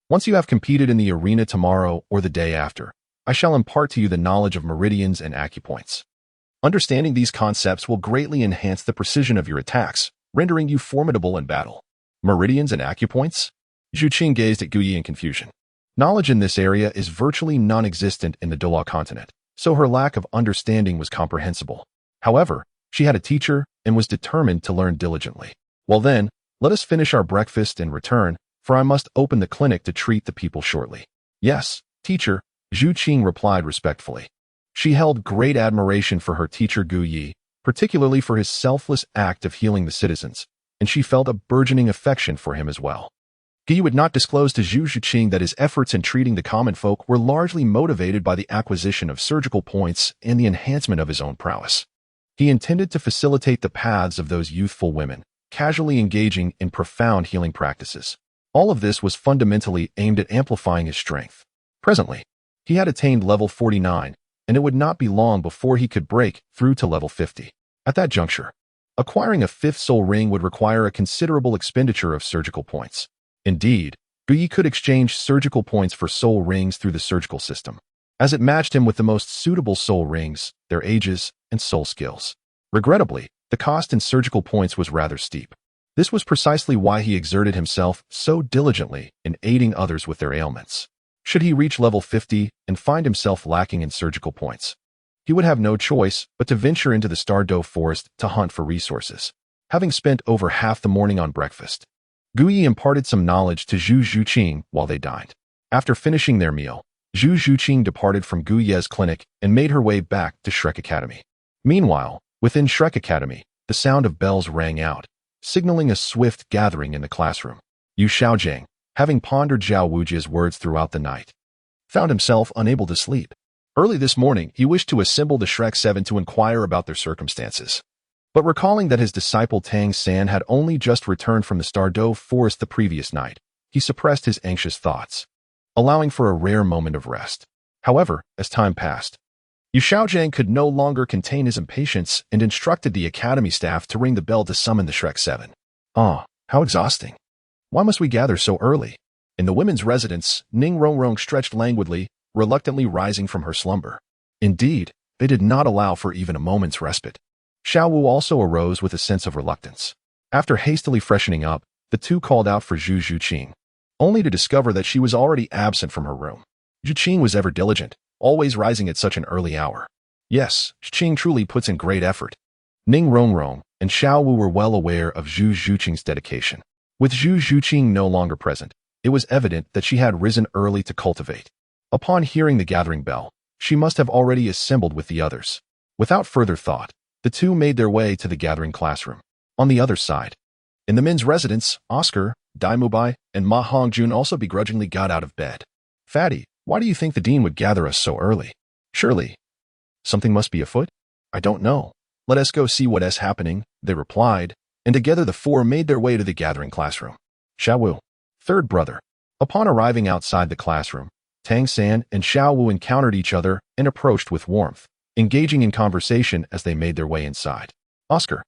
Once you have competed in the arena tomorrow or the day after, I shall impart to you the knowledge of meridians and acupoints. Understanding these concepts will greatly enhance the precision of your attacks, rendering you formidable in battle. Meridians and acupoints? Zhuqing gazed at Gu Ye in confusion. Knowledge in this area is virtually non-existent in the Douluo Continent, so her lack of understanding was comprehensible. However, she had a teacher and was determined to learn diligently. Well then, let us finish our breakfast and return, for I must open the clinic to treat the people shortly. Yes, teacher, Zhuqing replied respectfully. She held great admiration for her teacher Gu Ye, particularly for his selfless act of healing the citizens, and she felt a burgeoning affection for him as well. Gu Ye would not disclose to Zhu Zhuqing that his efforts in treating the common folk were largely motivated by the acquisition of surgical points and the enhancement of his own prowess. He intended to facilitate the paths of those youthful women, casually engaging in profound healing practices. All of this was fundamentally aimed at amplifying his strength. Presently, he had attained level 49, and it would not be long before he could break through to level 50. At that juncture, acquiring a fifth soul ring would require a considerable expenditure of surgical points. Indeed, Gu Ye could exchange surgical points for soul rings through the surgical system, as it matched him with the most suitable soul rings, their ages, and soul skills. Regrettably, the cost in surgical points was rather steep. This was precisely why he exerted himself so diligently in aiding others with their ailments. Should he reach level 50 and find himself lacking in surgical points, he would have no choice but to venture into the Stardoe Forest to hunt for resources. Having spent over half the morning on breakfast, Gu Ye imparted some knowledge to Zhu Zhuqing while they dined. After finishing their meal, Zhu Zhuqing departed from Gu Ye's clinic and made her way back to Shrek Academy. Meanwhile, within Shrek Academy, the sound of bells rang out, signaling a swift gathering in the classroom. Yu Xiaojiang, having pondered Zhao Wujia's words throughout the night, found himself unable to sleep. Early this morning, he wished to assemble the Shrek 7 to inquire about their circumstances. But recalling that his disciple Tang San had only just returned from the Stardoe Forest the previous night, he suppressed his anxious thoughts, allowing for a rare moment of rest. However, as time passed, Yu Xiaojiang could no longer contain his impatience and instructed the academy staff to ring the bell to summon the Shrek 7. How exhausting. Why must we gather so early? In the women's residence, Ning Rongrong stretched languidly, reluctantly rising from her slumber. Indeed, they did not allow for even a moment's respite. Xiao Wu also arose with a sense of reluctance. After hastily freshening up, the two called out for Zhu Zhuqing, only to discover that she was already absent from her room. Zhuqing was ever diligent, always rising at such an early hour. Yes, Zhuqing truly puts in great effort. Ning Rongrong and Xiao Wu were well aware of Zhu Zhuqing's dedication. With Zhu Zhuqing no longer present, it was evident that she had risen early to cultivate. Upon hearing the gathering bell, she must have already assembled with the others. Without further thought, the two made their way to the gathering classroom. On the other side, in the men's residence, Oscar, Dai Mubai, and Ma Hongjun also begrudgingly got out of bed. Fatty, why do you think the dean would gather us so early? Surely, something must be afoot? I don't know. Let us go see what is happening, they replied, and together the four made their way to the gathering classroom. Xiao Wu, third brother. Upon arriving outside the classroom, Tang San and Xiao Wu encountered each other and approached with warmth, engaging in conversation as they made their way inside. Oscar,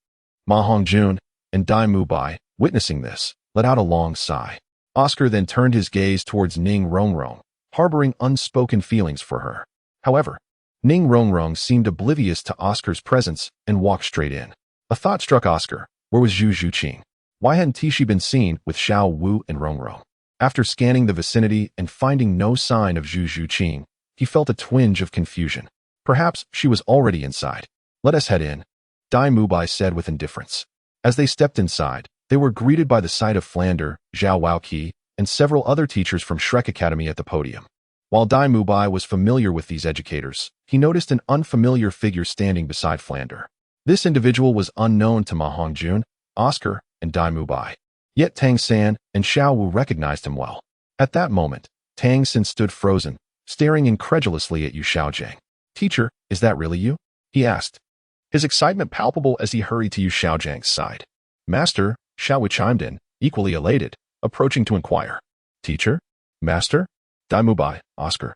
Ma Hongjun, and Dai Mubai, witnessing this, let out a long sigh. Oscar then turned his gaze towards Ning Rongrong, harboring unspoken feelings for her. However, Ning Rongrong seemed oblivious to Oscar's presence and walked straight in. A thought struck Oscar. Where was Zhu Zhuqing? Why hadn't she been seen with Xiao Wu and Rongrong? After scanning the vicinity and finding no sign of Zhu Zhuqing, he felt a twinge of confusion. Perhaps she was already inside. Let us head in, Dai Mubai said with indifference. As they stepped inside, they were greeted by the sight of Flander, Zhao Waoqi, and several other teachers from Shrek Academy at the podium. While Dai Mubai was familiar with these educators, he noticed an unfamiliar figure standing beside Flander. This individual was unknown to Ma Hongjun, Oscar, and Dai Mubai. Yet Tang San and Xiao Wu recognized him well. At that moment, Tang San stood frozen, staring incredulously at Yu Xiaojiang. "Teacher, is that really you?" he asked, his excitement palpable as he hurried to Yu Xiaojiang's side. "Master," Xiao Wu chimed in, equally elated, approaching to inquire. "Teacher? Master?" Dai Mubai, Oscar,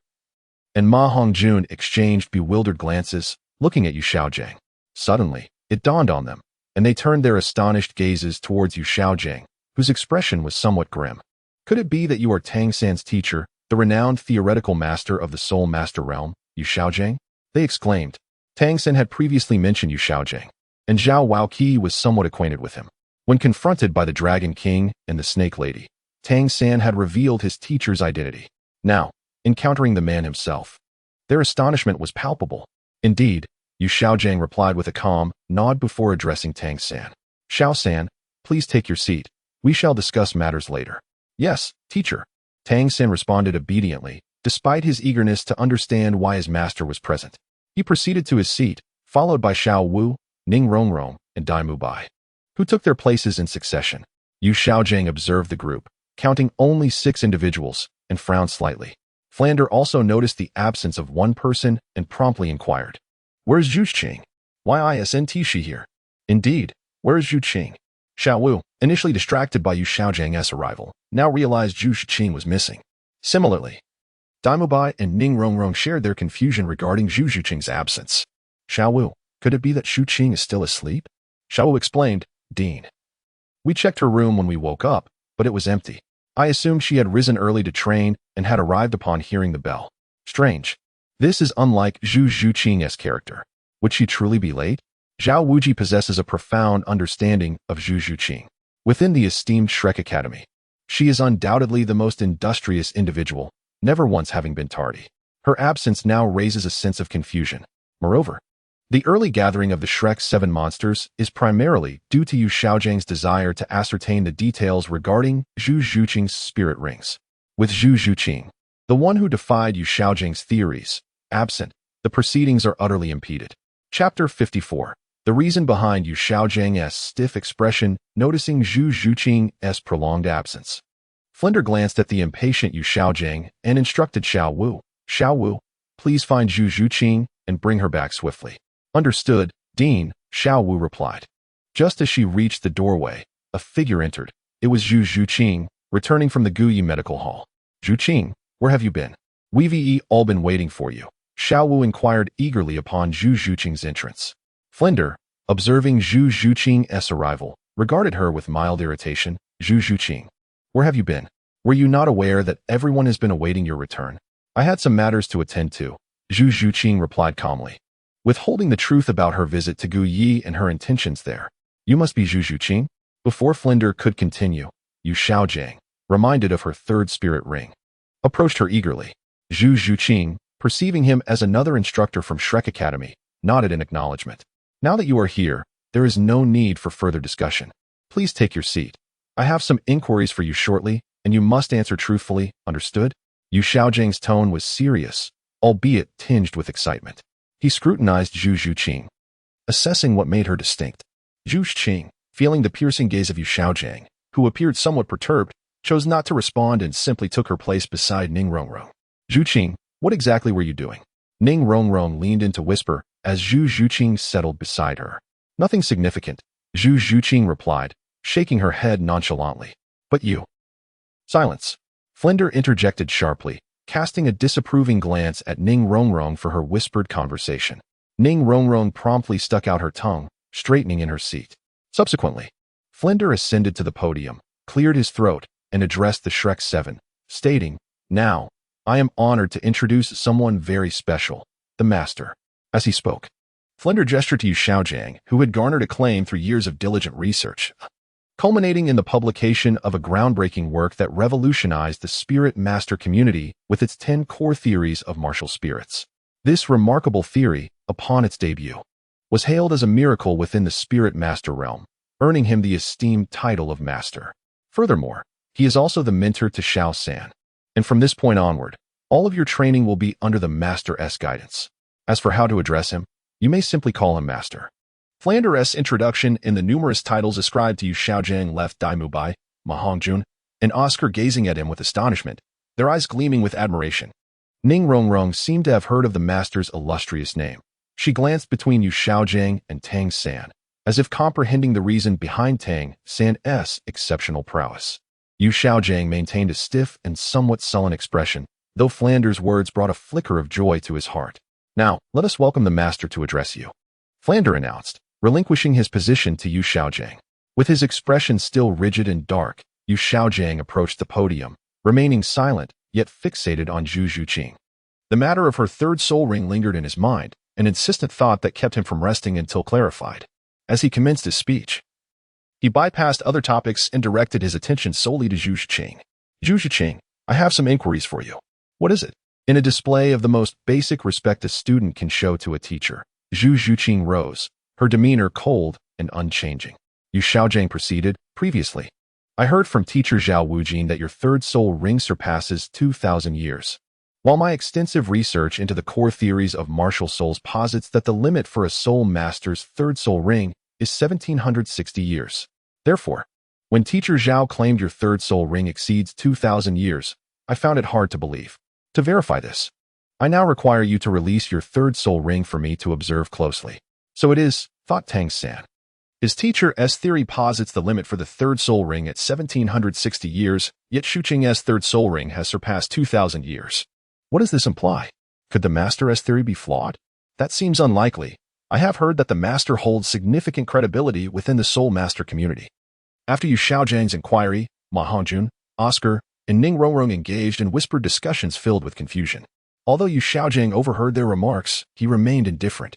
and Ma Hongjun exchanged bewildered glances, looking at Yu Xiaojiang. Suddenly, it dawned on them, and they turned their astonished gazes towards Yu Xiaojiang, whose expression was somewhat grim. "Could it be that you are Tang San's teacher, the renowned theoretical master of the Soul Master Realm, Yu Xiaojiang?" they exclaimed. Tang San had previously mentioned Yu Xiaojiang, and Zhao Waoqi was somewhat acquainted with him. When confronted by the Dragon King and the Snake Lady, Tang San had revealed his teacher's identity. Now, encountering the man himself, their astonishment was palpable. Indeed, Yu Xiaojiang replied with a calm nod before addressing Tang San. "Xiao San, please take your seat. We shall discuss matters later." "Yes, teacher," Tang San responded obediently, despite his eagerness to understand why his master was present. He proceeded to his seat, followed by Xiao Wu, Ning Rongrong, and Dai Mubai, who took their places in succession. Yu Xiaojiang observed the group, counting only 6 individuals, and frowned slightly. Flander also noticed the absence of one person and promptly inquired, "Where's Zhu Zhuqing? Why isn't she here?" "Indeed, where is Zhu Zhuqing?" Xiao Wu, initially distracted by Yu Xiaojiang's arrival, now realized Zhu Zhuqing was missing. Similarly, Dai Mubai and Ning Rongrong shared their confusion regarding Zhu Zhuqing's absence. "Xiao Wu, could it be that Zhu Zhuqing is still asleep?" Xiao Wu explained, "Dean, we checked her room when we woke up, but it was empty. I assumed she had risen early to train and had arrived upon hearing the bell. Strange. This is unlike Zhu Zhuqing's character. Would she truly be late?" Zhao Wuji possesses a profound understanding of Zhu Zhuqing. Within the esteemed Shrek Academy, she is undoubtedly the most industrious individual, never once having been tardy. Her absence now raises a sense of confusion. Moreover, the early gathering of the Shrek 7 monsters is primarily due to Yu Xiaojiang's desire to ascertain the details regarding Zhu Zhuqing's spirit rings. With Zhu Zhuqing, the one who defied Yu Xiaojiang's theories, absent, the proceedings are utterly impeded. Chapter 54. The reason behind Yu Xiaojiang's stiff expression, noticing Zhu Zhuqing's prolonged absence. Flinder glanced at the impatient Yu Xiaojiang and instructed Xiao Wu, "Xiao Wu, please find Zhu Zhuqing and bring her back swiftly." "Understood, Dean," Xiao Wu replied. Just as she reached the doorway, a figure entered. It was Zhu Zhuqing, returning from the Guyi Medical Hall. "Zhuqing, where have you been?" "We've all been waiting for you," Xiao Wu inquired eagerly upon Zhu Zhuqing's entrance. Flinder, observing Zhu Zhuqing's arrival, regarded her with mild irritation. "Zhu Zhuqing, where have you been? Were you not aware that everyone has been awaiting your return?" "I had some matters to attend to," Zhu Zhuqing replied calmly, withholding the truth about her visit to Guyi and her intentions there. "You must be Zhu Zhuqing?" Before Flinder could continue, Yu Xiaojiang, reminded of her 3rd spirit ring, approached her eagerly. Zhu Zhuqing, perceiving him as another instructor from Shrek Academy, nodded in acknowledgement. "Now that you are here, there is no need for further discussion. Please take your seat. I have some inquiries for you shortly, and you must answer truthfully, understood?" Yu Xiaojiang's tone was serious, albeit tinged with excitement. He scrutinized Zhu Zhuqing, assessing what made her distinct. Zhu Zhuqing, feeling the piercing gaze of Yu Xiaojiang, who appeared somewhat perturbed, chose not to respond and simply took her place beside Ning Rongrong. "Zhuqing, what exactly were you doing?" Ning Rongrong leaned in to whisper as Zhu Zhuqing settled beside her. "Nothing significant," Zhu Zhuqing replied, shaking her head nonchalantly. "But you—" "Silence," Flinder interjected sharply, casting a disapproving glance at Ning Rongrong for her whispered conversation. Ning Rongrong promptly stuck out her tongue, straightening in her seat. Subsequently, Flinder ascended to the podium, cleared his throat, and addressed the Shrek 7, stating, "Now, I am honored to introduce someone very special, the Master." As he spoke, Flender gestured to Yu Xiaojiang, who had garnered acclaim through years of diligent research, culminating in the publication of a groundbreaking work that revolutionized the spirit master community with its 10 core theories of martial spirits. This remarkable theory, upon its debut, was hailed as a miracle within the spirit master realm, earning him the esteemed title of master. Furthermore, he is also the mentor to Xiao San, and from this point onward, all of your training will be under the Master's guidance. As for how to address him, you may simply call him Master. Flander's introduction in the numerous titles ascribed to Yu Xiaojiang left Dai Mubai, Ma Hongjun, and Oscar gazing at him with astonishment, their eyes gleaming with admiration. Ning Rongrong seemed to have heard of the master's illustrious name. She glanced between Yu Xiaojiang and Tang San, as if comprehending the reason behind Tang San's exceptional prowess. Yu Xiaojiang maintained a stiff and somewhat sullen expression, though Flander's words brought a flicker of joy to his heart. Now, let us welcome the master to address you, Flander announced, relinquishing his position to Yu Xiaojiang. With his expression still rigid and dark, Yu Xiaojiang approached the podium, remaining silent, yet fixated on Zhu Zhuqing. The matter of her third soul ring lingered in his mind, an insistent thought that kept him from resting until clarified. As he commenced his speech, he bypassed other topics and directed his attention solely to Zhu Zhuqing. Zhu Zhuqing, I have some inquiries for you. What is it? In a display of the most basic respect a student can show to a teacher, Zhu Zhuqing rose, her demeanor cold and unchanging. Yu Xiaojiang proceeded, previously, I heard from teacher Zhao Wujin that your third soul ring surpasses 2,000 years. While my extensive research into the core theories of martial souls posits that the limit for a soul master's third soul ring is 1,760 years. Therefore, when teacher Zhao claimed your third soul ring exceeds 2,000 years, I found it hard to believe. To verify this, I now require you to release your third soul ring for me to observe closely. So it is, thought Tang San. His teacher's theory posits the limit for the third soul ring at 1,760 years, yet Zhu Zhuqing's third soul ring has surpassed 2,000 years. What does this imply? Could the master's theory be flawed? That seems unlikely. I have heard that the master holds significant credibility within the soul master community. After Yu Xiaojiang's inquiry, Ma Hongjun, Oscar, and Ning Rongrong engaged in whispered discussions filled with confusion. Although Yu Xiaojiang overheard their remarks, he remained indifferent,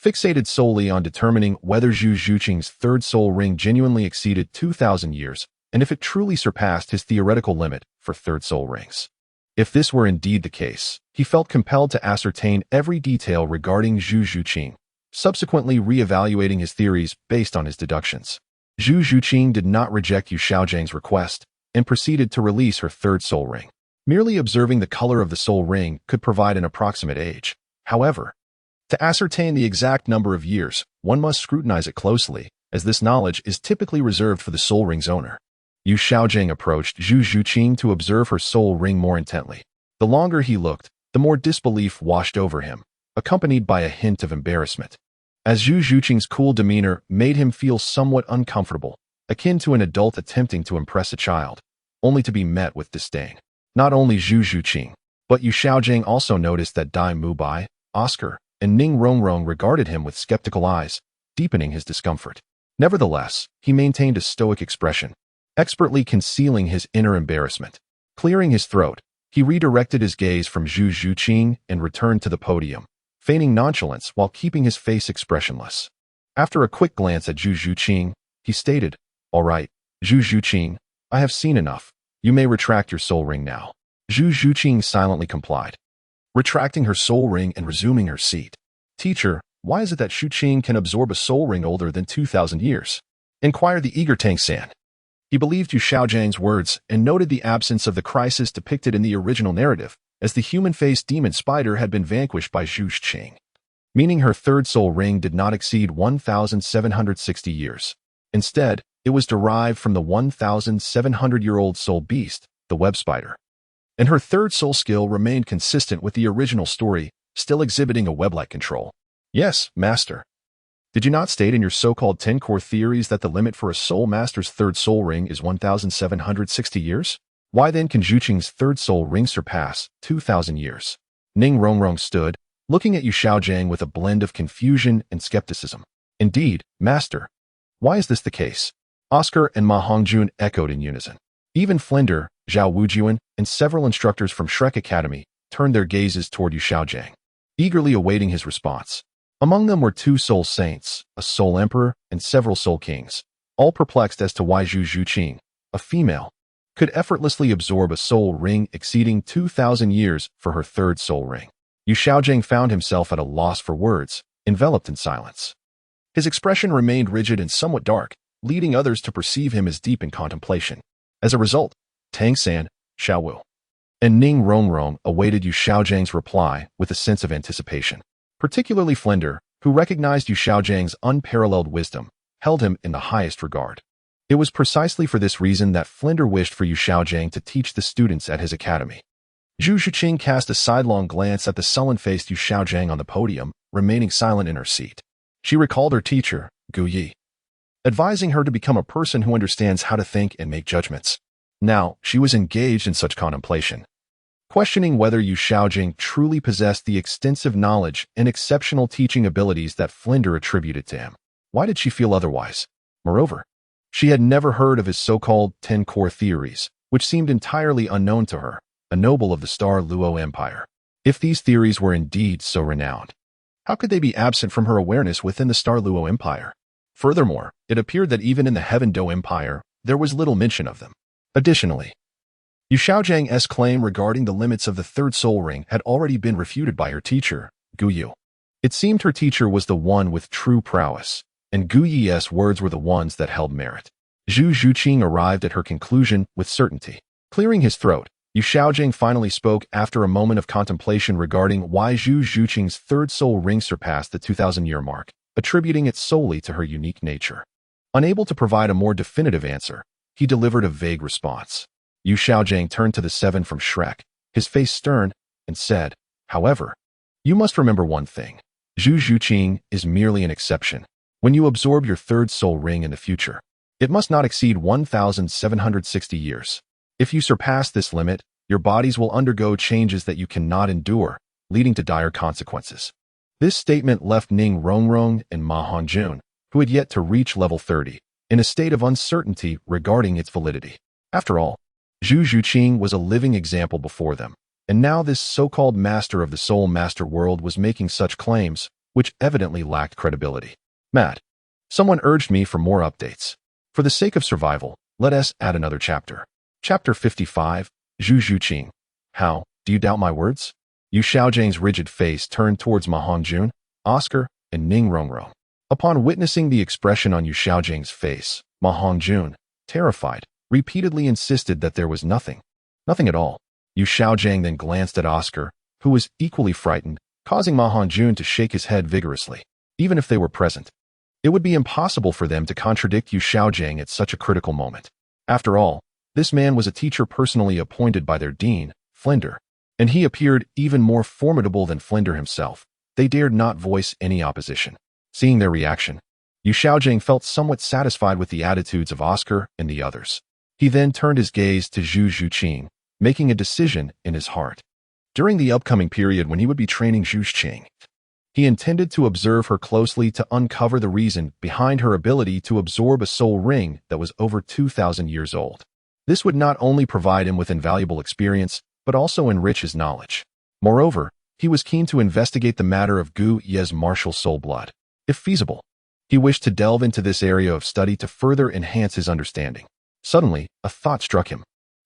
fixated solely on determining whether Zhu Zhuqing's third soul ring genuinely exceeded 2,000 years, and if it truly surpassed his theoretical limit for third soul rings. If this were indeed the case, he felt compelled to ascertain every detail regarding Zhu Zhuqing, subsequently re-evaluating his theories based on his deductions. Zhu Zhuqing did not reject Yu Xiaojiang's request, and proceeded to release her third soul ring. Merely observing the color of the soul ring could provide an approximate age. However, to ascertain the exact number of years, one must scrutinize it closely, as this knowledge is typically reserved for the soul ring's owner. Yu Xiaojiang approached Zhu Zhuqing to observe her soul ring more intently. The longer he looked, the more disbelief washed over him, accompanied by a hint of embarrassment. As Zhu Zhuqing's cool demeanor made him feel somewhat uncomfortable, akin to an adult attempting to impress a child, only to be met with disdain. Not only Zhu Zhuqing, but Yu Xiaojiang also noticed that Dai Mubai, Oscar, and Ning Rongrong regarded him with skeptical eyes, deepening his discomfort. Nevertheless, he maintained a stoic expression, expertly concealing his inner embarrassment. Clearing his throat, he redirected his gaze from Zhu Zhuqing and returned to the podium, feigning nonchalance while keeping his face expressionless. After a quick glance at Zhu Zhuqing, he stated, All right, Zhu Zhuqing, I have seen enough. You may retract your soul ring now. Zhu Zhuqing silently complied, retracting her soul ring and resuming her seat. Teacher, why is it that Zhu Zhuqing can absorb a soul ring older than 2,000 years? Inquired the eager Tang San. He believed Yu Xiaojiang's words and noted the absence of the crisis depicted in the original narrative, as the human-faced demon spider had been vanquished by Zhu Zhuqing, meaning her third soul ring did not exceed 1,760 years. Instead, it was derived from the 1,700-year-old soul beast, the web spider. And her third soul skill remained consistent with the original story, still exhibiting a web-like control. Yes, Master. Did you not state in your so-called 10 core theories that the limit for a soul master's third soul ring is 1,760 years? Why then can Zhu Zhuqing's third soul ring surpass 2,000 years? Ning Rongrong stood, looking at Yu Xiaojiang with a blend of confusion and skepticism. Indeed, Master. Why is this the case? Oscar and Ma Hongjun echoed in unison. Even Flender, Zhao Wujin, and several instructors from Shrek Academy turned their gazes toward Yu Xiaojiang, eagerly awaiting his response. Among them were 2 soul saints, a soul emperor, and several soul kings, all perplexed as to why Zhu Zhuqing, a female, could effortlessly absorb a soul ring exceeding 2,000 years for her 3rd soul ring. Yu Xiaojing found himself at a loss for words, enveloped in silence. His expression remained rigid and somewhat dark, leading others to perceive him as deep in contemplation. As a result, Tang San, Xiaowu, and Ning Rongrong awaited Yu Xiaojing's reply with a sense of anticipation. Particularly Flender, who recognized Yu Xiaojing's unparalleled wisdom, held him in the highest regard. It was precisely for this reason that Flender wished for Yu Xiaojing to teach the students at his academy. Zhu Zhuqing cast a sidelong glance at the sullen-faced Yu Xiaojing on the podium, remaining silent in her seat. She recalled her teacher, Gu Yi, advising her to become a person who understands how to think and make judgments. Now, she was engaged in such contemplation, questioning whether Yu Xiaojing truly possessed the extensive knowledge and exceptional teaching abilities that Flender attributed to him. Why did she feel otherwise? Moreover, she had never heard of his so-called 10 core theories, which seemed entirely unknown to her, a noble of the Star Luo Empire. If these theories were indeed so renowned, how could they be absent from her awareness within the Star Luo Empire? Furthermore, it appeared that even in the Heaven Do Empire, there was little mention of them. Additionally, Yu Xiaojing's claim regarding the limits of the 3rd soul ring had already been refuted by her teacher, Gu Yu. It seemed her teacher was the one with true prowess, and Gu Yi's words were the ones that held merit. Zhu Zhuqing arrived at her conclusion with certainty. Clearing his throat, Yu Xiaojing finally spoke after a moment of contemplation regarding why Zhu Zhuqing's 3rd soul ring surpassed the 2,000-year mark, attributing it solely to her unique nature. Unable to provide a more definitive answer, he delivered a vague response. Yu Xiaojing turned to the 7 from Shrek, his face stern, and said, "However, you must remember one thing. Zhu Zhuqing is merely an exception. When you absorb your 3rd soul ring in the future, it must not exceed 1,760 years. If you surpass this limit, your bodies will undergo changes that you cannot endure, leading to dire consequences." This statement left Ning Rongrong and Ma Hongjun, who had yet to reach level 30, in a state of uncertainty regarding its validity. After all, Zhu Zhuqing was a living example before them, and now this so-called master of the soul master world was making such claims, which evidently lacked credibility. Matt, someone urged me for more updates. For the sake of survival, let us add another chapter. Chapter 55, Zhu Zhuqing. How, do you doubt my words? Yu Xiaojing's rigid face turned towards Ma Hongjun, Oscar, and Ning Rongrong. Upon witnessing the expression on Yu Xiaojing's face, Ma Hongjun, terrified, repeatedly insisted that there was nothing at all. Yu Xiaojing then glanced at Oscar, who was equally frightened, causing Ma Hongjun to shake his head vigorously. Even if they were present, it would be impossible for them to contradict Yu Xiaojing at such a critical moment. After all, this man was a teacher personally appointed by their dean, Flender, and he appeared even more formidable than Flender himself. They dared not voice any opposition. Seeing their reaction, Yu Xiaojing felt somewhat satisfied with the attitudes of Oscar and the others. He then turned his gaze to Zhu Zhuqing, making a decision in his heart. During the upcoming period when he would be training Zhu Zhuqing, he intended to observe her closely to uncover the reason behind her ability to absorb a soul ring that was over 2,000 years old. This would not only provide him with invaluable experience, but also enrich his knowledge. Moreover, he was keen to investigate the matter of Gu Ye's martial soul blood. If feasible, he wished to delve into this area of study to further enhance his understanding. Suddenly, a thought struck him.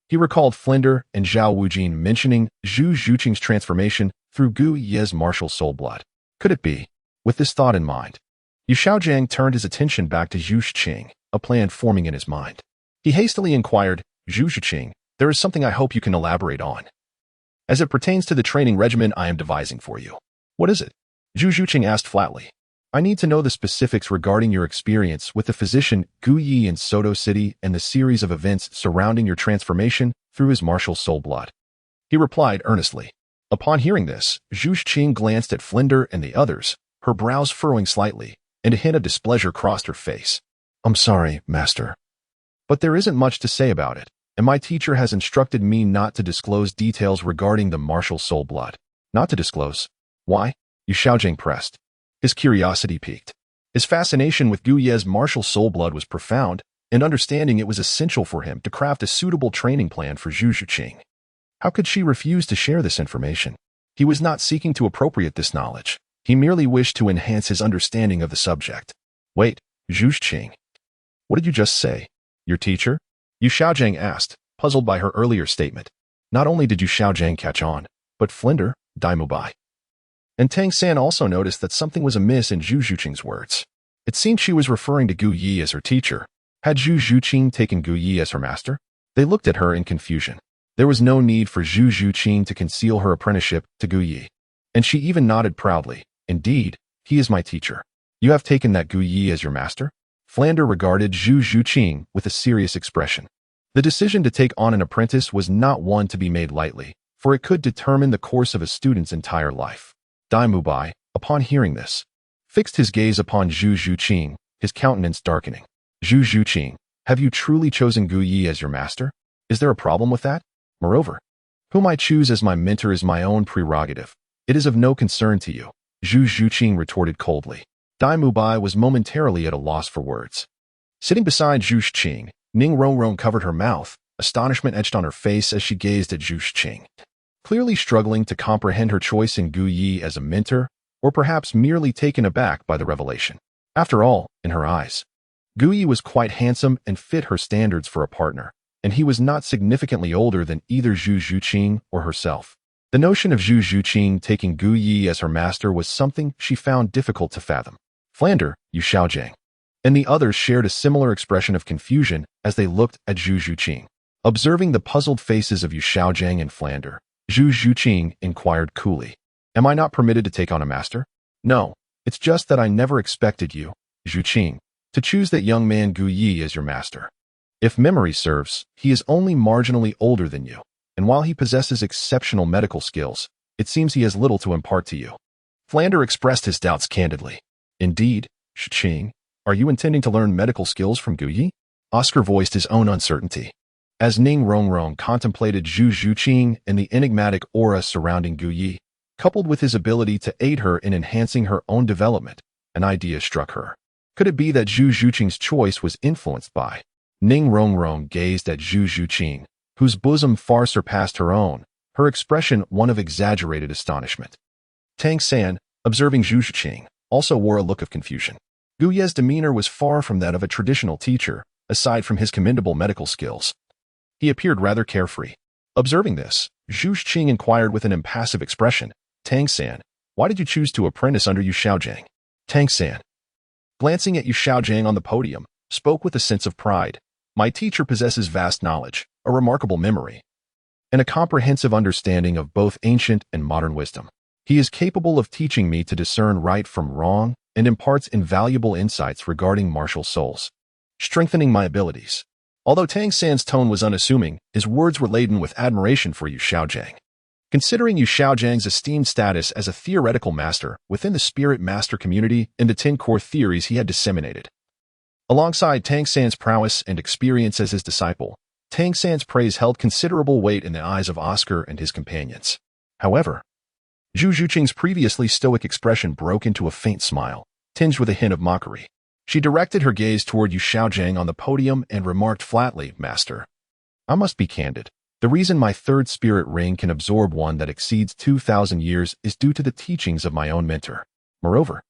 He recalled Flender and Zhao Wujin mentioning Zhu Zhuqing's transformation through Gu Ye's martial soul blood. Could it be? With this thought in mind, Yu Xiaojing turned his attention back to Zhu Zhuqing, a plan forming in his mind. He hastily inquired, "Zhu Zhuqing, there is something I hope you can elaborate on, as it pertains to the training regimen I am devising for you." "What is it?" Zhu Zhuqing asked flatly. "I need to know the specifics regarding your experience with the physician Gu Yi in Soto City and the series of events surrounding your transformation through his martial soul blood," he replied earnestly. Upon hearing this, Zhu Zhuqing glanced at Flender and the others, her brows furrowing slightly, and a hint of displeasure crossed her face. "I'm sorry, master, but there isn't much to say about it, and my teacher has instructed me not to disclose details regarding the martial soul blood." "Not to disclose? Why?" Yu Xiaojing pressed. His curiosity piqued. His fascination with Gu Ye's martial soul blood was profound, and understanding it was essential for him to craft a suitable training plan for Zhu Zhuqing. How could she refuse to share this information? He was not seeking to appropriate this knowledge. He He merely wished to enhance his understanding of the subject. Wait, Zhu Zhuqing. What did you just say? Your teacher? Yu Xiaojiang asked, puzzled by her earlier statement. Not only did Yu Xiaojiang catch on, but Flinder, Daimubai. And Tang San also noticed that something was amiss in Zhu Zhuqing's words. It seemed she was referring to Gu Yi as her teacher. Had Zhu Zhuqing taken Gu Yi as her master? They looked at her in confusion. There was no need for Zhu Zhuqing to conceal her apprenticeship to Gu Yi. And she even nodded proudly. Indeed, he is my teacher. You have taken that Gu Yi as your master? Flander regarded Zhu Zhuqing with a serious expression. The decision to take on an apprentice was not one to be made lightly, for it could determine the course of a student's entire life. Daimubai, upon hearing this, fixed his gaze upon Zhu Zhuqing, his countenance darkening. Zhu Zhuqing, have you truly chosen Gu Yi as your master? Is there a problem with that? Moreover, whom I choose as my mentor is my own prerogative. It is of no concern to you, Zhu Zhuqing retorted coldly. Daimubai was momentarily at a loss for words. Sitting beside Zhu Zhuqing, Ning Rongrong covered her mouth, astonishment etched on her face as she gazed at Zhu Zhuqing, clearly struggling to comprehend her choice in Gu Yi as a mentor, or perhaps merely taken aback by the revelation. After all, in her eyes, Gu Yi was quite handsome and fit her standards for a partner, and he was not significantly older than either Zhu Zhuqing or herself. The notion of Zhu Zhuqing taking Gu Yi as her master was something she found difficult to fathom. Flander, Yu Xiaojiang, and the others shared a similar expression of confusion as they looked at Zhu Zhuqing. Observing the puzzled faces of Yu Xiaojiang and Flander, Zhu Zhuqing inquired coolly, Am I not permitted to take on a master? No, it's just that I never expected you, Zhuqing, to choose that young man Gu Yi as your master. If memory serves, he is only marginally older than you, and while he possesses exceptional medical skills, it seems he has little to impart to you. Flander expressed his doubts candidly. Indeed, Zhuqing, are you intending to learn medical skills from Gu Yi? Oscar voiced his own uncertainty. As Ning Rongrong contemplated Zhu Zhuqing and the enigmatic aura surrounding Gu Yi, coupled with his ability to aid her in enhancing her own development, an idea struck her. Could it be that Zhu Zhuqing's choice was influenced by? Ning Rongrong gazed at Zhu Zhuqing, whose bosom far surpassed her own, her expression one of exaggerated astonishment. Tang San, observing Zhu Zhuqing, also wore a look of confusion. Gu Yi's demeanor was far from that of a traditional teacher, aside from his commendable medical skills. He appeared rather carefree. Observing this, Zhu Zhuqing inquired with an impassive expression, Tang San, why did you choose to apprentice under Yu Xiaojiang? Tang San, glancing at Yu Xiaojiang on the podium, spoke with a sense of pride. My teacher possesses vast knowledge, a remarkable memory, and a comprehensive understanding of both ancient and modern wisdom. He is capable of teaching me to discern right from wrong and imparts invaluable insights regarding martial souls, strengthening my abilities. Although Tang San's tone was unassuming, his words were laden with admiration for Yu Xiaojiang. Considering Yu Xiaojiang's esteemed status as a theoretical master within the spirit master community and the 10 core theories he had disseminated, alongside Tang San's prowess and experience as his disciple, Tang San's praise held considerable weight in the eyes of Oscar and his companions. However, Zhu Zhuqing's previously stoic expression broke into a faint smile, tinged with a hint of mockery. She directed her gaze toward Yu Xiaojiang on the podium and remarked flatly, Master, I must be candid. The reason my third spirit ring can absorb one that exceeds 2,000 years is due to the teachings of my own mentor. Moreover,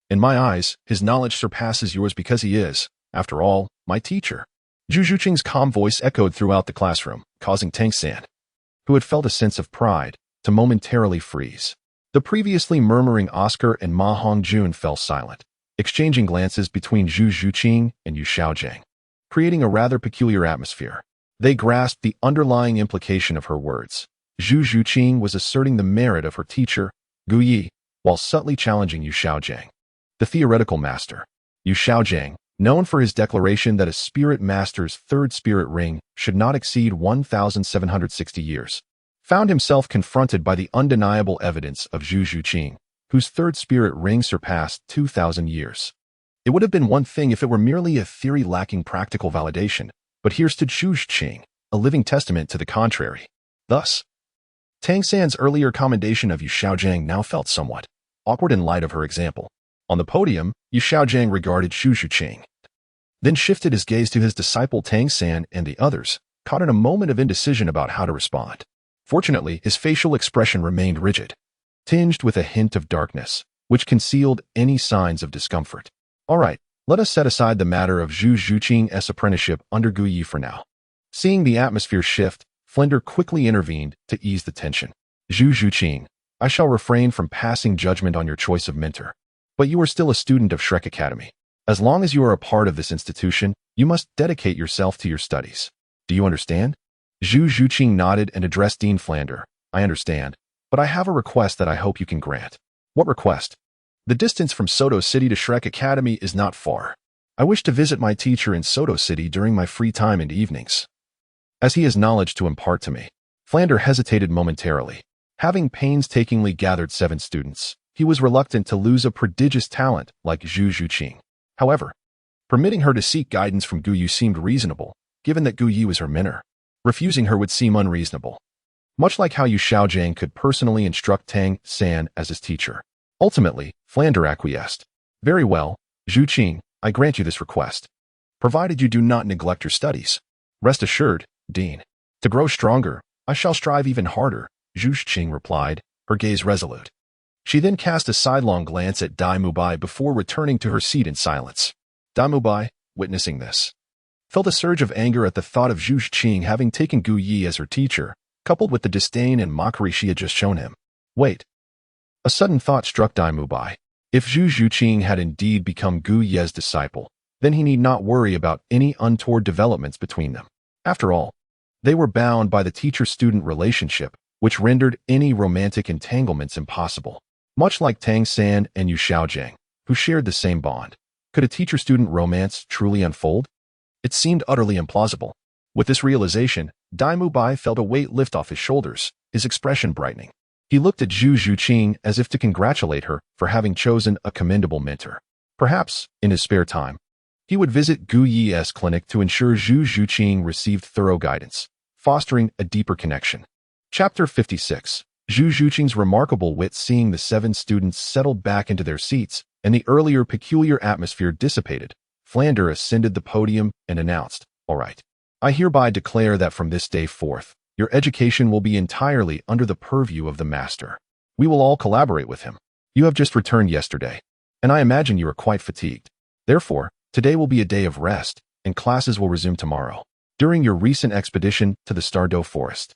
in my eyes, his knowledge surpasses yours because he is, after all, my teacher. Zhu Zhuqing's calm voice echoed throughout the classroom, causing Tang San, who had felt a sense of pride, to momentarily freeze. The previously murmuring Oscar and Ma Hongjun fell silent, exchanging glances between Zhu Zhuqing and Yu Xiaojiang, creating a rather peculiar atmosphere. They grasped the underlying implication of her words. Zhu Zhuqing was asserting the merit of her teacher, Gu Yi, while subtly challenging Yu Xiaojiang, the theoretical master. Yu Xiaojiang, known for his declaration that a spirit master's third spirit ring should not exceed 1,760 years, found himself confronted by the undeniable evidence of Zhu Zhuqing, whose third spirit ring surpassed 2,000 years. It would have been one thing if it were merely a theory lacking practical validation, but here stood Zhu Zhuqing, a living testament to the contrary. Thus, Tang San's earlier commendation of Yu Xiaojiang now felt somewhat awkward in light of her example. On the podium, Yu Xiaojiang regarded Zhu Zhuqing, then shifted his gaze to his disciple Tang San and the others, caught in a moment of indecision about how to respond. Fortunately, his facial expression remained rigid, tinged with a hint of darkness, which concealed any signs of discomfort. All right, let us set aside the matter of Zhu Zhuqing's apprenticeship under Gu Yi for now. Seeing the atmosphere shift, Flender quickly intervened to ease the tension. Zhu Zhuqing, I shall refrain from passing judgment on your choice of mentor. But you are still a student of Shrek Academy. As long as you are a part of this institution, you must dedicate yourself to your studies. Do you understand? Zhu Zhuqing nodded and addressed Dean Flander. I understand, but I have a request that I hope you can grant. What request? The distance from Soto City to Shrek Academy is not far. I wish to visit my teacher in Soto City during my free time and evenings, as he has knowledge to impart to me. Flander hesitated momentarily. Having painstakingly gathered 7 students, he was reluctant to lose a prodigious talent like Zhu Zhuqing. However, permitting her to seek guidance from Gu Yu seemed reasonable, given that Gu Yu was her mentor. Refusing her would seem unreasonable. Much like how Yu Xiaojiang could personally instruct Tang San as his teacher. Ultimately, Flander acquiesced. Very well, Zhuqing, I grant you this request, provided you do not neglect your studies. Rest assured, Dean. To grow stronger, I shall strive even harder, Zhu Zhuqing replied, her gaze resolute. She then cast a sidelong glance at Dai Mubai before returning to her seat in silence. Dai Mubai, witnessing this, felt a surge of anger at the thought of Zhu Zhuqing having taken Gu Yi as her teacher, coupled with the disdain and mockery she had just shown him. Wait. A sudden thought struck Dai Mubai. If Zhu Zhuqing had indeed become Gu Ye's disciple, then he need not worry about any untoward developments between them. After all, they were bound by the teacher-student relationship, which rendered any romantic entanglements impossible. Much like Tang San and Yu Xiaojiang, who shared the same bond. Could a teacher-student romance truly unfold? It seemed utterly implausible. With this realization, Dai Mubai felt a weight lift off his shoulders, his expression brightening. He looked at Zhu Zhuqing as if to congratulate her for having chosen a commendable mentor. Perhaps, in his spare time, he would visit Gu Yi's clinic to ensure Zhu Zhuqing received thorough guidance, fostering a deeper connection. Chapter 56. Zhu Zhuqing's remarkable wit. Seeing the 7 students settled back into their seats and the earlier peculiar atmosphere dissipated, Flander ascended the podium and announced, All right. I hereby declare that from this day forth, your education will be entirely under the purview of the master. We will all collaborate with him. You have just returned yesterday, and I imagine you are quite fatigued. Therefore, today will be a day of rest, and classes will resume tomorrow. During your recent expedition to the Stardo Forest,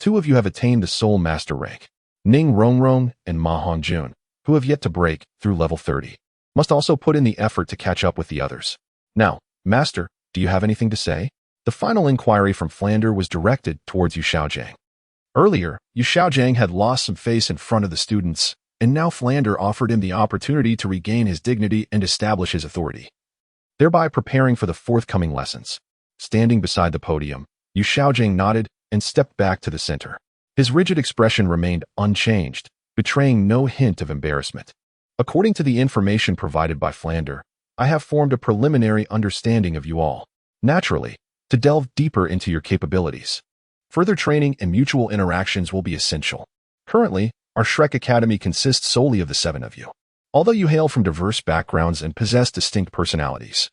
2 of you have attained the Soul Master rank. Ning Rongrong and Ma Hongjun, who have yet to break through level 30, must also put in the effort to catch up with the others. Now, Master, do you have anything to say? The final inquiry from Flander was directed towards Yu Xiaojiang. Earlier, Yu Xiaojiang had lost some face in front of the students, and now Flander offered him the opportunity to regain his dignity and establish his authority, thereby preparing for the forthcoming lessons. Standing beside the podium, Yu Xiaojiang nodded and stepped back to the center. His rigid expression remained unchanged, betraying no hint of embarrassment. According to the information provided by Flander, I have formed a preliminary understanding of you all. Naturally, to delve deeper into your capabilities, further training and mutual interactions will be essential. Currently, our Shrek Academy consists solely of the 7 of you. Although you hail from diverse backgrounds and possess distinct personalities,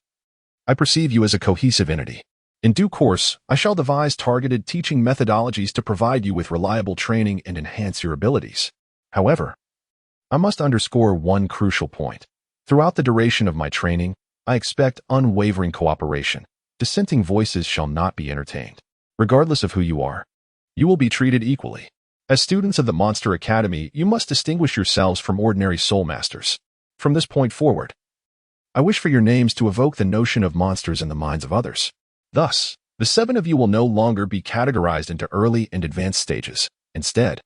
I perceive you as a cohesive entity. In due course, I shall devise targeted teaching methodologies to provide you with reliable training and enhance your abilities. However, I must underscore one crucial point. Throughout the duration of my training, I expect unwavering cooperation. Dissenting voices shall not be entertained. Regardless of who you are, you will be treated equally. As students of the Monster Academy, you must distinguish yourselves from ordinary soul masters. From this point forward, I wish for your names to evoke the notion of monsters in the minds of others. Thus, the 7 of you will no longer be categorized into early and advanced stages. Instead,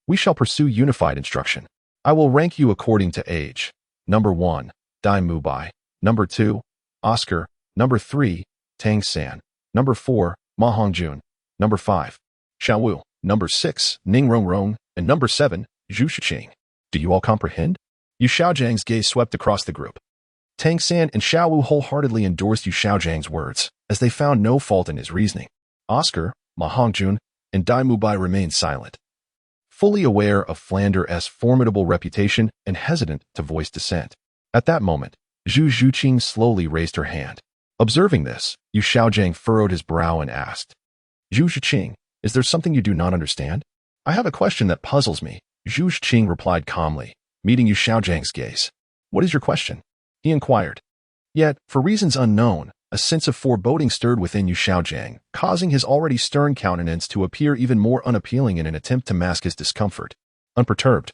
we shall pursue unified instruction. I will rank you according to age. Number 1, Dai Mubai. Number 2, Oscar. Number 3, Tang San. Number 4, Ma Hongjun. Number 5, Xiao Wu. Number 6, Ning Rongrong. And number 7, Zhu Zhuqing. Do you all comprehend? Yu Xiaojiang's gaze swept across the group. Tang San and Xiao Wu wholeheartedly endorsed Yu Xiaojiang's words, as they found no fault in his reasoning. Oscar, Ma Hongjun, and Dai Mubai remained silent, fully aware of Flander's formidable reputation and hesitant to voice dissent. At that moment, Zhu Zhuqing slowly raised her hand. Observing this, Yu Xiaojiang furrowed his brow and asked, Zhu Zhuqing, is there something you do not understand? I have a question that puzzles me, Zhu Zhuqing replied calmly, meeting Yu Xiaozhang's gaze. "What is your question?" he inquired. Yet, for reasons unknown, a sense of foreboding stirred within Yu Xiaozhang, causing his already stern countenance to appear even more unappealing in an attempt to mask his discomfort. Unperturbed,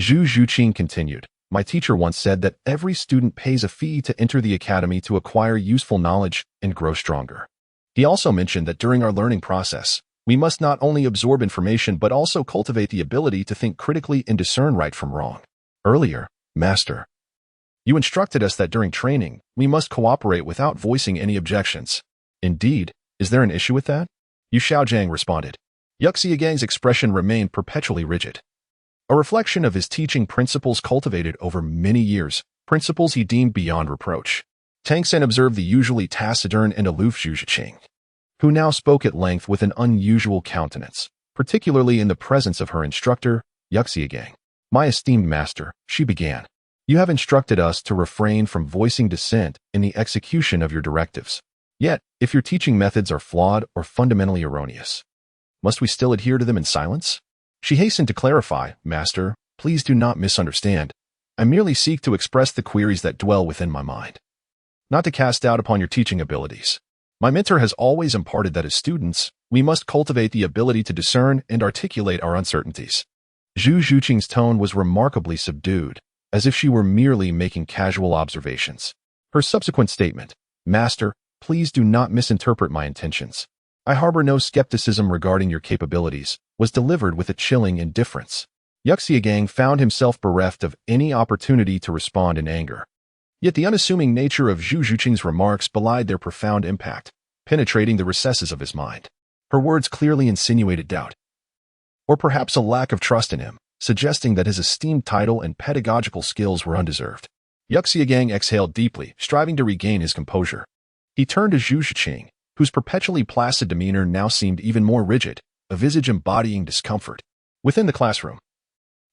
Zhu Zhuqing continued, "My teacher once said that every student pays a fee to enter the academy to acquire useful knowledge and grow stronger. He also mentioned that during our learning process, we must not only absorb information but also cultivate the ability to think critically and discern right from wrong. Earlier, Master, you instructed us that during training, we must cooperate without voicing any objections. Indeed, is there an issue with that?" Yu Xiaozhang responded. Yuxiagang's expression remained perpetually rigid. A reflection of his teaching principles cultivated over many years, principles he deemed beyond reproach. Tang San observed the usually taciturn and aloof Zhu Zhuqing, who now spoke at length with an unusual countenance, particularly in the presence of her instructor, Yuxiagang. "My esteemed master," she began, "you have instructed us to refrain from voicing dissent in the execution of your directives. Yet, if your teaching methods are flawed or fundamentally erroneous, must we still adhere to them in silence?" She hastened to clarify, "Master, please do not misunderstand. I merely seek to express the queries that dwell within my mind, not to cast doubt upon your teaching abilities. My mentor has always imparted that as students, we must cultivate the ability to discern and articulate our uncertainties." Zhu Zhuqing's tone was remarkably subdued, as if she were merely making casual observations. Her subsequent statement, "Master, please do not misinterpret my intentions. I harbor no skepticism regarding your capabilities," was delivered with a chilling indifference. Yuxiagang found himself bereft of any opportunity to respond in anger. Yet the unassuming nature of Zhu Zhuqing's remarks belied their profound impact, penetrating the recesses of his mind. Her words clearly insinuated doubt, or perhaps a lack of trust in him, suggesting that his esteemed title and pedagogical skills were undeserved. Yuxiagang exhaled deeply, striving to regain his composure. He turned to Zhu Zhuqing, whose perpetually placid demeanor now seemed even more rigid, a visage embodying discomfort. Within the classroom,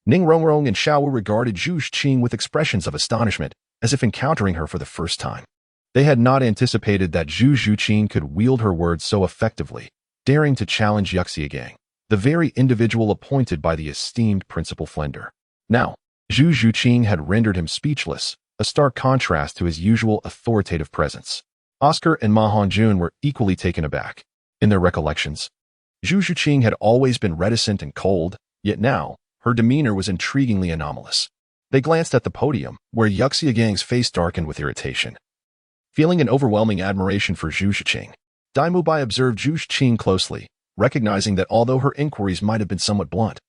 Ning Rongrong and Xiao Wu regarded Zhu Zhuqing with expressions of astonishment, as if encountering her for the first time. They had not anticipated that Zhu Zhuqing could wield her words so effectively, daring to challenge Yuxiagang, the very individual appointed by the esteemed Principal Flender. Now, Zhu Zhuqing had rendered him speechless, a stark contrast to his usual authoritative presence. Oscar and Ma Hongjun were equally taken aback. In their recollections, Zhu Zhuqing had always been reticent and cold, yet now, her demeanor was intriguingly anomalous. They glanced at the podium, where Yuxiagang's face darkened with irritation. Feeling an overwhelming admiration for Zhu Zhuqing, Dai Mubai observed Zhu Zhuqing closely, recognizing that although her inquiries might have been somewhat blunt,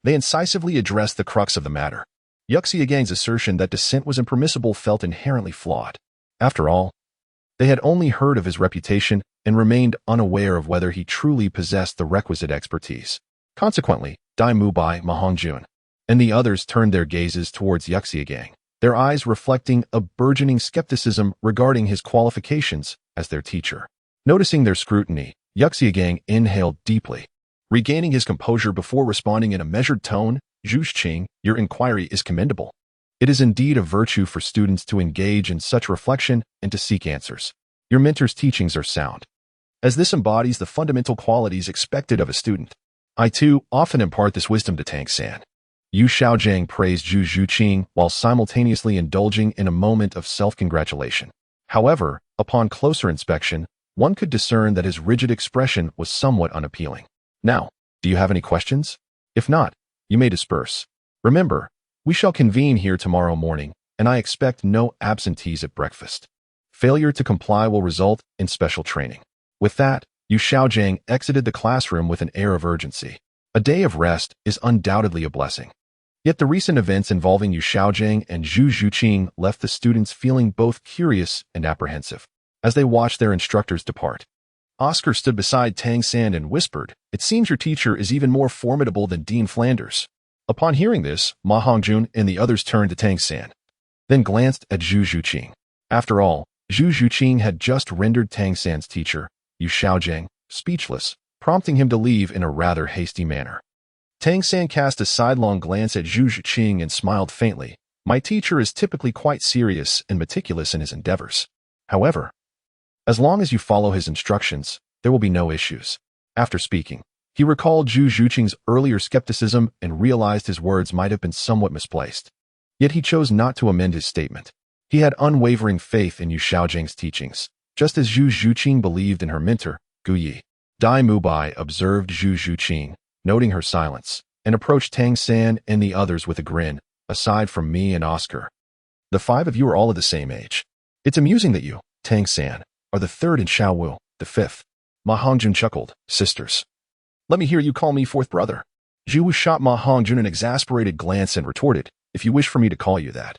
they incisively addressed the crux of the matter. Yuxiagang's assertion that dissent was impermissible felt inherently flawed. After all, they had only heard of his reputation and remained unaware of whether he truly possessed the requisite expertise. Consequently, Dai Mubai, Ma Hongjun, and the others turned their gazes towards Yuxiagang, their eyes reflecting a burgeoning skepticism regarding his qualifications as their teacher. Noticing their scrutiny, Yuxiagang inhaled deeply. Regaining his composure before responding in a measured tone, "Zhu Zhuqing, your inquiry is commendable. It is indeed a virtue for students to engage in such reflection and to seek answers. Your mentor's teachings are sound, as this embodies the fundamental qualities expected of a student. I, too, often impart this wisdom to Tang San." Yu Xiaozhang praised Zhu Zhuqing while simultaneously indulging in a moment of self-congratulation. However, upon closer inspection, one could discern that his rigid expression was somewhat unappealing. "Now, do you have any questions? If not, you may disperse. Remember, we shall convene here tomorrow morning, and I expect no absentees at breakfast. Failure to comply will result in special training." With that, Yu Xiaozhang exited the classroom with an air of urgency. A day of rest is undoubtedly a blessing. Yet the recent events involving Yu Xiaozhang and Zhu Zhuqing left the students feeling both curious and apprehensive. As they watched their instructors depart, Oscar stood beside Tang San and whispered, "It seems your teacher is even more formidable than Dean Flanders." Upon hearing this, Ma Hongjun and the others turned to Tang San, then glanced at Zhu Zhuqing. After all, Zhu Zhuqing had just rendered Tang San's teacher, Yu Xiaozhang, speechless, prompting him to leave in a rather hasty manner. Tang San cast a sidelong glance at Zhu Zhuqing and smiled faintly. "My teacher is typically quite serious and meticulous in his endeavors. However, as long as you follow his instructions, there will be no issues." After speaking, He recalled Zhu Zhuqing's earlier skepticism and realized his words might have been somewhat misplaced. Yet he chose not to amend his statement. He had unwavering faith in Yu Xiaojing's teachings, just as Zhu Zhuqing believed in her mentor, Gu Yi. Dai Mubai observed Zhu Zhuqing, noting her silence, and approached Tang San and the others with a grin. Aside from me and Oscar, the five of you are all of the same age. It's amusing that you, Tang San, are the third and Xiao Wu, the fifth. Ma Hongjun chuckled. Sisters. Let me hear you call me fourth brother. Zhu Wu shot Ma Hongjun an exasperated glance and retorted, if you wish for me to call you that,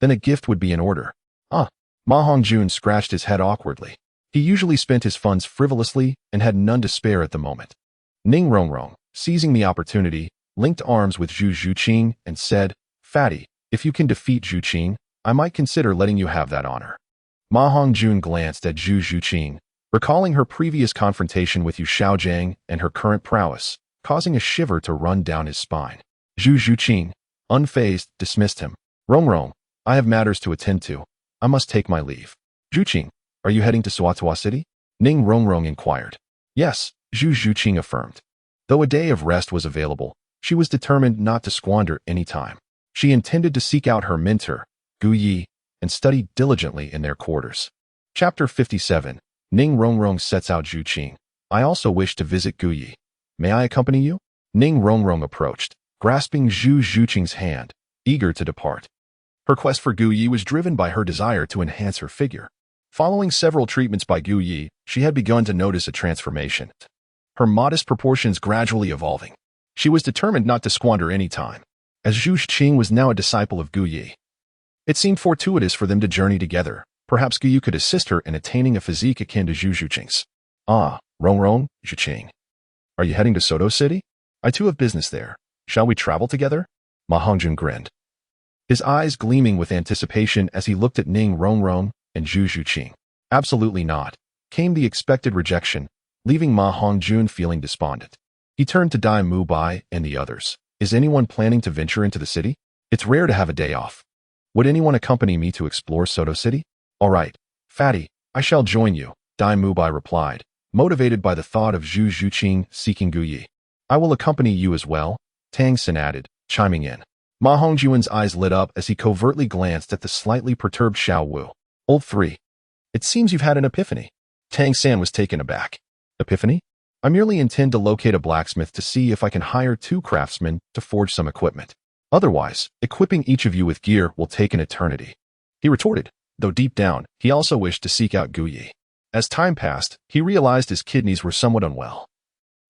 then a gift would be in order. Ma Hongjun scratched his head awkwardly. He usually spent his funds frivolously and had none to spare at the moment. Ning Rongrong, seizing the opportunity, linked arms with Zhu Zhuqing and said, Fatty, if you can defeat Zhuqing, I might consider letting you have that honor. Ma Hongjun glanced at Zhu Zhuqing, recalling her previous confrontation with Yu Xiaojing and her current prowess, causing a shiver to run down his spine. Zhu Zhuqing, unfazed, dismissed him. Rongrong, I have matters to attend to. I must take my leave. Zhuqing, are you heading to Suatua City? Ning Rongrong inquired. Yes, Zhu Zhuqing affirmed. Though a day of rest was available, she was determined not to squander any time. She intended to seek out her mentor, Gu Yi, and study diligently in their quarters. Chapter 57. Ning Rongrong sets out Zhuqing. I also wish to visit Gu Yi. May I accompany you? Ning Rongrong approached, grasping Zhu Zhuqing's hand, eager to depart. Her quest for Gu Yi was driven by her desire to enhance her figure. Following several treatments by Gu Yi, she had begun to notice a transformation. Her modest proportions gradually evolving. She was determined not to squander any time, as Zhu Zhuqing was now a disciple of Gu Yi. It seemed fortuitous for them to journey together. Perhaps Gu Yi could assist her in attaining a physique akin to Zhu Zhuqing's. Rongrong, Zhuqing. Are you heading to Soto City? I too have business there. Shall we travel together? Ma Hongjun grinned, his eyes gleaming with anticipation as he looked at Ning Rongrong and Zhu Zhuqing. Absolutely not, came the expected rejection, leaving Ma Hongjun feeling despondent. He turned to Dai Mubai and the others. Is anyone planning to venture into the city? It's rare to have a day off. Would anyone accompany me to explore Soto City? All right, Fatty, I shall join you, Dai Mubai replied, motivated by the thought of Zhu Zhuqing seeking Gu Yi. I will accompany you as well, Tang San added, chiming in. Ma Hongjun's eyes lit up as he covertly glanced at the slightly perturbed Xiao Wu. Old 3. It seems you've had an epiphany. Tang San was taken aback. Epiphany? I merely intend to locate a blacksmith to see if I can hire 2 craftsmen to forge some equipment. Otherwise, equipping each of you with gear will take an eternity. He retorted, though deep down, he also wished to seek out Gu Yi. As time passed, he realized his kidneys were somewhat unwell.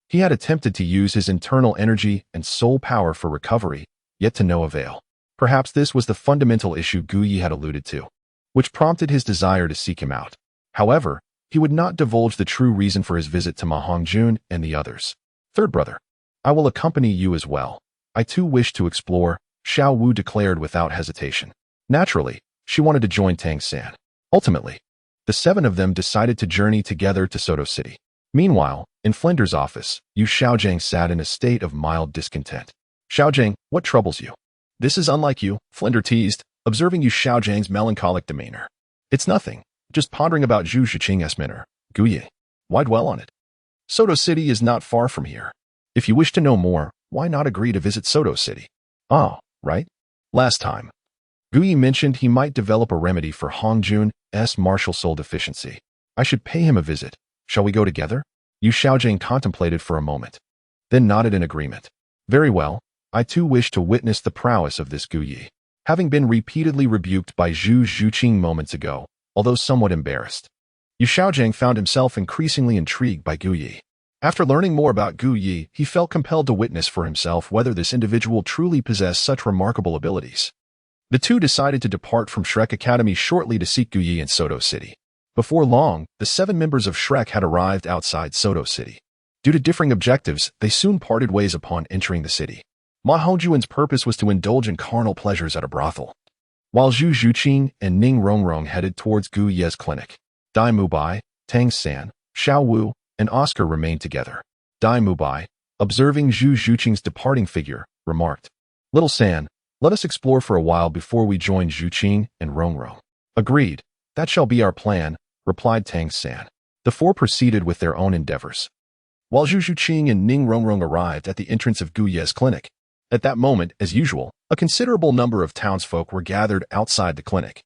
He had attempted to use his internal energy and soul power for recovery, yet to no avail. Perhaps this was the fundamental issue Gu Yi had alluded to, which prompted his desire to seek him out. However, he would not divulge the true reason for his visit to Ma Hongjun and the others. Third brother, I will accompany you as well. I too wish to explore, Xiao Wu declared without hesitation. Naturally, she wanted to join Tang San. Ultimately, the 7 of them decided to journey together to Soto City. Meanwhile, in Flender's office, Yu Xiaojing sat in a state of mild discontent. Xiaojing, what troubles you? This is unlike you, Flender teased, observing Yu Xiaojing's melancholic demeanor. It's nothing, just pondering about Zhu Zhuqing's mentor, Gu Yi. Why dwell on it? Soto City is not far from here. If you wish to know more, why not agree to visit Soto City? Oh, right? Last time, Gu Yi mentioned he might develop a remedy for Hongjun's martial soul deficiency. I should pay him a visit. Shall we go together? Yu Xiaojing contemplated for a moment, then nodded in agreement. Very well, I too wish to witness the prowess of this Gu Yi. Having been repeatedly rebuked by Zhu Zhuqing moments ago, although somewhat embarrassed, Yu Xiaojing found himself increasingly intrigued by Gu Yi. After learning more about Gu Yi, he felt compelled to witness for himself whether this individual truly possessed such remarkable abilities. The two decided to depart from Shrek Academy shortly to seek Gu Yi in Soto City. Before long, the 7 members of Shrek had arrived outside Soto City. Due to differing objectives, they soon parted ways upon entering the city. Ma Hongjun's purpose was to indulge in carnal pleasures at a brothel, while Zhu Zhuqing and Ning Rongrong headed towards Gu Ye's clinic. Dai Mubai, Tang San, Xiao Wu, and Oscar remained together. Dai Mubai, observing Zhu Zhuqing's departing figure, remarked, Little San, let us explore for a while before we join Zhuqing and Rongrong. Agreed. That shall be our plan, replied Tang San. The 4 proceeded with their own endeavors. while Zhu Zhuqing and Ning Rongrong arrived at the entrance of Gu Ye's clinic. At that moment, as usual, a considerable number of townsfolk were gathered outside the clinic,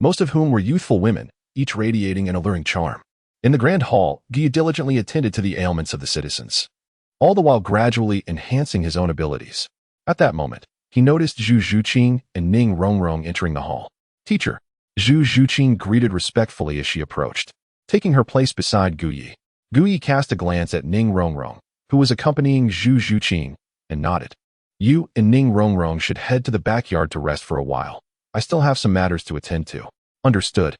most of whom were youthful women, each radiating an alluring charm. In the grand hall, Gu diligently attended to the ailments of the citizens, all the while gradually enhancing his own abilities. At that moment, he noticed Zhu Zhuqing and Ning Rongrong entering the hall. "Teacher," Zhu Zhuqing greeted respectfully as she approached, taking her place beside Gu Yi. Gu Yi cast a glance at Ning Rongrong, who was accompanying Zhu Zhuqing, and nodded. "You and Ning Rongrong should head to the backyard to rest for a while. I still have some matters to attend to." "Understood,"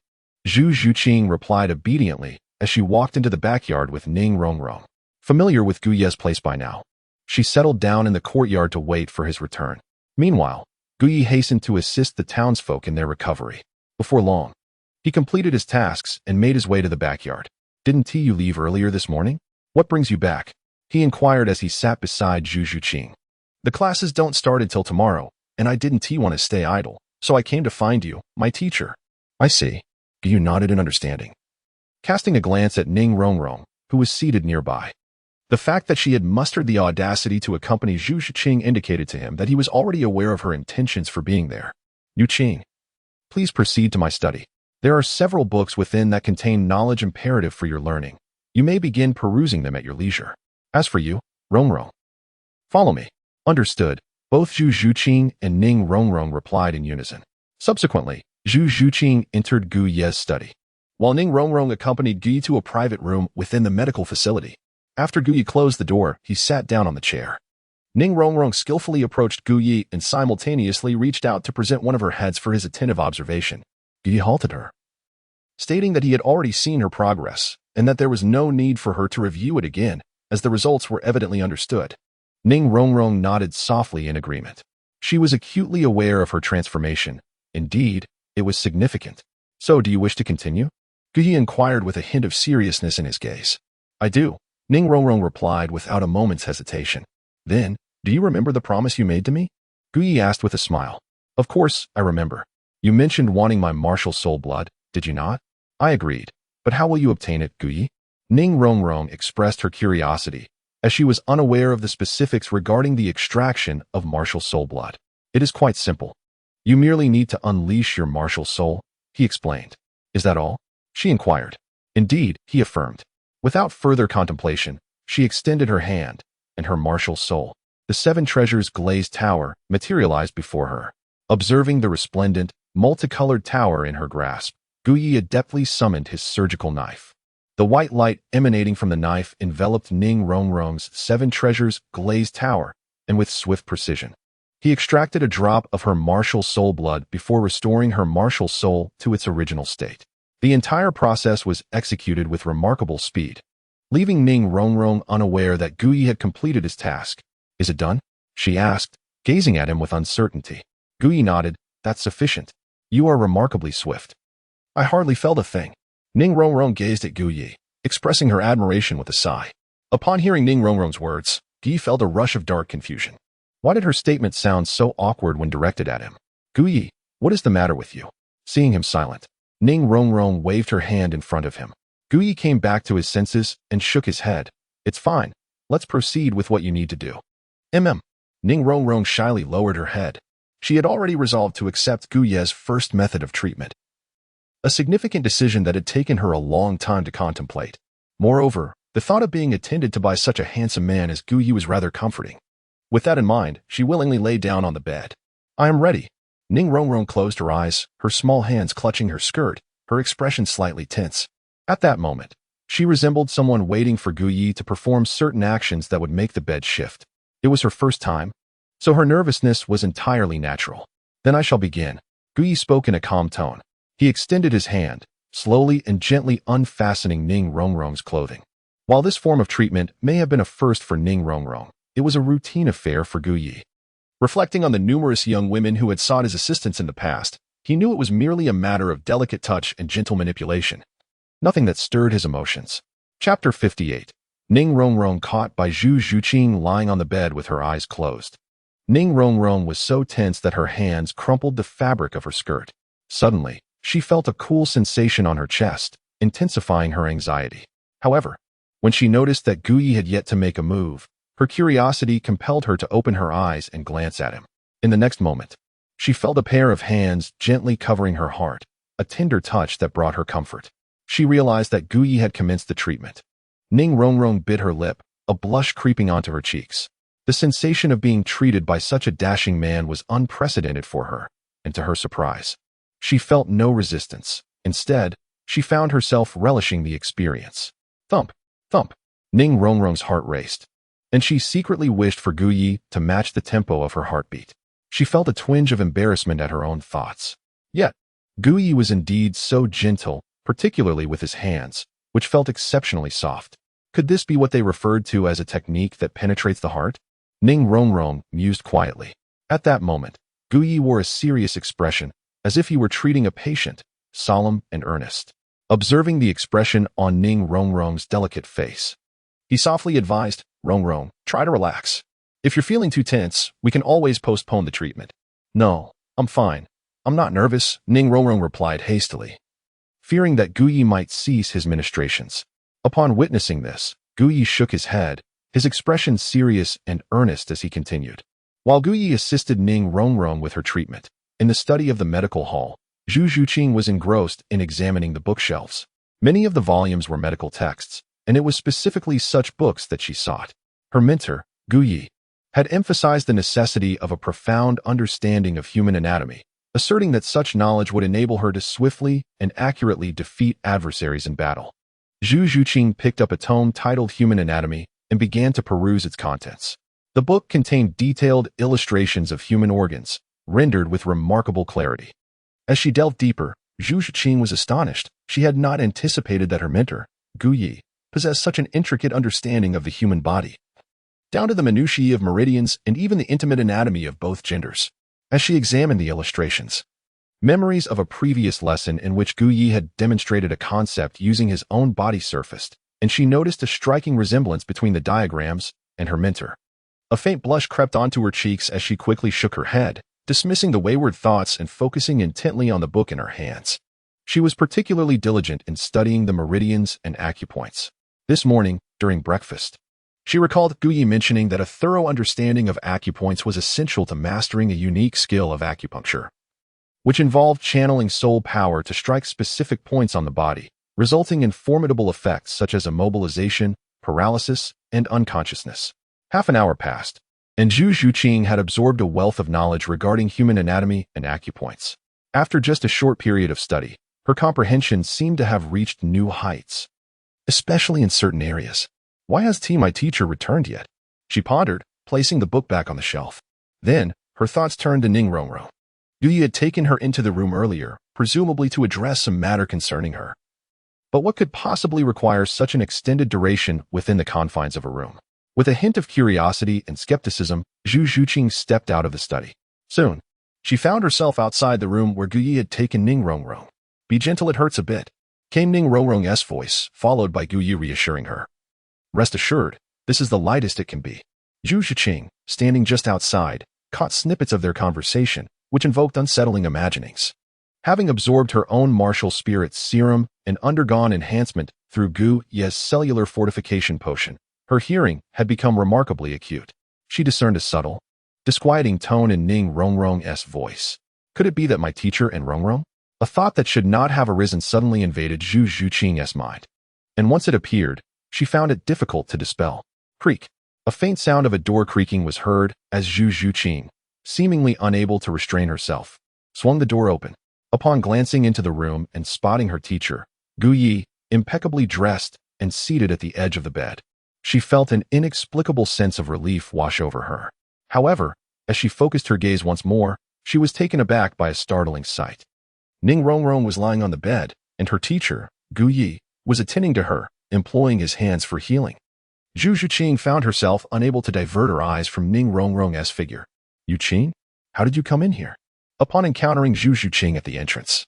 Zhu Zhuqing replied obediently as she walked into the backyard with Ning Rongrong. Familiar with Gu Ye's place by now, she settled down in the courtyard to wait for his return. Meanwhile, Gu Yi hastened to assist the townsfolk in their recovery. Before long, he completed his tasks and made his way to the backyard. "Didn't you leave earlier this morning? What brings you back?" he inquired as he sat beside Zhu Zhuqing. "The classes don't start until tomorrow, and I didn't want to stay idle, so I came to find you, my teacher." "I see." Gu Yi nodded in understanding, casting a glance at Ning Rongrong, who was seated nearby. The fact that she had mustered the audacity to accompany Zhu Zhuqing indicated to him that he was already aware of her intentions for being there. "Yu Qing, please proceed to my study. There are several books within that contain knowledge imperative for your learning. You may begin perusing them at your leisure. As for you, Rongrong, follow me." "Understood," both Zhu Zhuqing and Ning Rongrong replied in unison. Subsequently, Zhu Zhuqing entered Gu Ye's study, while Ning Rongrong accompanied Gu Yi to a private room within the medical facility. After Gu Yi closed the door, he sat down on the chair. Ning Rongrong skillfully approached Gu Yi and simultaneously reached out to present one of her heads for his attentive observation. Gu Yi halted her, stating that he had already seen her progress and that there was no need for her to review it again, as the results were evidently understood. Ning Rongrong nodded softly in agreement. She was acutely aware of her transformation. Indeed, it was significant. "So, do you wish to continue?" Gu Yi inquired with a hint of seriousness in his gaze. "I do," Ning Rongrong replied without a moment's hesitation. "Then, do you remember the promise you made to me?" Gu Yi asked with a smile. "Of course, I remember. You mentioned wanting my martial soul blood, did you not?" "I agreed. But how will you obtain it, Gu Yi?" Ning Rongrong expressed her curiosity, as she was unaware of the specifics regarding the extraction of martial soul blood. "It is quite simple. You merely need to unleash your martial soul," he explained. "Is that all?" she inquired. "Indeed," he affirmed. Without further contemplation, she extended her hand, and her martial soul, the seven treasures glazed tower, materialized before her. Observing the resplendent, multicolored tower in her grasp, Gu Yi adeptly summoned his surgical knife. The white light emanating from the knife enveloped Ning Rongrong's seven treasures glazed tower, and with swift precision, he extracted a drop of her martial soul blood before restoring her martial soul to its original state. The entire process was executed with remarkable speed, leaving Ning Rongrong unaware that Gu Yi had completed his task. "Is it done?" she asked, gazing at him with uncertainty. Gu Yi nodded. "That's sufficient. You are remarkably swift." "I hardly felt a thing." Ning Rongrong gazed at Gu Yi, expressing her admiration with a sigh. Upon hearing Ning Rongrong's words, Gu Yi felt a rush of dark confusion. Why did her statement sound so awkward when directed at him? "Gu Yi, what is the matter with you?" Seeing him silent, Ning Rongrong waved her hand in front of him. Gu Yi came back to his senses and shook his head. "It's fine. Let's proceed with what you need to do." Ning Rongrong shyly lowered her head. She had already resolved to accept Gu Ye's first method of treatment, a significant decision that had taken her a long time to contemplate. Moreover, the thought of being attended to by such a handsome man as Gu Yi was rather comforting. With that in mind, she willingly lay down on the bed. "I am ready." Ning Rongrong closed her eyes, her small hands clutching her skirt, her expression slightly tense. At that moment, she resembled someone waiting for Gu Yi to perform certain actions that would make the bed shift. It was her first time, so her nervousness was entirely natural. "Then I shall begin." Gu Yi spoke in a calm tone. He extended his hand, slowly and gently unfastening Ning Rongrong's clothing. While this form of treatment may have been a first for Ning Rongrong, it was a routine affair for Gu Yi. Reflecting on the numerous young women who had sought his assistance in the past, he knew it was merely a matter of delicate touch and gentle manipulation, nothing that stirred his emotions. Chapter 58. Ning Rongrong caught by Zhu Zhuqing lying on the bed with her eyes closed. Ning Rongrong was so tense that her hands crumpled the fabric of her skirt. Suddenly, she felt a cool sensation on her chest, intensifying her anxiety. However, When she noticed that Gu Yi had yet to make a move, her curiosity compelled her to open her eyes and glance at him. In the next moment, she felt a pair of hands gently covering her heart, a tender touch that brought her comfort. She realized that Gu Yi had commenced the treatment. Ning Rongrong bit her lip, a blush creeping onto her cheeks. The sensation of being treated by such a dashing man was unprecedented for her, and to her surprise, she felt no resistance. Instead, she found herself relishing the experience. Thump, thump. Ning Rongrong's heart raced, and she secretly wished for Gu Yi to match the tempo of her heartbeat. She felt a twinge of embarrassment at her own thoughts. Yet, Gu Yi was indeed so gentle, particularly with his hands, which felt exceptionally soft. Could this be what they referred to as a technique that penetrates the heart? Ning Rongrong mused quietly. At that moment, Gu Yi wore a serious expression, as if he were treating a patient, solemn and earnest. Observing the expression on Ning Rongrong's delicate face, he softly advised, "Rongrong, try to relax. If you're feeling too tense, we can always postpone the treatment." "No, I'm fine. I'm not nervous," Ning Rongrong replied hastily, fearing that Gu Yi might cease his ministrations. Upon witnessing this, Gu Yi shook his head, his expression serious and earnest as he continued. While Gu Yi assisted Ning Rongrong with her treatment, in the study of the medical hall, Zhu Zhuqing was engrossed in examining the bookshelves. Many of the volumes were medical texts, and it was specifically such books that she sought. Her mentor, Gu Yi, had emphasized the necessity of a profound understanding of human anatomy, asserting that such knowledge would enable her to swiftly and accurately defeat adversaries in battle. Zhu Zhuqing picked up a tome titled Human Anatomy and began to peruse its contents. The book contained detailed illustrations of human organs, rendered with remarkable clarity. As she delved deeper, Zhu Zhuqing was astonished. She had not anticipated that her mentor, Gu Yi, possessed such an intricate understanding of the human body, down to the minutiae of meridians and even the intimate anatomy of both genders. As she examined the illustrations, memories of a previous lesson in which Gu Yi had demonstrated a concept using his own body surfaced, and she noticed a striking resemblance between the diagrams and her mentor. A faint blush crept onto her cheeks as she quickly shook her head, dismissing the wayward thoughts and focusing intently on the book in her hands. She was particularly diligent in studying the meridians and acupoints. This morning, during breakfast, she recalled Gu Yi mentioning that a thorough understanding of acupoints was essential to mastering a unique skill of acupuncture, which involved channeling soul power to strike specific points on the body, resulting in formidable effects such as immobilization, paralysis, and unconsciousness. Half an hour passed, and Zhu Zhuqing had absorbed a wealth of knowledge regarding human anatomy and acupoints. After just a short period of study, her comprehension seemed to have reached new heights, especially in certain areas. Why has my teacher returned yet? She pondered, placing the book back on the shelf. Then, her thoughts turned to Ning Rongrong. Gu Yi had taken her into the room earlier, presumably to address some matter concerning her. But what could possibly require such an extended duration within the confines of a room? With a hint of curiosity and skepticism, Zhu Zhuqing stepped out of the study. Soon, she found herself outside the room where Gu Yi had taken Ning Rongrong. "Be gentle, it hurts a bit," came Ning Rongrong's voice, followed by Gu Yi reassuring her. "Rest assured, this is the lightest it can be." Zhu Zhuqing, standing just outside, caught snippets of their conversation, which invoked unsettling imaginings. Having absorbed her own martial spirit serum and undergone enhancement through Gu Yi's cellular fortification potion, her hearing had become remarkably acute. She discerned a subtle, disquieting tone in Ning Rongrong's voice. Could it be that my teacher and Rongrong? A thought that should not have arisen suddenly invaded Zhu Zhuqing's mind, and once it appeared, she found it difficult to dispel. Creak. A faint sound of a door creaking was heard as Zhu Zhuqing, seemingly unable to restrain herself, swung the door open. Upon glancing into the room and spotting her teacher, Gu Yi, impeccably dressed and seated at the edge of the bed, she felt an inexplicable sense of relief wash over her. However, as she focused her gaze once more, she was taken aback by a startling sight. Ning Rongrong was lying on the bed, and her teacher, Gu Yi, was attending to her, employing his hands for healing. Zhu Zhuqing found herself unable to divert her eyes from Ning Rongrong's figure. "Yu Qing, how did you come in here?" Upon encountering Zhu Zhuqing at the entrance,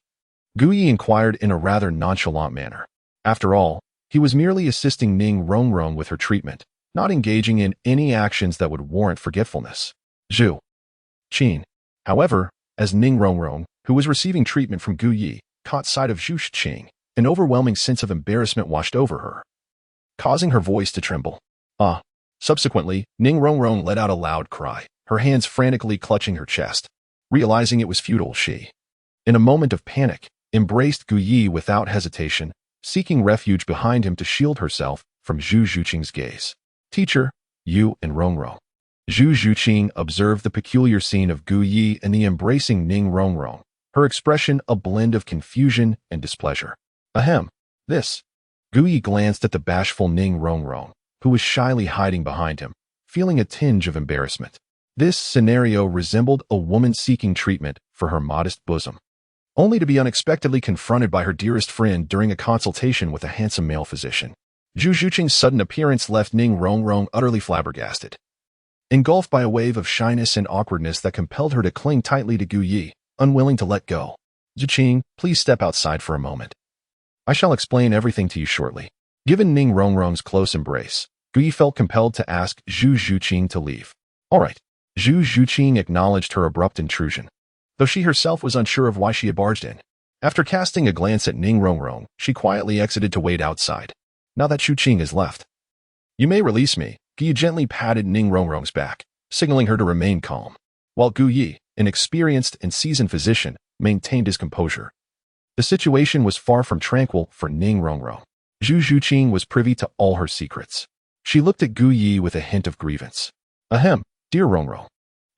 Gu Yi inquired in a rather nonchalant manner. After all, he was merely assisting Ning Rongrong with her treatment, not engaging in any actions that would warrant forgetfulness. Zhu Qing, however, as Ning Rongrong, who was receiving treatment from Gu Yi, caught sight of Zhu Zhuqing, an overwhelming sense of embarrassment washed over her. causing her voice to tremble. Ah. Subsequently, Ning Rongrong let out a loud cry, her hands frantically clutching her chest. Realizing it was futile, she, in a moment of panic, embraced Gu Yi without hesitation, seeking refuge behind him to shield herself from Zhu Zhuqing's gaze. Teacher, you and Rongrong. Zhu Zhuqing observed the peculiar scene of Gu Yi and the embracing Ning Rongrong, her expression a blend of confusion and displeasure. Ahem. This. Gu Yi glanced at the bashful Ning Rongrong, who was shyly hiding behind him, feeling a tinge of embarrassment. This scenario resembled a woman seeking treatment for her modest bosom, only to be unexpectedly confronted by her dearest friend during a consultation with a handsome male physician. Zhu Zhuqing's sudden appearance left Ning Rongrong utterly flabbergasted, engulfed by a wave of shyness and awkwardness that compelled her to cling tightly to Gu Yi, unwilling to let go. Zhuqing, please step outside for a moment. I shall explain everything to you shortly. Given Ning Rongrong's close embrace, Gu Yi felt compelled to ask Zhu Zhuqing to leave. All right. Zhu Zhuqing acknowledged her abrupt intrusion, though she herself was unsure of why she had barged in. After casting a glance at Ning Rongrong, she quietly exited to wait outside. Now that Zhuqing has left, you may release me. Gu Yi gently patted Ning Rongrong's back, signaling her to remain calm, while Gu Yi, an experienced and seasoned physician, maintained his composure. The situation was far from tranquil for Ning Rongrong. Zhu Zhuqing was privy to all her secrets. She looked at Gu Yi with a hint of grievance. Ahem, dear Rongrong.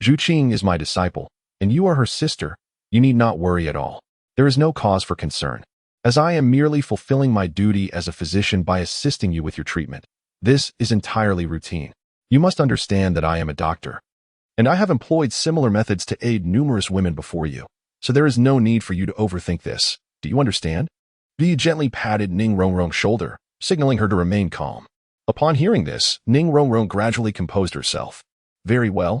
Zhuqing is my disciple, and you are her sister. You need not worry at all. There is no cause for concern, as I am merely fulfilling my duty as a physician by assisting you with your treatment. This is entirely routine. You must understand that I am a doctor, and I have employed similar methods to aid numerous women before you, so there is no need for you to overthink this. Do you understand? Gu Yi gently patted Ning Rongrong's shoulder, signaling her to remain calm. Upon hearing this, Ning Rongrong gradually composed herself. Very well.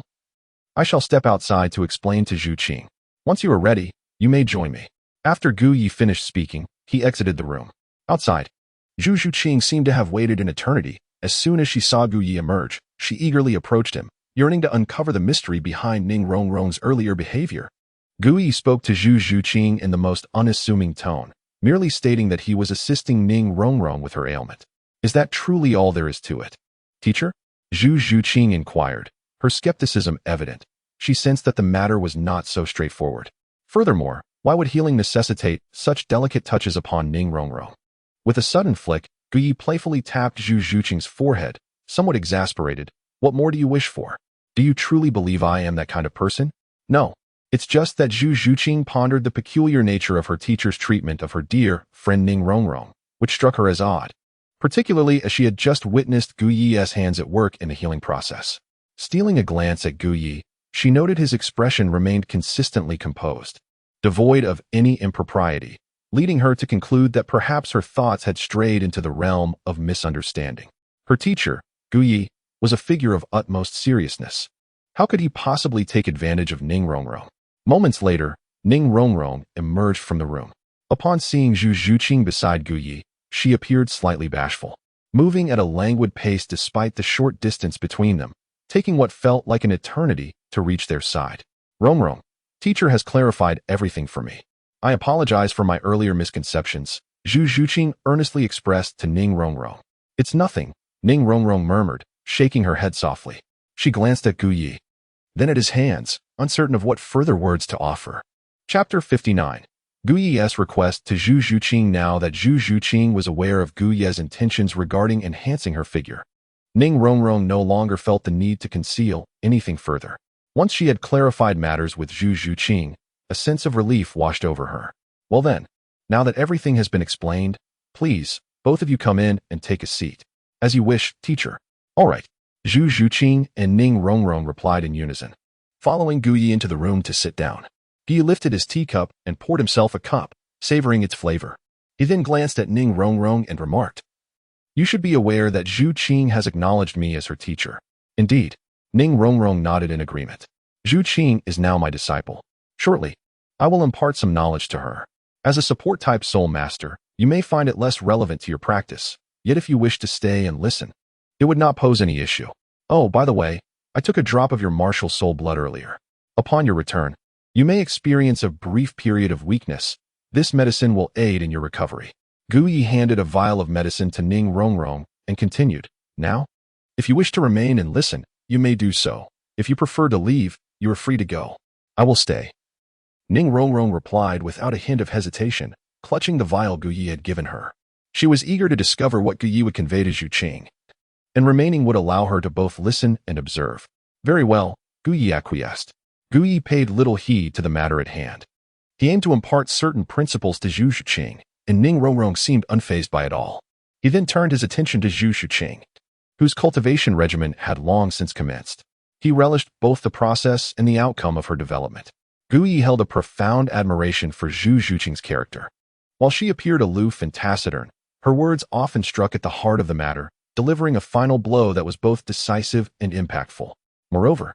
I shall step outside to explain to Zhuqing. Once you are ready, you may join me. After Gu Yi finished speaking, he exited the room. Outside, Zhu Zhuqing seemed to have waited an eternity. As soon as she saw Gu Yi emerge, she eagerly approached him, yearning to uncover the mystery behind Ning Rongrong's earlier behavior. Gu Yi spoke to Zhu Zhuqing in the most unassuming tone, merely stating that he was assisting Ning Rongrong with her ailment. Is that truly all there is to it? Teacher? Zhu Zhuqing inquired, her skepticism evident. She sensed that the matter was not so straightforward. Furthermore, why would healing necessitate such delicate touches upon Ning Rongrong? With a sudden flick, Gu Yi playfully tapped Zhu Zhuqing's forehead, somewhat exasperated. What more do you wish for? Do you truly believe I am that kind of person? No. It's just that Zhu Zhuqing pondered the peculiar nature of her teacher's treatment of her dear friend Ning Rongrong, which struck her as odd, particularly as she had just witnessed Gu Yi's hands at work in the healing process. Stealing a glance at Gu Yi, she noted his expression remained consistently composed, devoid of any impropriety, leading her to conclude that perhaps her thoughts had strayed into the realm of misunderstanding. Her teacher, Gu Yi, was a figure of utmost seriousness. How could he possibly take advantage of Ning Rongrong? Moments later, Ning Rongrong emerged from the room. Upon seeing Zhu Zhuqing beside Gu Yi, she appeared slightly bashful, moving at a languid pace despite the short distance between them, taking what felt like an eternity to reach their side. Rongrong, teacher has clarified everything for me. I apologize for my earlier misconceptions, Zhu Zhuqing earnestly expressed to Ning Rongrong. It's nothing, Ning Rongrong murmured, shaking her head softly. She glanced at Gu Yi, then at his hands, uncertain of what further words to offer. Chapter 59. Gu Yi's request to Zhu Zhuqing. Now that Zhu Zhuqing was aware of Gu Yi's intentions regarding enhancing her figure, Ning Rongrong no longer felt the need to conceal anything further. Once she had clarified matters with Zhu Zhuqing, a sense of relief washed over her. Well then, now that everything has been explained, please, both of you come in and take a seat. As you wish, teacher. All right. Zhu Zhuqing and Ning Rongrong replied in unison, following Gu Yi into the room to sit down. Gu Yi lifted his teacup and poured himself a cup, savoring its flavor. He then glanced at Ning Rongrong and remarked, You should be aware that Zhu Qing has acknowledged me as her teacher. Indeed, Ning Rongrong nodded in agreement. Zhu Qing is now my disciple. Shortly, I will impart some knowledge to her. As a support-type soul master, you may find it less relevant to your practice, yet if you wish to stay and listen, it would not pose any issue. Oh, by the way, I took a drop of your martial soul blood earlier. Upon your return, you may experience a brief period of weakness. This medicine will aid in your recovery. Gu Yi handed a vial of medicine to Ning Rongrong and continued, "Now, if you wish to remain and listen, you may do so. If you prefer to leave, you are free to go." "I will stay," Ning Rongrong replied without a hint of hesitation, clutching the vial Gu Yi had given her. She was eager to discover what Gu Yi would convey to Zhu Zhuqing, and remaining would allow her to both listen and observe. Very well, Gu Yi acquiesced. Gu Yi paid little heed to the matter at hand. He aimed to impart certain principles to Zhu Zhuqing, and Ning Rongrong seemed unfazed by it all. He then turned his attention to Zhu Zhuqing, whose cultivation regimen had long since commenced. He relished both the process and the outcome of her development. Gu Yi held a profound admiration for Zhu Zhuqing's character. While she appeared aloof and taciturn, her words often struck at the heart of the matter, delivering a final blow that was both decisive and impactful. Moreover,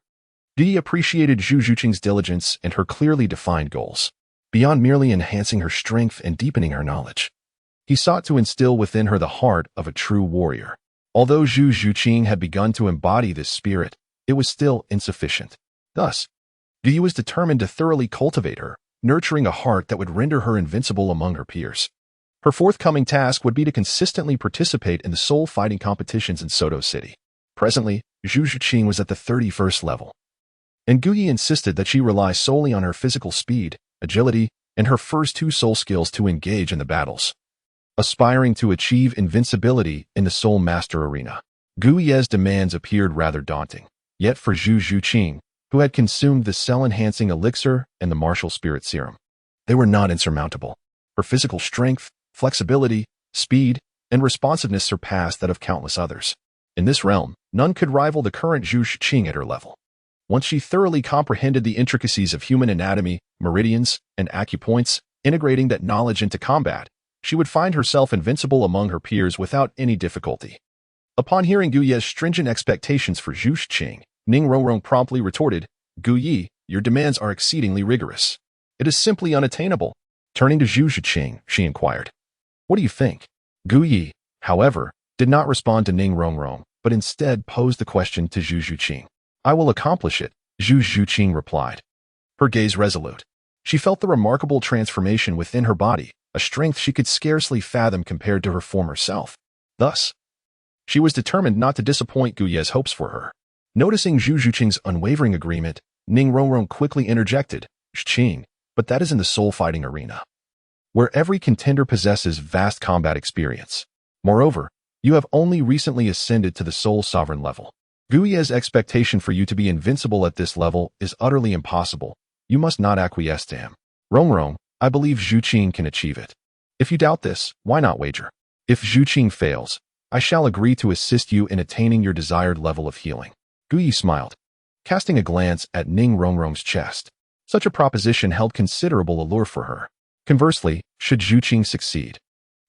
Gu Yi appreciated Zhu Zhuqing's diligence and her clearly defined goals. Beyond merely enhancing her strength and deepening her knowledge, he sought to instill within her the heart of a true warrior. Although Zhu Zhuqing had begun to embody this spirit, it was still insufficient. Thus, Gu Yi was determined to thoroughly cultivate her, nurturing a heart that would render her invincible among her peers. Her forthcoming task would be to consistently participate in the soul fighting competitions in Soto City. Presently, Zhu Zhuqing was at the 31st level, and Gu Yi insisted that she rely solely on her physical speed, agility, and her first two soul skills to engage in the battles. Aspiring to achieve invincibility in the Soul Master arena, Gu Yi's demands appeared rather daunting. Yet for Zhu Zhuqing, who had consumed the cell-enhancing elixir and the martial spirit serum, they were not insurmountable. Her physical strength, flexibility, speed, and responsiveness surpassed that of countless others. In this realm, none could rival the current Zhu Zhuqing at her level. Once she thoroughly comprehended the intricacies of human anatomy, meridians, and acupoints, integrating that knowledge into combat, she would find herself invincible among her peers without any difficulty. Upon hearing Gu Yi's stringent expectations for Zhu Zhuqing, Ning Rongrong promptly retorted, "Gu Yi, your demands are exceedingly rigorous. It is simply unattainable." Turning to Zhu Zhuqing, she inquired, "What do you think?" Gu Yi, however, did not respond to Ning Rongrong, but instead posed the question to Zhu Zhuqing. "I will accomplish it," Zhu Zhuqing replied, her gaze resolute. She felt the remarkable transformation within her body, a strength she could scarcely fathom compared to her former self. Thus, she was determined not to disappoint Gu Yi's hopes for her. Noticing Zhu Zhuqing's unwavering agreement, Ning Rongrong quickly interjected, "Zhuqing, but that is in the soul fighting arena, where every contender possesses vast combat experience. Moreover, you have only recently ascended to the soul sovereign level. Gu Yi's expectation for you to be invincible at this level is utterly impossible. You must not acquiesce to him. Rongrong, I believe Zhu Zhuqing can achieve it. If you doubt this, why not wager? If Zhu Zhuqing fails, I shall agree to assist you in attaining your desired level of healing." Gu Yi smiled, casting a glance at Ning Rongrong's chest. Such a proposition held considerable allure for her. Conversely, should Zhu Zhuqing succeed,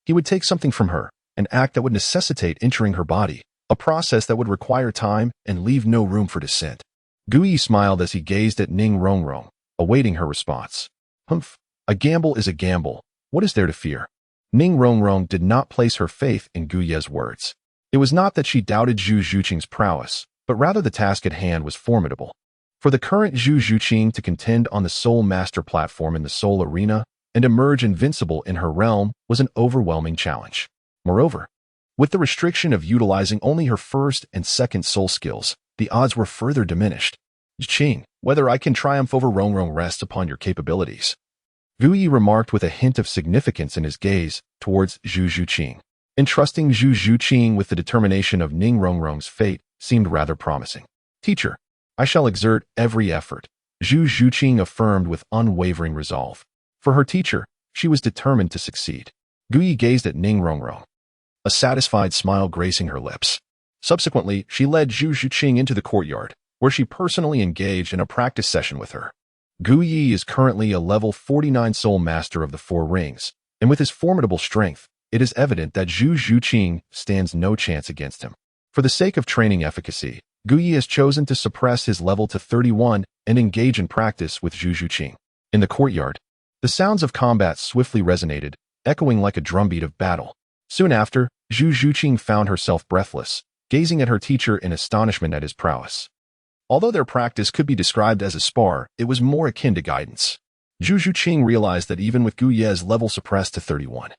he would take something from her, an act that would necessitate entering her body, a process that would require time and leave no room for dissent. Gu Yi smiled as he gazed at Ning Rongrong, awaiting her response. "Humph, a gamble is a gamble. What is there to fear?" Ning Rongrong did not place her faith in Gu Yi's words. It was not that she doubted Zhu Zhuqing's prowess, but rather the task at hand was formidable. For the current Zhu Zhuqing to contend on the Soul Master platform in the Soul Arena and emerge invincible in her realm was an overwhelming challenge. Moreover, with the restriction of utilizing only her first and second soul skills, the odds were further diminished. "Zhuqing, whether I can triumph over Rongrong rests upon your capabilities," Gu Yi remarked with a hint of significance in his gaze towards Zhu Zhuqing. Entrusting Zhu Zhuqing with the determination of Ning Rongrong's fate seemed rather promising. "Teacher, I shall exert every effort," Zhu Zhuqing affirmed with unwavering resolve. For her teacher, she was determined to succeed. Gu Yi gazed at Ning Rongrong, a satisfied smile gracing her lips. Subsequently, she led Zhu Zhuqing into the courtyard, where she personally engaged in a practice session with her. Gu Yi is currently a level 49 soul master of the Four Rings, and with his formidable strength, it is evident that Zhu Zhuqing stands no chance against him. For the sake of training efficacy, Gu Yi has chosen to suppress his level to 31 and engage in practice with Zhu Zhuqing. In the courtyard, the sounds of combat swiftly resonated, echoing like a drumbeat of battle. Soon after, Zhu Zhuqing found herself breathless, gazing at her teacher in astonishment at his prowess. Although their practice could be described as a spar, it was more akin to guidance. Zhu Zhuqing realized that even with Gu Yi's level suppressed to 31,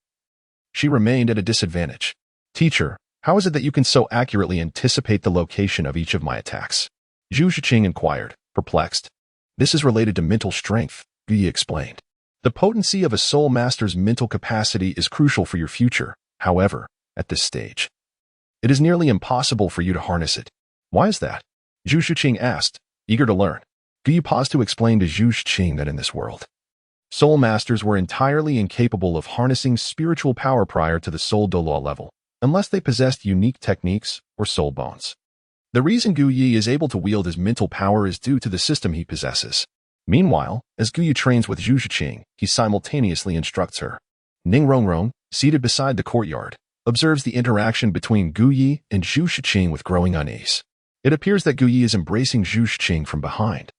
she remained at a disadvantage. "Teacher, How is it that you can so accurately anticipate the location of each of my attacks? Zhu Zhuqing inquired, perplexed. This is related to mental strength, Guyi explained. The potency of a soul master's mental capacity is crucial for your future. However, at this stage, it is nearly impossible for you to harness it. Why is that? Zhu Zhuqing asked, eager to learn. Guyi paused to explain to Zhu Zhuqing that in this world, soul masters were entirely incapable of harnessing spiritual power prior to the soul Douluo level, unless they possessed unique techniques or soul bones. The reason Guyi is able to wield his mental power is due to the system he possesses. Meanwhile, as Guyi trains with Zhu Zhuqing, he simultaneously instructs her. Ning Rongrong, seated beside the courtyard, observes the interaction between Guyi and Zhu Zhuqing with growing unease. It appears that Guyi is embracing Zhu Zhuqing from behind,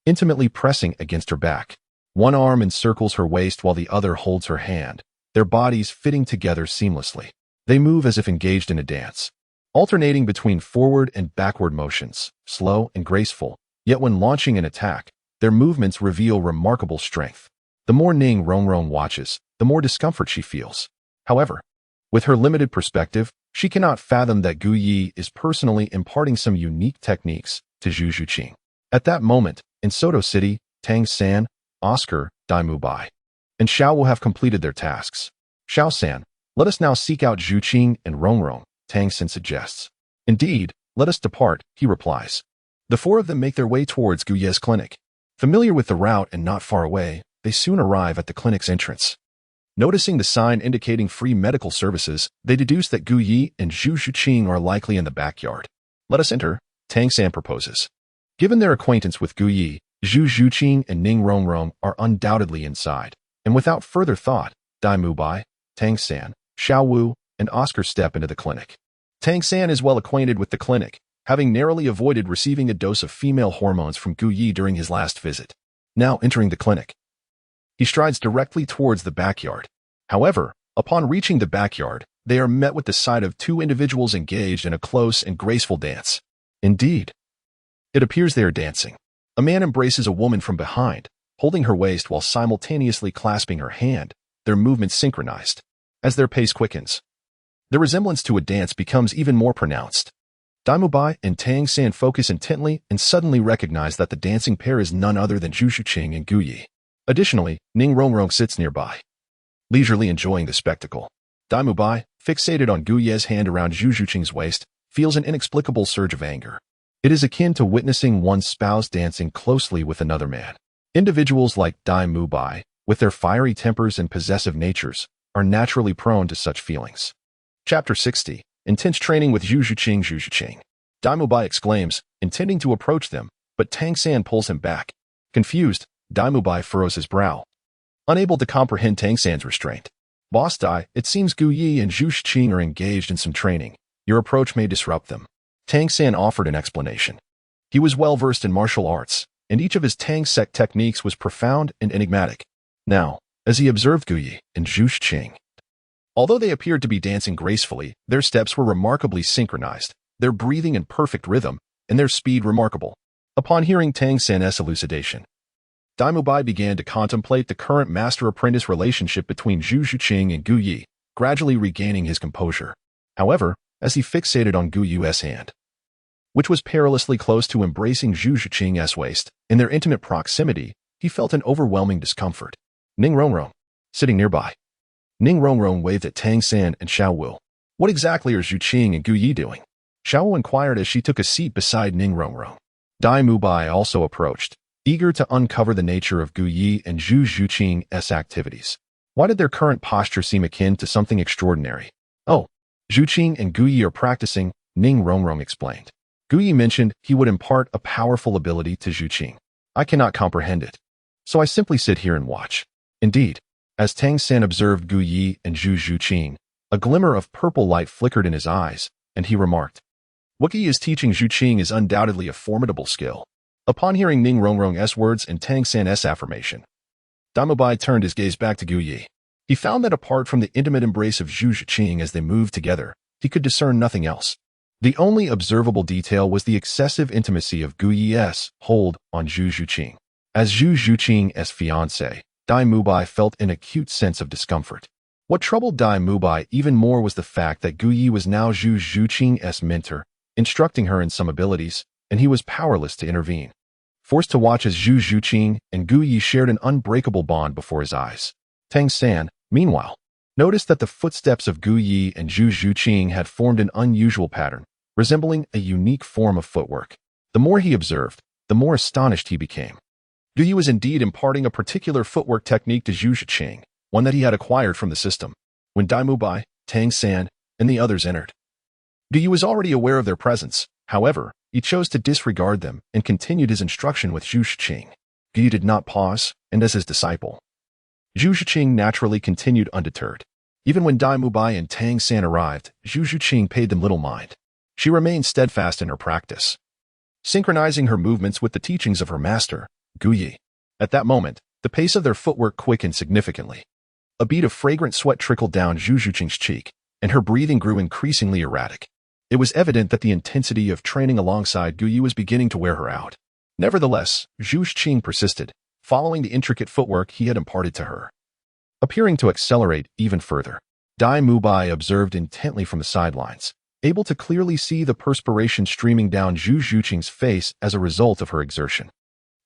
intimately pressing against her back. One arm encircles her waist while the other holds her hand, their bodies fitting together seamlessly. They move as if engaged in a dance, alternating between forward and backward motions, slow and graceful, yet when launching an attack, their movements reveal remarkable strength. The more Ning Rongrong watches, the more discomfort she feels. However, with her limited perspective, she cannot fathom that Guyi is personally imparting some unique techniques to Zhu Zhuqing. At that moment, in Soto City, Tang San, Oscar, Dai Mubai, and Xiao will have completed their tasks. Xiao San, let us now seek out Zhu Qing and Rongrong, Tang San suggests. Indeed, let us depart, he replies. The four of them make their way towards Guyi's clinic. Familiar with the route and not far away, they soon arrive at the clinic's entrance. Noticing the sign indicating free medical services, they deduce that Guyi and Zhu Zhuqing are likely in the backyard. Let us enter, Tang San proposes. Given their acquaintance with Guyi, Zhu Zhuqing and Ning Rongrong are undoubtedly inside, and without further thought, Dai Mubai, Tang San, Xiao Wu, and Oscar step into the clinic. Tang San is well acquainted with the clinic, having narrowly avoided receiving a dose of female hormones from Guyi during his last visit. Now entering the clinic, he strides directly towards the backyard. However, upon reaching the backyard, they are met with the sight of two individuals engaged in a close and graceful dance. Indeed, it appears they are dancing. A man embraces a woman from behind, holding her waist while simultaneously clasping her hand, their movements synchronized. As their pace quickens, the resemblance to a dance becomes even more pronounced. Dai Mubai and Tang San focus intently and suddenly recognize that the dancing pair is none other than Zhu Zhuqing and Guyi. Additionally, Ning Rongrong sits nearby, leisurely enjoying the spectacle. Dai Mubai, fixated on Guyi's hand around Zhu Zhuqing's waist, feels an inexplicable surge of anger. It is akin to witnessing one's spouse dancing closely with another man. Individuals like Dai Mubai, with their fiery tempers and possessive natures, are naturally prone to such feelings. Chapter 60. Intense training with Zhu Zhuqing. Dai Mubai exclaims, intending to approach them, but Tang San pulls him back. Confused, Dai Mubai furrows his brow, unable to comprehend Tang San's restraint. Boss Dai, it seems Guyi and Zhu Zhuqing are engaged in some training. Your approach may disrupt them. Tang San offered an explanation. He was well versed in martial arts, and each of his Tang sect techniques was profound and enigmatic. Now, as he observed Guyi and Zhu Zhuqing, although they appeared to be dancing gracefully, their steps were remarkably synchronized, their breathing in perfect rhythm, and their speed remarkable. Upon hearing Tang San's elucidation, Dai Mubai began to contemplate the current master-apprentice relationship between Zhu Zhuqing and Guyi, gradually regaining his composure. However, as he fixated on Guyi's hand, which was perilously close to embracing Zhu Zhuqing's waist, in their intimate proximity, he felt an overwhelming discomfort. Ning Rongrong, sitting nearby. Ning Rongrong waved at Tang San and Xiao Wu. What exactly are Zhu Qing and Guyi doing? Xiao Wu inquired as she took a seat beside Ning Rongrong. Dai Mubai also approached, eager to uncover the nature of Guyi and Zhu Zhuqing's activities. Why did their current posture seem akin to something extraordinary? Oh, Zhu Qing and Guyi are practicing, Ning Rongrong explained. Guyi mentioned he would impart a powerful ability to Zhu Qing. I cannot comprehend it, so I simply sit here and watch. Indeed, as Tang San observed Guyi and Zhu Zhuqing, a glimmer of purple light flickered in his eyes, and he remarked, what Guyi is teaching Zhu Qing is undoubtedly a formidable skill. Upon hearing Ning Rongrong's words and Tang San's affirmation, Dai Mubai turned his gaze back to Guyi. He found that apart from the intimate embrace of Zhu Zhuqing as they moved together, he could discern nothing else. The only observable detail was the excessive intimacy of Guyi's hold on Zhu Zhuqing. As Zhu Zhuqing's fiancé, Dai Mubai felt an acute sense of discomfort. What troubled Dai Mubai even more was the fact that Gu Yi was now Zhu Zhuqing's mentor, instructing her in some abilities, and he was powerless to intervene. Forced to watch as Zhu Zhuqing and Gu Yi shared an unbreakable bond before his eyes. Tang San, meanwhile, noticed that the footsteps of Gu Yi and Zhu Zhuqing had formed an unusual pattern, resembling a unique form of footwork. The more he observed, the more astonished he became. Gu Yi was indeed imparting a particular footwork technique to Zhu Zhuqing, one that he had acquired from the system. When Dai Mubai, Tang San, and the others entered, Gu Yi was already aware of their presence. However, he chose to disregard them and continued his instruction with Zhu Zhuqing. Gu Yi did not pause, and as his disciple, Zhu Zhuqing naturally continued undeterred. Even when Dai Mubai and Tang San arrived, Zhu Zhuqing paid them little mind. She remained steadfast in her practice, synchronizing her movements with the teachings of her master, Gu Yi. At that moment, the pace of their footwork quickened significantly. A bead of fragrant sweat trickled down Zhu Zhuqing's cheek, and her breathing grew increasingly erratic. It was evident that the intensity of training alongside Gu Yi was beginning to wear her out. Nevertheless, Zhu Zhuqing persisted, following the intricate footwork he had imparted to her. Appearing to accelerate even further, Dai Mubai observed intently from the sidelines, able to clearly see the perspiration streaming down Zhu Zhuqing's face as a result of her exertion.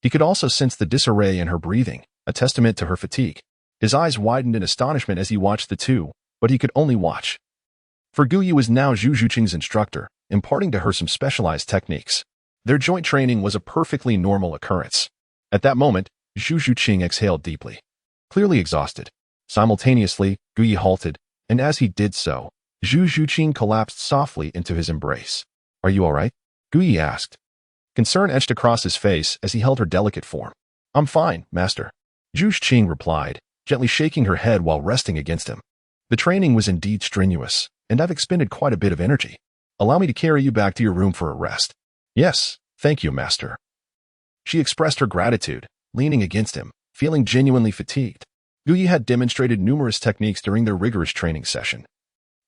He could also sense the disarray in her breathing, a testament to her fatigue. His eyes widened in astonishment as he watched the two, but he could only watch. For Gu Yi was now Zhu Zhuqing's instructor, imparting to her some specialized techniques. Their joint training was a perfectly normal occurrence. At that moment, Zhu Zhuqing exhaled deeply, clearly exhausted. Simultaneously, Gu Yi halted, and as he did so, Zhu Zhuqing collapsed softly into his embrace. "Are you all right?" Gu Yi asked. Concern etched across his face as he held her delicate form. "I'm fine, master," Zhu Zhuqing replied, gently shaking her head while resting against him. "The training was indeed strenuous, and I've expended quite a bit of energy. Allow me to carry you back to your room for a rest." "Yes, thank you, master." She expressed her gratitude, leaning against him, feeling genuinely fatigued. Gu Yi had demonstrated numerous techniques during their rigorous training session,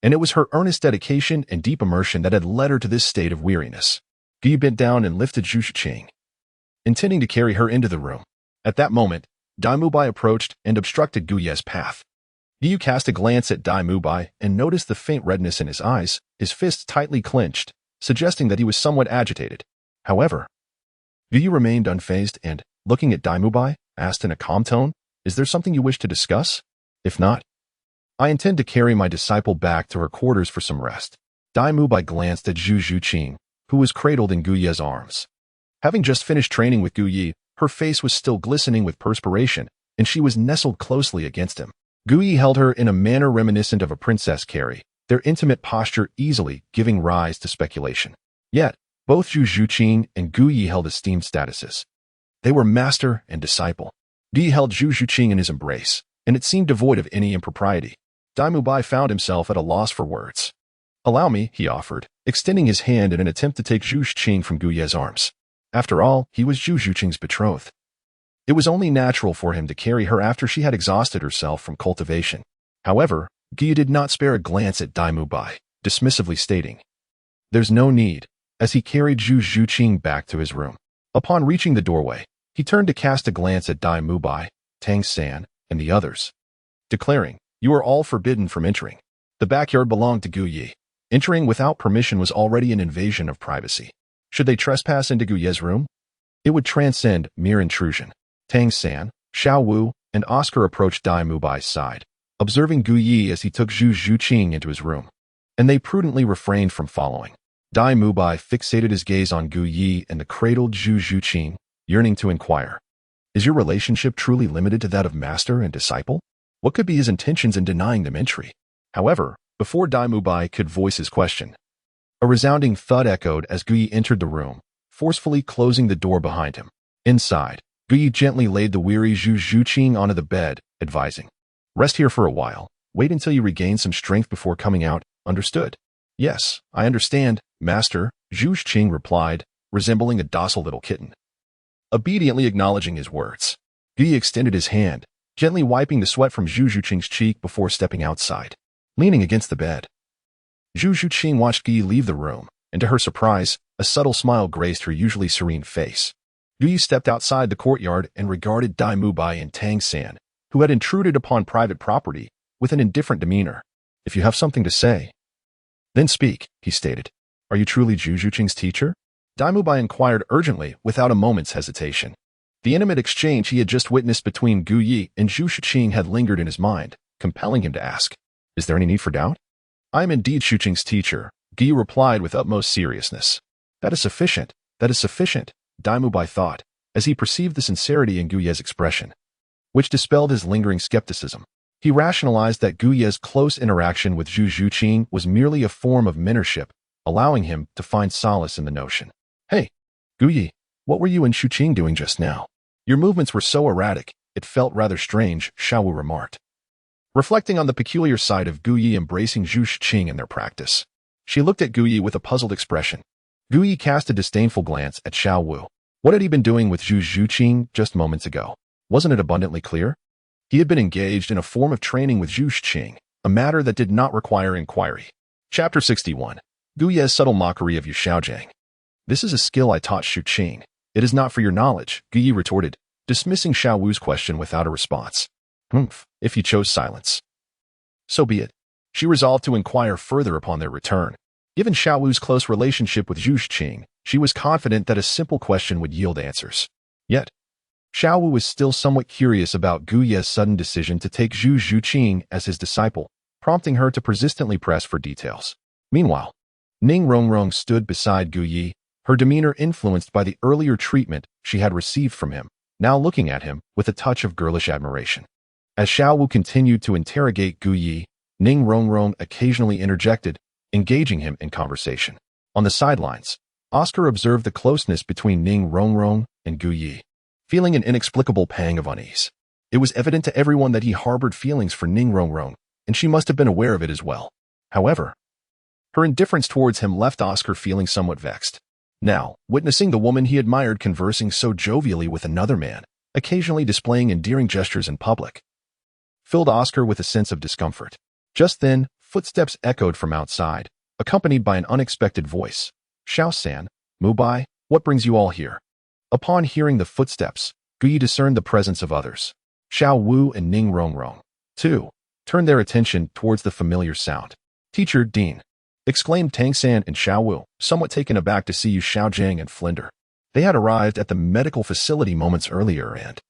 and it was her earnest dedication and deep immersion that had led her to this state of weariness. Gu Yi bent down and lifted Zhu Zhuqing, intending to carry her into the room. At that moment, Dai Mubai approached and obstructed Gu Yi's path. Gu Yi cast a glance at Dai Mubai and noticed the faint redness in his eyes, his fists tightly clenched, suggesting that he was somewhat agitated. However, Gu Yi remained unfazed and, looking at Dai Mubai, asked in a calm tone, "Is there something you wish to discuss? If not, I intend to carry my disciple back to her quarters for some rest." Dai Mubai glanced at Zhu Zhuqing, who was cradled in Gu Yi's arms. Having just finished training with Gu Yi, her face was still glistening with perspiration, and she was nestled closely against him. Gu Yi held her in a manner reminiscent of a princess carry, their intimate posture easily giving rise to speculation. Yet, both Zhu Zhuqing and Gu Yi held esteemed statuses. They were master and disciple. Gu Yi held Zhu Zhuqing in his embrace, and it seemed devoid of any impropriety. Dai Mubai found himself at a loss for words. "Allow me," he offered, extending his hand in an attempt to take Zhu Zhuqing from Gu Yi's arms. After all, he was Zhu Zhuqing's betrothed. It was only natural for him to carry her after she had exhausted herself from cultivation. However, Gu Yi did not spare a glance at Dai Mubai, dismissively stating, "There's no need," as he carried Zhu Zhuqing back to his room. Upon reaching the doorway, he turned to cast a glance at Dai Mubai, Tang San, and the others, declaring, "You are all forbidden from entering." The backyard belonged to Gu Yi. Entering without permission was already an invasion of privacy. Should they trespass into Gu Yi's room? It would transcend mere intrusion. Tang San, Xiao Wu, and Oscar approached Dai Mubai's side, observing Gu Yi as he took Zhu Zhuqing into his room, and they prudently refrained from following. Dai Mubai fixated his gaze on Gu Yi and the cradled Zhu Zhuqing, yearning to inquire, "Is your relationship truly limited to that of master and disciple? What could be his intentions in denying them entry?" However, before Dai Mubai could voice his question, a resounding thud echoed as Gu Yi entered the room, forcefully closing the door behind him. Inside, Gu Yi gently laid the weary Zhu Zhuqing onto the bed, advising, "Rest here for a while. Wait until you regain some strength before coming out, understood?" "Yes, I understand, master," Zhu Zhuqing replied, resembling a docile little kitten. Obediently acknowledging his words, Gu Yi extended his hand, gently wiping the sweat from Zhu Zhuqing's cheek before stepping outside. Leaning against the bed, Zhu Zhuqing watched Gu Yi leave the room, and to her surprise, a subtle smile graced her usually serene face. Gu Yi stepped outside the courtyard and regarded Dai Mubai and Tang San, who had intruded upon private property, with an indifferent demeanor. If you have something to say, then speak, he stated. Are you truly Zhu Zhuqing's teacher? Daimubai inquired urgently, without a moment's hesitation. The intimate exchange he had just witnessed between Gu Yi and Zhu Zhuqing had lingered in his mind, compelling him to ask, is there any need for doubt? I am indeed Zhu Zhuqing's teacher, Gu Yi replied with utmost seriousness. That is sufficient, Daimubai thought, as he perceived the sincerity in Gu Ye's expression, which dispelled his lingering skepticism. He rationalized that Gu Ye's close interaction with Zhu Zhuqing was merely a form of mentorship, allowing him to find solace in the notion. Hey, Gu Yi, what were you and Zhuqing doing just now? Your movements were so erratic, it felt rather strange, Xiaowu remarked. Reflecting on the peculiar side of Gu Yi embracing Zhu Zhuqing in their practice, she looked at Gu Yi with a puzzled expression. Gu Yi cast a disdainful glance at Xiaowu. What had he been doing with Zhu Zhuqing just moments ago? Wasn't it abundantly clear? He had been engaged in a form of training with Zhu Zhuqing, a matter that did not require inquiry. Chapter 61. Gu Ye's subtle mockery of Yu Xiaojiang. This is a skill I taught Zhu Zhuqing. It is not for your knowledge, Gu Yi retorted, dismissing Xiaowu's question without a response. If you chose silence. So be it. She resolved to inquire further upon their return. Given Xiaowu's close relationship with Zhu Zhuqing, she was confident that a simple question would yield answers. Yet, Xiaowu was still somewhat curious about Gu Ye's sudden decision to take Zhu Zhuqing as his disciple, prompting her to persistently press for details. Meanwhile, Ning Rongrong stood beside Gu Yi, her demeanor influenced by the earlier treatment she had received from him, now looking at him with a touch of girlish admiration. As Xiaowu continued to interrogate Gu Yi, Ning Rongrong occasionally interjected, engaging him in conversation. On the sidelines, Oscar observed the closeness between Ning Rongrong and Gu Yi, feeling an inexplicable pang of unease. It was evident to everyone that he harbored feelings for Ning Rongrong, and she must have been aware of it as well. However, her indifference towards him left Oscar feeling somewhat vexed. Now, witnessing the woman he admired conversing so jovially with another man, occasionally displaying endearing gestures in public, filled Oscar with a sense of discomfort. Just then, footsteps echoed from outside, accompanied by an unexpected voice. Xiao San, Mubai, what brings you all here? Upon hearing the footsteps, Gu Yi discerned the presence of others. Xiao Wu and Ning Rongrong, too, turned their attention towards the familiar sound. Teacher Dean, exclaimed Tang San and Xiao Wu, somewhat taken aback to see Yu Xiaojiang and Flinder. They had arrived at the medical facility moments earlier and,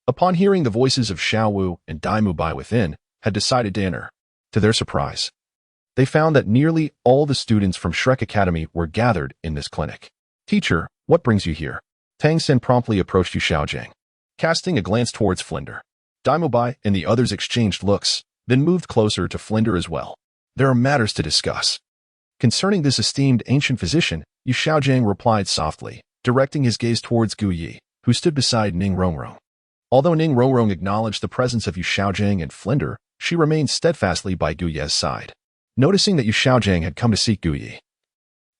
upon hearing the voices of Xiao Wu and Daimubai within, had decided to enter. To their surprise, they found that nearly all the students from Shrek Academy were gathered in this clinic. Teacher, what brings you here? Tang San promptly approached Yu Xiaojiang, casting a glance towards Flinder. Daimubai and the others exchanged looks, then moved closer to Flinder as well. There are matters to discuss. Concerning this esteemed ancient physician, Yu Xiaojiang replied softly, directing his gaze towards Gu Yi, who stood beside Ning Rongrong. Although Ning Rongrong acknowledged the presence of Yu Xiaojiang and Flinder, she remained steadfastly by Gu Ye's side. Noticing that Yu Xiaojiang had come to seek Gu Yi,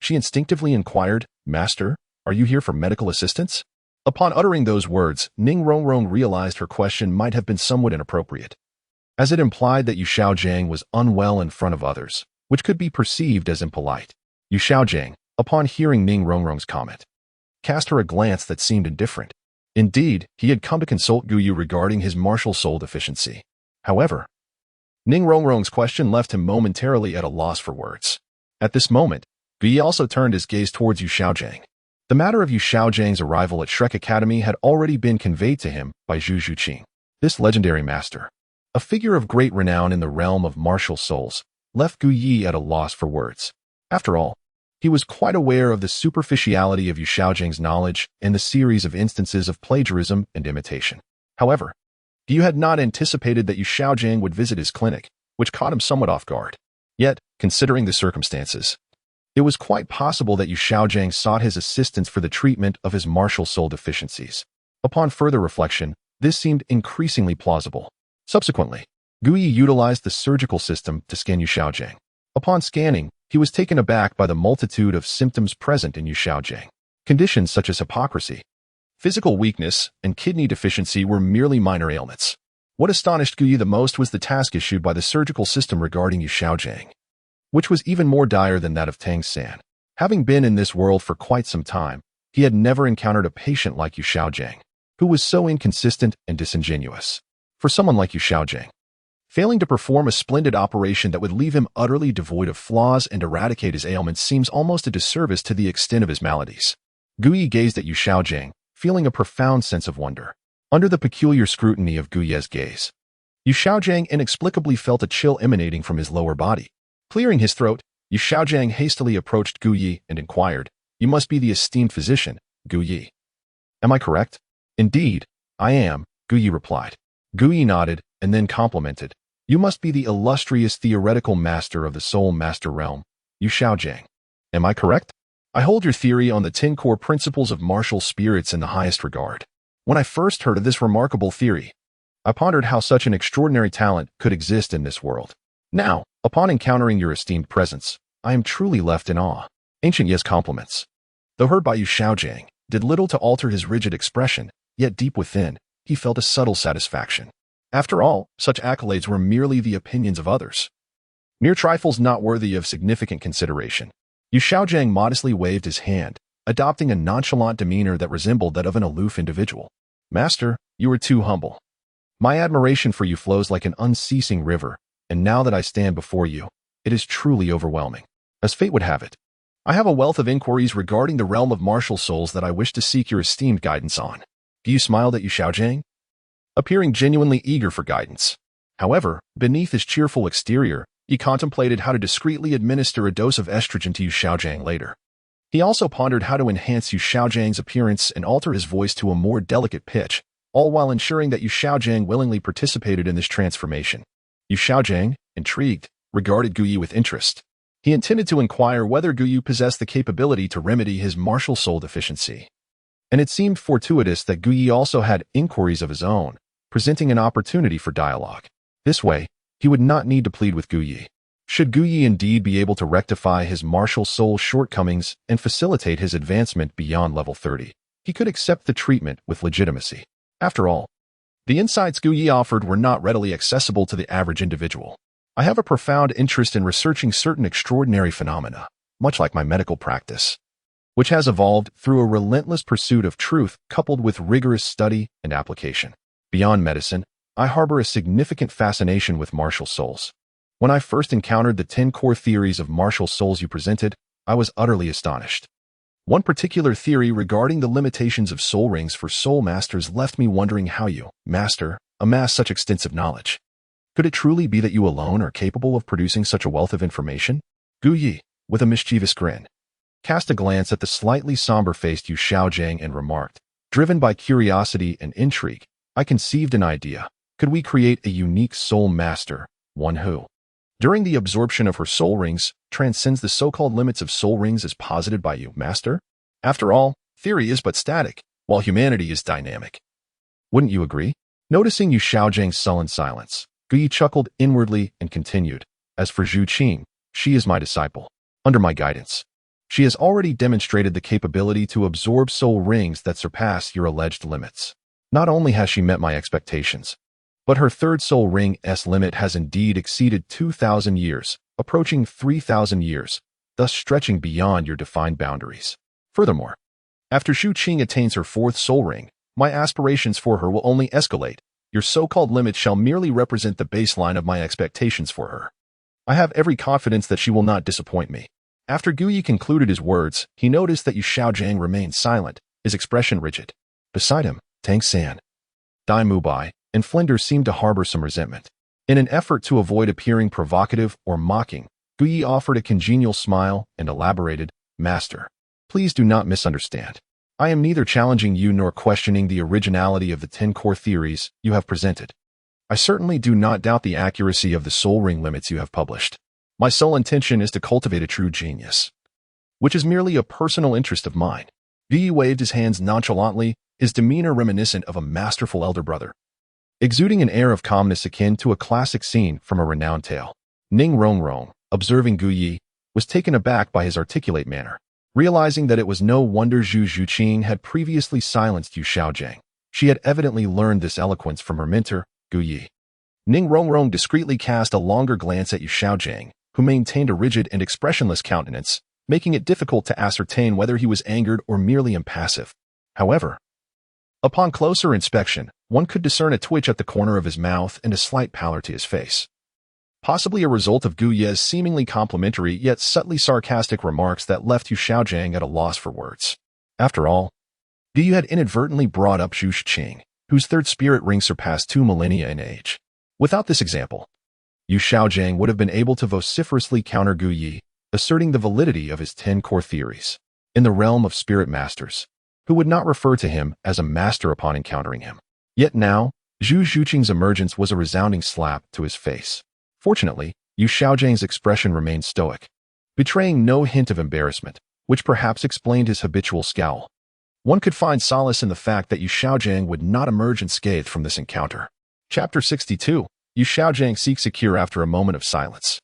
she instinctively inquired, Master, are you here for medical assistance? Upon uttering those words, Ning Rongrong realized her question might have been somewhat inappropriate, as it implied that Yu Xiaojiang was unwell in front of others, which could be perceived as impolite. Yu Xiaojiang, upon hearing Ning Rongrong's comment, cast her a glance that seemed indifferent. Indeed, he had come to consult Gu Yi regarding his martial soul deficiency. However, Ning Rongrong's question left him momentarily at a loss for words. At this moment, Gu Yi also turned his gaze towards Yu Xiaojiang. The matter of Yu Xiaojiang's arrival at Shrek Academy had already been conveyed to him by Zhu Zhuqing. This legendary master, a figure of great renown in the realm of martial souls, left Gu Yi at a loss for words. After all, he was quite aware of the superficiality of Yu Xiaojiang's knowledge and the series of instances of plagiarism and imitation. However, Gu had not anticipated that Yu Xiaojiang would visit his clinic, which caught him somewhat off guard. Yet, considering the circumstances, it was quite possible that Yu Xiaojiang sought his assistance for the treatment of his martial soul deficiencies. Upon further reflection, this seemed increasingly plausible. Subsequently, Gu Yi utilized the surgical system to scan Yu Xiaojiang. Upon scanning, he was taken aback by the multitude of symptoms present in Yu Xiaojiang. Conditions such as hypocrisy, physical weakness, and kidney deficiency were merely minor ailments. What astonished Gu Yi the most was the task issued by the surgical system regarding Yu Xiaojiang, which was even more dire than that of Tang San. Having been in this world for quite some time, he had never encountered a patient like Yu Xiaojiang, who was so inconsistent and disingenuous. For someone like Yu Xiaojiang, Failing to perform a splendid operation that would leave him utterly devoid of flaws and eradicate his ailments seems almost a disservice to the extent of his maladies. Gu Yi gazed at Yu Xiaojing, feeling a profound sense of wonder. Under the peculiar scrutiny of Gu Ye's gaze, Yu Xiaojing inexplicably felt a chill emanating from his lower body. Clearing his throat, Yu Xiaojing hastily approached Gu Yi and inquired, "You must be the esteemed physician, Gu Yi. Am I correct?" "Indeed, I am," Gu Yi replied. Gu Yi nodded and then complimented, "You must be the illustrious theoretical master of the Soul Master realm, Yu Xiaojing. Am I correct? I hold your theory on the 10 core principles of martial spirits in the highest regard. When I first heard of this remarkable theory, I pondered how such an extraordinary talent could exist in this world. Now, upon encountering your esteemed presence, I am truly left in awe." Ancient Ye's compliments, though heard by Yu Xiaojing, did little to alter his rigid expression, yet deep within, he felt a subtle satisfaction. After all, such accolades were merely the opinions of others, mere trifles not worthy of significant consideration. Yu Xiaojing modestly waved his hand, adopting a nonchalant demeanor that resembled that of an aloof individual. "Master, you are too humble. My admiration for you flows like an unceasing river, and now that I stand before you, it is truly overwhelming. As fate would have it, I have a wealth of inquiries regarding the realm of martial souls that I wish to seek your esteemed guidance on." Yu smiled at Yu Xiaojing, appearing genuinely eager for guidance. However, beneath his cheerful exterior, he contemplated how to discreetly administer a dose of estrogen to Yu Xiaojing later. He also pondered how to enhance Yu Xiaojing's appearance and alter his voice to a more delicate pitch, all while ensuring that Yu Xiaojing willingly participated in this transformation. Yu Xiaojing, intrigued, regarded Gu Yi with interest. He intended to inquire whether Gu Yi possessed the capability to remedy his martial soul deficiency. And it seemed fortuitous that Gu Yi also had inquiries of his own, presenting an opportunity for dialogue. This way, he would not need to plead with Gu Yi. Should Gu Yi indeed be able to rectify his martial soul shortcomings and facilitate his advancement beyond level 30, he could accept the treatment with legitimacy. After all, the insights Gu Yi offered were not readily accessible to the average individual. "I have a profound interest in researching certain extraordinary phenomena, much like my medical practice, which has evolved through a relentless pursuit of truth coupled with rigorous study and application. Beyond medicine, I harbor a significant fascination with martial souls. When I first encountered the 10 core theories of martial souls you presented, I was utterly astonished. One particular theory regarding the limitations of soul rings for soul masters left me wondering how you, master, amass such extensive knowledge. Could it truly be that you alone are capable of producing such a wealth of information?" Gu Yi, with a mischievous grin, cast a glance at the slightly somber-faced Yu Xiaojing and remarked, "Driven by curiosity and intrigue, I conceived an idea. Could we create a unique soul master, one who, during the absorption of her soul rings, transcends the so-called limits of soul rings as posited by you, master? After all, theory is but static, while humanity is dynamic. Wouldn't you agree?" Noticing Yu Xiaojing's sullen silence, Gu Yi chuckled inwardly and continued, "As for Zhu Zhuqing, she is my disciple. Under my guidance, she has already demonstrated the capability to absorb soul rings that surpass your alleged limits. Not only has she met my expectations, but her third soul ring's limit has indeed exceeded 2,000 years, approaching 3,000 years, thus stretching beyond your defined boundaries. Furthermore, after Zhu Zhuqing attains her fourth soul ring, my aspirations for her will only escalate. Your so-called limit shall merely represent the baseline of my expectations for her. I have every confidence that she will not disappoint me." After Gu Yi concluded his words, he noticed that Yu Xiaojing remained silent, his expression rigid. Beside him, Tang San, Dai Mubai, and Flinders seemed to harbor some resentment. In an effort to avoid appearing provocative or mocking, Gu Yi offered a congenial smile and elaborated, "Master, please do not misunderstand. I am neither challenging you nor questioning the originality of the 10 core theories you have presented. I certainly do not doubt the accuracy of the soul ring limits you have published. My sole intention is to cultivate a true genius, which is merely a personal interest of mine." Gu Yi waved his hands nonchalantly, his demeanor reminiscent of a masterful elder brother, exuding an air of calmness akin to a classic scene from a renowned tale. Ning Rongrong, observing Gu Yi, was taken aback by his articulate manner. Realizing that it was no wonder Zhu Zhuqing had previously silenced Yu Xiaojing, she had evidently learned this eloquence from her mentor, Gu Yi. Ning Rongrong discreetly cast a longer glance at Yu Xiaojing, who maintained a rigid and expressionless countenance, making it difficult to ascertain whether he was angered or merely impassive. However, Upon closer inspection, one could discern a twitch at the corner of his mouth and a slight pallor to his face. Possibly a result of Gu Ye's seemingly complimentary yet subtly sarcastic remarks that left Yu Xiaojiang at a loss for words. After all, Gu Yu had inadvertently brought up Zhu Zhuqing, whose third spirit ring surpassed 2 millennia in age. Without this example, Yu Xiaojiang would have been able to vociferously counter Gu Yi, asserting the validity of his 10 core theories in the realm of spirit masters, who would not refer to him as a master upon encountering him. Yet now, Zhu Zhuqing's emergence was a resounding slap to his face. Fortunately, Yu Xiaojiang's expression remained stoic, betraying no hint of embarrassment, which perhaps explained his habitual scowl. One could find solace in the fact that Yu Xiaojiang would not emerge unscathed from this encounter. Chapter 62. Yu Xiaojiang seeks a cure after a moment of silence.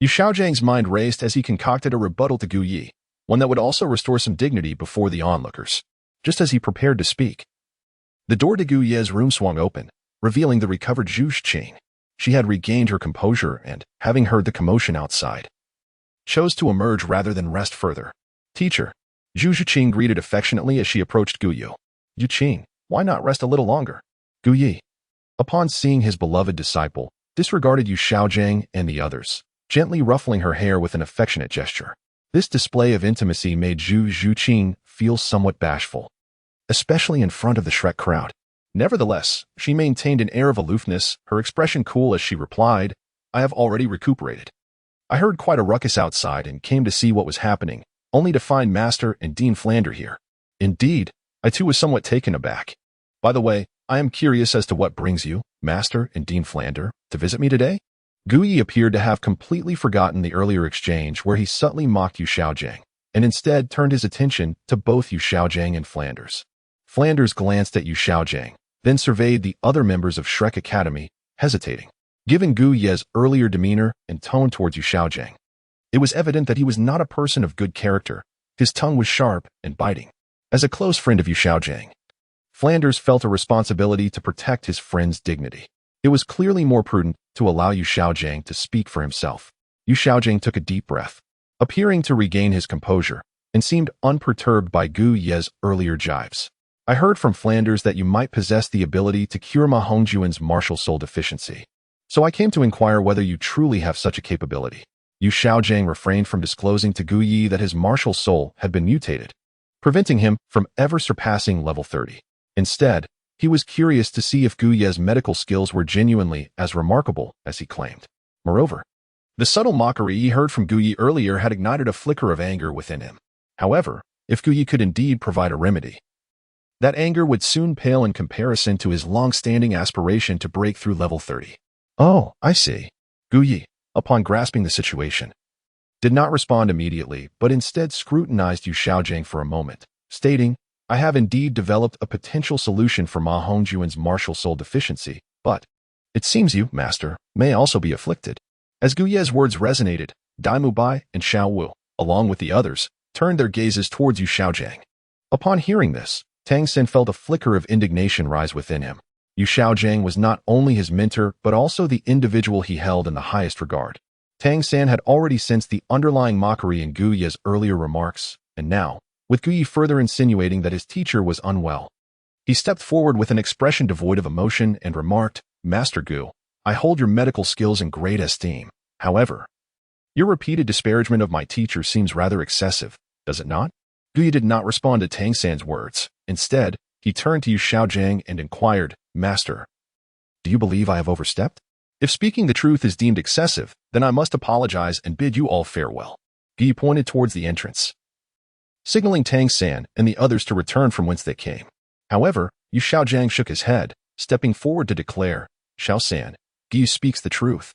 Yu Xiaojiang's mind raced as he concocted a rebuttal to Gu Yi, one that would also restore some dignity before the onlookers. Just as he prepared to speak, the door to Gu Ye's room swung open, revealing the recovered Zhu Zhuqing. She had regained her composure and, having heard the commotion outside, chose to emerge rather than rest further. Teacher, Zhu Zhuqing greeted affectionately as she approached Gu Yu. Yu Qing, why not rest a little longer? Gu Yi, upon seeing his beloved disciple, disregarded Yu Xiaojiang and the others, gently ruffling her hair with an affectionate gesture. This display of intimacy made Zhu Zhuqing feel somewhat bashful, especially in front of the Shrek crowd. Nevertheless, she maintained an air of aloofness, her expression cool as she replied, I have already recuperated. I heard quite a ruckus outside and came to see what was happening, only to find Master and Dean Flander here. Indeed, I too was somewhat taken aback. By the way, I am curious as to what brings you, Master and Dean Flander, to visit me today? Gu Yi appeared to have completely forgotten the earlier exchange where he subtly mocked Yu Xiaojiang, and instead turned his attention to both Yu Xiaojiang and Flanders. Flanders glanced at Yu Xiaojiang, then surveyed the other members of Shrek Academy, hesitating. Given Gu Ye's earlier demeanor and tone towards Yu Xiaojiang, it was evident that he was not a person of good character. His tongue was sharp and biting. As a close friend of Yu Xiaojiang, Flanders felt a responsibility to protect his friend's dignity. It was clearly more prudent to allow Yu Xiaojiang to speak for himself. Yu Xiaojiang took a deep breath, appearing to regain his composure, and seemed unperturbed by Gu Ye's earlier jibes. I heard from Flanders that you might possess the ability to cure Ma Hongjuan's martial soul deficiency. So I came to inquire whether you truly have such a capability. Yu Xiaojiang refrained from disclosing to Gu Yi that his martial soul had been mutated, preventing him from ever surpassing level 30. Instead, he was curious to see if Gu Ye's medical skills were genuinely as remarkable as he claimed. Moreover, the subtle mockery he heard from Gu Yi earlier had ignited a flicker of anger within him. However, if Gu Yi could indeed provide a remedy, that anger would soon pale in comparison to his long-standing aspiration to break through level 30. Oh, I see. Gu Yi, upon grasping the situation, did not respond immediately, but instead scrutinized Yu Xiaojiang for a moment, stating, I have indeed developed a potential solution for Ma Hongjuan's martial soul deficiency, but it seems you, Master, may also be afflicted. As Gu Ye's words resonated, Dai Mubai and Xiao Wu, along with the others, turned their gazes towards Yu Xiaojiang. Upon hearing this, Tang San felt a flicker of indignation rise within him. Yu Xiaojiang was not only his mentor but also the individual he held in the highest regard. Tang San had already sensed the underlying mockery in Gu Ye's earlier remarks, and now, with Gu Yi further insinuating that his teacher was unwell, he stepped forward with an expression devoid of emotion and remarked, Master Gu, I hold your medical skills in great esteem. However, your repeated disparagement of my teacher seems rather excessive, does it not? Gu Yi did not respond to Tang San's words. Instead, he turned to Yu Xiaojiang and inquired, Master, do you believe I have overstepped? If speaking the truth is deemed excessive, then I must apologize and bid you all farewell. Gu Yi pointed towards the entrance, signaling Tang San and the others to return from whence they came. However, Yu Xiaojiang shook his head, stepping forward to declare, Xiao San, Gu Yi speaks the truth.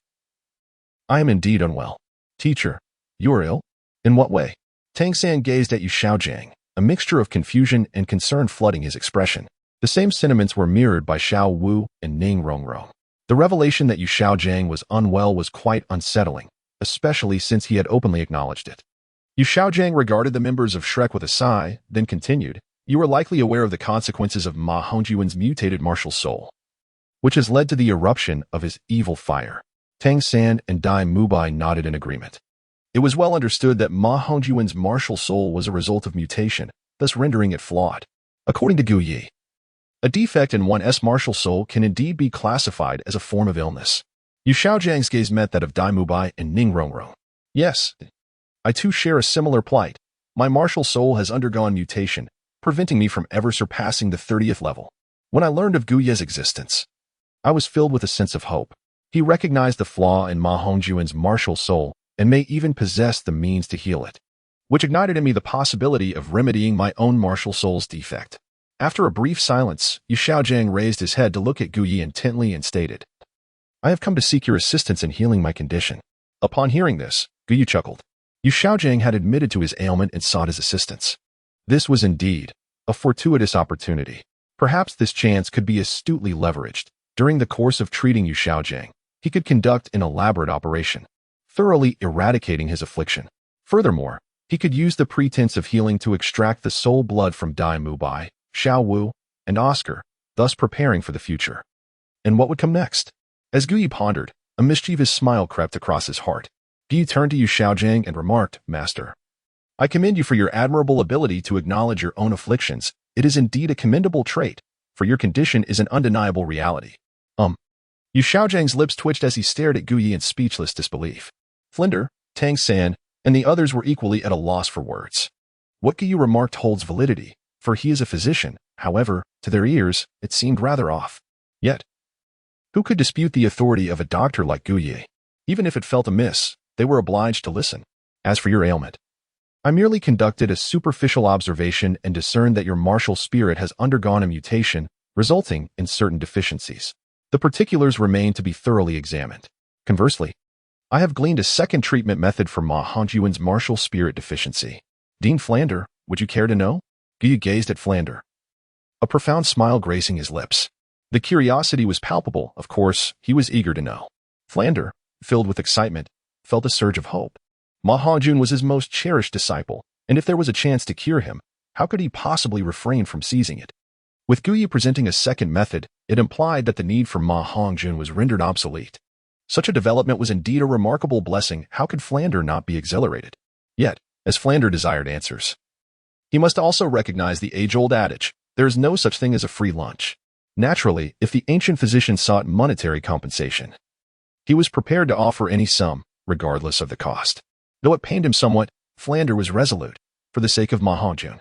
I am indeed unwell. Teacher, you are ill? In what way? Tang San gazed at Yu Xiaojiang, a mixture of confusion and concern flooding his expression. The same sentiments were mirrored by Xiao Wu and Ning Rongrong. The revelation that Yu Xiaojiang was unwell was quite unsettling, especially since he had openly acknowledged it. Yu Xiaojiang regarded the members of Shrek with a sigh, then continued, You are likely aware of the consequences of Ma Hongjuan's mutated martial soul, which has led to the eruption of his evil fire. Tang San and Dai Mubai nodded in agreement. It was well understood that Ma Hongjuan's martial soul was a result of mutation, thus rendering it flawed. According to Gu Yi, A defect in one's martial soul can indeed be classified as a form of illness. Yu Xiaojiang's gaze met that of Dai Mubai and Ning Rongrong. Yes, I too share a similar plight. My martial soul has undergone mutation, preventing me from ever surpassing the 30th level. When I learned of Gu Ye's existence, I was filled with a sense of hope. He recognized the flaw in Ma Hongjuan's martial soul and may even possess the means to heal it, which ignited in me the possibility of remedying my own martial soul's defect. After a brief silence, Yu Xiaojiang raised his head to look at Gu Ye intently and stated, I have come to seek your assistance in healing my condition. Upon hearing this, Gu Ye chuckled. Yu Xiaojiang had admitted to his ailment and sought his assistance. This was indeed a fortuitous opportunity. Perhaps this chance could be astutely leveraged. During the course of treating Yu Xiaojiang, he could conduct an elaborate operation, thoroughly eradicating his affliction. Furthermore, he could use the pretense of healing to extract the soul blood from Dai Mubai, Xiao Wu, and Oscar, thus preparing for the future. And what would come next? As Gu Ye pondered, a mischievous smile crept across his heart. Gu Ye turned to Yu Xiaojiang and remarked, Master, I commend you for your admirable ability to acknowledge your own afflictions. It is indeed a commendable trait, for your condition is an undeniable reality. Yu Xiaojiang's lips twitched as he stared at Gu Ye in speechless disbelief. Flinder, Tang San, and the others were equally at a loss for words. What Gu Ye remarked holds validity, for he is a physician. However, to their ears, it seemed rather off. Yet, who could dispute the authority of a doctor like Gu Ye? Even if it felt amiss, they were obliged to listen. As for your ailment, I merely conducted a superficial observation and discerned that your martial spirit has undergone a mutation, resulting in certain deficiencies. The particulars remain to be thoroughly examined. Conversely, I have gleaned a second treatment method for Ma Hongjuan's martial spirit deficiency. Dean Flander, would you care to know? Gu Ye gazed at Flander, a profound smile gracing his lips. The curiosity was palpable, of course, he was eager to know. Flander, filled with excitement, felt a surge of hope. Ma Hongjuan was his most cherished disciple, and if there was a chance to cure him, how could he possibly refrain from seizing it? With Gu Ye presenting a second method, it implied that the need for Ma Hongjuan was rendered obsolete. Such a development was indeed a remarkable blessing. How could Flander not be exhilarated? Yet, as Flander desired answers, he must also recognize the age-old adage, there is no such thing as a free lunch. Naturally, if the ancient physician sought monetary compensation, he was prepared to offer any sum, regardless of the cost. Though it pained him somewhat, Flander was resolute. For the sake of Ma Hongjuan,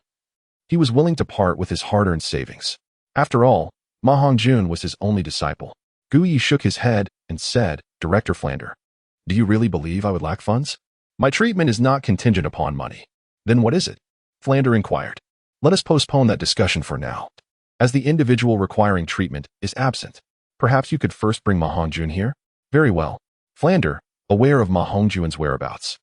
he was willing to part with his hard-earned savings. After all, Ma Hongjuan was his only disciple. Gu Ye shook his head and said, Director Flander, do you really believe I would lack funds? My treatment is not contingent upon money. Then what is it? Flander inquired. Let us postpone that discussion for now. As the individual requiring treatment is absent, perhaps you could first bring Ma Hongjuan here? Very well. Flander, aware of Ma Hongjuan's whereabouts,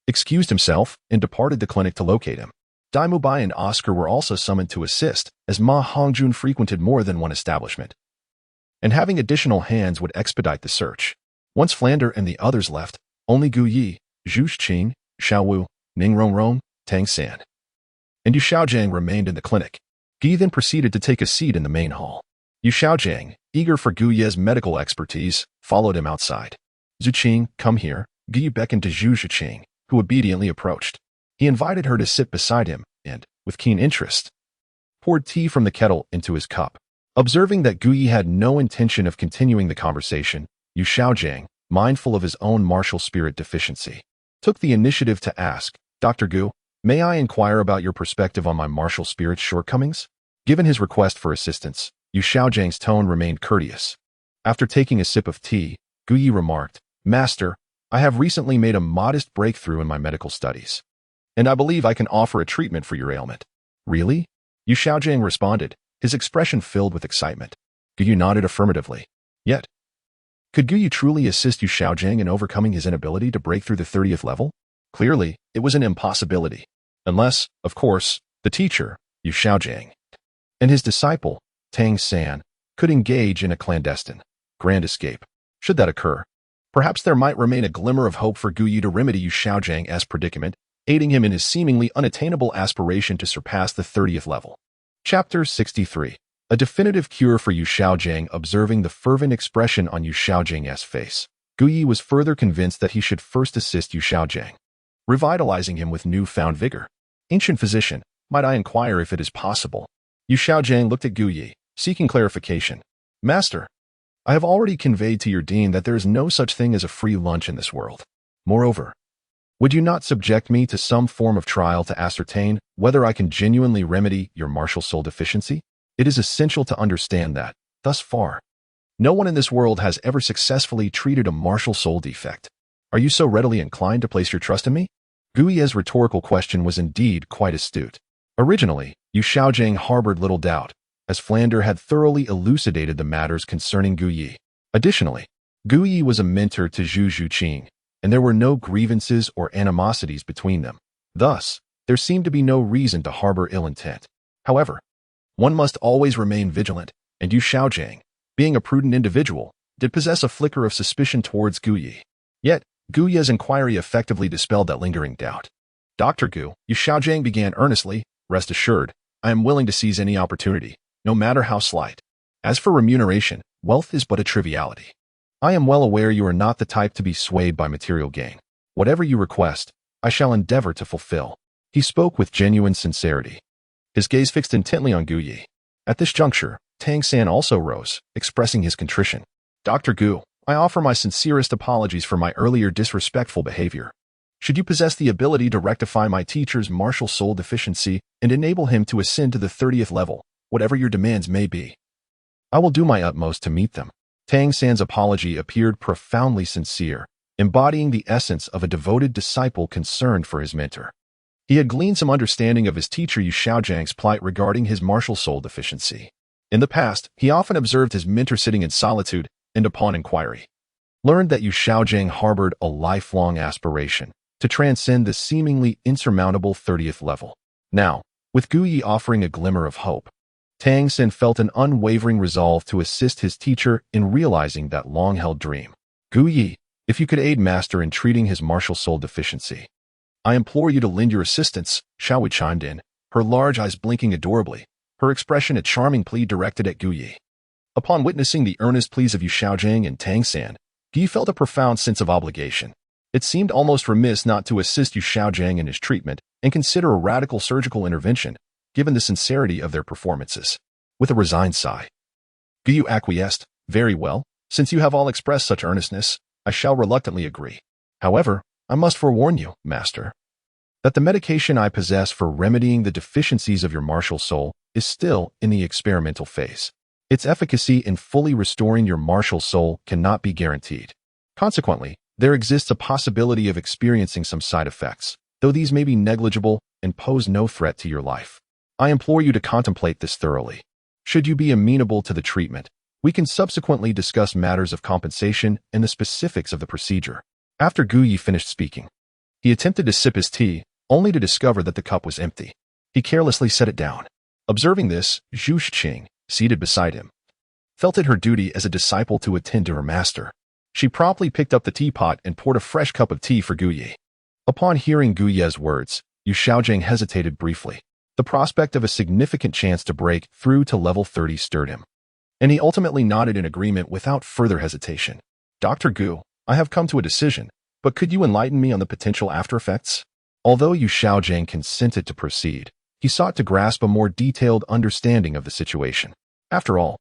excused himself and departed the clinic to locate him. Dai Mubai and Oscar were also summoned to assist, as Ma Hongjuan frequented more than one establishment, and having additional hands would expedite the search. Once Flander and the others left, only Gu Ye, Zhu Zhuqing, Xiao Wu, Ning Rongrong, Tang San, and Yu Xiaojiang remained in the clinic. Gu Ye then proceeded to take a seat in the main hall. Yu Xiaojiang, eager for Gu Ye's medical expertise, followed him outside. Zhuqing, come here. Gu Ye beckoned to Zhu Zhuqing, who obediently approached. He invited her to sit beside him and, with keen interest, poured tea from the kettle into his cup. Observing that Gu Ye had no intention of continuing the conversation, Yu Xiaojiang, mindful of his own martial spirit deficiency, took the initiative to ask, Dr. Gu, may I inquire about your perspective on my martial spirit's shortcomings? Given his request for assistance, Yu Xiaojiang's tone remained courteous. After taking a sip of tea, Gu Ye remarked, Master, I have recently made a modest breakthrough in my medical studies, and I believe I can offer a treatment for your ailment. Really? Yu Xiaojiang responded, his expression filled with excitement. Gu Ye nodded affirmatively. Yet, could Gu Ye truly assist Yu Xiaojiang in overcoming his inability to break through the 30th level? Clearly, it was an impossibility. Unless, of course, the teacher, Yu Xiaojiang, and his disciple, Tang San, could engage in a clandestine, grand escape. Should that occur, perhaps there might remain a glimmer of hope for Gu Ye to remedy Yu Xiaojiang's predicament, aiding him in his seemingly unattainable aspiration to surpass the 30th level. Chapter 63. A definitive cure for Yu Xiaojiang. Observing the fervent expression on Yu Xiaojiang's face, Gu Ye was further convinced that he should first assist Yu Xiaojiang, revitalizing him with newfound vigor. Ancient physician, might I inquire if it is possible? Yu Xiaojiang looked at Gu Ye, seeking clarification. Master, I have already conveyed to your dean that there is no such thing as a free lunch in this world. Moreover, would you not subject me to some form of trial to ascertain whether I can genuinely remedy your martial soul deficiency? It is essential to understand that, thus far, no one in this world has ever successfully treated a martial soul defect. Are you so readily inclined to place your trust in me? Gu Ye's rhetorical question was indeed quite astute. Originally, Yu Xiaojing harbored little doubt, as Flander had thoroughly elucidated the matters concerning Gu Yi. Additionally, Gu Yi was a mentor to Zhu Zhuqing, and there were no grievances or animosities between them. Thus, there seemed to be no reason to harbor ill intent. However, one must always remain vigilant, and Yu Xiaojing, being a prudent individual, did possess a flicker of suspicion towards Gu Yi. Yet, Gu Ye's inquiry effectively dispelled that lingering doubt. Dr. Gu, Yu Xiaojing began earnestly, rest assured, I am willing to seize any opportunity, no matter how slight. As for remuneration, wealth is but a triviality. I am well aware you are not the type to be swayed by material gain. Whatever you request, I shall endeavor to fulfill. He spoke with genuine sincerity, his gaze fixed intently on Gu Yi. At this juncture, Tang San also rose, expressing his contrition. Dr. Gu, I offer my sincerest apologies for my earlier disrespectful behavior. Should you possess the ability to rectify my teacher's martial soul deficiency and enable him to ascend to the 30th level, whatever your demands may be, I will do my utmost to meet them. Tang San's apology appeared profoundly sincere, embodying the essence of a devoted disciple concerned for his mentor. He had gleaned some understanding of his teacher Yu Xiaojing's plight regarding his martial soul deficiency. In the past, he often observed his mentor sitting in solitude and, upon inquiry, learned that Yu Xiaojing harbored a lifelong aspiration to transcend the seemingly insurmountable 30th level. Now, with Gu Yi offering a glimmer of hope, Tang San felt an unwavering resolve to assist his teacher in realizing that long-held dream. Gu Yi, if you could aid Master in treating his martial soul deficiency, I implore you to lend your assistance, Xiaowei chimed in, her large eyes blinking adorably, her expression a charming plea directed at Gu Yi. Upon witnessing the earnest pleas of Yu Xiaojing and Tang San, Gu Yi felt a profound sense of obligation. It seemed almost remiss not to assist Yu Xiaojing in his treatment and consider a radical surgical intervention, given the sincerity of their performances. With a resigned sigh, Gu Yi acquiesced. Very well, since you have all expressed such earnestness, I shall reluctantly agree. However, I must forewarn you, Master, that the medication I possess for remedying the deficiencies of your martial soul is still in the experimental phase. Its efficacy in fully restoring your martial soul cannot be guaranteed. Consequently, there exists a possibility of experiencing some side effects, though these may be negligible and pose no threat to your life. I implore you to contemplate this thoroughly. Should you be amenable to the treatment, we can subsequently discuss matters of compensation and the specifics of the procedure. After Gu Yi finished speaking, he attempted to sip his tea, only to discover that the cup was empty. He carelessly set it down. Observing this, Zhu Zhuqing, seated beside him, felt it her duty as a disciple to attend to her master. She promptly picked up the teapot and poured a fresh cup of tea for Gu Yi. Upon hearing Gu Ye's words, Yu Xiaojing hesitated briefly. The prospect of a significant chance to break through to level 30 stirred him, and he ultimately nodded in agreement without further hesitation. Dr. Gu, I have come to a decision, but could you enlighten me on the potential after-effects? Although Yu Xiaojing consented to proceed, he sought to grasp a more detailed understanding of the situation. After all,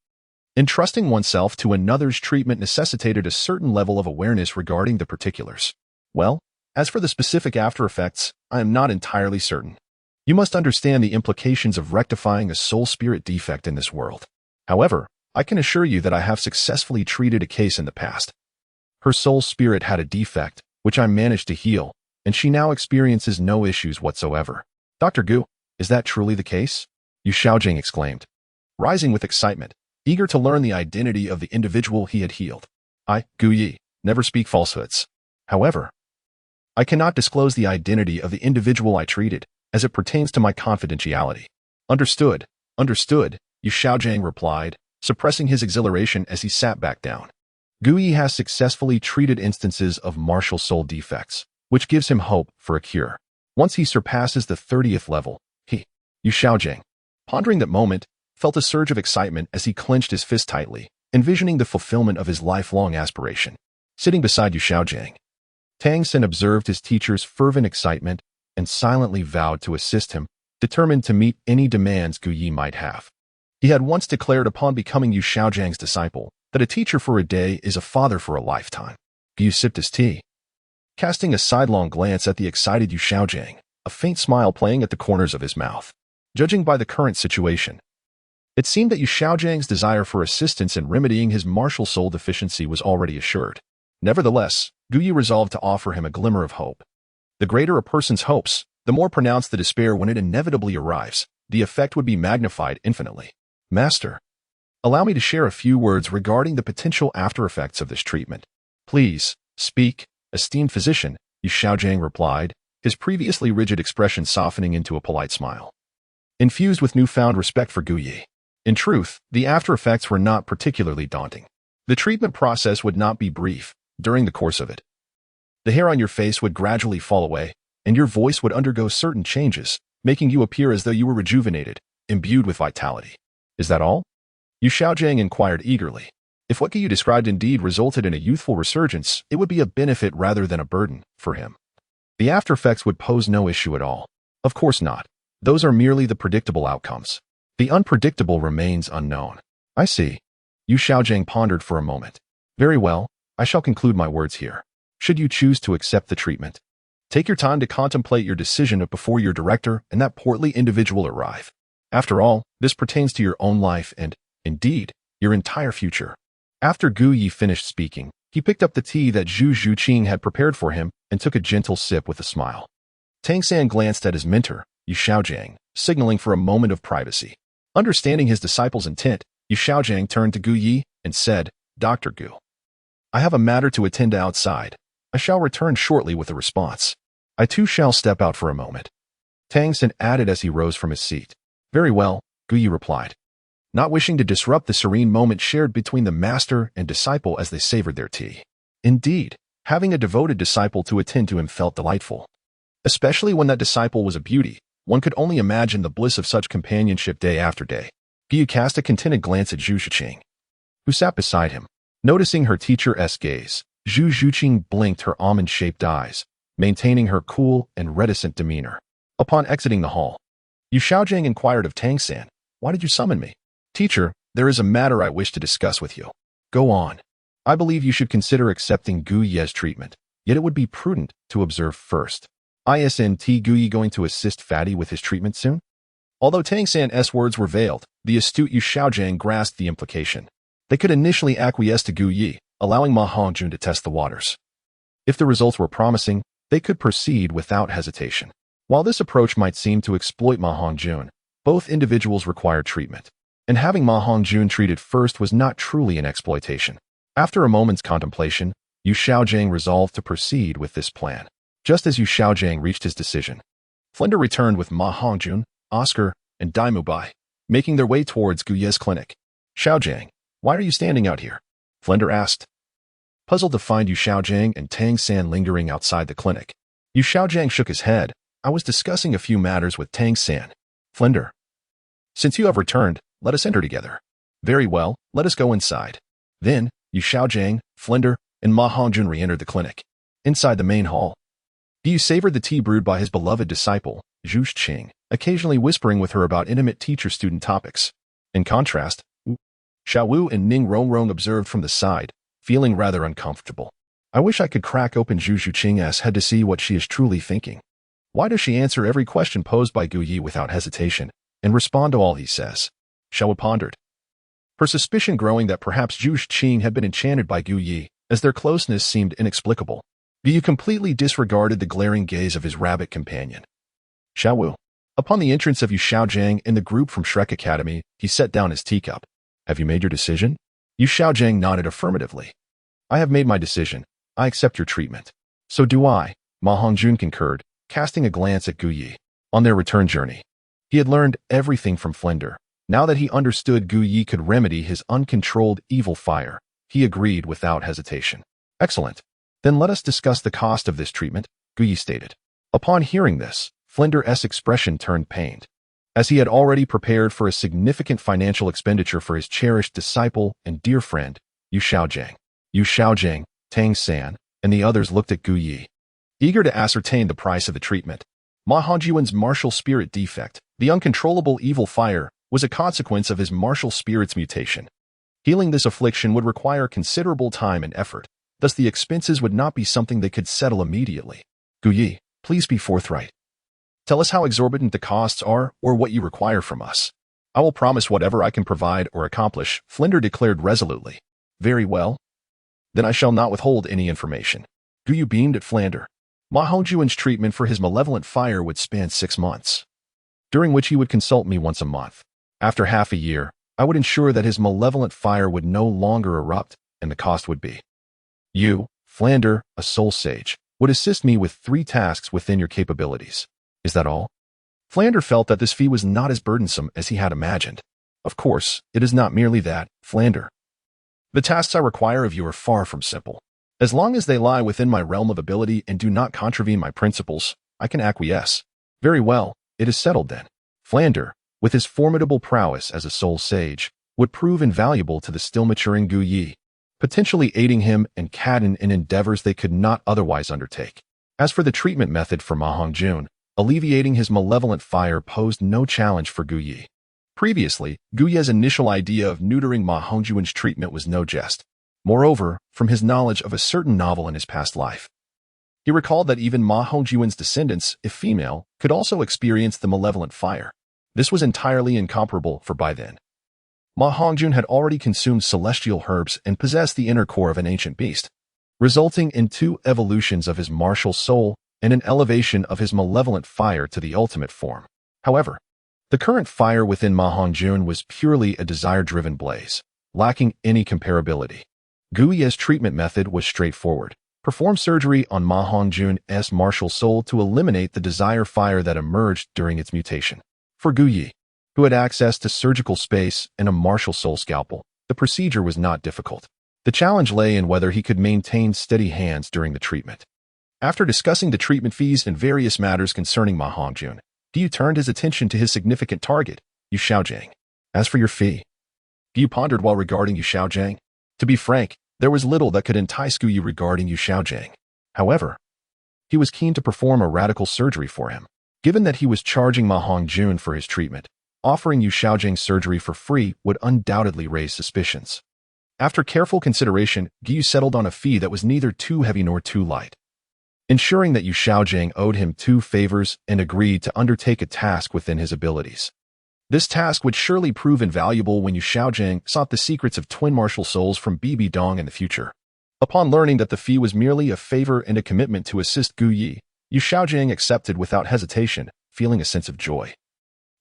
entrusting oneself to another's treatment necessitated a certain level of awareness regarding the particulars. Well, as for the specific after-effects, I am not entirely certain. You must understand the implications of rectifying a soul-spirit defect in this world. However, I can assure you that I have successfully treated a case in the past. Her soul spirit had a defect, which I managed to heal, and she now experiences no issues whatsoever. Dr. Gu, is that truly the case? Yu Xiaojing exclaimed, rising with excitement, eager to learn the identity of the individual he had healed. I, Gu Yi, never speak falsehoods. However, I cannot disclose the identity of the individual I treated, as it pertains to my confidentiality. Understood, understood, Yu Xiaojing replied, suppressing his exhilaration as he sat back down. Gu Yi has successfully treated instances of martial soul defects, which gives him hope for a cure. Once he surpasses the 30th level, Yu Xiaojing, pondering that moment, felt a surge of excitement as he clenched his fist tightly, envisioning the fulfillment of his lifelong aspiration. Sitting beside Yu Xiaojing, Tang San observed his teacher's fervent excitement and silently vowed to assist him, determined to meet any demands Gu Yi might have. He had once declared upon becoming Yu Xiaojiang's disciple that a teacher for a day is a father for a lifetime. Yu sipped his tea, casting a sidelong glance at the excited Yu Xiaojiang, a faint smile playing at the corners of his mouth. Judging by the current situation, it seemed that Yu Xiaojiang's desire for assistance in remedying his martial soul deficiency was already assured. Nevertheless, Gu Yi resolved to offer him a glimmer of hope. The greater a person's hopes, the more pronounced the despair when it inevitably arrives. The effect would be magnified infinitely. Master, allow me to share a few words regarding the potential after-effects of this treatment. Please, speak, esteemed physician, Yu Xiaojiang replied, his previously rigid expression softening into a polite smile, infused with newfound respect for Gu Yi. In truth, the after-effects were not particularly daunting. The treatment process would not be brief. During the course of it, the hair on your face would gradually fall away, and your voice would undergo certain changes, making you appear as though you were rejuvenated, imbued with vitality. Is that all? Yu Xiaojiang inquired eagerly. If what Gu Yi described indeed resulted in a youthful resurgence, it would be a benefit rather than a burden for him. The after-effects would pose no issue at all. Of course not. Those are merely the predictable outcomes. The unpredictable remains unknown. I see. Yu Xiaojiang pondered for a moment. Very well, I shall conclude my words here. Should you choose to accept the treatment, take your time to contemplate your decision before your director and that portly individual arrive. After all, this pertains to your own life and, indeed, your entire future. After Gu Yi finished speaking, he picked up the tea that Zhu Zhuqing had prepared for him and took a gentle sip with a smile. Tang San glanced at his mentor, Yu Xiaojiang, signaling for a moment of privacy. Understanding his disciple's intent, Yu Xiaojiang turned to Gu Yi and said, Dr. Gu, I have a matter to attend to outside. I shall return shortly with a response. I too shall step out for a moment. Tang San added as he rose from his seat. Very well, Gu Yi replied, not wishing to disrupt the serene moment shared between the master and disciple as they savored their tea. Indeed, having a devoted disciple to attend to him felt delightful. Especially when that disciple was a beauty, one could only imagine the bliss of such companionship day after day. Gu Yi cast a contented glance at Zhu Zhuqing, who sat beside him. Noticing her teacher's gaze, Zhu Zhuqing blinked her almond-shaped eyes, maintaining her cool and reticent demeanor. Upon exiting the hall, Yu Xiaojiang inquired of Tang San, why did you summon me? Teacher, there is a matter I wish to discuss with you. Go on. I believe you should consider accepting Gu Yi's treatment, yet it would be prudent to observe first. Isn't Gu Yi going to assist Fatty with his treatment soon? Although Tang San's words were veiled, the astute Yu Xiaojiang grasped the implication. They could initially acquiesce to Gu Yi, allowing Ma Hongjun to test the waters. If the results were promising, they could proceed without hesitation. While this approach might seem to exploit Ma Hongjun, both individuals required treatment, and having Ma Hongjun treated first was not truly an exploitation. After a moment's contemplation, Yu Xiaojiang resolved to proceed with this plan. Just as Yu Xiaojiang reached his decision, Flender returned with Ma Hongjun, Oscar, and Dai Mubai, making their way towards Gu Yi's clinic. Xiaojiang, why are you standing out here? Flender asked, puzzled to find Yu Xiaojiang and Tang San lingering outside the clinic. Yu Xiaojiang shook his head. I was discussing a few matters with Tang San. Flender, since you have returned, let us enter together. Very well, let us go inside. Then, Yu Xiaojiang, Flender, and Ma Hongjun re-entered the clinic. Inside the main hall, Gu savored the tea brewed by his beloved disciple, Zhu Zhuqing, occasionally whispering with her about intimate teacher-student topics. In contrast, Xiao Wu and Ning Rongrong observed from the side, feeling rather uncomfortable. I wish I could crack open Zhu Zhuqing's head to see what she is truly thinking. Why does she answer every question posed by Gu Yi without hesitation, and respond to all he says? Xiao Wu pondered, her suspicion growing that perhaps Zhu Zhuqing had been enchanted by Gu Yi, as their closeness seemed inexplicable. Gu Yi completely disregarded the glaring gaze of his rabbit companion. Xiao Wu. Upon the entrance of Yu Xiaojiang and the group from Shrek Academy, he set down his teacup. Have you made your decision? Yu Xiaojiang nodded affirmatively. I have made my decision. I accept your treatment. So do I, Ma Hongjun concurred, casting a glance at Gu Yi. On their return journey, he had learned everything from Flender. Now that he understood Gu Yi could remedy his uncontrolled evil fire, he agreed without hesitation. Excellent. Then let us discuss the cost of this treatment, Gu Yi stated. Upon hearing this, Flender's expression turned pained, as he had already prepared for a significant financial expenditure for his cherished disciple and dear friend, Yu Xiaojiang. Yu Xiaojiang, Tang San, and the others looked at Gu Yi, eager to ascertain the price of the treatment. Ma Hongjun's martial spirit defect, the uncontrollable evil fire, was a consequence of his martial spirit's mutation. Healing this affliction would require considerable time and effort, thus the expenses would not be something they could settle immediately. Gu Yi, please be forthright. Tell us how exorbitant the costs are or what you require from us. I will promise whatever I can provide or accomplish, Flinder declared resolutely. Very well. Then I shall not withhold any information. Gu Yi beamed at Flander. Ma Hongjuan's treatment for his malevolent fire would span 6 months, during which he would consult me once a month. After half a year, I would ensure that his malevolent fire would no longer erupt, and the cost would be. You, Flander, a soul sage, would assist me with 3 tasks within your capabilities. Is that all? Flander felt that this fee was not as burdensome as he had imagined. Of course, it is not merely that, Flander. The tasks I require of you are far from simple. As long as they lie within my realm of ability and do not contravene my principles, I can acquiesce. Very well, it is settled then. Flander, with his formidable prowess as a soul sage, would prove invaluable to the still-maturing Gu Yi, potentially aiding him and Cadden in endeavors they could not otherwise undertake. As for the treatment method for Ma Hongjun, alleviating his malevolent fire posed no challenge for Gu Yi. Previously, Gu Yi's initial idea of neutering Ma Hongjuan's treatment was no jest. Moreover, from his knowledge of a certain novel in his past life, he recalled that even Ma Hongjuan's descendants, if female, could also experience the malevolent fire. This was entirely incomparable, for by then, Ma Hongjun had already consumed celestial herbs and possessed the inner core of an ancient beast, resulting in 2 evolutions of his martial soul and an elevation of his malevolent fire to the ultimate form. However, the current fire within Ma Hongjun was purely a desire-driven blaze, lacking any comparability. Gu Yi's treatment method was straightforward. Perform surgery on Ma Hongjun's martial soul to eliminate the desire fire that emerged during its mutation. For Gu Yi, who had access to surgical space and a martial soul scalpel, the procedure was not difficult. The challenge lay in whether he could maintain steady hands during the treatment. After discussing the treatment fees and various matters concerning Ma Hongjun, Gu turned his attention to his significant target, Yu Xiaojing. As for your fee, Gu pondered while regarding Yu Xiaojing. To be frank, there was little that could entice Gu Yi regarding Yu Xiaojing. However, he was keen to perform a radical surgery for him. Given that he was charging Ma Hongjun for his treatment, offering Yu Xiaojing surgery for free would undoubtedly raise suspicions. After careful consideration, Gu settled on a fee that was neither too heavy nor too light, ensuring that Yu Xiaojing owed him 2 favors and agreed to undertake a task within his abilities. This task would surely prove invaluable when Yu Xiaojing sought the secrets of twin martial souls from Bibi Dong in the future. Upon learning that the fee was merely a favor and a commitment to assist Gu Yi, Yu Xiaojing accepted without hesitation, feeling a sense of joy,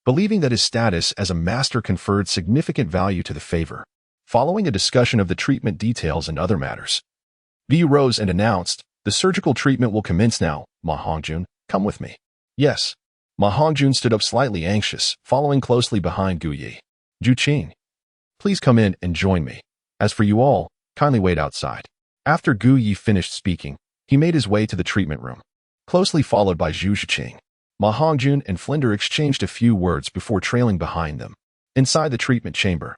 believing that his status as a master conferred significant value to the favor. Following a discussion of the treatment details and other matters, Gu rose and announced, "The surgical treatment will commence now, Ma Hongjun. Come with me." Yes. Ma Hongjun stood up slightly anxious, following closely behind Gu Yi. Zhu Zhuqing, please come in and join me. As for you all, kindly wait outside. After Gu Yi finished speaking, he made his way to the treatment room, closely followed by Zhu Zhuqing. Ma Hongjun and Flinder exchanged a few words before trailing behind them. Inside the treatment chamber,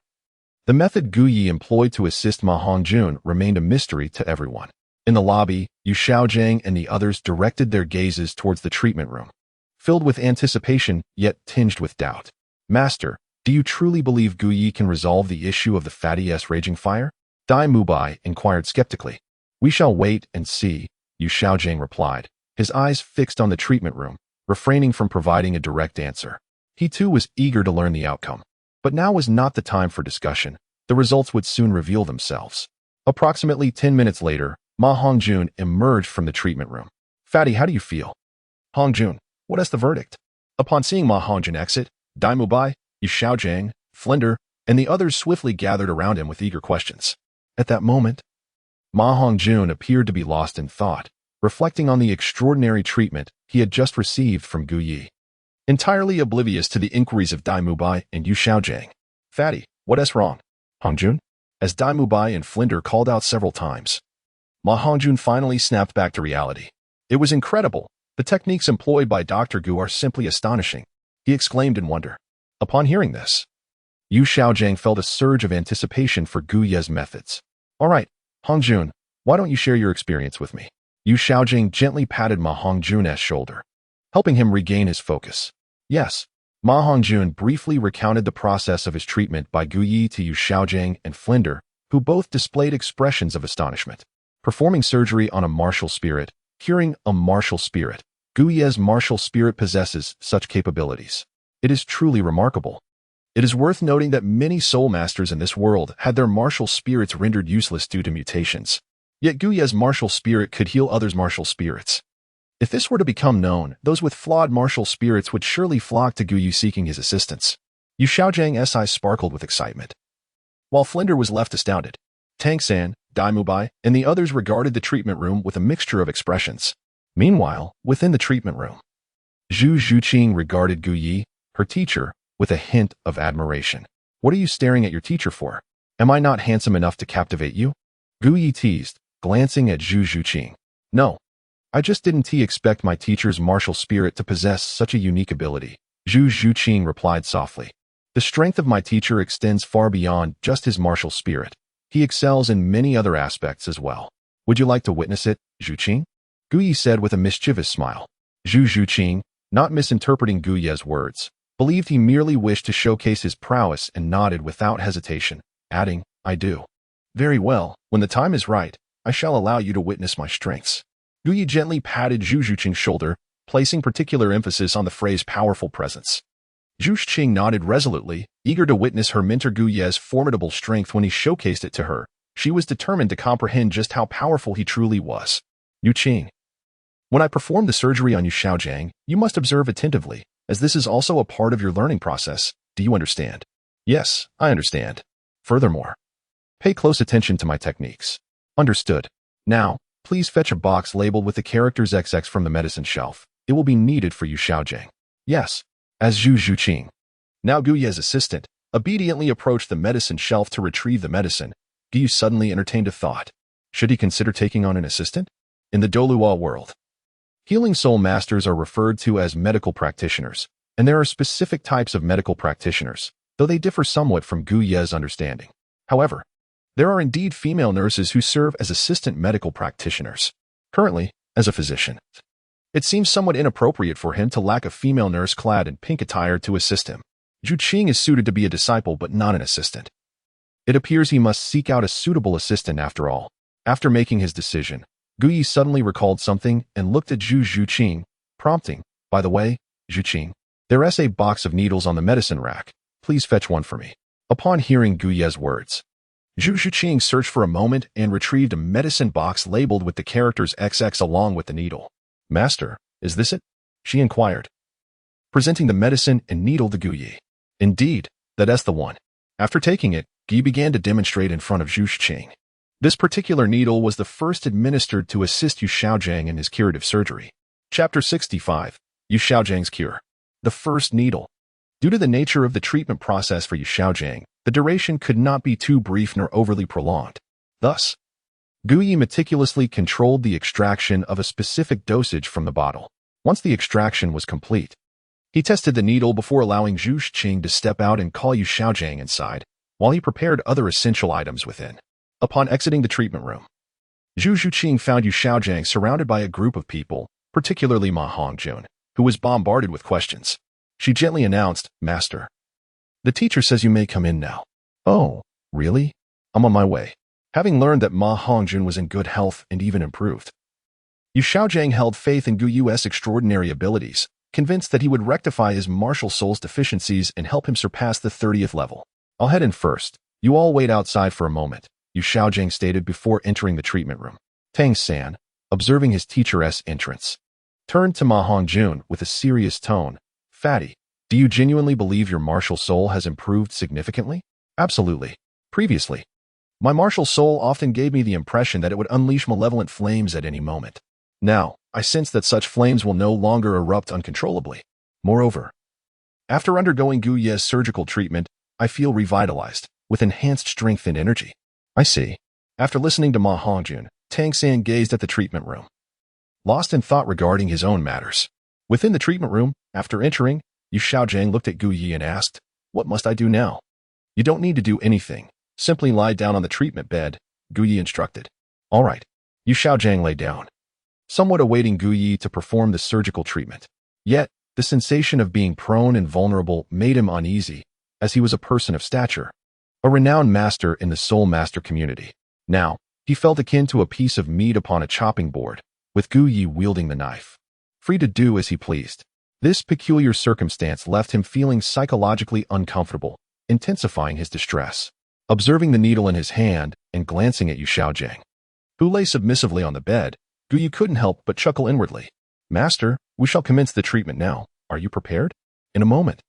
the method Gu Yi employed to assist Ma Hongjun remained a mystery to everyone. In the lobby, Yu Xiaojing and the others directed their gazes towards the treatment room, filled with anticipation yet tinged with doubt. Master, do you truly believe Gu Yi can resolve the issue of the fatty's raging fire? Dai Mubai inquired skeptically. We shall wait and see, Yu Xiaojing replied, his eyes fixed on the treatment room, refraining from providing a direct answer. He too was eager to learn the outcome. But now was not the time for discussion. The results would soon reveal themselves. Approximately 10 minutes later, Ma Hongjun emerged from the treatment room. Fatty, how do you feel? Hongjun, what is the verdict? Upon seeing Ma Hongjun exit, Dai Mubai, Yu Xiaojing, Flinder, and the others swiftly gathered around him with eager questions. At that moment, Ma Hongjun appeared to be lost in thought, reflecting on the extraordinary treatment he had just received from Gu Yi, entirely oblivious to the inquiries of Dai Mubai and Yu Xiaojing. Fatty, what is wrong? Hongjun? As Dai Mubai and Flinder called out several times, Ma Hongjun finally snapped back to reality. It was incredible. The techniques employed by Dr. Gu are simply astonishing, he exclaimed in wonder. Upon hearing this, Yu Xiaojing felt a surge of anticipation for Gu Yi's methods. All right, Hongjun, why don't you share your experience with me? Yu Xiaojing gently patted Ma Hongjun's shoulder, helping him regain his focus. Yes, Ma Hongjun briefly recounted the process of his treatment by Gu Yi to Yu Xiaojiang and Flinder, who both displayed expressions of astonishment. Performing surgery on a martial spirit, curing a martial spirit. Gu Yi's martial spirit possesses such capabilities. It is truly remarkable. It is worth noting that many soul masters in this world had their martial spirits rendered useless due to mutations. Yet Gu Yi's martial spirit could heal others' martial spirits. If this were to become known, those with flawed martial spirits would surely flock to Gu Yi seeking his assistance. Yu Xiaojiang's eyes sparkled with excitement, while Flinder was left astounded. Tang San, Dai Mubai, and the others regarded the treatment room with a mixture of expressions. Meanwhile, within the treatment room, Zhu Zhuqing regarded Gu Yi, her teacher, with a hint of admiration. What are you staring at your teacher for? Am I not handsome enough to captivate you? Gu Yi teased, glancing at Zhu Zhuqing. No. I just didn't expect my teacher's martial spirit to possess such a unique ability. Zhu Zhuqing replied softly. The strength of my teacher extends far beyond just his martial spirit. He excels in many other aspects as well. Would you like to witness it, Zhuqing? Gu Yi said with a mischievous smile. Zhu Zhuqing, not misinterpreting Gu Yi's words, believed he merely wished to showcase his prowess and nodded without hesitation, adding, I do. Very well, when the time is right, I shall allow you to witness my strengths. Gu Yi gently patted Zhu Zhuqing's shoulder, placing particular emphasis on the phrase powerful presence. Zhu Zhuqing nodded resolutely, eager to witness her mentor Gu Yi's formidable strength when he showcased it to her. She was determined to comprehend just how powerful he truly was. Yu Qing. When I perform the surgery on Yu Xiaojiang, you must observe attentively, as this is also a part of your learning process. Do you understand? Yes, I understand. Furthermore, pay close attention to my techniques. Understood. Now, please fetch a box labeled with the characters XX from the medicine shelf. It will be needed for Yu Xiaojiang. Yes, as Zhu Zhuqing. Now Gu Yi's assistant obediently approached the medicine shelf to retrieve the medicine. Gu Yi suddenly entertained a thought. Should he consider taking on an assistant? In the Douluo world, healing soul masters are referred to as medical practitioners, and there are specific types of medical practitioners, though they differ somewhat from Gu Yi's understanding. However, there are indeed female nurses who serve as assistant medical practitioners. Currently, as a physician, it seems somewhat inappropriate for him to lack a female nurse clad in pink attire to assist him. Zhu Qing is suited to be a disciple but not an assistant. It appears he must seek out a suitable assistant after all. After making his decision, Gu Yi suddenly recalled something and looked at Zhu Zhuqing, prompting, by the way, Zhuqing, there is a box of needles on the medicine rack. Please fetch one for me. Upon hearing Gu Yi's words, Zhu Zhuqing searched for a moment and retrieved a medicine box labeled with the characters XX along with the needle. Master, is this it? She inquired, presenting the medicine and needle to Gu Yi. Indeed, that's the one. After taking it, Gu Yi began to demonstrate in front of Zhu Zhuqing. This particular needle was the first administered to assist Yu Xiaojiang in his curative surgery. Chapter 65, Yu Xiaojiang's Cure. The first needle. Due to the nature of the treatment process for Yu Xiaojiang, the duration could not be too brief nor overly prolonged. Thus, Gu Yi meticulously controlled the extraction of a specific dosage from the bottle. Once the extraction was complete, he tested the needle before allowing Zhu Zhuqing to step out and call Yu Xiaojiang inside, while he prepared other essential items within. Upon exiting the treatment room, Zhu Zhuqing found Yu Xiaojiang surrounded by a group of people, particularly Ma Hongjun, who was bombarded with questions. She gently announced, Master, the teacher says you may come in now. Oh, really? I'm on my way. Having learned that Ma Hongjun was in good health and even improved, Yu Xiaojiang held faith in Gu Yi's extraordinary abilities, convinced that he would rectify his martial soul's deficiencies and help him surpass the 30th level. I'll head in first. You all wait outside for a moment, Yu Xiaojiang stated before entering the treatment room. Tang San, observing his teacher's entrance, turned to Ma Hongjun with a serious tone. Fatty, do you genuinely believe your martial soul has improved significantly? Absolutely. Previously, my martial soul often gave me the impression that it would unleash malevolent flames at any moment. Now, I sense that such flames will no longer erupt uncontrollably. Moreover, after undergoing Gu Yi's surgical treatment, I feel revitalized, with enhanced strength and energy. I see. After listening to Ma Hongjun, Tang San gazed at the treatment room, lost in thought regarding his own matters. Within the treatment room, after entering, Yu Xiaojiang looked at Gu Yi and asked, What must I do now? You don't need to do anything. Simply lie down on the treatment bed, Gu Yi instructed. All right. Yu Xiaojiang lay down, somewhat awaiting Gu Yi to perform the surgical treatment. Yet, The sensation of being prone and vulnerable made him uneasy, as he was a person of stature, a renowned master in the soul master community. Now, he felt akin to a piece of meat upon a chopping board, with Gu Yi wielding the knife, free to do as he pleased. This peculiar circumstance left him feeling psychologically uncomfortable, intensifying his distress. Observing the needle in his hand and glancing at Yu Xiaojiang, who lay submissively on the bed, Gu Yi couldn't help but chuckle inwardly. Master, we shall commence the treatment now. Are you prepared? In a moment,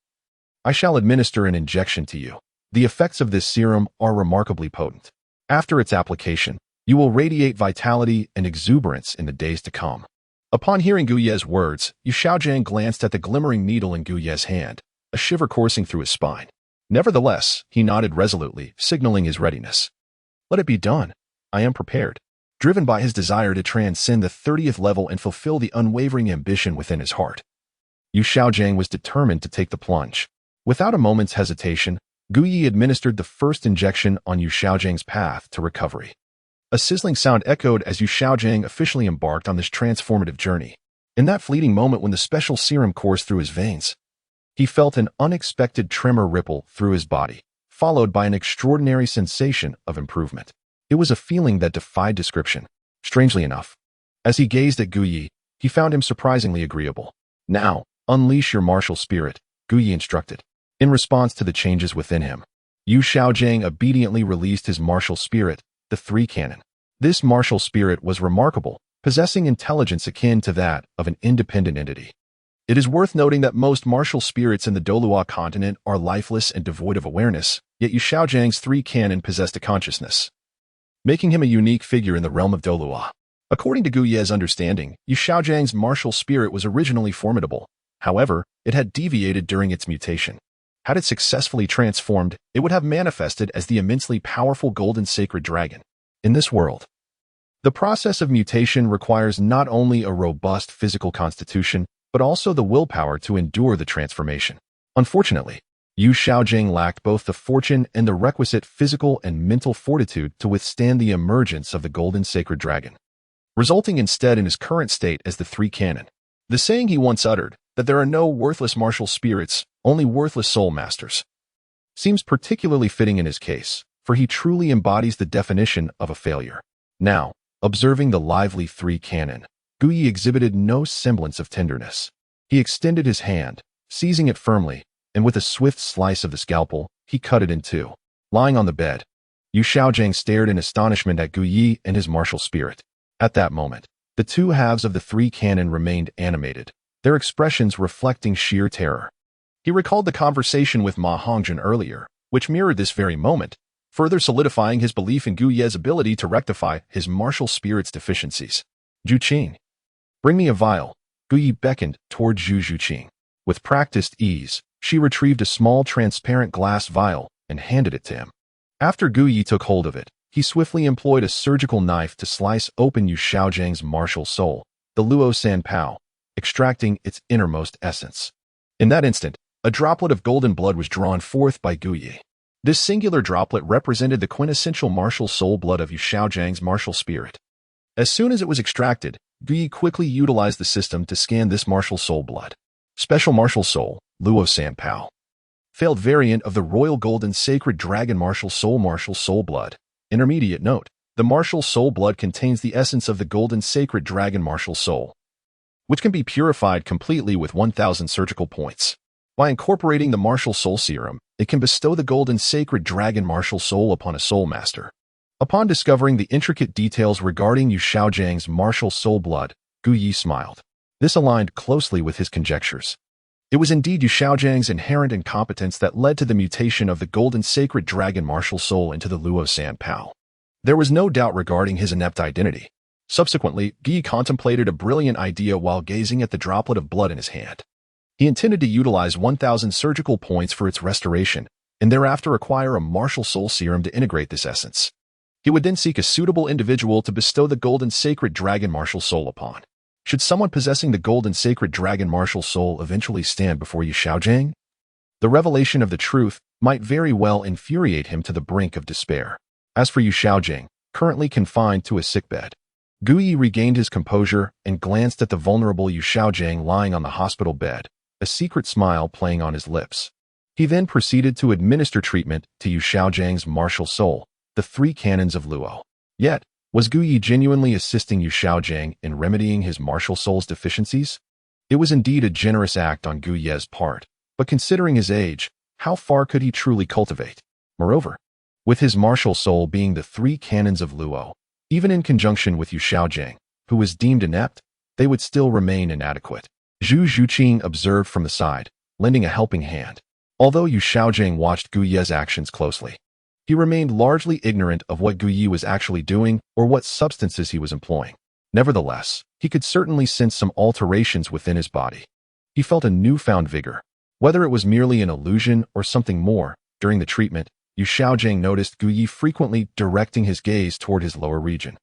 I shall administer an injection to you. The effects of this serum are remarkably potent. After its application, you will radiate vitality and exuberance in the days to come. Upon hearing Gu Ye's words, Yu Xiaojiang glanced at the glimmering needle in Gu Ye's hand, a shiver coursing through his spine. Nevertheless, he nodded resolutely, signaling his readiness. Let it be done. I am prepared. Driven by his desire to transcend the 30th level and fulfill the unwavering ambition within his heart, Yu Xiaojiang was determined to take the plunge. Without a moment's hesitation, Gu Yi administered the first injection on Yu Xiaojiang's path to recovery. A sizzling sound echoed as Yu Xiaojiang officially embarked on this transformative journey. In that fleeting moment when the special serum coursed through his veins, he felt an unexpected tremor ripple through his body, followed by an extraordinary sensation of improvement. It was a feeling that defied description. Strangely enough, as he gazed at Gu Yi, he found him surprisingly agreeable. Now, unleash your martial spirit, Gu Yi instructed. In response to the changes within him, Yu Xiaojiang obediently released his martial spirit, the three cannon. This martial spirit was remarkable, possessing intelligence akin to that of an independent entity. It is worth noting that most martial spirits in the Douluo Continent are lifeless and devoid of awareness, yet Yu Xiaojiang's three cannon possessed a consciousness, making him a unique figure in the realm of Douluo. According to Gu Ye's understanding, Yu Xiaojiang's martial spirit was originally formidable. However, it had deviated during its mutation. Had it successfully transformed, it would have manifested as the immensely powerful golden sacred dragon. In this world, the process of mutation requires not only a robust physical constitution, but also the willpower to endure the transformation. Unfortunately, Yu Xiaojiang lacked both the fortune and the requisite physical and mental fortitude to withstand the emergence of the golden sacred dragon, resulting instead in his current state as the three cannon. The saying he once uttered, that there are no worthless martial spirits, only worthless soul masters, seems particularly fitting in his case, for he truly embodies the definition of a failure. Now, observing the lively three cannon, Gu Yi exhibited no semblance of tenderness. He extended his hand, seizing it firmly, and with a swift slice of the scalpel, he cut it in two. Lying on the bed, Yu Xiaojiang stared in astonishment at Gu Yi and his martial spirit. At that moment, the two halves of the three cannon remained animated, their expressions reflecting sheer terror. He recalled the conversation with Ma Hongjun earlier, which mirrored this very moment, further solidifying his belief in Gu Ye's ability to rectify his martial spirit's deficiencies. Zhu Zhuqing, bring me a vial. Gu Yi beckoned toward Zhu Zhuqing. With practiced ease, she retrieved a small transparent glass vial and handed it to him. After Gu Yi took hold of it, he swiftly employed a surgical knife to slice open Yu Xiaojiang's martial soul, the Luo San Pao, extracting its innermost essence. In that instant, a droplet of golden blood was drawn forth by Gu Yi. This singular droplet represented the quintessential martial soul blood of Yu Xiaojiang's martial spirit. As soon as it was extracted, Gu Yi quickly utilized the system to scan this martial soul blood. Special martial soul, Luo San Pao. Failed variant of the royal golden sacred dragon martial soul blood. Intermediate note, the martial soul blood contains the essence of the golden sacred dragon martial soul, which can be purified completely with 1,000 surgical points. By incorporating the martial soul serum, it can bestow the golden sacred dragon martial soul upon a soul master. Upon discovering the intricate details regarding Yu Xiaojiang's martial soul blood, Gu Yi smiled. This aligned closely with his conjectures. It was indeed Yu Xiaojiang's inherent incompetence that led to the mutation of the golden sacred dragon martial soul into the Luo San Pao. There was no doubt regarding his inept identity. Subsequently, Gu Yi contemplated a brilliant idea while gazing at the droplet of blood in his hand. He intended to utilize 1,000 surgical points for its restoration, and thereafter acquire a martial soul serum to integrate this essence. He would then seek a suitable individual to bestow the golden sacred dragon martial soul upon. Should someone possessing the golden sacred dragon martial soul eventually stand before Yu Xiaojiang, the revelation of the truth might very well infuriate him to the brink of despair. As for Yu Xiaojiang, currently confined to a sickbed, Gu Yi regained his composure and glanced at the vulnerable Yu Xiaojiang lying on the hospital bed, a secret smile playing on his lips. He then proceeded to administer treatment to Yu Xiaojiang's martial soul, the 3 canons of Luo. Yet, was Gu Yi genuinely assisting Yu Xiaojiang in remedying his martial soul's deficiencies? It was indeed a generous act on Gu Ye's part, but considering his age, how far could he truly cultivate? Moreover, with his martial soul being the 3 canons of Luo, even in conjunction with Yu Xiaojiang, who was deemed inept, they would still remain inadequate. Zhu Zhuqing observed from the side, lending a helping hand. Although Yu Xiaojiang watched Gu Ye's actions closely, he remained largely ignorant of what Gu Yi was actually doing or what substances he was employing. Nevertheless, he could certainly sense some alterations within his body. He felt a newfound vigor. Whether it was merely an illusion or something more, during the treatment, Yu Xiaojiang noticed Gu Yi frequently directing his gaze toward his lower region,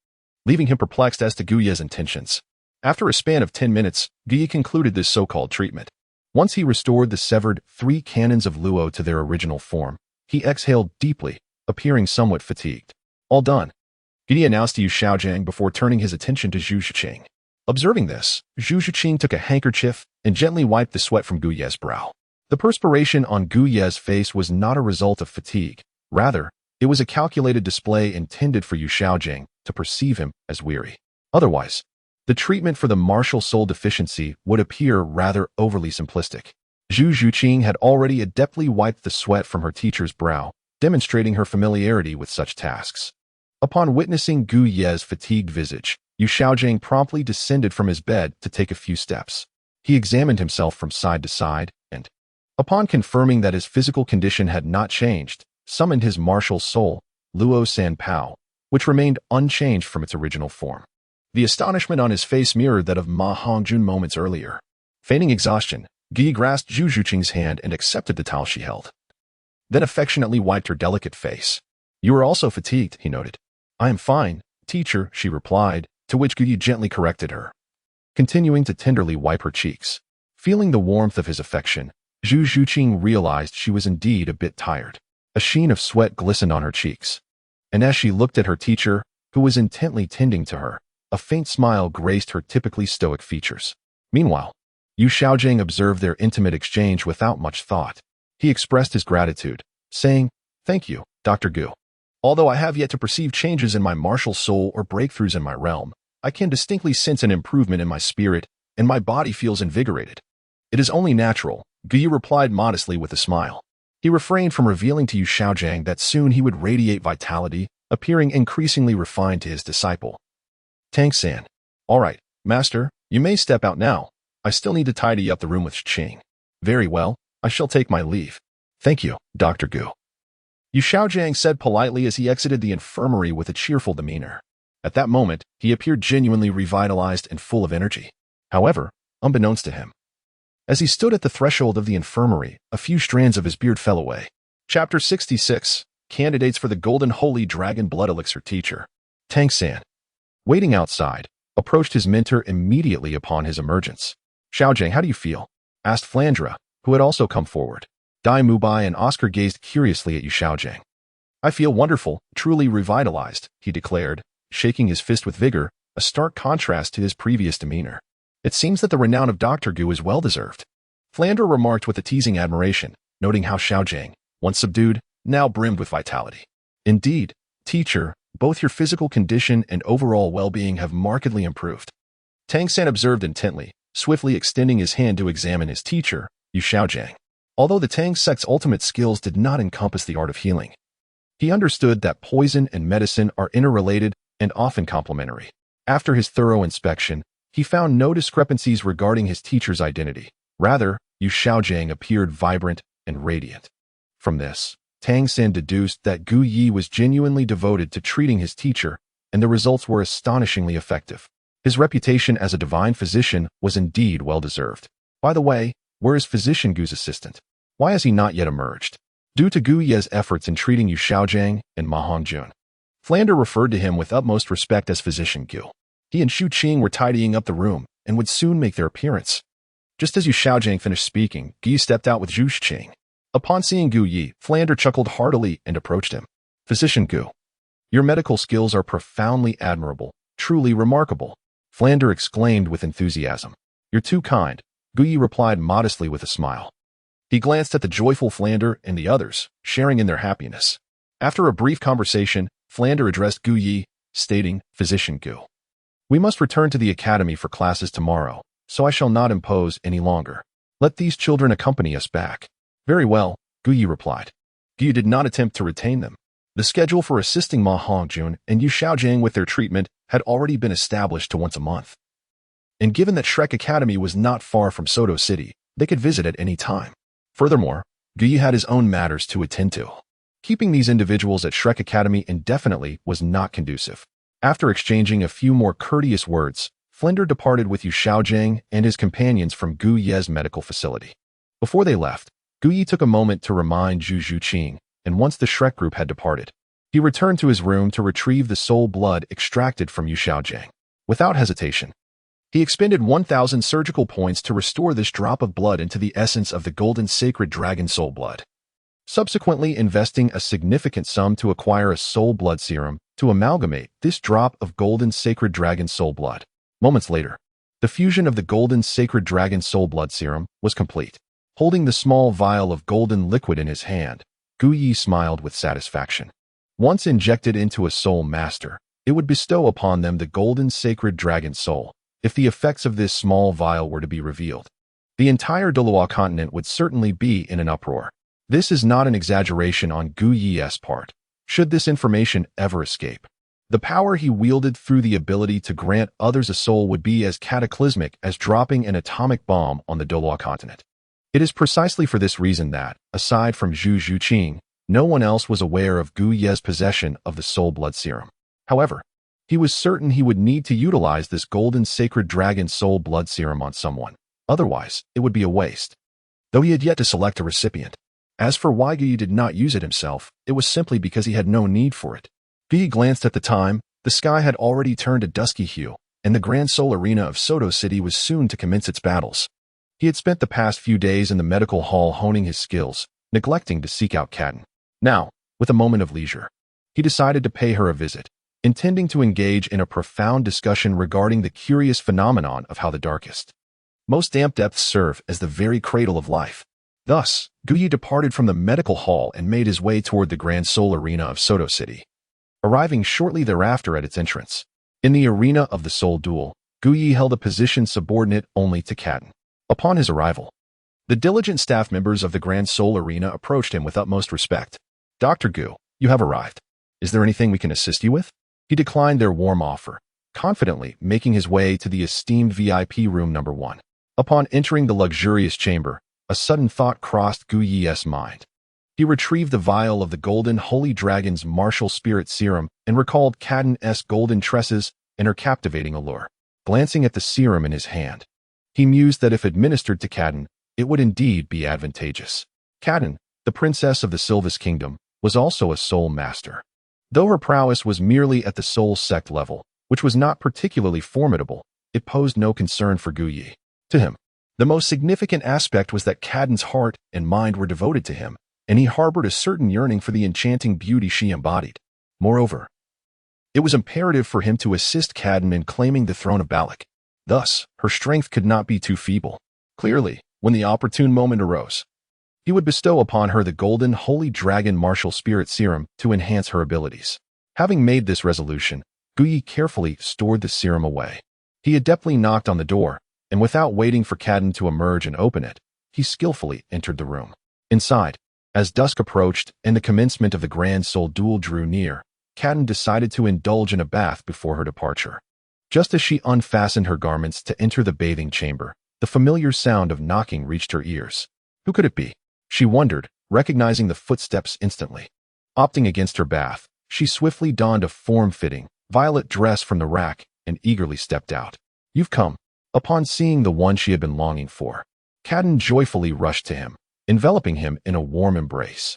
leaving him perplexed as to Gu Ye's intentions. After a span of 10 minutes, Gu Yi concluded this so-called treatment. Once he restored the severed 3 canons of Luo to their original form, he exhaled deeply, appearing somewhat fatigued. All done, Gu Yi announced to Yu Xiaojiang before turning his attention to Zhu Zhuqing. Observing this, Zhu Zhuqing took a handkerchief and gently wiped the sweat from Gu Ye's brow. The perspiration on Gu Ye's face was not a result of fatigue. Rather, it was a calculated display intended for Yu Xiaojiang to perceive him as weary. Otherwise, the treatment for the martial soul deficiency would appear rather overly simplistic. Zhu Zhuqing had already adeptly wiped the sweat from her teacher's brow, demonstrating her familiarity with such tasks. Upon witnessing Gu Ye's fatigued visage, Yu Xiaojiang promptly descended from his bed to take a few steps. He examined himself from side to side and, upon confirming that his physical condition had not changed, summoned his martial soul, Luo San Pao, which remained unchanged from its original form. The astonishment on his face mirrored that of Ma Hongjun moments earlier. Feigning exhaustion, Gu Yi grasped Zhu Zhuqing's hand and accepted the towel she held. Then affectionately wiped her delicate face. "You are also fatigued," he noted. "I am fine, teacher," she replied, to which Gu Yi gently corrected her, continuing to tenderly wipe her cheeks. Feeling the warmth of his affection, Zhu Zhuqing realized she was indeed a bit tired. A sheen of sweat glistened on her cheeks. And as she looked at her teacher, who was intently tending to her, a faint smile graced her typically stoic features. Meanwhile, Yu Xiaojiang observed their intimate exchange without much thought. He expressed his gratitude, saying, "Thank you, Dr. Gu. Although I have yet to perceive changes in my martial soul or breakthroughs in my realm, I can distinctly sense an improvement in my spirit, and my body feels invigorated." "It is only natural," Gu Yi replied modestly with a smile. He refrained from revealing to Yu Xiaojiang that soon he would radiate vitality, appearing increasingly refined to his disciple. Tang San. "All right, master, you may step out now. I still need to tidy up the room with Qing." "Very well, I shall take my leave." "Thank you, Dr. Gu," Yu Xiaojiang said politely as he exited the infirmary with a cheerful demeanor. At that moment, he appeared genuinely revitalized and full of energy. However, unbeknownst to him, as he stood at the threshold of the infirmary, a few strands of his beard fell away. Chapter 66. Candidates for the Golden Holy Dragon Blood Elixir Teacher. Tang San, waiting outside, approached his mentor immediately upon his emergence. "Xiaojiang, how do you feel?" asked Flandra, who had also come forward. Dai Mubai and Oscar gazed curiously at Yu Xiaojiang. "I feel wonderful, truly revitalized," he declared, shaking his fist with vigor, a stark contrast to his previous demeanor. "It seems that the renown of Dr. Gu is well-deserved." Flandra remarked with a teasing admiration, noting how Xiaojiang, once subdued, now brimmed with vitality. "Indeed, teacher, both your physical condition and overall well-being have markedly improved." Tang San observed intently, swiftly extending his hand to examine his teacher, Yu Xiaojiang. Although the Tang sect's ultimate skills did not encompass the art of healing, he understood that poison and medicine are interrelated and often complementary. After his thorough inspection, he found no discrepancies regarding his teacher's identity. Rather, Yu Xiaojiang appeared vibrant and radiant. From this, Tang San deduced that Gu Yi was genuinely devoted to treating his teacher, and the results were astonishingly effective. His reputation as a divine physician was indeed well-deserved. By the way, where is Physician Gu's assistant? Why has he not yet emerged? Due to Gu Ye's efforts in treating Yu Xiaojiang and Ma Hongjun, Flandre referred to him with utmost respect as Physician Gu. He and Shu Qing were tidying up the room and would soon make their appearance. Just as Yu Xiaojiang finished speaking, Gu Yi stepped out with Zhu Zhuqing. Upon seeing Gu Yi, Flandre chuckled heartily and approached him. "Physician Gu, your medical skills are profoundly admirable, truly remarkable," Flandre exclaimed with enthusiasm. "You're too kind. Guyi replied modestly with a smile. He glanced at the joyful Flander and the others, sharing in their happiness. After a brief conversation, Flander addressed Guyi, stating, "Physician Gu, we must return to the academy for classes tomorrow, so I shall not impose any longer. Let these children accompany us back." "Very well," Guyi replied. Guyi did not attempt to retain them. The schedule for assisting Ma Hongjun and Yu Xiaojiang with their treatment had already been established to once a month. And given that Shrek Academy was not far from Soto City, they could visit at any time. Furthermore, Guyi had his own matters to attend to. Keeping these individuals at Shrek Academy indefinitely was not conducive. After exchanging a few more courteous words, Flinder departed with Yu Xiaojiang and his companions from Gu Ye's medical facility. Before they left, Guyi took a moment to remind Zhu Zhuqing, and once the Shrek group had departed, he returned to his room to retrieve the soul blood extracted from Yu Xiaojiang. Without hesitation, he expended 1,000 surgical points to restore this drop of blood into the essence of the golden sacred dragon soul blood, subsequently investing a significant sum to acquire a soul blood serum to amalgamate this drop of golden sacred dragon soul blood. Moments later, the fusion of the golden sacred dragon soul blood serum was complete. Holding the small vial of golden liquid in his hand, Guyi smiled with satisfaction. Once injected into a soul master, it would bestow upon them the golden sacred dragon soul. If the effects of this small vial were to be revealed, the entire Douluo Continent would certainly be in an uproar. This is not an exaggeration on Guyi's part, should this information ever escape. The power he wielded through the ability to grant others a soul would be as cataclysmic as dropping an atomic bomb on the Douluo Continent. It is precisely for this reason that, aside from Zhu Zhuqing, no one else was aware of Gu Ye's possession of the soul blood serum. However, he was certain he would need to utilize this golden sacred dragon soul blood serum on someone. Otherwise, it would be a waste. Though he had yet to select a recipient. As for why Guyi did not use it himself, it was simply because he had no need for it. Guyi glanced at the time. The sky had already turned a dusky hue, and the Grand Soul Arena of Soto City was soon to commence its battles. He had spent the past few days in the medical hall honing his skills, neglecting to seek out Katten. Now, with a moment of leisure, he decided to pay her a visit, intending to engage in a profound discussion regarding the curious phenomenon of how the darkest, most damp depths serve as the very cradle of life. Thus, Guyi departed from the medical hall and made his way toward the Grand Soul Arena of Soto City, arriving shortly thereafter at its entrance. In the arena of the Soul Duel, Guyi held a position subordinate only to Katten. Upon his arrival, the diligent staff members of the Grand Soul Arena approached him with utmost respect. "Dr. Gu, you have arrived. Is there anything we can assist you with?" He declined their warm offer, confidently making his way to the esteemed VIP room number 1. Upon entering the luxurious chamber, a sudden thought crossed Guyi's mind. He retrieved the vial of the golden holy dragon's martial spirit serum and recalled Katten's golden tresses and her captivating allure. Glancing at the serum in his hand, he mused that if administered to Katten, it would indeed be advantageous. Katten, the princess of the Sylvis Kingdom, was also a soul master. Though her prowess was merely at the soul sect level, which was not particularly formidable, it posed no concern for Guyi. To him, the most significant aspect was that Katten's heart and mind were devoted to him, and he harbored a certain yearning for the enchanting beauty she embodied. Moreover, it was imperative for him to assist Katten in claiming the throne of Balak. Thus, her strength could not be too feeble. Clearly, when the opportune moment arose, he would bestow upon her the golden holy dragon martial spirit serum to enhance her abilities. Having made this resolution, Guyi carefully stored the serum away. He adeptly knocked on the door, and without waiting for Katten to emerge and open it, he skillfully entered the room. Inside, as dusk approached and the commencement of the Grand Soul Duel drew near, Katten decided to indulge in a bath before her departure. Just as she unfastened her garments to enter the bathing chamber, the familiar sound of knocking reached her ears. Who could it be? She wondered, recognizing the footsteps instantly. Opting against her bath, she swiftly donned a form-fitting, violet dress from the rack and eagerly stepped out. "You've come." Upon seeing the one she had been longing for, Katten joyfully rushed to him, enveloping him in a warm embrace.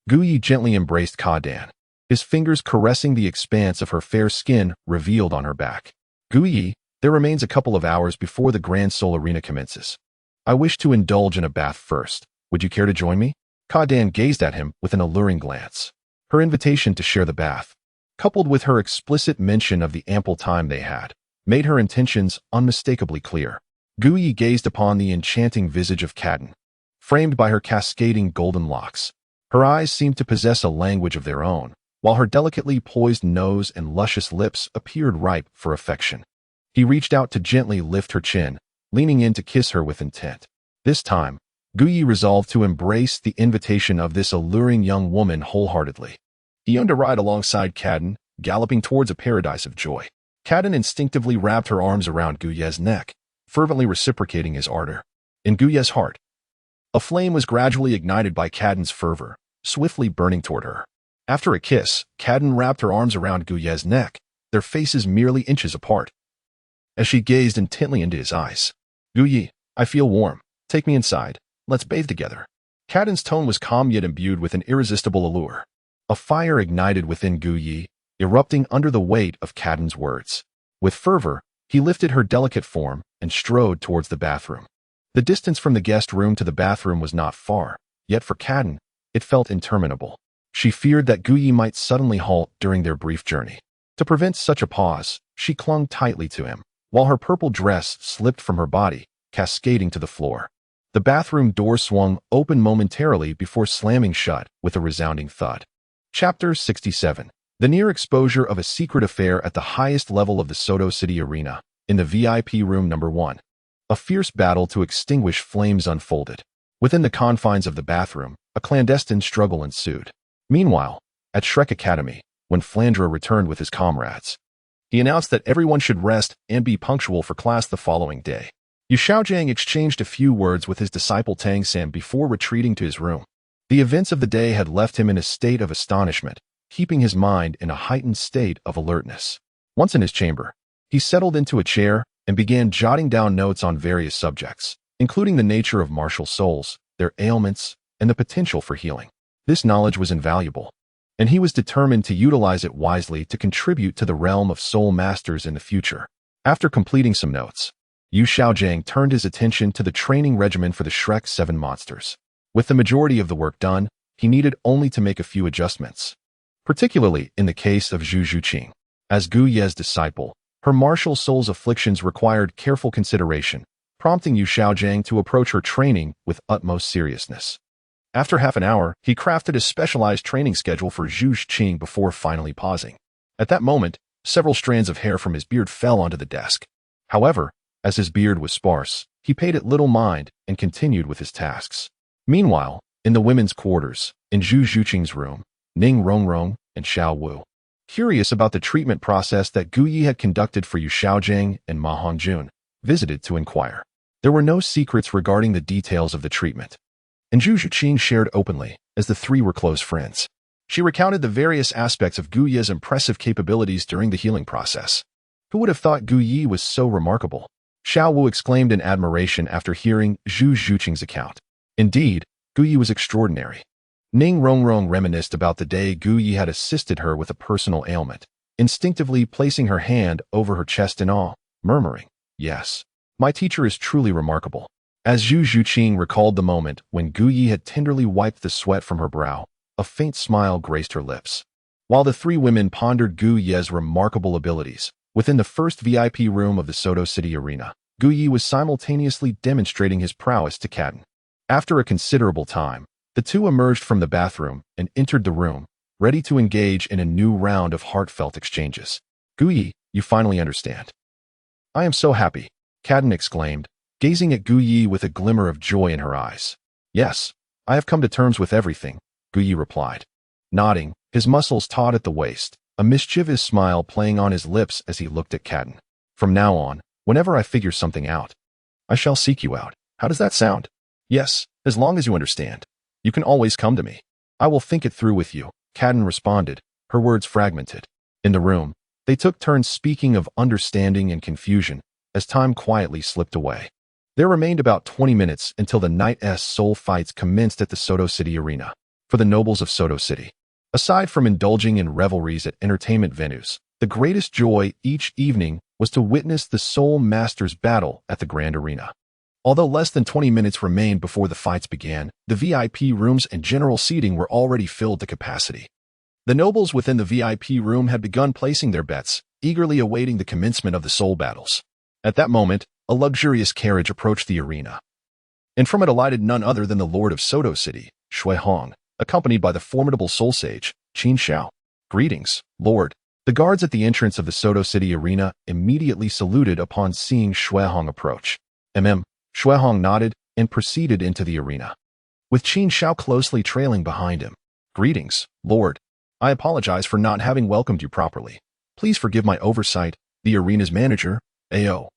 Guyi gently embraced Kadan, his fingers caressing the expanse of her fair skin revealed on her back. "Guyi, there remains a couple of hours before the Grand Soul Arena commences. I wish to indulge in a bath first. Would you care to join me?" Kadan gazed at him with an alluring glance. Her invitation to share the bath, coupled with her explicit mention of the ample time they had, made her intentions unmistakably clear. Gu Yi gazed upon the enchanting visage of Kaden, framed by her cascading golden locks. Her eyes seemed to possess a language of their own, while her delicately poised nose and luscious lips appeared ripe for affection. He reached out to gently lift her chin, leaning in to kiss her with intent. This time, Gu Yi resolved to embrace the invitation of this alluring young woman wholeheartedly. He yearned to ride alongside Kaden, galloping towards a paradise of joy. Kaden instinctively wrapped her arms around Gu Ye's neck, fervently reciprocating his ardor. In Gu Ye's heart, a flame was gradually ignited by Kaden's fervor, swiftly burning toward her. After a kiss, Kaden wrapped her arms around Gu Ye's neck, their faces merely inches apart. As she gazed intently into his eyes, "Gu Yi, I feel warm. Take me inside. Let's bathe together." Kaden's tone was calm yet imbued with an irresistible allure. A fire ignited within Gu Yi, erupting under the weight of Kaden's words. With fervor, he lifted her delicate form and strode towards the bathroom. The distance from the guest room to the bathroom was not far, yet for Kaden, it felt interminable. She feared that Gu Yi might suddenly halt during their brief journey. To prevent such a pause, she clung tightly to him, while her purple dress slipped from her body, cascading to the floor. The bathroom door swung open momentarily before slamming shut with a resounding thud. Chapter 67. The near exposure of a secret affair at the highest level of the Soto City Arena, in the VIP room number 1. A fierce battle to extinguish flames unfolded. Within the confines of the bathroom, a clandestine struggle ensued. Meanwhile, at Shrek Academy, when Flandre returned with his comrades, he announced that everyone should rest and be punctual for class the following day. Yu Xiaojiang exchanged a few words with his disciple Tang San before retreating to his room. The events of the day had left him in a state of astonishment, keeping his mind in a heightened state of alertness. Once in his chamber, he settled into a chair and began jotting down notes on various subjects, including the nature of martial souls, their ailments, and the potential for healing. This knowledge was invaluable, and he was determined to utilize it wisely to contribute to the realm of soul masters in the future. After completing some notes, Yu Xiaojiang turned his attention to the training regimen for the Shrek 7 monsters. With the majority of the work done, he needed only to make a few adjustments, particularly in the case of Zhu Zhuqing. As Gu Ye's disciple, her martial soul's afflictions required careful consideration, prompting Yu Xiaojiang to approach her training with utmost seriousness. After half an hour, he crafted a specialized training schedule for Zhu Zhuqing before finally pausing. At that moment, several strands of hair from his beard fell onto the desk. However, as his beard was sparse, he paid it little mind and continued with his tasks. Meanwhile, in the women's quarters, in Zhu Zhuqing's room, Ning Rongrong and Xiao Wu, curious about the treatment process that Gu Yi had conducted for Yu Xiaojiang and Ma Hongjun, visited to inquire. There were no secrets regarding the details of the treatment, and Zhu Zhuqing shared openly, as the three were close friends. She recounted the various aspects of Gu Yi's impressive capabilities during the healing process. Who would have thought Gu Yi was so remarkable? Xiao Wu exclaimed in admiration after hearing Zhu Zhuqing's account. Indeed, Gu Yi was extraordinary. Ning Rongrong reminisced about the day Gu Yi had assisted her with a personal ailment, instinctively placing her hand over her chest in awe, murmuring, "Yes, my teacher is truly remarkable." As Zhu Zhuqing recalled the moment when Gu Yi had tenderly wiped the sweat from her brow, a faint smile graced her lips. While the three women pondered Gu Yi's remarkable abilities, within the first VIP room of the Soto City Arena, Gu Yi was simultaneously demonstrating his prowess to Kaden. After a considerable time, the two emerged from the bathroom and entered the room, ready to engage in a new round of heartfelt exchanges. "Gu Yi, you finally understand." "I am so happy," Kaden exclaimed, gazing at Gu Yi with a glimmer of joy in her eyes. "Yes, I have come to terms with everything," Gu Yi replied. Nodding, his muscles taut at the waist, a mischievous smile playing on his lips as he looked at Kaden. "From now on, whenever I figure something out, I shall seek you out. How does that sound?" "Yes, as long as you understand. You can always come to me. I will think it through with you," Kaden responded, her words fragmented. In the room, they took turns speaking of understanding and confusion as time quietly slipped away. There remained about 20 minutes until the night's soul fights commenced at the Soto City Arena. For the nobles of Soto City, aside from indulging in revelries at entertainment venues, the greatest joy each evening was to witness the Soul Masters battle at the Grand Arena. Although less than 20 minutes remained before the fights began, the VIP rooms and general seating were already filled to capacity. The nobles within the VIP room had begun placing their bets, eagerly awaiting the commencement of the soul battles. At that moment, a luxurious carriage approached the arena, and from it alighted none other than the Lord of Soto City, Shui Hong, accompanied by the formidable soul sage, Qin Xiao. Greetings, Lord. The guards at the entrance of the Soto City arena immediately saluted upon seeing Shui Hong approach. Shui Hong nodded and proceeded into the arena, with Qin Xiao closely trailing behind him. Greetings, Lord. I apologize for not having welcomed you properly. Please forgive my oversight, the arena's manager, Ao,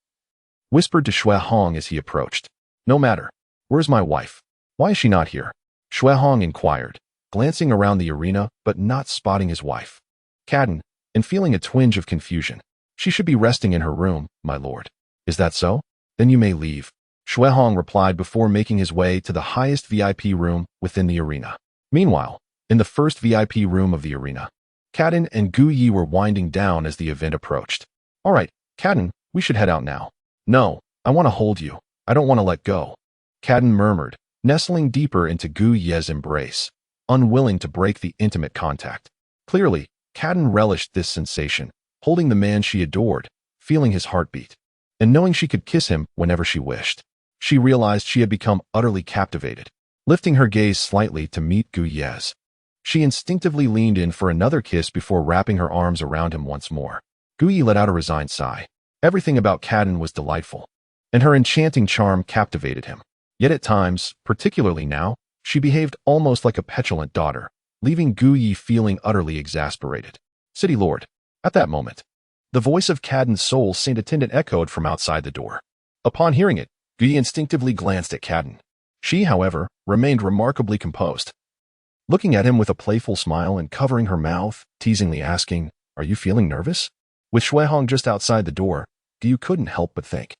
whispered to Shui Hong as he approached. No matter. Where's my wife? Why is she not here? Shui Hong inquired, glancing around the arena but not spotting his wife. Cadden, and feeling a twinge of confusion. She should be resting in her room, my lord. Is that so? Then you may leave. Shui Hong replied before making his way to the highest VIP room within the arena. Meanwhile, in the first VIP room of the arena, Cadden and Gu Yi were winding down as the event approached. All right, Cadden, we should head out now. No, I want to hold you. I don't want to let go. Cadden murmured, nestling deeper into Gu Ye's embrace, unwilling to break the intimate contact. Clearly, Cadden relished this sensation, holding the man she adored, feeling his heartbeat, and knowing she could kiss him whenever she wished. She realized she had become utterly captivated. Lifting her gaze slightly to meet Gu Ye's, she instinctively leaned in for another kiss before wrapping her arms around him once more. Gu Yi let out a resigned sigh. Everything about Cadden was delightful, and her enchanting charm captivated him. Yet at times, particularly now, she behaved almost like a petulant daughter, leaving Gu Yi feeling utterly exasperated. City Lord. At that moment, the voice of Cadden's soul saint attendant echoed from outside the door. Upon hearing it, Gu Yi instinctively glanced at Cadden. She, however, remained remarkably composed, looking at him with a playful smile and covering her mouth, teasingly asking, "Are you feeling nervous?" With Shui Hong just outside the door, Gu Yi couldn't help but think,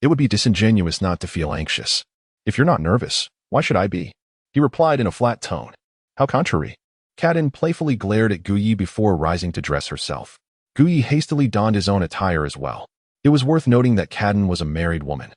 it would be disingenuous not to feel anxious. If you're not nervous, why should I be? He replied in a flat tone. How contrary. Cadden playfully glared at Gu Yi before rising to dress herself. Gu Yi hastily donned his own attire as well. It was worth noting that Cadden was a married woman.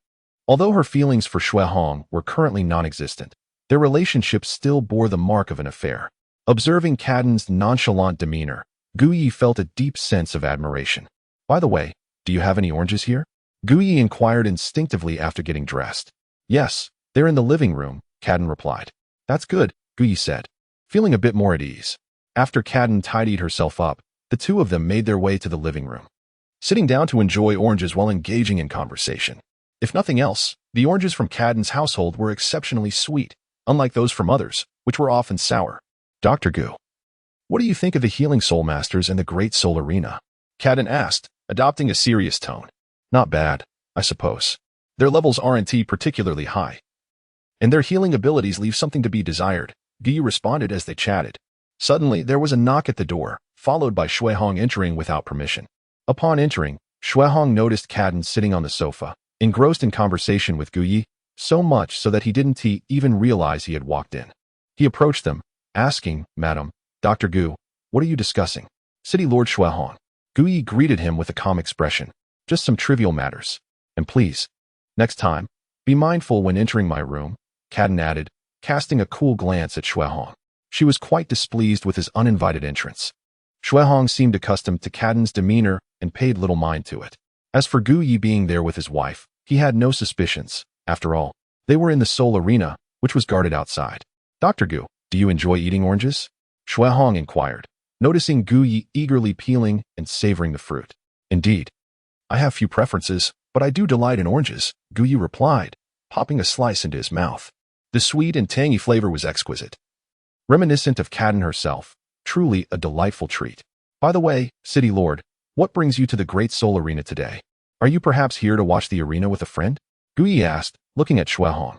Although her feelings for Shui Hong were currently non-existent, their relationship still bore the mark of an affair. Observing Cadden's nonchalant demeanor, Gu Yi felt a deep sense of admiration. By the way, do you have any oranges here? Gu Yi inquired instinctively after getting dressed. Yes, they're in the living room, Cadden replied. That's good, Gu Yi said, feeling a bit more at ease. After Cadden tidied herself up, the two of them made their way to the living room, sitting down to enjoy oranges while engaging in conversation. If nothing else, the oranges from Cadden's household were exceptionally sweet, unlike those from others, which were often sour. Dr. Gu, what do you think of the healing soul masters in the Great Soul Arena? Cadden asked, adopting a serious tone. Not bad, I suppose. Their levels aren't particularly high, and their healing abilities leave something to be desired, Gu Yi responded as they chatted. Suddenly, there was a knock at the door, followed by Shui Hong entering without permission. Upon entering, Shui Hong noticed Cadden sitting on the sofa, engrossed in conversation with Gu Yi, so much so that he didn't even realize he had walked in. He approached them, asking, Madam, Dr. Gu, what are you discussing? City Lord Shui Hong. Gu Yi greeted him with a calm expression. Just some trivial matters. And please, next time, be mindful when entering my room, Cadden added, casting a cool glance at Shui Hong. She was quite displeased with his uninvited entrance. Shui Hong seemed accustomed to Cadden's demeanor and paid little mind to it. As for Gu Yi being there with his wife, he had no suspicions. After all, they were in the Soul Arena, which was guarded outside. Dr. Gu, do you enjoy eating oranges? Shui Hong inquired, noticing Gu Yi eagerly peeling and savoring the fruit. Indeed, I have few preferences, but I do delight in oranges, Gu Yi replied, popping a slice into his mouth. The sweet and tangy flavor was exquisite, reminiscent of Cadden herself, truly a delightful treat. By the way, City Lord, what brings you to the Great Soul Arena today? Are you perhaps here to watch the arena with a friend? Gu Yi asked, looking at Shui Hong.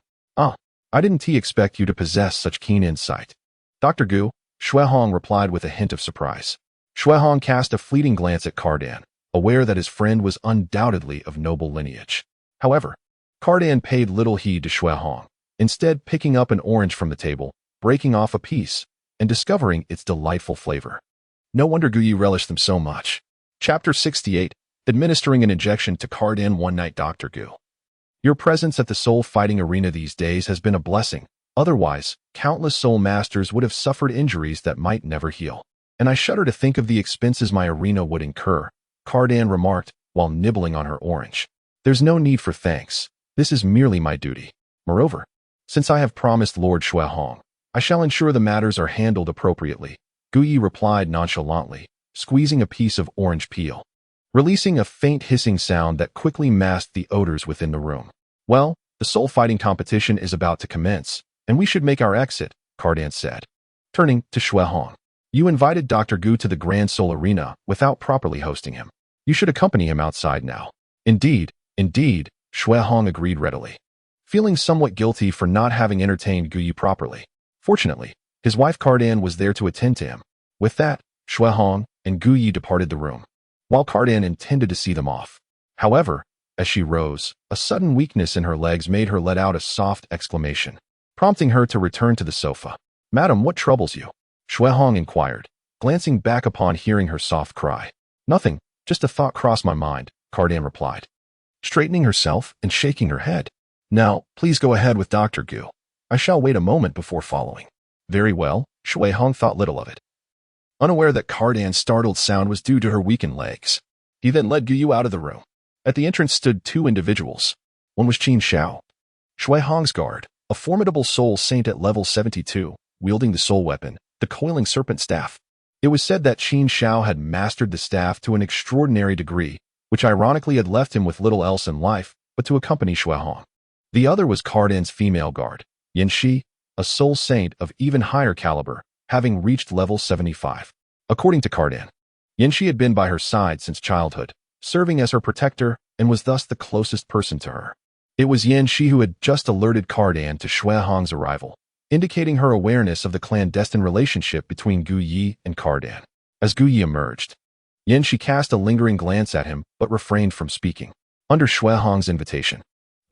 I didn't expect you to possess such keen insight. Dr. Gu, Shui Hong replied with a hint of surprise. Shui Hong cast a fleeting glance at Cardan, aware that his friend was undoubtedly of noble lineage. However, Cardan paid little heed to Shui Hong, instead picking up an orange from the table, breaking off a piece, and discovering its delightful flavor. No wonder Gu Yi relished them so much. Chapter 68, Administering an Injection to Cardan one night. Dr. Gu, your presence at the soul fighting arena these days has been a blessing. Otherwise, countless soul masters would have suffered injuries that might never heal. And I shudder to think of the expenses my arena would incur, Cardan remarked while nibbling on her orange. There's no need for thanks. This is merely my duty. Moreover, since I have promised Lord Shuehong, I shall ensure the matters are handled appropriately, Gu Yi replied nonchalantly, squeezing a piece of orange peel, releasing a faint hissing sound that quickly masked the odors within the room. Well, the soul fighting competition is about to commence, and we should make our exit, Cardan said. Turning to Shuehong. You invited Dr. Gu to the Grand Soul Arena without properly hosting him. You should accompany him outside now. Indeed, Shuehong agreed readily, feeling somewhat guilty for not having entertained Gu Yi properly. Fortunately, his wife Cardan was there to attend to him. With that, Shuehong and Gu Yi departed the room, while Cardan intended to see them off. However, as she rose, a sudden weakness in her legs made her let out a soft exclamation, prompting her to return to the sofa. Madam, what troubles you? Shuehong inquired, glancing back upon hearing her soft cry. Nothing, just a thought crossed my mind, Cardan replied, straightening herself and shaking her head. Now, please go ahead with Dr. Gu. I shall wait a moment before following. Very well, Shuehong thought little of it, unaware that Cardan's startled sound was due to her weakened legs. He then led Gu Yu out of the room. At the entrance stood two individuals. One was Qin Xiao, Shuehong's guard, a formidable soul saint at level 72, wielding the soul weapon, the coiling serpent staff. It was said that Qin Xiao had mastered the staff to an extraordinary degree, which ironically had left him with little else in life but to accompany Shuehong. The other was Cardan's female guard, Yanxi, a soul saint of even higher caliber, having reached level 75. According to Cardan, Yanxi had been by her side since childhood, serving as her protector and was thus the closest person to her. It was Yanxi who had just alerted Cardan to Shuehong's arrival, indicating her awareness of the clandestine relationship between Gu Yi and Cardan. As Gu Yi emerged, Yanxi cast a lingering glance at him but refrained from speaking. Under Shuehong's invitation,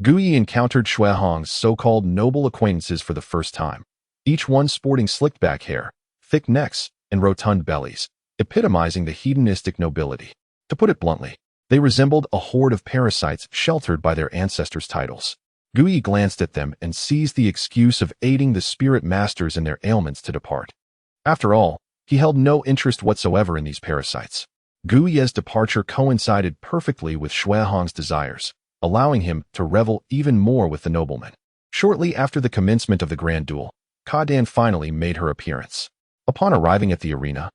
Gu Yi encountered Shuehong's so-called noble acquaintances for the first time, each one sporting slicked-back hair, thick necks, and rotund bellies, epitomizing the hedonistic nobility. To put it bluntly, they resembled a horde of parasites sheltered by their ancestors' titles. Gu Yi glanced at them and seized the excuse of aiding the spirit masters in their ailments to depart. After all, he held no interest whatsoever in these parasites. Gu Yi's departure coincided perfectly with Shuehong's desires, allowing him to revel even more with the nobleman. Shortly after the commencement of the grand duel, Cardan finally made her appearance. Upon arriving at the arena,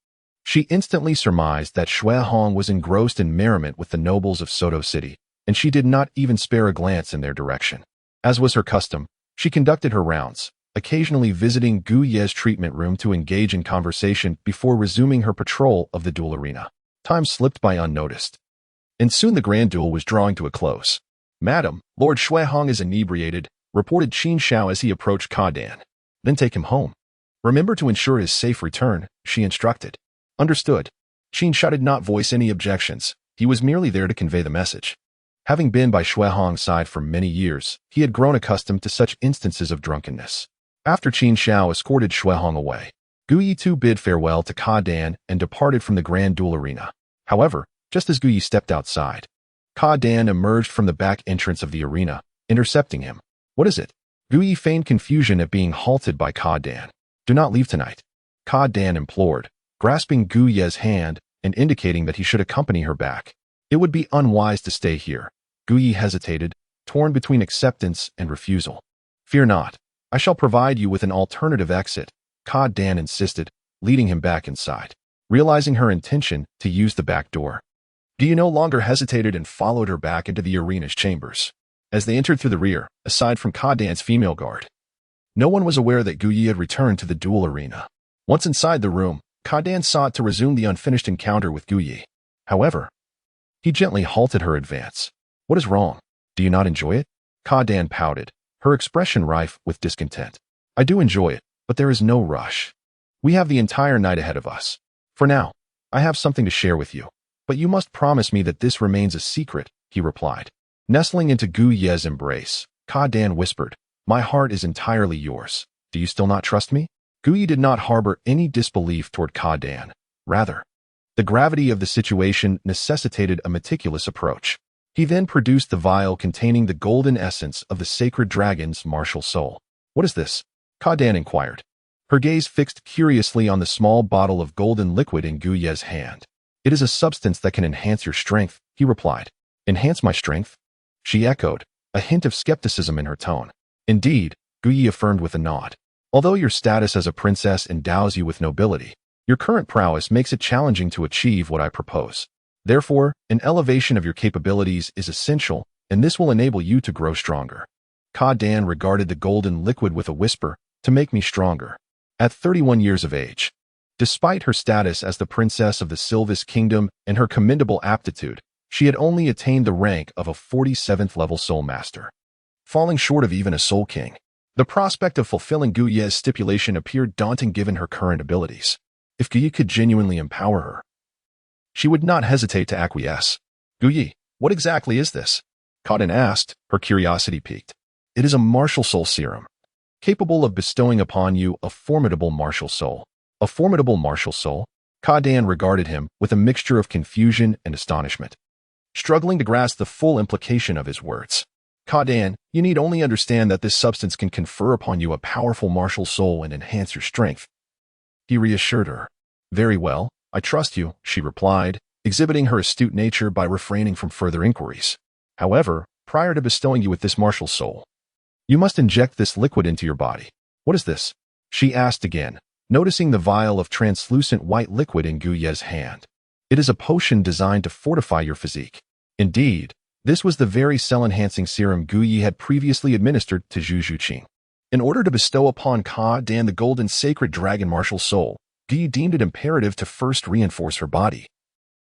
she instantly surmised that Shuehong was engrossed in merriment with the nobles of Soto City, and she did not even spare a glance in their direction. As was her custom, she conducted her rounds, occasionally visiting Gu Yi's treatment room to engage in conversation before resuming her patrol of the duel arena. Time slipped by unnoticed, and soon the grand duel was drawing to a close. Madam, Lord Shuehong is inebriated, reported Qin Xiao as he approached Cardan. Then take him home. Remember to ensure his safe return, she instructed. Understood. Qin Xiao did not voice any objections. He was merely there to convey the message. Having been by Shuehong's side for many years, he had grown accustomed to such instances of drunkenness. After Qin Xiao escorted Shuehong away, Gu Yi too bid farewell to Cardan and departed from the grand duel arena. However, just as Gu Yi stepped outside, Cardan emerged from the back entrance of the arena, intercepting him. What is it? Gu Yi feigned confusion at being halted by Cardan. Do not leave tonight, Cardan implored, grasping Gu Yi's hand and indicating that he should accompany her back. It would be unwise to stay here. Gu Yi hesitated, torn between acceptance and refusal. Fear not. I shall provide you with an alternative exit, Cardan insisted, leading him back inside. Realizing her intention to use the back door, Gu Yi no longer hesitated and followed her back into the arena's chambers. As they entered through the rear, aside from Cardan's female guard, no one was aware that Gu Yi had returned to the duel arena. Once inside the room, Cardan sought to resume the unfinished encounter with Gu Yi. However, he gently halted her advance. What is wrong? Do you not enjoy it? Cardan pouted, her expression rife with discontent. I do enjoy it, but there is no rush. We have the entire night ahead of us. For now, I have something to share with you, but you must promise me that this remains a secret, he replied. Nestling into Gu Yi's embrace, Cardan whispered, My heart is entirely yours. Do you still not trust me? Gu Yi did not harbor any disbelief toward Cardan. Rather, the gravity of the situation necessitated a meticulous approach. He then produced the vial containing the golden essence of the sacred dragon's martial soul. What is this? Cardan inquired, her gaze fixed curiously on the small bottle of golden liquid in Gu Yi's hand. It is a substance that can enhance your strength, he replied. Enhance my strength? she echoed, a hint of skepticism in her tone. Indeed, Gu Yi affirmed with a nod. Although your status as a princess endows you with nobility, your current prowess makes it challenging to achieve what I propose. Therefore, an elevation of your capabilities is essential, and this will enable you to grow stronger. Ka Dan regarded the golden liquid with a whisper, to make me stronger. At 31 years of age, despite her status as the princess of the Sylvis Kingdom and her commendable aptitude, she had only attained the rank of a 47th level soul master, falling short of even a soul king. The prospect of fulfilling Gu Ye's stipulation appeared daunting given her current abilities. If Gu Yi could genuinely empower her, she would not hesitate to acquiesce. Gu Yi, what exactly is this? Ka Dan asked, her curiosity piqued. It is a martial soul serum, capable of bestowing upon you a formidable martial soul. A formidable martial soul? Ka Dan regarded him with a mixture of confusion and astonishment, struggling to grasp the full implication of his words. Ka Dan, you need only understand that this substance can confer upon you a powerful martial soul and enhance your strength. He reassured her. Very well, I trust you, she replied, exhibiting her astute nature by refraining from further inquiries. However, prior to bestowing you with this martial soul, you must inject this liquid into your body. What is this? She asked again, noticing the vial of translucent white liquid in Gu Ye's hand. It is a potion designed to fortify your physique. Indeed, this was the very cell-enhancing serum Gu Yi had previously administered to Zhu Zhuqing. In order to bestow upon Ka Dan the golden sacred dragon martial soul, Gu Yi deemed it imperative to first reinforce her body,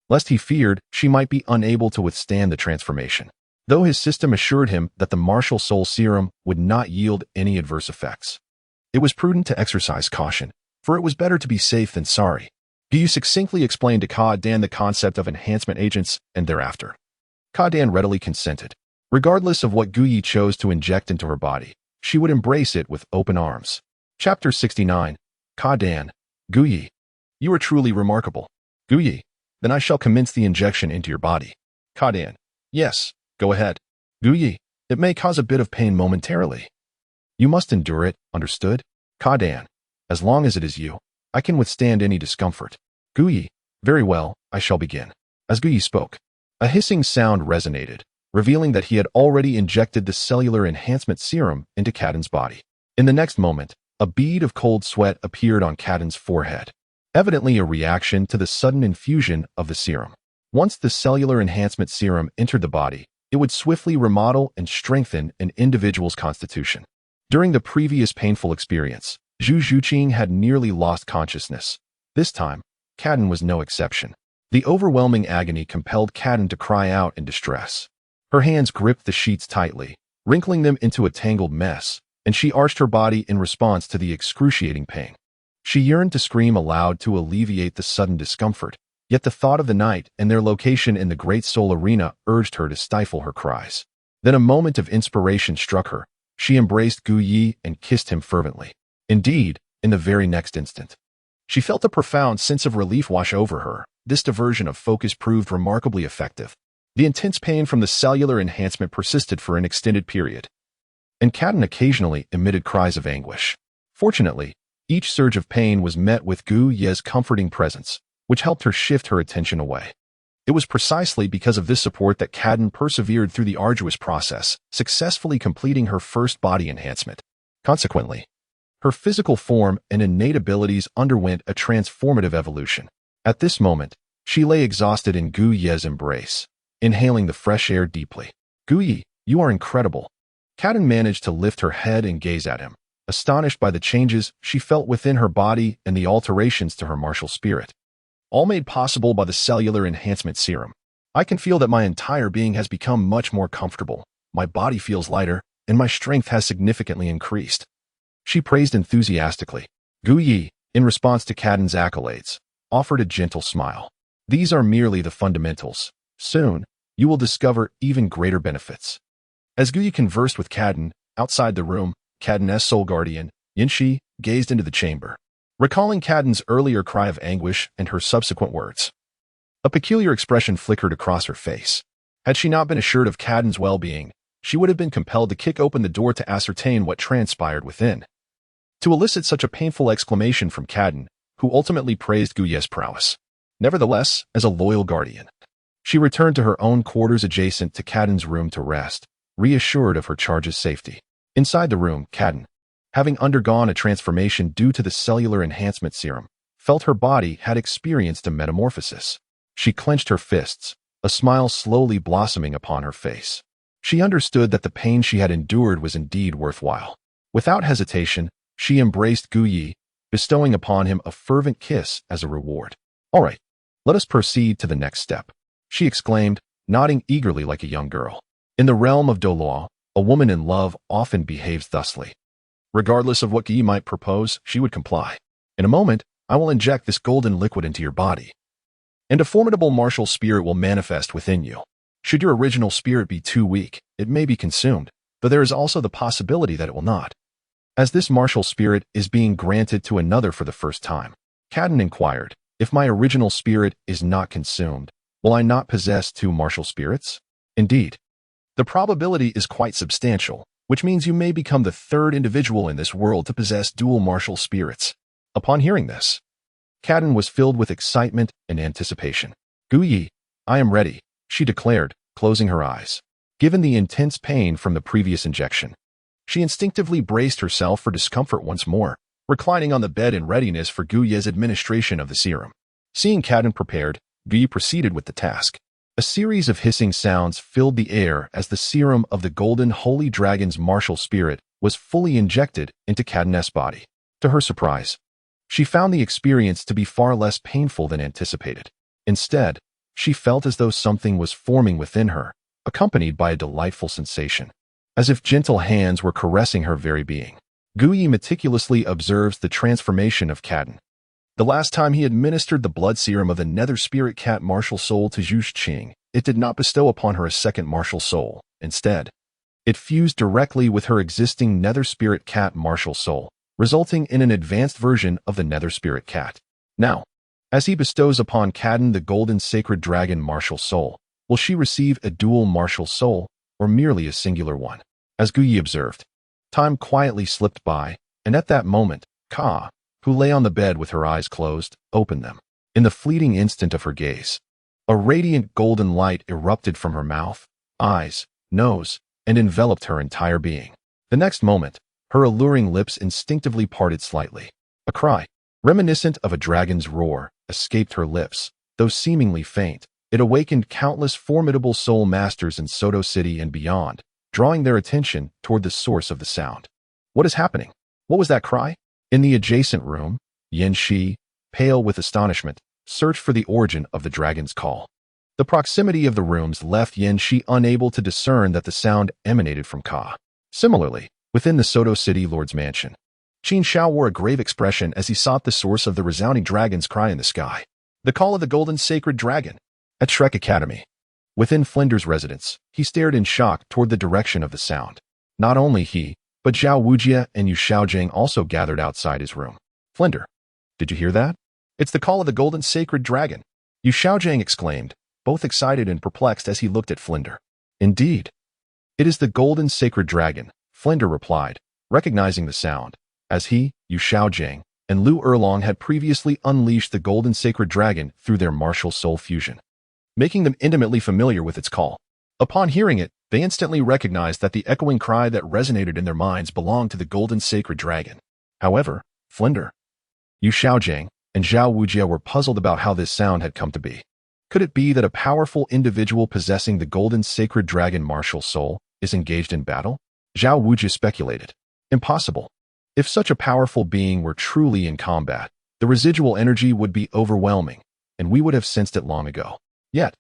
lest he feared she might be unable to withstand the transformation. Though his system assured him that the martial soul serum would not yield any adverse effects, it was prudent to exercise caution, for it was better to be safe than sorry. Gu Yi succinctly explained to Ka Dan the concept of enhancement agents, and thereafter, Ka Dan readily consented. Regardless of what Gu Yi chose to inject into her body, she would embrace it with open arms. Chapter 69. Ka Dan, Gu Yi, you are truly remarkable. Gu Yi, then I shall commence the injection into your body. Ka Dan, yes, go ahead. Gu Yi, it may cause a bit of pain momentarily. You must endure it, understood? Ka Dan, as long as it is you, I can withstand any discomfort. Gu Yi, very well, I shall begin. As Gu Yi spoke, a hissing sound resonated, revealing that he had already injected the cellular enhancement serum into Ka Dan's body. In the next moment, a bead of cold sweat appeared on Ka Dan's forehead, evidently a reaction to the sudden infusion of the serum. Once the cellular enhancement serum entered the body, it would swiftly remodel and strengthen an individual's constitution. During the previous painful experience, Zhu Zhuqing had nearly lost consciousness. This time, Ka Dan was no exception. The overwhelming agony compelled Ka Dan to cry out in distress. Her hands gripped the sheets tightly, wrinkling them into a tangled mess, and she arched her body in response to the excruciating pain. She yearned to scream aloud to alleviate the sudden discomfort, yet the thought of the night and their location in the Great Soul Arena urged her to stifle her cries. Then a moment of inspiration struck her. She embraced Gu Yi and kissed him fervently. Indeed, in the very next instant, she felt a profound sense of relief wash over her. This diversion of focus proved remarkably effective. The intense pain from the cellular enhancement persisted for an extended period, and Ka Dan occasionally emitted cries of anguish. Fortunately, each surge of pain was met with Gu Ye's comforting presence, which helped her shift her attention away. It was precisely because of this support that Ka Dan persevered through the arduous process, successfully completing her first body enhancement. Consequently, her physical form and innate abilities underwent a transformative evolution. At this moment, she lay exhausted in Gu Ye's embrace, inhaling the fresh air deeply. Gu Yi, you are incredible. Ka Dan managed to lift her head and gaze at him, astonished by the changes she felt within her body and the alterations to her martial spirit, all made possible by the cellular enhancement serum. I can feel that my entire being has become much more comfortable. My body feels lighter, and my strength has significantly increased. She praised enthusiastically. Gu Yi, in response to Ka Dan's accolades, offered a gentle smile. These are merely the fundamentals. Soon, you will discover even greater benefits. As Gu Yi conversed with Ka Dan, outside the room, Ka Dan's soul guardian, Yinshi, gazed into the chamber, recalling Ka Dan's earlier cry of anguish and her subsequent words. A peculiar expression flickered across her face. Had she not been assured of Ka Dan's well-being, she would have been compelled to kick open the door to ascertain what transpired within. To elicit such a painful exclamation from Ka Dan, who ultimately praised Gu Ye's prowess. Nevertheless, as a loyal guardian, She returned to her own quarters adjacent to Caden's room to rest, reassured of her charge's safety. Inside the room, Caden, having undergone a transformation due to the cellular enhancement serum, felt her body had experienced a metamorphosis. She clenched her fists, a smile slowly blossoming upon her face. She understood that the pain she had endured was indeed worthwhile. Without hesitation, she embraced Gu Yi, bestowing upon him a fervent kiss as a reward. "All right, let us proceed to the next step," she exclaimed, nodding eagerly like a young girl. In the realm of Douluo, a woman in love often behaves thusly. Regardless of what Gu Yi might propose, she would comply. "In a moment, I will inject this golden liquid into your body, and a formidable martial spirit will manifest within you. Should your original spirit be too weak, it may be consumed, though there is also the possibility that it will not. As this martial spirit is being granted to another for the first time," Caden inquired, "if my original spirit is not consumed, will I not possess two martial spirits?" "Indeed. The probability is quite substantial, which means you may become the third individual in this world to possess dual martial spirits." Upon hearing this, Caden was filled with excitement and anticipation. "Gu Yi, I am ready," she declared, closing her eyes. Given the intense pain from the previous injection, she instinctively braced herself for discomfort once more, reclining on the bed in readiness for Gu Yi's administration of the serum. Seeing Caden prepared, Gu Yi proceeded with the task. A series of hissing sounds filled the air as the serum of the golden holy dragon's martial spirit was fully injected into Caden's body. To her surprise, she found the experience to be far less painful than anticipated. Instead, she felt as though something was forming within her, accompanied by a delightful sensation, as if gentle hands were caressing her very being. Gu Yi meticulously observes the transformation of Caden. The last time he administered the blood serum of the nether spirit cat martial soul to Zhu Zhuqing, it did not bestow upon her a second martial soul. Instead, it fused directly with her existing nether spirit cat martial soul, resulting in an advanced version of the nether spirit cat. Now, as he bestows upon Caden the golden sacred dragon martial soul, will she receive a dual martial soul, or merely a singular one? As Gu Yi observed, time quietly slipped by, and at that moment, Ka, who lay on the bed with her eyes closed, opened them. In the fleeting instant of her gaze, a radiant golden light erupted from her mouth, eyes, nose, and enveloped her entire being. The next moment, her alluring lips instinctively parted slightly. A cry, reminiscent of a dragon's roar, escaped her lips. Though seemingly faint, it awakened countless formidable soul masters in Soto City and beyond, drawing their attention toward the source of the sound. "What is happening? What was that cry?" In the adjacent room, Yan Shi, pale with astonishment, searched for the origin of the dragon's call. The proximity of the rooms left Yan Shi unable to discern that the sound emanated from Ka. Similarly, within the Soto City Lord's mansion, Qin Shao wore a grave expression as he sought the source of the resounding dragon's cry in the sky. The call of the golden sacred dragon. At Shrek Academy, within Flinder's residence, he stared in shock toward the direction of the sound. Not only he, but Zhao Wujie and Yu Xiaojing also gathered outside his room. "Flinder, did you hear that? It's the call of the golden sacred dragon," Yu Xiaojing exclaimed, both excited and perplexed as he looked at Flinder. "Indeed, it is the golden sacred dragon," Flinder replied, recognizing the sound, as he, Yu Xiaojing, and Lu Erlong had previously unleashed the golden sacred dragon through their martial soul fusion, making them intimately familiar with its call. Upon hearing it, they instantly recognized that the echoing cry that resonated in their minds belonged to the golden sacred dragon. However, Flinder, Yu Xiaojing, and Zhao Wujie were puzzled about how this sound had come to be. Could it be that a powerful individual possessing the golden sacred dragon martial soul is engaged in battle? Zhao Wujie speculated. Impossible. If such a powerful being were truly in combat, the residual energy would be overwhelming, and we would have sensed it long ago. Yet,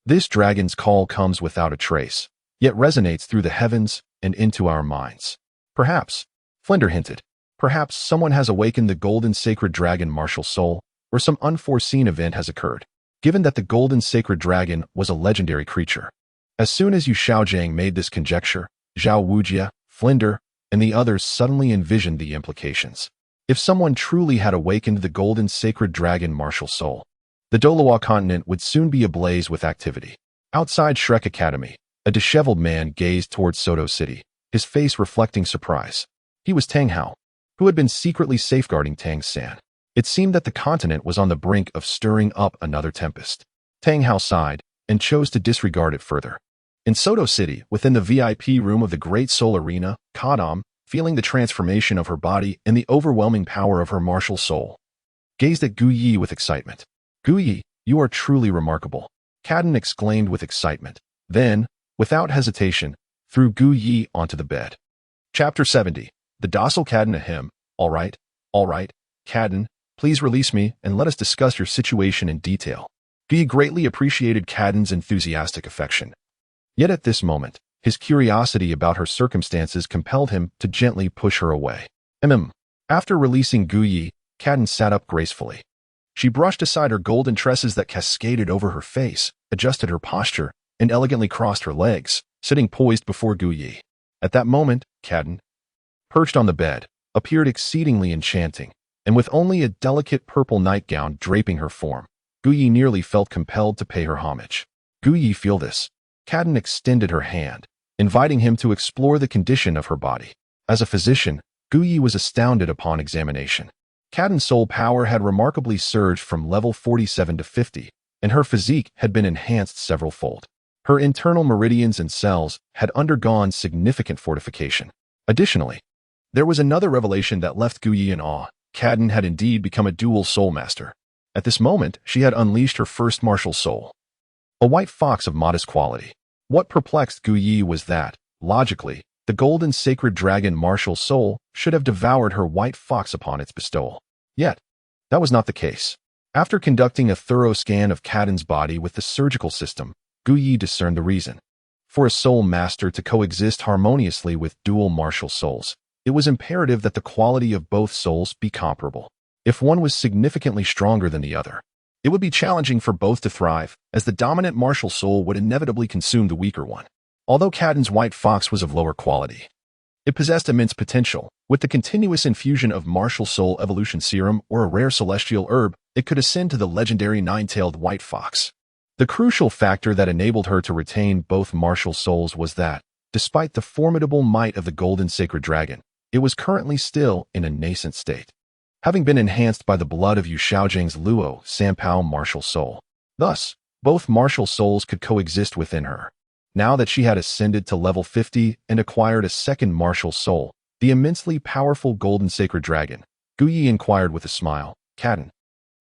this dragon's call comes without a trace, yet resonates through the heavens and into our minds. Perhaps, Flinder hinted, perhaps someone has awakened the golden sacred dragon martial soul, or some unforeseen event has occurred, given that the golden sacred dragon was a legendary creature. As soon as Yu Xiaojing made this conjecture, Zhao Wujie, Flinder, and the others suddenly envisioned the implications. If someone truly had awakened the golden sacred dragon martial soul, the Douluo Continent would soon be ablaze with activity. Outside Shrek Academy, a disheveled man gazed towards Soto City, his face reflecting surprise. He was Tang Hao, who had been secretly safeguarding Tang San. It seemed that the continent was on the brink of stirring up another tempest. Tang Hao sighed, and chose to disregard it further. In Soto City, within the VIP room of the Great Soul Arena, Kadam, feeling the transformation of her body and the overwhelming power of her martial soul, gazed at Gu Yi with excitement. Gu Yi, you are truly remarkable, Kadam exclaimed with excitement. Then, without hesitation, threw Gu Yi onto the bed. Chapter 70. The docile Kadam. Ahem. All right, Kadam, please release me and let us discuss your situation in detail. Gu Yi greatly appreciated Kadam's enthusiastic affection. Yet at this moment, his curiosity about her circumstances compelled him to gently push her away. After releasing Gu Yi, Kadam sat up gracefully. She brushed aside her golden tresses that cascaded over her face, adjusted her posture, and elegantly crossed her legs, sitting poised before Gu Yi. At that moment, Kadam, perched on the bed, appeared exceedingly enchanting, and with only a delicate purple nightgown draping her form, Gu Yi nearly felt compelled to pay her homage. Gu Yi, feel this. Kadam extended her hand, inviting him to explore the condition of her body. As a physician, Gu Yi was astounded upon examination. Kadam's soul power had remarkably surged from level 47 to 50, and her physique had been enhanced several-fold. Her internal meridians and cells had undergone significant fortification. Additionally, there was another revelation that left Gu Yi in awe. Kadam had indeed become a dual soul master. At this moment, she had unleashed her first martial soul, a white fox of modest quality. What perplexed Gu Yi was that, logically, the golden sacred dragon martial soul should have devoured her white fox upon its bestowal. Yet, that was not the case. After conducting a thorough scan of Kadam's body with the surgical system, Gu Yi discerned the reason. For a soul master to coexist harmoniously with dual martial souls, it was imperative that the quality of both souls be comparable. If one was significantly stronger than the other, it would be challenging for both to thrive, as the dominant martial soul would inevitably consume the weaker one. Although Kadam's white fox was of lower quality, it possessed immense potential. With the continuous infusion of martial soul evolution serum or a rare celestial herb, it could ascend to the legendary nine-tailed white fox. The crucial factor that enabled her to retain both martial souls was that, despite the formidable might of the golden sacred dragon, it was currently still in a nascent state, having been enhanced by the blood of Yu Shaojing's Luo Sanpao martial soul. Thus, both martial souls could coexist within her. Now that she had ascended to level 50 and acquired a second martial soul, the immensely powerful golden sacred dragon, Gu Yi inquired with a smile, Kadam,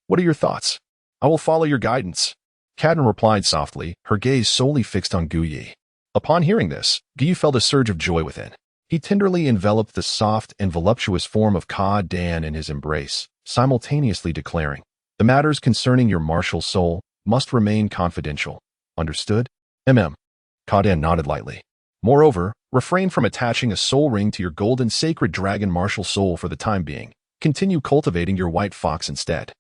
what are your thoughts? I will follow your guidance. Kadam replied softly, her gaze solely fixed on Gu Yi. Upon hearing this, Gu Yi felt a surge of joy within. He tenderly enveloped the soft and voluptuous form of Kadam in his embrace, simultaneously declaring, the matters concerning your martial soul must remain confidential. Understood? Kadam nodded lightly. Moreover, refrain from attaching a soul ring to your golden sacred dragon martial soul for the time being. Continue cultivating your white fox instead.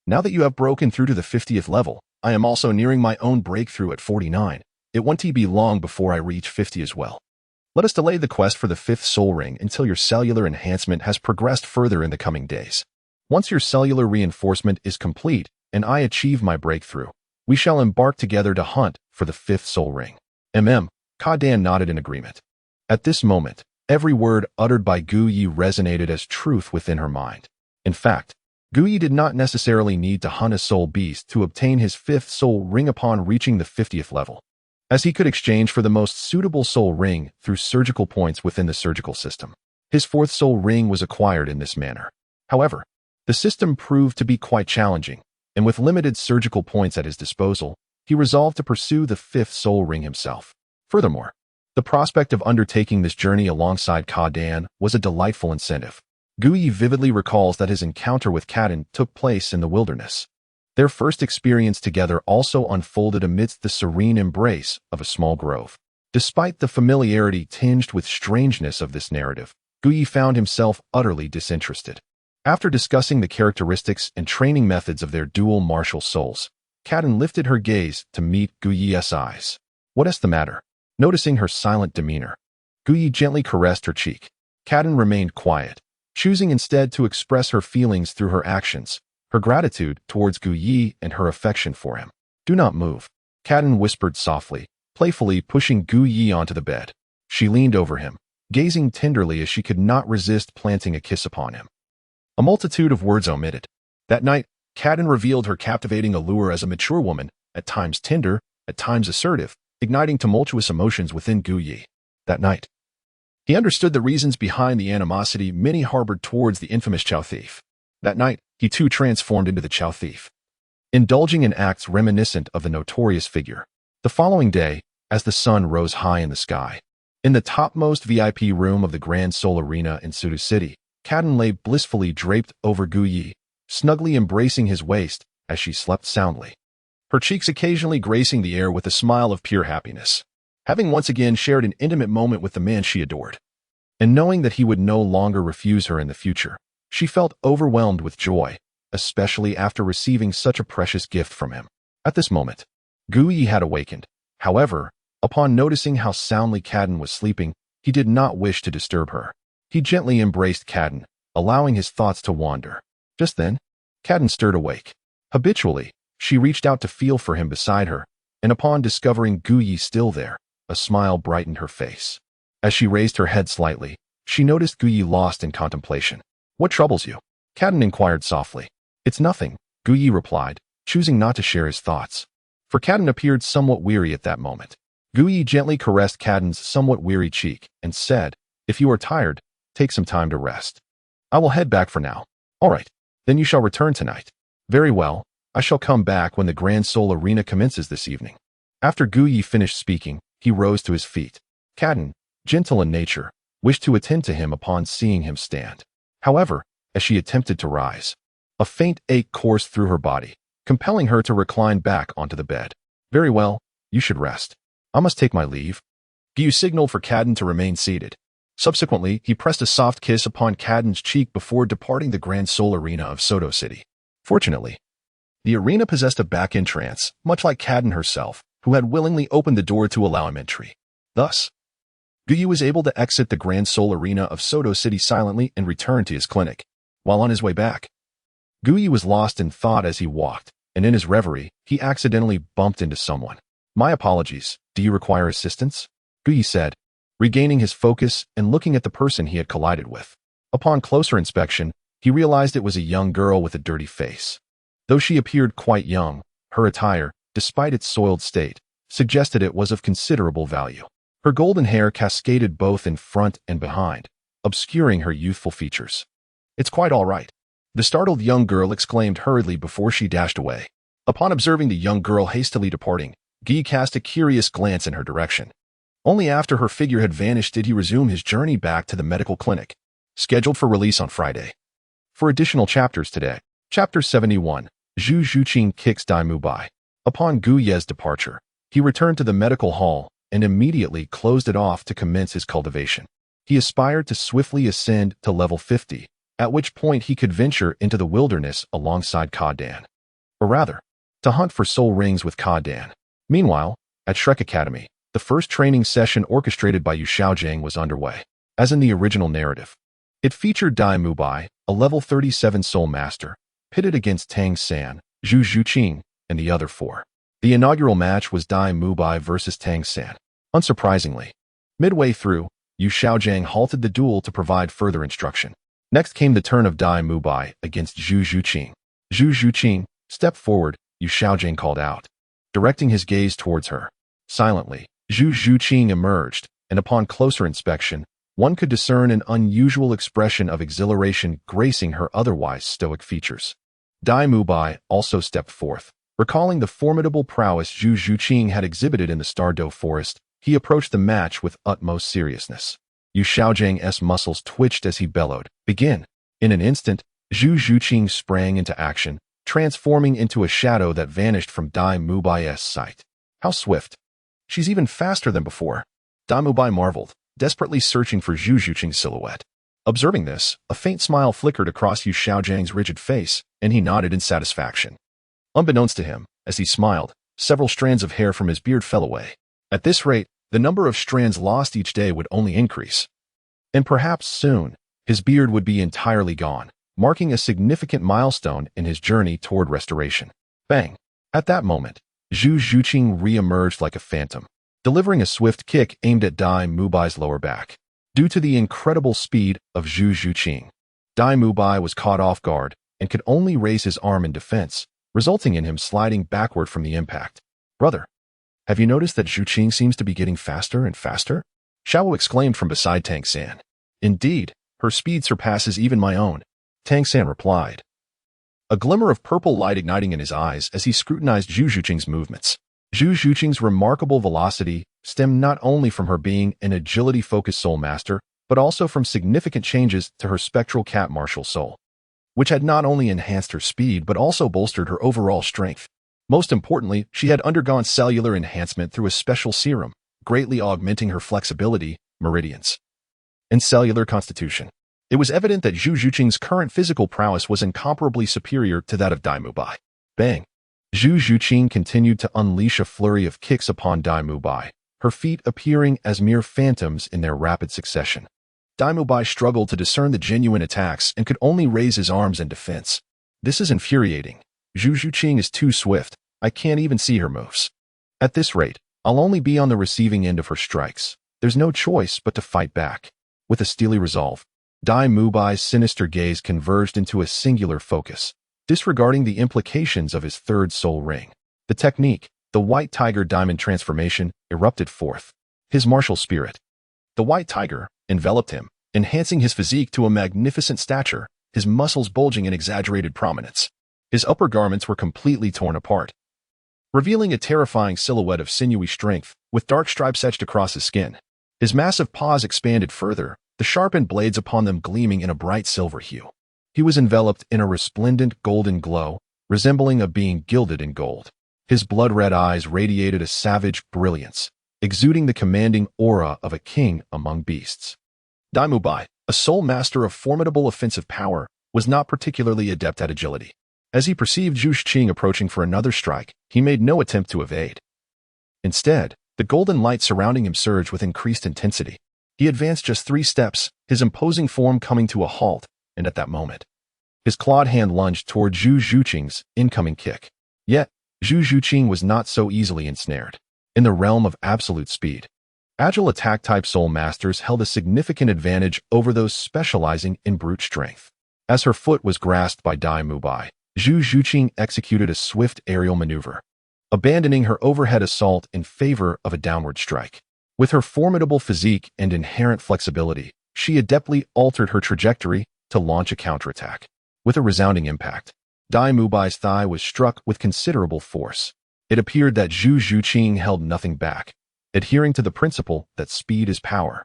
Now that you have broken through to the 50th level, I am also nearing my own breakthrough at 49. It won't be long before I reach 50 as well. Let us delay the quest for the 5th soul ring until your cellular enhancement has progressed further in the coming days. Once your cellular reinforcement is complete and I achieve my breakthrough, we shall embark together to hunt for the 5th soul ring. Kadam nodded in agreement. At this moment, every word uttered by Gu Yi resonated as truth within her mind. In fact, Gu Yi did not necessarily need to hunt a soul beast to obtain his 5th soul ring upon reaching the 50th level, as he could exchange for the most suitable soul ring through surgical points within the surgical system. His 4th soul ring was acquired in this manner. However, the system proved to be quite challenging, and with limited surgical points at his disposal, he resolved to pursue the 5th soul ring himself. Furthermore, the prospect of undertaking this journey alongside Kadam was a delightful incentive. Gu Yi vividly recalls that his encounter with Kadam took place in the wilderness. Their first experience together also unfolded amidst the serene embrace of a small grove. Despite the familiarity tinged with strangeness of this narrative, Gu Yi found himself utterly disinterested. After discussing the characteristics and training methods of their dual martial souls, Kadam lifted her gaze to meet Gu Yi's eyes. What is the matter? Noticing her silent demeanor, Gu Yi gently caressed her cheek. Kadam remained quiet, choosing instead to express her feelings through her actions, her gratitude towards Gu Yi and her affection for him. Do not move, Kadam whispered softly, playfully pushing Gu Yi onto the bed. She leaned over him, gazing tenderly as she could not resist planting a kiss upon him. A multitude of words omitted. That night, Kadam revealed her captivating allure as a mature woman, at times tender, at times assertive, igniting tumultuous emotions within Gu Yi. That night, he understood the reasons behind the animosity many harbored towards the infamous Chow Thief. That night, he too transformed into the Chow Thief, indulging in acts reminiscent of the notorious figure. The following day, as the sun rose high in the sky, in the topmost VIP room of the Grand Seoul Arena in Sudu City, Cadden lay blissfully draped over Gu Yi, snugly embracing his waist as she slept soundly, her cheeks occasionally gracing the air with a smile of pure happiness. Having once again shared an intimate moment with the man she adored, and knowing that he would no longer refuse her in the future, she felt overwhelmed with joy, especially after receiving such a precious gift from him. At this moment, Gu Yi had awakened. However, upon noticing how soundly Cadden was sleeping, he did not wish to disturb her. He gently embraced Cadden, allowing his thoughts to wander. Just then, Cadden stirred awake. Habitually, she reached out to feel for him beside her, and upon discovering Gu Yi still there, a smile brightened her face. As she raised her head slightly, she noticed Gu Yi lost in contemplation. "What troubles you?" Cadden inquired softly. "It's nothing," Gu Yi replied, choosing not to share his thoughts. For Cadden appeared somewhat weary at that moment. Gu Yi gently caressed Cadden's somewhat weary cheek and said, "If you are tired, take some time to rest. I will head back for now." "All right, then you shall return tonight." "Very well, I shall come back when the Grand Seoul Arena commences this evening." After Gu Yi finished speaking, he rose to his feet. Cadden, gentle in nature, wished to attend to him upon seeing him stand. However, as she attempted to rise, a faint ache coursed through her body, compelling her to recline back onto the bed. "Very well, you should rest. I must take my leave." Gu Yi signaled for Cadden to remain seated. Subsequently, he pressed a soft kiss upon Cadden's cheek before departing the Grand Seoul Arena of Sodo City. Fortunately, the arena possessed a back entrance, much like Cadden herself, who had willingly opened the door to allow him entry. Thus, Gu Yi was able to exit the Grand Seoul Arena of Sodo City silently and return to his clinic. While on his way back, Gu Yi was lost in thought as he walked, and in his reverie, he accidentally bumped into someone. "My apologies, do you require assistance?" Gu Yi said, regaining his focus and looking at the person he had collided with. Upon closer inspection, he realized it was a young girl with a dirty face. Though she appeared quite young, her attire, despite its soiled state, suggested it was of considerable value. Her golden hair cascaded both in front and behind, obscuring her youthful features. "It's quite all right," the startled young girl exclaimed hurriedly before she dashed away. Upon observing the young girl hastily departing, Guy cast a curious glance in her direction. Only after her figure had vanished did he resume his journey back to the medical clinic, scheduled for release on Friday. For additional chapters today, Chapter 71, Zhu Zhuqing kicks Dai Mubai. Upon Gu Ye's departure, he returned to the medical hall and immediately closed it off to commence his cultivation. He aspired to swiftly ascend to level 50, at which point he could venture into the wilderness alongside Ka Dan. Or rather, to hunt for soul rings with Ka Dan. Meanwhile, at Shrek Academy, the first training session orchestrated by Yu Xiaojiang was underway. As in the original narrative, it featured Dai Mubai, a level 37 soul master, pitted against Tang San, Zhu Zhuqing, and the other four. The inaugural match was Dai Mubai versus Tang San. Unsurprisingly, midway through, Yu Xiaojiang halted the duel to provide further instruction. Next came the turn of Dai Mubai against Zhu Zhuqing. Zhu Zhuqing, step forward, Yu Xiaojiang called out, directing his gaze towards her. Silently, Zhu Zhuqing emerged, and upon closer inspection, one could discern an unusual expression of exhilaration gracing her otherwise stoic features. Dai Mubai also stepped forth. Recalling the formidable prowess Zhu Zhuqing had exhibited in the Stardow Forest, he approached the match with utmost seriousness. Yu Xiaojiang's muscles twitched as he bellowed, "Begin!" In an instant, Zhu Zhuqing sprang into action, transforming into a shadow that vanished from Dai Mubai's sight. How swift! She's even faster than before. Dai Mubai marveled, desperately searching for Zhu Zhuqing's silhouette. Observing this, a faint smile flickered across Yu Xiaojiang's rigid face, and he nodded in satisfaction. Unbeknownst to him, as he smiled, several strands of hair from his beard fell away. At this rate, the number of strands lost each day would only increase. And perhaps soon, his beard would be entirely gone, marking a significant milestone in his journey toward restoration. Bang! At that moment, Zhu Zhuqing re-emerged like a phantom, delivering a swift kick aimed at Dai Mubai's lower back. Due to the incredible speed of Zhu Zhuqing, Dai Mubai was caught off guard and could only raise his arm in defense, resulting in him sliding backward from the impact. "Brother!" Have you noticed that Zhu Zhuqing seems to be getting faster and faster? Xiao exclaimed from beside Tang San. Indeed, her speed surpasses even my own, Tang San replied, a glimmer of purple light igniting in his eyes as he scrutinized Zhu Zhuqing's movements. Zhu Zhuqing's remarkable velocity stemmed not only from her being an agility-focused soul master, but also from significant changes to her spectral cat martial soul, which had not only enhanced her speed but also bolstered her overall strength. Most importantly, she had undergone cellular enhancement through a special serum, greatly augmenting her flexibility, meridians, and cellular constitution. It was evident that Zhu Zhuqing's current physical prowess was incomparably superior to that of Dai Mubai. Bang! Zhu Zhuqing continued to unleash a flurry of kicks upon Dai Mubai, her feet appearing as mere phantoms in their rapid succession. Dai Mubai struggled to discern the genuine attacks and could only raise his arms in defense. This is infuriating. Zhu Zhuqing is too swift. I can't even see her moves. At this rate, I'll only be on the receiving end of her strikes. There's no choice but to fight back. With a steely resolve, Dai Mubai's sinister gaze converged into a singular focus, disregarding the implications of his third soul ring. The technique, the White Tiger Diamond Transformation, erupted forth. His martial spirit, the White Tiger, enveloped him, enhancing his physique to a magnificent stature, his muscles bulging in exaggerated prominence. His upper garments were completely torn apart, revealing a terrifying silhouette of sinewy strength with dark stripes etched across his skin. His massive paws expanded further, the sharpened blades upon them gleaming in a bright silver hue. He was enveloped in a resplendent golden glow, resembling a being gilded in gold. His blood-red eyes radiated a savage brilliance, exuding the commanding aura of a king among beasts. Dai Mubai, a soul master of formidable offensive power, was not particularly adept at agility. As he perceived Zhu Zhuqing approaching for another strike, he made no attempt to evade. Instead, the golden light surrounding him surged with increased intensity. He advanced just 3 steps, his imposing form coming to a halt, and at that moment, his clawed hand lunged toward Zhu Zhuqing's incoming kick. Yet, Zhu Zhuqing was not so easily ensnared. In the realm of absolute speed, agile attack-type soul masters held a significant advantage over those specializing in brute strength. As her foot was grasped by Dai Mubai, Zhu Zhuqing executed a swift aerial maneuver, abandoning her overhead assault in favor of a downward strike. With her formidable physique and inherent flexibility, she adeptly altered her trajectory to launch a counterattack. With a resounding impact, Dai Mubai's thigh was struck with considerable force. It appeared that Zhu Zhuqing held nothing back, adhering to the principle that speed is power.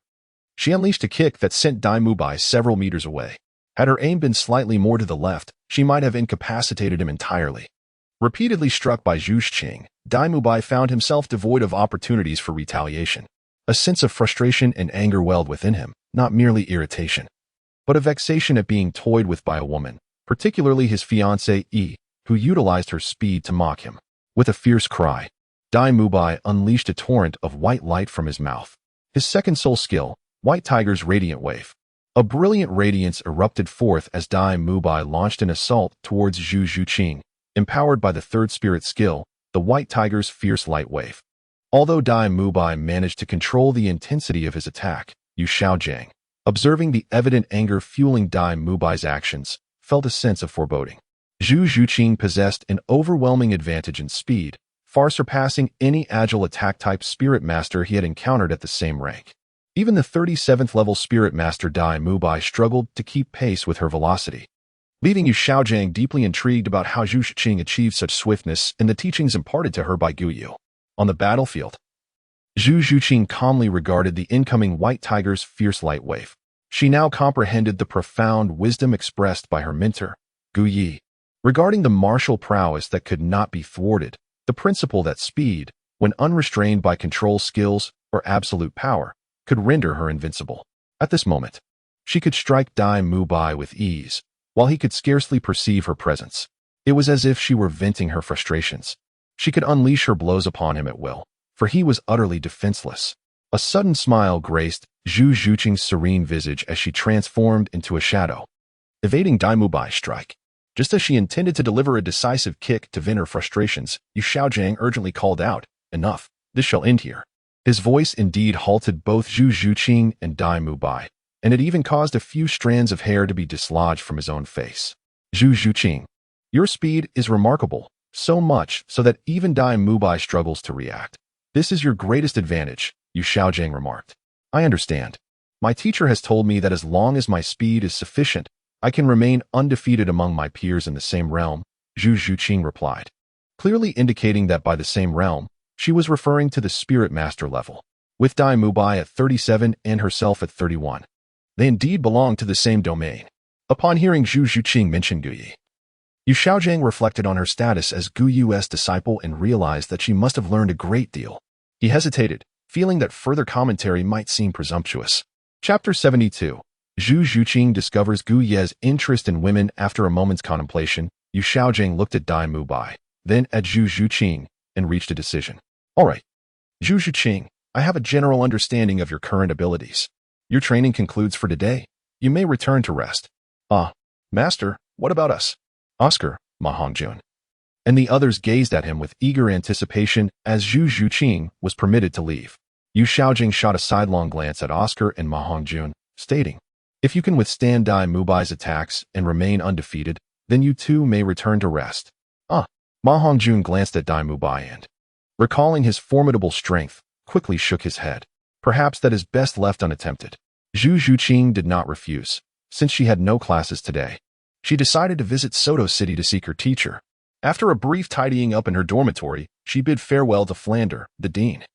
She unleashed a kick that sent Dai Mubai several meters away. Had her aim been slightly more to the left, she might have incapacitated him entirely. Repeatedly struck by Zhu Zhuqing, Dai Mubai found himself devoid of opportunities for retaliation. A sense of frustration and anger welled within him, not merely irritation, but a vexation at being toyed with by a woman, particularly his fiancée Yi, who utilized her speed to mock him. With a fierce cry, Dai Mubai unleashed a torrent of white light from his mouth. His second soul skill, White Tiger's Radiant Wave. A brilliant radiance erupted forth as Dai Mubai launched an assault towards Zhu Zhuqing, empowered by the third spirit skill, the White Tiger's Fierce Light Wave. Although Dai Mubai managed to control the intensity of his attack, Yu Xiaojiang, observing the evident anger fueling Dai Mubai's actions, felt a sense of foreboding. Zhu Zhuqing possessed an overwhelming advantage in speed, far surpassing any agile attack-type spirit master he had encountered at the same rank. Even the 37th level spirit master Dai Mubai struggled to keep pace with her velocity, leaving Yu Xiaojiang deeply intrigued about how Zhu Zhuqing achieved such swiftness and the teachings imparted to her by Guyu. On the battlefield, Zhu Zhuqing calmly regarded the incoming White Tiger's fierce light wave. She now comprehended the profound wisdom expressed by her mentor, Gu Yi, regarding the martial prowess that could not be thwarted, the principle that speed, when unrestrained by control skills or absolute power, could render her invincible. At this moment, she could strike Dai Mubai with ease, while he could scarcely perceive her presence. It was as if she were venting her frustrations. She could unleash her blows upon him at will, for he was utterly defenseless. A sudden smile graced Zhu Zhuqing's serene visage as she transformed into a shadow, evading Dai Mubai's strike. Just as she intended to deliver a decisive kick to vent her frustrations, Yu Xiaojiang urgently called out, "Enough, this shall end here." His voice indeed halted both Zhu Zhuqing and Dai Mubai, and it even caused a few strands of hair to be dislodged from his own face. "Zhu Zhuqing, your speed is remarkable, so much so that even Dai Mubai struggles to react. This is your greatest advantage, Yu Xiaojing remarked. I understand. My teacher has told me that as long as my speed is sufficient, I can remain undefeated among my peers in the same realm, Zhu Zhuqing replied, clearly indicating that by the same realm, she was referring to the spirit master level, with Dai Mubai at 37 and herself at 31. They indeed belong to the same domain. Upon hearing Zhu Zhuqing mention Gu Yi, Yu Xiaojing reflected on her status as Gu Yu's disciple and realized that she must have learned a great deal. He hesitated, feeling that further commentary might seem presumptuous. Chapter 72. Zhu Zhuqing discovers Gu Ye's interest in women. After a moment's contemplation, Yu Xiaojing looked at Dai Mubai, then at Zhu Zhuqing, and reached a decision. All right, Zhu Zhuqing, I have a general understanding of your current abilities. Your training concludes for today. You may return to rest. Master, what about us? Oscar, Ma Hongjun, and the others gazed at him with eager anticipation as Zhu Zhuqing was permitted to leave. Yu Xiaojing shot a sidelong glance at Oscar and Ma Hongjun, stating, if you can withstand Dai Mubai's attacks and remain undefeated, then you too may return to rest. Ma Hongjun glanced at Dai Mubai and, recalling his formidable strength, quickly shook his head. Perhaps that is best left unattempted. Zhu Zhuqing did not refuse. Since she had no classes today, she decided to visit Soto City to seek her teacher. After a brief tidying up in her dormitory, she bid farewell to Flander, the dean,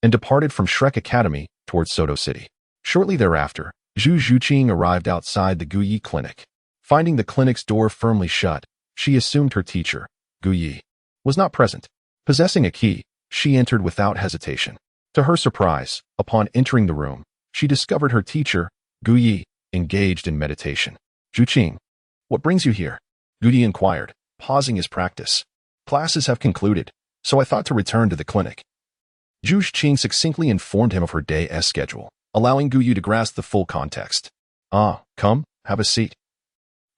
and departed from Shrek Academy towards Soto City. Shortly thereafter, Zhu Zhuqing arrived outside the Gu Yi clinic. Finding the clinic's door firmly shut, she assumed her teacher, Gu Yi, was not present. Possessing a key, she entered without hesitation. To her surprise, upon entering the room, she discovered her teacher, Gu Yi, engaged in meditation. Zhuqing, what brings you here? Gu Yi inquired, pausing his practice. Classes have concluded, so I thought to return to the clinic. Zhu Zhuqing succinctly informed him of her day's schedule, allowing Gu Yi to grasp the full context. Come, have a seat.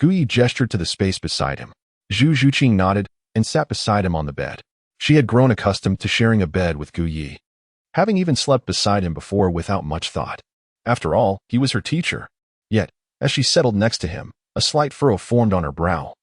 Gu Yi gestured to the space beside him. Zhu Zhuqing nodded and sat beside him on the bed. She had grown accustomed to sharing a bed with Gu Yi, having even slept beside him before without much thought. After all, he was her teacher. Yet, as she settled next to him, a slight furrow formed on her brow,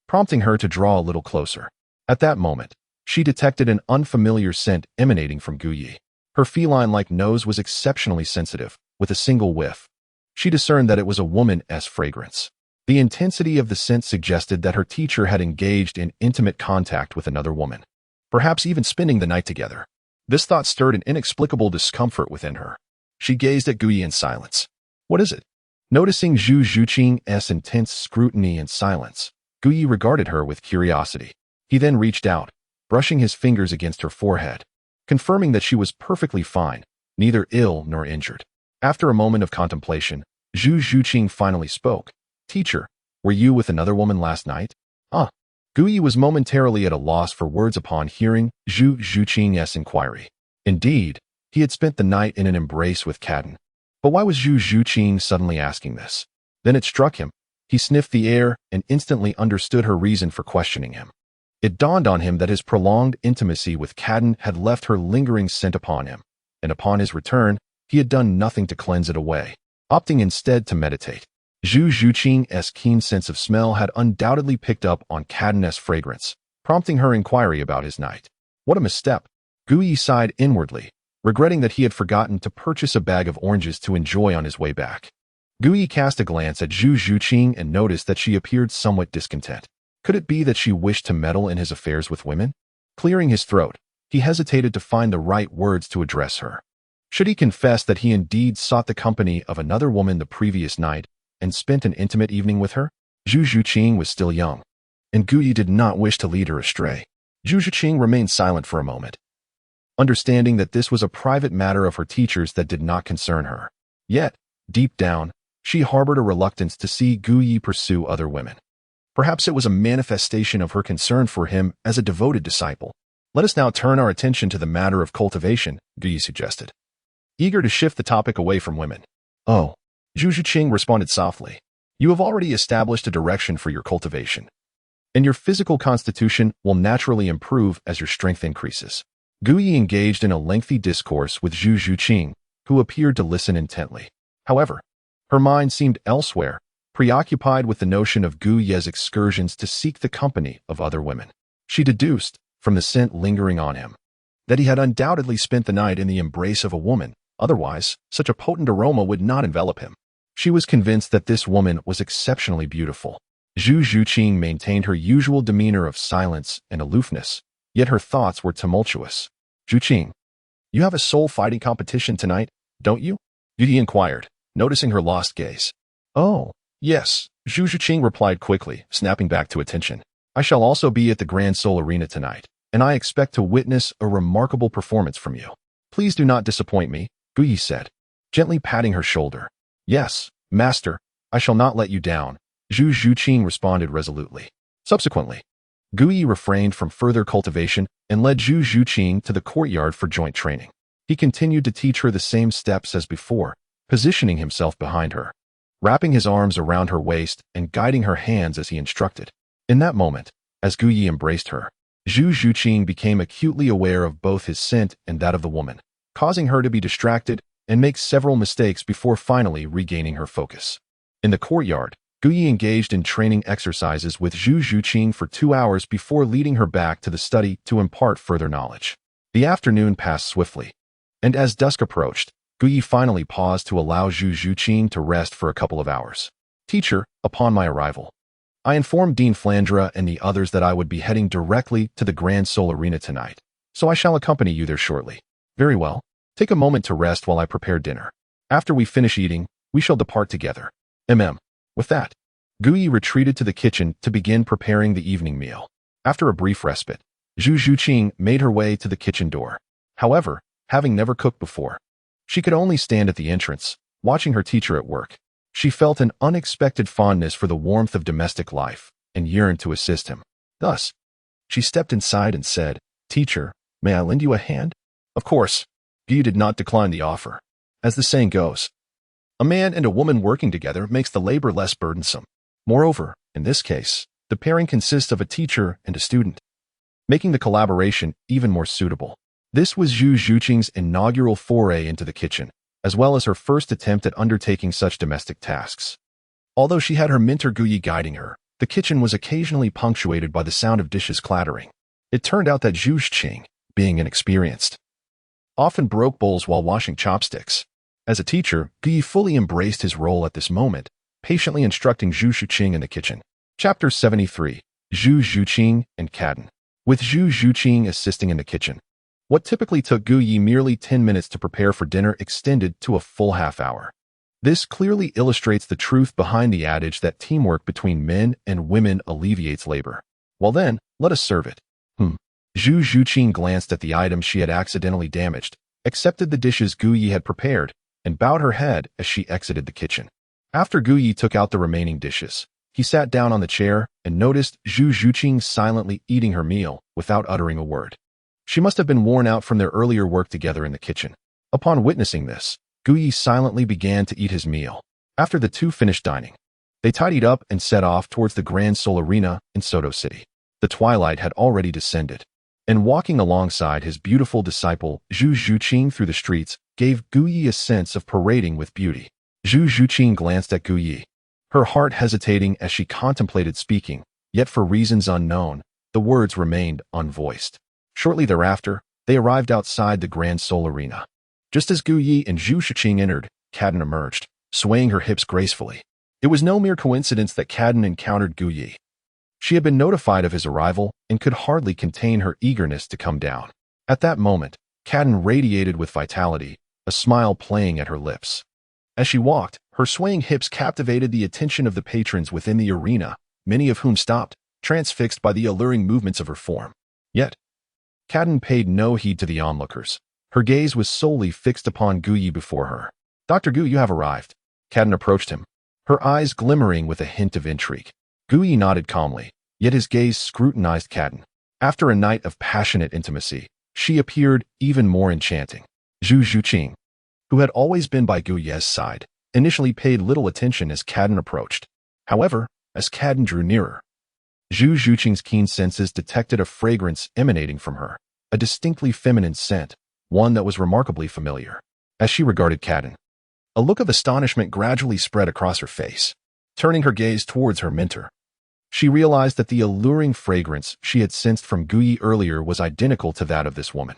prompting her to draw a little closer. At that moment, she detected an unfamiliar scent emanating from Gu Yi. Her feline-like nose was exceptionally sensitive. With a single whiff, she discerned that it was a woman's fragrance. The intensity of the scent suggested that her teacher had engaged in intimate contact with another woman, perhaps even spending the night together. This thought stirred an inexplicable discomfort within her. She gazed at Gu Yi in silence. What is it? Noticing Zhu Zhuqing's intense scrutiny and silence, Gu Yi regarded her with curiosity. He then reached out, brushing his fingers against her forehead, confirming that she was perfectly fine, neither ill nor injured. After a moment of contemplation, Zhu Zhuqing finally spoke. Teacher, were you with another woman last night? Gu Yi was momentarily at a loss for words upon hearing Zhu Zhuqing's inquiry. Indeed, he had spent the night in an embrace with Cadden. But why was Zhu Zhuqing suddenly asking this? Then it struck him. He sniffed the air and instantly understood her reason for questioning him. It dawned on him that his prolonged intimacy with Cadden had left her lingering scent upon him, and upon his return, he had done nothing to cleanse it away, opting instead to meditate. Zhu Zhuqing's keen sense of smell had undoubtedly picked up on Cadden's fragrance, prompting her inquiry about his night. What a misstep! Gu Yi sighed inwardly, regretting that he had forgotten to purchase a bag of oranges to enjoy on his way back. Gu Yi cast a glance at Zhu Zhuqing and noticed that she appeared somewhat discontent. Could it be that she wished to meddle in his affairs with women? Clearing his throat, he hesitated to find the right words to address her. Should he confess that he indeed sought the company of another woman the previous night and spent an intimate evening with her? Zhu Zhuqing was still young, and Gu Yi did not wish to lead her astray. Zhu Zhuqing remained silent for a moment, understanding that this was a private matter of her teachers that did not concern her. Yet, deep down, she harbored a reluctance to see Gu Yi pursue other women. Perhaps it was a manifestation of her concern for him as a devoted disciple. Let us now turn our attention to the matter of cultivation, Gu Yi suggested, eager to shift the topic away from women. Oh, Zhu Zhuqing responded softly. You have already established a direction for your cultivation, and your physical constitution will naturally improve as your strength increases. Gu Yi engaged in a lengthy discourse with Zhu Zhuqing, who appeared to listen intently. However, her mind seemed elsewhere, preoccupied with the notion of Gu Yi's excursions to seek the company of other women. She deduced, from the scent lingering on him, that he had undoubtedly spent the night in the embrace of a woman. Otherwise, such a potent aroma would not envelop him. She was convinced that this woman was exceptionally beautiful. Zhu Zhuqing maintained her usual demeanor of silence and aloofness, yet her thoughts were tumultuous. "Zhuqing, you have a soul-fighting competition tonight, don't you?" Bibi inquired, noticing her lost gaze. "Oh, yes," Zhu Zhuqing replied quickly, snapping back to attention. "I shall also be at the Grand Soul Arena tonight, and I expect to witness a remarkable performance from you. Please do not disappoint me," Bibi said, gently patting her shoulder. "Yes, master, I shall not let you down," Zhu Zhuqing responded resolutely. Subsequently, Bibi refrained from further cultivation and led Zhu Zhuqing to the courtyard for joint training. He continued to teach her the same steps as before, positioning himself behind her, wrapping his arms around her waist and guiding her hands as he instructed. In that moment, as Bibi embraced her, Zhu Zhuqing became acutely aware of both his scent and that of the woman, causing her to be distracted and make several mistakes before finally regaining her focus. In the courtyard, Bibi engaged in training exercises with Zhu Zhuqing for 2 hours before leading her back to the study to impart further knowledge. The afternoon passed swiftly, and as dusk approached, Bibi finally paused to allow Zhu Zhuqing to rest for a couple of hours. "Teacher, upon my arrival, I informed Dean Flandre and the others that I would be heading directly to the Grand Soul Arena tonight, so I shall accompany you there shortly." "Very well. Take a moment to rest while I prepare dinner. After we finish eating, we shall depart together." With that, Bibi retreated to the kitchen to begin preparing the evening meal. After a brief respite, Zhu Zhuqing made her way to the kitchen door. However, having never cooked before, she could only stand at the entrance, watching her teacher at work. She felt an unexpected fondness for the warmth of domestic life and yearned to assist him. Thus, she stepped inside and said, "Teacher, may I lend you a hand?" Of course, Bibi did not decline the offer. As the saying goes, a man and a woman working together makes the labor less burdensome. Moreover, in this case, the pairing consists of a teacher and a student, making the collaboration even more suitable. This was Zhu Zhuqing's inaugural foray into the kitchen, as well as her first attempt at undertaking such domestic tasks. Although she had her mentor Bibi guiding her, the kitchen was occasionally punctuated by the sound of dishes clattering. It turned out that Zhu Zhuqing, being inexperienced, often broke bowls while washing chopsticks. As a teacher, Bibi fully embraced his role at this moment, patiently instructing Zhu Zhuqing in the kitchen. Chapter 73. Zhu Zhuqing and Qian. With Zhu Zhuqing assisting in the kitchen, what typically took Bibi merely 10 minutes to prepare for dinner extended to a full half-hour. This clearly illustrates the truth behind the adage that teamwork between men and women alleviates labor. Well then, let us serve it. Zhu Zhuqing glanced at the items she had accidentally damaged, accepted the dishes Bibi had prepared, and bowed her head as she exited the kitchen. After Bibi took out the remaining dishes, he sat down on the chair and noticed Zhu Zhuqing silently eating her meal without uttering a word. She must have been worn out from their earlier work together in the kitchen. Upon witnessing this, Bibi silently began to eat his meal. After the two finished dining, they tidied up and set off towards the Grand Soul Arena in Soto City. The twilight had already descended, and walking alongside his beautiful disciple Zhu Zhuqing through the streets gave Bibi a sense of parading with beauty. Zhu Zhuqing glanced at Bibi, her heart hesitating as she contemplated speaking, yet for reasons unknown, the words remained unvoiced. Shortly thereafter, they arrived outside the Grand Soul Arena. Just as Bibi and Zhu Zhuqing entered, Qian emerged, swaying her hips gracefully. It was no mere coincidence that Qian encountered Bibi. She had been notified of his arrival and could hardly contain her eagerness to come down. At that moment, Qian radiated with vitality, a smile playing at her lips. As she walked, her swaying hips captivated the attention of the patrons within the arena, many of whom stopped, transfixed by the alluring movements of her form. Yet, Qian paid no heed to the onlookers. Her gaze was solely fixed upon Bibi before her. "Dr. Gu, you have arrived." Qian approached him, her eyes glimmering with a hint of intrigue. Bibi nodded calmly, yet his gaze scrutinized Qian. After a night of passionate intimacy, she appeared even more enchanting. Zhu Zhuqing, who had always been by Bibi's side, initially paid little attention as Qian approached. However, as Qian drew nearer, Zhu Zhuqing's keen senses detected a fragrance emanating from her, a distinctly feminine scent, one that was remarkably familiar. As she regarded Qian, a look of astonishment gradually spread across her face. Turning her gaze towards her mentor, she realized that the alluring fragrance she had sensed from Bibi earlier was identical to that of this woman.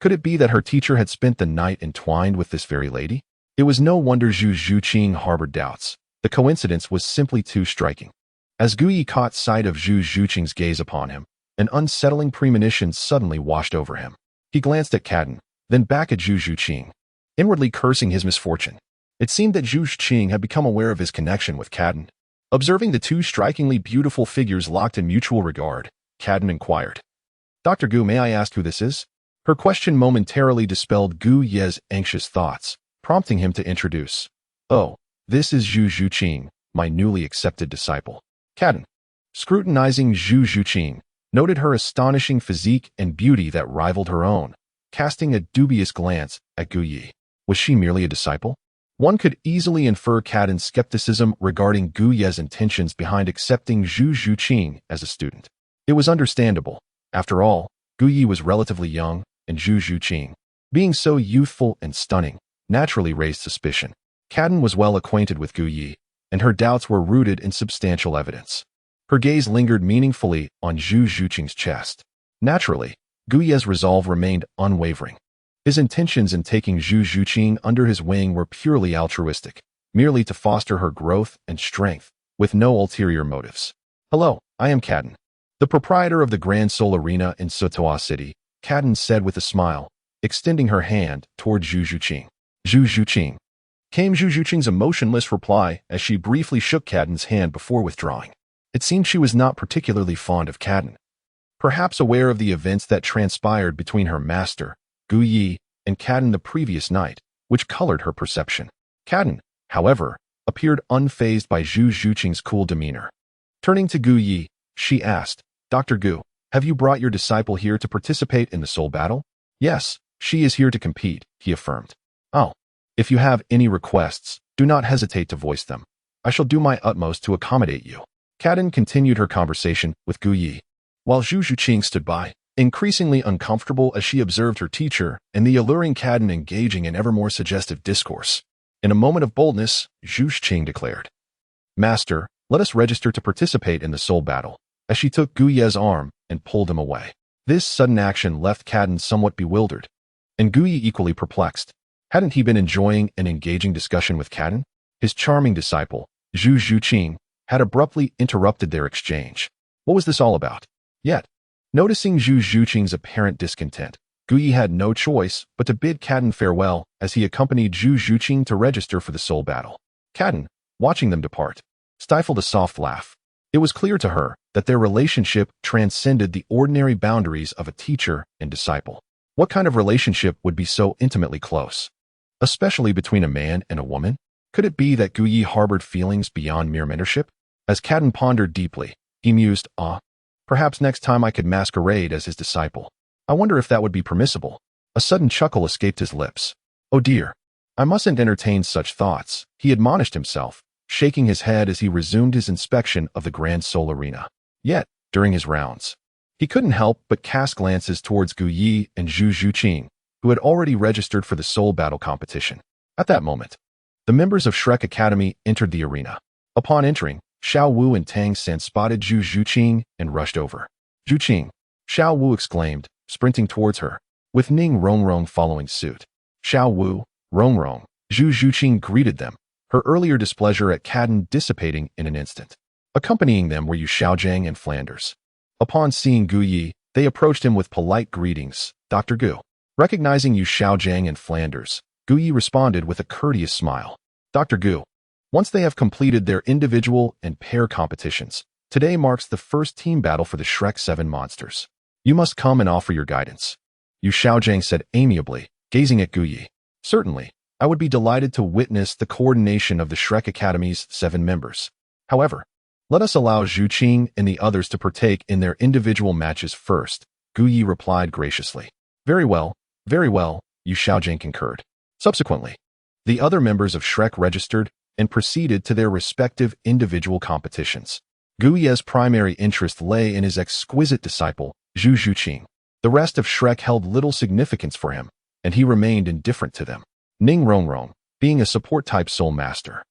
Could it be that her teacher had spent the night entwined with this very lady? It was no wonder Zhu Zhuqing harbored doubts. The coincidence was simply too striking. As Gu Yi caught sight of Zhu Zhuqing's gaze upon him, an unsettling premonition suddenly washed over him. He glanced at Cadden, then back at Zhu Zhuqing, inwardly cursing his misfortune. It seemed that Zhu Zhuqing had become aware of his connection with Cadden. Observing the two strikingly beautiful figures locked in mutual regard, Cadden inquired, "Dr. Gu, may I ask who this is?" Her question momentarily dispelled Gu Ye's anxious thoughts, prompting him to introduce, "Oh, this is Zhu Zhuqing, my newly accepted disciple." Cadden, scrutinizing Zhu Zhuqing, noted her astonishing physique and beauty that rivaled her own, casting a dubious glance at Gu Yi. Was she merely a disciple? One could easily infer Cadden's skepticism regarding Gu Ye's intentions behind accepting Zhu Zhuqing as a student. It was understandable. After all, Gu Yi was relatively young, and Zhu Zhuqing, being so youthful and stunning, naturally raised suspicion. Cadden was well acquainted with Gu Yi, and her doubts were rooted in substantial evidence. Her gaze lingered meaningfully on Zhu Zhuqing's chest. Naturally, Gu Ye's resolve remained unwavering. His intentions in taking Zhu Zhuqing under his wing were purely altruistic, merely to foster her growth and strength, with no ulterior motives. "Hello, I am Cadden, the proprietor of the Grand Soul Arena in Sutoa City," Cadden said with a smile, extending her hand toward Zhu Zhuqing. "Zhu Zhuqing," came Zhu Zhuqing's emotionless reply as she briefly shook Cadden's hand before withdrawing. It seemed she was not particularly fond of Cadden. Perhaps aware of the events that transpired between her master, Gu Yi, and Cadden the previous night, which colored her perception. Cadden, however, appeared unfazed by Zhu Zhuqing's cool demeanor. Turning to Gu Yi, she asked, "Dr. Gu, have you brought your disciple here to participate in the soul battle?" "Yes, she is here to compete," he affirmed. "Oh, if you have any requests, do not hesitate to voice them. I shall do my utmost to accommodate you." Cadden continued her conversation with Gu Yi, while Zhu Zhuqing stood by, increasingly uncomfortable as she observed her teacher and the alluring Cadden engaging in ever more suggestive discourse. In a moment of boldness, Zhu Zhuqing declared, "Master, let us register to participate in the soul battle," as she took Gu Ye's arm and pulled him away. This sudden action left Cadden somewhat bewildered, and Gu Yi equally perplexed. Hadn't he been enjoying an engaging discussion with Cadden? His charming disciple, Zhu Zhuqing, had abruptly interrupted their exchange. What was this all about? Yet, noticing Zhu Zhuqing's apparent discontent, Gu Yi had no choice but to bid Cadden farewell as he accompanied Zhu Zhuqing to register for the soul battle. Cadden, watching them depart, stifled a soft laugh. It was clear to her that their relationship transcended the ordinary boundaries of a teacher and disciple. What kind of relationship would be so intimately close? Especially between a man and a woman? Could it be that Gu Yi harbored feelings beyond mere mentorship? As Cadden pondered deeply, he mused, perhaps next time I could masquerade as his disciple. I wonder if that would be permissible. A sudden chuckle escaped his lips. Oh dear, I mustn't entertain such thoughts, he admonished himself, shaking his head as he resumed his inspection of the Grand Soul Arena. Yet, during his rounds, he couldn't help but cast glances towards Gu Yi and Zhu Zhuqing, who had already registered for the soul battle competition. At that moment, the members of Shrek Academy entered the arena. Upon entering, Xiao Wu and Tang San spotted Zhu Zhuqing and rushed over. "Zhuqing," Xiao Wu exclaimed, sprinting towards her, with Ning Rongrong following suit. Xiao Wu, Rongrong, Zhu Zhuqing greeted them, her earlier displeasure at Cadden dissipating in an instant. Accompanying them were Yu Xiaojiang and Flanders. Upon seeing Gu Yi, they approached him with polite greetings. "Dr. Gu." Recognizing Yu Xiaojiang and Flanders, Gu Yi responded with a courteous smile. "Dr. Gu, once they have completed their individual and pair competitions, today marks the first team battle for the Shrek 7 monsters. You must come and offer your guidance," Yu Xiaojiang said amiably, gazing at Gu Yi. "Certainly, I would be delighted to witness the coordination of the Shrek Academy's 7 members. However, let us allow Zhuqing and the others to partake in their individual matches first," Gu Yi replied graciously. Very well, Yu Xiaojiang concurred. Subsequently, the other members of Shrek registered and proceeded to their respective individual competitions. Gu Ye's primary interest lay in his exquisite disciple, Zhu Zhuqing. The rest of Shrek held little significance for him, and he remained indifferent to them. Ning Rongrong, being a support-type soul master,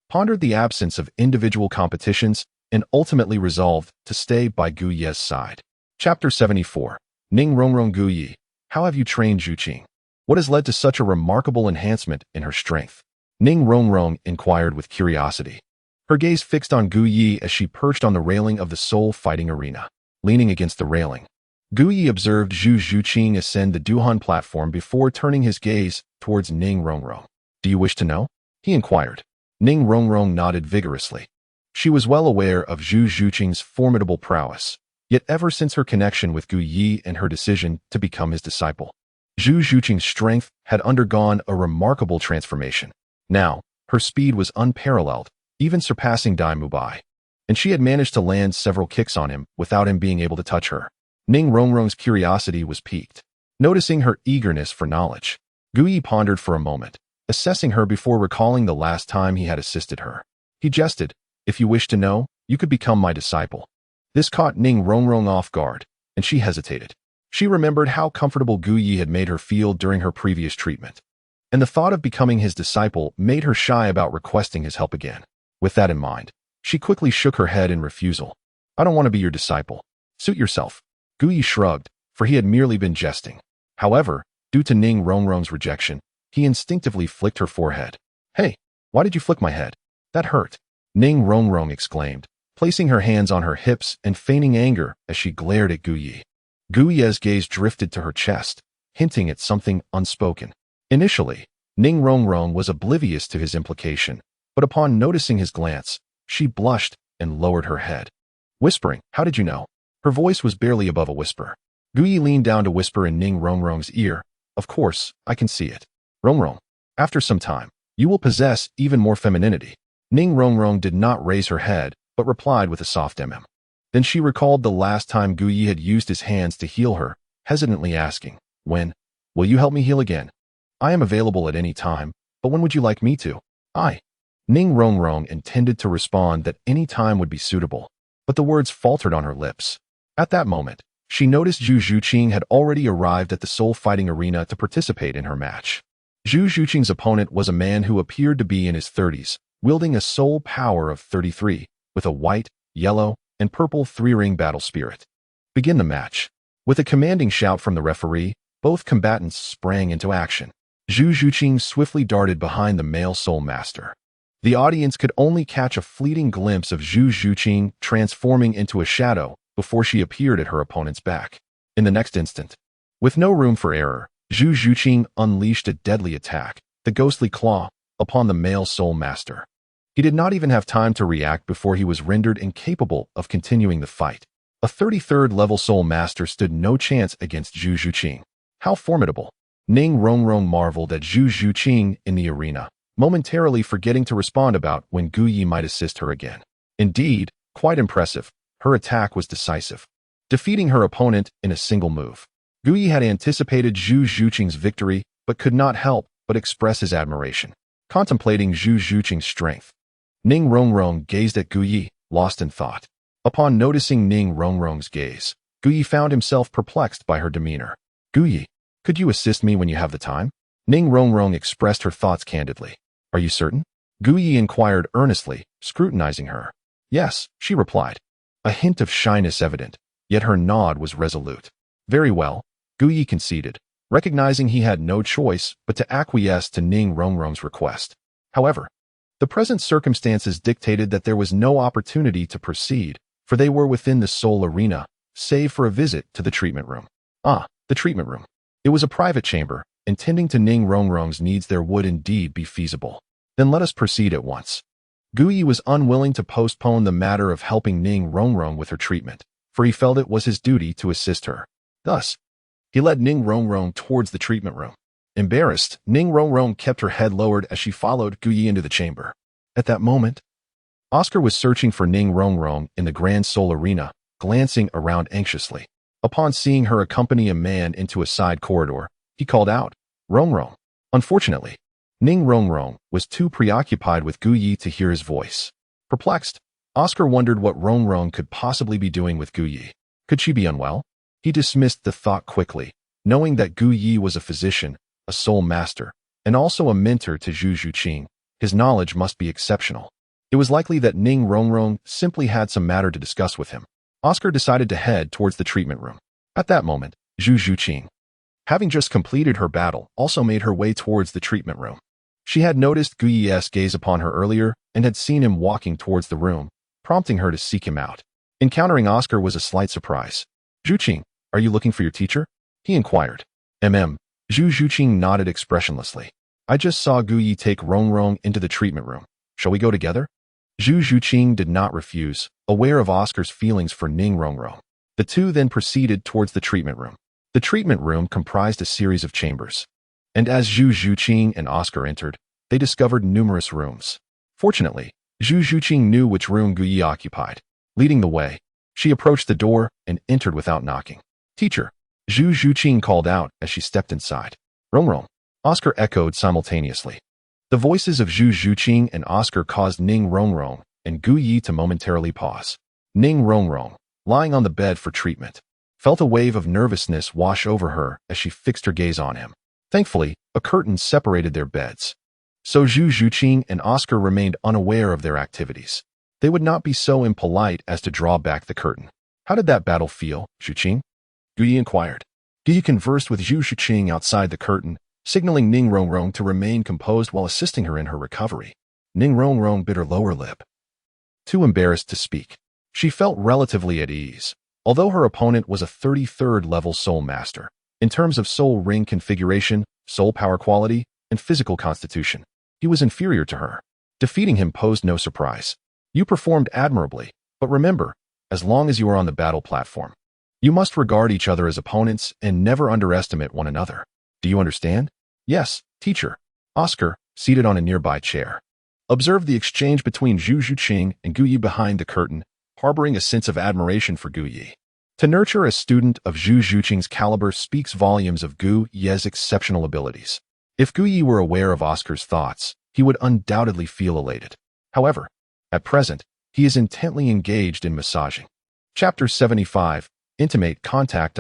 pondered the absence of individual competitions and ultimately resolved to stay by Gu Ye's side. Chapter 74. Ning Rongrong Gu Yi, How have you trained Zhuqing? What has led to such a remarkable enhancement in her strength? Ning Rongrong inquired with curiosity. Her gaze fixed on Gu Yi as she perched on the railing of the soul fighting arena. Leaning against the railing, Gu Yi observed Zhu Zhuqing ascend the Duhan platform before turning his gaze towards Ning Rongrong. Do you wish to know? He inquired. Ning Rongrong nodded vigorously. She was well aware of Zhu Zhuqing's formidable prowess, yet ever since her connection with Gu Yi and her decision to become his disciple, Zhu Zhuqing's strength had undergone a remarkable transformation. Now, her speed was unparalleled, even surpassing Dai Mubai, and she had managed to land several kicks on him without him being able to touch her. Ning Rongrong's curiosity was piqued. Noticing her eagerness for knowledge, Gu Yi pondered for a moment, assessing her before recalling the last time he had assisted her. He jested, "If you wish to know, you could become my disciple." This caught Ning Rongrong off guard, and she hesitated. She remembered how comfortable Gu Yi had made her feel during her previous treatment, and the thought of becoming his disciple made her shy about requesting his help again. With that in mind, she quickly shook her head in refusal. "I don't want to be your disciple. Suit yourself." Gu Yi shrugged, for he had merely been jesting. However, due to Ning Rongrong's rejection, he instinctively flicked her forehead. "Hey, why did you flick my head? That hurt," Ning Rongrong exclaimed, placing her hands on her hips and feigning anger as she glared at Gu Yi. Gu Yi's gaze drifted to her chest, hinting at something unspoken. Initially, Ning Rongrong was oblivious to his implication, but upon noticing his glance, she blushed and lowered her head. Whispering, "How did you know?" Her voice was barely above a whisper. Gu Yi leaned down to whisper in Ning Rongrong's ear, "Of course, I can see it. Rongrong, after some time, you will possess even more femininity." Ning Rongrong did not raise her head, but replied with a soft Then she recalled the last time Gu Yi had used his hands to heal her, hesitantly asking, "When? Will you help me heal again?" "I am available at any time, but when would you like me to?" Ning Rongrong intended to respond that any time would be suitable, but the words faltered on her lips. At that moment, she noticed Zhu Zhuqing had already arrived at the soul fighting arena to participate in her match. Zhu Zhuqing's opponent was a man who appeared to be in his 30s, wielding a soul power of 33, with a white, yellow, and purple three-ring battle spirit. Begin the match. With a commanding shout from the referee, both combatants sprang into action. Zhu Zhuqing swiftly darted behind the male soul master. The audience could only catch a fleeting glimpse of Zhu Zhuqing transforming into a shadow before she appeared at her opponent's back. In the next instant, with no room for error, Zhu Zhuqing unleashed a deadly attack, the ghostly claw, upon the male soul master. He did not even have time to react before he was rendered incapable of continuing the fight. A 33rd level soul master stood no chance against Zhu Zhuqing. How formidable! Ning Rongrong marveled at Zhu Zhuqing in the arena, momentarily forgetting to respond about when Gu Yi might assist her again. Indeed, quite impressive, her attack was decisive, defeating her opponent in a single move. Gu Yi had anticipated Zhu Zhuqing's victory, but could not help but express his admiration, contemplating Zhu Zhuqing's strength. Ning Rongrong gazed at Gu Yi, lost in thought. Upon noticing Ning Rongrong's gaze, Gu Yi found himself perplexed by her demeanor. "Gu Yi, could you assist me when you have the time?" Ning Rongrong expressed her thoughts candidly. "Are you certain?" Gu Yi inquired earnestly, scrutinizing her. "Yes," she replied, a hint of shyness evident, yet her nod was resolute. "Very well," Gu Yi conceded, recognizing he had no choice but to acquiesce to Ning Rongrong's request. However, the present circumstances dictated that there was no opportunity to proceed, for they were within the soul arena, save for a visit to the treatment room. The treatment room. It was a private chamber, and tending to Ning Rongrong's needs there would indeed be feasible. Then let us proceed at once. Gu Yi was unwilling to postpone the matter of helping Ning Rongrong with her treatment, for he felt it was his duty to assist her. Thus, he led Ning Rongrong towards the treatment room. Embarrassed, Ning Rongrong kept her head lowered as she followed Gu Yi into the chamber. At that moment, Oscar was searching for Ning Rongrong in the Grand Soul Arena, glancing around anxiously. Upon seeing her accompany a man into a side corridor, he called out, "Rongrong." Unfortunately, Ning Rongrong was too preoccupied with Gu Yi to hear his voice. Perplexed, Oscar wondered what Rongrong could possibly be doing with Gu Yi. Could she be unwell? He dismissed the thought quickly, knowing that Gu Yi was a physician, a soul master, and also a mentor to Zhu Zhuqing. His knowledge must be exceptional. It was likely that Ning Rongrong simply had some matter to discuss with him. Oscar decided to head towards the treatment room. At that moment, Zhu Zhuqing having just completed her battle, also made her way towards the treatment room. She had noticed Gu Yi's gaze upon her earlier and had seen him walking towards the room, prompting her to seek him out. Encountering Oscar was a slight surprise. Zhuqing, are you looking for your teacher? He inquired. Zhu Zhuqing nodded expressionlessly. I just saw Gu Yi take Rongrong into the treatment room. Shall we go together? Zhu Zhuqing did not refuse, aware of Oscar's feelings for Ning Rongrong. The two then proceeded towards the treatment room. The treatment room comprised a series of chambers. And as Zhu Zhuqing and Oscar entered, they discovered numerous rooms. Fortunately, Zhu Zhuqing knew which room Gu Yi occupied. Leading the way, she approached the door and entered without knocking. Teacher, Zhu Zhuqing called out as she stepped inside. Rongrong, Oscar echoed simultaneously. The voices of Zhu Zhuqing and Oscar caused Ning Rongrong and Gu Yi to momentarily pause. Ning Rongrong, lying on the bed for treatment, felt a wave of nervousness wash over her as she fixed her gaze on him. Thankfully, a curtain separated their beds. So Zhu Zhuqing and Oscar remained unaware of their activities. They would not be so impolite as to draw back the curtain. How did that battle feel, Zhuqing? Gu Yi inquired. Gu Yi conversed with Zhu Zhuqing outside the curtain, signaling Ning Rongrong to remain composed while assisting her in her recovery. Ning Rongrong bit her lower lip. Too embarrassed to speak. She felt relatively at ease, although her opponent was a 33rd level soul master. In terms of soul ring configuration, soul power quality, and physical constitution, he was inferior to her. Defeating him posed no surprise. You performed admirably, but remember, as long as you are on the battle platform, you must regard each other as opponents and never underestimate one another. Do you understand? Yes, teacher. Oscar, seated on a nearby chair, observed the exchange between Zhu Zhuqing and Gu Yi behind the curtain, harboring a sense of admiration for Gu Yi. To nurture a student of Zhu Zhuqing's caliber speaks volumes of Gu Yi's exceptional abilities. If Gu Yi were aware of Oscar's thoughts, he would undoubtedly feel elated. However, at present, he is intently engaged in massaging. Chapter 75, Intimate Contact.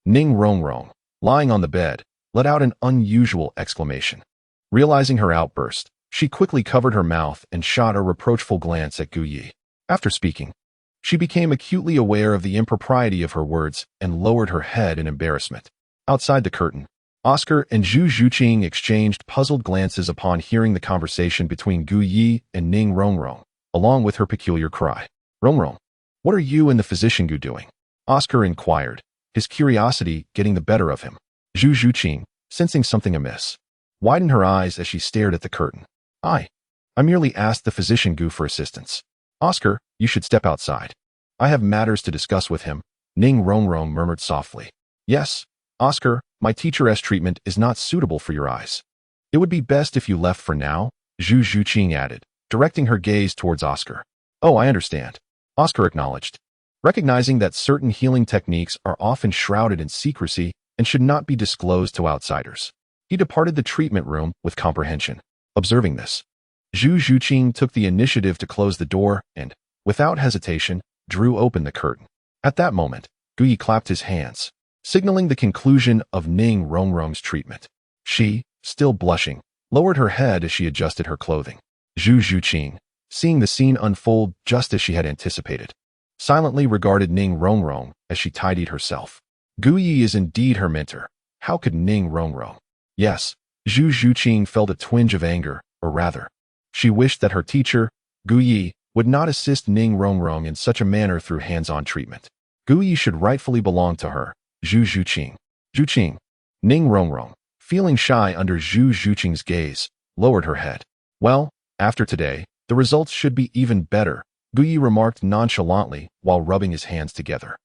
Ning Rongrong, lying on the bed, let out an unusual exclamation. Realizing her outburst, she quickly covered her mouth and shot a reproachful glance at Gu Yi. After speaking, she became acutely aware of the impropriety of her words and lowered her head in embarrassment. Outside the curtain, Oscar and Zhu Zhuqing exchanged puzzled glances upon hearing the conversation between Gu Yi and Ning Rongrong, along with her peculiar cry. Rongrong, what are you and the physician Gu doing? Oscar inquired, his curiosity getting the better of him. Zhu Zhuqing, sensing something amiss, widened her eyes as she stared at the curtain. I merely asked the physician Gu for assistance. Oscar, you should step outside. I have matters to discuss with him, Ning Rongrong murmured softly. Yes, Oscar, my teacher's treatment is not suitable for your eyes. It would be best if you left for now, Zhu Zhuqing added, directing her gaze towards Oscar. Oh, I understand. Oscar acknowledged, recognizing that certain healing techniques are often shrouded in secrecy and should not be disclosed to outsiders. He departed the treatment room with comprehension. Observing this, Zhu Zhuqing took the initiative to close the door and, without hesitation, drew open the curtain. At that moment, Gu Yi clapped his hands, signaling the conclusion of Ning Rongrong's treatment. She, still blushing, lowered her head as she adjusted her clothing. Zhu Zhuqing, seeing the scene unfold just as she had anticipated, silently regarded Ning Rongrong as she tidied herself. Gu Yi is indeed her mentor. How could Ning Rongrong? Yes, Zhu Zhuqing felt a twinge of anger, or rather, she wished that her teacher, Gu Yi, would not assist Ning Rongrong in such a manner through hands-on treatment. Gu Yi should rightfully belong to her, Zhu Zhuqing. Zhuqing. Ning Rongrong, feeling shy under Zhu Zhuqing's gaze, lowered her head. Well, after today, the results should be even better, Gu Yi remarked nonchalantly while rubbing his hands together.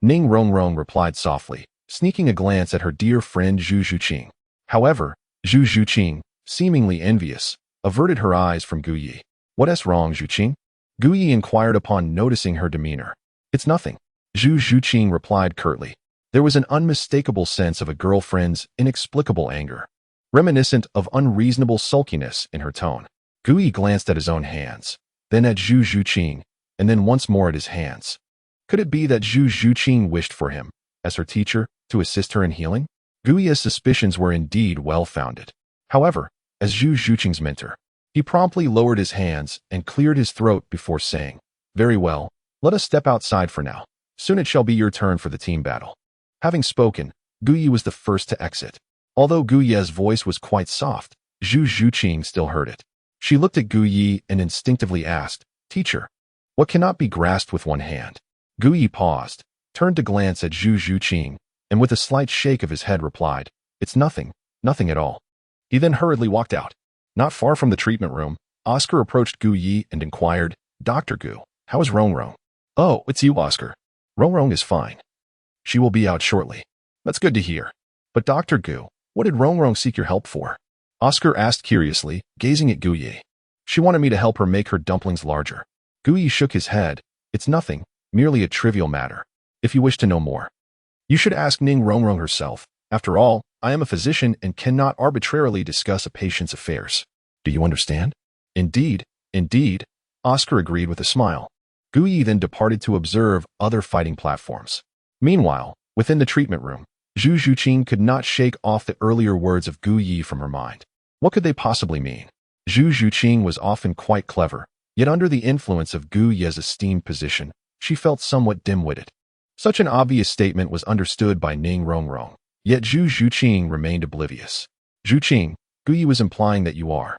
Ning Rongrong replied softly, sneaking a glance at her dear friend Zhu Zhuqing. However, Zhu Zhuqing, seemingly envious, averted her eyes from Gu Yi. What's wrong, Zhuqing? Gu Yi inquired upon noticing her demeanor. It's nothing, Zhu Zhuqing replied curtly. There was an unmistakable sense of a girlfriend's inexplicable anger, reminiscent of unreasonable sulkiness in her tone. Gu Yi glanced at his own hands, then at Zhu Zhuqing, and then once more at his hands. Could it be that Zhu Zhuqing wished for him, as her teacher, to assist her in healing? Gu Yi's suspicions were indeed well-founded. However, as Zhu Zhuqing's mentor, he promptly lowered his hands and cleared his throat before saying, Very well, let us step outside for now. Soon it shall be your turn for the team battle. Having spoken, Gu Yi was the first to exit. Although Gu Ye's voice was quite soft, Zhu Zhuqing still heard it. She looked at Gu Yi and instinctively asked, "Teacher, what cannot be grasped with one hand?" Gu Yi paused, turned to glance at Zhu Zhuqing, and with a slight shake of his head replied, "It's nothing, nothing at all." He then hurriedly walked out. Not far from the treatment room, Oscar approached Gu Yi and inquired, "Dr. Gu, how is Rongrong?" "Oh, it's you, Oscar. Rongrong is fine. She will be out shortly." "That's good to hear. But Dr. Gu, what did Rongrong seek your help for?" Oscar asked curiously, gazing at Gu Yi. "She wanted me to help her make her dumplings larger." Gu Yi shook his head. "It's nothing, merely a trivial matter. If you wish to know more, you should ask Ning Rongrong herself. After all, I am a physician and cannot arbitrarily discuss a patient's affairs. Do you understand?" "Indeed, indeed," Oscar agreed with a smile. Gu Yi then departed to observe other fighting platforms. Meanwhile, within the treatment room, Zhu Zhuqing could not shake off the earlier words of Gu Yi from her mind. What could they possibly mean? Zhu Zhuqing was often quite clever, yet under the influence of Gu Ye's esteemed position, she felt somewhat dim-witted. Such an obvious statement was understood by Ning Rongrong, yet Zhu Zhuqing remained oblivious. "Zhuqing, Gu Yi was implying that you are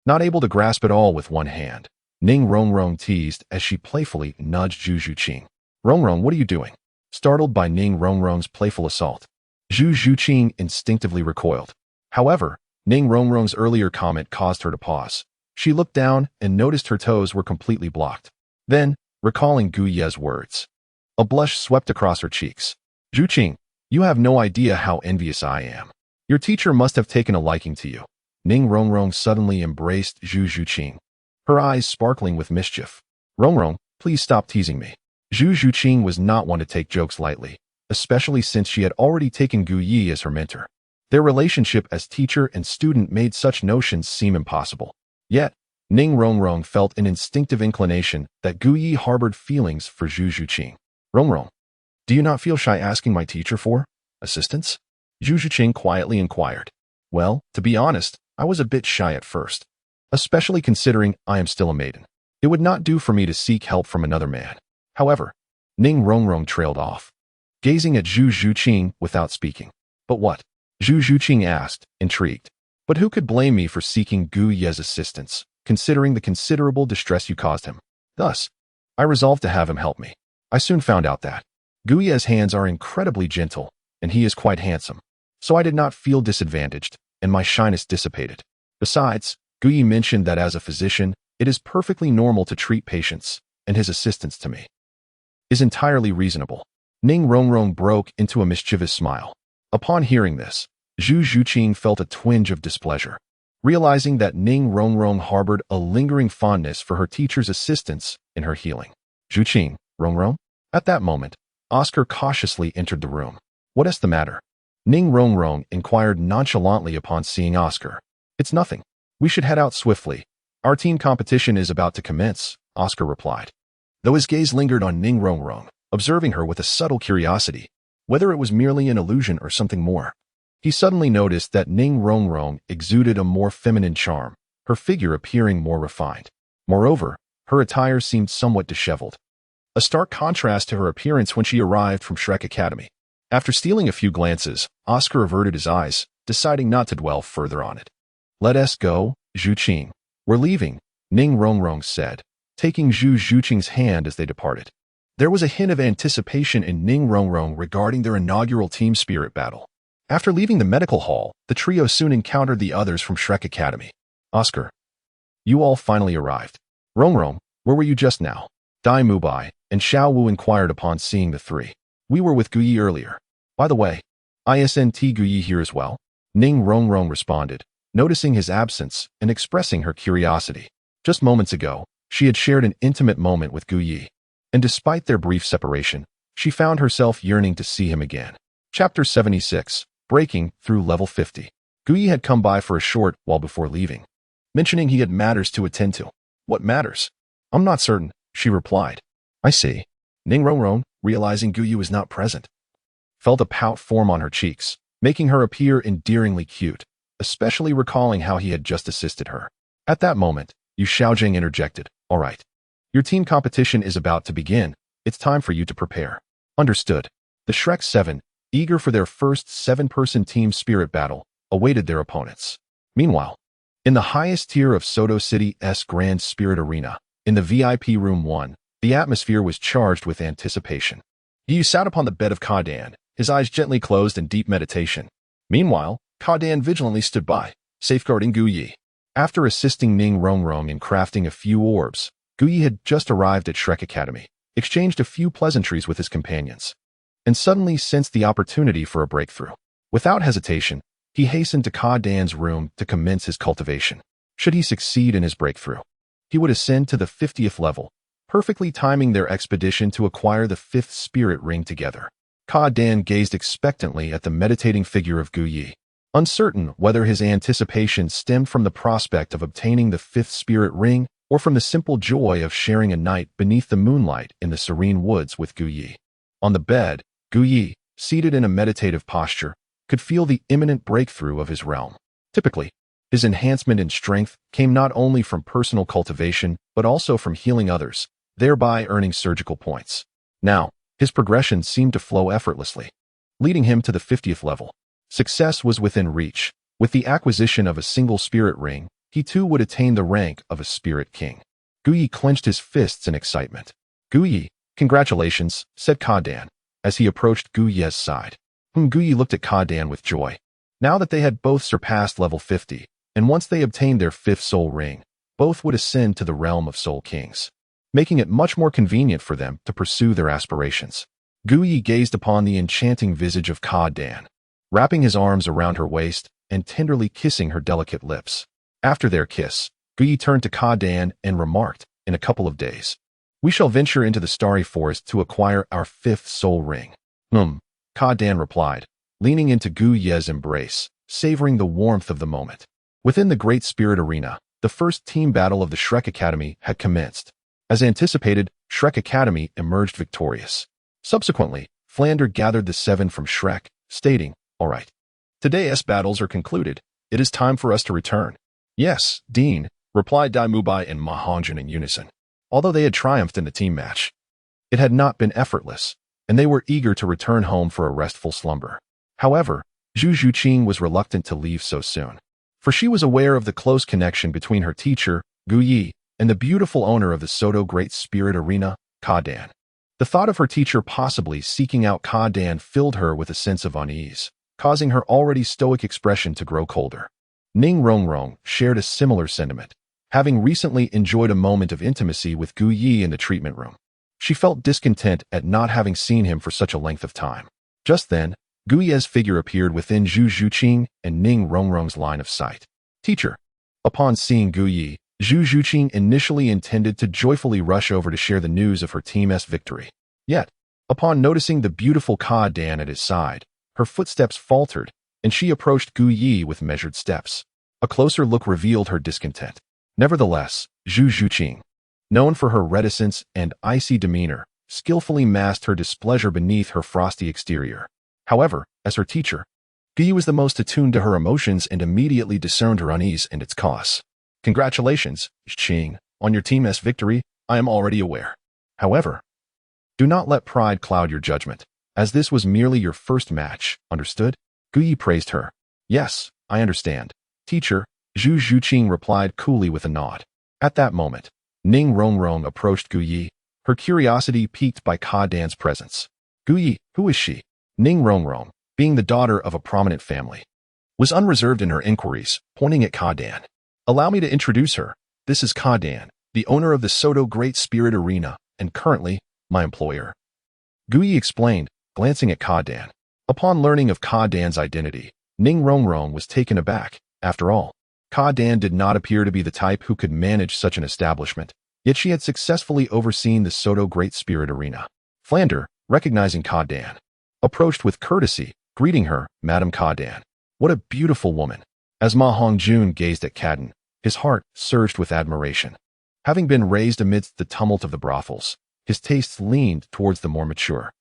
not able to grasp it all with one hand," Ning Rongrong teased as she playfully nudged Zhu Zhuqing. "Rongrong, what are you doing?" Startled by Ning Rongrong's playful assault, Zhu Zhuqing instinctively recoiled. However, Ning Rongrong's earlier comment caused her to pause. She looked down and noticed her toes were completely blocked. Then, recalling Gu Ye's words, a blush swept across her cheeks. "Zhuqing, you have no idea how envious I am. Your teacher must have taken a liking to you." Ning Rongrong suddenly embraced Zhu Zhuqing, her eyes sparkling with mischief. "Rongrong, please stop teasing me." Zhu Zhuqing was not one to take jokes lightly, especially since she had already taken Gu Yi as her mentor. Their relationship as teacher and student made such notions seem impossible. Yet, Ning Rongrong felt an instinctive inclination that Gu Yi harbored feelings for Zhu Zhuqing. "Rongrong, do you not feel shy asking my teacher for assistance?" Zhu Zhuqing quietly inquired. "Well, to be honest, I was a bit shy at first, especially considering I am still a maiden. It would not do for me to seek help from another man." However, Ning Rongrong trailed off, gazing at Zhu Zhuqing without speaking. "But what?" Zhu Zhuqing asked, intrigued. "But who could blame me for seeking Gu Ye's assistance, considering the considerable distress you caused him? Thus, I resolved to have him help me. I soon found out that Gu Ye's hands are incredibly gentle, and he is quite handsome. So I did not feel disadvantaged, and my shyness dissipated. Besides, Gu Yi mentioned that as a physician, it is perfectly normal to treat patients, and his assistance to me is entirely reasonable." Ning Rongrong broke into a mischievous smile. Upon hearing this, Zhu Zhuqing felt a twinge of displeasure, realizing that Ning Rongrong harbored a lingering fondness for her teacher's assistance in her healing. "Zhuqing, Rongrong?" At that moment, Oscar cautiously entered the room. "What is the matter?" Ning Rongrong inquired nonchalantly upon seeing Oscar. "It's nothing. We should head out swiftly. Our team competition is about to commence," Oscar replied. Though his gaze lingered on Ning Rongrong, observing her with a subtle curiosity, whether it was merely an illusion or something more, he suddenly noticed that Ning Rongrong exuded a more feminine charm, her figure appearing more refined. Moreover, her attire seemed somewhat disheveled, a stark contrast to her appearance when she arrived from Shrek Academy. After stealing a few glances, Oscar averted his eyes, deciding not to dwell further on it. "Let us go, Zhuqing. We're leaving," Ning Rongrong said, taking Zhu Zhuqing's hand as they departed. There was a hint of anticipation in Ning Rongrong regarding their inaugural team spirit battle. After leaving the medical hall, the trio soon encountered the others from Shrek Academy. "Oscar, you all finally arrived. Rongrong, where were you just now?" Dai Mubai and Xiao Wu inquired upon seeing the three. "We were with Gu Yi earlier. By the way, isn't Gu Yi here as well?" Ning Rongrong responded, noticing his absence and expressing her curiosity. Just moments ago, she had shared an intimate moment with Gu Yi, and despite their brief separation, she found herself yearning to see him again. Chapter 76, Breaking Through Level 50. Gu Yi had come by for a short while before leaving, mentioning he had matters to attend to. "What matters?" "I'm not certain," she replied. "I see." Ning Rongrong, realizing Gu Yi was not present, felt a pout form on her cheeks, making her appear endearingly cute, especially recalling how he had just assisted her. At that moment, Yu Xiaojing interjected, "All right. Your team competition is about to begin. It's time for you to prepare." "Understood." The Shrek 7 eager for their first 7-person team spirit battle, awaited their opponents. Meanwhile, in the highest tier of Soto City's Grand Spirit Arena, in the VIP Room 1, the atmosphere was charged with anticipation. Yu sat upon the bed of Kadan, his eyes gently closed in deep meditation. Meanwhile, Kadan vigilantly stood by, safeguarding Gu Yi. After assisting Ning Rongrong in crafting a few orbs, Gu Yi had just arrived at Shrek Academy, exchanged a few pleasantries with his companions, and suddenly sensed the opportunity for a breakthrough. Without hesitation, he hastened to Kadan's room to commence his cultivation. Should he succeed in his breakthrough, he would ascend to the 50th level, perfectly timing their expedition to acquire the 5th spirit ring together. Kadan gazed expectantly at the meditating figure of Gu Yi, uncertain whether his anticipation stemmed from the prospect of obtaining the 5th spirit ring or from the simple joy of sharing a night beneath the moonlight in the serene woods with Gu Yi. On the bed, Gu Yi, seated in a meditative posture, could feel the imminent breakthrough of his realm. Typically, his enhancement in strength came not only from personal cultivation but also from healing others, thereby earning surgical points. Now, his progression seemed to flow effortlessly, leading him to the 50th level. Success was within reach. With the acquisition of a single spirit ring, he too would attain the rank of a spirit king. Gu Yi clenched his fists in excitement. Gu Yi, congratulations, said Kadan, as he approached Gu Ye's side. Gu Yi looked at Kadan with joy. Now that they had both surpassed level 50, and once they obtained their 5th soul ring, both would ascend to the realm of soul kings, making it much more convenient for them to pursue their aspirations. Gu Yi gazed upon the enchanting visage of Kadan, wrapping his arms around her waist and tenderly kissing her delicate lips. After their kiss, Gu Yi turned to Kadan and remarked, in a couple of days, we shall venture into the starry forest to acquire our 5th soul ring. Kadan replied, leaning into Gu Ye's embrace, savoring the warmth of the moment. Within the Great Spirit Arena, the first team battle of the Shrek Academy had commenced. As anticipated, Shrek Academy emerged victorious. Subsequently, Flander gathered the 7 from Shrek, stating, all right, today's battles are concluded. It is time for us to return. Yes, Dean, replied Dai Mubai and Ma Hongjin in unison. Although they had triumphed in the team match, it had not been effortless, and they were eager to return home for a restful slumber. However, Zhu Zhuqing was reluctant to leave so soon, for she was aware of the close connection between her teacher, Gu Yi, and the beautiful owner of the Soto Great Spirit Arena, Kadan. The thought of her teacher possibly seeking out Kadan filled her with a sense of unease, causing her already stoic expression to grow colder. Ning Rongrong shared a similar sentiment, having recently enjoyed a moment of intimacy with Gu Yi in the treatment room. She felt discontent at not having seen him for such a length of time. Just then, Gu Ye's figure appeared within Zhu Zhuqing and Ning Rongrong's line of sight. Teacher. Upon seeing Gu Yi, Zhu Zhuqing initially intended to joyfully rush over to share the news of her team's victory. Yet, upon noticing the beautiful Kadan at his side, her footsteps faltered, and she approached Gu Yi with measured steps. A closer look revealed her discontent. Nevertheless, Zhu Zhuqing, known for her reticence and icy demeanor, skillfully masked her displeasure beneath her frosty exterior. However, as her teacher, Gu Yi was the most attuned to her emotions and immediately discerned her unease and its cause. Congratulations, Zhuqing, on your team's victory, I am already aware. However, do not let pride cloud your judgment, as this was merely your first match, understood? Gu Yi praised her. Yes, I understand. Teacher, Zhu Zhuqing replied coolly with a nod. At that moment, Ning Rongrong approached Gu Yi, her curiosity piqued by Kadan's presence. Gu Yi, who is she? Ning Rongrong, being the daughter of a prominent family, was unreserved in her inquiries, pointing at Kadan. Allow me to introduce her. This is Kadan, the owner of the Soto Great Spirit Arena, and currently, my employer. Gu Yi explained, glancing at Kadan. Upon learning of Kadan's identity, Ning Rongrong was taken aback. After all, Kadan did not appear to be the type who could manage such an establishment, yet she had successfully overseen the Soto Great Spirit Arena. Flander, recognizing Kadan, approached with courtesy, greeting her, Madam Kadan. What a beautiful woman. As Ma Hongjun gazed at Kadan, his heart surged with admiration. Having been raised amidst the tumult of the brothels, his tastes leaned towards the more mature.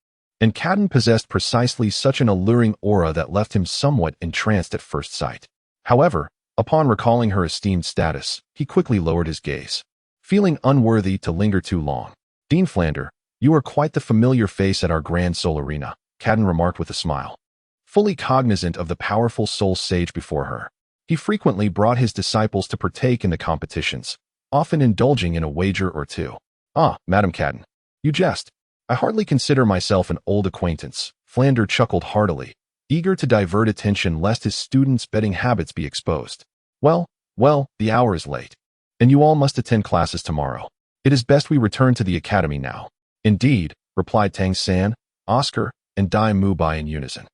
And Kadan possessed precisely such an alluring aura that left him somewhat entranced at first sight. However, upon recalling her esteemed status, he quickly lowered his gaze, feeling unworthy to linger too long. Dean Flander, you are quite the familiar face at our Grand Soul Arena, Cadden remarked with a smile. Fully cognizant of the powerful soul sage before her, he frequently brought his disciples to partake in the competitions, often indulging in a wager or two. Ah, Madam Cadden, you jest. I hardly consider myself an old acquaintance. Flander chuckled heartily, eager to divert attention lest his students' betting habits be exposed. Well, the hour is late, and you all must attend classes tomorrow. It is best we return to the academy now. Indeed, replied Tang San, Oscar, and Dai Mubai in unison.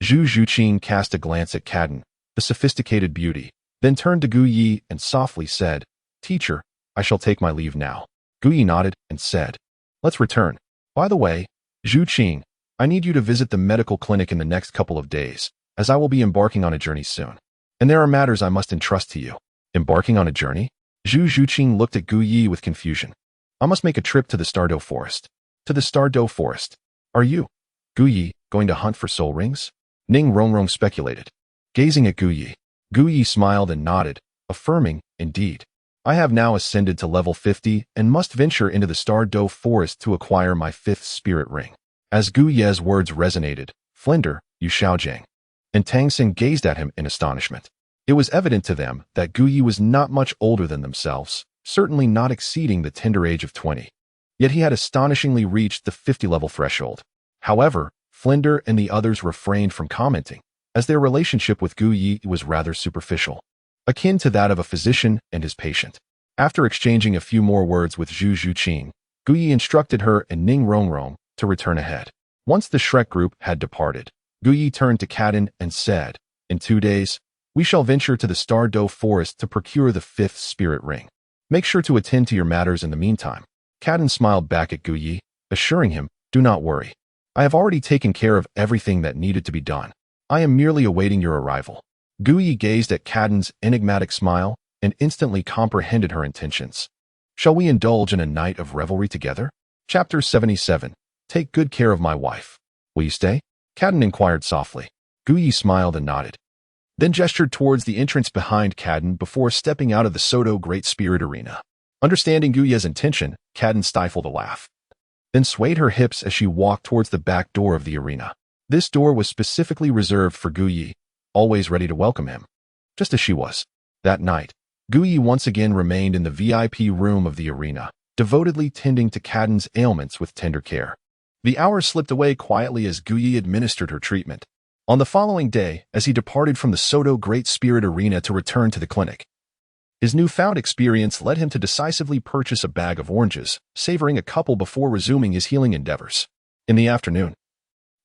Zhu Zhuqing cast a glance at Cadden, the sophisticated beauty, then turned to Gu Yi and softly said, Teacher, I shall take my leave now. Gu Yi nodded and said, Let's return. By the way, Zhuqing, I need you to visit the medical clinic in the next couple of days, as I will be embarking on a journey soon. And there are matters I must entrust to you. Embarking on a journey? Zhu Zhuqing looked at Gu Yi with confusion. I must make a trip to the Stardo Forest. To the Stardo Forest. Are you, Gu Yi, going to hunt for soul rings? Ning Rongrong speculated. Gazing at Gu Yi smiled and nodded, affirming, Indeed. I have now ascended to level 50 and must venture into the Stardo Forest to acquire my 5th spirit ring. As Gu Ye's words resonated, Flinder, Yu Xiaojiang, and Tang San gazed at him in astonishment. It was evident to them that Gu Yi was not much older than themselves, certainly not exceeding the tender age of 20. Yet he had astonishingly reached the 50-level threshold. However, Flinder and the others refrained from commenting, as their relationship with Gu Yi was rather superficial, akin to that of a physician and his patient. After exchanging a few more words with Zhu Zhuqing, Gu Yi instructed her and Ning Rongrong to return ahead. Once the Shrek group had departed, Gu Yi turned to Cadden and said, In 2 days, we shall venture to the Stardo Forest to procure the 5th spirit ring. Make sure to attend to your matters in the meantime. Cadden smiled back at Gu Yi, assuring him, Do not worry. I have already taken care of everything that needed to be done. I am merely awaiting your arrival. Gu Yi gazed at Cadden's enigmatic smile and instantly comprehended her intentions. Shall we indulge in a night of revelry together? Chapter 77. Take good care of my wife. Will you stay? Cadden inquired softly. Gu Yi smiled and nodded, then gestured towards the entrance behind Cadden before stepping out of the Soto Great Spirit Arena. Understanding Gu Ye's intention, Cadden stifled a laugh, then swayed her hips as she walked towards the back door of the arena. This door was specifically reserved for Gu Yi, always ready to welcome him, just as she was. That night, Gu Yi once again remained in the VIP room of the arena, devotedly tending to Cadden's ailments with tender care. The hours slipped away quietly as Gu Yi administered her treatment. On the following day, as he departed from the Soto Great Spirit Arena to return to the clinic, his newfound experience led him to decisively purchase a bag of oranges, savoring a couple before resuming his healing endeavors. In the afternoon,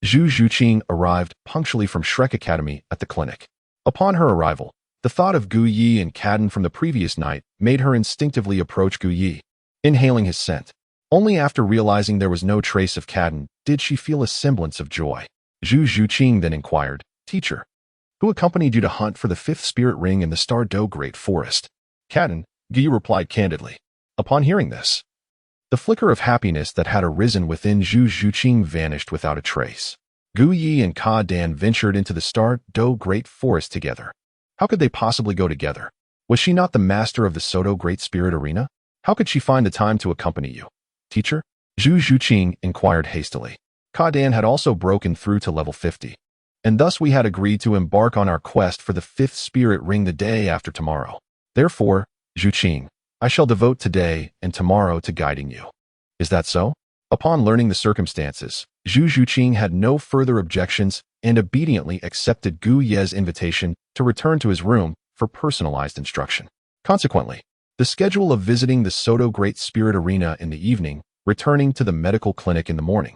Zhu Zhuqing arrived punctually from Shrek Academy at the clinic. Upon her arrival, the thought of Gu Yi and Cadden from the previous night made her instinctively approach Gu Yi, inhaling his scent. Only after realizing there was no trace of Cadden did she feel a semblance of joy. Zhu Zhuqing then inquired, Teacher, who accompanied you to hunt for the 5th spirit ring in the Stardo Great Forest? Cadden, Gu Yi replied candidly. Upon hearing this, the flicker of happiness that had arisen within Zhu Zhuqing vanished without a trace. Gu Yi and Cadden ventured into the Stardo Great Forest together. How could they possibly go together? Was she not the master of the Soto Great Spirit Arena? How could she find the time to accompany you? Teacher? Zhu Zhuqing inquired hastily. Cadden had also broken through to level 50, and thus we had agreed to embark on our quest for the 5th spirit ring the day after tomorrow. Therefore, Zhuqing, I shall devote today and tomorrow to guiding you. Is that so? Upon learning the circumstances, Zhu Zhuqing had no further objections and obediently accepted Gu Ye's invitation to return to his room for personalized instruction. Consequently, the schedule of visiting the Soto Great Spirit Arena in the evening, returning to the medical clinic in the morning,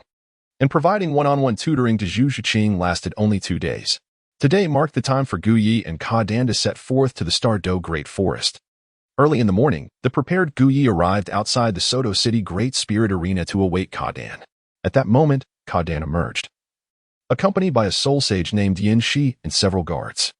and providing one-on-one tutoring to Zhu Zhuqing lasted only 2 days. Today marked the time for Gu Yi and Cadden to set forth to the Stardo Great Forest. Early in the morning, the prepared Gu Yi arrived outside the Soto City Great Spirit Arena to await Cadden. At that moment, Cadden emerged, accompanied by a soul sage named Yin Shi and several guards.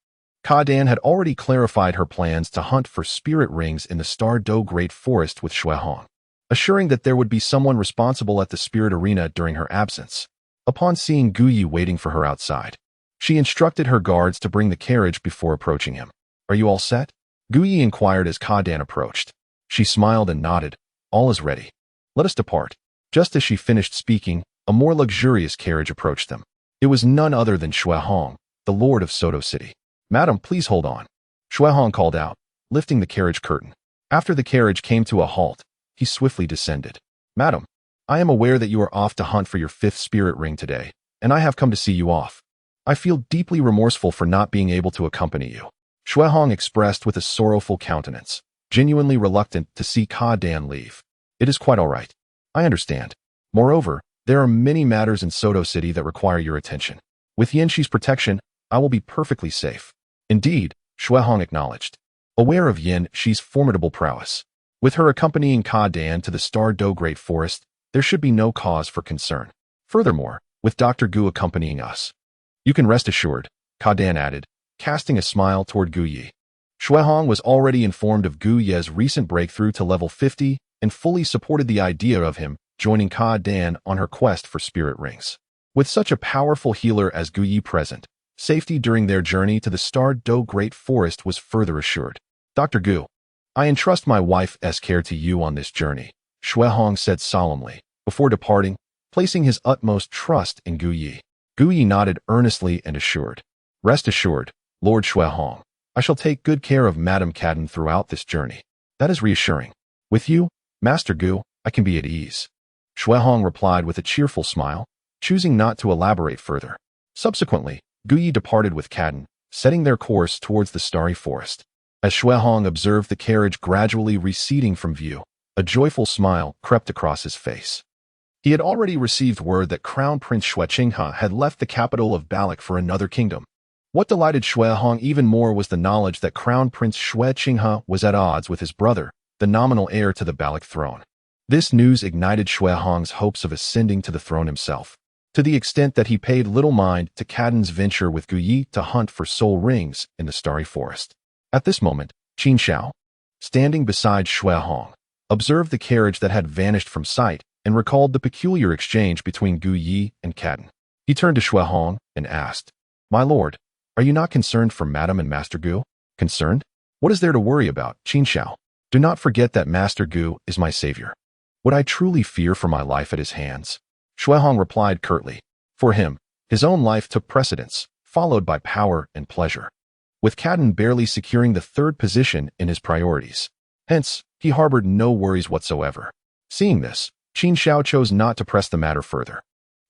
Cadden had already clarified her plans to hunt for spirit rings in the Stardo Great Forest with Shui Hong, assuring that there would be someone responsible at the spirit arena during her absence. Upon seeing Gu Yi waiting for her outside, she instructed her guards to bring the carriage before approaching him. Are you all set? Gu Yi inquired as Cadden approached. She smiled and nodded. All is ready. Let us depart. Just as she finished speaking, a more luxurious carriage approached them. It was none other than Xue Hong, the lord of Soto City. "Madam, please hold on," Xue Hong called out, lifting the carriage curtain. After the carriage came to a halt, he swiftly descended. "Madam, I am aware that you are off to hunt for your 5th spirit ring today, and I have come to see you off. I feel deeply remorseful for not being able to accompany you," Xue Hong expressed with a sorrowful countenance, genuinely reluctant to see Ka Dan leave. "It is quite all right. I understand. Moreover, there are many matters in Soto City that require your attention. With Yanshi's protection, I will be perfectly safe." "Indeed," Xue Hong acknowledged, aware of Yanshi's formidable prowess. With her accompanying Ka Dan to the Star Do Great Forest, there should be no cause for concern. Furthermore, with Dr. Gu accompanying us, "You can rest assured," Ka Dan added, casting a smile toward Gu Yi. Xue Hong was already informed of Gu Ye's recent breakthrough to level 50 and fully supported the idea of him joining Ka Dan on her quest for spirit rings. With such a powerful healer as Gu Yi present, safety during their journey to the Star Do Great Forest was further assured. "Dr. Gu, I entrust my wife's care to you on this journey," Xue Hong said solemnly, before departing, placing his utmost trust in Gu Yi. Gu Yi nodded earnestly and assured. "Rest assured, Lord Xue Hong, I shall take good care of Madame Cadden throughout this journey." "That is reassuring. With you, Master Gu, I can be at ease," Xue Hong replied with a cheerful smile, choosing not to elaborate further. Subsequently, Gu Yi departed with Cadden, setting their course towards the starry forest. As Xue Hong observed the carriage gradually receding from view, a joyful smile crept across his face. He had already received word that Crown Prince Xue Qinghe had left the capital of Balak for another kingdom. What delighted Xue Hong even more was the knowledge that Crown Prince Xue Qinghe was at odds with his brother, the nominal heir to the Balak throne. This news ignited Xue Hong's hopes of ascending to the throne himself, to the extent that he paid little mind to Cadden's venture with Gu Yi to hunt for soul rings in the starry forest. At this moment, Qin Xiao, standing beside Xue Hong, observed the carriage that had vanished from sight and recalled the peculiar exchange between Gu Yi and Cadden. He turned to Xue Hong and asked, "My lord, are you not concerned for Madam and Master Gu?" "Concerned? What is there to worry about, Qin Xiao? Do not forget that Master Gu is my savior. Would I truly fear for my life at his hands?" Xue Hong replied curtly. For him, his own life took precedence, followed by power and pleasure, with Cadden barely securing the 3rd position in his priorities. Hence, he harbored no worries whatsoever. Seeing this, Qin Xiao chose not to press the matter further.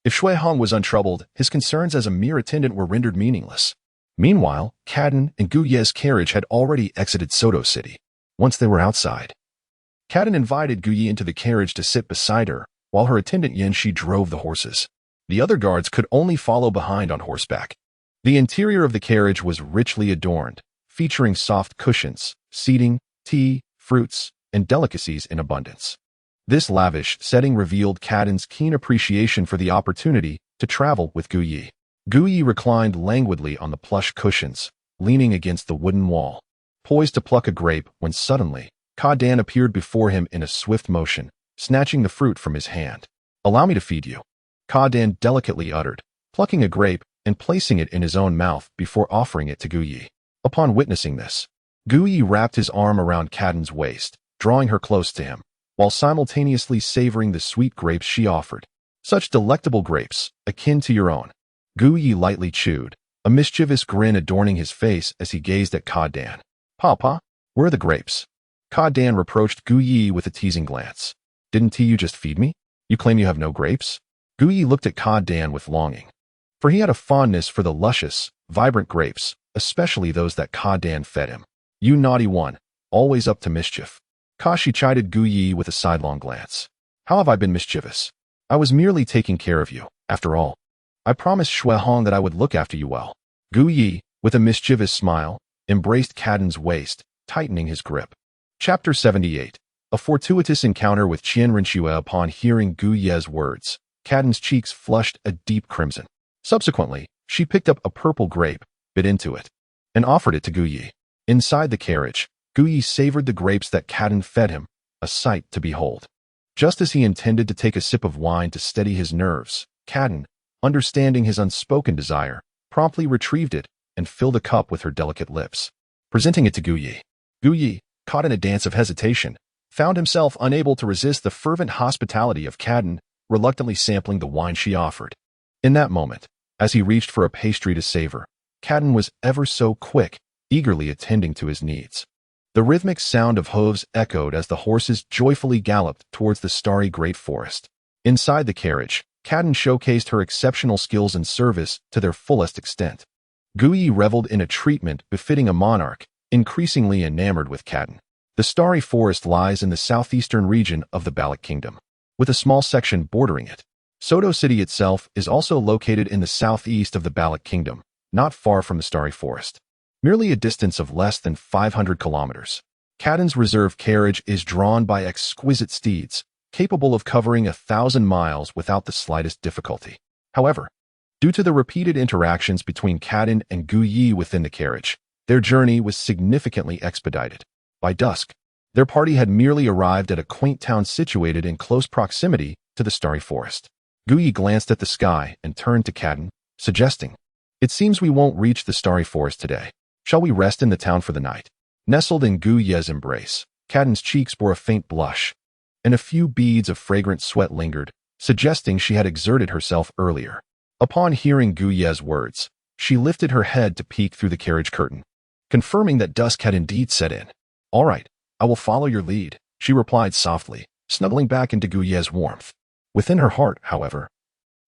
If Xue Hong was untroubled, his concerns as a mere attendant were rendered meaningless. Meanwhile, Cadden and Gu Ye's carriage had already exited Soto City. Once they were outside, Cadden invited Gu Yi into the carriage to sit beside her, while her attendant Yanxi drove the horses. The other guards could only follow behind on horseback. The interior of the carriage was richly adorned, featuring soft cushions, seating, tea, fruits, and delicacies in abundance. This lavish setting revealed Cadden's keen appreciation for the opportunity to travel with Gu Yi. Gu Yi reclined languidly on the plush cushions, leaning against the wooden wall, poised to pluck a grape when suddenly, Ka Dan appeared before him in a swift motion, snatching the fruit from his hand. "Allow me to feed you," Ka Dan delicately uttered, plucking a grape and placing it in his own mouth before offering it to Gu Yi. Upon witnessing this, Gu Yi wrapped his arm around Cadden's waist, drawing her close to him, while simultaneously savoring the sweet grapes she offered. "Such delectable grapes, akin to your own." Gu Yi lightly chewed, a mischievous grin adorning his face as he gazed at Ka Dan. "Papa, where are the grapes?" Ka Dan reproached Gu Yi with a teasing glance. "Didn't you just feed me? You claim you have no grapes?" Gu Yi looked at Ka Dan with longing, for he had a fondness for the luscious, vibrant grapes, especially those that Ka Dan fed him. "You naughty one, always up to mischief." Kashi chided Gu Yi with a sidelong glance. "How have I been mischievous? I was merely taking care of you, after all. I promised Xue Hong that I would look after you well." Gu Yi, with a mischievous smile, embraced Cadden's waist, tightening his grip. Chapter 78. A fortuitous encounter with Qian Renxue. Upon hearing Gu Ye's words, Cadden's cheeks flushed a deep crimson. Subsequently, she picked up a purple grape, bit into it, and offered it to Gu Yi. Inside the carriage, Gu Yi savored the grapes that Cadden fed him, a sight to behold. Just as he intended to take a sip of wine to steady his nerves, Cadden, understanding his unspoken desire, promptly retrieved it and filled a cup with her delicate lips, presenting it to Gu Yi. Gu Yi, caught in a dance of hesitation, found himself unable to resist the fervent hospitality of Cadden, reluctantly sampling the wine she offered. In that moment, As he reached for a pastry to savor, Cadden was ever so quick, eagerly attending to his needs. The rhythmic sound of hooves echoed as the horses joyfully galloped towards the starry great forest. Inside the carriage, Cadden showcased her exceptional skills in service to their fullest extent. Guyi reveled in a treatment befitting a monarch, increasingly enamored with Cadden. The starry forest lies in the southeastern region of the Baloch Kingdom, with a small section bordering it. Soto City itself is also located in the southeast of the Baloch Kingdom, not far from the starry forest. Merely a distance of less than 500 kilometers. Cadden's reserve carriage is drawn by exquisite steeds, capable of covering 1,000 miles without the slightest difficulty. However, due to the repeated interactions between Cadden and Guyi within the carriage, their journey was significantly expedited. By dusk, their party had merely arrived at a quaint town situated in close proximity to the starry forest. Guyi glanced at the sky and turned to Cadden, suggesting, "It seems we won't reach the starry forest today. Shall we rest in the town for the night?" Nestled in Guyi's embrace, Cadden's cheeks bore a faint blush, and a few beads of fragrant sweat lingered, suggesting she had exerted herself earlier. Upon hearing Guyi's words, she lifted her head to peek through the carriage curtain, confirming that dusk had indeed set in. "All right, I will follow your lead," she replied softly, snuggling back into Guyi's warmth. Within her heart, however,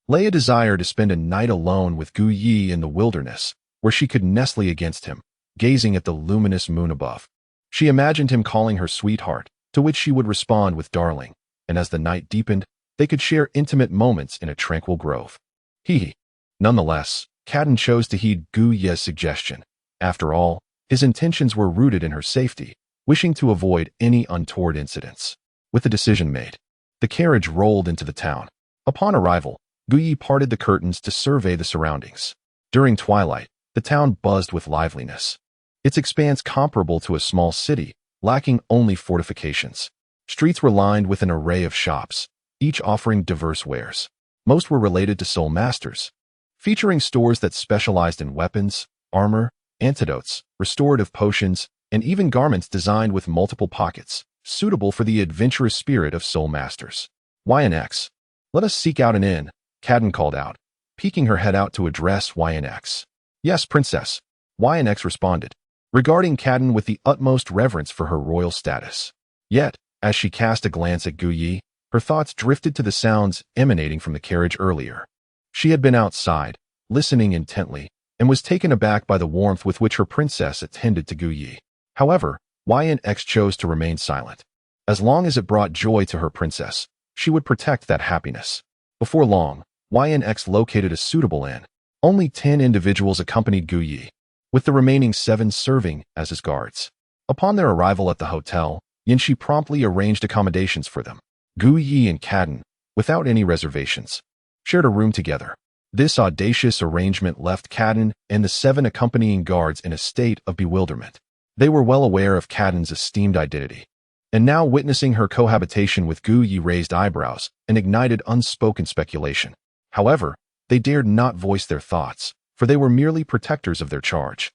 lay a desire to spend a night alone with Guyi in the wilderness, where she could nestle against him, gazing at the luminous moon above. She imagined him calling her sweetheart, to which she would respond with darling, and as the night deepened, they could share intimate moments in a tranquil grove. Nonetheless, Cadden chose to heed Guyi's suggestion. After all, his intentions were rooted in her safety, wishing to avoid any untoward incidents. With the decision made, the carriage rolled into the town. Upon arrival, Guyi parted the curtains to survey the surroundings. During twilight, the town buzzed with liveliness, its expanse comparable to a small city, lacking only fortifications. Streets were lined with an array of shops, each offering diverse wares. Most were related to soul masters, featuring stores that specialized in weapons, armor, antidotes, restorative potions, and even garments designed with multiple pockets, suitable for the adventurous spirit of soul masters. YNX. "Let us seek out an inn," Cadden called out, peeking her head out to address YNX. "Yes, princess," YNX responded, regarding Cadden with the utmost reverence for her royal status. Yet, as she cast a glance at Guyi, her thoughts drifted to the sounds emanating from the carriage earlier. She had been outside, listening intently, and was taken aback by the warmth with which her princess attended to Guyi. However, YNX chose to remain silent. As long as it brought joy to her princess, she would protect that happiness. Before long, YNX located a suitable inn. Only 10 individuals accompanied Guyi, with the remaining 7 serving as his guards. Upon their arrival at the hotel, Yinshi promptly arranged accommodations for them. Guyi and Cadden, without any reservations, shared a room together. This audacious arrangement left Cadden and the 7 accompanying guards in a state of bewilderment. They were well aware of Cadden's esteemed identity, and now witnessing her cohabitation with Guyi raised eyebrows and ignited unspoken speculation. However, they dared not voice their thoughts, for they were merely protectors of their charge.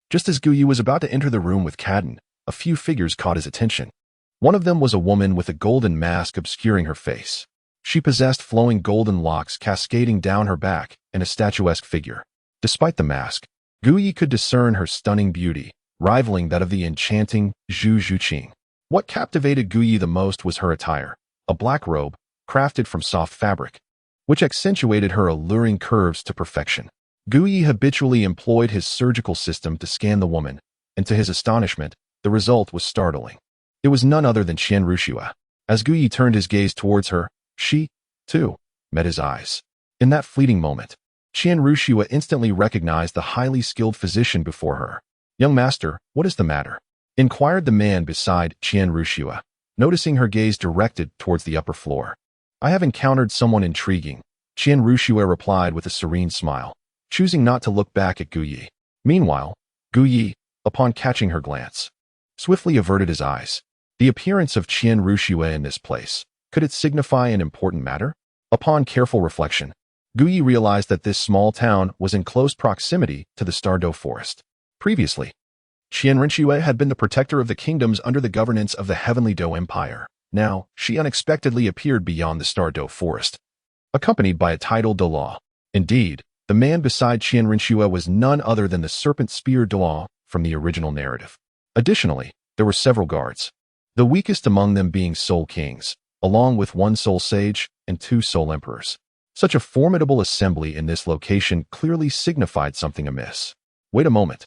Just as Guyi was about to enter the room with Cadden, a few figures caught his attention. One of them was a woman with a golden mask obscuring her face. She possessed flowing golden locks cascading down her back and a statuesque figure. Despite the mask, Guyi could discern her stunning beauty, rivaling that of the enchanting Zhu Zhuqing. What captivated Guyi the most was her attire, a black robe, crafted from soft fabric, which accentuated her alluring curves to perfection. Guyi habitually employed his surgical system to scan the woman, and to his astonishment, the result was startling. It was none other than Qian Renxue. As Guyi turned his gaze towards her, she, too, met his eyes. In that fleeting moment, Qian Renxue instantly recognized the highly skilled physician before her. "Young master, what is the matter?" inquired the man beside Qian Renxue, noticing her gaze directed towards the upper floor. "I have encountered someone intriguing," Qian Renxue replied with a serene smile, choosing not to look back at Guyi. Meanwhile, Guyi, upon catching her glance, swiftly averted his eyes. The appearance of Qian Renxue in this place, could it signify an important matter? Upon careful reflection, Guyi realized that this small town was in close proximity to the Stardo Forest. Previously, Qian Renxue had been the protector of the kingdoms under the governance of the Heavenly Do Empire. Now, she unexpectedly appeared beyond the Stardo Forest, accompanied by a titled Douluo. Indeed, The man beside Qian Renxue was none other than the serpent spear Douluo from the original narrative. Additionally, there were several guards, the weakest among them being soul kings, along with one soul sage and 2 soul emperors. Such a formidable assembly in this location clearly signified something amiss. Wait a moment.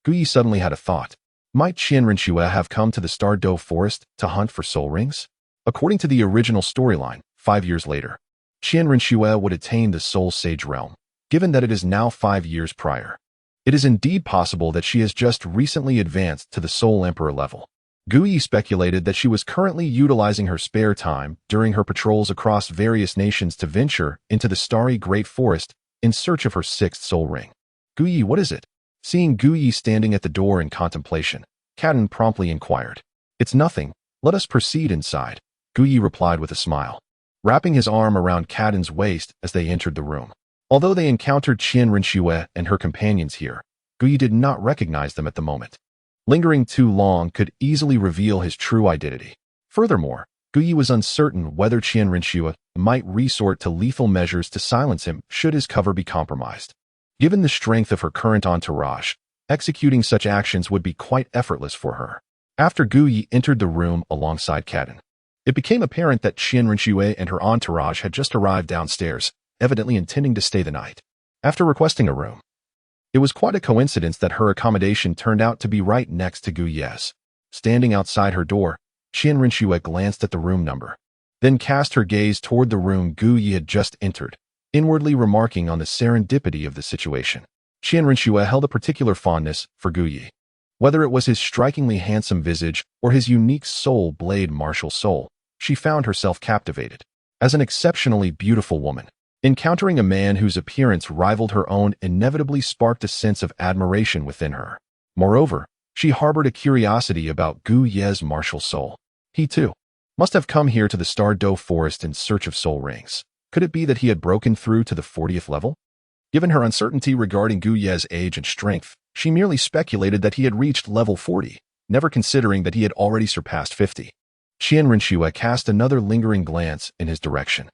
Gu Yi suddenly had a thought. Might Qian Renxue have come to the Star Do Forest to hunt for soul rings? According to the original storyline, 5 years later, Qian Renxue would attain the soul sage realm, given that it is now 5 years prior. It is indeed possible that she has just recently advanced to the soul emperor level. Gu Yi speculated that she was currently utilizing her spare time during her patrols across various nations to venture into the starry great forest in search of her 6th soul ring. Gu Yi, what is it? Seeing Gu Yi standing at the door in contemplation, Qian promptly inquired. It's nothing. Let us proceed inside, Gu Yi replied with a smile, wrapping his arm around Qian's waist as they entered the room. Although they encountered Qian Renxue and her companions here, Gu Yi did not recognize them at the moment. Lingering too long could easily reveal his true identity. Furthermore, Gu Yi was uncertain whether Qian Renxue might resort to lethal measures to silence him should his cover be compromised. Given the strength of her current entourage, executing such actions would be quite effortless for her. After Gu Yi entered the room alongside Qian, it became apparent that Qian Renxue and her entourage had just arrived downstairs, evidently intending to stay the night. After requesting a room, it was quite a coincidence that her accommodation turned out to be right next to Gu Yi's. Standing outside her door, Qian Renxue glanced at the room number, then cast her gaze toward the room Gu Yi had just entered, inwardly remarking on the serendipity of the situation. Qian Renxue held a particular fondness for Gu Yi. Whether it was his strikingly handsome visage or his unique soul blade martial soul, she found herself captivated. As an exceptionally beautiful woman, encountering a man whose appearance rivaled her own inevitably sparked a sense of admiration within her. Moreover, she harbored a curiosity about Gu Yi's martial soul. He, too, must have come here to the Star Do Forest in search of soul rings. Could it be that he had broken through to the 40th level? Given her uncertainty regarding Gu Yi's age and strength, she merely speculated that he had reached level 40, never considering that he had already surpassed 50. Qian Renxue cast another lingering glance in his direction.